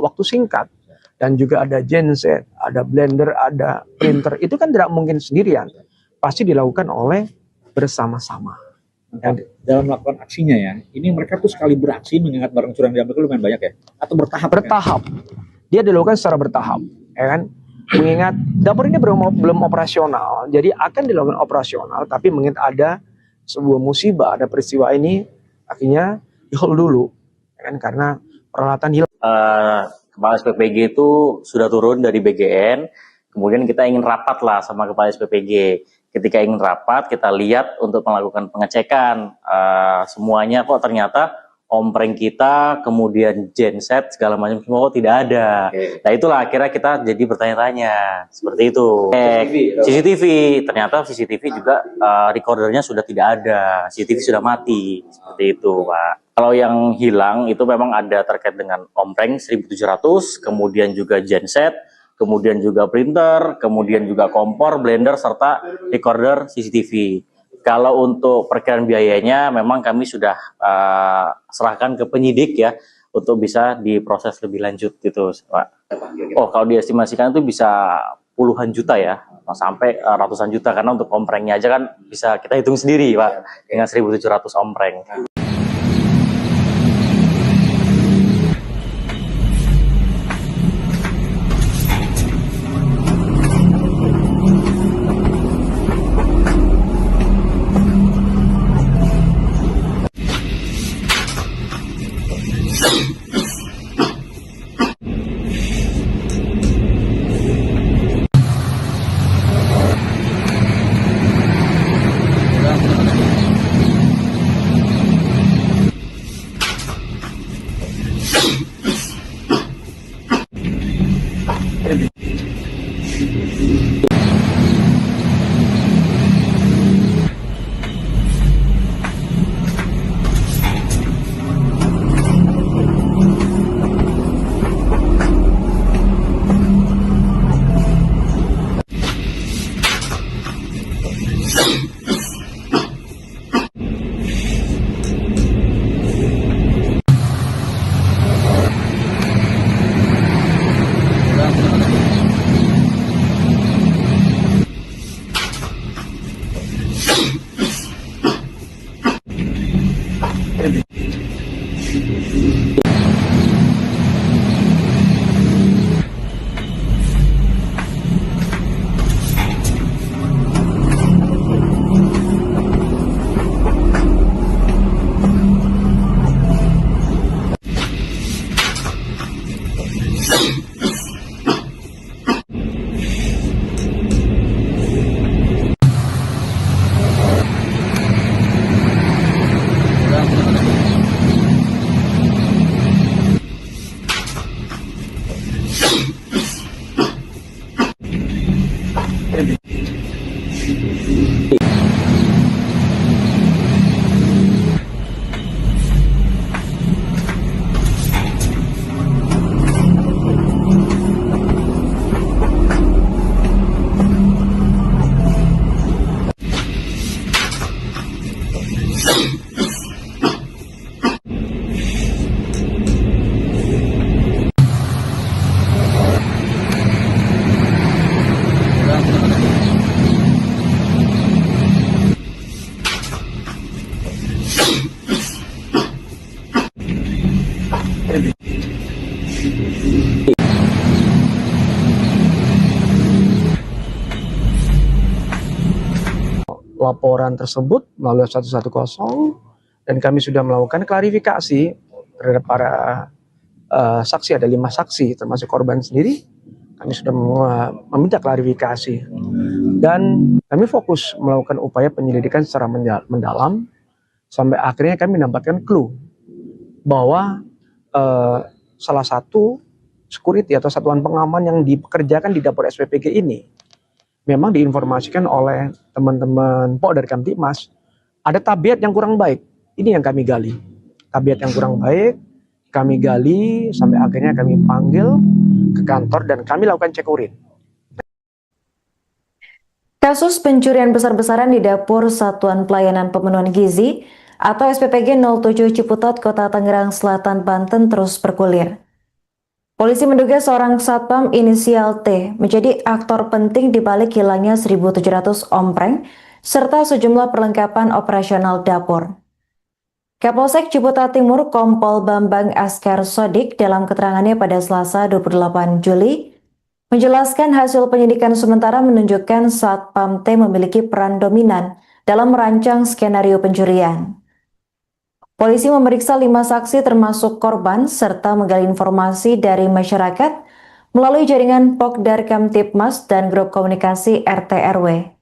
waktu singkat. Dan juga ada genset, ada blender, ada printer. Itu kan tidak mungkin sendirian. Pasti dilakukan oleh bersama-sama. Dalam melakukan aksinya ya, ini mereka tuh sekali beraksi mengingat barang curang diambil itu lumayan banyak ya? Atau bertahap? Bertahap. Dia dilakukan secara bertahap. Ya kan? Mengingat dapur ini belum operasional, jadi akan dilakukan operasional, tapi mengingat ada sebuah musibah, ada peristiwa ini, akhirnya di-hold dulu. Ya kan? Karena peralatan hilang. Kepala SPPG itu sudah turun dari BGN, kemudian kita ingin rapat lah sama Kepala SPPG. Ketika ingin rapat, kita lihat untuk melakukan pengecekan semuanya kok ternyata ompreng kita, kemudian genset segala macam semua kok tidak ada. Nah itulah akhirnya kita jadi bertanya-tanya seperti itu. CCTV, ternyata CCTV juga recordernya sudah tidak ada, CCTV sudah mati seperti itu, Pak. Kalau yang hilang itu memang ada terkait dengan ompreng 1.700, kemudian juga genset, kemudian juga printer, kemudian juga kompor, blender, serta recorder CCTV. Kalau untuk perkiraan biayanya memang kami sudah serahkan ke penyidik ya untuk bisa diproses lebih lanjut gitu, Pak. Oh, kalau diestimasikan itu bisa puluhan juta ya, sampai ratusan juta, karena untuk omprengnya aja kan bisa kita hitung sendiri, Pak, dengan 1.700 ompreng. Laporan tersebut melalui 110 dan kami sudah melakukan klarifikasi terhadap para saksi. Ada 5 saksi termasuk korban sendiri. Kami sudah meminta klarifikasi dan kami fokus melakukan upaya penyelidikan secara mendalam sampai akhirnya kami mendapatkan clue bahwa salah satu security atau satuan pengaman yang dipekerjakan di dapur SPPG ini memang diinformasikan oleh teman-teman Pok dari Kamtipmas ada tabiat yang kurang baik. Ini yang kami gali. Tabiat yang kurang baik kami gali sampai akhirnya kami panggil ke kantor dan kami lakukan cek urin. Kasus pencurian besar-besaran di dapur Satuan Pelayanan Pemenuhan Gizi atau SPPG 07 Ciputat, Kota Tangerang Selatan, Banten terus bergulir. Polisi menduga seorang satpam inisial T menjadi aktor penting di balik hilangnya 1.700 ompreng serta sejumlah perlengkapan operasional dapur. Kapolsek Ciputat Timur Kompol Bambang Askar Sodik dalam keterangannya pada Selasa 28 Juli menjelaskan hasil penyidikan sementara menunjukkan Satpam T memiliki peran dominan dalam merancang skenario pencurian. Polisi memeriksa 5 saksi termasuk korban serta menggali informasi dari masyarakat melalui jaringan Pokdar Kamtipmas dan grup komunikasi RT RW.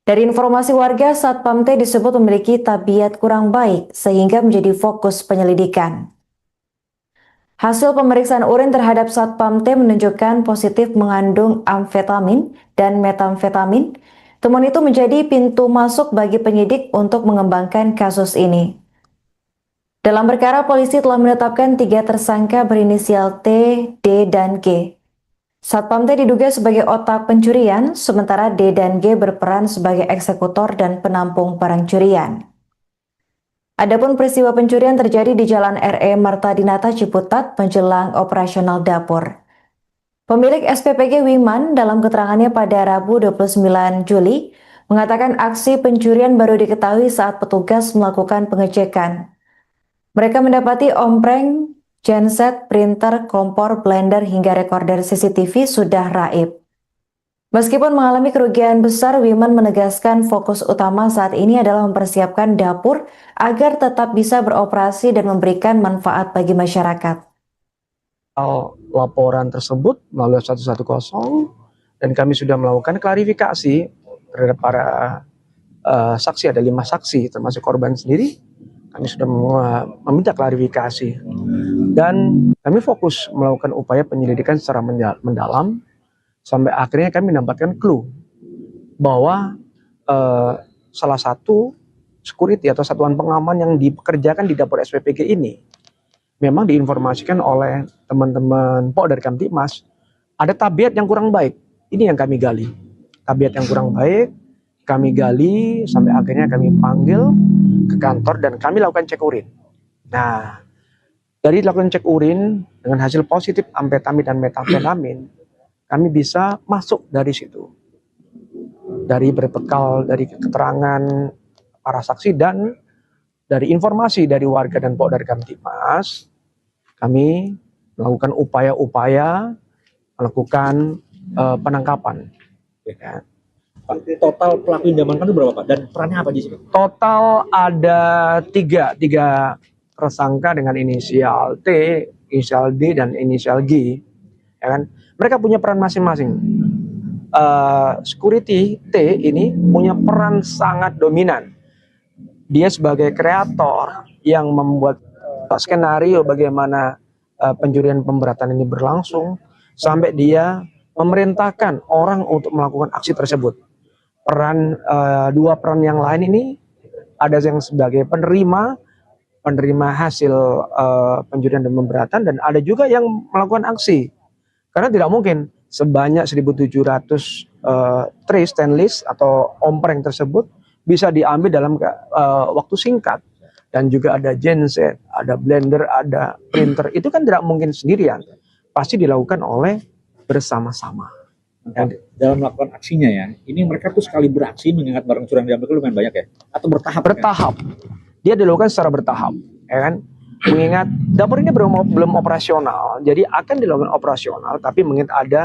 Dari informasi warga, Satpam T disebut memiliki tabiat kurang baik sehingga menjadi fokus penyelidikan. Hasil pemeriksaan urin terhadap Satpam T menunjukkan positif mengandung amfetamin dan metamfetamin. Temuan itu menjadi pintu masuk bagi penyidik untuk mengembangkan kasus ini. Dalam perkara, polisi telah menetapkan 3 tersangka berinisial T, D, dan G. Satpam T diduga sebagai otak pencurian, sementara D dan G berperan sebagai eksekutor dan penampung barang curian. Adapun peristiwa pencurian terjadi di Jalan RE Marta Dinata Ciputat menjelang operasional dapur. Pemilik SPPG Wiman dalam keterangannya pada Rabu 29 Juli mengatakan aksi pencurian baru diketahui saat petugas melakukan pengecekan. Mereka mendapati ompreng, genset, printer, kompor, blender, hingga rekorder CCTV sudah raib. Meskipun mengalami kerugian besar, Wiman menegaskan fokus utama saat ini adalah mempersiapkan dapur agar tetap bisa beroperasi dan memberikan manfaat bagi masyarakat. Laporan tersebut melalui 110 dan kami sudah melakukan klarifikasi terhadap para saksi. Ada 5 saksi termasuk korban sendiri. Kami sudah meminta klarifikasi dan kami fokus melakukan upaya penyelidikan secara mendalam sampai akhirnya kami mendapatkan clue bahwa salah satu security atau satuan pengaman yang dipekerjakan di dapur SPPG ini memang diinformasikan oleh teman-teman Pok dari Kamtipmas ada tabiat yang kurang baik. Ini yang kami gali. Tabiat yang kurang baik kami gali sampai akhirnya kami panggil ke kantor dan kami lakukan cek urin. Nah, dari lakukan cek urin dengan hasil positif amfetamin dan metamfetamin, kami bisa masuk dari situ. Dari berbekal dari keterangan para saksi dan dari informasi dari warga dan Pok dari Kamtipmas, kami melakukan upaya-upaya melakukan penangkapan. Ya. Pak, total pelaku yang diamankan itu berapa, Pak? Dan perannya apa di sini? Total ada tiga tersangka dengan inisial T, inisial D, dan inisial G. Ya kan? Mereka punya peran masing-masing. Security T ini punya peran sangat dominan. Dia sebagai kreator yang membuat skenario bagaimana pencurian pemberatan ini berlangsung sampai dia memerintahkan orang untuk melakukan aksi tersebut. Dua peran yang lain ini ada yang sebagai penerima hasil pencurian dan pemberatan dan ada juga yang melakukan aksi. Karena tidak mungkin sebanyak 1.700 tray stainless atau ompreng tersebut bisa diambil dalam waktu singkat. Dan juga ada genset, ada blender, ada printer. Itu kan tidak mungkin sendirian. Pasti dilakukan oleh bersama-sama. Dalam melakukan aksinya ya, ini mereka tuh sekali beraksi mengingat barang curian diambil itu lumayan banyak ya? Atau bertahap? Bertahap. Dia dilakukan secara bertahap. Ya kan? Mengingat dapur ini belum operasional, jadi akan dilakukan operasional, tapi mengingat ada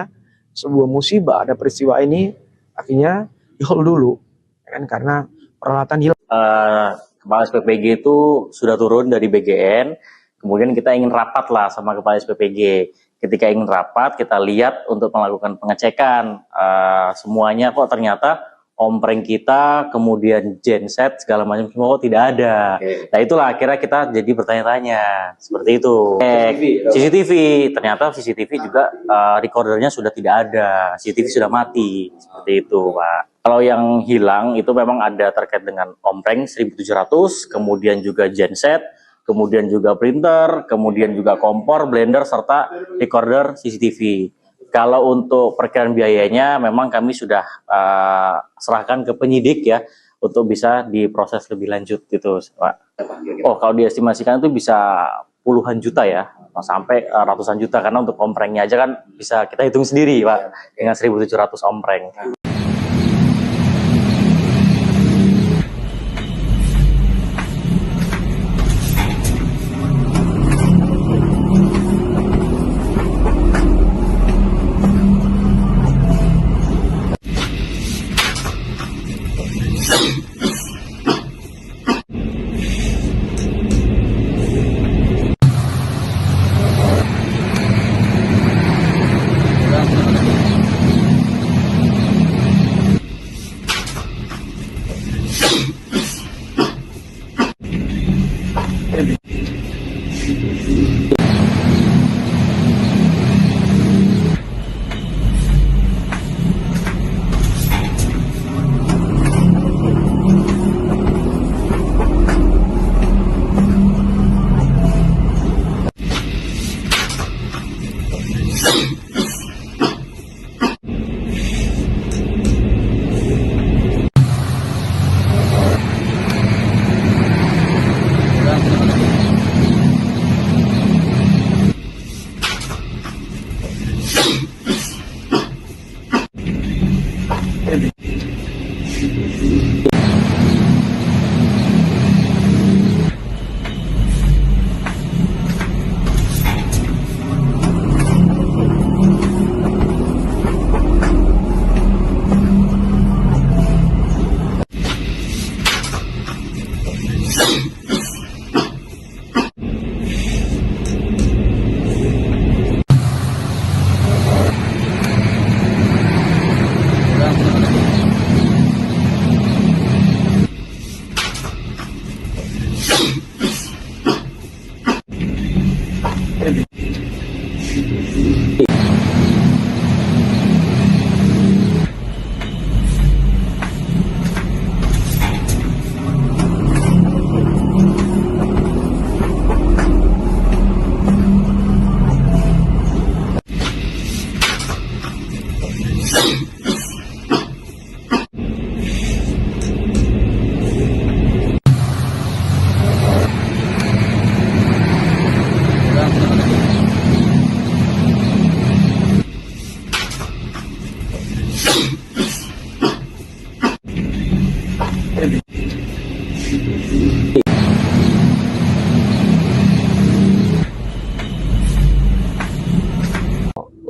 sebuah musibah, ada peristiwa ini, akhirnya di-hold dulu. Ya kan? Karena peralatan hilang. Kepala SPPG itu sudah turun dari BGN, kemudian kita ingin rapat lah sama Kepala SPPG. Ketika ingin rapat, kita lihat untuk melakukan pengecekan. Semuanya kok ternyata ompreng kita, kemudian genset, segala macam semua kok tidak ada. Nah itulah akhirnya kita jadi bertanya-tanya, seperti itu. CCTV, ternyata CCTV juga recordernya sudah tidak ada, CCTV sudah mati, seperti itu Pak. Kalau yang hilang itu memang ada terkait dengan ompreng 1700, kemudian juga genset, kemudian juga printer, kemudian juga kompor, blender, serta recorder CCTV. Kalau untuk perkiraan biayanya memang kami sudah serahkan ke penyidik ya, untuk bisa diproses lebih lanjut gitu Pak. Oh kalau diestimasikan itu bisa puluhan juta ya, sampai ratusan juta, karena untuk omprengnya aja kan bisa kita hitung sendiri Pak, dengan 1700 ompreng.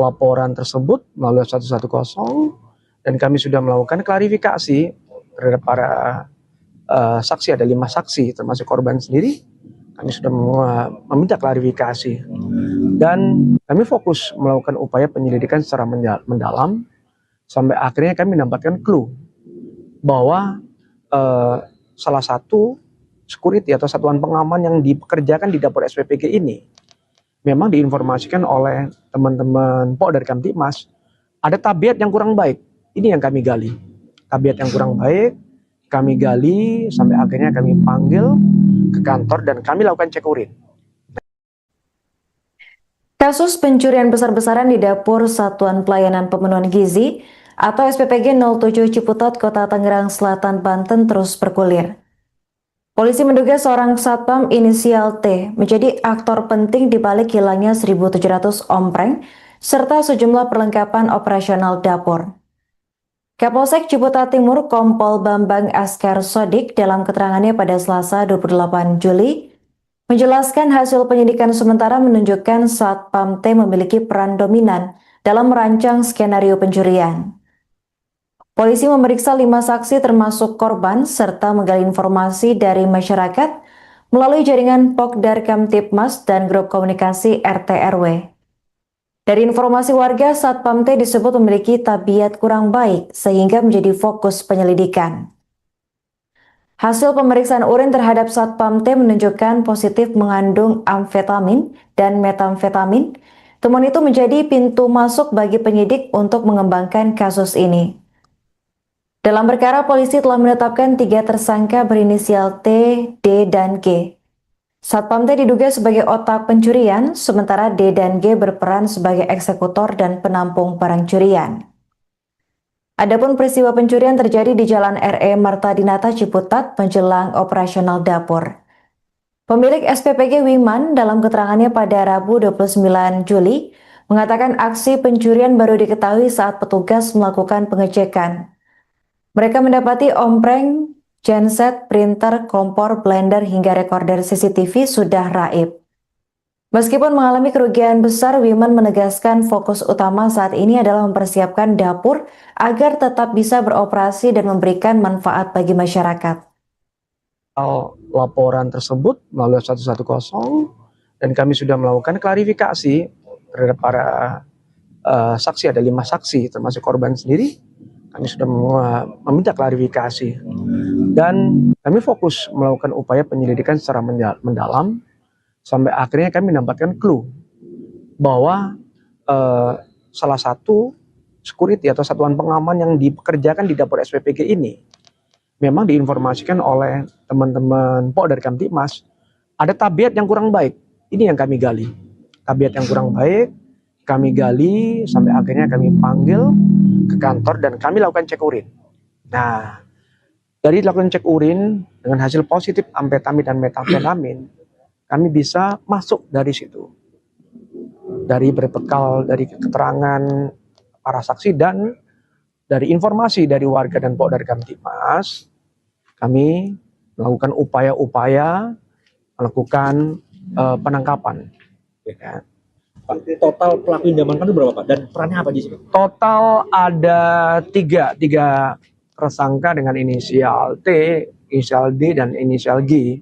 Laporan tersebut melalui 110 dan kami sudah melakukan klarifikasi terhadap para saksi, ada 5 saksi termasuk korban sendiri. Kami sudah meminta klarifikasi dan kami fokus melakukan upaya penyelidikan secara mendalam sampai akhirnya kami mendapatkan clue bahwa salah satu security atau satuan pengaman yang dipekerjakan di dapur SPPG ini memang diinformasikan oleh teman-teman dari Kamtibmas ada tabiat yang kurang baik. Ini yang kami gali. Tabiat yang kurang baik, kami gali sampai akhirnya kami panggil ke kantor dan kami lakukan cek urin. Kasus pencurian besar-besaran di dapur Satuan Pelayanan Pemenuhan Gizi atau SPPG 07 Ciputat, Kota Tangerang Selatan, Banten terus bergulir. Polisi menduga seorang satpam inisial T menjadi aktor penting di balik hilangnya 1.700 ompreng serta sejumlah perlengkapan operasional dapur. Kapolsek Ciputat Timur Kompol Bambang Askar Sodik dalam keterangannya pada Selasa 28 Juli menjelaskan hasil penyidikan sementara menunjukkan Satpam T memiliki peran dominan dalam merancang skenario pencurian. Polisi memeriksa 5 saksi termasuk korban serta menggali informasi dari masyarakat melalui jaringan Pokdar Kamtipmas dan grup komunikasi RT RW. Dari informasi warga, Satpam T disebut memiliki tabiat kurang baik sehingga menjadi fokus penyelidikan. Hasil pemeriksaan urin terhadap Satpam T menunjukkan positif mengandung amfetamin dan metamfetamin. Temuan itu menjadi pintu masuk bagi penyidik untuk mengembangkan kasus ini. Dalam perkara, polisi telah menetapkan 3 tersangka berinisial T, D, dan G. Satpam T diduga sebagai otak pencurian, sementara D dan G berperan sebagai eksekutor dan penampung barang curian. Adapun peristiwa pencurian terjadi di Jalan RE Marta Dinata Ciputat menjelang operasional dapur. Pemilik SPPG Wiman dalam keterangannya pada Rabu 29 Juli mengatakan aksi pencurian baru diketahui saat petugas melakukan pengecekan. Mereka mendapati ompreng, genset, printer, kompor, blender, hingga rekorder CCTV sudah raib. Meskipun mengalami kerugian besar, Wiman menegaskan fokus utama saat ini adalah mempersiapkan dapur agar tetap bisa beroperasi dan memberikan manfaat bagi masyarakat. Laporan tersebut melalui 110 dan kami sudah melakukan klarifikasi terhadap para saksi, ada 5 saksi termasuk korban sendiri. Kami sudah meminta klarifikasi dan kami fokus melakukan upaya penyelidikan secara mendalam sampai akhirnya kami mendapatkan clue bahwa salah satu security atau satuan pengaman yang dipekerjakan di dapur SPPG ini memang diinformasikan oleh teman-teman Pokdar Kamtipmas ada tabiat yang kurang baik. Ini yang kami gali. Tabiat yang kurang baik kami gali sampai akhirnya kami panggil ke kantor dan kami lakukan cek urin. Nah, dari lakukan cek urin dengan hasil positif amfetamin dan metamfetamin, kami bisa masuk dari situ. Dari berbekal dari keterangan para saksi dan dari informasi dari warga dan Pokdar Kamtipmas, kami melakukan upaya-upaya melakukan penangkapan. Ya. Total pelaku yang diamankan itu berapa Pak? Dan perannya apa di sini? Total ada tiga tersangka dengan inisial T, inisial D, dan inisial G.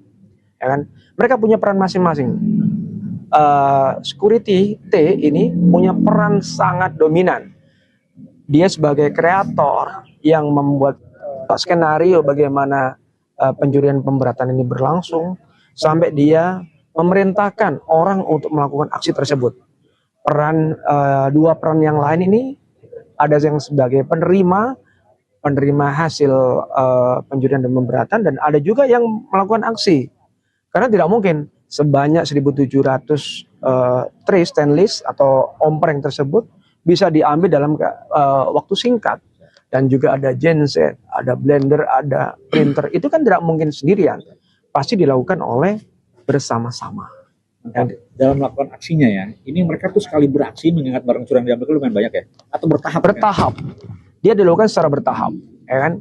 Ya kan? Mereka punya peran masing-masing. Security T ini punya peran sangat dominan. Dia sebagai kreator yang membuat skenario bagaimana pencurian pemberatan ini berlangsung sampai dia memerintahkan orang untuk melakukan aksi tersebut. Dua peran yang lain ini ada yang sebagai penerima hasil pencurian dan pemberatan dan ada juga yang melakukan aksi. Karena tidak mungkin sebanyak 1.700 tray stainless atau ompreng tersebut bisa diambil dalam waktu singkat. Dan juga ada genset, ada blender, ada printer. Itu kan tidak mungkin sendirian. Pasti dilakukan oleh bersama-sama. Dalam melakukan aksinya ya, ini mereka tuh sekali beraksi mengingat barang curang diambil itu lumayan banyak ya? Atau bertahap? Bertahap. Dia dilakukan secara bertahap. Ya kan?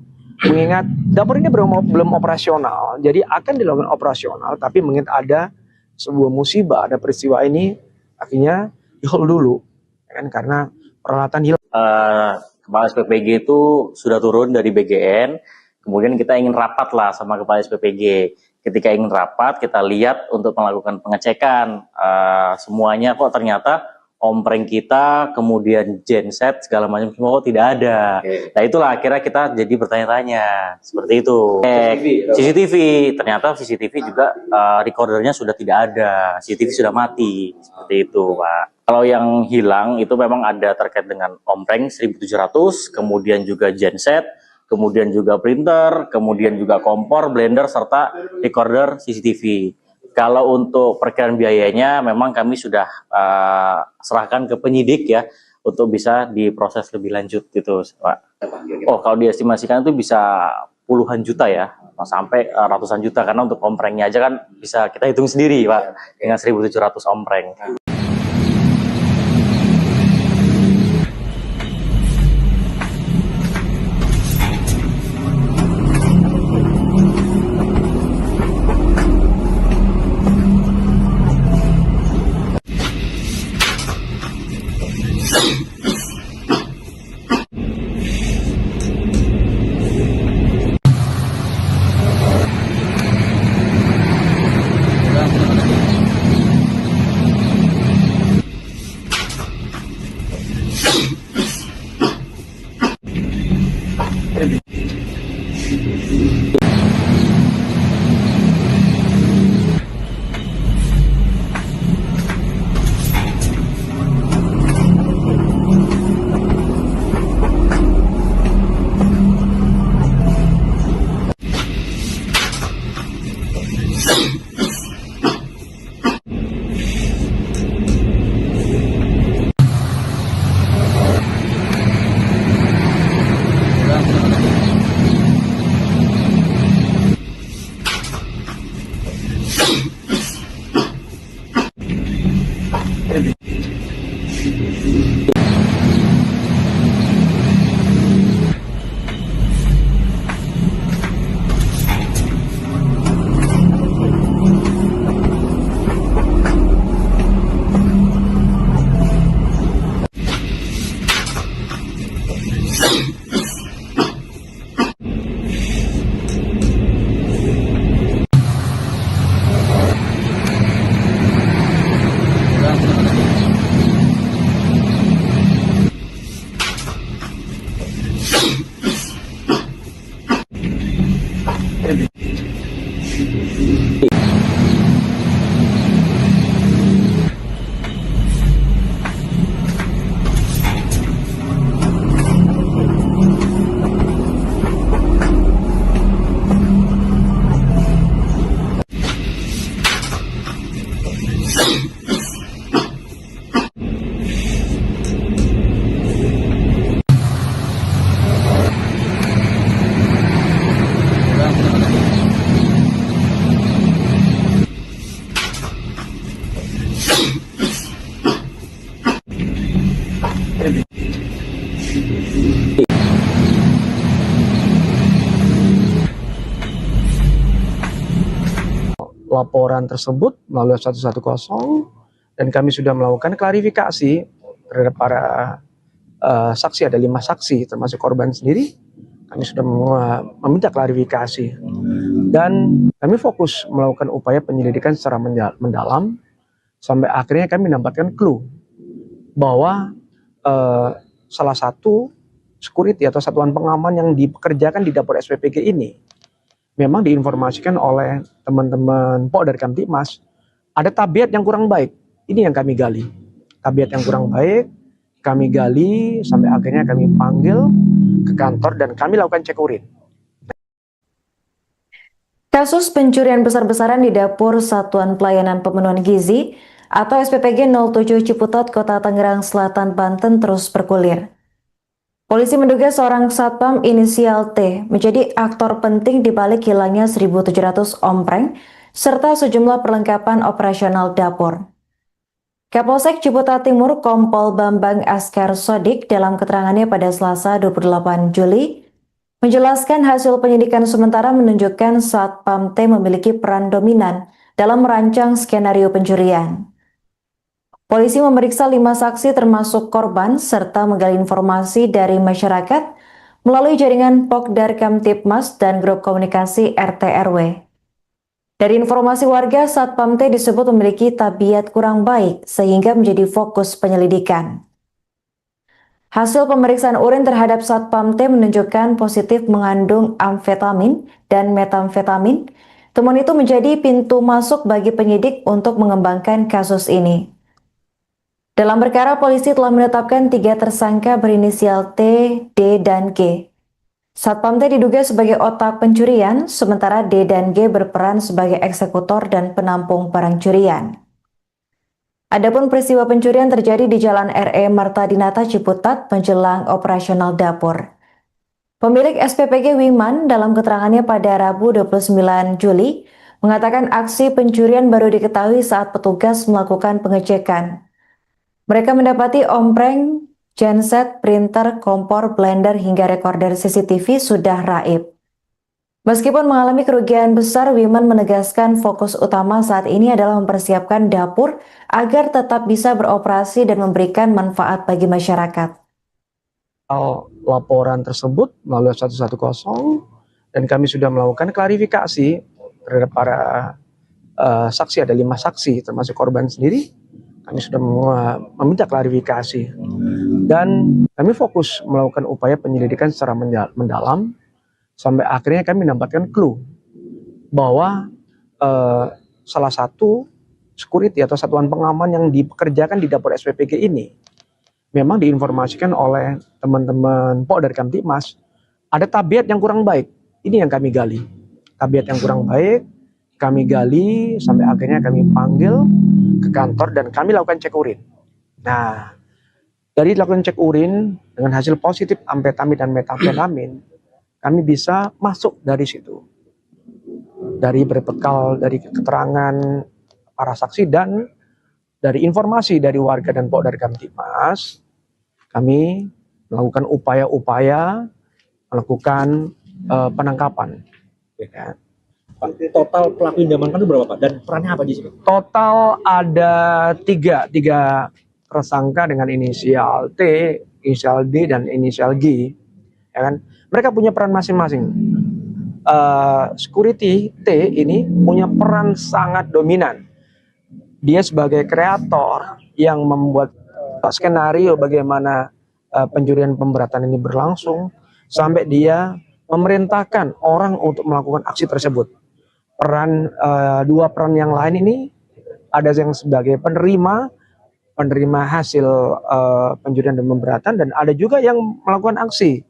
Mengingat dapur ini belum operasional, jadi akan dilakukan operasional, tapi mengingat ada sebuah musibah, ada peristiwa ini, akhirnya di-hold dulu. Ya kan? Karena peralatan hilang. Kepala SPPG itu sudah turun dari BGN, kemudian kita ingin rapat lah sama Kepala SPPG. Ketika ingin rapat, kita lihat untuk melakukan pengecekan semuanya kok ternyata ompreng kita, kemudian genset segala macam semua kok tidak ada. Nah itulah akhirnya kita jadi bertanya-tanya seperti itu. CCTV, ternyata CCTV juga recordernya sudah tidak ada, CCTV sudah mati seperti itu, Pak. Kalau yang hilang itu memang ada terkait dengan ompreng 1.700, kemudian juga genset, kemudian juga printer, kemudian juga kompor, blender, serta recorder CCTV. Kalau untuk perkiraan biayanya memang kami sudah serahkan ke penyidik ya untuk bisa diproses lebih lanjut gitu, Pak. Oh, kalau diestimasikan itu bisa puluhan juta ya, sampai ratusan juta, karena untuk omprengnya aja kan bisa kita hitung sendiri, Pak, dengan 1.700 ompreng. Laporan tersebut melalui 110 dan kami sudah melakukan klarifikasi terhadap para saksi. Ada 5 saksi termasuk korban sendiri. Kami sudah meminta klarifikasi dan kami fokus melakukan upaya penyelidikan secara mendalam sampai akhirnya kami mendapatkan clue bahwa salah satu security atau satuan pengaman yang dipekerjakan di dapur SPPG ini memang diinformasikan oleh teman-teman dari Kamtibmas ada tabiat yang kurang baik. Ini yang kami gali. Tabiat yang kurang baik kami gali sampai akhirnya kami panggil ke kantor dan kami lakukan cek urin. Kasus pencurian besar-besaran di dapur Satuan Pelayanan Pemenuhan Gizi atau SPPG 07 Ciputat, Kota Tangerang Selatan, Banten terus bergulir. Polisi menduga seorang satpam inisial T menjadi aktor penting di balik hilangnya 1.700 ompreng serta sejumlah perlengkapan operasional dapur. Kapolsek Ciputat Timur Kompol Bambang Askar Sodik dalam keterangannya pada Selasa 28 Juli menjelaskan hasil penyidikan sementara menunjukkan satpam T memiliki peran dominan dalam merancang skenario pencurian. Polisi memeriksa 5 saksi termasuk korban serta menggali informasi dari masyarakat melalui jaringan Pokdar Kamtibmas dan grup komunikasi RT RW. Dari informasi warga, Satpam T disebut memiliki tabiat kurang baik sehingga menjadi fokus penyelidikan. Hasil pemeriksaan urin terhadap Satpam T menunjukkan positif mengandung amfetamin dan metamfetamin. Temuan itu menjadi pintu masuk bagi penyidik untuk mengembangkan kasus ini. Dalam perkara, polisi telah menetapkan 3 tersangka berinisial T, D, dan G. Satpam T diduga sebagai otak pencurian, sementara D dan G berperan sebagai eksekutor dan penampung barang curian. Adapun peristiwa pencurian terjadi di Jalan RE Marta Dinata Ciputat menjelang operasional dapur. Pemilik SPPG Wiman dalam keterangannya pada Rabu 29 Juli mengatakan aksi pencurian baru diketahui saat petugas melakukan pengecekan. Mereka mendapati ompreng, genset, printer, kompor, blender hingga rekorder CCTV sudah raib. Meskipun mengalami kerugian besar, Wiman menegaskan fokus utama saat ini adalah mempersiapkan dapur agar tetap bisa beroperasi dan memberikan manfaat bagi masyarakat. Laporan tersebut melalui 110 dan kami sudah melakukan klarifikasi terhadap para saksi, ada 5 saksi termasuk korban sendiri. Kami sudah meminta klarifikasi dan kami fokus melakukan upaya penyelidikan secara mendalam sampai akhirnya kami mendapatkan clue bahwa salah satu security atau satuan pengaman yang dipekerjakan di dapur SPPG ini memang diinformasikan oleh teman-teman Polda Kamtibmas ada tabiat yang kurang baik. Ini yang kami gali. Tabiat yang kurang baik kami gali sampai akhirnya kami panggil ke kantor dan kami lakukan cek urin. Nah, dari lakukan cek urin dengan hasil positif amfetamin dan metafetamin, kami bisa masuk dari situ. Dari berbekal dari keterangan para saksi dan dari informasi dari warga dan Polda Kamtibmas, kami melakukan upaya-upaya melakukan penangkapan. Ya. Pak, total pelaku yang diamankan itu berapa Pak? Dan perannya apa di sini? Total ada tiga tersangka dengan inisial T, inisial D, dan inisial G. Ya kan? Mereka punya peran masing-masing. Security T ini punya peran sangat dominan. Dia sebagai kreator yang membuat skenario bagaimana pencurian pemberatan ini berlangsung sampai dia memerintahkan orang untuk melakukan aksi tersebut. Dua peran yang lain ini ada yang sebagai penerima hasil pencurian dan pemberatan, dan ada juga yang melakukan aksi.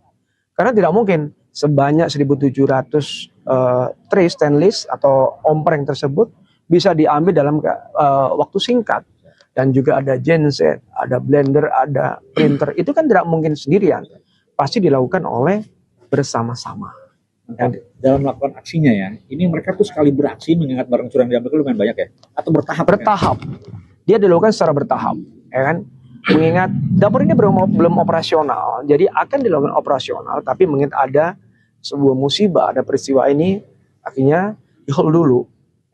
Karena tidak mungkin sebanyak 1.700 tray stainless atau ompreng tersebut bisa diambil dalam waktu singkat. Dan juga ada genset, ada blender, ada printer. Itu kan tidak mungkin sendirian. Pasti dilakukan oleh bersama-sama. Dalam melakukan aksinya ya, ini mereka tuh sekali beraksi mengingat barang curian diambil itu lumayan banyak ya? Atau bertahap? Bertahap. Dia dilakukan secara bertahap, ya kan? Mengingat dapur ini belum operasional, jadi akan dilakukan operasional, tapi mengingat ada sebuah musibah, ada peristiwa ini, akhirnya di-hold dulu,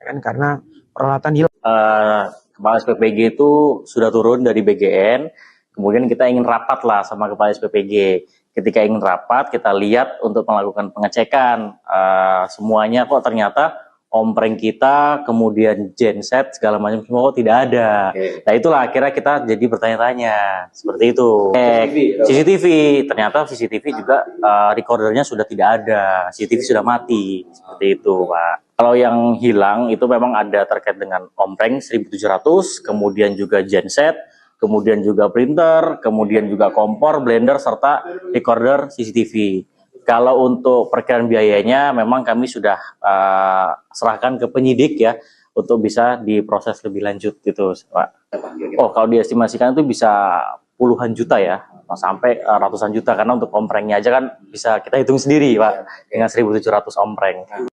ya kan? Karena peralatan hilang. Kepala SPPG itu sudah turun dari BGN, kemudian kita ingin rapat lah sama Kepala SPPG. Ketika ingin rapat, kita lihat untuk melakukan pengecekan semuanya kok ternyata ompreng kita, kemudian genset segala macam semua kok tidak ada. Nah itulah akhirnya kita jadi bertanya-tanya seperti itu. CCTV, ternyata CCTV juga recordernya sudah tidak ada, CCTV sudah mati seperti itu, Pak. Kalau yang hilang itu memang ada terkait dengan ompreng 1.700, kemudian juga genset, kemudian juga printer, kemudian juga kompor, blender, serta recorder CCTV. Kalau untuk perkiraan biayanya memang kami sudah serahkan ke penyidik ya, untuk bisa diproses lebih lanjut gitu, Pak. Oh, kalau diestimasikan itu bisa puluhan juta ya, sampai ratusan juta, karena untuk omprengnya aja kan bisa kita hitung sendiri, Pak, dengan 1.700 ompreng.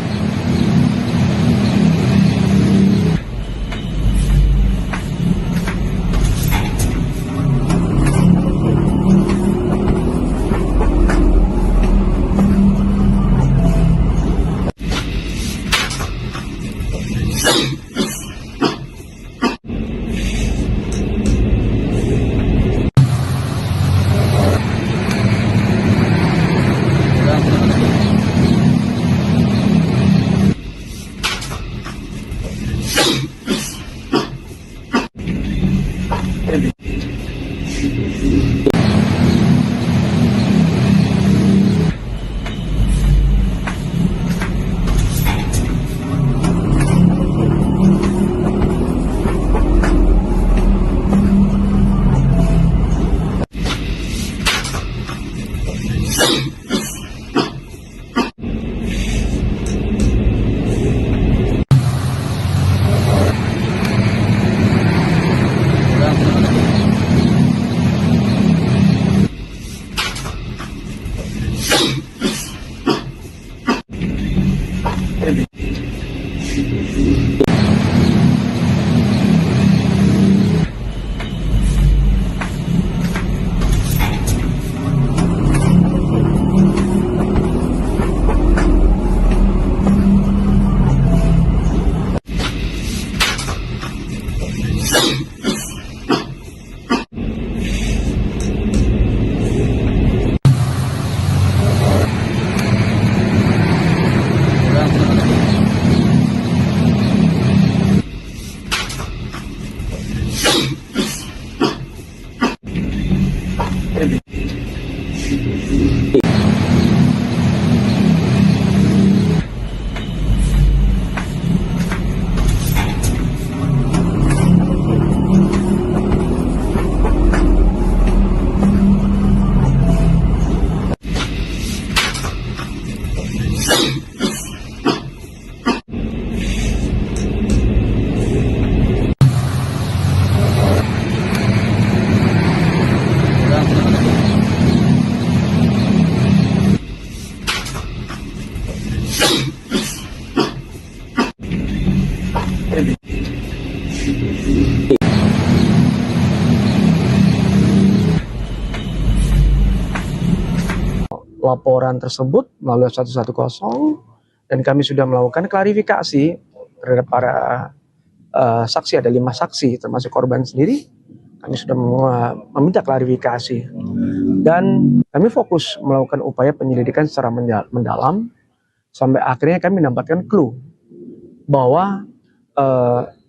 Laporan tersebut melalui 110 dan kami sudah melakukan klarifikasi terhadap para saksi. Ada 5 saksi termasuk korban sendiri. Kami sudah meminta klarifikasi dan kami fokus melakukan upaya penyelidikan secara mendalam sampai akhirnya kami mendapatkan clue bahwa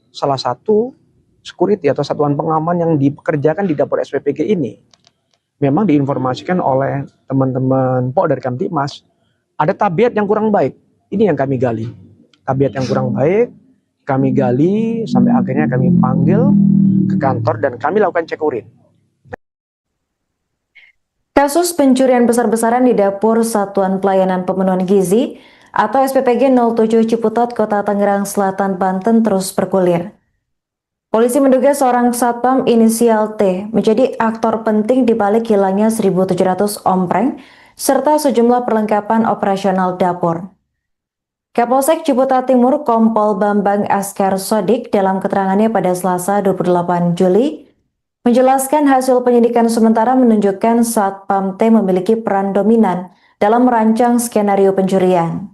salah satu security atau satuan pengaman yang dipekerjakan di dapur SPPG ini memang diinformasikan oleh teman-teman Polda Kamtibmas ada tabiat yang kurang baik. Ini yang kami gali. Tabiat yang kurang baik, kami gali sampai akhirnya kami panggil ke kantor dan kami lakukan cek urin. Kasus pencurian besar-besaran di dapur Satuan Pelayanan Pemenuhan Gizi atau SPPG 07 Ciputat, Kota Tangerang Selatan, Banten terus bergulir. Polisi menduga seorang satpam inisial T menjadi aktor penting di balik hilangnya 1.700 ompreng serta sejumlah perlengkapan operasional dapur. Kapolsek Ciputat Timur Kompol Bambang Askar Sodik dalam keterangannya pada Selasa 28 Juli menjelaskan hasil penyidikan sementara menunjukkan satpam T memiliki peran dominan dalam merancang skenario pencurian.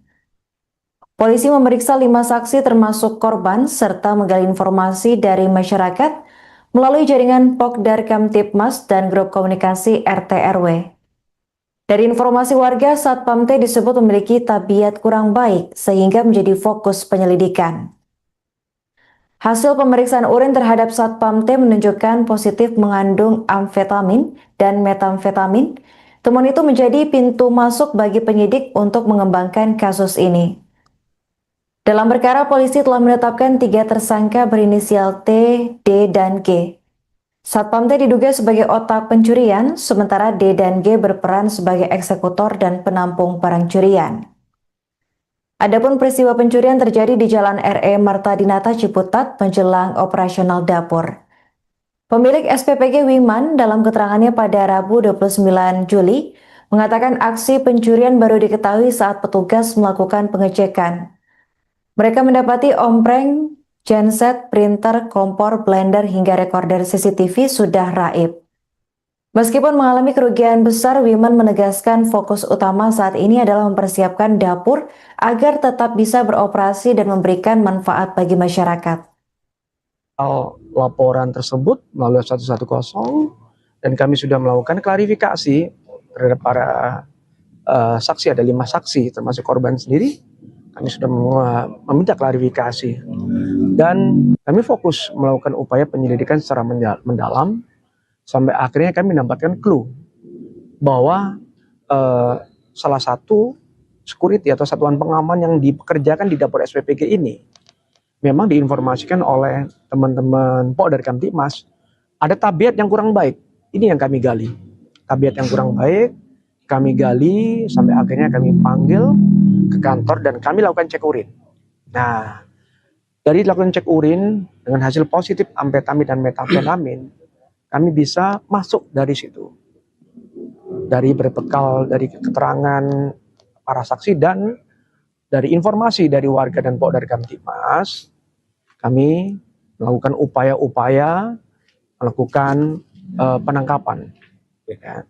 Polisi memeriksa 5 saksi termasuk korban serta menggali informasi dari masyarakat melalui jaringan Pokdar Kamtibmas dan grup komunikasi RT RW. Dari informasi warga, Satpam T disebut memiliki tabiat kurang baik sehingga menjadi fokus penyelidikan. Hasil pemeriksaan urin terhadap Satpam T menunjukkan positif mengandung amfetamin dan metamfetamin. Temuan itu menjadi pintu masuk bagi penyidik untuk mengembangkan kasus ini. Dalam perkara, polisi telah menetapkan 3 tersangka berinisial T, D, dan G. Satpam T diduga sebagai otak pencurian, sementara D dan G berperan sebagai eksekutor dan penampung barang curian. Adapun peristiwa pencurian terjadi di Jalan RE Marta Dinata Ciputat menjelang operasional dapur. Pemilik SPPG Wiman dalam keterangannya pada Rabu 29 Juli mengatakan aksi pencurian baru diketahui saat petugas melakukan pengecekan. Mereka mendapati ompreng, genset, printer, kompor, blender, hingga rekorder CCTV sudah raib. Meskipun mengalami kerugian besar, Wiman menegaskan fokus utama saat ini adalah mempersiapkan dapur agar tetap bisa beroperasi dan memberikan manfaat bagi masyarakat. Laporan tersebut melalui 110 dan kami sudah melakukan klarifikasi terhadap para saksi. Ada 5 saksi termasuk korban sendiri. Kami sudah meminta klarifikasi dan kami fokus melakukan upaya penyelidikan secara mendalam sampai akhirnya kami mendapatkan clue bahwa salah satu security atau satuan pengaman yang dipekerjakan di dapur SPPG ini memang diinformasikan oleh teman-teman Polda Kamtibmas ada tabiat yang kurang baik. Ini yang kami gali. Tabiat yang kurang baik kami gali sampai akhirnya kami panggil ke kantor dan kami lakukan cek urin. Nah, dari dilakukan cek urin dengan hasil positif amfetamin dan metamfetamin, kami bisa masuk dari situ. Dari berbekal dari keterangan para saksi dan dari informasi dari warga dan Polda Kamtibmas, kami melakukan upaya-upaya melakukan penangkapan. Ya.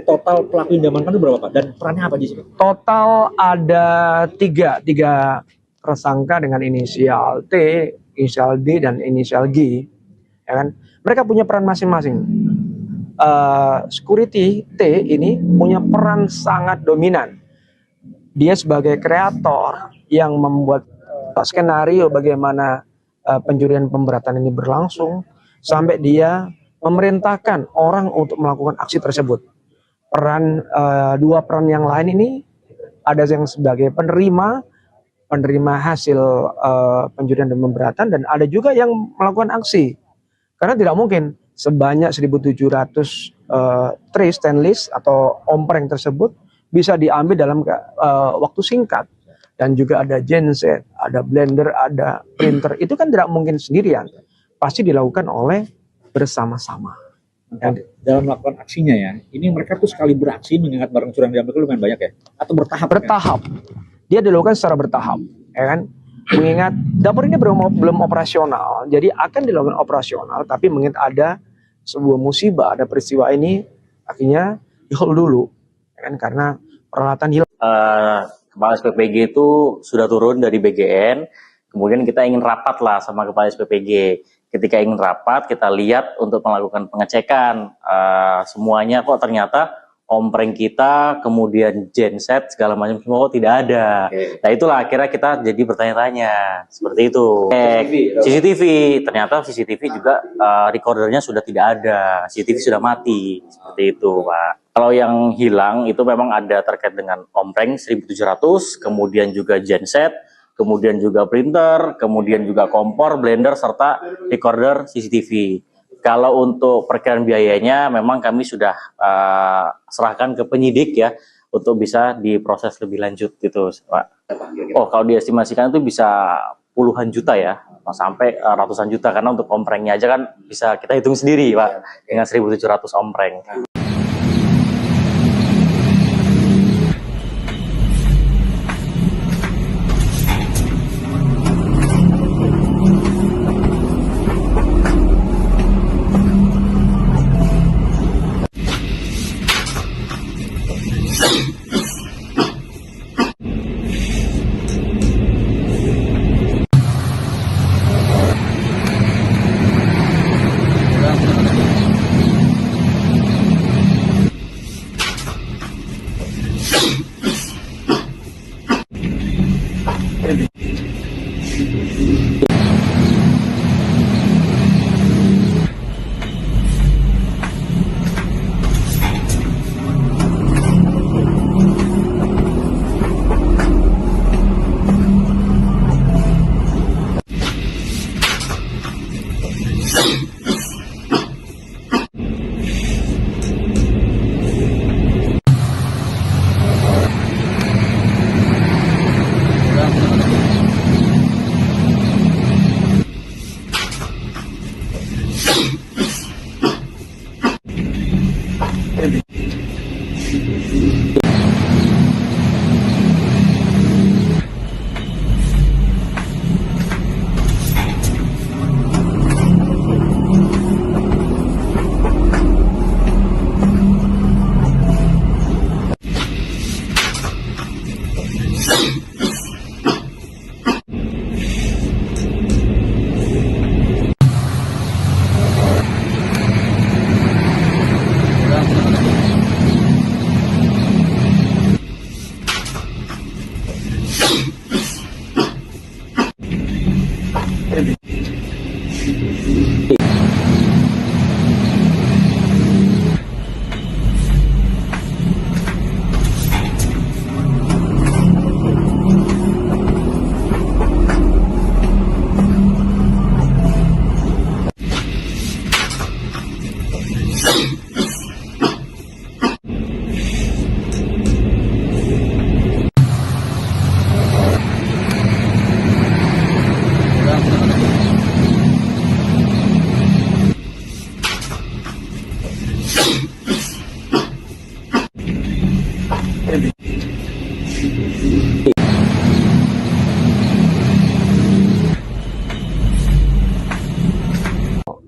Total pelaku yang diamankan itu berapa Pak? Dan perannya apa di sini? Total ada tiga tersangka dengan inisial T, inisial D, dan inisial G. ya kan? Mereka punya peran masing-masing. Security T ini punya peran sangat dominan. Dia sebagai kreator yang membuat skenario bagaimana pencurian pemberatan ini berlangsung sampai dia memerintahkan orang untuk melakukan aksi tersebut. Dua peran yang lain ini ada yang sebagai penerima hasil pencurian dan pemberatan, dan ada juga yang melakukan aksi. Karena tidak mungkin sebanyak 1.700 tray stainless atau ompreng tersebut bisa diambil dalam waktu singkat. Dan juga ada genset, ada blender, ada printer. Itu kan tidak mungkin sendirian. Pasti dilakukan oleh bersama-sama. Dalam melakukan aksinya ya, ini mereka tuh sekali beraksi mengingat barang curang diambil itu lumayan banyak ya? Atau bertahap? Bertahap. Dia dilakukan secara bertahap, ya kan? Mengingat dapur ini belum operasional, jadi akan dilakukan operasional, tapi mengingat ada sebuah musibah, ada peristiwa ini, akhirnya di-hold dulu, ya kan? Karena peralatan hilang. Kepala SPPG itu sudah turun dari BGN, kemudian kita ingin rapat lah sama Kepala SPPG. Ketika ingin rapat, kita lihat untuk melakukan pengecekan semuanya kok ternyata ompreng kita, kemudian genset segala macam semua kok tidak ada. Nah itulah akhirnya kita jadi bertanya-tanya seperti itu. CCTV, ternyata CCTV juga recordernya sudah tidak ada, CCTV sudah mati seperti itu, Pak. Kalau yang hilang itu memang ada terkait dengan ompreng 1.700, kemudian juga genset, kemudian juga printer, kemudian juga kompor, blender, serta recorder CCTV. Kalau untuk perkiraan biayanya memang kami sudah serahkan ke penyidik ya untuk bisa diproses lebih lanjut gitu, Pak. Oh, kalau diestimasikan itu bisa puluhan juta ya, sampai ratusan juta, karena untuk omprengnya aja kan bisa kita hitung sendiri, Pak, dengan 1.700 ompreng.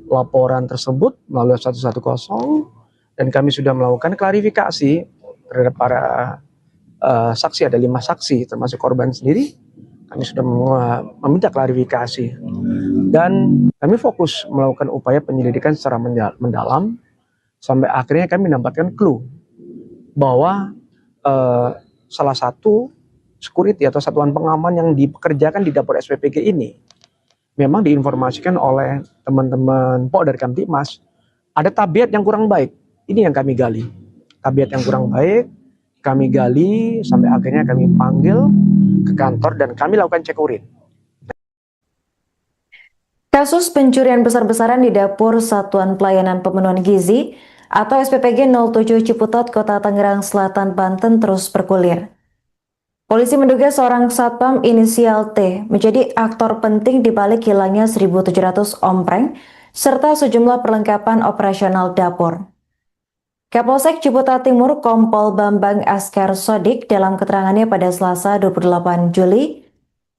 Laporan tersebut melalui 110, dan kami sudah melakukan klarifikasi terhadap para saksi. Ada 5 saksi termasuk korban sendiri. Kami sudah meminta klarifikasi dan kami fokus melakukan upaya penyelidikan secara mendalam sampai akhirnya kami mendapatkan clue bahwa salah satu security atau satuan pengaman yang dipekerjakan di dapur SPPG ini memang diinformasikan oleh teman-teman Polda Kamtibmas ada tabiat yang kurang baik. Ini yang kami gali. Tabiat yang kurang baik kami gali sampai akhirnya kami panggil ke kantor dan kami lakukan cek urin. Kasus pencurian besar-besaran di dapur Satuan Pelayanan Pemenuhan Gizi atau SPPG 07 Ciputat, Kota Tangerang Selatan, Banten terus bergulir. Polisi menduga seorang satpam inisial T menjadi aktor penting di balik hilangnya 1.700 ompreng serta sejumlah perlengkapan operasional dapur. Kapolsek Ciputat Timur Kompol Bambang Askar Sodik dalam keterangannya pada Selasa 28 Juli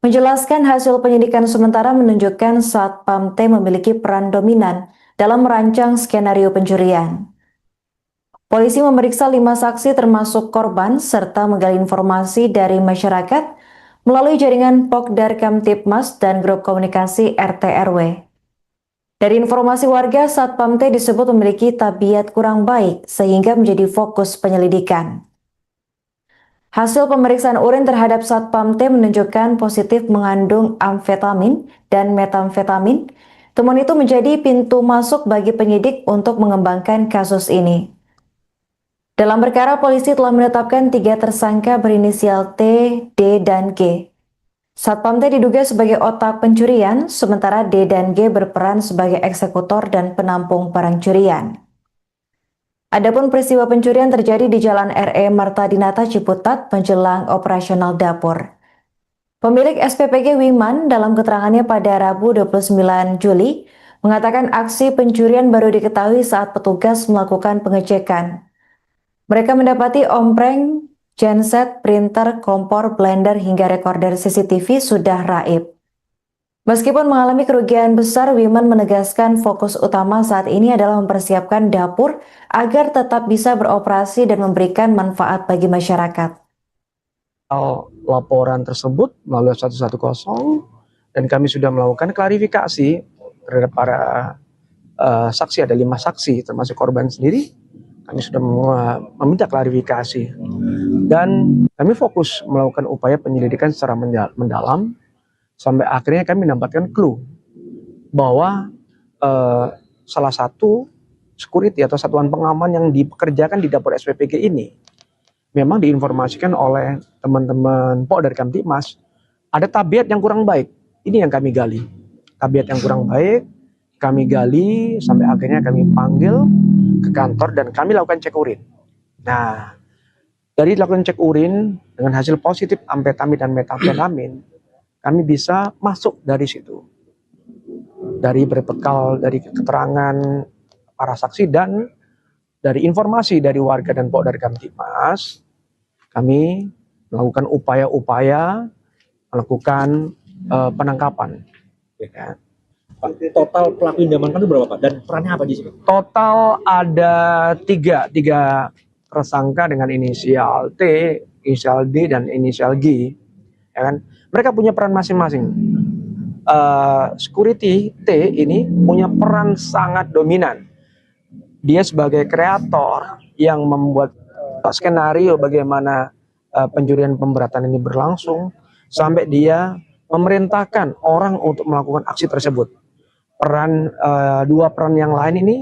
menjelaskan hasil penyidikan sementara menunjukkan Satpam T memiliki peran dominan dalam merancang skenario pencurian. Polisi memeriksa 5 saksi termasuk korban serta menggali informasi dari masyarakat melalui jaringan Pokdar Kamtibmas dan grup komunikasi RT RW. Dari informasi warga, Satpam T disebut memiliki tabiat kurang baik sehingga menjadi fokus penyelidikan. Hasil pemeriksaan urin terhadap Satpam T menunjukkan positif mengandung amfetamin dan metamfetamin. Temuan itu menjadi pintu masuk bagi penyidik untuk mengembangkan kasus ini. Dalam perkara, polisi telah menetapkan 3 tersangka berinisial T, D, dan G. Satpam T diduga sebagai otak pencurian, sementara D dan G berperan sebagai eksekutor dan penampung barang curian. Adapun peristiwa pencurian terjadi di Jalan RE Marta Dinata Ciputat menjelang operasional dapur. Pemilik SPPG Wiman dalam keterangannya pada Rabu 29 Juli mengatakan aksi pencurian baru diketahui saat petugas melakukan pengecekan. Mereka mendapati ompreng, genset, printer, kompor, blender, hingga rekorder CCTV sudah raib. Meskipun mengalami kerugian besar, Wiman menegaskan fokus utama saat ini adalah mempersiapkan dapur agar tetap bisa beroperasi dan memberikan manfaat bagi masyarakat. Laporan tersebut melalui 110 dan kami sudah melakukan klarifikasi terhadap para saksi, ada 5 saksi termasuk korban sendiri. Kami sudah meminta klarifikasi dan kami fokus melakukan upaya penyelidikan secara mendalam sampai akhirnya kami mendapatkan clue bahwa salah satu security atau satuan pengaman yang dipekerjakan di dapur SPPG ini memang diinformasikan oleh teman-teman Polda Kamtibmas ada tabiat yang kurang baik. Ini yang kami gali. Tabiat yang kurang baik kami gali sampai akhirnya kami panggil ke kantor dan kami lakukan cek urin. Nah, dari lakukan cek urin dengan hasil positif amfetamin dan metamfetamin, kami bisa masuk dari situ. Dari berbekal dari keterangan para saksi dan dari informasi dari warga dan Polda Kamtibmas, kami melakukan upaya-upaya melakukan penangkapan. Ya. Pak, total pelaku yang diamankan itu berapa, Pak? Dan perannya apa di sini? Total ada tiga tersangka dengan inisial T, inisial D, dan inisial G. Ya kan? Mereka punya peran masing-masing. Security T ini punya peran sangat dominan. Dia sebagai kreator yang membuat skenario bagaimana pencurian pemberatan ini berlangsung sampai dia memerintahkan orang untuk melakukan aksi tersebut. Dua peran yang lain ini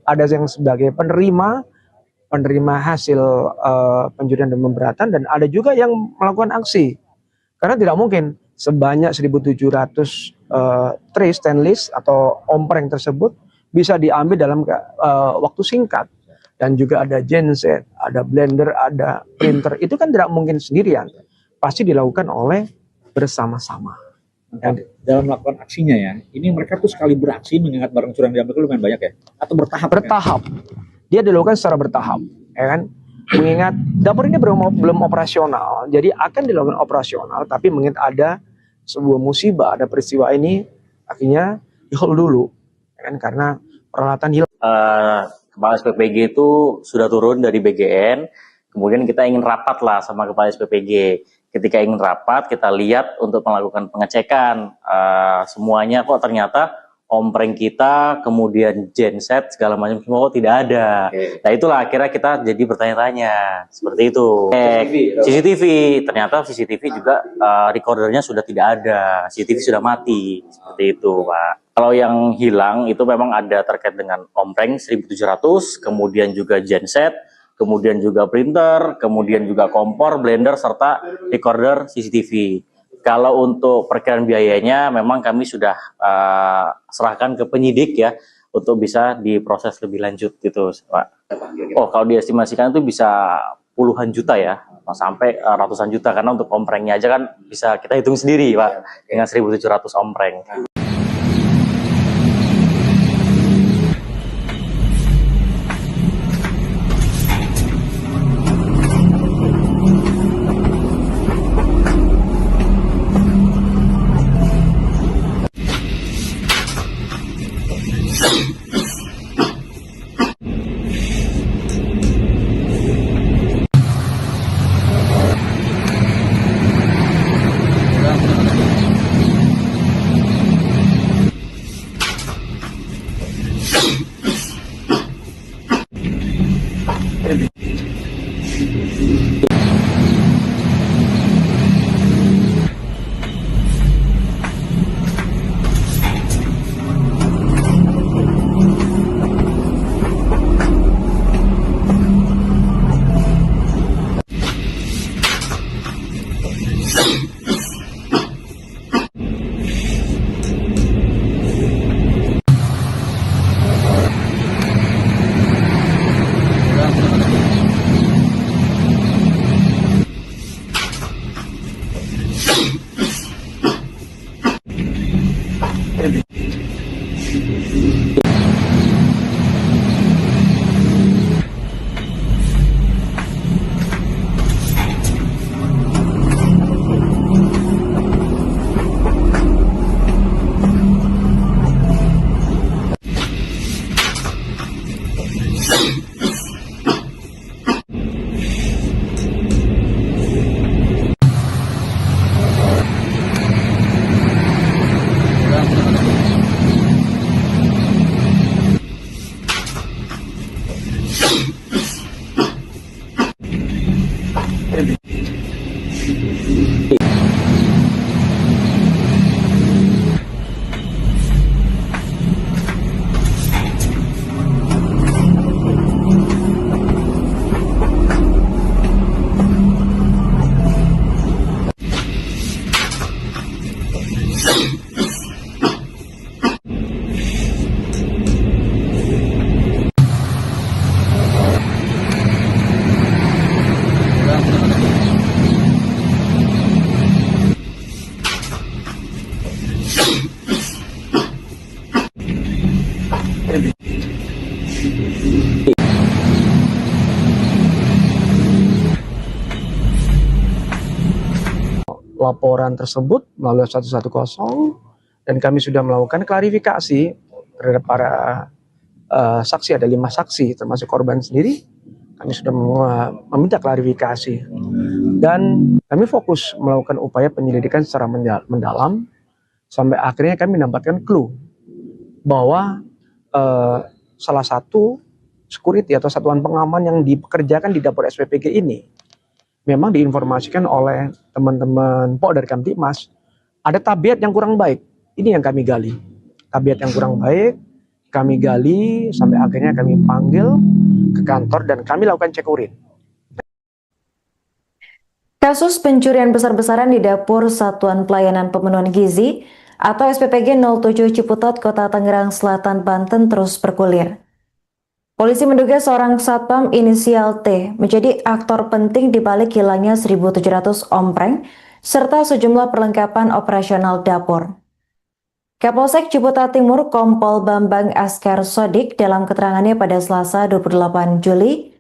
ada yang sebagai penerima hasil pencurian dan pemberatan, dan ada juga yang melakukan aksi. Karena tidak mungkin sebanyak 1.700 tray stainless atau ompreng tersebut bisa diambil dalam waktu singkat. Dan juga ada genset, ada blender, ada printer. Itu kan tidak mungkin sendirian. Pasti dilakukan oleh bersama-sama. Dalam melakukan aksinya ya, ini mereka tuh sekali beraksi mengingat barang curian diambil itu lumayan banyak ya? Atau bertahap? Bertahap. Dia dilakukan secara bertahap, ya kan? Mengingat dapur ini belum operasional, jadi akan dilakukan operasional, tapi mengingat ada sebuah musibah, ada peristiwa ini, akhirnya di-hold dulu, ya kan? Karena peralatan hilang. Kepala SPPG itu sudah turun dari BGN, kemudian kita ingin rapat lah sama Kepala SPPG. ketika ingin rapat kita lihat untuk melakukan pengecekan semuanya kok ternyata ompreng kita, kemudian genset segala macam semua kok tidak ada. Nah itulah akhirnya kita jadi bertanya-tanya seperti itu. CCTV, ternyata CCTV juga recordernya sudah tidak ada, CCTV sudah mati seperti itu, Pak. Kalau yang hilang itu memang ada terkait dengan ompreng 1700, kemudian juga genset, kemudian juga printer, kemudian juga kompor, blender serta recorder CCTV. Kalau untuk perkiraan biayanya memang kami sudah serahkan ke penyidik ya untuk bisa diproses lebih lanjut gitu, Pak. Oh, kalau diestimasikan itu bisa puluhan juta ya, sampai ratusan juta karena untuk omprengnya aja kan bisa kita hitung sendiri, Pak, dengan 1.700 ompreng. Laporan tersebut melalui 110 dan kami sudah melakukan klarifikasi terhadap para saksi, ada 5 saksi termasuk korban sendiri. Kami sudah meminta klarifikasi dan kami fokus melakukan upaya penyelidikan secara mendalam sampai akhirnya kami mendapatkan clue bahwa salah satu security atau satuan pengaman yang dipekerjakan di dapur SPPG ini memang diinformasikan oleh teman-teman Polda Kamtibmas ada tabiat yang kurang baik. Ini yang kami gali. Tabiat yang kurang baik, kami gali sampai akhirnya kami panggil ke kantor dan kami lakukan cek urin. Kasus pencurian besar-besaran di dapur Satuan Pelayanan Pemenuhan Gizi atau SPPG 07 Ciputat, Kota Tangerang Selatan, Banten terus bergulir. Polisi menduga seorang satpam inisial T menjadi aktor penting di balik hilangnya 1.700 ompreng serta sejumlah perlengkapan operasional dapur. Kapolsek Ciputat Timur Kompol Bambang Askar Sodik dalam keterangannya pada Selasa 28 Juli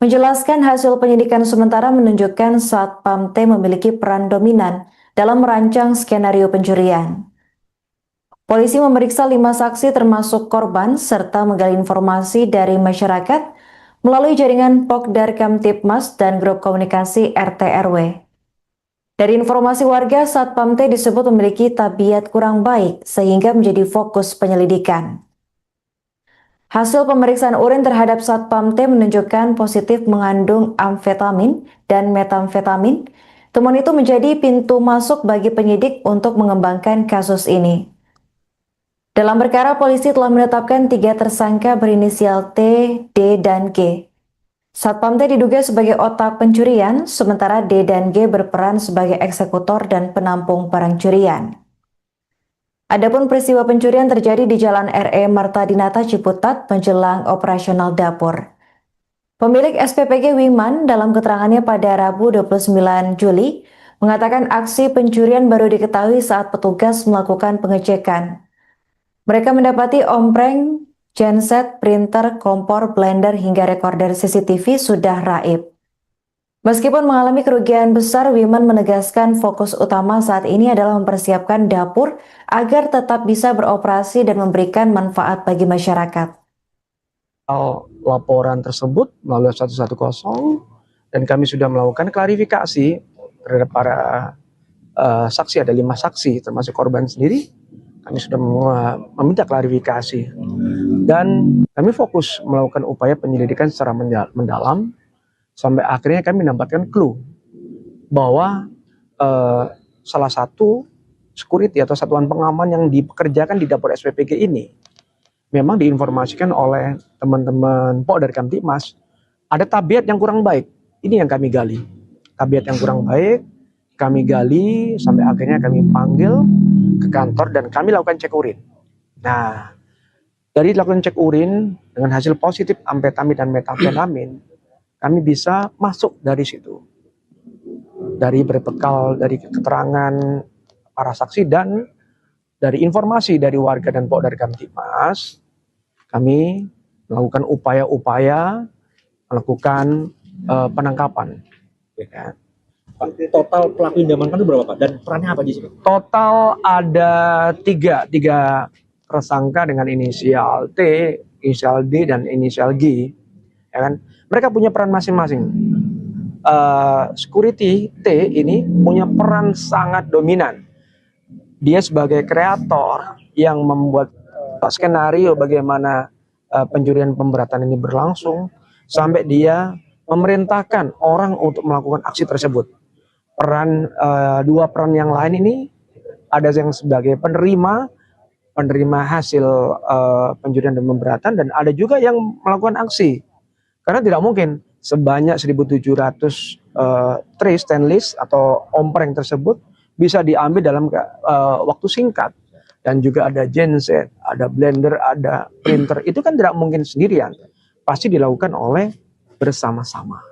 menjelaskan hasil penyidikan sementara menunjukkan satpam T memiliki peran dominan dalam merancang skenario pencurian. Polisi memeriksa 5 saksi termasuk korban serta menggali informasi dari masyarakat melalui jaringan Pokdar Kamtibmas dan grup komunikasi RT RW. Dari informasi warga, Satpam T disebut memiliki tabiat kurang baik sehingga menjadi fokus penyelidikan. Hasil pemeriksaan urin terhadap Satpam T menunjukkan positif mengandung amfetamin dan metamfetamin. Temuan itu menjadi pintu masuk bagi penyidik untuk mengembangkan kasus ini. Dalam perkara, polisi telah menetapkan 3 tersangka berinisial T, D, dan G. Satpam T diduga sebagai otak pencurian, sementara D dan G berperan sebagai eksekutor dan penampung barang curian. Adapun peristiwa pencurian terjadi di Jalan RE Marta Dinata Ciputat menjelang operasional dapur. Pemilik SPPG Wiman dalam keterangannya pada Rabu 29 Juli mengatakan aksi pencurian baru diketahui saat petugas melakukan pengecekan. Mereka mendapati ompreng, genset, printer, kompor, blender, hingga rekorder CCTV sudah raib. Meskipun mengalami kerugian besar, Wiman menegaskan fokus utama saat ini adalah mempersiapkan dapur agar tetap bisa beroperasi dan memberikan manfaat bagi masyarakat. Laporan tersebut melalui 110 dan kami sudah melakukan klarifikasi terhadap para saksi, ada 5 saksi termasuk korban sendiri. Kami sudah meminta klarifikasi dan kami fokus melakukan upaya penyelidikan secara mendalam sampai akhirnya kami mendapatkan clue bahwa salah satu security atau satuan pengaman yang dipekerjakan di dapur SPPG ini memang diinformasikan oleh teman-teman dari Kamtibmas ada tabiat yang kurang baik. Ini yang kami gali. Tabiat yang kurang baik kami gali sampai akhirnya kami panggil ke kantor dan kami lakukan cek urin. Nah, dari lakukan cek urin dengan hasil positif amfetamin dan metamfetamin, kami bisa masuk dari situ. Dari berbekal dari keterangan para saksi dan dari informasi dari warga dan dari Kamtibmas, kami melakukan upaya-upaya melakukan penangkapan. Ya. Pak, total pelaku yang diamankan itu berapa Pak? Dan perannya apa di sini? Total ada tiga tersangka dengan inisial T, inisial D, dan inisial G. Ya kan? Mereka punya peran masing-masing. Security T ini punya peran sangat dominan. Dia sebagai kreator yang membuat skenario bagaimana pencurian pemberatan ini berlangsung sampai dia memerintahkan orang untuk melakukan aksi tersebut. Dua peran yang lain ini ada yang sebagai penerima hasil pencurian dan pemberatan dan ada juga yang melakukan aksi. Karena tidak mungkin sebanyak 1.700 tray stainless atau ompreng tersebut bisa diambil dalam waktu singkat. Dan juga ada genset, ada blender, ada printer. Itu kan tidak mungkin sendirian. Pasti dilakukan oleh bersama-sama.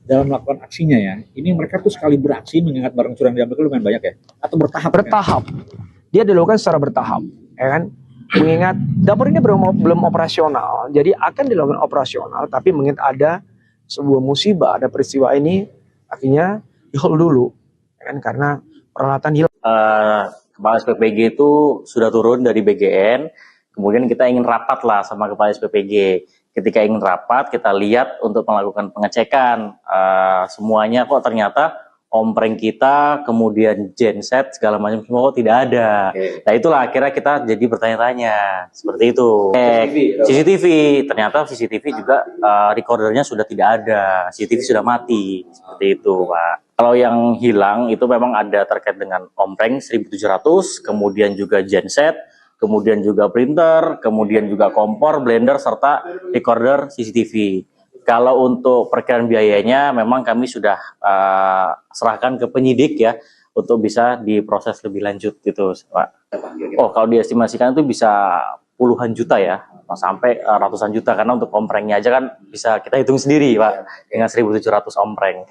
Dalam melakukan aksinya ya, ini mereka tuh sekali beraksi mengingat barang curian diambil itu lumayan banyak ya? Atau bertahap? Bertahap. Dia dilakukan secara bertahap. Ya kan? Mengingat dapur ini belum operasional, jadi akan dilakukan operasional, tapi mengingat ada sebuah musibah, ada peristiwa ini, akhirnya di-hold dulu. Ya kan? Karena peralatan hilang. Kepala SPPG itu sudah turun dari BGN, kemudian kita ingin rapat lah sama Kepala SPPG. Ketika ingin rapat, kita lihat untuk melakukan pengecekan semuanya kok ternyata ompreng kita, kemudian genset segala macam semua kok tidak ada. Nah itulah akhirnya kita jadi bertanya-tanya seperti itu. CCTV, ternyata CCTV juga recordernya sudah tidak ada, CCTV sudah mati seperti itu, Pak. Kalau yang hilang itu memang ada terkait dengan ompreng 1.700, kemudian juga genset, kemudian juga printer, kemudian juga kompor, blender, serta recorder CCTV. Kalau untuk perkiraan biayanya memang kami sudah serahkan ke penyidik ya untuk bisa diproses lebih lanjut gitu, Pak. Oh, kalau diestimasikan itu bisa puluhan juta ya, sampai ratusan juta karena untuk omprengnya aja kan bisa kita hitung sendiri, Pak, dengan 1.700 ompreng.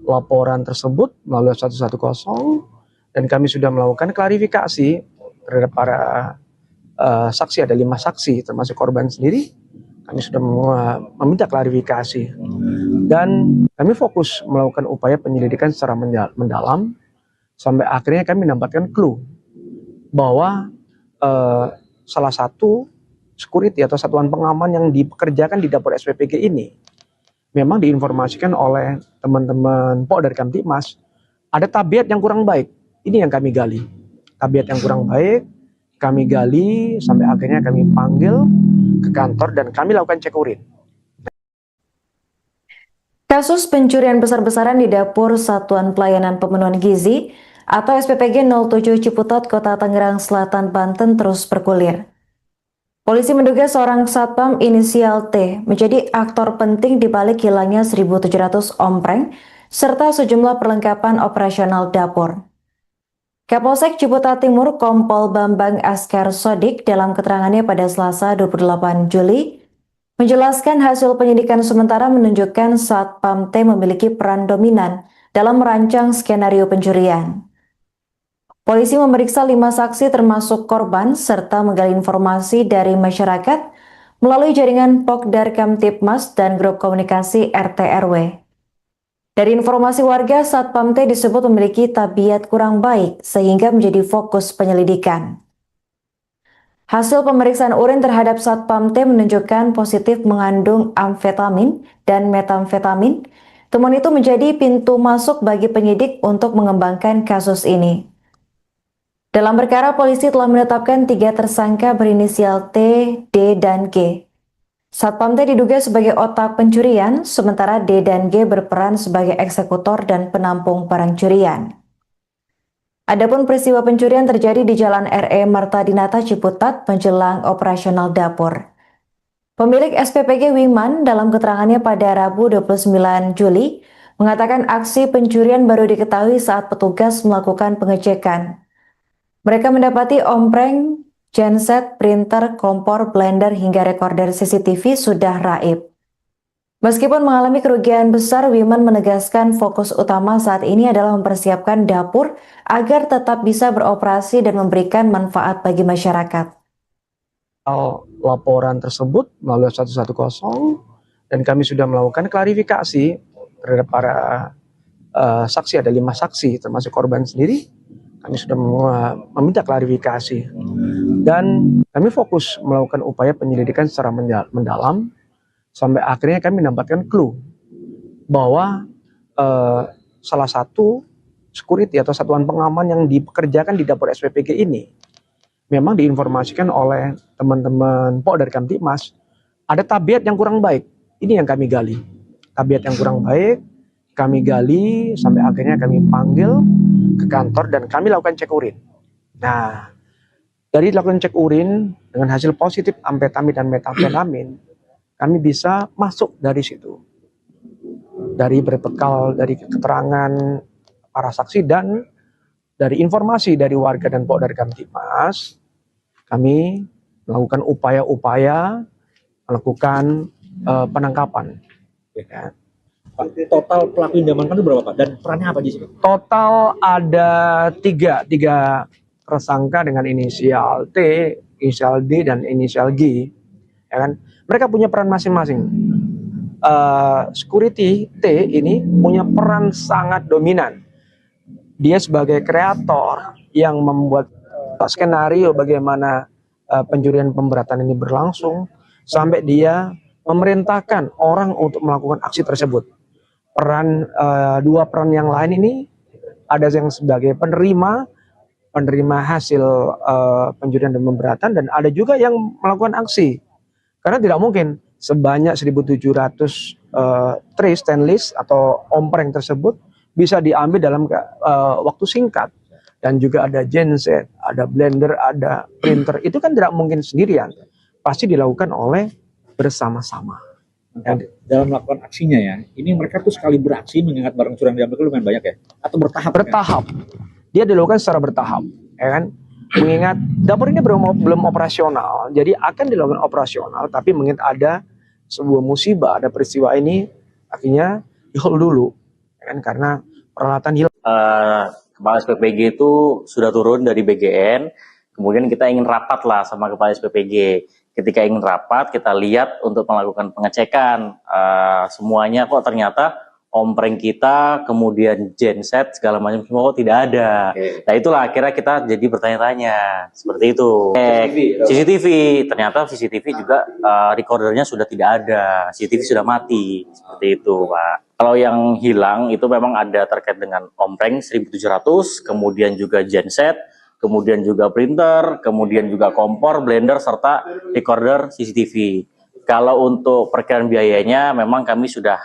Laporan tersebut melalui 110 dan kami sudah melakukan klarifikasi terhadap para saksi, ada 5 saksi termasuk korban sendiri. Kami sudah meminta klarifikasi dan kami fokus melakukan upaya penyelidikan secara mendalam sampai akhirnya kami mendapatkan clue bahwa salah satu security atau satuan pengaman yang dipekerjakan di dapur SPPG ini memang diinformasikan oleh teman-teman dari Kamtibmas ada tabiat yang kurang baik. Ini yang kami gali. Tabiat yang kurang baik kami gali sampai akhirnya kami panggil ke kantor dan kami lakukan cek urin. Kasus pencurian besar-besaran di dapur Satuan Pelayanan Pemenuhan Gizi atau SPPG 07 Ciputat, Kota Tangerang Selatan, Banten terus bergulir. Polisi menduga seorang satpam inisial T menjadi aktor penting di balik hilangnya 1.700 ompreng serta sejumlah perlengkapan operasional dapur. Kapolsek Ciputat Timur Kompol Bambang Askar Sodik dalam keterangannya pada Selasa 28 Juli menjelaskan hasil penyidikan sementara menunjukkan satpam T memiliki peran dominan dalam merancang skenario pencurian. Polisi memeriksa 5 saksi termasuk korban serta menggali informasi dari masyarakat melalui jaringan Pokdar Kamtibmas dan grup komunikasi RT RW. Dari informasi warga, Satpam T disebut memiliki tabiat kurang baik sehingga menjadi fokus penyelidikan. Hasil pemeriksaan urin terhadap Satpam T menunjukkan positif mengandung amfetamin dan metamfetamin. Temuan itu menjadi pintu masuk bagi penyidik untuk mengembangkan kasus ini. Dalam perkara, polisi telah menetapkan 3 tersangka berinisial T, D, dan G. Satpam T diduga sebagai otak pencurian, sementara D dan G berperan sebagai eksekutor dan penampung barang curian. Adapun peristiwa pencurian terjadi di Jalan RE Marta Dinata Ciputat menjelang operasional dapur. Pemilik SPPG Wiman dalam keterangannya pada Rabu 29 Juli mengatakan aksi pencurian baru diketahui saat petugas melakukan pengecekan. Mereka mendapati ompreng, genset, printer, kompor, blender, hingga rekorder CCTV sudah raib. Meskipun mengalami kerugian besar, Wiman menegaskan fokus utama saat ini adalah mempersiapkan dapur agar tetap bisa beroperasi dan memberikan manfaat bagi masyarakat. Laporan tersebut melalui 110 dan kami sudah melakukan klarifikasi terhadap para saksi, ada 5 saksi termasuk korban sendiri. Kami sudah meminta klarifikasi dan kami fokus melakukan upaya penyelidikan secara mendalam sampai akhirnya kami mendapatkan clue bahwa salah satu security atau satuan pengaman yang dipekerjakan di dapur SPPG ini memang diinformasikan oleh teman-teman Polda Kamtibmas ada tabiat yang kurang baik. Ini yang kami gali. Tabiat yang kurang baik kami gali sampai akhirnya kami panggil ke kantor dan kami lakukan cek urin. Nah, dari lakukan cek urin dengan hasil positif amfetamin dan metafetamin, kami bisa masuk dari situ. Dari berbekal dari keterangan para saksi dan dari informasi dari warga dan Polda Kamtibmas, kami melakukan upaya-upaya melakukan penangkapan. Ya. Pak, total pelaku yang diamankan itu berapa Pak? Dan perannya apa di sini? Total ada tiga tersangka dengan inisial T, inisial D, dan inisial G. Ya kan? Mereka punya peran masing-masing. Security T ini punya peran sangat dominan. Dia sebagai kreator yang membuat skenario bagaimana pencurian pemberatan ini berlangsung sampai dia memerintahkan orang untuk melakukan aksi tersebut. Dua peran yang lain ini ada yang sebagai penerima hasil pencurian dan pemberatan, dan ada juga yang melakukan aksi. Karena tidak mungkin sebanyak 1.700 tray stainless atau ompreng tersebut bisa diambil dalam waktu singkat. Dan juga ada genset, ada blender, ada printer. Itu kan tidak mungkin sendirian. Pasti dilakukan oleh bersama-sama. Dalam melakukan aksinya ya, ini mereka tuh sekali beraksi mengingat barang curian diambil itu lumayan banyak ya? Atau bertahap? Bertahap. Dia dilakukan secara bertahap. Ya kan? Mengingat dapur ini belum operasional, jadi akan dilakukan operasional, tapi mengingat ada sebuah musibah, ada peristiwa ini, akhirnya di-hold dulu. Ya kan? Karena peralatan hilang. Kepala SPPG itu sudah turun dari BGN, kemudian kita ingin rapat lah sama Kepala SPPG. Ketika ingin rapat, kita lihat untuk melakukan pengecekan semuanya kok ternyata ompreng kita, kemudian genset segala macam semua kok tidak ada. Nah itulah akhirnya kita jadi bertanya-tanya seperti itu. CCTV, ternyata CCTV juga recordernya sudah tidak ada, CCTV sudah mati seperti itu, Pak. Kalau yang hilang itu memang ada terkait dengan ompreng 1.700, kemudian juga genset, kemudian juga printer, kemudian juga kompor, blender, serta recorder CCTV. Kalau untuk perkiraan biayanya memang kami sudah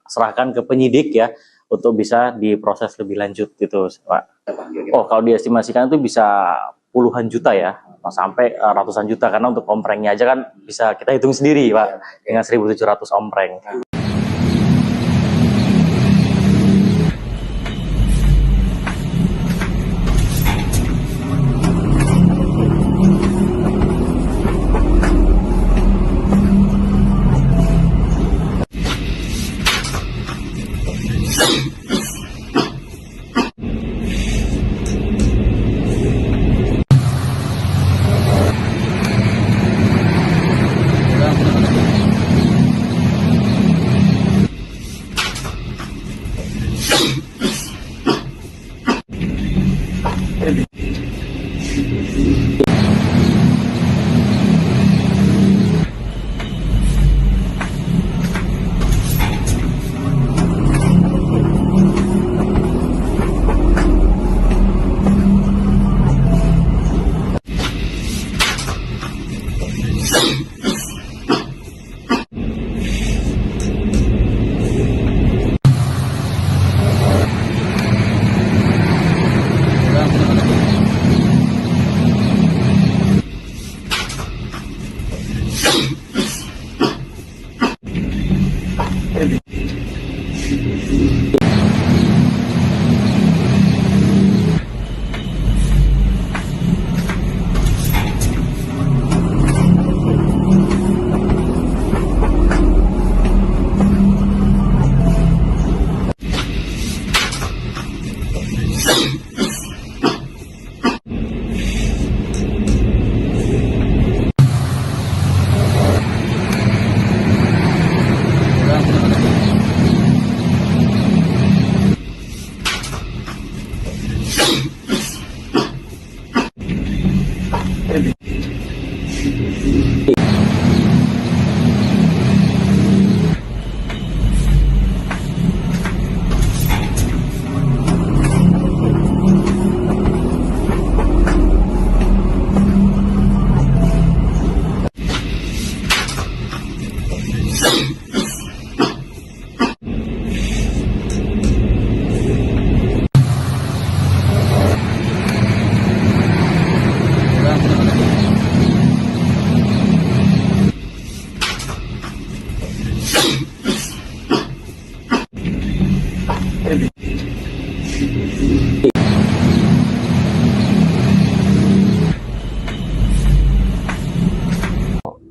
serahkan ke penyidik ya untuk bisa diproses lebih lanjut gitu, Pak. Oh, kalau diestimasikan itu bisa puluhan juta ya, sampai ratusan juta, karena untuk omprengnya aja kan bisa kita hitung sendiri, Pak, dengan 1.700 ompreng.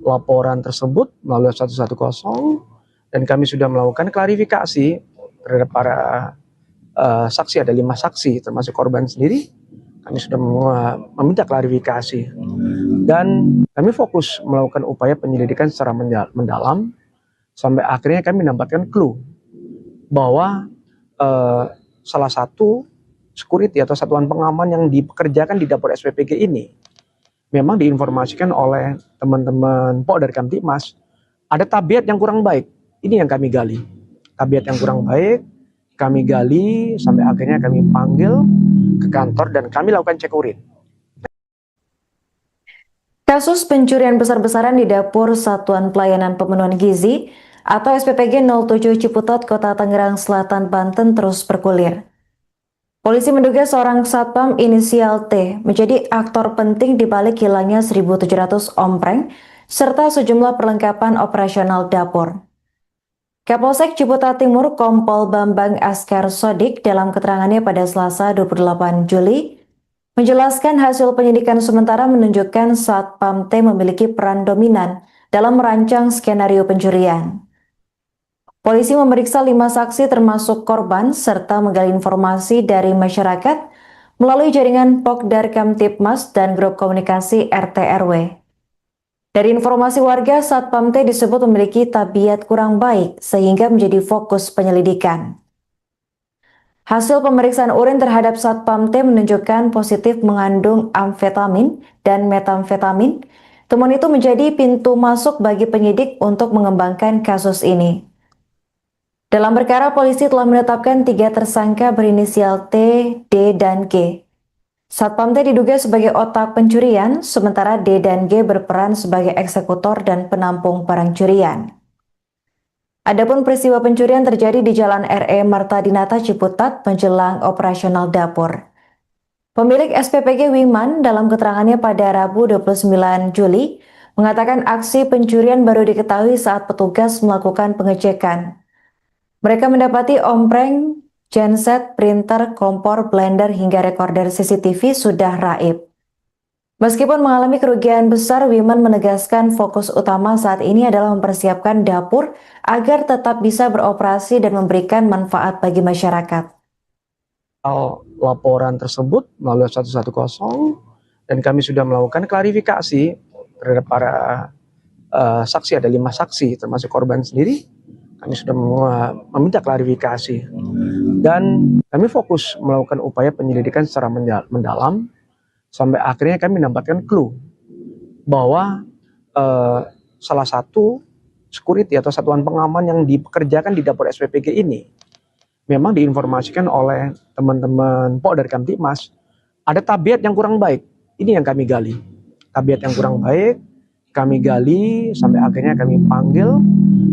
Laporan tersebut melalui 110 dan kami sudah melakukan klarifikasi terhadap para saksi. Ada 5 saksi termasuk korban sendiri. Kami sudah meminta klarifikasi dan kami fokus melakukan upaya penyelidikan secara mendalam sampai akhirnya kami mendapatkan clue bahwa salah satu security atau satuan pengaman yang dipekerjakan di dapur SPPG ini memang diinformasikan oleh teman-teman Polda Kamtibmas ada tabiat yang kurang baik. Ini yang kami gali. Tabiat yang kurang baik, kami gali sampai akhirnya kami panggil ke kantor dan kami lakukan cek urin. Kasus pencurian besar-besaran di dapur Satuan Pelayanan Pemenuhan Gizi atau SPPG 07 Ciputat, Kota Tangerang Selatan, Banten terus bergulir. Polisi menduga seorang satpam inisial T menjadi aktor penting di balik hilangnya 1.700 ompreng serta sejumlah perlengkapan operasional dapur. Kapolsek Ciputat Timur Kompol Bambang Askar Sodik dalam keterangannya pada Selasa 28 Juli menjelaskan hasil penyidikan sementara menunjukkan satpam T memiliki peran dominan dalam merancang skenario pencurian. Polisi memeriksa 5 saksi termasuk korban serta menggali informasi dari masyarakat melalui jaringan Pokdar Kamtibmas dan grup komunikasi RT RW. Dari informasi warga, satpam T disebut memiliki tabiat kurang baik sehingga menjadi fokus penyelidikan. Hasil pemeriksaan urin terhadap satpam T menunjukkan positif mengandung amfetamin dan metamfetamin. Temuan itu menjadi pintu masuk bagi penyidik untuk mengembangkan kasus ini. Dalam perkara, polisi telah menetapkan 3 tersangka berinisial T, D, dan G. Satpam T diduga sebagai otak pencurian, sementara D dan G berperan sebagai eksekutor dan penampung barang curian. Adapun peristiwa pencurian terjadi di Jalan RE Marta Dinata Ciputat menjelang operasional dapur. Pemilik SPPG Wiman dalam keterangannya pada Rabu 29 Juli mengatakan aksi pencurian baru diketahui saat petugas melakukan pengecekan. Mereka mendapati ompreng, genset, printer, kompor, blender, hingga rekorder CCTV sudah raib. Meskipun mengalami kerugian besar, Wiman menegaskan fokus utama saat ini adalah mempersiapkan dapur agar tetap bisa beroperasi dan memberikan manfaat bagi masyarakat. Laporan tersebut melalui 110 dan kami sudah melakukan klarifikasi terhadap para saksi. Ada 5 saksi termasuk korban sendiri. Kami sudah meminta klarifikasi dan kami fokus melakukan upaya penyelidikan secara mendalam sampai akhirnya kami mendapatkan clue bahwa salah satu security atau satuan pengaman yang dipekerjakan di dapur SPPG ini memang diinformasikan oleh teman-teman Polda Kamtibmas ada tabiat yang kurang baik. Ini yang kami gali. Tabiat yang kurang baik kami gali sampai akhirnya kami panggil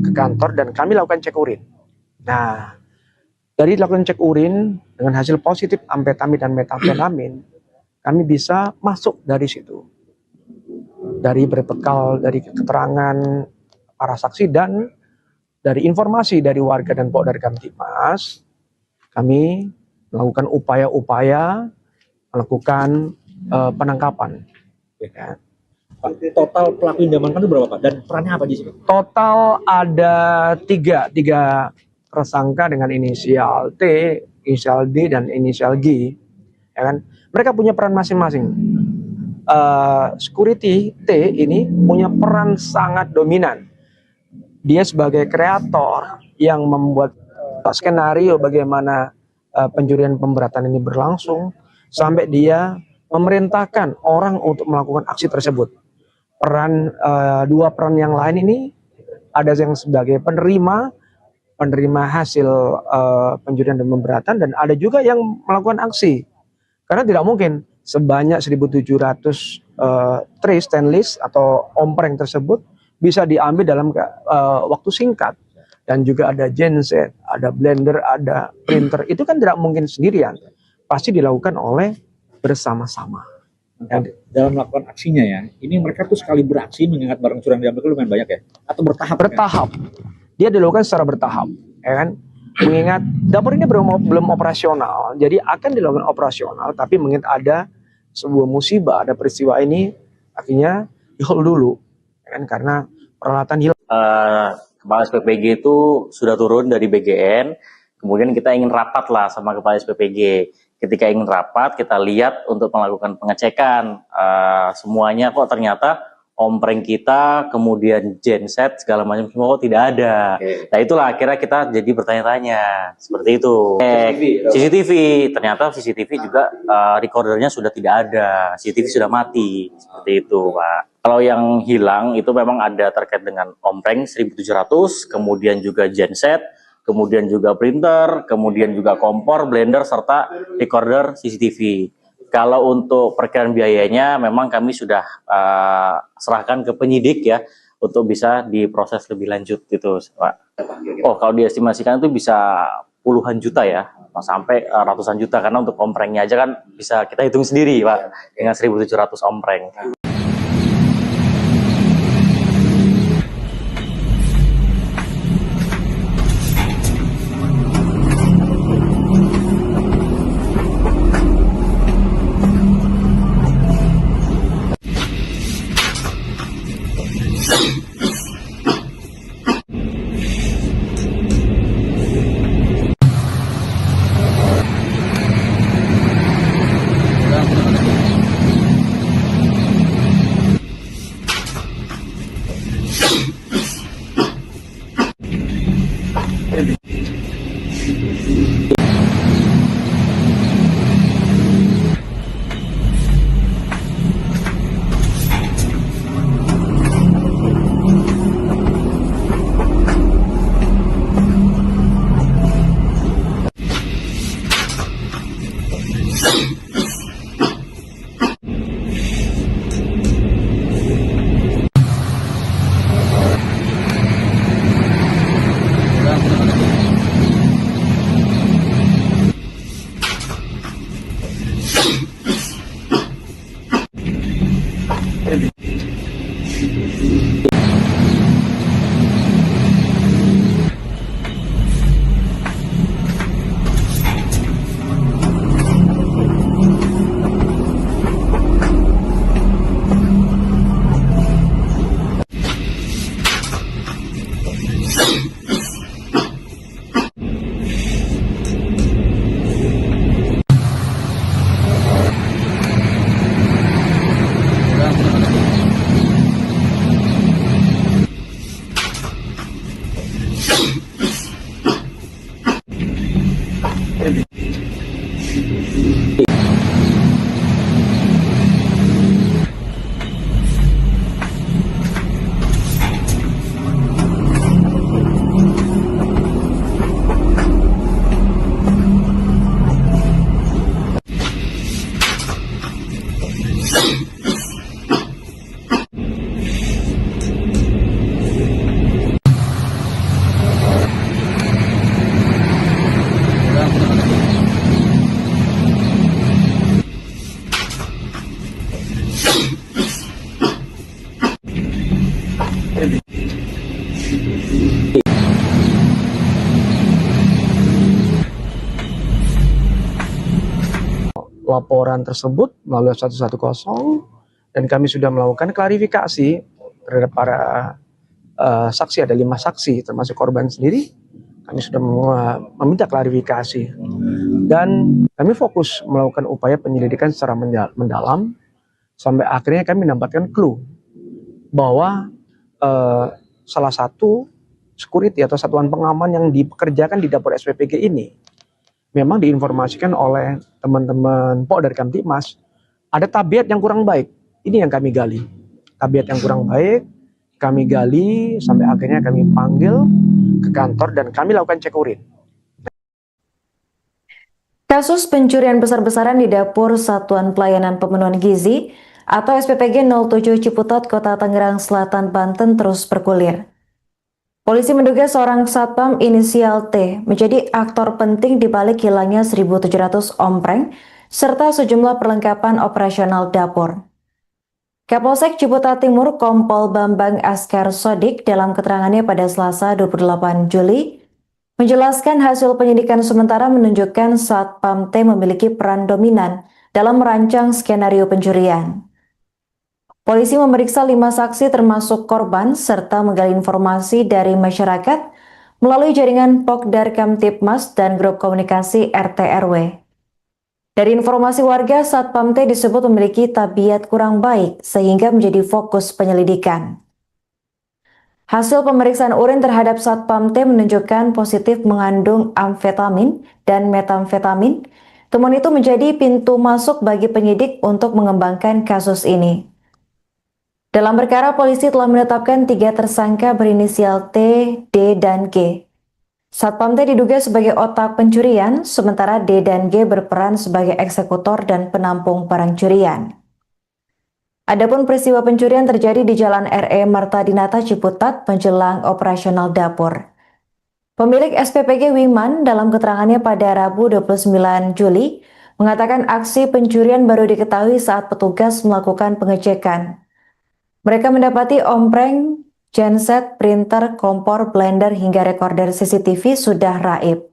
ke kantor dan kami lakukan cek urin. Nah, dari lakukan cek urin dengan hasil positif amfetamin dan metamfetamin, kami bisa masuk dari situ. Dari berbekal dari keterangan para saksi dan dari informasi dari warga dan Polda Kamtibmas, kami melakukan upaya-upaya melakukan penangkapan. Ya. Total pelaku yang diamankan itu berapa Pak? Dan perannya apa di sini? Total ada tiga tersangka dengan inisial T, inisial D, dan inisial G. Ya kan? Mereka punya peran masing-masing. Security T ini punya peran sangat dominan. Dia sebagai kreator yang membuat skenario bagaimana pencurian pemberatan ini berlangsung sampai dia memerintahkan orang untuk melakukan aksi tersebut. Dua peran yang lain ini ada yang sebagai penerima hasil pencurian dan pemberatan dan ada juga yang melakukan aksi. Karena tidak mungkin sebanyak 1.700 tray stainless atau ompreng tersebut bisa diambil dalam waktu singkat. Dan juga ada genset, ada blender, ada printer. Itu kan tidak mungkin sendirian. Pasti dilakukan oleh bersama-sama. Dalam melakukan aksinya ya, ini mereka tuh sekali beraksi mengingat barang curang diambil itu lumayan banyak ya? Atau bertahap? Bertahap. Dia dilakukan secara bertahap. Ya kan? Mengingat dapur ini belum operasional. Jadi akan dilakukan operasional. Tapi mengingat ada sebuah musibah, ada peristiwa ini, akhirnya di-hold dulu. Ya kan? Karena peralatan hilang. Kepala SPPG itu sudah turun dari BGN, kemudian kita ingin rapat lah sama Kepala SPPG. Ketika ingin rapat, kita lihat untuk melakukan pengecekan. Semuanya kok ternyata ompreng kita, kemudian genset, segala macam semua kok tidak ada. Nah itulah akhirnya kita jadi bertanya-tanya, seperti itu. CCTV, ternyata CCTV juga recordernya sudah tidak ada, CCTV sudah mati, seperti itu Pak. Kalau yang hilang itu memang ada terkait dengan ompreng 1700, kemudian juga genset, kemudian juga printer, kemudian juga kompor, blender, serta recorder CCTV. Kalau untuk perkiraan biayanya memang kami sudah serahkan ke penyidik ya untuk bisa diproses lebih lanjut gitu Pak. Oh kalau diestimasikan itu bisa puluhan juta ya, sampai ratusan juta karena untuk omprengnya aja kan bisa kita hitung sendiri Pak dengan 1700 ompreng. Laporan tersebut melalui 110 dan kami sudah melakukan klarifikasi terhadap para saksi, ada 5 saksi termasuk korban sendiri. Kami sudah meminta klarifikasi dan kami fokus melakukan upaya penyelidikan secara mendalam sampai akhirnya kami mendapatkan clue bahwa salah satu security atau satuan pengaman yang dipekerjakan di dapur SPPG ini memang diinformasikan oleh teman-teman dari Kamtibmas ada tabiat yang kurang baik. Ini yang kami gali. Tabiat yang kurang baik kami gali sampai akhirnya kami panggil ke kantor dan kami lakukan cek urin. Kasus pencurian besar-besaran di dapur Satuan Pelayanan Pemenuhan Gizi atau SPPG 07 Ciputat, Kota Tangerang Selatan, Banten terus bergulir. Polisi menduga seorang satpam inisial T menjadi aktor penting di balik hilangnya 1.700 ompreng serta sejumlah perlengkapan operasional dapur. Kapolsek Ciputat Timur Kompol Bambang Askar Sodik dalam keterangannya pada Selasa 28 Juli menjelaskan hasil penyidikan sementara menunjukkan Satpam T memiliki peran dominan dalam merancang skenario pencurian. Polisi memeriksa 5 saksi termasuk korban serta menggali informasi dari masyarakat melalui jaringan Pokdar Kamtipmas dan grup komunikasi RT RW. Dari informasi warga, Satpam T disebut memiliki tabiat kurang baik sehingga menjadi fokus penyelidikan. Hasil pemeriksaan urin terhadap Satpam T menunjukkan positif mengandung amfetamin dan metamfetamin. Temuan itu menjadi pintu masuk bagi penyidik untuk mengembangkan kasus ini. Dalam perkara, polisi telah menetapkan 3 tersangka berinisial T, D, dan G. Satpam T diduga sebagai otak pencurian, sementara D dan G berperan sebagai eksekutor dan penampung barang curian. Adapun peristiwa pencurian terjadi di Jalan RE Marta Dinata Ciputat menjelang operasional dapur. Pemilik SPPG Wiman dalam keterangannya pada Rabu 29 Juli mengatakan aksi pencurian baru diketahui saat petugas melakukan pengecekan. Mereka mendapati ompreng, genset, printer, kompor, blender, hingga rekorder CCTV sudah raib.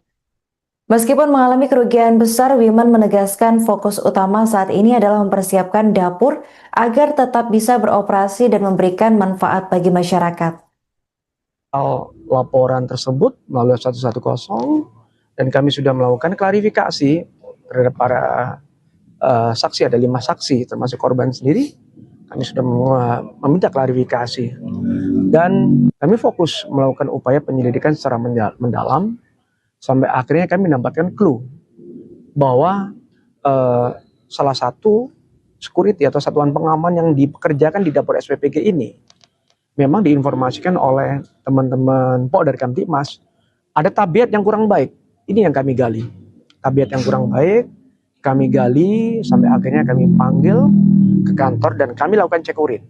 Meskipun mengalami kerugian besar, Wiman menegaskan fokus utama saat ini adalah mempersiapkan dapur agar tetap bisa beroperasi dan memberikan manfaat bagi masyarakat. Laporan tersebut melalui 110 dan kami sudah melakukan klarifikasi terhadap para saksi, ada 5 saksi termasuk korban sendiri. Kami sudah meminta klarifikasi dan kami fokus melakukan upaya penyelidikan secara mendalam sampai akhirnya kami mendapatkan clue bahwa salah satu security atau satuan pengaman yang dipekerjakan di dapur SPPG ini memang diinformasikan oleh teman-teman Pok dari Kamtipmas ada tabiat yang kurang baik. Ini yang kami gali, tabiat yang kurang baik. Kami gali sampai akhirnya kami panggil ke kantor dan kami lakukan cek urin.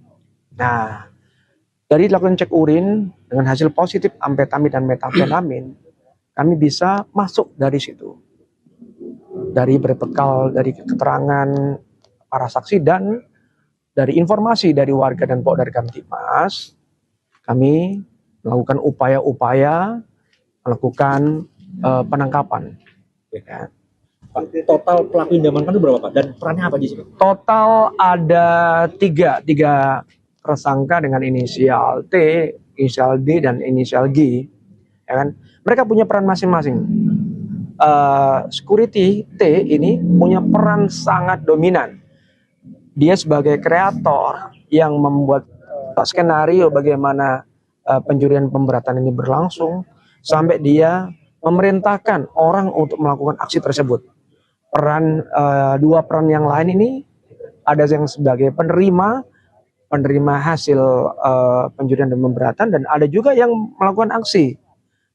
Nah, dari lakukan cek urin dengan hasil positif amfetamin dan metamfetamin, kami bisa masuk dari situ. Dari berbekal dari keterangan para saksi dan dari informasi dari warga dan Pok dari Kamtipmas, kami melakukan upaya-upaya melakukan penangkapan. Ya. Pak, total pelaku yang diamankan itu berapa Pak? Dan perannya apa aja sih? Total ada tiga tersangka dengan inisial T, inisial D, dan inisial G. Ya kan? Mereka punya peran masing-masing. Security T ini punya peran sangat dominan. Dia sebagai kreator yang membuat skenario bagaimana pencurian pemberatan ini berlangsung sampai dia memerintahkan orang untuk melakukan aksi tersebut. Dua peran yang lain ini ada yang sebagai penerima hasil pencurian dan pemberatan, dan ada juga yang melakukan aksi.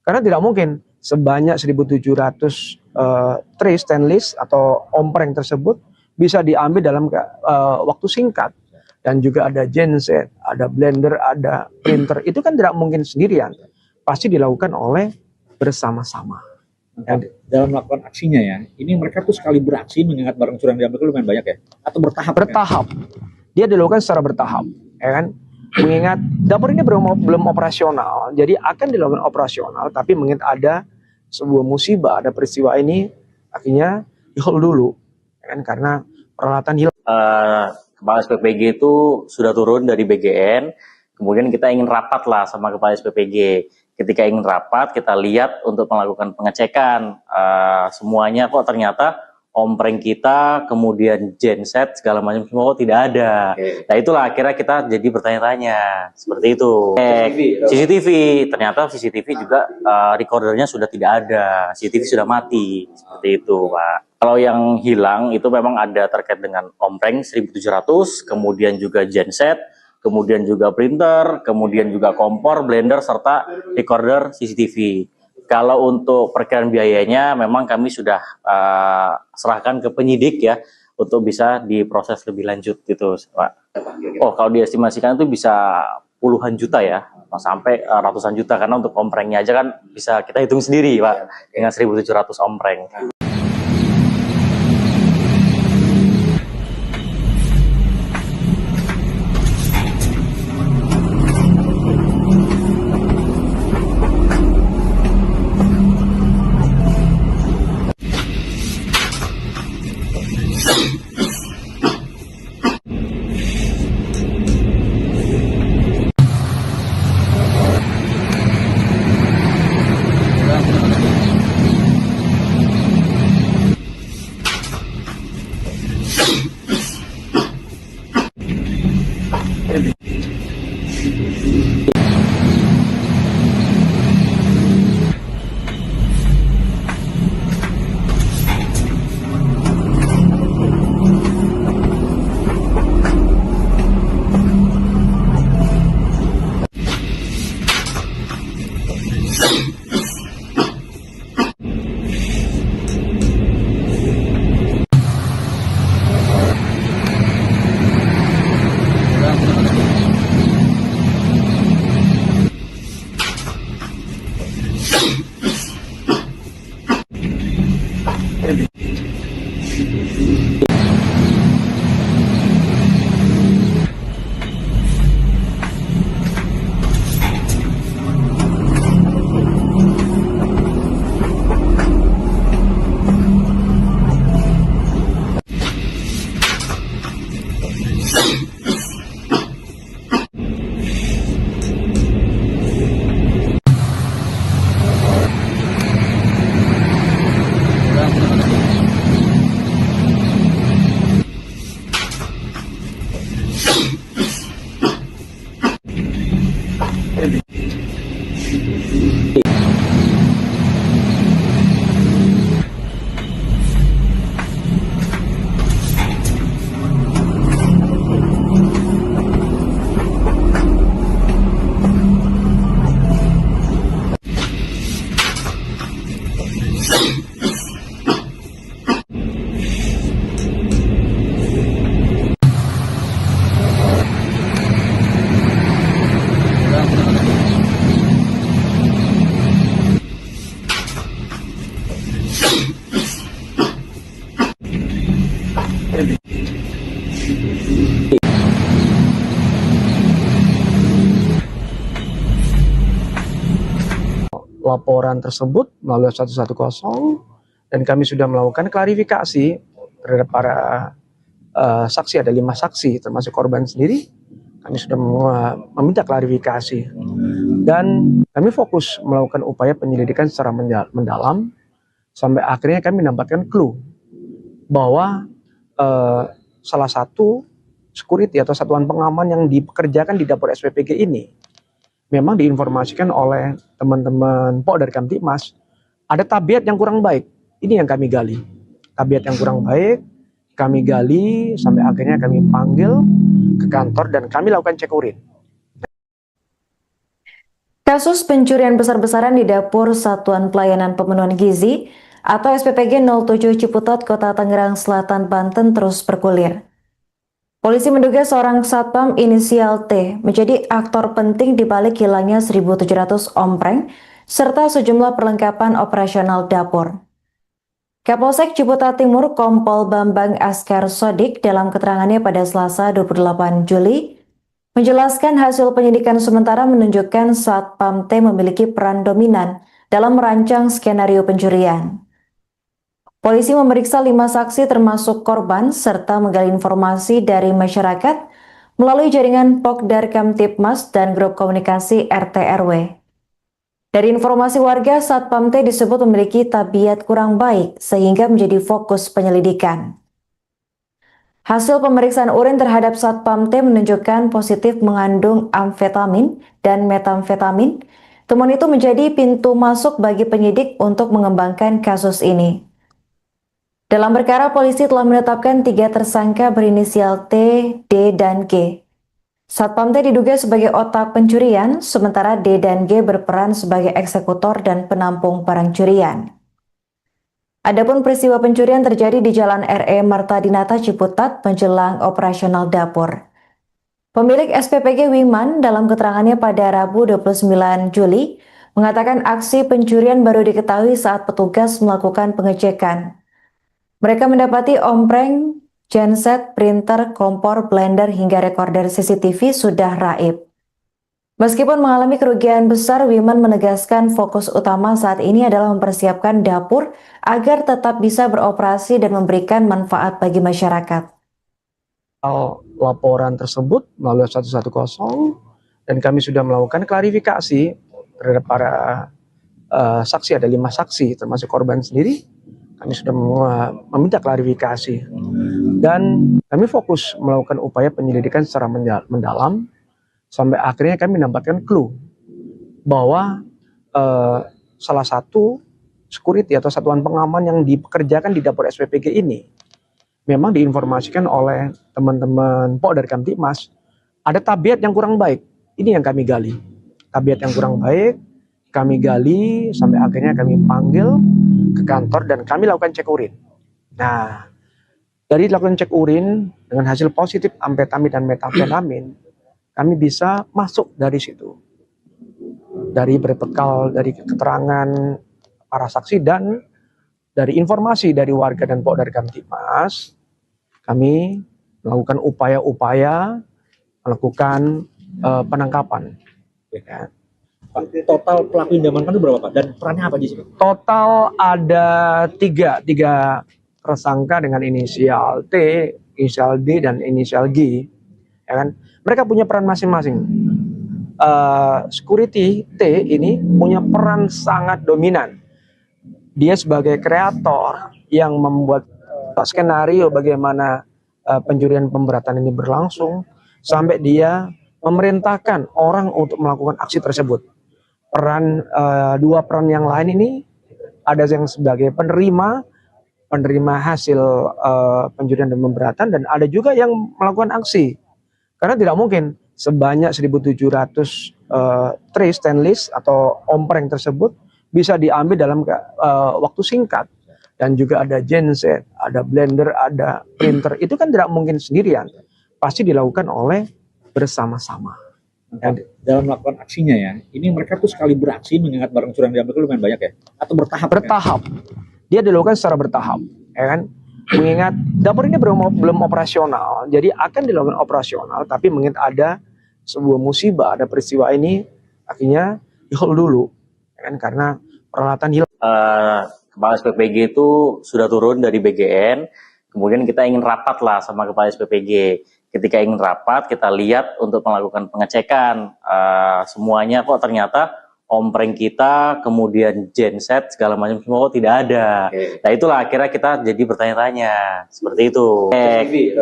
Karena tidak mungkin sebanyak 1.700 tray stainless atau ompreng tersebut bisa diambil dalam waktu singkat. Dan juga ada genset, ada blender, ada printer. Itu kan tidak mungkin sendirian. Pasti dilakukan oleh bersama-sama. Dalam melakukan aksinya ya, ini mereka tuh sekali beraksi mengingat barang curian diambil itu lumayan banyak ya? Atau bertahap? Bertahap. Dia dilakukan secara bertahap, ya kan? Mengingat dapur ini belum operasional, jadi akan dilakukan operasional, tapi mengingat ada sebuah musibah, ada peristiwa ini, akhirnya di-hold dulu, ya kan? Karena peralatan hilang. Kepala SPPG itu sudah turun dari BGN, kemudian kita ingin rapat lah sama Kepala SPPG. Ketika ingin rapat, kita lihat untuk melakukan pengecekan semuanya kok ternyata ompreng kita, kemudian genset segala macam semua kok tidak ada. Nah itulah akhirnya kita jadi bertanya-tanya seperti itu. CCTV, ternyata CCTV juga recordernya sudah tidak ada, CCTV sudah mati seperti itu, Pak. Kalau yang hilang itu memang ada terkait dengan ompreng 1.700, kemudian juga genset, kemudian juga printer, kemudian juga kompor, blender, serta recorder CCTV. Kalau untuk perkiraan biayanya memang kami sudah serahkan ke penyidik ya untuk bisa diproses lebih lanjut gitu, Pak. Oh, kalau diestimasikan itu bisa puluhan juta ya, sampai ratusan juta, karena untuk omprengnya aja kan bisa kita hitung sendiri, Pak, dengan 1.700 ompreng. Laporan tersebut melalui 110 dan kami sudah melakukan klarifikasi terhadap para saksi. Ada 5 saksi termasuk korban sendiri. Kami sudah meminta klarifikasi dan kami fokus melakukan upaya penyelidikan secara mendalam sampai akhirnya kami mendapatkan clue bahwa salah satu security atau satuan pengaman yang dipekerjakan di dapur SPPG ini memang diinformasikan oleh teman-teman Pok dari Kamtibmas ada tabiat yang kurang baik. Ini yang kami gali. Tabiat yang kurang baik kami gali sampai akhirnya kami panggil ke kantor dan kami lakukan cek urin. Kasus pencurian besar-besaran di dapur Satuan Pelayanan Pemenuhan Gizi atau SPPG 07 Ciputat, Kota Tangerang Selatan, Banten terus bergulir. Polisi menduga seorang satpam inisial T menjadi aktor penting di balik hilangnya 1.700 ompreng serta sejumlah perlengkapan operasional dapur. Kapolsek Ciputat Timur Kompol Bambang Askar Sodik dalam keterangannya pada Selasa 28 Juli menjelaskan hasil penyidikan sementara menunjukkan satpam T memiliki peran dominan dalam merancang skenario pencurian. Polisi memeriksa 5 saksi termasuk korban serta menggali informasi dari masyarakat melalui jaringan Pokdar Kamtibmas dan grup komunikasi RT RW. Dari informasi warga, satpam T disebut memiliki tabiat kurang baik sehingga menjadi fokus penyelidikan. Hasil pemeriksaan urin terhadap satpam T menunjukkan positif mengandung amfetamin dan metamfetamin. Temuan itu menjadi pintu masuk bagi penyidik untuk mengembangkan kasus ini. Dalam perkara, polisi telah menetapkan 3 tersangka berinisial T, D, dan G. Satpam T diduga sebagai otak pencurian, sementara D dan G berperan sebagai eksekutor dan penampung barang curian. Adapun peristiwa pencurian terjadi di Jalan RE Marta Dinata Ciputat menjelang operasional dapur. Pemilik SPPG Wiman dalam keterangannya pada Rabu 29 Juli mengatakan aksi pencurian baru diketahui saat petugas melakukan pengecekan. Mereka mendapati ompreng, genset, printer, kompor, blender hingga rekorder CCTV sudah raib. Meskipun mengalami kerugian besar, Wiman menegaskan fokus utama saat ini adalah mempersiapkan dapur agar tetap bisa beroperasi dan memberikan manfaat bagi masyarakat. Laporan tersebut melalui 110 dan kami sudah melakukan klarifikasi terhadap para saksi, ada 5 saksi termasuk korban sendiri. Kami sudah meminta klarifikasi dan kami fokus melakukan upaya penyelidikan secara mendalam sampai akhirnya kami mendapatkan clue bahwa salah satu security atau satuan pengaman yang dipekerjakan di dapur SPPG ini memang diinformasikan oleh teman-teman Polda Kamtibmas ada tabiat yang kurang baik. Ini yang kami gali. Tabiat yang kurang baik kami gali sampai akhirnya kami panggil ke kantor dan kami lakukan cek urin. Nah, dari lakukan cek urin dengan hasil positif amfetamin dan metamfetamin, kami bisa masuk dari situ. Dari berbekal dari keterangan para saksi dan dari informasi dari warga dan Polda Kamtibmas, kami melakukan upaya-upaya melakukan penangkapan. Ya. Pak, total pelaku yang diamankan itu berapa Pak? Dan perannya apa di sini? Total ada tiga tersangka dengan inisial T, inisial D, dan inisial G. Ya kan? Mereka punya peran masing-masing. Security T ini punya peran sangat dominan. Dia sebagai kreator yang membuat skenario bagaimana pencurian pemberatan ini berlangsung sampai dia memerintahkan orang untuk melakukan aksi tersebut. Dua peran yang lain ini ada yang sebagai penerima hasil pencurian dan pemberatan, dan ada juga yang melakukan aksi. Karena tidak mungkin sebanyak 1.700 tray stainless atau ompreng tersebut bisa diambil dalam waktu singkat. Dan juga ada genset, ada blender, ada printer. Itu kan tidak mungkin sendirian. Pasti dilakukan oleh bersama-sama. Dalam melakukan aksinya ya, ini mereka tuh sekali beraksi mengingat barang curian diambil itu lumayan banyak ya? Atau bertahap? Bertahap. Dia dilakukan secara bertahap. Ya kan? Mengingat dapur ini belum operasional, jadi akan dilakukan operasional, tapi mengingat ada sebuah musibah, ada peristiwa ini, akhirnya di-hold dulu. Ya kan? Karena peralatan hilang. Kepala SPPG itu sudah turun dari BGN, kemudian kita ingin rapat lah sama Kepala SPPG. Ketika ingin rapat, kita lihat untuk melakukan pengecekan semuanya kok ternyata ompreng kita, kemudian genset, segala macam semua kok tidak ada. Nah itulah akhirnya kita jadi bertanya-tanya, seperti itu.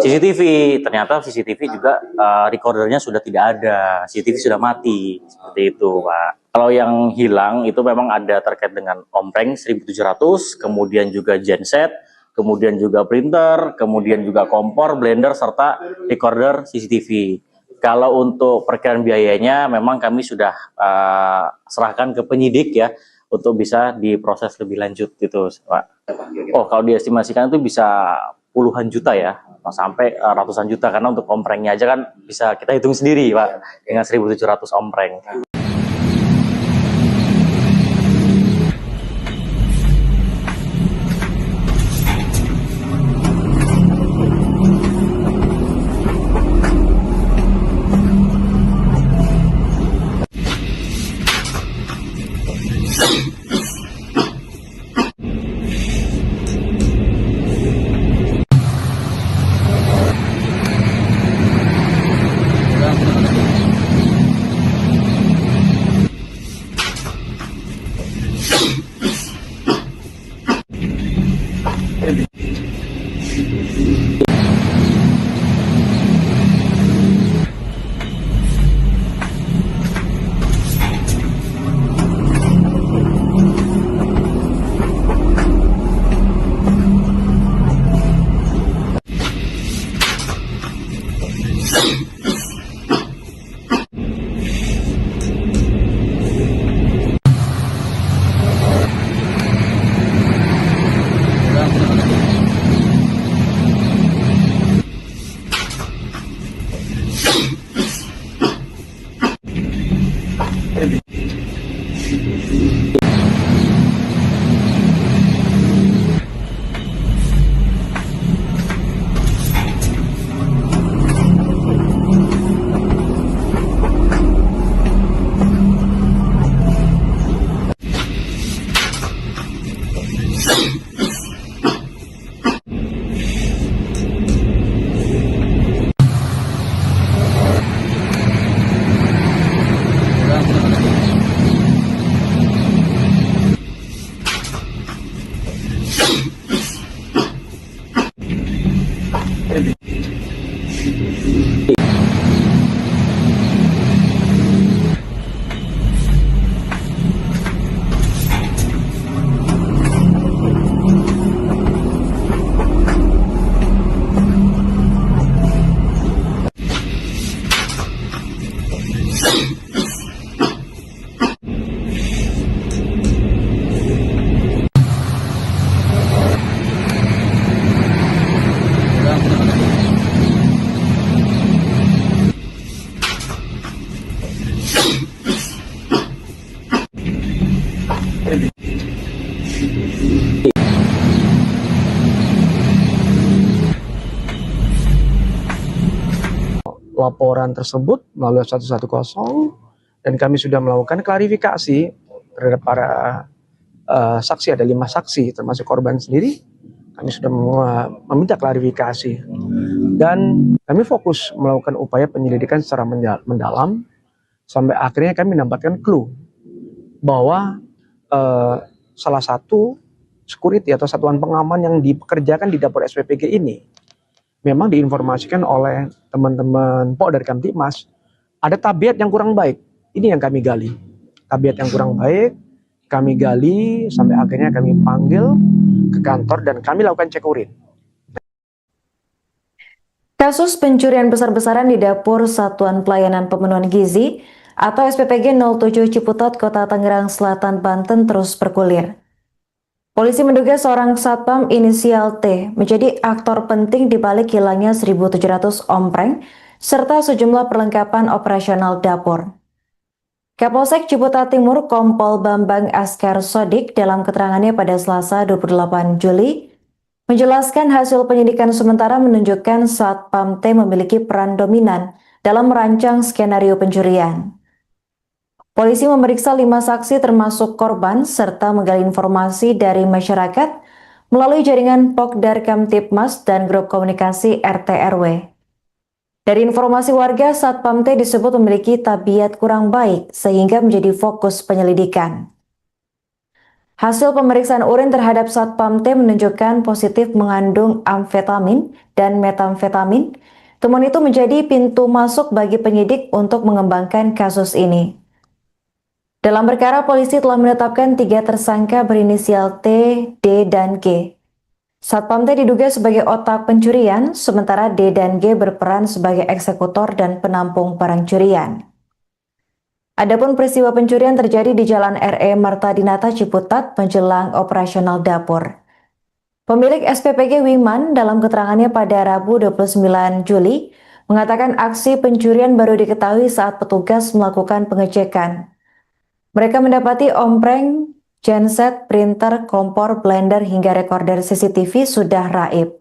CCTV, ternyata CCTV juga recordernya sudah tidak ada, CCTV sudah mati, seperti itu Pak. Kalau yang hilang itu memang ada terkait dengan ompreng 1.700, kemudian juga genset, kemudian juga printer, kemudian juga kompor, blender, serta recorder CCTV. Kalau untuk perkiraan biayanya memang kami sudah serahkan ke penyidik ya untuk bisa diproses lebih lanjut gitu Pak. Oh kalau diestimasikan itu bisa puluhan juta ya, sampai ratusan juta, karena untuk omprengnya aja kan bisa kita hitung sendiri Pak dengan 1.700 ompreng. Laporan tersebut melalui 110 dan kami sudah melakukan klarifikasi terhadap para saksi. Ada 5 saksi termasuk korban sendiri. Kami sudah meminta klarifikasi dan kami fokus melakukan upaya penyelidikan secara mendalam sampai akhirnya kami mendapatkan clue bahwa salah satu security atau satuan pengaman yang dipekerjakan di dapur SPPG ini memang diinformasikan oleh teman-teman Polda Kamtibmas ada tabiat yang kurang baik. Ini yang kami gali. Tabiat yang kurang baik, kami gali sampai akhirnya kami panggil ke kantor dan kami lakukan cek urin. Kasus pencurian besar-besaran di dapur Satuan Pelayanan Pemenuhan Gizi atau SPPG 07 Ciputat, Kota Tangerang Selatan, Banten terus bergulir. Polisi menduga seorang satpam inisial T menjadi aktor penting di balik hilangnya 1.700 ompreng serta sejumlah perlengkapan operasional dapur. Kapolsek Ciputat Timur Kompol Bambang Askar Sodik dalam keterangannya pada Selasa 28 Juli menjelaskan hasil penyidikan sementara menunjukkan satpam T memiliki peran dominan dalam merancang skenario pencurian. Polisi memeriksa 5 saksi termasuk korban serta menggali informasi dari masyarakat melalui jaringan Pokdar Kamtibmas dan grup komunikasi RT RW. Dari informasi warga, Satpam T disebut memiliki tabiat kurang baik sehingga menjadi fokus penyelidikan. Hasil pemeriksaan urin terhadap Satpam T menunjukkan positif mengandung amfetamin dan metamfetamin. Temuan itu menjadi pintu masuk bagi penyidik untuk mengembangkan kasus ini. Dalam perkara, polisi telah menetapkan 3 tersangka berinisial T, D, dan G. Satpam T diduga sebagai otak pencurian, sementara D dan G berperan sebagai eksekutor dan penampung barang curian. Adapun peristiwa pencurian terjadi di Jalan RE Marta Dinata Ciputat menjelang operasional dapur. Pemilik SPPG Wiman dalam keterangannya pada Rabu 29 Juli mengatakan aksi pencurian baru diketahui saat petugas melakukan pengecekan. Mereka mendapati ompreng, genset, printer, kompor, blender, hingga rekorder CCTV sudah raib.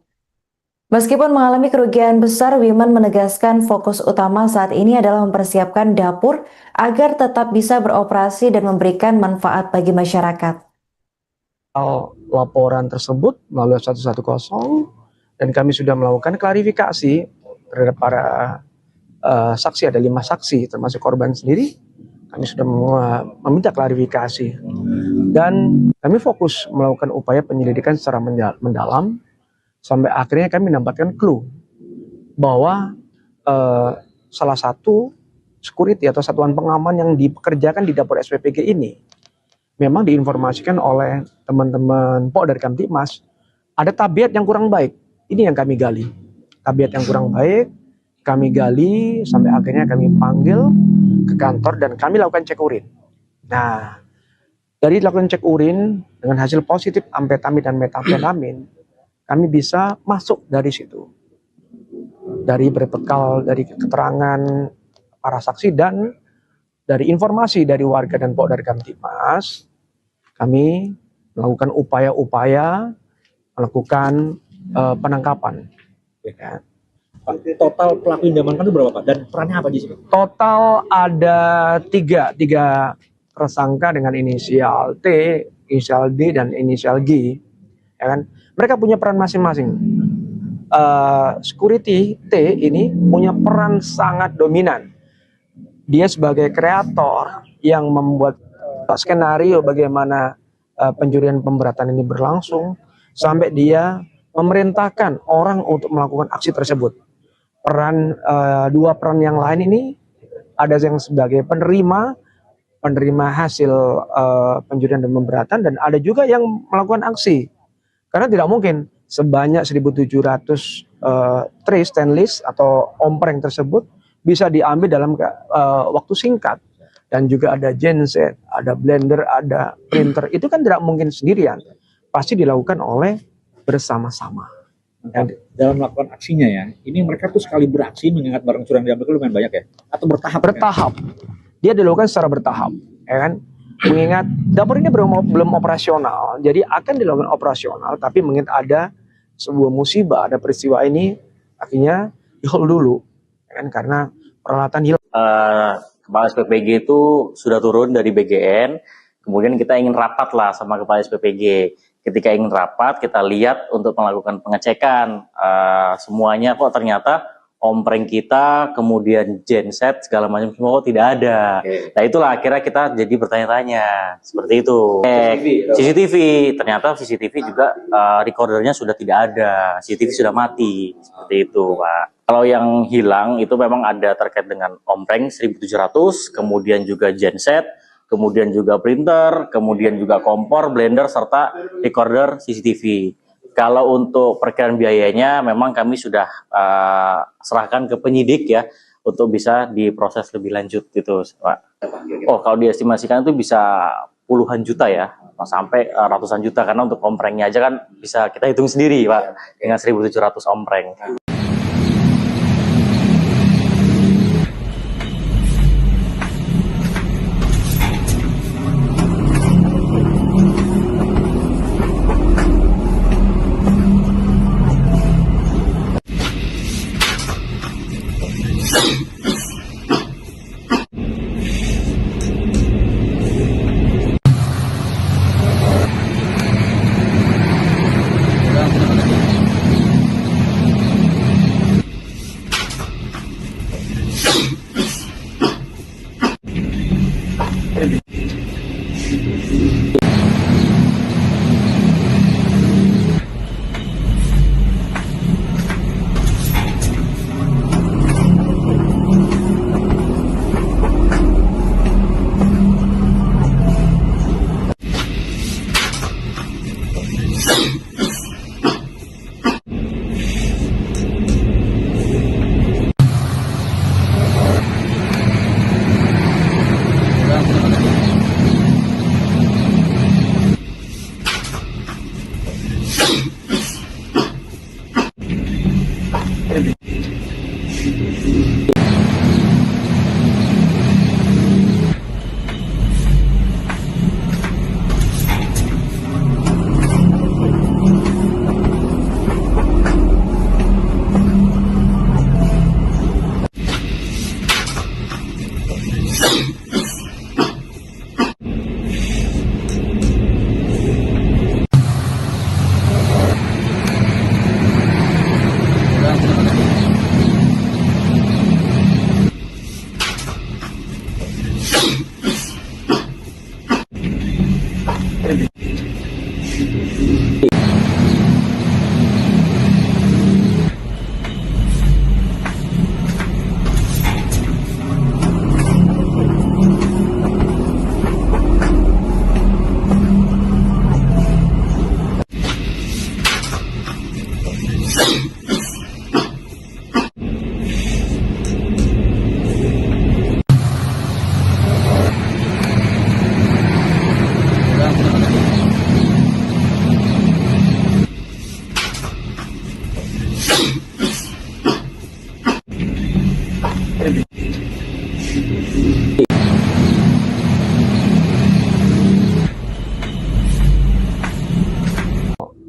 Meskipun mengalami kerugian besar, Wiman menegaskan fokus utama saat ini adalah mempersiapkan dapur agar tetap bisa beroperasi dan memberikan manfaat bagi masyarakat. Laporan tersebut melalui 110 dan kami sudah melakukan klarifikasi terhadap para saksi. Ada 5 saksi termasuk korban sendiri. Kami sudah meminta klarifikasi dan kami fokus melakukan upaya penyelidikan secara mendalam sampai akhirnya kami mendapatkan clue bahwa salah satu security atau satuan pengaman yang dipekerjakan di dapur SPPG ini memang diinformasikan oleh teman-teman Polda Kamtibmas ada tabiat yang kurang baik. Ini yang kami gali. Tabiat yang kurang baik kami gali sampai akhirnya kami panggil ke kantor dan kami lakukan cek urin. Nah, dari lakukan cek urin dengan hasil positif amfetamin dan metamfetamin, kami bisa masuk dari situ. Dari berbekal dari keterangan para saksi dan dari informasi dari warga dan Polda Kamtibmas, kami melakukan upaya-upaya melakukan penangkapan. Ya. Pak, total pelaku yang diamankan itu berapa, Pak? Dan perannya apa di sini? Total ada tiga tersangka dengan inisial T, inisial D, dan inisial G. ya kan? Mereka punya peran masing-masing. Security T ini punya peran sangat dominan. Dia sebagai kreator yang membuat skenario bagaimana pencurian pemberatan ini berlangsung, sampai dia memerintahkan orang untuk melakukan aksi tersebut. Dua peran yang lain ini ada yang sebagai penerima hasil pencurian dan pemberatan, dan ada juga yang melakukan aksi. Karena tidak mungkin sebanyak 1.700 tray stainless atau ompreng tersebut bisa diambil dalam waktu singkat. Dan juga ada genset, ada blender, ada printer. Itu kan tidak mungkin sendirian. Pasti dilakukan oleh bersama-sama. Dalam melakukan aksinya ya, ini mereka tuh sekali beraksi mengingat barang curian diambil itu lumayan banyak ya? Atau bertahap? Bertahap. Dia dilakukan secara bertahap, ya kan? Mengingat dapur ini belum operasional, jadi akan dilakukan operasional, tapi mengingat ada sebuah musibah, ada peristiwa ini, akhirnya di-hold dulu, ya kan? Karena peralatan hilang. Kepala SPPG itu sudah turun dari BGN, kemudian kita ingin rapat lah sama Kepala SPPG. Ketika ingin rapat, kita lihat untuk melakukan pengecekan semuanya, kok ternyata ompreng kita, kemudian genset, segala macam semua kok tidak ada. Nah itulah akhirnya kita jadi bertanya-tanya, seperti itu. CCTV, ternyata CCTV juga recordernya sudah tidak ada, CCTV sudah mati, seperti itu Pak. Kalau yang hilang itu memang ada terkait dengan ompreng 1.700, kemudian juga genset, kemudian juga printer, kemudian juga kompor, blender, serta recorder CCTV. Kalau untuk perkiraan biayanya memang kami sudah serahkan ke penyidik ya, untuk bisa diproses lebih lanjut gitu Pak. Oh kalau diestimasikan itu bisa puluhan juta ya, sampai ratusan juta, karena untuk omprengnya aja kan bisa kita hitung sendiri Pak, dengan 1.700 ompreng.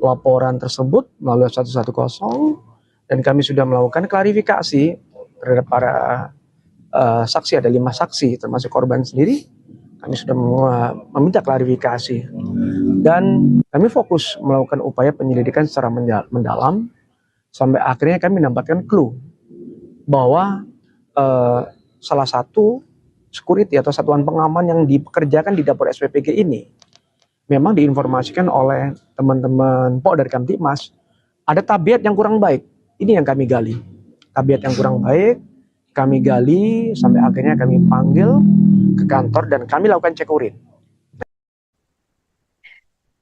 Laporan tersebut melalui 110, dan kami sudah melakukan klarifikasi terhadap para saksi, ada 5 saksi termasuk korban sendiri. Kami sudah meminta klarifikasi dan kami fokus melakukan upaya penyelidikan secara mendalam sampai akhirnya kami mendapatkan clue bahwa salah satu security atau satuan pengaman yang dipekerjakan di dapur SPPG ini memang diinformasikan oleh teman-teman Pok dari Kamtipmas ada tabiat yang kurang baik. Ini yang kami gali. Tabiat yang kurang baik kami gali sampai akhirnya kami panggil ke kantor dan kami lakukan cek urin.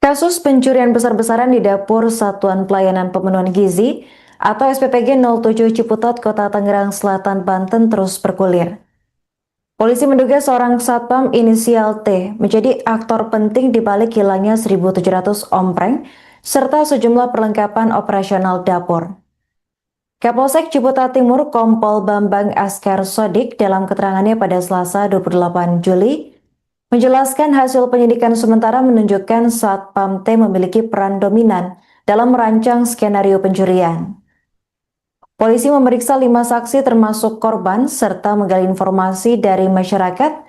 Kasus pencurian besar-besaran di dapur Satuan Pelayanan Pemenuhan Gizi atau SPPG 07 Ciputat, Kota Tangerang Selatan, Banten terus bergulir. Polisi menduga seorang satpam inisial T menjadi aktor penting di balik hilangnya 1.700 ompreng serta sejumlah perlengkapan operasional dapur. Kapolsek Ciputat Timur Kompol Bambang Askar Sodik dalam keterangannya pada Selasa 28 Juli menjelaskan hasil penyidikan sementara menunjukkan Satpam T memiliki peran dominan dalam merancang skenario pencurian. Polisi memeriksa 5 saksi termasuk korban serta menggali informasi dari masyarakat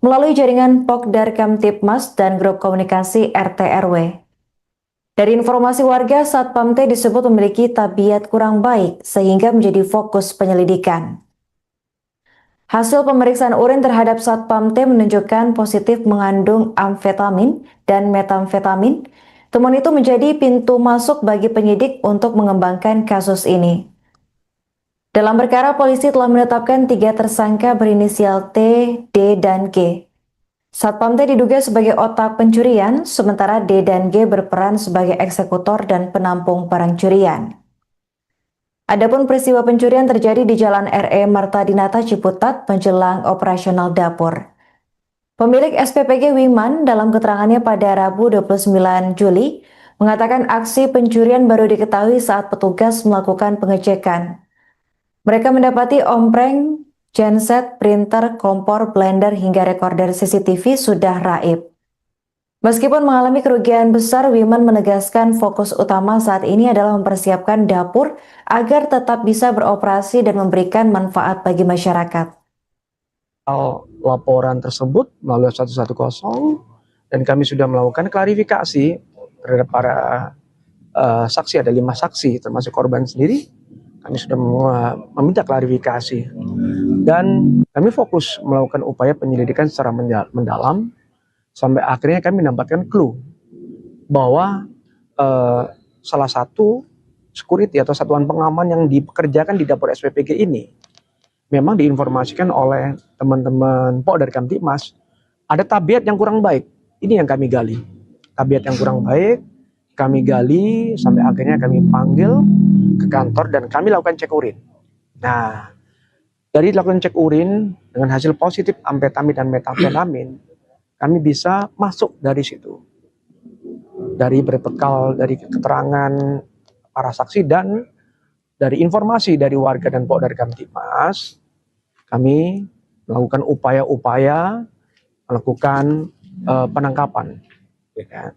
melalui jaringan Pokdar Kamtipmas dan grup komunikasi RT RW. Dari informasi warga, Satpam T disebut memiliki tabiat kurang baik sehingga menjadi fokus penyelidikan. Hasil pemeriksaan urin terhadap Satpam T menunjukkan positif mengandung amfetamin dan metamfetamin. Temuan itu menjadi pintu masuk bagi penyidik untuk mengembangkan kasus ini. Dalam perkara, polisi telah menetapkan 3 tersangka berinisial T, D, dan G. Satpam T diduga sebagai otak pencurian, sementara D dan G berperan sebagai eksekutor dan penampung barang curian. Adapun peristiwa pencurian terjadi di Jalan RE Marta Dinata Ciputat menjelang operasional dapur. Pemilik SPPG Wiman dalam keterangannya pada Rabu 29 Juli mengatakan aksi pencurian baru diketahui saat petugas melakukan pengecekan. Mereka mendapati ompreng, genset, printer, kompor, blender, hingga rekorder CCTV sudah raib. Meskipun mengalami kerugian besar, Wiman menegaskan fokus utama saat ini adalah mempersiapkan dapur agar tetap bisa beroperasi dan memberikan manfaat bagi masyarakat. Laporan tersebut melalui 110 dan kami sudah melakukan klarifikasi terhadap para saksi, ada 5 saksi termasuk korban sendiri. Kami sudah meminta klarifikasi dan kami fokus melakukan upaya penyelidikan secara mendalam sampai akhirnya kami mendapatkan clue bahwa salah satu security atau satuan pengaman yang dipekerjakan di dapur SPPG ini memang diinformasikan oleh teman-teman Pok dari Kamtipmas ada tabiat yang kurang baik. Ini yang kami gali. Tabiat yang kurang baik kami gali sampai akhirnya kami panggil ke kantor dan kami lakukan cek urin. Nah, dari lakukan cek urin dengan hasil positif amfetamin dan metamfetamin, kami bisa masuk dari situ. Dari berbekal dari keterangan para saksi dan dari informasi dari warga dan Pok dari Kamtipmas, kami melakukan upaya-upaya melakukan penangkapan. Ya.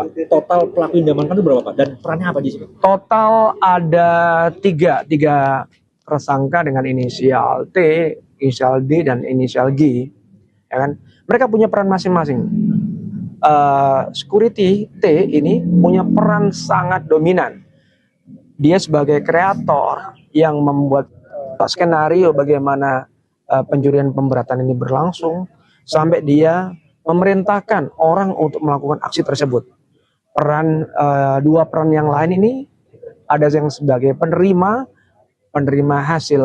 Total pelaku yang diamankan itu berapa Pak? Dan perannya apa di sini? Total ada tiga tersangka dengan inisial T, inisial D, dan inisial G. Ya kan? Mereka punya peran masing-masing. Security T ini punya peran sangat dominan. Dia sebagai kreator yang membuat skenario bagaimana pencurian pemberatan ini berlangsung sampai dia memerintahkan orang untuk melakukan aksi tersebut. Dua peran yang lain ini ada yang sebagai penerima hasil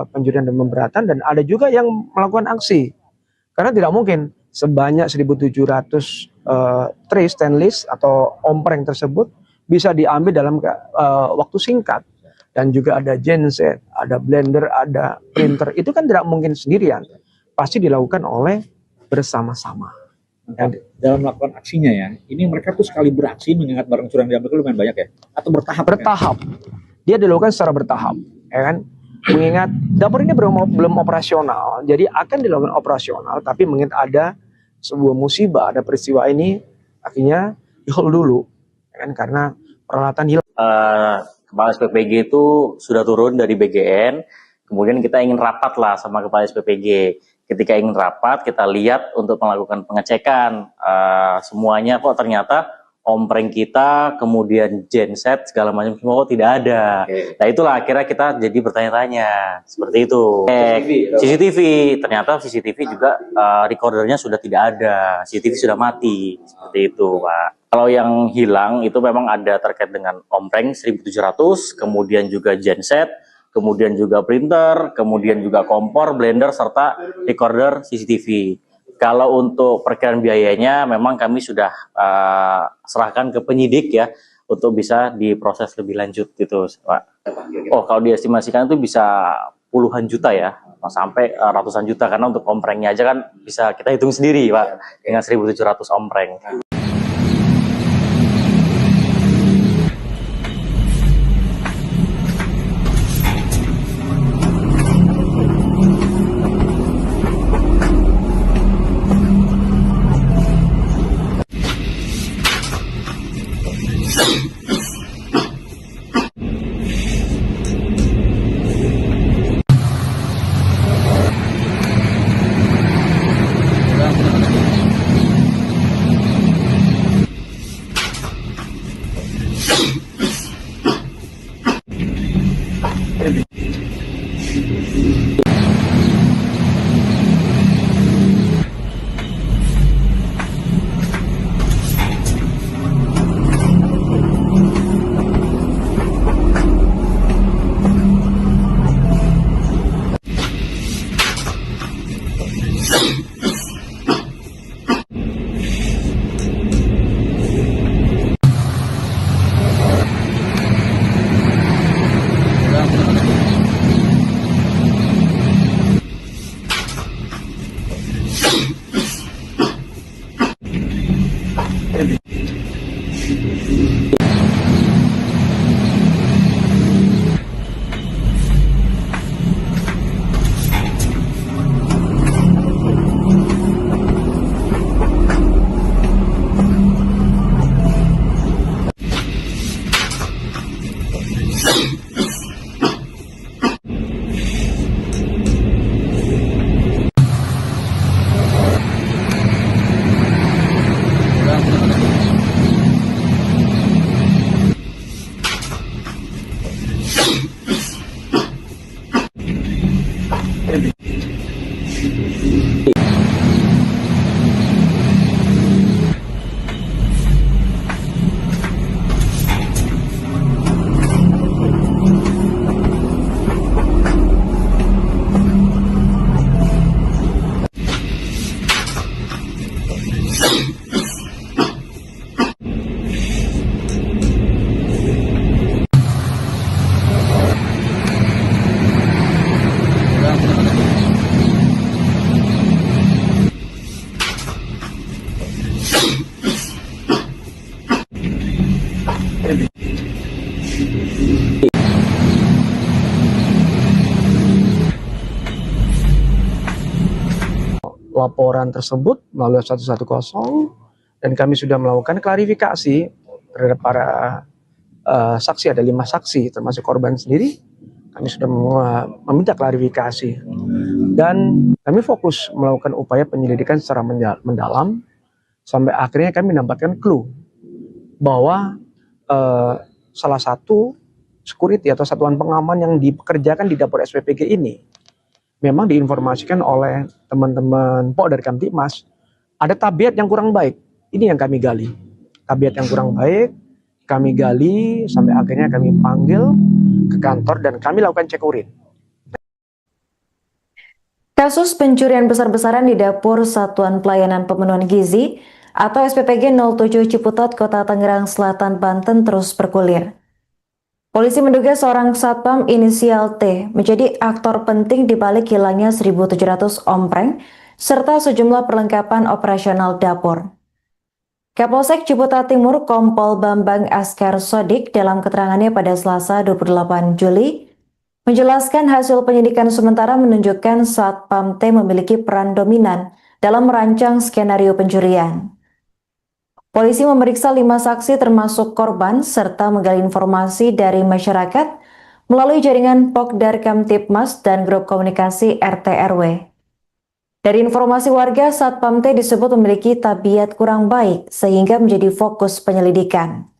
pencurian dan pemberatan dan ada juga yang melakukan aksi. Karena tidak mungkin sebanyak 1.700 tray stainless atau ompreng tersebut bisa diambil dalam waktu singkat. Dan juga ada genset, ada blender, ada printer. Itu kan tidak mungkin sendirian. Pasti dilakukan oleh bersama-sama. Dalam melakukan aksinya ya, ini mereka tuh sekali beraksi mengingat barang curian diambil itu lumayan banyak ya? Atau bertahap? Bertahap. Dia dilakukan secara bertahap, ya kan? Mengingat dapur ini belum operasional, jadi akan dilakukan operasional, tapi mengingat ada sebuah musibah, ada peristiwa ini, akhirnya di-hold dulu, ya kan? Karena peralatan hilang. Kepala SPPG itu sudah turun dari BGN, kemudian kita ingin rapat lah sama Kepala SPPG. Ketika ingin rapat, kita lihat untuk melakukan pengecekan. Semuanya kok ternyata ompreng kita, kemudian genset, segala macam semua kok tidak ada. Nah itulah akhirnya kita jadi bertanya-tanya. Seperti itu. CCTV, ternyata CCTV juga recordernya sudah tidak ada. CCTV sudah mati. Seperti itu, Pak. Kalau yang hilang itu memang ada terkait dengan ompreng 1700, kemudian juga genset, kemudian juga printer, kemudian juga kompor, blender, serta recorder CCTV. Kalau untuk perkiraan biayanya memang kami sudah serahkan ke penyidik ya untuk bisa diproses lebih lanjut gitu, Pak. Oh, kalau diestimasikan itu bisa puluhan juta ya, sampai ratusan juta, karena untuk omprengnya aja kan bisa kita hitung sendiri, Pak, dengan 1700 ompreng. Laporan tersebut melalui 110 dan kami sudah melakukan klarifikasi terhadap para saksi. Ada 5 saksi termasuk korban sendiri. Kami sudah meminta klarifikasi dan kami fokus melakukan upaya penyelidikan secara mendalam sampai akhirnya kami mendapatkan clue bahwa salah satu security atau satuan pengaman yang dipekerjakan di dapur SPPG ini memang diinformasikan oleh teman-teman dari Kamtibmas ada tabiat yang kurang baik. Ini yang kami gali. Tabiat yang kurang baik kami gali sampai akhirnya kami panggil ke kantor dan kami lakukan cek urin. Kasus pencurian besar-besaran di dapur Satuan Pelayanan Pemenuhan Gizi atau SPPG 07 Ciputat, Kota Tangerang Selatan, Banten terus bergulir. Polisi menduga seorang satpam inisial T menjadi aktor penting di balik hilangnya 1.700 ompreng serta sejumlah perlengkapan operasional dapur. Kapolsek Ciputat Timur Kompol Bambang Askar Sodik dalam keterangannya pada Selasa 28 Juli menjelaskan hasil penyidikan sementara menunjukkan satpam T memiliki peran dominan dalam merancang skenario pencurian. Polisi memeriksa 5 saksi termasuk korban serta menggali informasi dari masyarakat melalui jaringan Pokdar Kamtibmas dan grup komunikasi RT RW. Dari informasi warga, Satpam T disebut memiliki tabiat kurang baik sehingga menjadi fokus penyelidikan.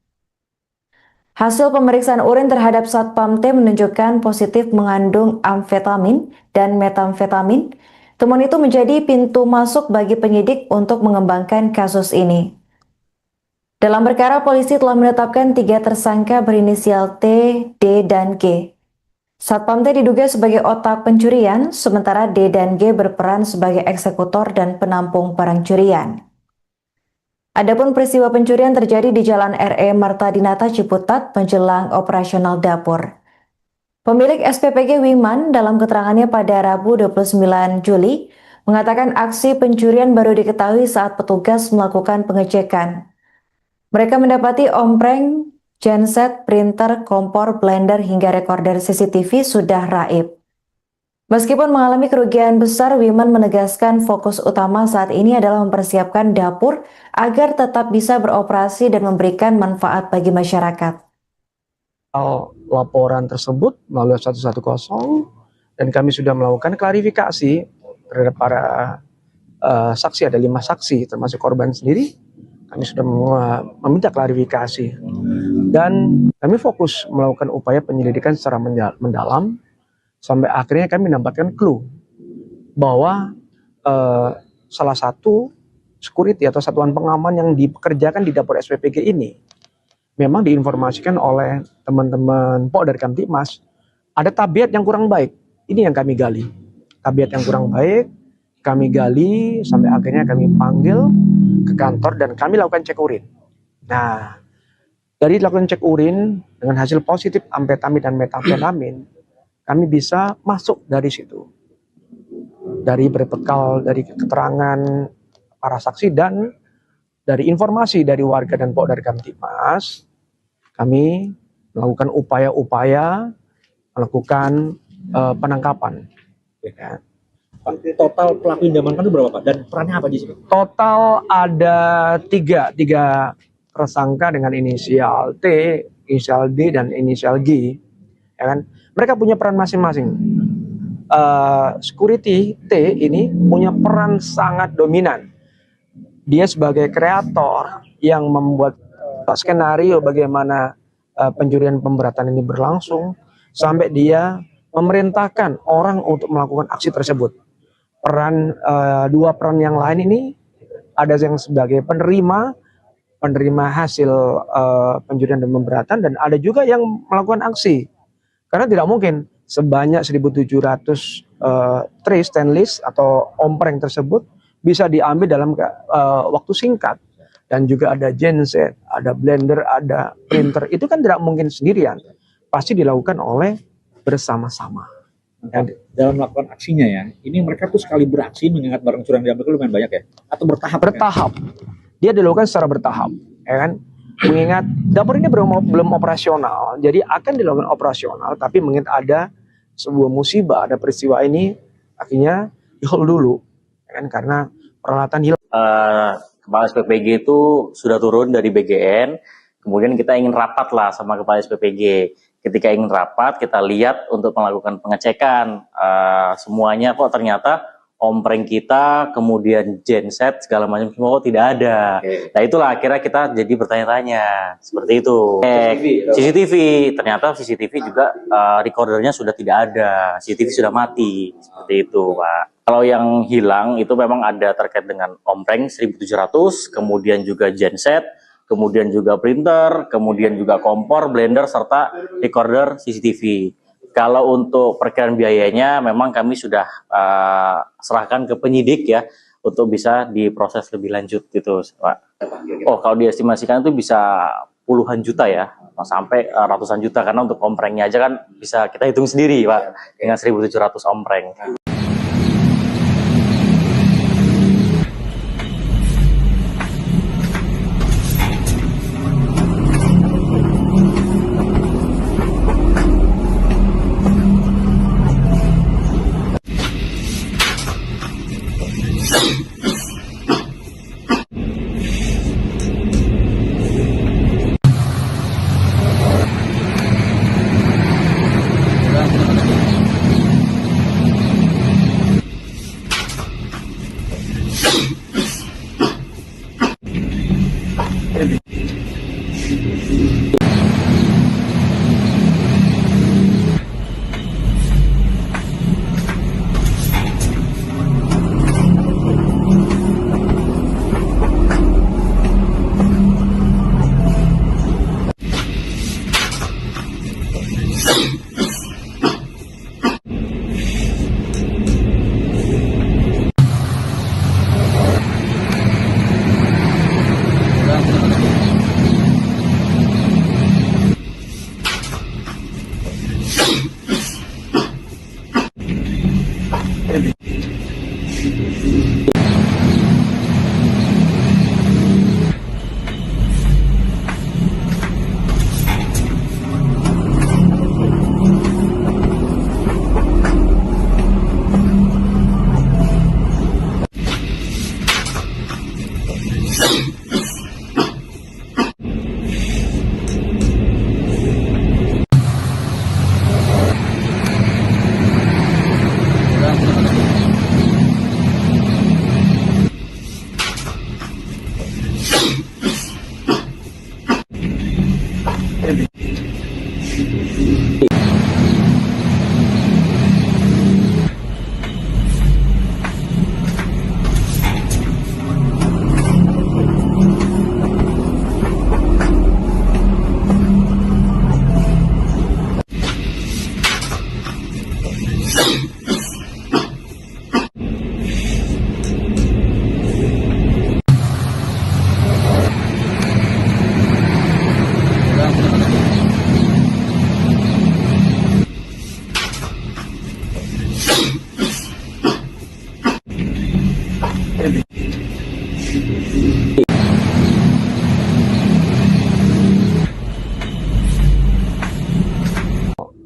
Hasil pemeriksaan urin terhadap Satpam T menunjukkan positif mengandung amfetamin dan metamfetamin. Temuan itu menjadi pintu masuk bagi penyidik untuk mengembangkan kasus ini. Dalam perkara, polisi telah menetapkan 3 tersangka berinisial T, D, dan G. Satpam T diduga sebagai otak pencurian, sementara D dan G berperan sebagai eksekutor dan penampung barang curian. Adapun peristiwa pencurian terjadi di Jalan RE Marta Dinata Ciputat menjelang operasional dapur. Pemilik SPPG Wiman dalam keterangannya pada Rabu 29 Juli mengatakan aksi pencurian baru diketahui saat petugas melakukan pengecekan. Mereka mendapati ompreng, genset, printer, kompor, blender, hingga rekorder CCTV sudah raib. Meskipun mengalami kerugian besar, Wiman menegaskan fokus utama saat ini adalah mempersiapkan dapur agar tetap bisa beroperasi dan memberikan manfaat bagi masyarakat. Laporan tersebut melalui 110 dan kami sudah melakukan klarifikasi terhadap para saksi, ada 5 saksi termasuk korban sendiri. Kami sudah meminta klarifikasi dan kami fokus melakukan upaya penyelidikan secara mendalam sampai akhirnya kami mendapatkan clue bahwa salah satu security atau satuan pengaman yang dipekerjakan di dapur SPPG ini memang diinformasikan oleh teman-teman Pok dari Kamtipmas ada tabiat yang kurang baik. Ini yang kami gali, tabiat yang kurang baik. Kami gali sampai akhirnya kami panggil ke kantor dan kami lakukan cek urin. Nah, dari lakukan cek urin dengan hasil positif amfetamin dan metamfetamin, kami bisa masuk dari situ. Dari berbekal dari keterangan para saksi dan dari informasi dari warga dan Pok dari Kamtipmas, kami melakukan upaya-upaya melakukan penangkapan. Ya. Pak, total pelaku yang diamankan itu berapa Pak? Dan perannya apa di sini? Total ada tiga tersangka dengan inisial T, inisial D, dan inisial G. Ya kan? Mereka punya peran masing-masing. Security T ini punya peran sangat dominan. Dia sebagai kreator yang membuat skenario bagaimana pencurian pemberatan ini berlangsung sampai dia memerintahkan orang untuk melakukan aksi tersebut. Dua peran yang lain ini ada yang sebagai penerima hasil pencurian dan pemberatan, dan ada juga yang melakukan aksi. Karena tidak mungkin sebanyak 1.700 tray stainless atau ompreng tersebut bisa diambil dalam waktu singkat. Dan juga ada genset, ada blender, ada printer. Itu kan tidak mungkin sendirian. Pasti dilakukan oleh bersama-sama. Dalam melakukan aksinya ya, ini mereka tuh sekali beraksi mengingat barang curian diambil itu lumayan banyak ya? Atau bertahap? Bertahap. Dia dilakukan secara bertahap, ya kan? Mengingat dapur ini belum operasional, jadi akan dilakukan operasional, tapi mengingat ada sebuah musibah, ada peristiwa ini, akhirnya di-hold dulu, ya kan? Karena peralatan hilang. Kepala SPPG itu sudah turun dari BGN, kemudian kita ingin rapat lah sama Kepala SPPG. Ketika ingin rapat, kita lihat untuk melakukan pengecekan semuanya kok ternyata ompreng kita, kemudian genset segala macam semua kok tidak ada. Nah itulah akhirnya kita jadi bertanya-tanya seperti itu. CCTV, ternyata CCTV juga recordernya sudah tidak ada, CCTV sudah mati seperti itu, Pak. Kalau yang hilang itu memang ada terkait dengan ompreng 1.700, kemudian juga genset, kemudian juga printer, kemudian juga kompor, blender, serta recorder CCTV. Kalau untuk perkiraan biayanya memang kami sudah serahkan ke penyidik ya, untuk bisa diproses lebih lanjut gitu, Pak. Oh, kalau diestimasikan itu bisa puluhan juta ya, sampai ratusan juta, karena untuk omprengnya aja kan bisa kita hitung sendiri, Pak, dengan 1.700 ompreng.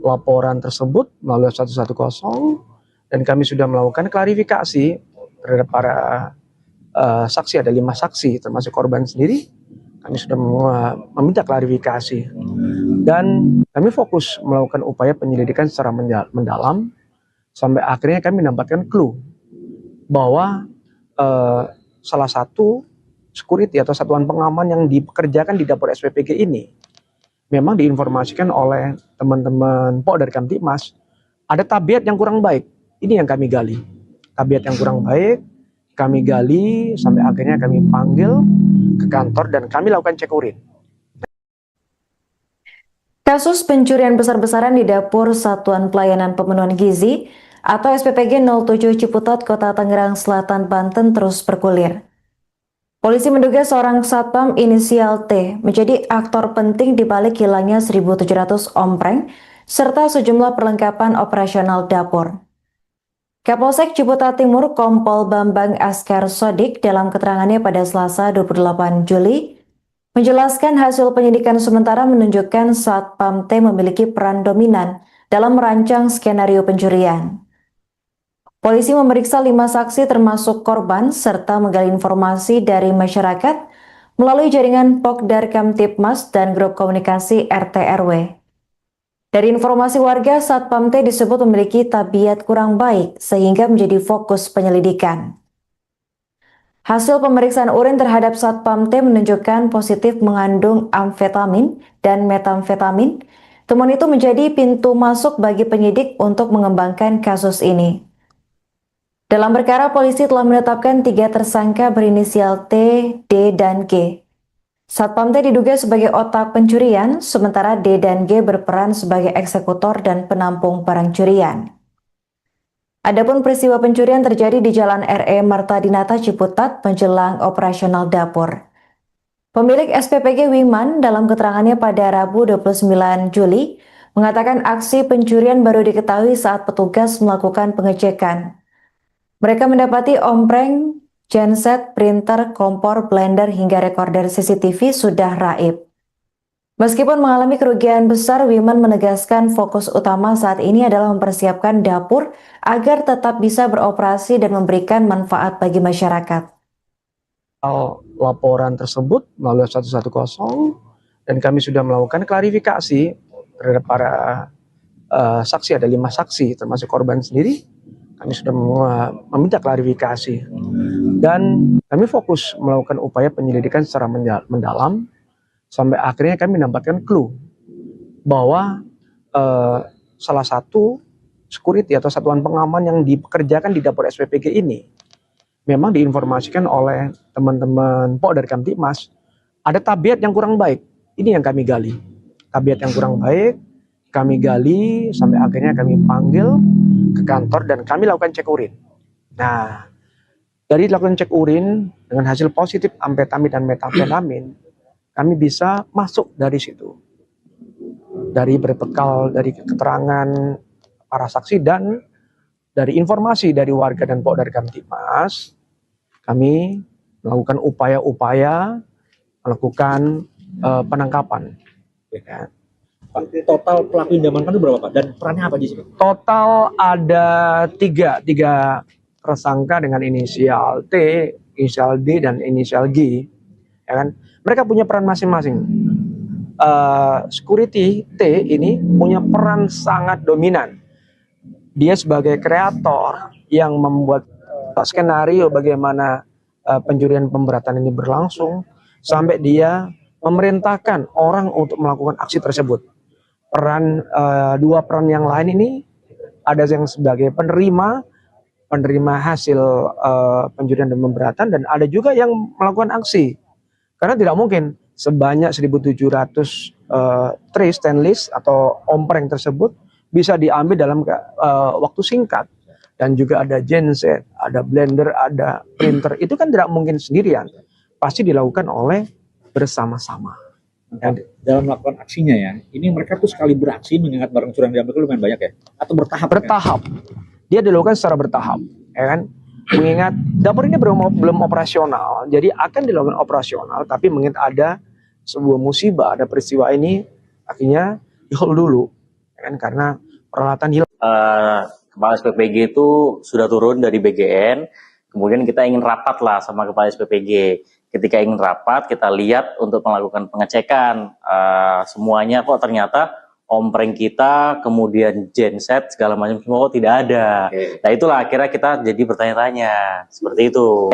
Laporan tersebut melalui 110 dan kami sudah melakukan klarifikasi terhadap para saksi. Ada 5 saksi termasuk korban sendiri. Kami sudah meminta klarifikasi dan kami fokus melakukan upaya penyelidikan secara mendalam sampai akhirnya kami mendapatkan clue bahwa salah satu security atau satuan pengaman yang dipekerjakan di dapur SPPG ini memang diinformasikan oleh teman-teman dari Kamtibmas ada tabiat yang kurang baik. Ini yang kami gali. Tabiat yang kurang baik kami gali sampai akhirnya kami panggil ke kantor dan kami lakukan cek urin. Kasus pencurian besar-besaran di dapur Satuan Pelayanan Pemenuhan Gizi atau SPPG 07 Ciputat, Kota Tangerang Selatan, Banten terus bergulir. Polisi menduga seorang satpam inisial T menjadi aktor penting di balik hilangnya 1.700 ompreng serta sejumlah perlengkapan operasional dapur. Kapolsek Ciputat Timur Kompol Bambang Askar Sodik dalam keterangannya pada Selasa 28 Juli menjelaskan hasil penyidikan sementara menunjukkan satpam T memiliki peran dominan dalam merancang skenario pencurian. Polisi memeriksa 5 saksi termasuk korban serta menggali informasi dari masyarakat melalui jaringan Pokdar Kamtibmas dan grup komunikasi RT RW. Dari informasi warga, satpam T disebut memiliki tabiat kurang baik sehingga menjadi fokus penyelidikan. Hasil pemeriksaan urin terhadap satpam T menunjukkan positif mengandung amfetamin dan metamfetamin. Temuan itu menjadi pintu masuk bagi penyidik untuk mengembangkan kasus ini. Dalam perkara, polisi telah menetapkan 3 tersangka berinisial T, D, dan G. Satpam T diduga sebagai otak pencurian, sementara D dan G berperan sebagai eksekutor dan penampung barang curian. Adapun peristiwa pencurian terjadi di Jalan RE Marta Dinata Ciputat menjelang operasional dapur. Pemilik SPPG Wiman dalam keterangannya pada Rabu 29 Juli mengatakan aksi pencurian baru diketahui saat petugas melakukan pengecekan. Mereka mendapati ompreng, genset, printer, kompor, blender, hingga rekorder CCTV sudah raib. Meskipun mengalami kerugian besar, Wiman menegaskan fokus utama saat ini adalah mempersiapkan dapur agar tetap bisa beroperasi dan memberikan manfaat bagi masyarakat. Laporan tersebut melalui 110 dan kami sudah melakukan klarifikasi terhadap para saksi. Ada 5 saksi termasuk korban sendiri. Kami sudah meminta klarifikasi dan kami fokus melakukan upaya penyelidikan secara mendalam Sampai akhirnya kami mendapatkan clue bahwa salah satu security atau satuan pengaman yang dipekerjakan di dapur SPPG ini memang diinformasikan oleh teman-teman Pok dari Kamtipmas ada tabiat yang kurang baik. Ini yang kami gali. Tabiat yang kurang baik kami gali sampai akhirnya kami panggil ke kantor dan kami lakukan cek urin. Nah, dari lakukan cek urin dengan hasil positif amfetamin dan metamfetamin, kami bisa masuk dari situ. Dari berbekal dari keterangan para saksi dan dari informasi dari warga dan Pok dari Kamtipmas, kami melakukan upaya-upaya melakukan penangkapan. Ya. Pak, total pelaku yang diamankan itu berapa Pak? Dan perannya apa di sini? Total ada tiga tersangka dengan inisial T, inisial D, dan inisial G. Ya kan? Mereka punya peran masing-masing. Security T ini punya peran sangat dominan. Dia sebagai kreator yang membuat skenario bagaimana pencurian pemberatan ini berlangsung sampai dia memerintahkan orang untuk melakukan aksi tersebut. Dua peran yang lain ini ada yang sebagai penerima hasil pencurian dan pemberatan, dan ada juga yang melakukan aksi. Karena tidak mungkin sebanyak 1.700 tray stainless atau ompreng tersebut bisa diambil dalam waktu singkat. Dan juga ada genset, ada blender, ada printer. Itu kan tidak mungkin sendirian. Pasti dilakukan oleh bersama-sama. Dalam melakukan aksinya ya, ini mereka tuh sekali beraksi mengingat barang curian diambil itu lumayan banyak ya? Atau bertahap? Bertahap. Dia dilakukan secara bertahap. Ya kan? Mengingat dapur ini belum operasional, jadi akan dilakukan operasional, tapi mengingat ada sebuah musibah, ada peristiwa ini, akhirnya di-hold dulu. Ya kan? Karena peralatan hilang. Kepala SPPG itu sudah turun dari BGN, kemudian kita ingin rapat lah sama Kepala SPPG. Ketika ingin rapat, kita lihat untuk melakukan pengecekan. Semuanya kok ternyata ompreng kita, kemudian genset, segala macam semua kok tidak ada. Nah itulah akhirnya kita jadi bertanya-tanya, seperti itu.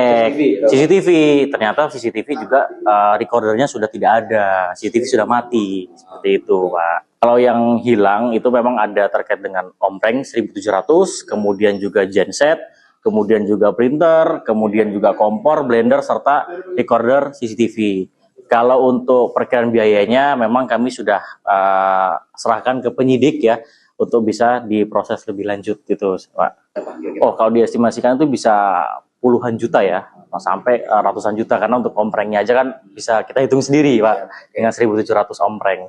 CCTV, ternyata CCTV juga recordernya sudah tidak ada, CCTV sudah mati, seperti itu Pak. Kalau yang hilang itu memang ada terkait dengan ompreng 1.700, kemudian juga genset, kemudian juga printer, kemudian juga kompor, blender, serta recorder CCTV. Kalau untuk perkiraan biayanya memang kami sudah serahkan ke penyidik ya untuk bisa diproses lebih lanjut gitu Pak. Oh kalau diestimasikan itu bisa puluhan juta ya, sampai ratusan juta, karena untuk omprengnya aja kan bisa kita hitung sendiri Pak dengan 1.700 ompreng.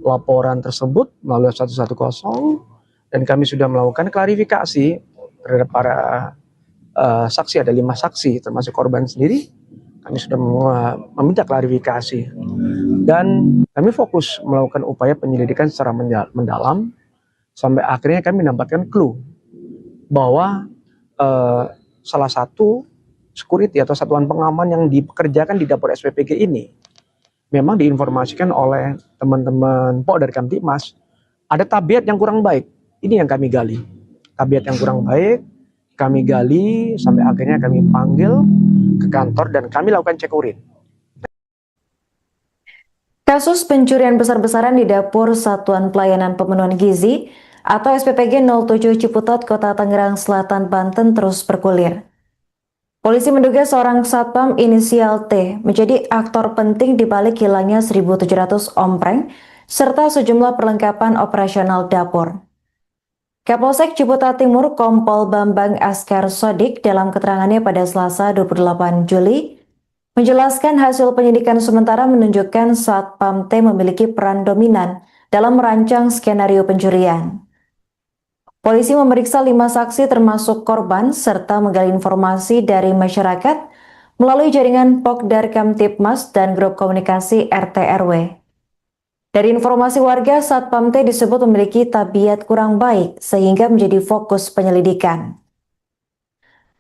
Laporan tersebut melalui 110 dan kami sudah melakukan klarifikasi terhadap para saksi. Ada 5 saksi termasuk korban sendiri. Kami sudah meminta klarifikasi dan kami fokus melakukan upaya penyelidikan secara mendalam sampai akhirnya kami mendapatkan clue bahwa salah satu security atau satuan pengaman yang dipekerjakan di dapur SPPG ini memang diinformasikan oleh teman-teman Polda Kamtibmas ada tabiat yang kurang baik. Ini yang kami gali. Tabiat yang kurang baik, kami gali sampai akhirnya kami panggil ke kantor dan kami lakukan cek urin. Kasus pencurian besar-besaran di dapur Satuan Pelayanan Pemenuhan Gizi atau SPPG 07 Ciputat, Kota Tangerang Selatan, Banten terus bergulir. Polisi menduga seorang satpam inisial T menjadi aktor penting di balik hilangnya 1.700 ompreng serta sejumlah perlengkapan operasional dapur. Kapolsek Ciputat Timur Kompol Bambang Askar Sodik dalam keterangannya pada Selasa 28 Juli menjelaskan hasil penyidikan sementara menunjukkan satpam T memiliki peran dominan dalam merancang skenario pencurian. Polisi memeriksa 5 saksi termasuk korban serta menggali informasi dari masyarakat melalui jaringan Pokdar Kamtibmas dan grup komunikasi RT RW. Dari informasi warga, Satpam T disebut memiliki tabiat kurang baik sehingga menjadi fokus penyelidikan.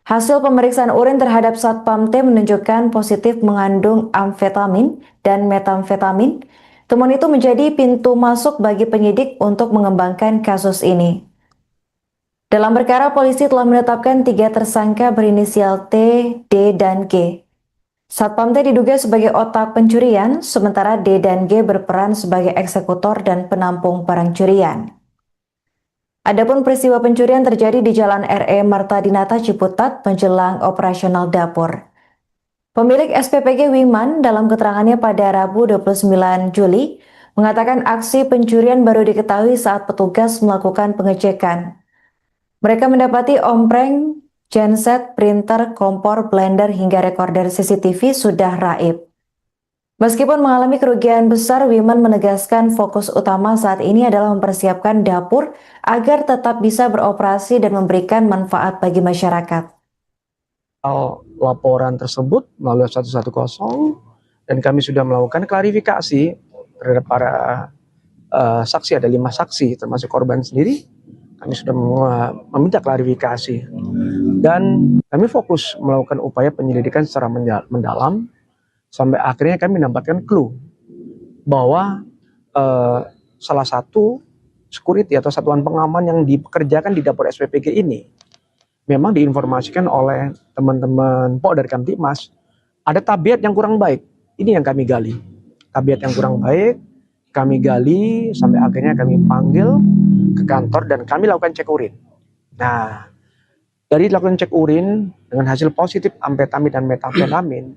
Hasil pemeriksaan urin terhadap Satpam T menunjukkan positif mengandung amfetamin dan metamfetamin. Temuan itu menjadi pintu masuk bagi penyidik untuk mengembangkan kasus ini. Dalam perkara, polisi telah menetapkan 3 tersangka berinisial T, D, dan G. Satpam T diduga sebagai otak pencurian, sementara D dan G berperan sebagai eksekutor dan penampung barang curian. Adapun peristiwa pencurian terjadi di Jalan RE Marta Dinata Ciputat menjelang operasional dapur. Pemilik SPPG Wiman dalam keterangannya pada Rabu 29 Juli mengatakan aksi pencurian baru diketahui saat petugas melakukan pengecekan. Mereka mendapati ompreng, genset, printer, kompor, blender, hingga rekorder CCTV sudah raib. Meskipun mengalami kerugian besar, Wiman menegaskan fokus utama saat ini adalah mempersiapkan dapur agar tetap bisa beroperasi dan memberikan manfaat bagi masyarakat. Laporan tersebut melalui 110 dan kami sudah melakukan klarifikasi terhadap para saksi. Ada 5 saksi termasuk korban sendiri. Kami sudah meminta klarifikasi dan kami fokus melakukan upaya penyelidikan secara mendalam sampai akhirnya kami mendapatkan clue bahwa salah satu security atau satuan pengaman yang dipekerjakan di dapur SPPG ini memang diinformasikan oleh teman-teman Polda Kamtibmas ada tabiat yang kurang baik. Ini yang kami gali. Tabiat yang kurang baik kami gali sampai akhirnya kami panggil ke kantor dan kami lakukan cek urin. Nah, dari lakukan cek urin dengan hasil positif amfetamin dan metamfetamin,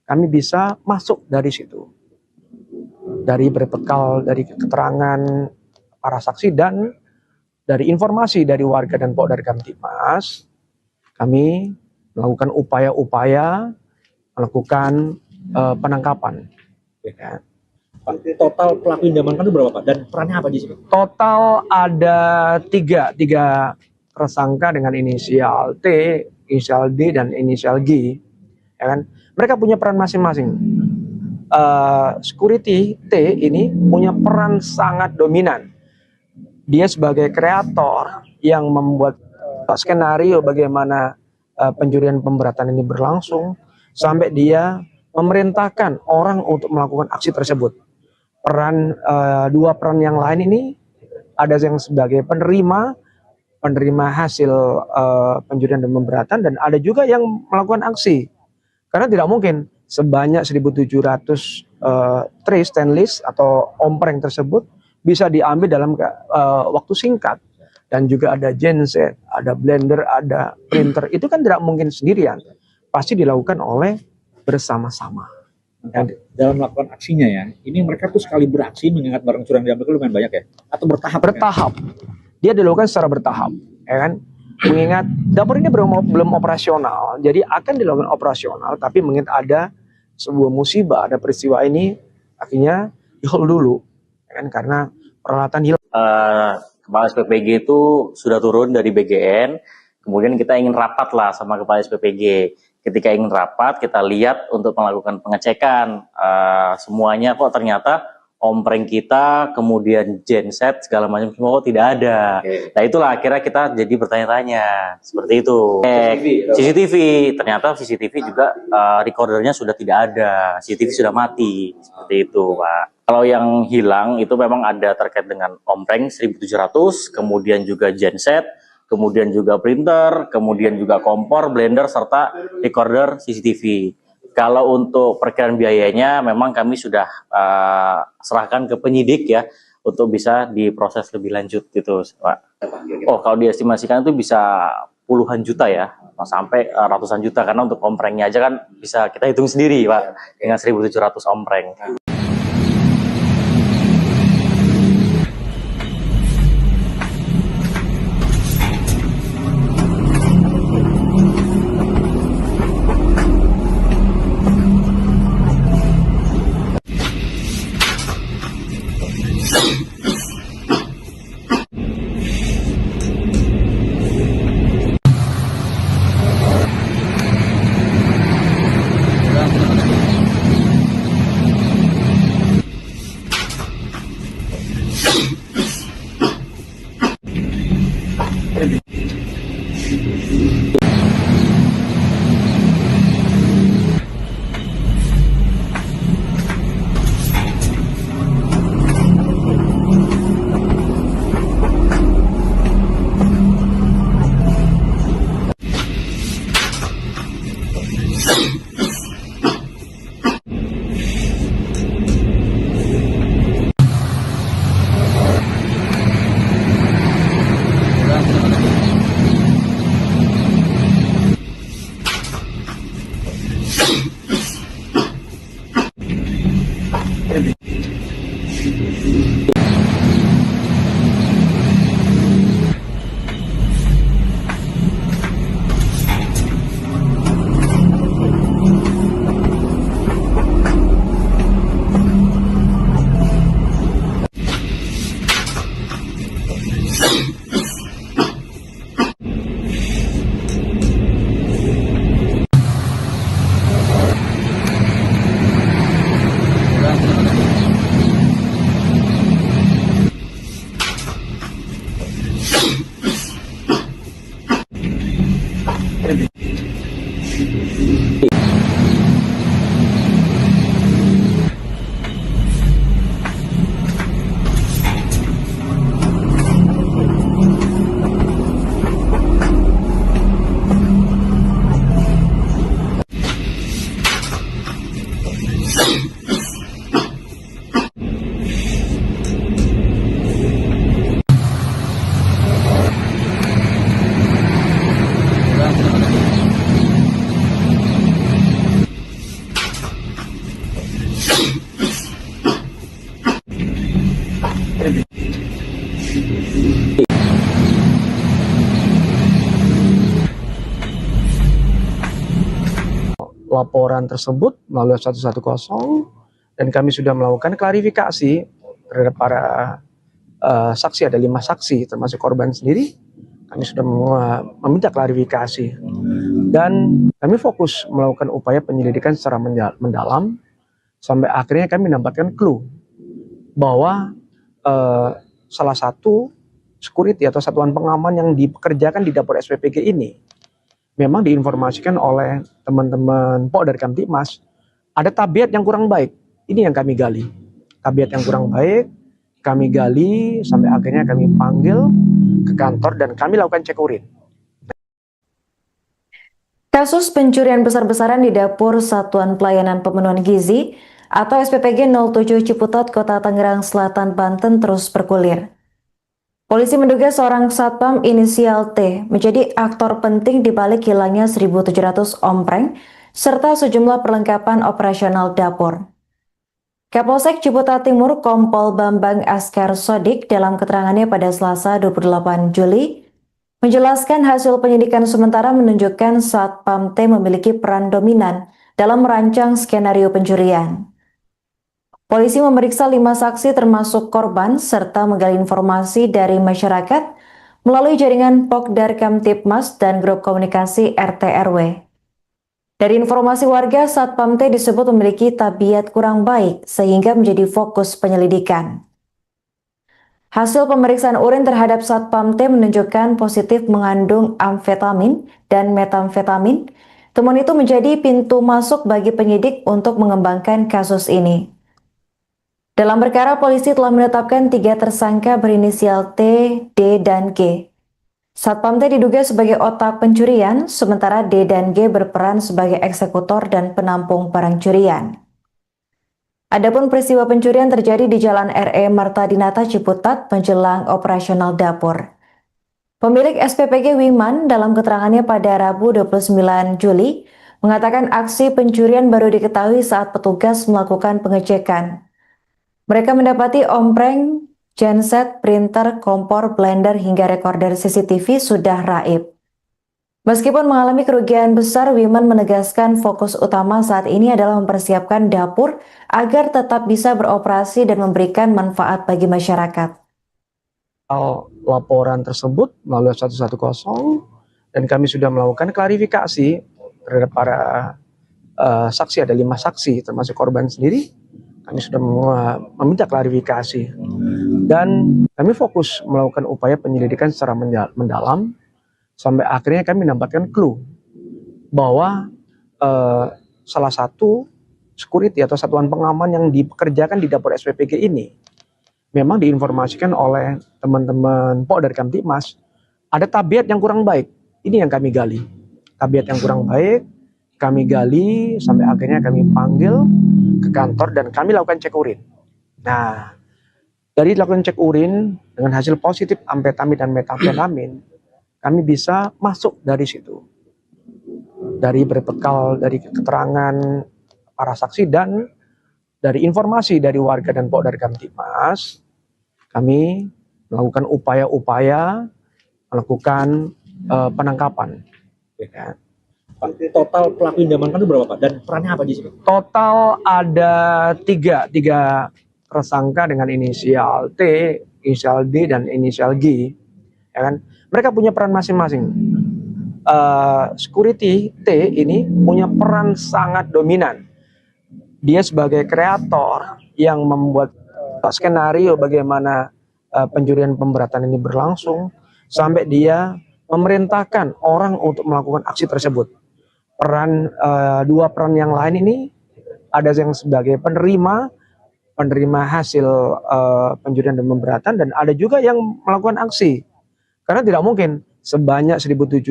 kami bisa masuk dari situ. Dari berbekal dari keterangan para saksi dan dari informasi dari warga dan Polda Kamtibmas, kami melakukan upaya-upaya melakukan penangkapan. Ya. Pak, total pelaku yang diamankan itu berapa, Pak? Dan perannya apa di sini? Total ada tiga tersangka dengan inisial T, inisial D, dan inisial G. Ya kan? Mereka punya peran masing-masing. Security T ini punya peran sangat dominan. Dia sebagai kreator yang membuat skenario bagaimana pencurian pemberatan ini berlangsung sampai dia memerintahkan orang untuk melakukan aksi tersebut. Dua peran yang lain ini ada yang sebagai penerima hasil pencurian dan pemberatan, dan ada juga yang melakukan aksi. Karena tidak mungkin sebanyak 1.700 tray stainless atau ompreng tersebut bisa diambil dalam waktu singkat. Dan juga ada genset, ada blender, ada printer. Itu kan tidak mungkin sendirian. Pasti dilakukan oleh bersama-sama. Dalam melakukan aksinya ya, ini mereka tuh sekali beraksi mengingat barang curi yang diambil itu lumayan banyak ya? Atau bertahap? Bertahap. Dia dilakukan secara bertahap, ya kan? Mengingat dapur ini belum operasional, jadi akan dilakukan operasional, tapi mengingat ada sebuah musibah, ada peristiwa ini, akhirnya di-hold dulu, ya kan? Karena peralatan hilang. Kepala SPPG itu sudah turun dari BGN, kemudian kita ingin rapat lah sama Kepala SPPG. Ketika ingin rapat, kita lihat untuk melakukan pengecekan semuanya kok ternyata ompreng kita, kemudian genset segala macam semua kok tidak ada. Nah itulah akhirnya kita jadi bertanya-tanya seperti itu. CCTV, ternyata CCTV juga recordernya sudah tidak ada, CCTV sudah mati seperti itu, Pak. Kalau yang hilang itu memang ada terkait dengan ompreng 1700, kemudian juga genset, kemudian juga printer, kemudian juga kompor, blender, serta recorder CCTV. Kalau untuk perkiraan biayanya memang kami sudah serahkan ke penyidik ya untuk bisa diproses lebih lanjut gitu, Pak. Oh, kalau diestimasikan itu bisa puluhan juta ya, sampai ratusan juta, karena untuk omprengnya aja kan bisa kita hitung sendiri, Pak, dengan 1700 ompreng. Laporan tersebut melalui 110 dan kami sudah melakukan klarifikasi terhadap para saksi, ada 5 saksi termasuk korban sendiri. Kami sudah meminta klarifikasi dan kami fokus melakukan upaya penyelidikan secara mendalam sampai akhirnya kami mendapatkan clue bahwa salah satu security atau satuan pengaman yang dipekerjakan di dapur SPPG ini memang diinformasikan oleh teman-teman dari Kamtibmas ada tabiat yang kurang baik. Ini yang kami gali. Tabiat yang kurang baik, kami gali sampai akhirnya kami panggil ke kantor dan kami lakukan cek urin. Kasus pencurian besar-besaran di dapur Satuan Pelayanan Pemenuhan Gizi atau SPPG 07 Ciputat, Kota Tangerang Selatan, Banten terus bergulir. Polisi menduga seorang satpam inisial T menjadi aktor penting di balik hilangnya 1.700 ompreng serta sejumlah perlengkapan operasional dapur. Kapolsek Ciputat Timur Kompol Bambang Askar Sodik dalam keterangannya pada Selasa 28 Juli menjelaskan hasil penyidikan sementara menunjukkan Satpam T memiliki peran dominan dalam merancang skenario pencurian. Polisi memeriksa 5 saksi termasuk korban serta menggali informasi dari masyarakat melalui jaringan Pokdar Kamtipmas dan grup komunikasi RT RW. Dari informasi warga, Satpam T disebut memiliki tabiat kurang baik sehingga menjadi fokus penyelidikan. Hasil pemeriksaan urin terhadap Satpam T menunjukkan positif mengandung amfetamin dan metamfetamin. Temuan itu menjadi pintu masuk bagi penyidik untuk mengembangkan kasus ini. Dalam perkara, polisi telah menetapkan 3 tersangka berinisial T, D, dan G. Satpam T diduga sebagai otak pencurian, sementara D dan G berperan sebagai eksekutor dan penampung barang curian. Adapun peristiwa pencurian terjadi di Jalan RE Marta Dinata Ciputat menjelang operasional dapur. Pemilik SPPG Wiman dalam keterangannya pada Rabu 29 Juli mengatakan aksi pencurian baru diketahui saat petugas melakukan pengecekan. Mereka mendapati ompreng, genset, printer, kompor, blender, hingga rekorder CCTV sudah raib. Meskipun mengalami kerugian besar, Wiman menegaskan fokus utama saat ini adalah mempersiapkan dapur agar tetap bisa beroperasi dan memberikan manfaat bagi masyarakat. Laporan tersebut melalui 110 dan kami sudah melakukan klarifikasi terhadap para saksi, ada 5 saksi termasuk korban sendiri. Kami sudah meminta klarifikasi dan kami fokus melakukan upaya penyelidikan secara mendalam sampai akhirnya kami mendapatkan clue bahwa salah satu security atau satuan pengaman yang dipekerjakan di dapur SPPG ini memang diinformasikan oleh teman-teman Pokdar Kamtipmas ada tabiat yang kurang baik. Ini yang kami gali. Tabiat yang kurang baik kami gali sampai akhirnya kami panggil ke kantor dan kami lakukan cek urin. Nah, dari lakukan cek urin dengan hasil positif amfetamin dan metamfetamin, kami bisa masuk dari situ. Dari berbekal dari keterangan para saksi dan dari informasi dari warga dan Pokdar Kamtipmas, kami melakukan upaya-upaya melakukan penangkapan. Ya. Total pelaku yang diamankan itu berapa Pak? Dan perannya apa di sini? Total ada tiga tersangka dengan inisial T, inisial D, dan inisial G. Ya kan? Mereka punya peran masing-masing. Security T ini punya peran sangat dominan. Dia sebagai kreator yang membuat skenario bagaimana pencurian pemberatan ini berlangsung sampai dia memerintahkan orang untuk melakukan aksi tersebut. Dua peran yang lain ini ada yang sebagai penerima hasil pencurian dan pemberatan dan ada juga yang melakukan aksi. Karena tidak mungkin sebanyak 1.700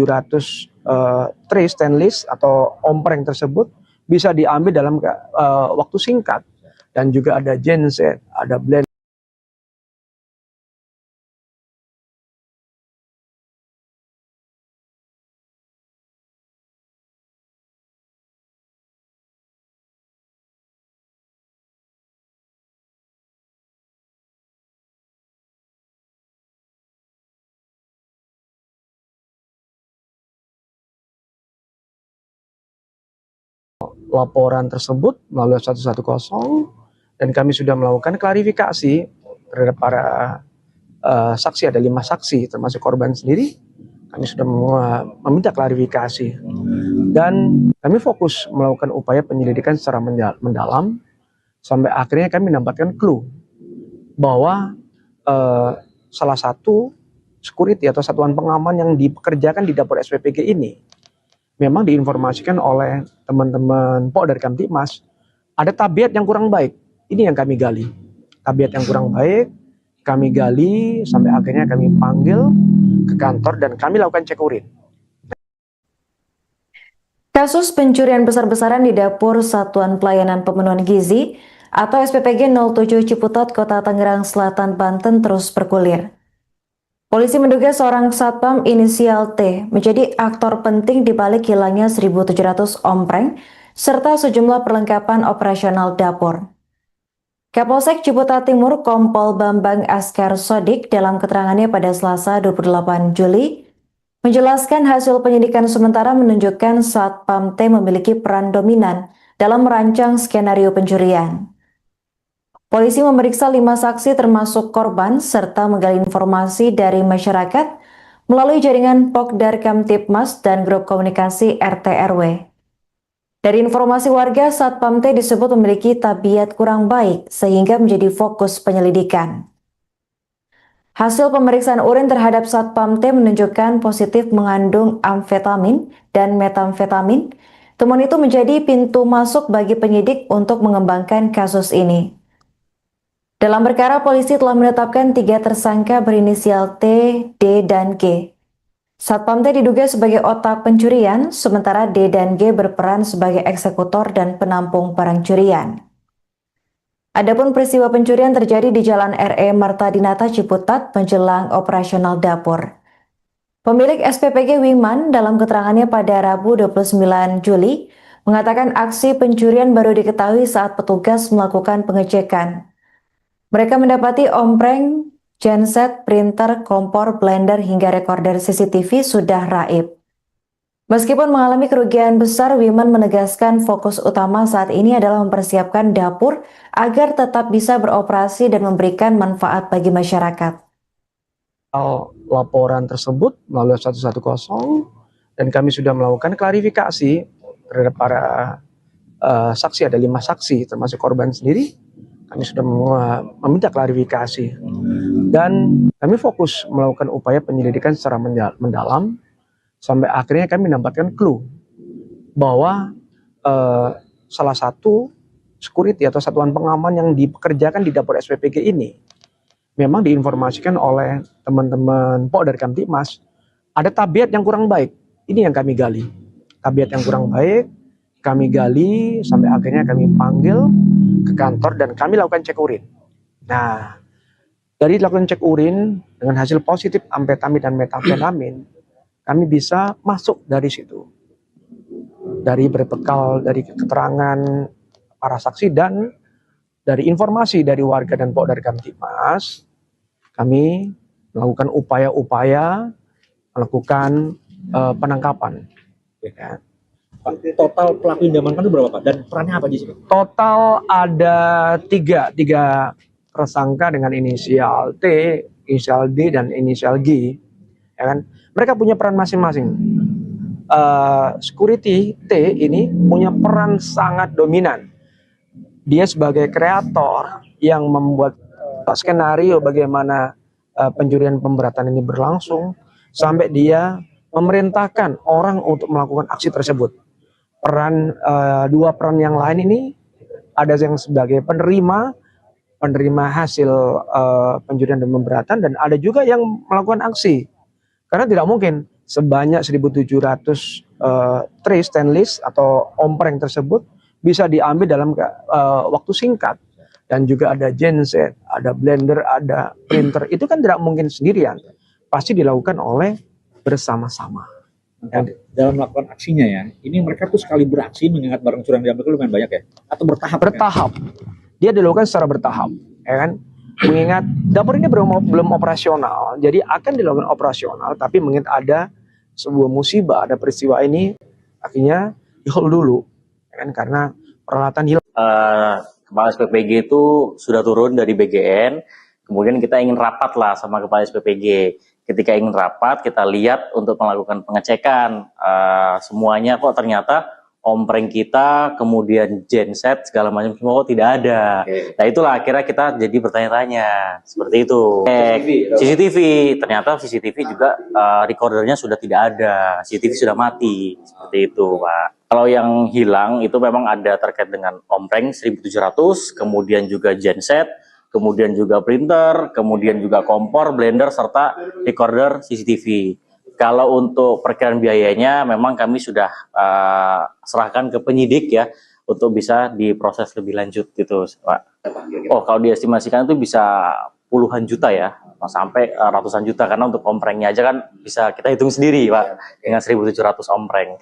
tray stainless atau ompreng tersebut bisa diambil dalam waktu singkat. Dan juga ada genset, ada blender. Laporan tersebut melalui 110 dan kami sudah melakukan klarifikasi terhadap para saksi, ada 5 saksi termasuk korban sendiri. Kami sudah meminta klarifikasi dan kami fokus melakukan upaya penyelidikan secara mendalam sampai akhirnya kami mendapatkan clue bahwa salah satu security atau satuan pengaman yang dipekerjakan di dapur SPPG ini memang diinformasikan oleh teman-teman Pokdar Kamtipmas ada tabiat yang kurang baik. Ini yang kami gali. Tabiat yang kurang baik kami gali sampai akhirnya kami panggil ke kantor dan kami lakukan cek urin. Kasus pencurian besar-besaran di dapur Satuan Pelayanan Pemenuhan Gizi atau SPPG 07 Ciputat, Kota Tangerang Selatan, Banten terus bergulir. Polisi menduga seorang satpam inisial T menjadi aktor penting di balik hilangnya 1.700 ompreng serta sejumlah perlengkapan operasional dapur. Kapolsek Ciputat Timur Kompol Bambang Askar Sodik dalam keterangannya pada Selasa 28 Juli menjelaskan hasil penyidikan sementara menunjukkan Satpam T memiliki peran dominan dalam merancang skenario pencurian. Polisi memeriksa 5 saksi termasuk korban serta menggali informasi dari masyarakat melalui jaringan Pokdar Kamtipmas dan grup komunikasi RT RW. Dari informasi warga, Satpam T disebut memiliki tabiat kurang baik sehingga menjadi fokus penyelidikan. Hasil pemeriksaan urin terhadap Satpam T menunjukkan positif mengandung amfetamin dan metamfetamin. Temuan itu menjadi pintu masuk bagi penyidik untuk mengembangkan kasus ini. Dalam perkara, polisi telah menetapkan 3 tersangka berinisial T, D, dan G. Satpam T diduga sebagai otak pencurian, sementara D dan G berperan sebagai eksekutor dan penampung barang curian. Adapun peristiwa pencurian terjadi di Jalan RE Marta Dinata Ciputat menjelang operasional dapur. Pemilik SPPG Wiman dalam keterangannya pada Rabu 29 Juli mengatakan aksi pencurian baru diketahui saat petugas melakukan pengecekan. Mereka mendapati ompreng, genset, printer, kompor, blender hingga rekorder CCTV sudah raib. Meskipun mengalami kerugian besar, Wiman menegaskan fokus utama saat ini adalah mempersiapkan dapur agar tetap bisa beroperasi dan memberikan manfaat bagi masyarakat. Laporan tersebut melalui 110 dan kami sudah melakukan klarifikasi terhadap para saksi, ada 5 saksi termasuk korban sendiri. Kami sudah meminta klarifikasi dan kami fokus melakukan upaya penyelidikan secara mendalam. Sampai akhirnya kami mendapatkan clue bahwa salah satu security atau satuan pengaman yang dipekerjakan di dapur SPPG ini memang diinformasikan oleh teman-teman Pokdar Kamtipmas ada tabiat yang kurang baik. Ini yang kami gali. Tabiat yang kurang baik kami gali sampai akhirnya kami panggil ke kantor dan kami lakukan cek urin. Nah, dari lakukan cek urin dengan hasil positif amfetamin dan metamfetamin, kami bisa masuk dari situ. Dari berbekal dari keterangan para saksi dan dari informasi dari warga dan Pokdar Kamtipmas, kami melakukan upaya-upaya melakukan penangkapan. Ya. Pak, total pelaku yang diamankan itu berapa Pak? Dan perannya apa aja sih? Total ada tiga tersangka dengan inisial T, inisial D, dan inisial G. Ya kan? Mereka punya peran masing-masing. Security T ini punya peran sangat dominan. Dia sebagai kreator yang membuat skenario bagaimana pencurian pemberatan ini berlangsung sampai dia memerintahkan orang untuk melakukan aksi tersebut. Dua peran yang lain ini ada yang sebagai penerima hasil pencurian dan pemberatan, dan ada juga yang melakukan aksi. Karena tidak mungkin sebanyak 1.700 tray stainless atau ompreng tersebut bisa diambil dalam waktu singkat. Dan juga ada genset, ada blender, ada printer. Itu kan tidak mungkin sendirian. Pasti dilakukan oleh bersama-sama. Dalam melakukan aksinya ya, ini mereka tuh sekali beraksi mengingat barang curian diambil itu lumayan banyak ya? Atau bertahap? Bertahap. Dia dilakukan secara bertahap. Ya kan? Mengingat dapur ini belum operasional, jadi akan dilakukan operasional, tapi mengingat ada sebuah musibah, ada peristiwa ini, akhirnya di-hold dulu, ya kan? Karena peralatan hilang. Kepala SPPG itu sudah turun dari BGN, kemudian kita ingin rapat lah sama Kepala SPPG. Ketika ingin rapat, kita lihat untuk melakukan pengecekan semuanya, kok ternyata ompreng kita, kemudian genset, segala macam semua kok tidak ada. Nah itulah akhirnya kita jadi bertanya-tanya seperti itu. CCTV, ternyata CCTV juga recordernya sudah tidak ada, CCTV sudah mati, seperti itu Pak. Kalau yang hilang itu memang ada terkait dengan ompreng 1.700, kemudian juga genset, kemudian juga printer, kemudian juga kompor, blender, serta recorder CCTV. Kalau untuk perkiraan biayanya memang kami sudah serahkan ke penyidik ya untuk bisa diproses lebih lanjut gitu, Pak. Oh, kalau diestimasikan itu bisa puluhan juta ya, sampai ratusan juta, karena untuk omprengnya aja kan bisa kita hitung sendiri, Pak, dengan 1.700 ompreng.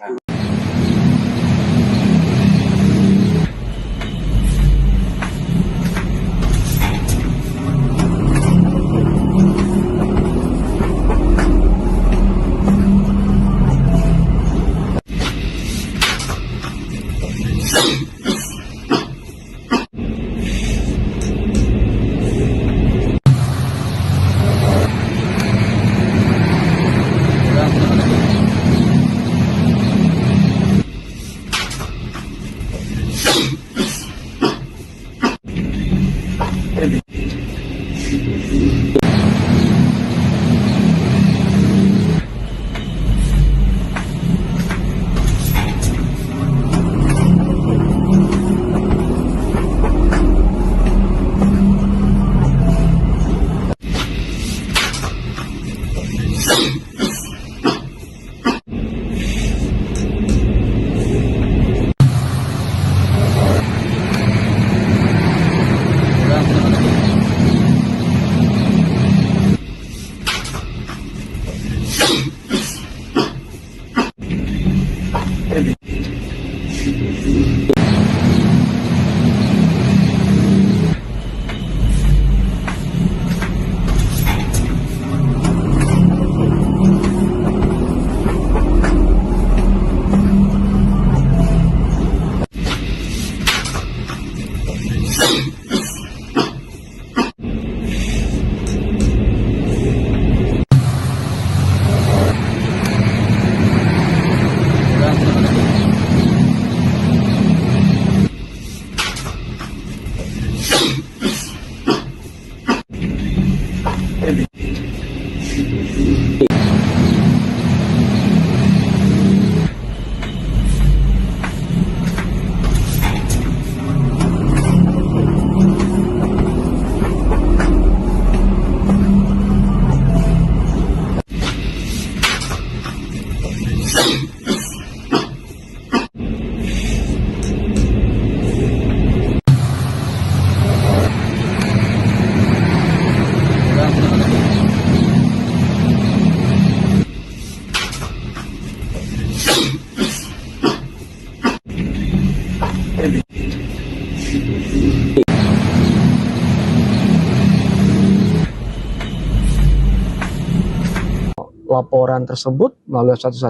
Laporan tersebut melalui 110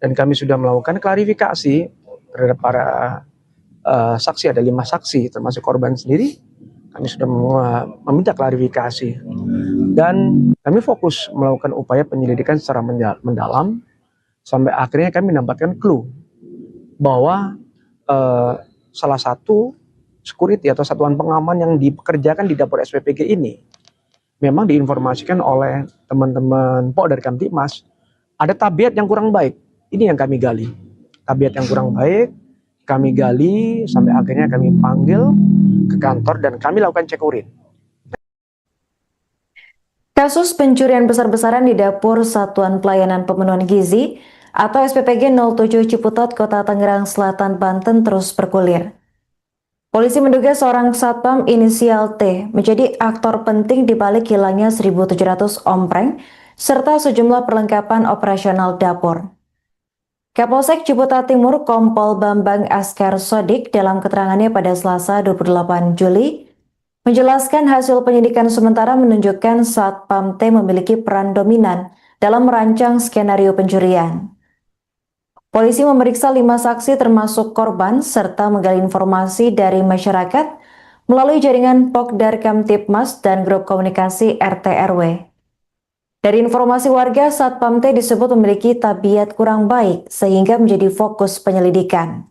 dan kami sudah melakukan klarifikasi terhadap para saksi. Ada 5 saksi termasuk korban sendiri. Kami sudah meminta klarifikasi dan kami fokus melakukan upaya penyelidikan secara mendalam sampai akhirnya kami mendapatkan clue bahwa salah satu security atau satuan pengaman yang dipekerjakan di dapur SPPG ini memang diinformasikan oleh teman-teman Pok dari Kamtipmas ada tabiat yang kurang baik. Ini yang kami gali. Tabiat yang kurang baik kami gali sampai akhirnya kami panggil ke kantor dan kami lakukan cek urin. Kasus pencurian besar-besaran di dapur Satuan Pelayanan Pemenuhan Gizi atau SPPG 07 Ciputat, Kota Tangerang Selatan, Banten terus bergulir. Polisi menduga seorang satpam inisial T menjadi aktor penting di balik hilangnya 1.700 ompreng serta sejumlah perlengkapan operasional dapur. Kapolsek Ciputat Timur Kompol Bambang Askar Sodik dalam keterangannya pada Selasa 28 Juli menjelaskan hasil penyidikan sementara menunjukkan satpam T memiliki peran dominan dalam merancang skenario pencurian. Polisi memeriksa 5 saksi termasuk korban serta menggali informasi dari masyarakat melalui jaringan Pokdar Kamtipmas dan grup komunikasi RT RW. Dari informasi warga, satpam T disebut memiliki tabiat kurang baik sehingga menjadi fokus penyelidikan.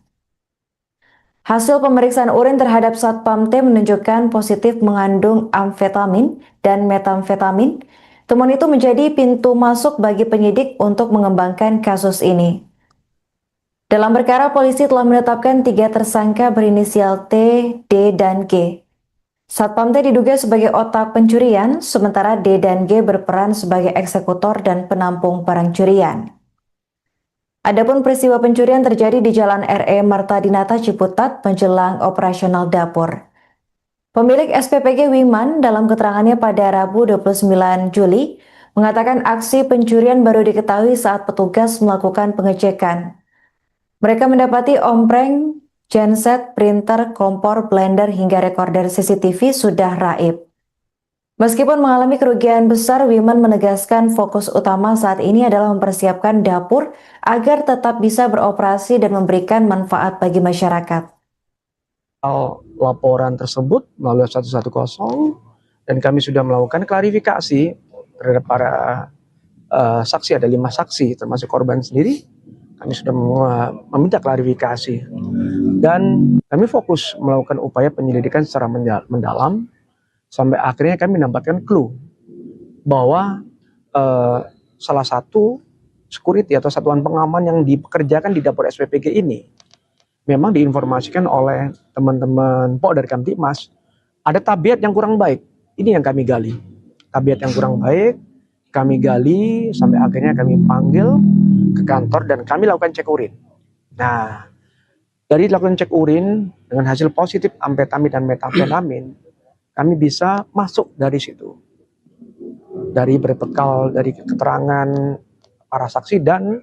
Hasil pemeriksaan urin terhadap satpam T menunjukkan positif mengandung amfetamin dan metamfetamin. Temuan itu menjadi pintu masuk bagi penyidik untuk mengembangkan kasus ini. Dalam perkara, polisi telah menetapkan 3 tersangka berinisial T, D, dan G. Satpam T diduga sebagai otak pencurian, sementara D dan G berperan sebagai eksekutor dan penampung barang curian. Adapun peristiwa pencurian terjadi di Jalan RE Marta Dinata Ciputat menjelang operasional dapur. Pemilik SPPG Wiman dalam keterangannya pada Rabu 29 Juli mengatakan aksi pencurian baru diketahui saat petugas melakukan pengecekan. Mereka mendapati ompreng, genset, printer, kompor, blender hingga rekorder CCTV sudah raib. Meskipun mengalami kerugian besar, Wiman menegaskan fokus utama saat ini adalah mempersiapkan dapur agar tetap bisa beroperasi dan memberikan manfaat bagi masyarakat. Laporan tersebut melalui 110 dan kami sudah melakukan klarifikasi terhadap para saksi, ada 5 saksi termasuk korban sendiri. Kami sudah meminta klarifikasi dan kami fokus melakukan upaya penyelidikan secara mendalam sampai akhirnya kami mendapatkan clue bahwa salah satu security atau satuan pengaman yang dipekerjakan di dapur SPPG ini memang diinformasikan oleh teman-teman dari Kamtibmas ada tabiat yang kurang baik. Ini yang kami gali. Tabiat yang kurang baik kami gali sampai akhirnya kami panggil ke kantor dan kami lakukan cek urin. Nah, dari lakukan cek urin dengan hasil positif amfetamin dan metamfetamin, kami bisa masuk dari situ. Dari berbekal dari keterangan para saksi dan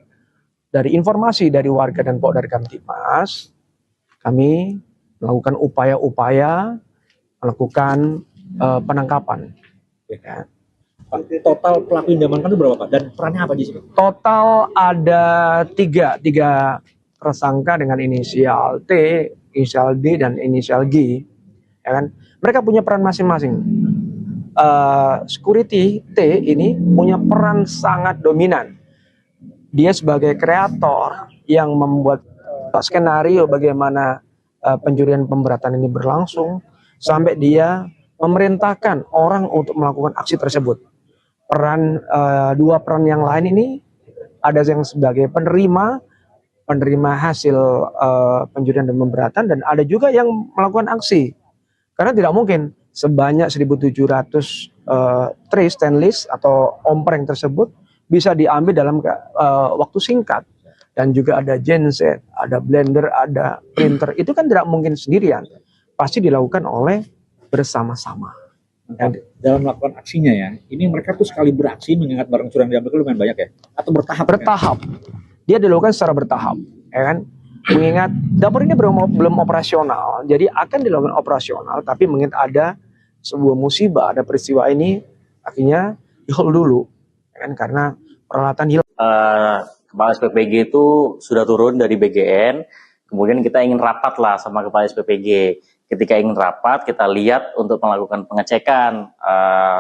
dari informasi dari warga dan dari Kamtibmas, kami melakukan upaya-upaya melakukan penangkapan. Ya. Total pelaku yang diamankan itu berapa Pak? Dan perannya apa di sini? Total ada tiga tersangka dengan inisial T, inisial D, dan inisial G. Ya kan? Mereka punya peran masing-masing. Security T ini punya peran sangat dominan. Dia sebagai kreator yang membuat skenario bagaimana pencurian pemberatan ini berlangsung sampai dia memerintahkan orang untuk melakukan aksi tersebut. Dua peran yang lain ini ada yang sebagai penerima hasil pencurian dan pemberatan, dan ada juga yang melakukan aksi. Karena tidak mungkin sebanyak 1.700 tray stainless atau ompreng tersebut bisa diambil dalam waktu singkat. Dan juga ada genset, ada blender, ada printer. Itu kan tidak mungkin sendirian. Pasti dilakukan oleh bersama-sama. Dalam melakukan aksinya ya, ini mereka tuh sekali beraksi mengingat barang curang diambil itu lumayan banyak ya? Atau bertahap? Bertahap. Dia dilakukan secara bertahap, ya kan? Mengingat dapur ini belum operasional, jadi akan dilakukan operasional, tapi mengingat ada sebuah musibah, ada peristiwa ini, akhirnya di-hold dulu, ya kan? Karena peralatan hilang. Kepala SPPG itu sudah turun dari BGN, kemudian kita ingin rapat lah sama Kepala SPPG. Ketika ingin rapat, kita lihat untuk melakukan pengecekan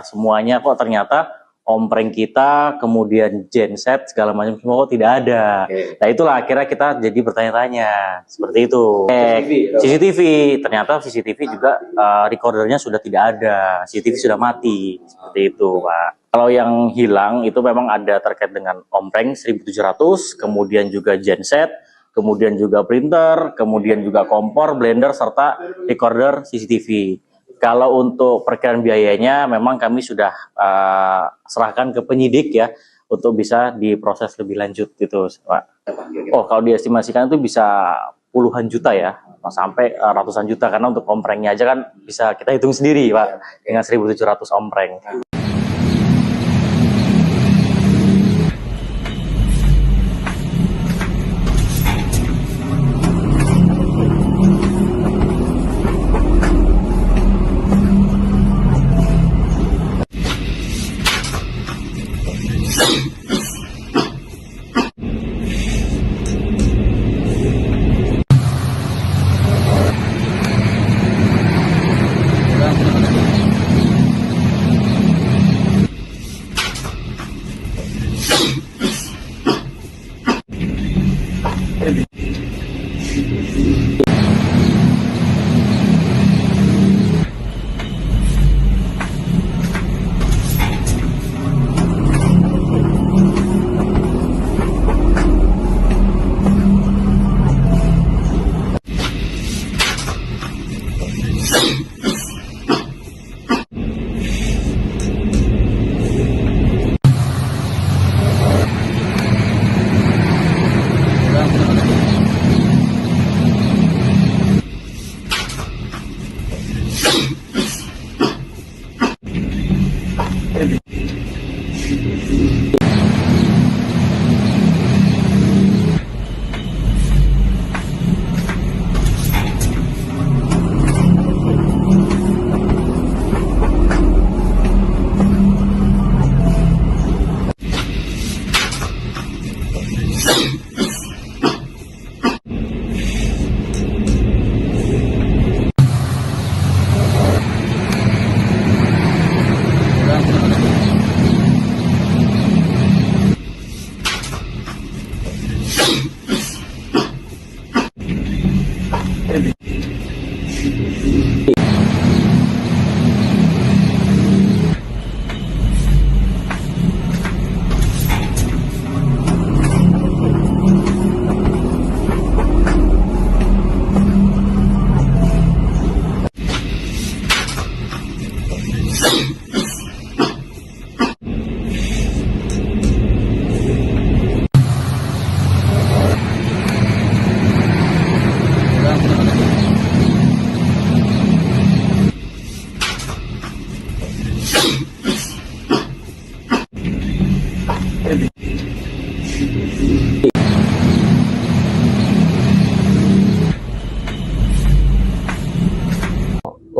semuanya kok ternyata ompreng kita, kemudian genset segala macam semua kok tidak ada. Nah itulah akhirnya kita jadi bertanya-tanya seperti itu. CCTV, ternyata CCTV juga recordernya sudah tidak ada, CCTV sudah mati seperti itu, Pak. Kalau yang hilang itu memang ada terkait dengan ompreng 1.700, kemudian juga genset, kemudian juga printer, kemudian juga kompor, blender, serta recorder CCTV. Kalau untuk perkiraan biayanya memang kami sudah serahkan ke penyidik ya untuk bisa diproses lebih lanjut gitu, Pak. Oh, kalau diestimasikan itu bisa puluhan juta ya, sampai ratusan juta, karena untuk omprengnya aja kan bisa kita hitung sendiri, Pak, dengan 1.700 ompreng.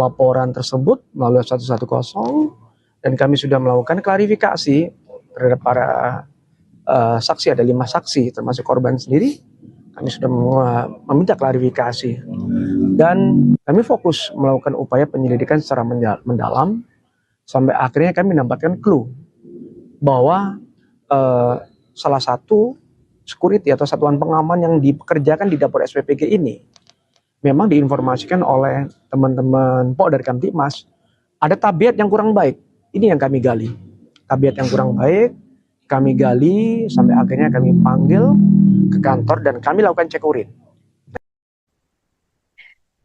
laporan tersebut melalui 110 dan kami sudah melakukan klarifikasi terhadap para saksi. Ada 5 saksi termasuk korban sendiri. Kami sudah meminta klarifikasi dan kami fokus melakukan upaya penyelidikan secara mendalam sampai akhirnya kami mendapatkan clue bahwa salah satu security atau satuan pengaman yang dipekerjakan di dapur SPPG ini memang diinformasikan oleh teman-teman Pok dari Kamtipmas ada tabiat yang kurang baik. Ini yang kami gali. Tabiat yang kurang baik kami gali sampai akhirnya kami panggil ke kantor dan kami lakukan cek urin.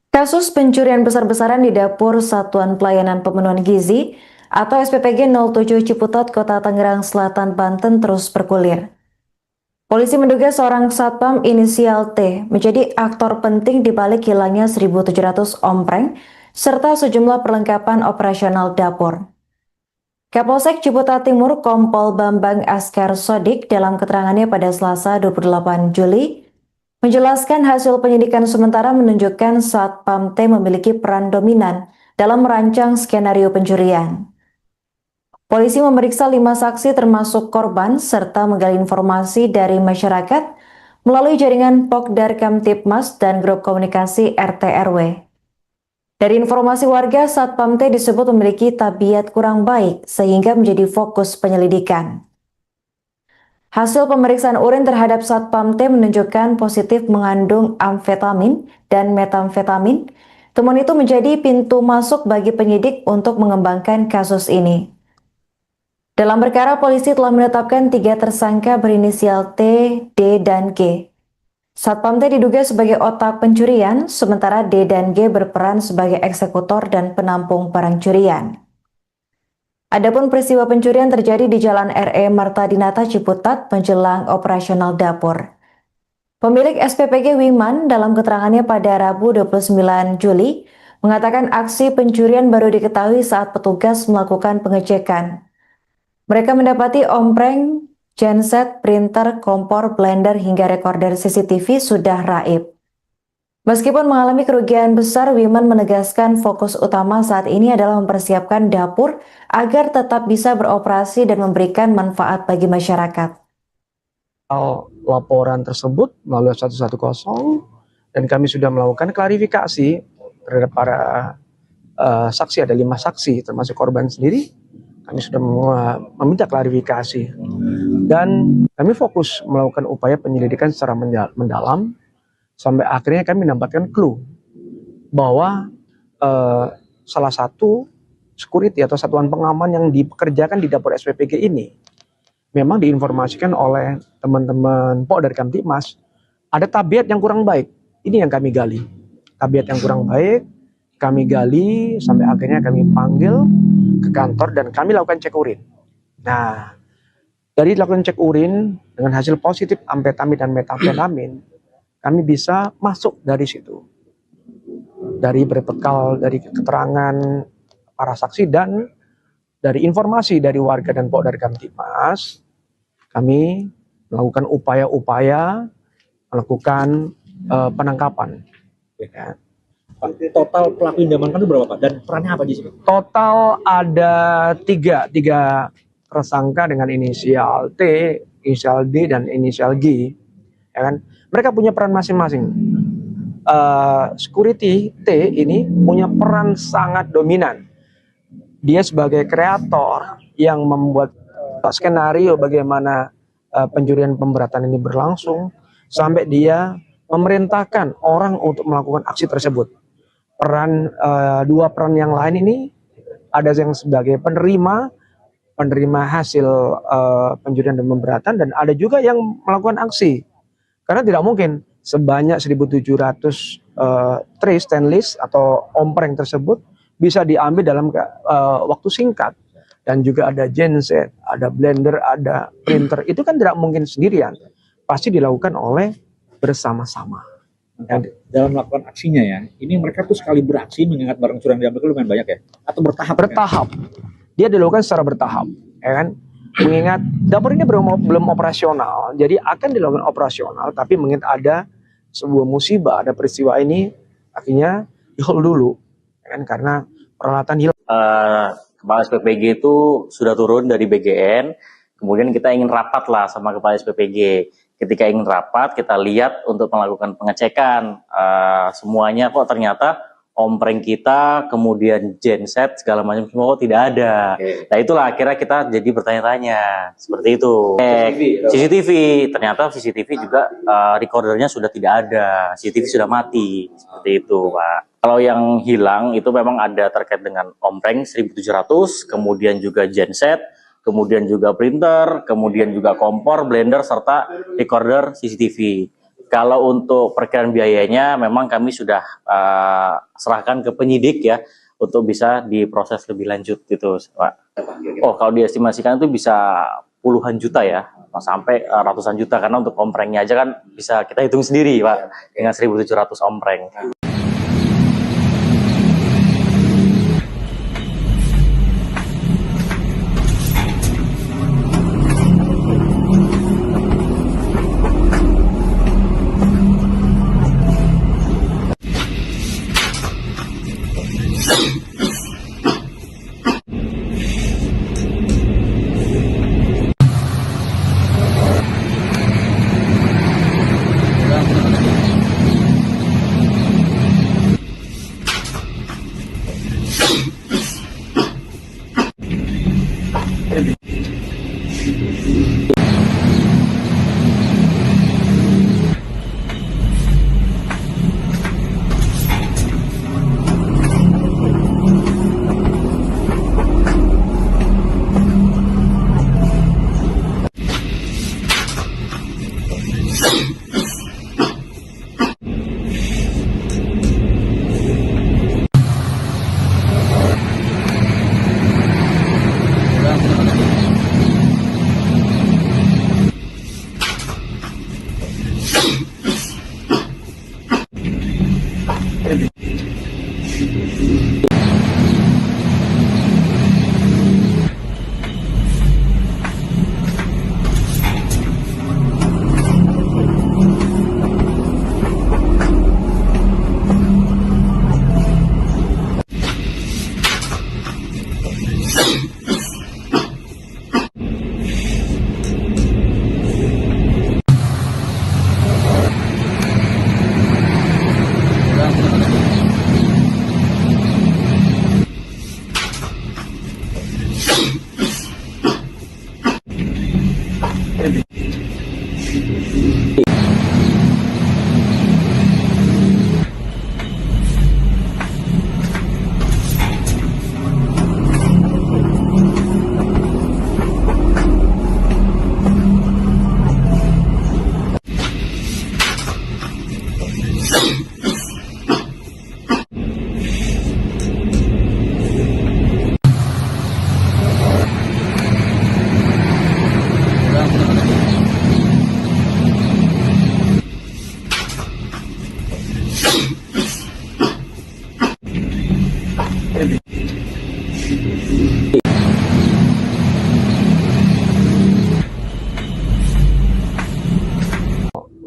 Kasus pencurian besar-besaran di dapur Satuan Pelayanan Pemenuhan Gizi atau SPPG 07 Ciputat, Kota Tangerang Selatan, Banten terus bergulir. Polisi menduga seorang satpam inisial T menjadi aktor penting di balik hilangnya 1.700 ompreng serta sejumlah perlengkapan operasional dapur. Kapolsek Ciputat Timur Kompol Bambang Askar Sodik dalam keterangannya pada Selasa 28 Juli menjelaskan hasil penyidikan sementara menunjukkan Satpam T memiliki peran dominan dalam merancang skenario pencurian. Polisi memeriksa 5 saksi termasuk korban serta menggali informasi dari masyarakat melalui jaringan Pokdar Kamtipmas dan grup komunikasi RT/RW. Dari informasi warga, Satpam T disebut memiliki tabiat kurang baik sehingga menjadi fokus penyelidikan. Hasil pemeriksaan urin terhadap Satpam T menunjukkan positif mengandung amfetamin dan metamfetamin. Temuan itu menjadi pintu masuk bagi penyidik untuk mengembangkan kasus ini. Dalam perkara, polisi telah menetapkan 3 tersangka berinisial T, D, dan G. Satpam T diduga sebagai otak pencurian, sementara D dan G berperan sebagai eksekutor dan penampung barang curian. Adapun peristiwa pencurian terjadi di Jalan RE Marta Dinata Ciputat menjelang operasional dapur. Pemilik SPPG Wiman dalam keterangannya pada Rabu 29 Juli mengatakan aksi pencurian baru diketahui saat petugas melakukan pengecekan. Mereka mendapati ompreng, genset, printer, kompor, blender, hingga rekorder CCTV sudah raib. Meskipun mengalami kerugian besar, Wiman menegaskan fokus utama saat ini adalah mempersiapkan dapur agar tetap bisa beroperasi dan memberikan manfaat bagi masyarakat. Laporan tersebut melalui 110 dan kami sudah melakukan klarifikasi terhadap para saksi. Ada 5 saksi termasuk korban sendiri. Kami sudah meminta klarifikasi dan kami fokus melakukan upaya penyelidikan secara mendalam sampai akhirnya kami mendapatkan clue bahwa salah satu security atau satuan pengaman yang dipekerjakan di dapur SPPG ini memang diinformasikan oleh teman-teman Pok dari Kamtipmas ada tabiat yang kurang baik. Ini yang kami gali. Tabiat yang kurang baik kami gali sampai akhirnya kami panggil ke kantor dan kami lakukan cek urin. Nah, dari lakukan cek urin dengan hasil positif amfetamin dan metamfetamin, kami bisa masuk dari situ. Dari berbekal dari keterangan para saksi dan dari informasi dari warga dan Pok dari Kamtipmas, kami melakukan upaya-upaya melakukan penangkapan. Ya. Total pelaku yang diamankan itu berapa, Pak? Dan perannya apa di sini? Total ada tiga tersangka dengan inisial T, inisial D, dan inisial G. Ya kan? Mereka punya peran masing-masing. Security T ini punya peran sangat dominan. Dia sebagai kreator yang membuat skenario bagaimana pencurian pemberatan ini berlangsung sampai dia memerintahkan orang untuk melakukan aksi tersebut. Dua peran yang lain ini ada yang sebagai penerima hasil pencurian dan pemberatan, dan ada juga yang melakukan aksi. Karena tidak mungkin sebanyak 1.700 tray stainless atau ompreng tersebut bisa diambil dalam waktu singkat. Dan juga ada genset, ada blender, ada printer. Itu kan tidak mungkin sendirian. Pasti dilakukan oleh bersama-sama. Dalam melakukan aksinya ya, ini mereka tuh sekali beraksi mengingat barang curian diambil itu lumayan banyak ya? Atau bertahap? Bertahap. Dia dilakukan secara bertahap, ya kan? Mengingat dapur ini belum operasional, jadi akan dilakukan operasional, tapi mengingat ada sebuah musibah, ada peristiwa ini, akhirnya di hold dulu, kan, karena peralatan hilang. Kepala SPPG itu sudah turun dari BGN, kemudian kita ingin rapat lah sama Kepala SPPG. Ketika ingin rapat, kita lihat untuk melakukan pengecekan semuanya kok ternyata ompreng kita, kemudian genset segala macam semua kok tidak ada. Nah itulah akhirnya kita jadi bertanya-tanya seperti itu. CCTV, ternyata CCTV juga recordernya sudah tidak ada, CCTV sudah mati seperti itu, Pak. Kalau yang hilang itu memang ada terkait dengan ompreng 1700, kemudian juga genset, kemudian juga printer, kemudian juga kompor, blender, serta recorder CCTV. Kalau untuk perkiraan biayanya memang kami sudah serahkan ke penyidik ya untuk bisa diproses lebih lanjut gitu, Pak. Oh, kalau diestimasikan itu bisa puluhan juta ya, sampai ratusan juta, karena untuk omprengnya aja kan bisa kita hitung sendiri, Pak, dengan 1700 ompreng.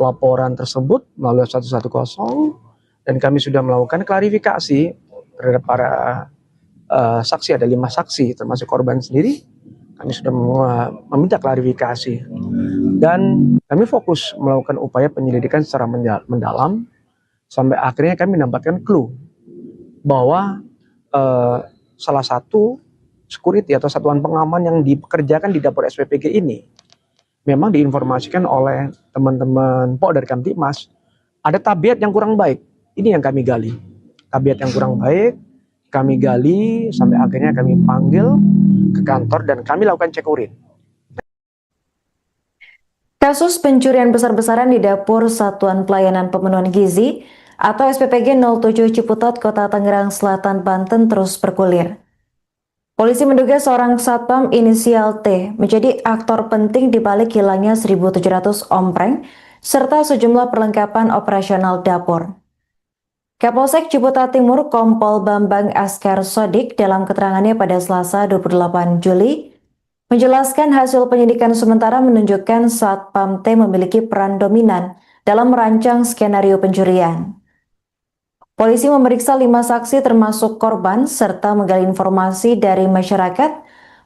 Laporan tersebut melalui 110 dan kami sudah melakukan klarifikasi terhadap para saksi. Ada 5 saksi termasuk korban sendiri. Kami sudah meminta klarifikasi dan kami fokus melakukan upaya penyelidikan secara mendalam sampai akhirnya kami mendapatkan clue bahwa salah satu security atau satuan pengaman yang dipekerjakan di dapur SPPG ini memang diinformasikan oleh teman-teman dari Kamtibmas ada tabiat yang kurang baik. Ini yang kami gali. Tabiat yang kurang baik kami gali sampai akhirnya kami panggil ke kantor dan kami lakukan cek urin. Kasus pencurian besar-besaran di dapur Satuan Pelayanan Pemenuhan Gizi atau SPPG 07 Ciputat, Kota Tangerang Selatan, Banten terus bergulir. Polisi menduga seorang satpam inisial T menjadi aktor penting di balik hilangnya 1.700 ompreng serta sejumlah perlengkapan operasional dapur. Kapolsek Ciputat Timur Kompol Bambang Askar Sodik dalam keterangannya pada Selasa 28 Juli menjelaskan hasil penyidikan sementara menunjukkan satpam T memiliki peran dominan dalam merancang skenario pencurian. polisi memeriksa 5 saksi termasuk korban serta menggali informasi dari masyarakat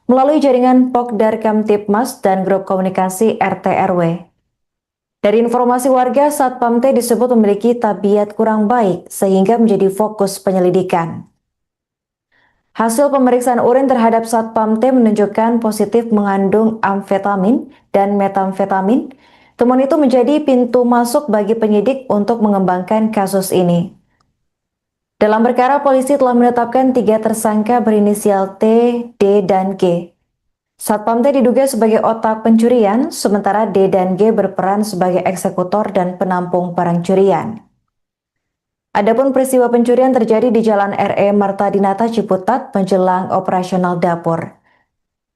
melalui jaringan Pokdar Kamtibmas dan grup komunikasi RT RW. Dari informasi warga, Satpam T disebut memiliki tabiat kurang baik sehingga menjadi fokus penyelidikan. Hasil pemeriksaan urin terhadap Satpam T menunjukkan positif mengandung amfetamin dan metamfetamin. Temuan itu menjadi pintu masuk bagi penyidik untuk mengembangkan kasus ini. Dalam perkara, polisi telah menetapkan 3 tersangka berinisial T, D, dan G. Satpam T diduga sebagai otak pencurian, sementara D dan G berperan sebagai eksekutor dan penampung barang curian. Adapun peristiwa pencurian terjadi di Jalan RE Marta Dinata Ciputat menjelang operasional dapur.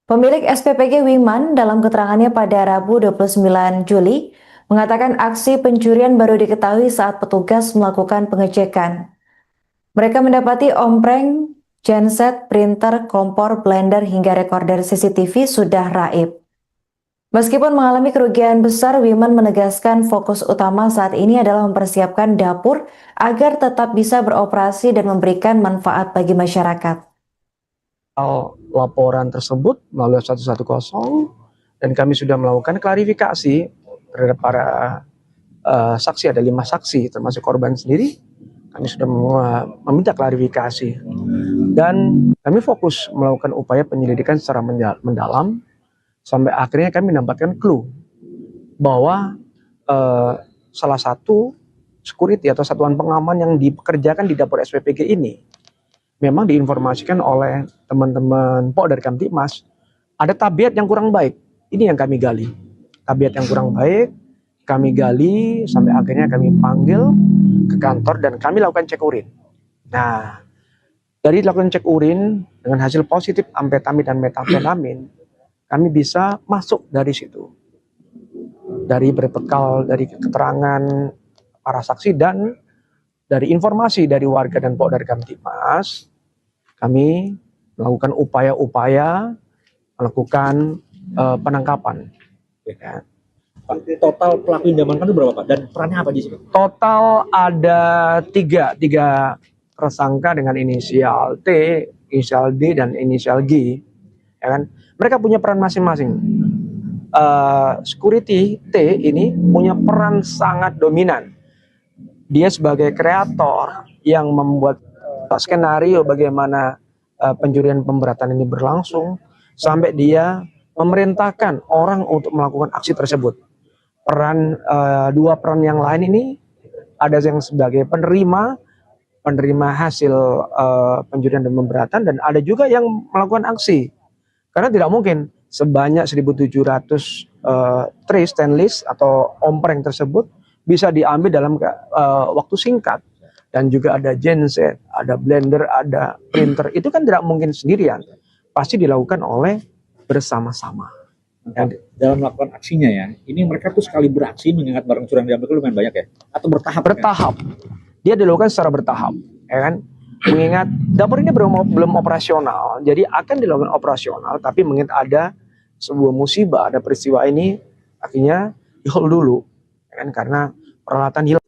Pemilik SPPG Wiman dalam keterangannya pada Rabu 29 Juli mengatakan aksi pencurian baru diketahui saat petugas melakukan pengecekan. Mereka mendapati ompreng, genset, printer, kompor, blender hingga rekorder CCTV sudah raib. Meskipun mengalami kerugian besar, Wiman menegaskan fokus utama saat ini adalah mempersiapkan dapur agar tetap bisa beroperasi dan memberikan manfaat bagi masyarakat. Laporan tersebut melalui 110 dan kami sudah melakukan klarifikasi terhadap para saksi, ada 5 saksi termasuk korban sendiri. Kami sudah meminta klarifikasi dan kami fokus melakukan upaya penyelidikan secara mendalam sampai akhirnya kami mendapatkan clue bahwa salah satu security atau satuan pengaman yang dipekerjakan di dapur SPPG ini memang diinformasikan oleh teman-teman Pokdar Kamtibmas ada tabiat yang kurang baik. Ini yang kami gali. Tabiat yang kurang baik kami gali sampai akhirnya kami panggil ke kantor dan kami lakukan cek urin. Nah, dari lakukan cek urin dengan hasil positif amfetamin dan metamfetamin, kami bisa masuk dari situ. Dari berbekal dari keterangan para saksi dan dari informasi dari warga dan Pokdar Kamtibmas, kami melakukan upaya-upaya melakukan penangkapan. Ya. Total pelaku yang diamankan itu berapa Pak? Dan perannya apa di sini? Total ada tiga tersangka dengan inisial T, inisial D, dan inisial G. Ya kan? Mereka punya peran masing-masing. Security T ini punya peran sangat dominan. Dia sebagai kreator yang membuat skenario bagaimana pencurian pemberatan ini berlangsung sampai dia memerintahkan orang untuk melakukan aksi tersebut. Dua peran yang lain ini ada yang sebagai penerima hasil pencurian dan pemberatan, dan ada juga yang melakukan aksi. Karena tidak mungkin sebanyak 1.700 tray stainless atau ompreng tersebut bisa diambil dalam waktu singkat. Dan juga ada genset, ada blender, ada printer. Itu kan tidak mungkin sendirian. Pasti dilakukan oleh bersama-sama. Dalam melakukan aksinya ya, ini mereka tuh sekali beraksi mengingat barang curang diambil itu lumayan banyak ya? Atau bertahap? Bertahap. Dia dilakukan secara bertahap. Ya kan? Mengingat dapur ini belum operasional, jadi akan dilakukan operasional, tapi mengingat ada sebuah musibah, ada peristiwa ini, akhirnya di-hold dulu. Ya kan? Karena peralatan hilang.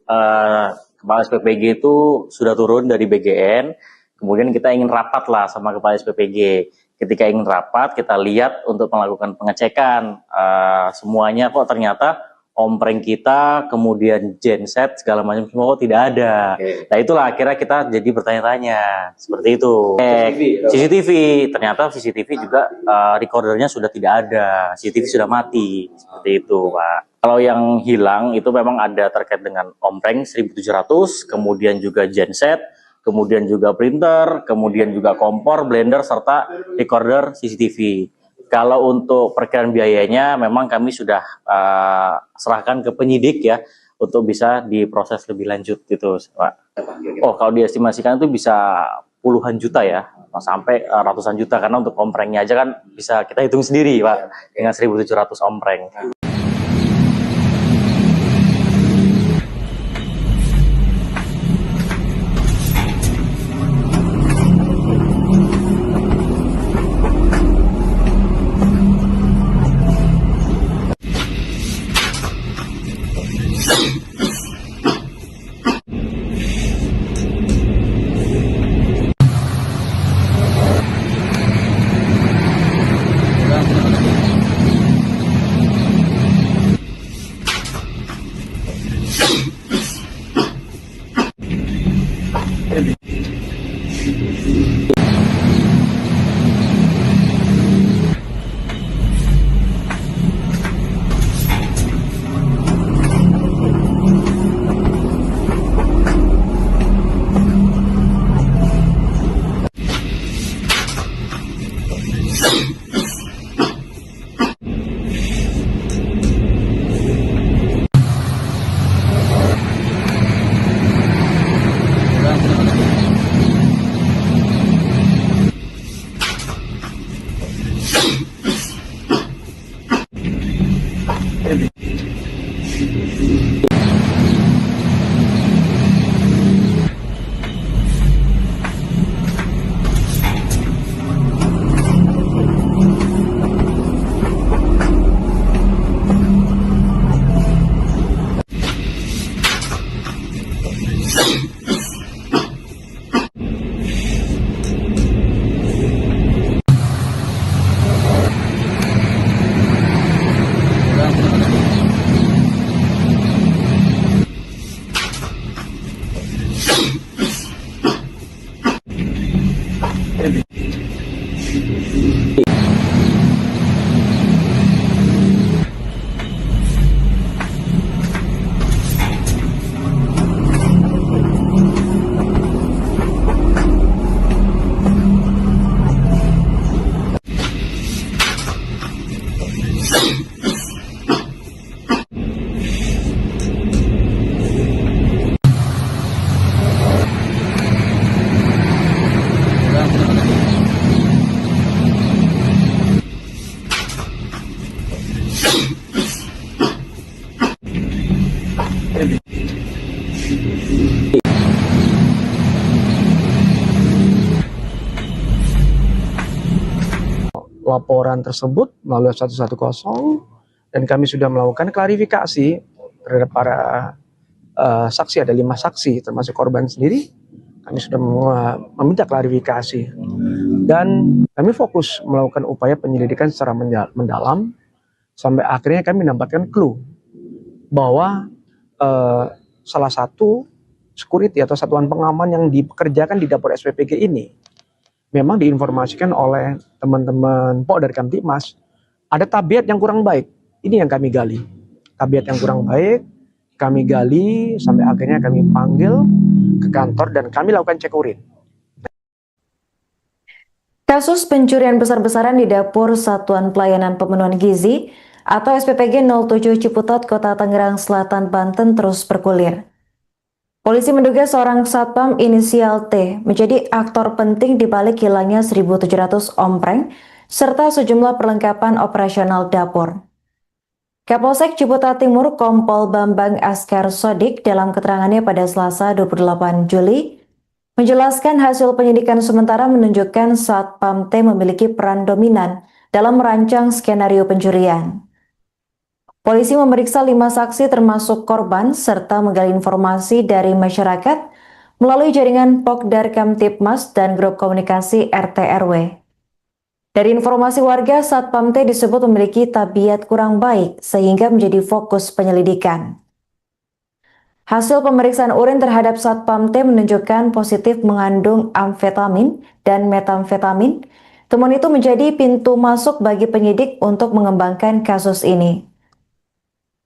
Kepala SPPG itu sudah turun dari BGN, kemudian kita ingin rapat lah sama Kepala SPPG. Ketika ingin rapat, kita lihat untuk melakukan pengecekan semuanya kok ternyata ompreng kita, kemudian genset, segala macam semua kok tidak ada. Nah itulah akhirnya kita jadi bertanya-tanya, seperti itu. CCTV, ternyata CCTV juga recordernya sudah tidak ada, CCTV sudah mati, seperti itu Pak. Kalau yang hilang itu memang ada terkait dengan ompreng 1.700, kemudian juga genset, kemudian juga printer, kemudian juga kompor, blender, serta recorder CCTV. Kalau untuk perkiraan biayanya memang kami sudah serahkan ke penyidik ya untuk bisa diproses lebih lanjut gitu Pak. Oh kalau diestimasikan itu bisa puluhan juta ya, sampai ratusan juta, karena untuk omprengnya aja kan bisa kita hitung sendiri Pak dengan 1.700 ompreng. Laporan tersebut melalui 110 dan kami sudah melakukan klarifikasi terhadap para saksi, ada 5 saksi termasuk korban sendiri. Kami sudah meminta klarifikasi dan kami fokus melakukan upaya penyelidikan secara mendalam sampai akhirnya kami mendapatkan clue bahwa salah satu security atau satuan pengaman yang dipekerjakan di dapur SPPG ini memang diinformasikan oleh teman-teman dari Kamtibmas ada tabiat yang kurang baik. Ini yang kami gali. Tabiat yang kurang baik, kami gali sampai akhirnya kami panggil ke kantor dan kami lakukan cek urin. Kasus pencurian besar-besaran di dapur Satuan Pelayanan Pemenuhan Gizi atau SPPG 07 Ciputat, Kota Tangerang Selatan, Banten terus bergulir. Polisi menduga seorang satpam inisial T menjadi aktor penting di balik hilangnya 1.700 ompreng serta sejumlah perlengkapan operasional dapur. Kapolsek Ciputat Timur Kompol Bambang Askar Sodik dalam keterangannya pada Selasa 28 Juli menjelaskan hasil penyidikan sementara menunjukkan satpam T memiliki peran dominan dalam merancang skenario pencurian. Polisi memeriksa 5 saksi termasuk korban serta menggali informasi dari masyarakat melalui jaringan Pokdar Kamtibmas dan grup komunikasi RT RW. Dari informasi warga, Satpam T disebut memiliki tabiat kurang baik sehingga menjadi fokus penyelidikan. Hasil pemeriksaan urin terhadap Satpam T menunjukkan positif mengandung amfetamin dan metamfetamin. Temuan itu menjadi pintu masuk bagi penyidik untuk mengembangkan kasus ini.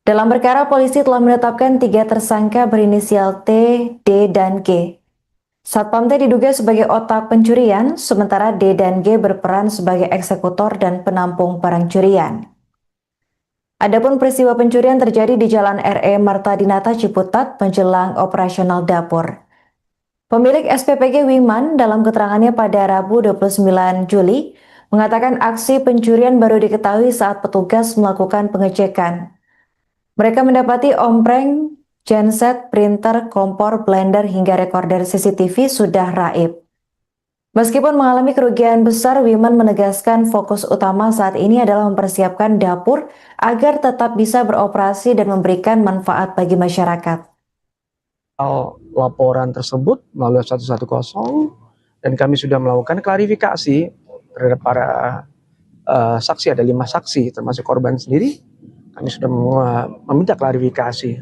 Dalam perkara, polisi telah menetapkan 3 tersangka berinisial T, D, dan G. Satpam T diduga sebagai otak pencurian, sementara D dan G berperan sebagai eksekutor dan penampung barang curian. Adapun peristiwa pencurian terjadi di Jalan RE Marta Dinata Ciputat menjelang operasional dapur. Pemilik SPPG Wiman dalam keterangannya pada Rabu 29 Juli mengatakan aksi pencurian baru diketahui saat petugas melakukan pengecekan. Mereka mendapati ompreng, genset, printer, kompor, blender, hingga rekorder CCTV sudah raib. Meskipun mengalami kerugian besar, Wiman menegaskan fokus utama saat ini adalah mempersiapkan dapur agar tetap bisa beroperasi dan memberikan manfaat bagi masyarakat. Laporan tersebut melalui 110 dan kami sudah melakukan klarifikasi terhadap para saksi, ada 5 saksi termasuk korban sendiri. Kami sudah meminta klarifikasi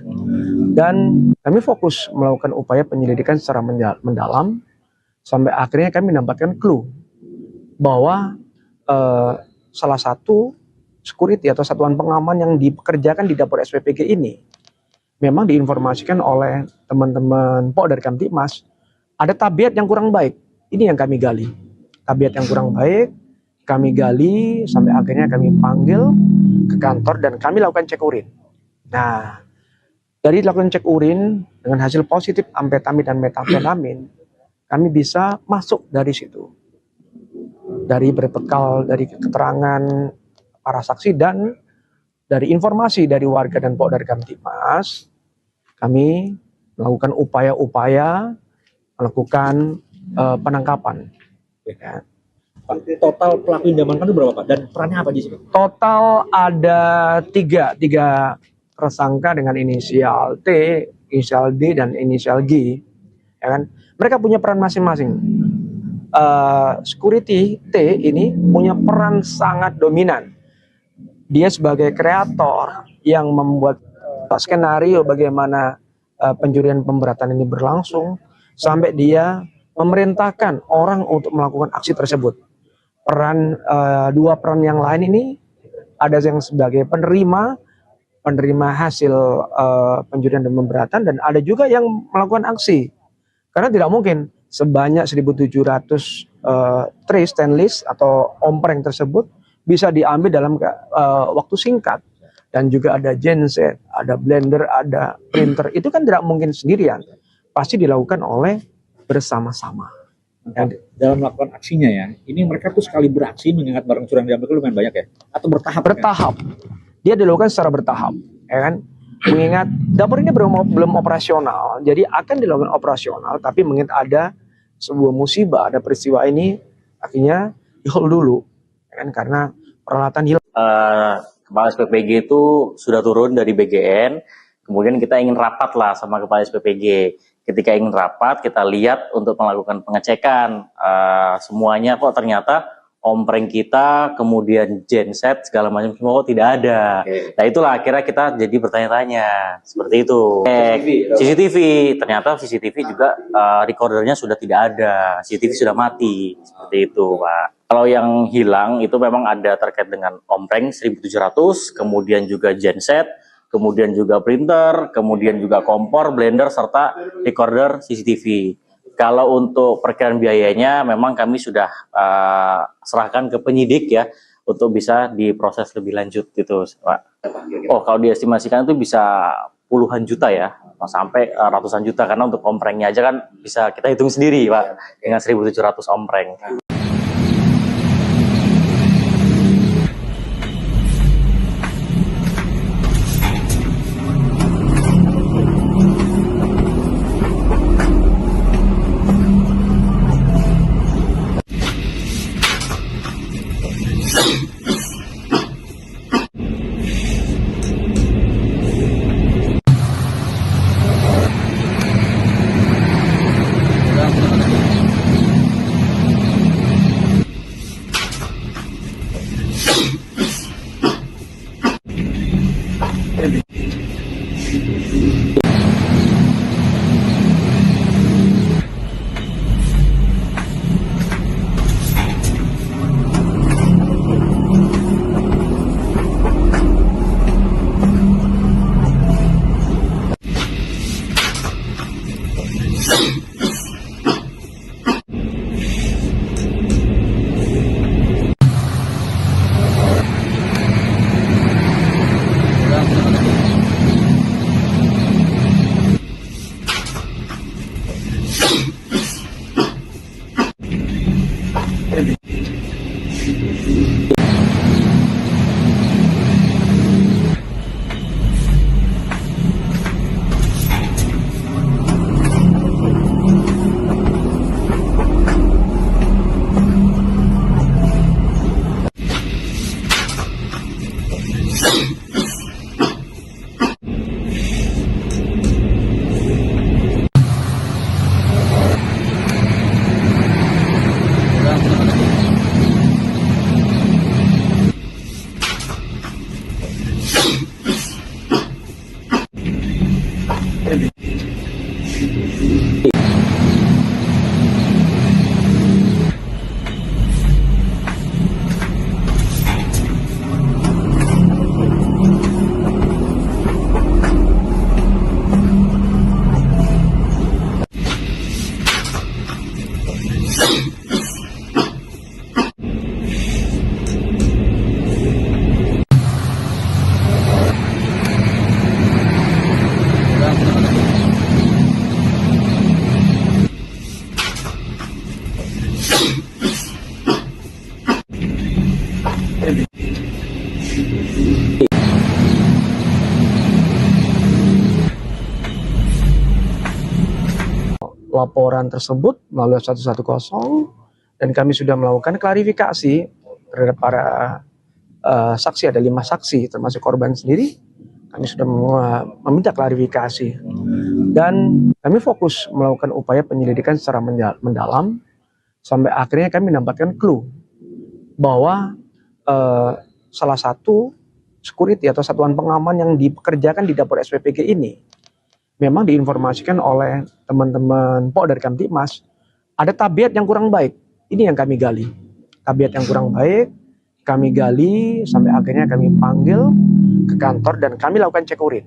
dan kami fokus melakukan upaya penyelidikan secara mendalam sampai akhirnya kami mendapatkan clue bahwa salah satu security atau satuan pengaman yang dipekerjakan di dapur SPPG ini memang diinformasikan oleh teman-teman dari Kamtibmas ada tabiat yang kurang baik. Ini yang kami gali. Tabiat yang kurang baik kami gali sampai akhirnya kami panggil ke kantor dan kami lakukan cek urin. Nah, dari lakukan cek urin dengan hasil positif amfetamin dan metamfetamin, kami bisa masuk dari situ. Dari berbekal dari keterangan para saksi dan dari informasi dari warga dan Pokdar Kamtibmas, kami melakukan upaya-upaya melakukan penangkapan. Ya. Pak, total pelaku yang diamankan itu berapa Pak? Dan perannya apa di sini? Total ada tiga tersangka dengan inisial T, inisial D, dan inisial G. Ya kan? Mereka punya peran masing-masing. Security T ini punya peran sangat dominan. Dia sebagai kreator yang membuat skenario bagaimana pencurian pemberatan ini berlangsung sampai dia memerintahkan orang untuk melakukan aksi tersebut. Dua peran yang lain ini ada yang sebagai penerima hasil pencurian dan pemberatan, dan ada juga yang melakukan aksi. Karena tidak mungkin sebanyak 1.700 tray stainless atau ompreng tersebut bisa diambil dalam waktu singkat. Dan juga ada genset, ada blender, ada printer. Itu kan tidak mungkin sendirian. Pasti dilakukan oleh bersama-sama. Dalam melakukan aksinya ya, ini mereka tuh sekali beraksi mengingat barang curian diambil itu lumayan banyak ya? Atau bertahap? Bertahap. Dia dilakukan secara bertahap. Ya kan? Mengingat dapur ini belum operasional, jadi akan dilakukan operasional, tapi mengingat ada sebuah musibah, ada peristiwa ini, akhirnya di-hold dulu. Ya kan? Karena peralatan hilang. Kepala SPPG itu sudah turun dari BGN, kemudian kita ingin rapat lah sama Kepala SPPG. Ketika ingin rapat, kita lihat untuk melakukan pengecekan semuanya kok ternyata ompreng kita, kemudian genset segala macam semua kok tidak ada. Nah itulah akhirnya kita jadi bertanya-tanya seperti itu. CCTV, ternyata CCTV juga recordernya sudah tidak ada, CCTV sudah mati seperti itu, Pak. Kalau yang hilang itu memang ada terkait dengan ompreng 1.700, kemudian juga genset, kemudian juga printer, kemudian juga kompor, blender, serta recorder CCTV. Kalau untuk perkiraan biayanya memang kami sudah serahkan ke penyidik ya, untuk bisa diproses lebih lanjut gitu, Pak. Oh, kalau diestimasikan itu bisa puluhan juta ya, sampai ratusan juta, karena untuk omprengnya aja kan bisa kita hitung sendiri, Pak, dengan 1.700 ompreng. laporan tersebut melalui 110 dan kami sudah melakukan klarifikasi terhadap para saksi, ada 5 saksi termasuk korban sendiri. Kami sudah meminta klarifikasi dan kami fokus melakukan upaya penyelidikan secara mendalam sampai akhirnya kami mendapatkan clue bahwa salah satu security atau satuan pengaman yang dipekerjakan di dapur SPPG ini memang diinformasikan oleh teman-teman Pok dari Kamtipmas ada tabiat yang kurang baik. Ini yang kami gali, tabiat yang kurang baik kami gali sampai akhirnya kami panggil ke kantor dan kami lakukan cek urin.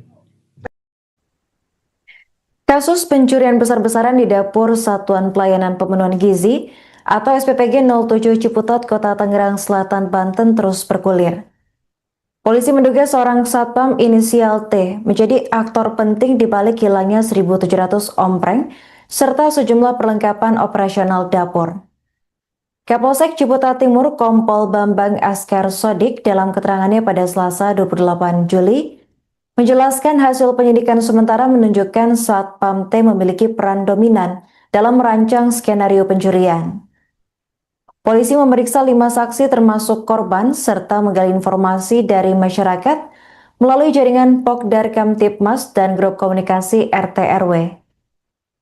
Kasus pencurian besar-besaran di dapur Satuan Pelayanan Pemenuhan Gizi atau SPPG 07 Ciputat, Kota Tangerang Selatan, Banten terus bergulir. Polisi menduga seorang satpam inisial T menjadi aktor penting di balik hilangnya 1.700 ompreng serta sejumlah perlengkapan operasional dapur. Kapolsek Ciputat Timur Kompol Bambang Askar Sodik dalam keterangannya pada Selasa 28 Juli menjelaskan hasil penyidikan sementara menunjukkan Satpam T memiliki peran dominan dalam merancang skenario pencurian. Polisi memeriksa 5 saksi termasuk korban serta menggali informasi dari masyarakat melalui jaringan Pokdar Kamtipmas dan grup komunikasi RT RW.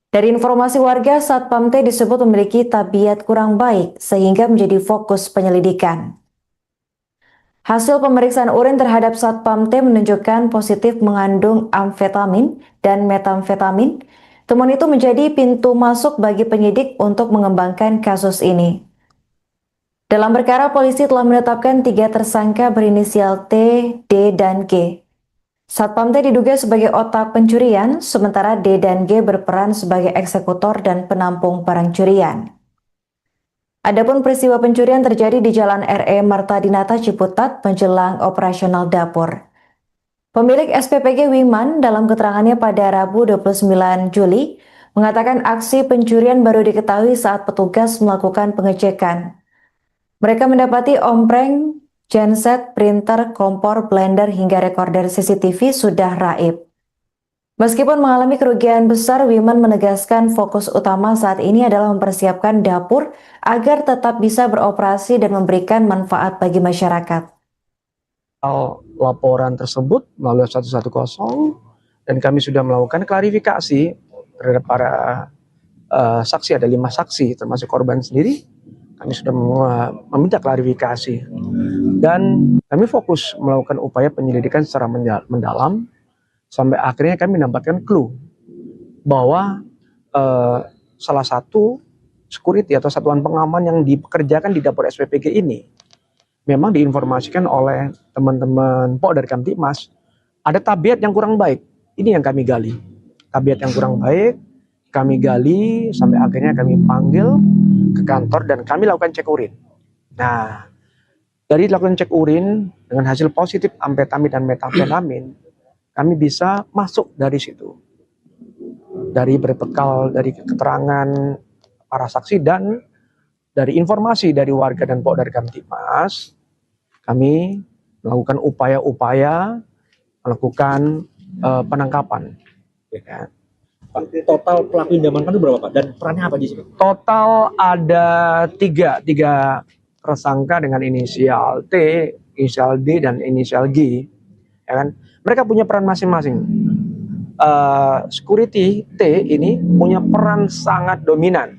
Dari informasi warga, Satpam T disebut memiliki tabiat kurang baik sehingga menjadi fokus penyelidikan. Hasil pemeriksaan urin terhadap Satpam T menunjukkan positif mengandung amfetamin dan metamfetamin. Temuan itu menjadi pintu masuk bagi penyidik untuk mengembangkan kasus ini. Dalam perkara, polisi telah menetapkan 3 tersangka berinisial T, D, dan G. Satpam T diduga sebagai otak pencurian, sementara D dan G berperan sebagai eksekutor dan penampung barang curian. Adapun peristiwa pencurian terjadi di Jalan RE Marta Dinata Ciputat menjelang operasional dapur. Pemilik SPPG Wiman dalam keterangannya pada Rabu 29 Juli mengatakan aksi pencurian baru diketahui saat petugas melakukan pengecekan. Mereka mendapati ompreng, genset, printer, kompor, blender, hingga rekorder CCTV sudah raib. Meskipun mengalami kerugian besar, Wiman menegaskan fokus utama saat ini adalah mempersiapkan dapur agar tetap bisa beroperasi dan memberikan manfaat bagi masyarakat. Laporan tersebut melalui 110 dan kami sudah melakukan klarifikasi terhadap para saksi, ada 5 saksi termasuk korban sendiri. Kami sudah meminta klarifikasi dan kami fokus melakukan upaya penyelidikan secara mendalam sampai akhirnya kami mendapatkan clue bahwa salah satu security atau satuan pengaman yang dipekerjakan di dapur SPPG ini memang diinformasikan oleh teman-teman Pok dari Kamtipmas ada tabiat yang kurang baik. Ini yang kami gali, tabiat yang kurang baik kami gali sampai akhirnya kami panggil ke kantor dan kami lakukan cek urin. Nah, dari lakukan cek urin dengan hasil positif amfetamin dan metamfetamin, kami bisa masuk dari situ. Dari berbekal dari keterangan para saksi dan dari informasi dari warga dan Pok dari Kamtipmas, kami melakukan upaya-upaya melakukan penangkapan. Ya. Total pelaku yang diamankan itu berapa Pak? Dan perannya apa di sini? Total ada tiga tersangka dengan inisial T, inisial D, dan inisial G. Ya kan? Mereka punya peran masing-masing. Security T ini punya peran sangat dominan.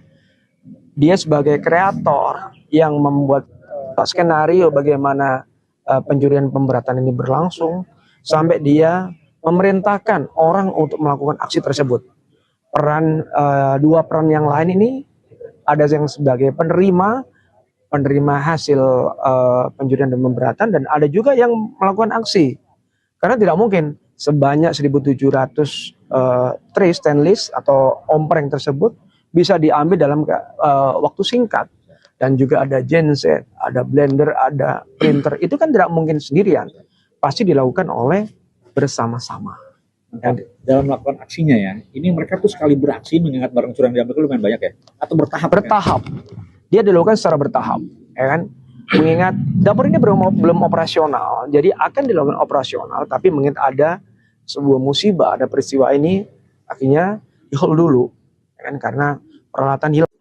Dia sebagai kreator yang membuat skenario bagaimana pencurian pemberatan ini berlangsung sampai dia memerintahkan orang untuk melakukan aksi tersebut. Dua peran yang lain ini ada yang sebagai penerima hasil pencurian dan pemberatan, dan ada juga yang melakukan aksi. Karena tidak mungkin sebanyak 1.700 tray stainless atau ompreng tersebut bisa diambil dalam waktu singkat. Dan juga ada genset, ada blender, ada printer. Itu kan tidak mungkin sendirian. Pasti dilakukan oleh bersama-sama. Dalam melakukan aksinya ya, ini mereka tuh sekali beraksi mengingat barang curang diambil itu lumayan banyak ya? Atau bertahap? Bertahap. Dia dilakukan secara bertahap, ya kan? Mengingat dapur ini belum operasional, jadi akan dilakukan operasional, tapi mengingat ada sebuah musibah, ada peristiwa ini, akhirnya di hold dulu. ya kan, karena peralatan hilang.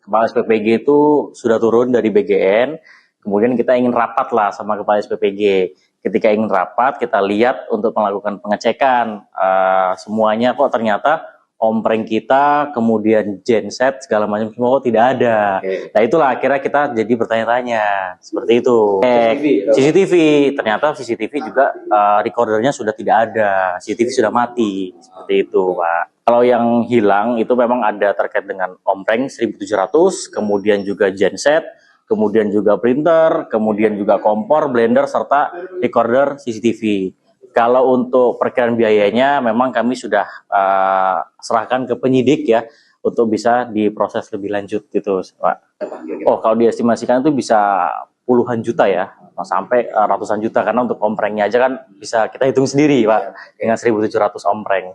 Kepala SPPG itu sudah turun dari BGN, kemudian kita ingin rapat lah sama Kepala SPPG. Ketika ingin rapat, kita lihat untuk melakukan pengecekan semuanya kok ternyata ompreng kita, kemudian genset segala macam semua kok tidak ada. Nah itulah akhirnya kita jadi bertanya-tanya seperti itu. CCTV, ternyata CCTV juga recordernya sudah tidak ada, CCTV sudah mati seperti itu, Pak. Kalau yang hilang itu memang ada terkait dengan ompreng 1700, kemudian juga genset, kemudian juga printer, kemudian juga kompor, blender, serta recorder CCTV. Kalau untuk perkiraan biayanya memang kami sudah serahkan ke penyidik ya untuk bisa diproses lebih lanjut gitu, Pak. Oh, kalau diestimasikan itu bisa puluhan juta ya, sampai ratusan juta, karena untuk omprengnya aja kan bisa kita hitung sendiri, Pak, dengan 1700 ompreng.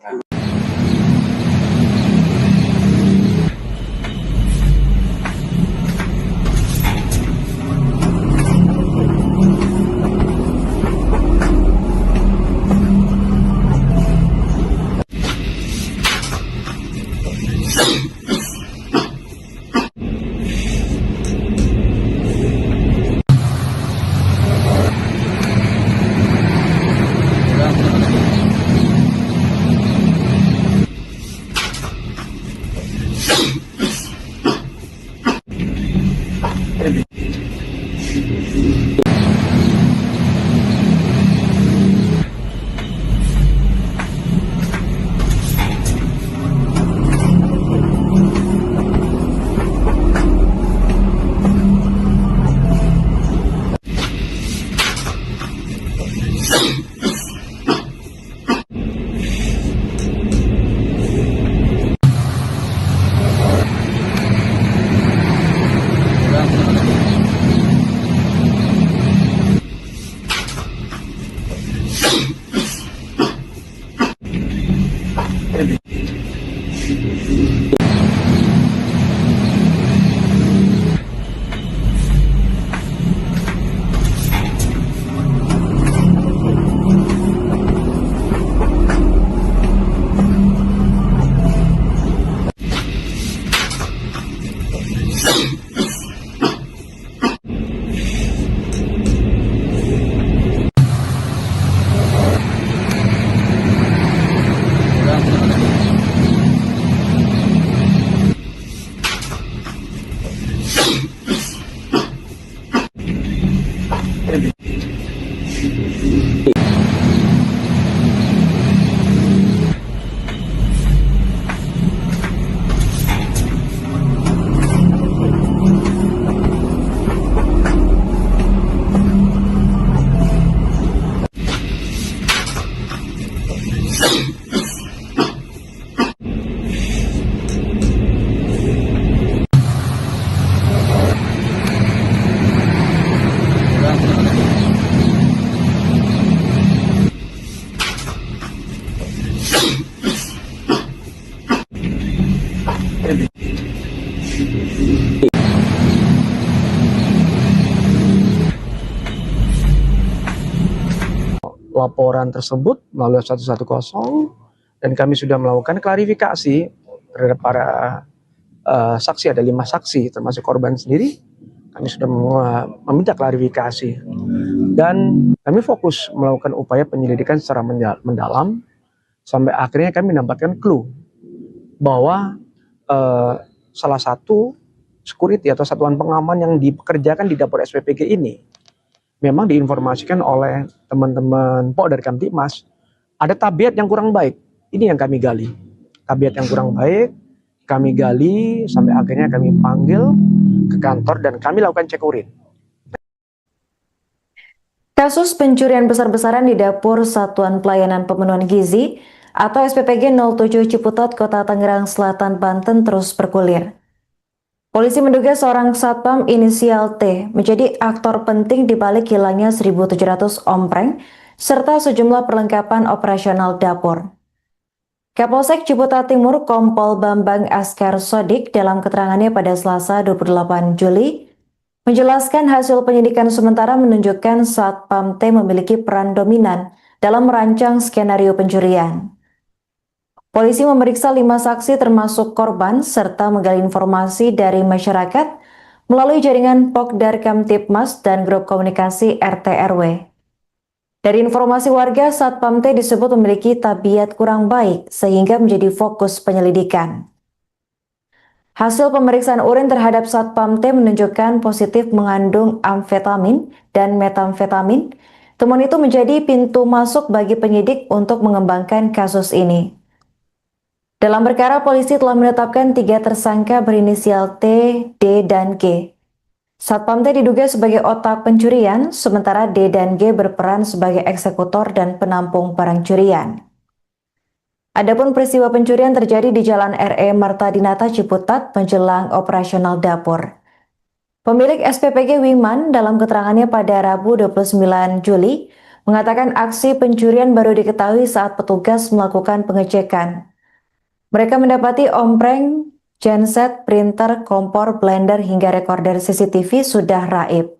Laporan tersebut melalui 110 dan kami sudah melakukan klarifikasi terhadap para saksi. Ada 5 saksi termasuk korban sendiri. Kami sudah meminta klarifikasi dan kami fokus melakukan upaya penyelidikan secara mendalam sampai akhirnya kami mendapatkan clue bahwa salah satu security atau satuan pengaman yang dipekerjakan di dapur SPPG ini memang diinformasikan oleh teman-teman PO dari Kamtibmas ada tabiat yang kurang baik. Ini yang kami gali. Tabiat yang kurang baik kami gali sampai akhirnya kami panggil ke kantor dan kami lakukan cek urin. Kasus pencurian besar-besaran di dapur Satuan Pelayanan Pemenuhan Gizi atau SPPG 07 Ciputat, Kota Tangerang Selatan, Banten terus bergulir. Polisi menduga seorang satpam inisial T menjadi aktor penting di balik hilangnya 1.700 ompreng serta sejumlah perlengkapan operasional dapur. Kapolsek Ciputat Timur Kompol Bambang Askar Sodik dalam keterangannya pada Selasa 28 Juli menjelaskan hasil penyidikan sementara menunjukkan satpam T memiliki peran dominan dalam merancang skenario pencurian. Polisi memeriksa 5 saksi termasuk korban serta menggali informasi dari masyarakat melalui jaringan Pokdar Kamtibmas dan grup komunikasi RT RW. Dari informasi warga, Satpam T disebut memiliki tabiat kurang baik sehingga menjadi fokus penyelidikan. Hasil pemeriksaan urin terhadap Satpam T menunjukkan positif mengandung amfetamin dan metamfetamin. Temuan itu menjadi pintu masuk bagi penyidik untuk mengembangkan kasus ini. Dalam perkara, polisi telah menetapkan 3 tersangka berinisial T, D, dan G. Satpam T diduga sebagai otak pencurian, sementara D dan G berperan sebagai eksekutor dan penampung barang curian. Adapun peristiwa pencurian terjadi di Jalan RE Marta Dinata Ciputat menjelang operasional dapur. Pemilik SPPG Wiman dalam keterangannya pada Rabu 29 Juli mengatakan aksi pencurian baru diketahui saat petugas melakukan pengecekan. Mereka mendapati ompreng, genset, printer, kompor, blender hingga rekorder CCTV sudah raib.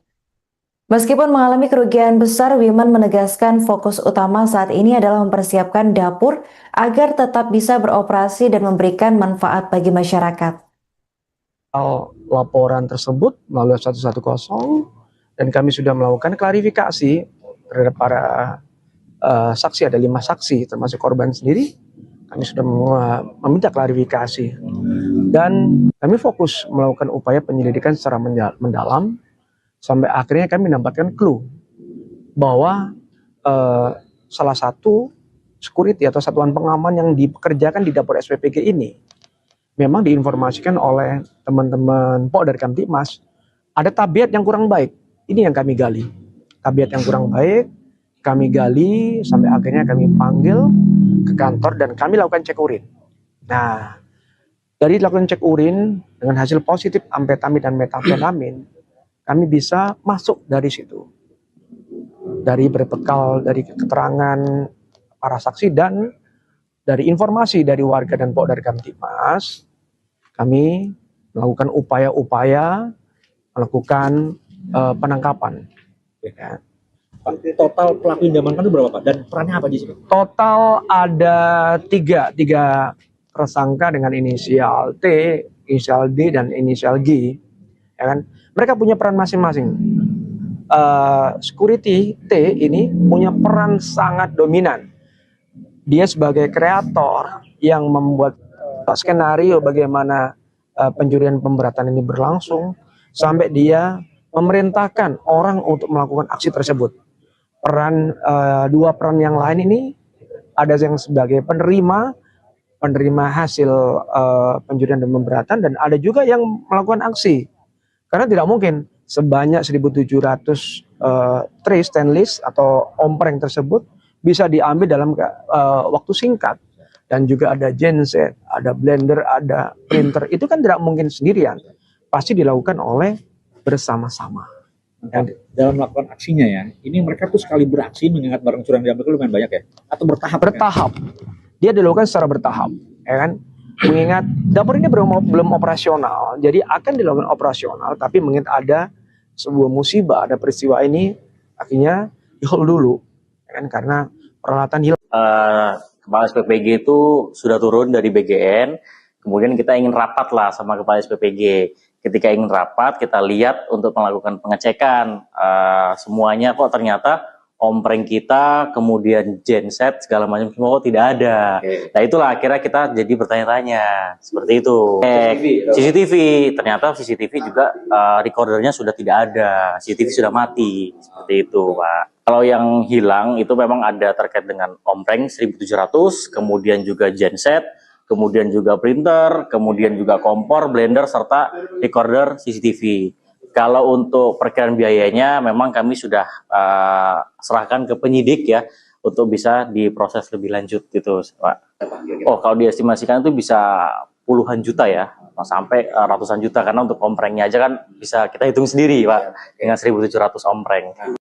Meskipun mengalami kerugian besar, Wiman menegaskan fokus utama saat ini adalah mempersiapkan dapur agar tetap bisa beroperasi dan memberikan manfaat bagi masyarakat. Laporan tersebut melalui 110 dan kami sudah melakukan klarifikasi terhadap para saksi, ada 5 saksi termasuk korban sendiri. Kami sudah meminta klarifikasi dan kami fokus melakukan upaya penyelidikan secara mendalam sampai akhirnya kami mendapatkan clue bahwa salah satu security atau satuan pengaman yang dipekerjakan di dapur SPPG ini memang diinformasikan oleh teman-teman Pok dari Kamtibmas ada tabiat yang kurang baik. Ini yang kami gali, tabiat yang kurang baik. Kami gali sampai akhirnya kami panggil ke kantor dan kami lakukan cek urin. Nah, dari lakukan cek urin dengan hasil positif amfetamin dan metamfetamin, kami bisa masuk dari situ. Dari berbekal dari keterangan para saksi dan dari informasi dari warga dan Pok dari Kamtibmas, kami melakukan upaya-upaya melakukan penangkapan. Ya. Total pelaku yang diamankan itu berapa, Pak? Dan perannya apa di sini? Total ada tiga tersangka dengan inisial T, inisial D, dan inisial G. Ya kan? Mereka punya peran masing-masing. Security T ini punya peran sangat dominan. Dia sebagai kreator yang membuat skenario bagaimana pencurian pemberatan ini berlangsung sampai dia memerintahkan orang untuk melakukan aksi tersebut. Dua peran yang lain ini ada yang sebagai penerima hasil pencurian dan pemberatan, dan ada juga yang melakukan aksi. Karena tidak mungkin sebanyak 1.700 tray stainless atau ompreng tersebut bisa diambil dalam waktu singkat. Dan juga ada genset, ada blender, ada printer. Itu kan tidak mungkin sendirian. Pasti dilakukan oleh bersama-sama. Dalam melakukan aksinya ya, ini mereka tuh sekali beraksi mengingat barang curian diambil itu lumayan banyak ya? Atau bertahap? Bertahap. Dia dilakukan secara bertahap, ya kan? Mengingat dapur ini belum operasional, jadi akan dilakukan operasional, tapi mengingat ada sebuah musibah, ada peristiwa ini, akhirnya di-hold dulu, ya kan? Karena peralatan hilang. Kepala SPPG itu sudah turun dari BGN, kemudian kita ingin rapat lah sama Kepala SPPG. Ketika ingin rapat, kita lihat untuk melakukan pengecekan semuanya kok ternyata ompreng kita, kemudian genset segala macam semua kok tidak ada. Nah itulah akhirnya kita jadi bertanya-tanya seperti itu. CCTV, ternyata CCTV juga recordernya sudah tidak ada, CCTV sudah mati seperti itu, Pak. Kalau yang hilang itu memang ada terkait dengan ompreng 1.700, kemudian juga genset, kemudian juga printer, kemudian juga kompor, blender, serta recorder CCTV. Kalau untuk perkiraan biayanya memang kami sudah serahkan ke penyidik ya, untuk bisa diproses lebih lanjut gitu, Pak. Oh, kalau diestimasikan itu bisa puluhan juta ya, sampai ratusan juta, karena untuk omprengnya aja kan bisa kita hitung sendiri, Pak, dengan 1.700 ompreng.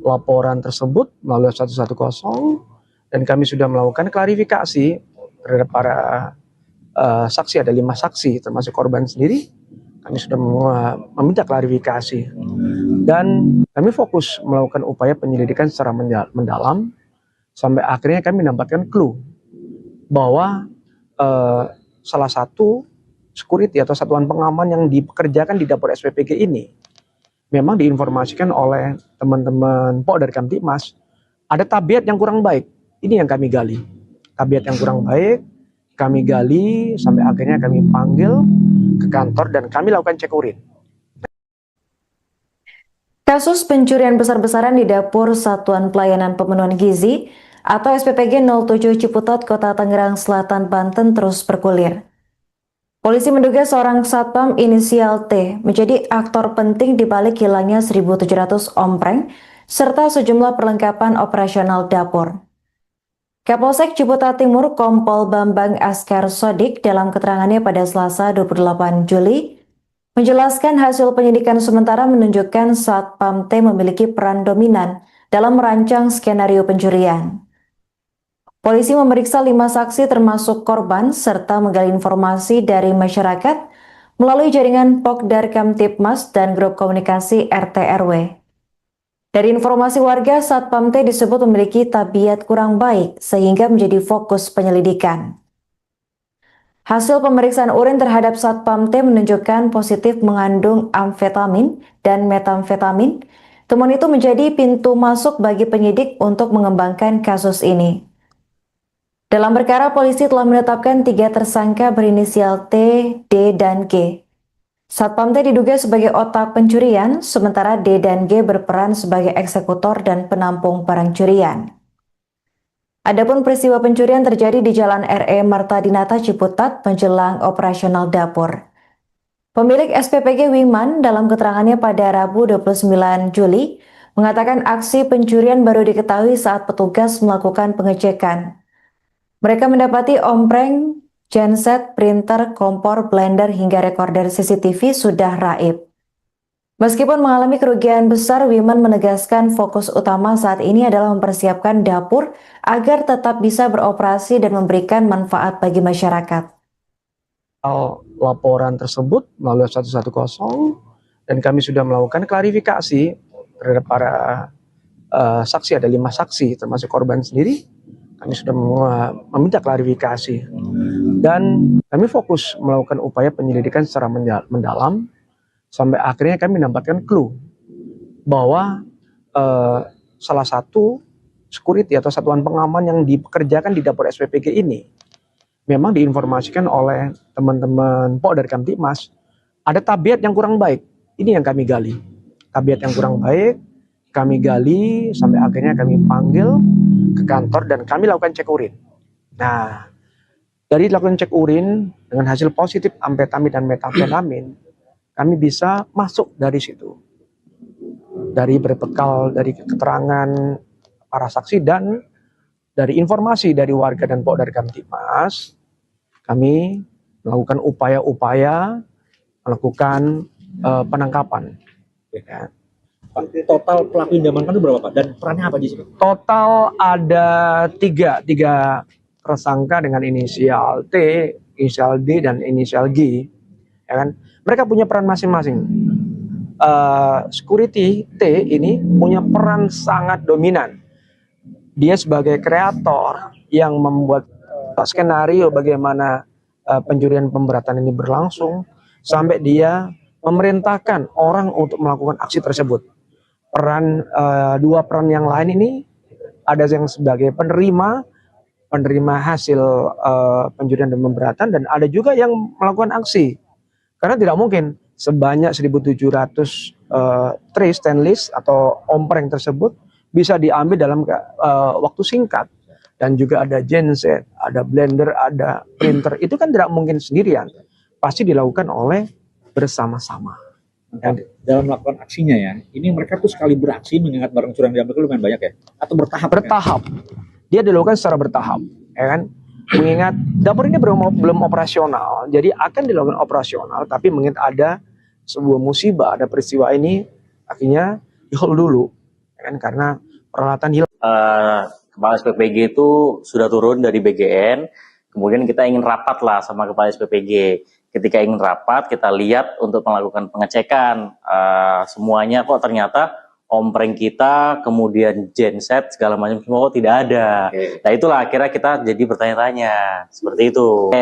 Laporan tersebut melalui 110 dan kami sudah melakukan klarifikasi terhadap para saksi, ada 5 saksi termasuk korban sendiri. Kami sudah meminta klarifikasi dan kami fokus melakukan upaya penyelidikan secara mendalam sampai akhirnya kami mendapatkan clue bahwa salah satu security atau satuan pengaman yang dipekerjakan di dapur SPPG ini memang diinformasikan oleh teman-teman dari Kamtibmas ada tabiat yang kurang baik. Ini yang kami gali. Tabiat yang kurang baik, kami gali sampai akhirnya kami panggil ke kantor dan kami lakukan cek urin. Kasus pencurian besar-besaran di dapur Satuan Pelayanan Pemenuhan Gizi atau SPPG 07 Ciputat, Kota Tangerang Selatan, Banten terus bergulir. Polisi menduga seorang satpam inisial T menjadi aktor penting di balik hilangnya 1.700 ompreng serta sejumlah perlengkapan operasional dapur. Kapolsek Ciputat Timur Kompol Bambang Askar Sodik dalam keterangannya pada Selasa 28 Juli menjelaskan hasil penyidikan sementara menunjukkan satpam T memiliki peran dominan dalam merancang skenario pencurian. Polisi memeriksa 5 saksi termasuk korban serta menggali informasi dari masyarakat melalui jaringan Pokdar Kamtibmas dan grup komunikasi RT RW. Dari informasi warga, Satpam T disebut memiliki tabiat kurang baik sehingga menjadi fokus penyelidikan. Hasil pemeriksaan urin terhadap Satpam T menunjukkan positif mengandung amfetamin dan metamfetamin. Temuan itu menjadi pintu masuk bagi penyidik untuk mengembangkan kasus ini. Dalam perkara, polisi telah menetapkan 3 tersangka berinisial T, D, dan G. Satpam T diduga sebagai otak pencurian, sementara D dan G berperan sebagai eksekutor dan penampung barang curian. Adapun peristiwa pencurian terjadi di Jalan RE Marta Dinata Ciputat menjelang operasional dapur. Pemilik SPPG Wiman dalam keterangannya pada Rabu 29 Juli mengatakan aksi pencurian baru diketahui saat petugas melakukan pengecekan. Mereka mendapati ompreng, genset, printer, kompor, blender, hingga rekorder CCTV sudah raib. Meskipun mengalami kerugian besar, Wiman menegaskan fokus utama saat ini adalah mempersiapkan dapur agar tetap bisa beroperasi dan memberikan manfaat bagi masyarakat. Laporan tersebut melalui 110 dan kami sudah melakukan klarifikasi terhadap para saksi, ada 5 saksi termasuk korban sendiri. Kami sudah meminta klarifikasi dan kami fokus melakukan upaya penyelidikan secara mendalam sampai akhirnya kami mendapatkan clue bahwa salah satu security atau satuan pengaman yang dipekerjakan di dapur SPPG ini memang diinformasikan oleh teman-teman dari Kamtibmas ada tabiat yang kurang baik. Ini yang kami gali. Tabiat yang kurang baik kami gali sampai akhirnya kami panggil ke kantor dan kami lakukan cek urin. Nah, dari lakukan cek urin dengan hasil positif amfetamin dan metamfetamin, kami bisa masuk dari situ. Dari berbekal dari keterangan para saksi dan dari informasi dari warga dan Polda Kamtibmas, kami melakukan upaya-upaya melakukan penangkapan. Ya. Pak, total pelaku yang diamankan itu berapa Pak? Dan perannya apa di sini? Total ada tiga tersangka dengan inisial T, inisial D, dan inisial G. Ya kan? Mereka punya peran masing-masing. Security T ini punya peran sangat dominan. Dia sebagai kreator yang membuat skenario bagaimana pencurian pemberatan ini berlangsung sampai dia memerintahkan orang untuk melakukan aksi tersebut. Dua peran yang lain ini ada yang sebagai penerima hasil pencurian dan pemberatan, dan ada juga yang melakukan aksi. Karena tidak mungkin sebanyak 1.700 tray stainless atau ompreng tersebut bisa diambil dalam waktu singkat. Dan juga ada genset, ada blender, ada printer. Itu kan tidak mungkin sendirian. Pasti dilakukan oleh bersama-sama. Dalam melakukan aksinya ya, ini mereka tuh sekali beraksi mengingat barang curang diambil itu lumayan banyak ya? Atau bertahap? Bertahap. Dia dilakukan secara bertahap. Ya kan? Mengingat dapur ini belum operasional, jadi akan dilakukan operasional, tapi mengingat ada sebuah musibah, ada peristiwa ini, akhirnya di-hold dulu. Ya kan? Karena peralatan hilang. Kepala SPPG itu sudah turun dari BGN, kemudian kita ingin rapat lah sama Kepala SPPG. Ketika ingin rapat, kita lihat untuk melakukan pengecekan semuanya kok ternyata ompreng kita, kemudian genset segala macam semua kok tidak ada. Nah itulah akhirnya kita jadi bertanya-tanya seperti itu.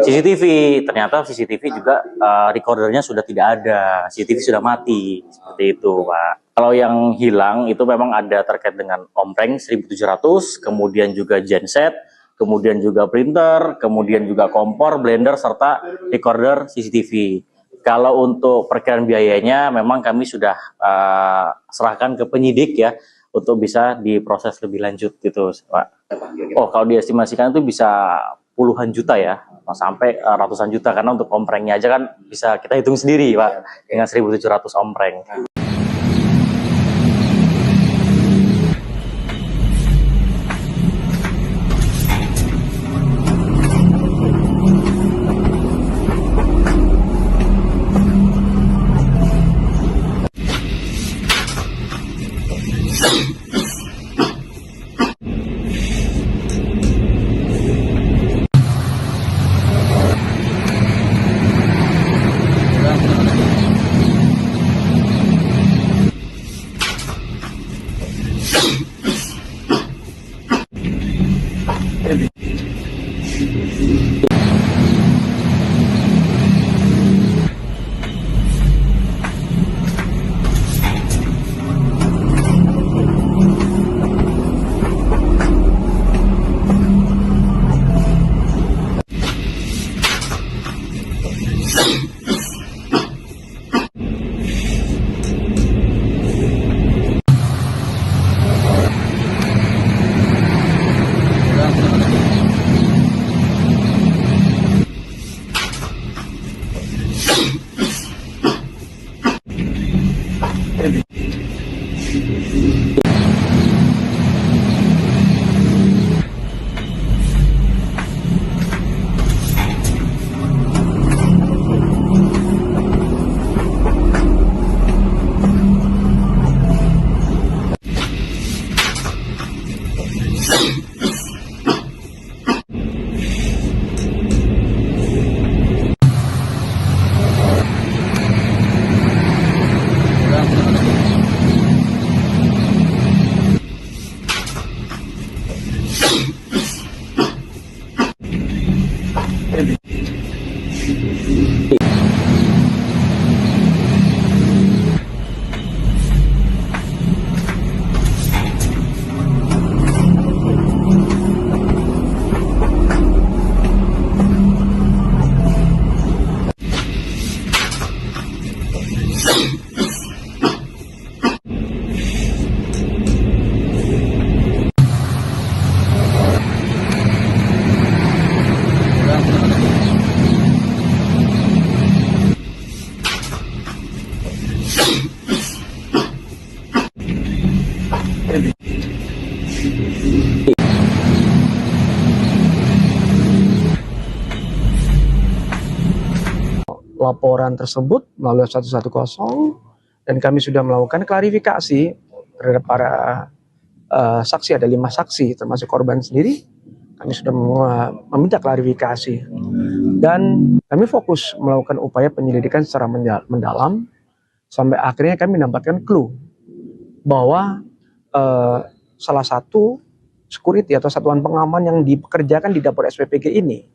CCTV, ternyata CCTV juga recordernya sudah tidak ada, CCTV sudah mati seperti itu, Pak. Kalau yang hilang itu memang ada terkait dengan ompreng 1.700, kemudian juga genset, kemudian juga printer, kemudian juga kompor, blender, serta recorder CCTV. Kalau untuk perkiraan biayanya memang kami sudah serahkan ke penyidik ya untuk bisa diproses lebih lanjut gitu, Pak. Oh, kalau diestimasikan itu bisa puluhan juta ya, sampai ratusan juta, karena untuk omprengnya aja kan bisa kita hitung sendiri, Pak, dengan 1.700 ompreng. laporan tersebut melalui 110 dan kami sudah melakukan klarifikasi terhadap para saksi. Ada 5 saksi termasuk korban sendiri. Kami sudah meminta klarifikasi dan kami fokus melakukan upaya penyelidikan secara mendalam sampai akhirnya kami mendapatkan clue bahwa salah satu security atau satuan pengaman yang dipekerjakan di dapur SPPG ini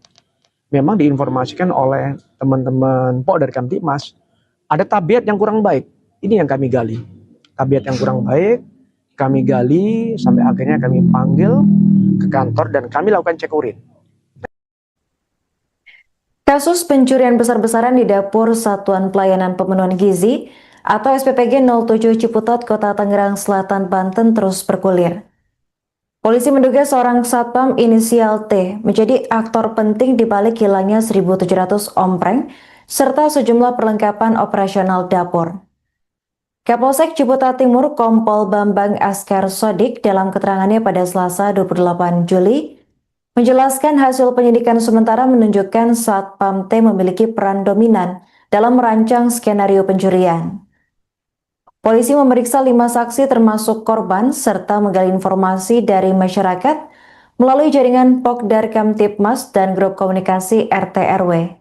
memang diinformasikan oleh teman-teman Polda dan Kamtibmas ada tabiat yang kurang baik. Ini yang kami gali. Tabiat yang kurang baik kami gali sampai akhirnya kami panggil ke kantor dan kami lakukan cek urin. Kasus pencurian besar-besaran di dapur Satuan Pelayanan Pemenuhan Gizi atau SPPG 07 Ciputat, Kota Tangerang Selatan, Banten terus bergulir. Polisi menduga seorang satpam inisial T menjadi aktor penting di balik hilangnya 1.700 ompreng serta sejumlah perlengkapan operasional dapur. Kapolsek Ciputat Timur Kompol Bambang Askar Sodik dalam keterangannya pada Selasa 28 Juli menjelaskan hasil penyidikan sementara menunjukkan Satpam T memiliki peran dominan dalam merancang skenario pencurian. Polisi memeriksa 5 saksi termasuk korban serta menggali informasi dari masyarakat melalui jaringan Pokdar Kamtibmas dan grup komunikasi RT RW.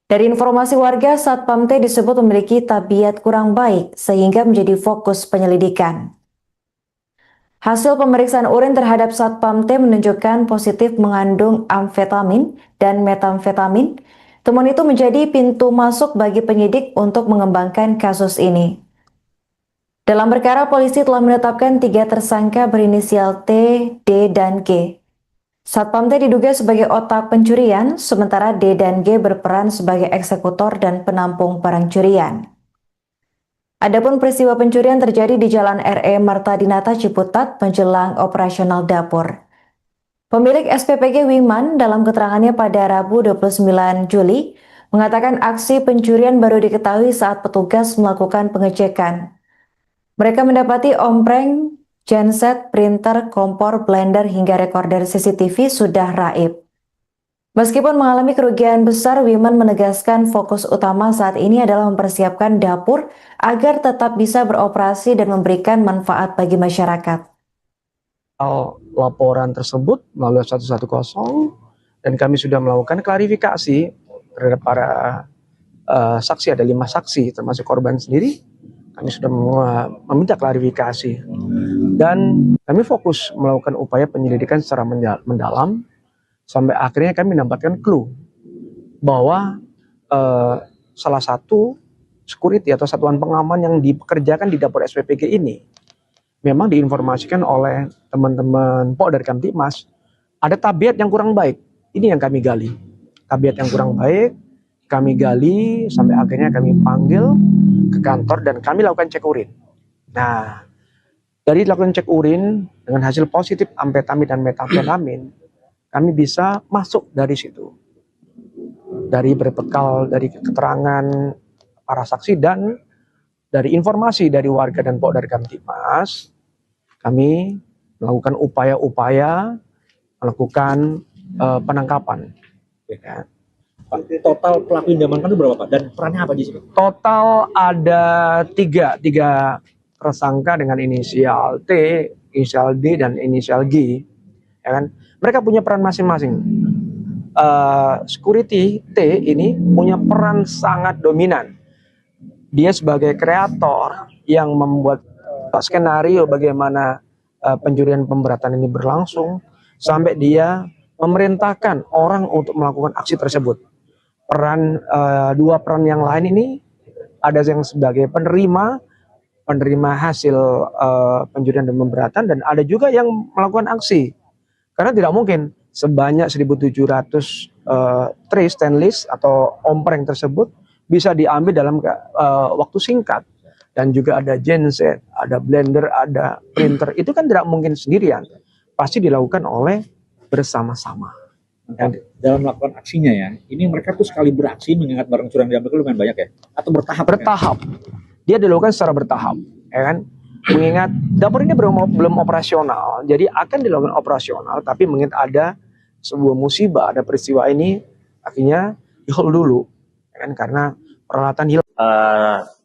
Dari informasi warga, Satpam T disebut memiliki tabiat kurang baik sehingga menjadi fokus penyelidikan. Hasil pemeriksaan urin terhadap Satpam T menunjukkan positif mengandung amfetamin dan metamfetamin. Temuan itu menjadi pintu masuk bagi penyidik untuk mengembangkan kasus ini. Dalam perkara, polisi telah menetapkan 3 tersangka berinisial T, D, dan G. Satpam T diduga sebagai otak pencurian, sementara D dan G berperan sebagai eksekutor dan penampung barang curian. Adapun peristiwa pencurian terjadi di Jalan RE Marta Dinata Ciputat menjelang operasional dapur. Pemilik SPPG Wiman dalam keterangannya pada Rabu 29 Juli mengatakan aksi pencurian baru diketahui saat petugas melakukan pengecekan. Mereka mendapati ompreng, genset, printer, kompor, blender, hingga rekorder CCTV sudah raib. Meskipun mengalami kerugian besar, Wiman menegaskan fokus utama saat ini adalah mempersiapkan dapur agar tetap bisa beroperasi dan memberikan manfaat bagi masyarakat. Laporan tersebut melalui 110 dan kami sudah melakukan klarifikasi terhadap para saksi. Ada 5 saksi termasuk korban sendiri. Kami sudah meminta klarifikasi dan kami fokus melakukan upaya penyelidikan secara mendalam sampai akhirnya kami mendapatkan clue bahwa salah satu security atau satuan pengaman yang dipekerjakan di dapur SPPG ini memang diinformasikan oleh teman-teman Polda dan Kamtibmas ada tabiat yang kurang baik. Ini yang kami gali. Tabiat yang kurang baik kami gali sampai akhirnya kami panggil ke kantor dan kami lakukan cek urin. Nah, dari lakukan cek urin dengan hasil positif amfetamin dan metamfetamin, kami bisa masuk dari situ. Dari berbekal dari keterangan para saksi dan dari informasi dari warga dan Polda Kamtibmas, kami melakukan upaya-upaya melakukan penangkapan. Ya. Pak, total pelaku yang diamankan itu berapa, Pak? Dan perannya apa di sini? Total ada tiga tersangka dengan inisial T, inisial D, dan inisial G. Ya kan? Mereka punya peran masing-masing. Security T ini punya peran sangat dominan. Dia sebagai kreator yang membuat skenario bagaimana pencurian pemberatan ini berlangsung sampai dia memerintahkan orang untuk melakukan aksi tersebut. Dua peran yang lain ini ada yang sebagai penerima hasil pencurian dan pemberatan dan ada juga yang melakukan aksi. Karena tidak mungkin sebanyak 1.700 tray stainless atau ompreng tersebut bisa diambil dalam waktu singkat. Dan juga ada genset, ada blender, ada printer. Itu kan tidak mungkin sendirian. Pasti dilakukan oleh bersama-sama. Dalam melakukan aksinya ya, ini mereka tuh sekali beraksi mengingat barang curian diambil itu lumayan banyak ya? Atau bertahap? Bertahap. Dia dilakukan secara bertahap, ya kan? Mengingat dapur ini belum operasional, jadi akan dilakukan operasional, tapi mengingat ada sebuah musibah, ada peristiwa ini, akhirnya di hold dulu, kan, karena peralatan hilang.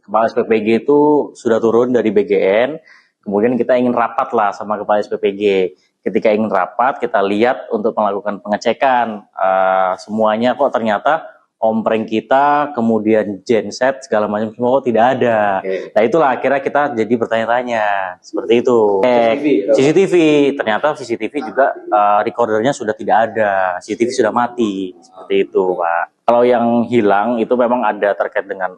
Kepala SPPG itu sudah turun dari BGN, kemudian kita ingin rapat lah sama Kepala SPPG. Ketika ingin rapat, kita lihat untuk melakukan pengecekan, semuanya kok ternyata ompreng kita, kemudian genset, segala macam semua kok tidak ada. Nah itulah akhirnya kita jadi bertanya-tanya, seperti itu. CCTV, ternyata CCTV juga recordernya sudah tidak ada, CCTV sudah mati, seperti itu Pak. Kalau yang hilang itu memang ada terkait dengan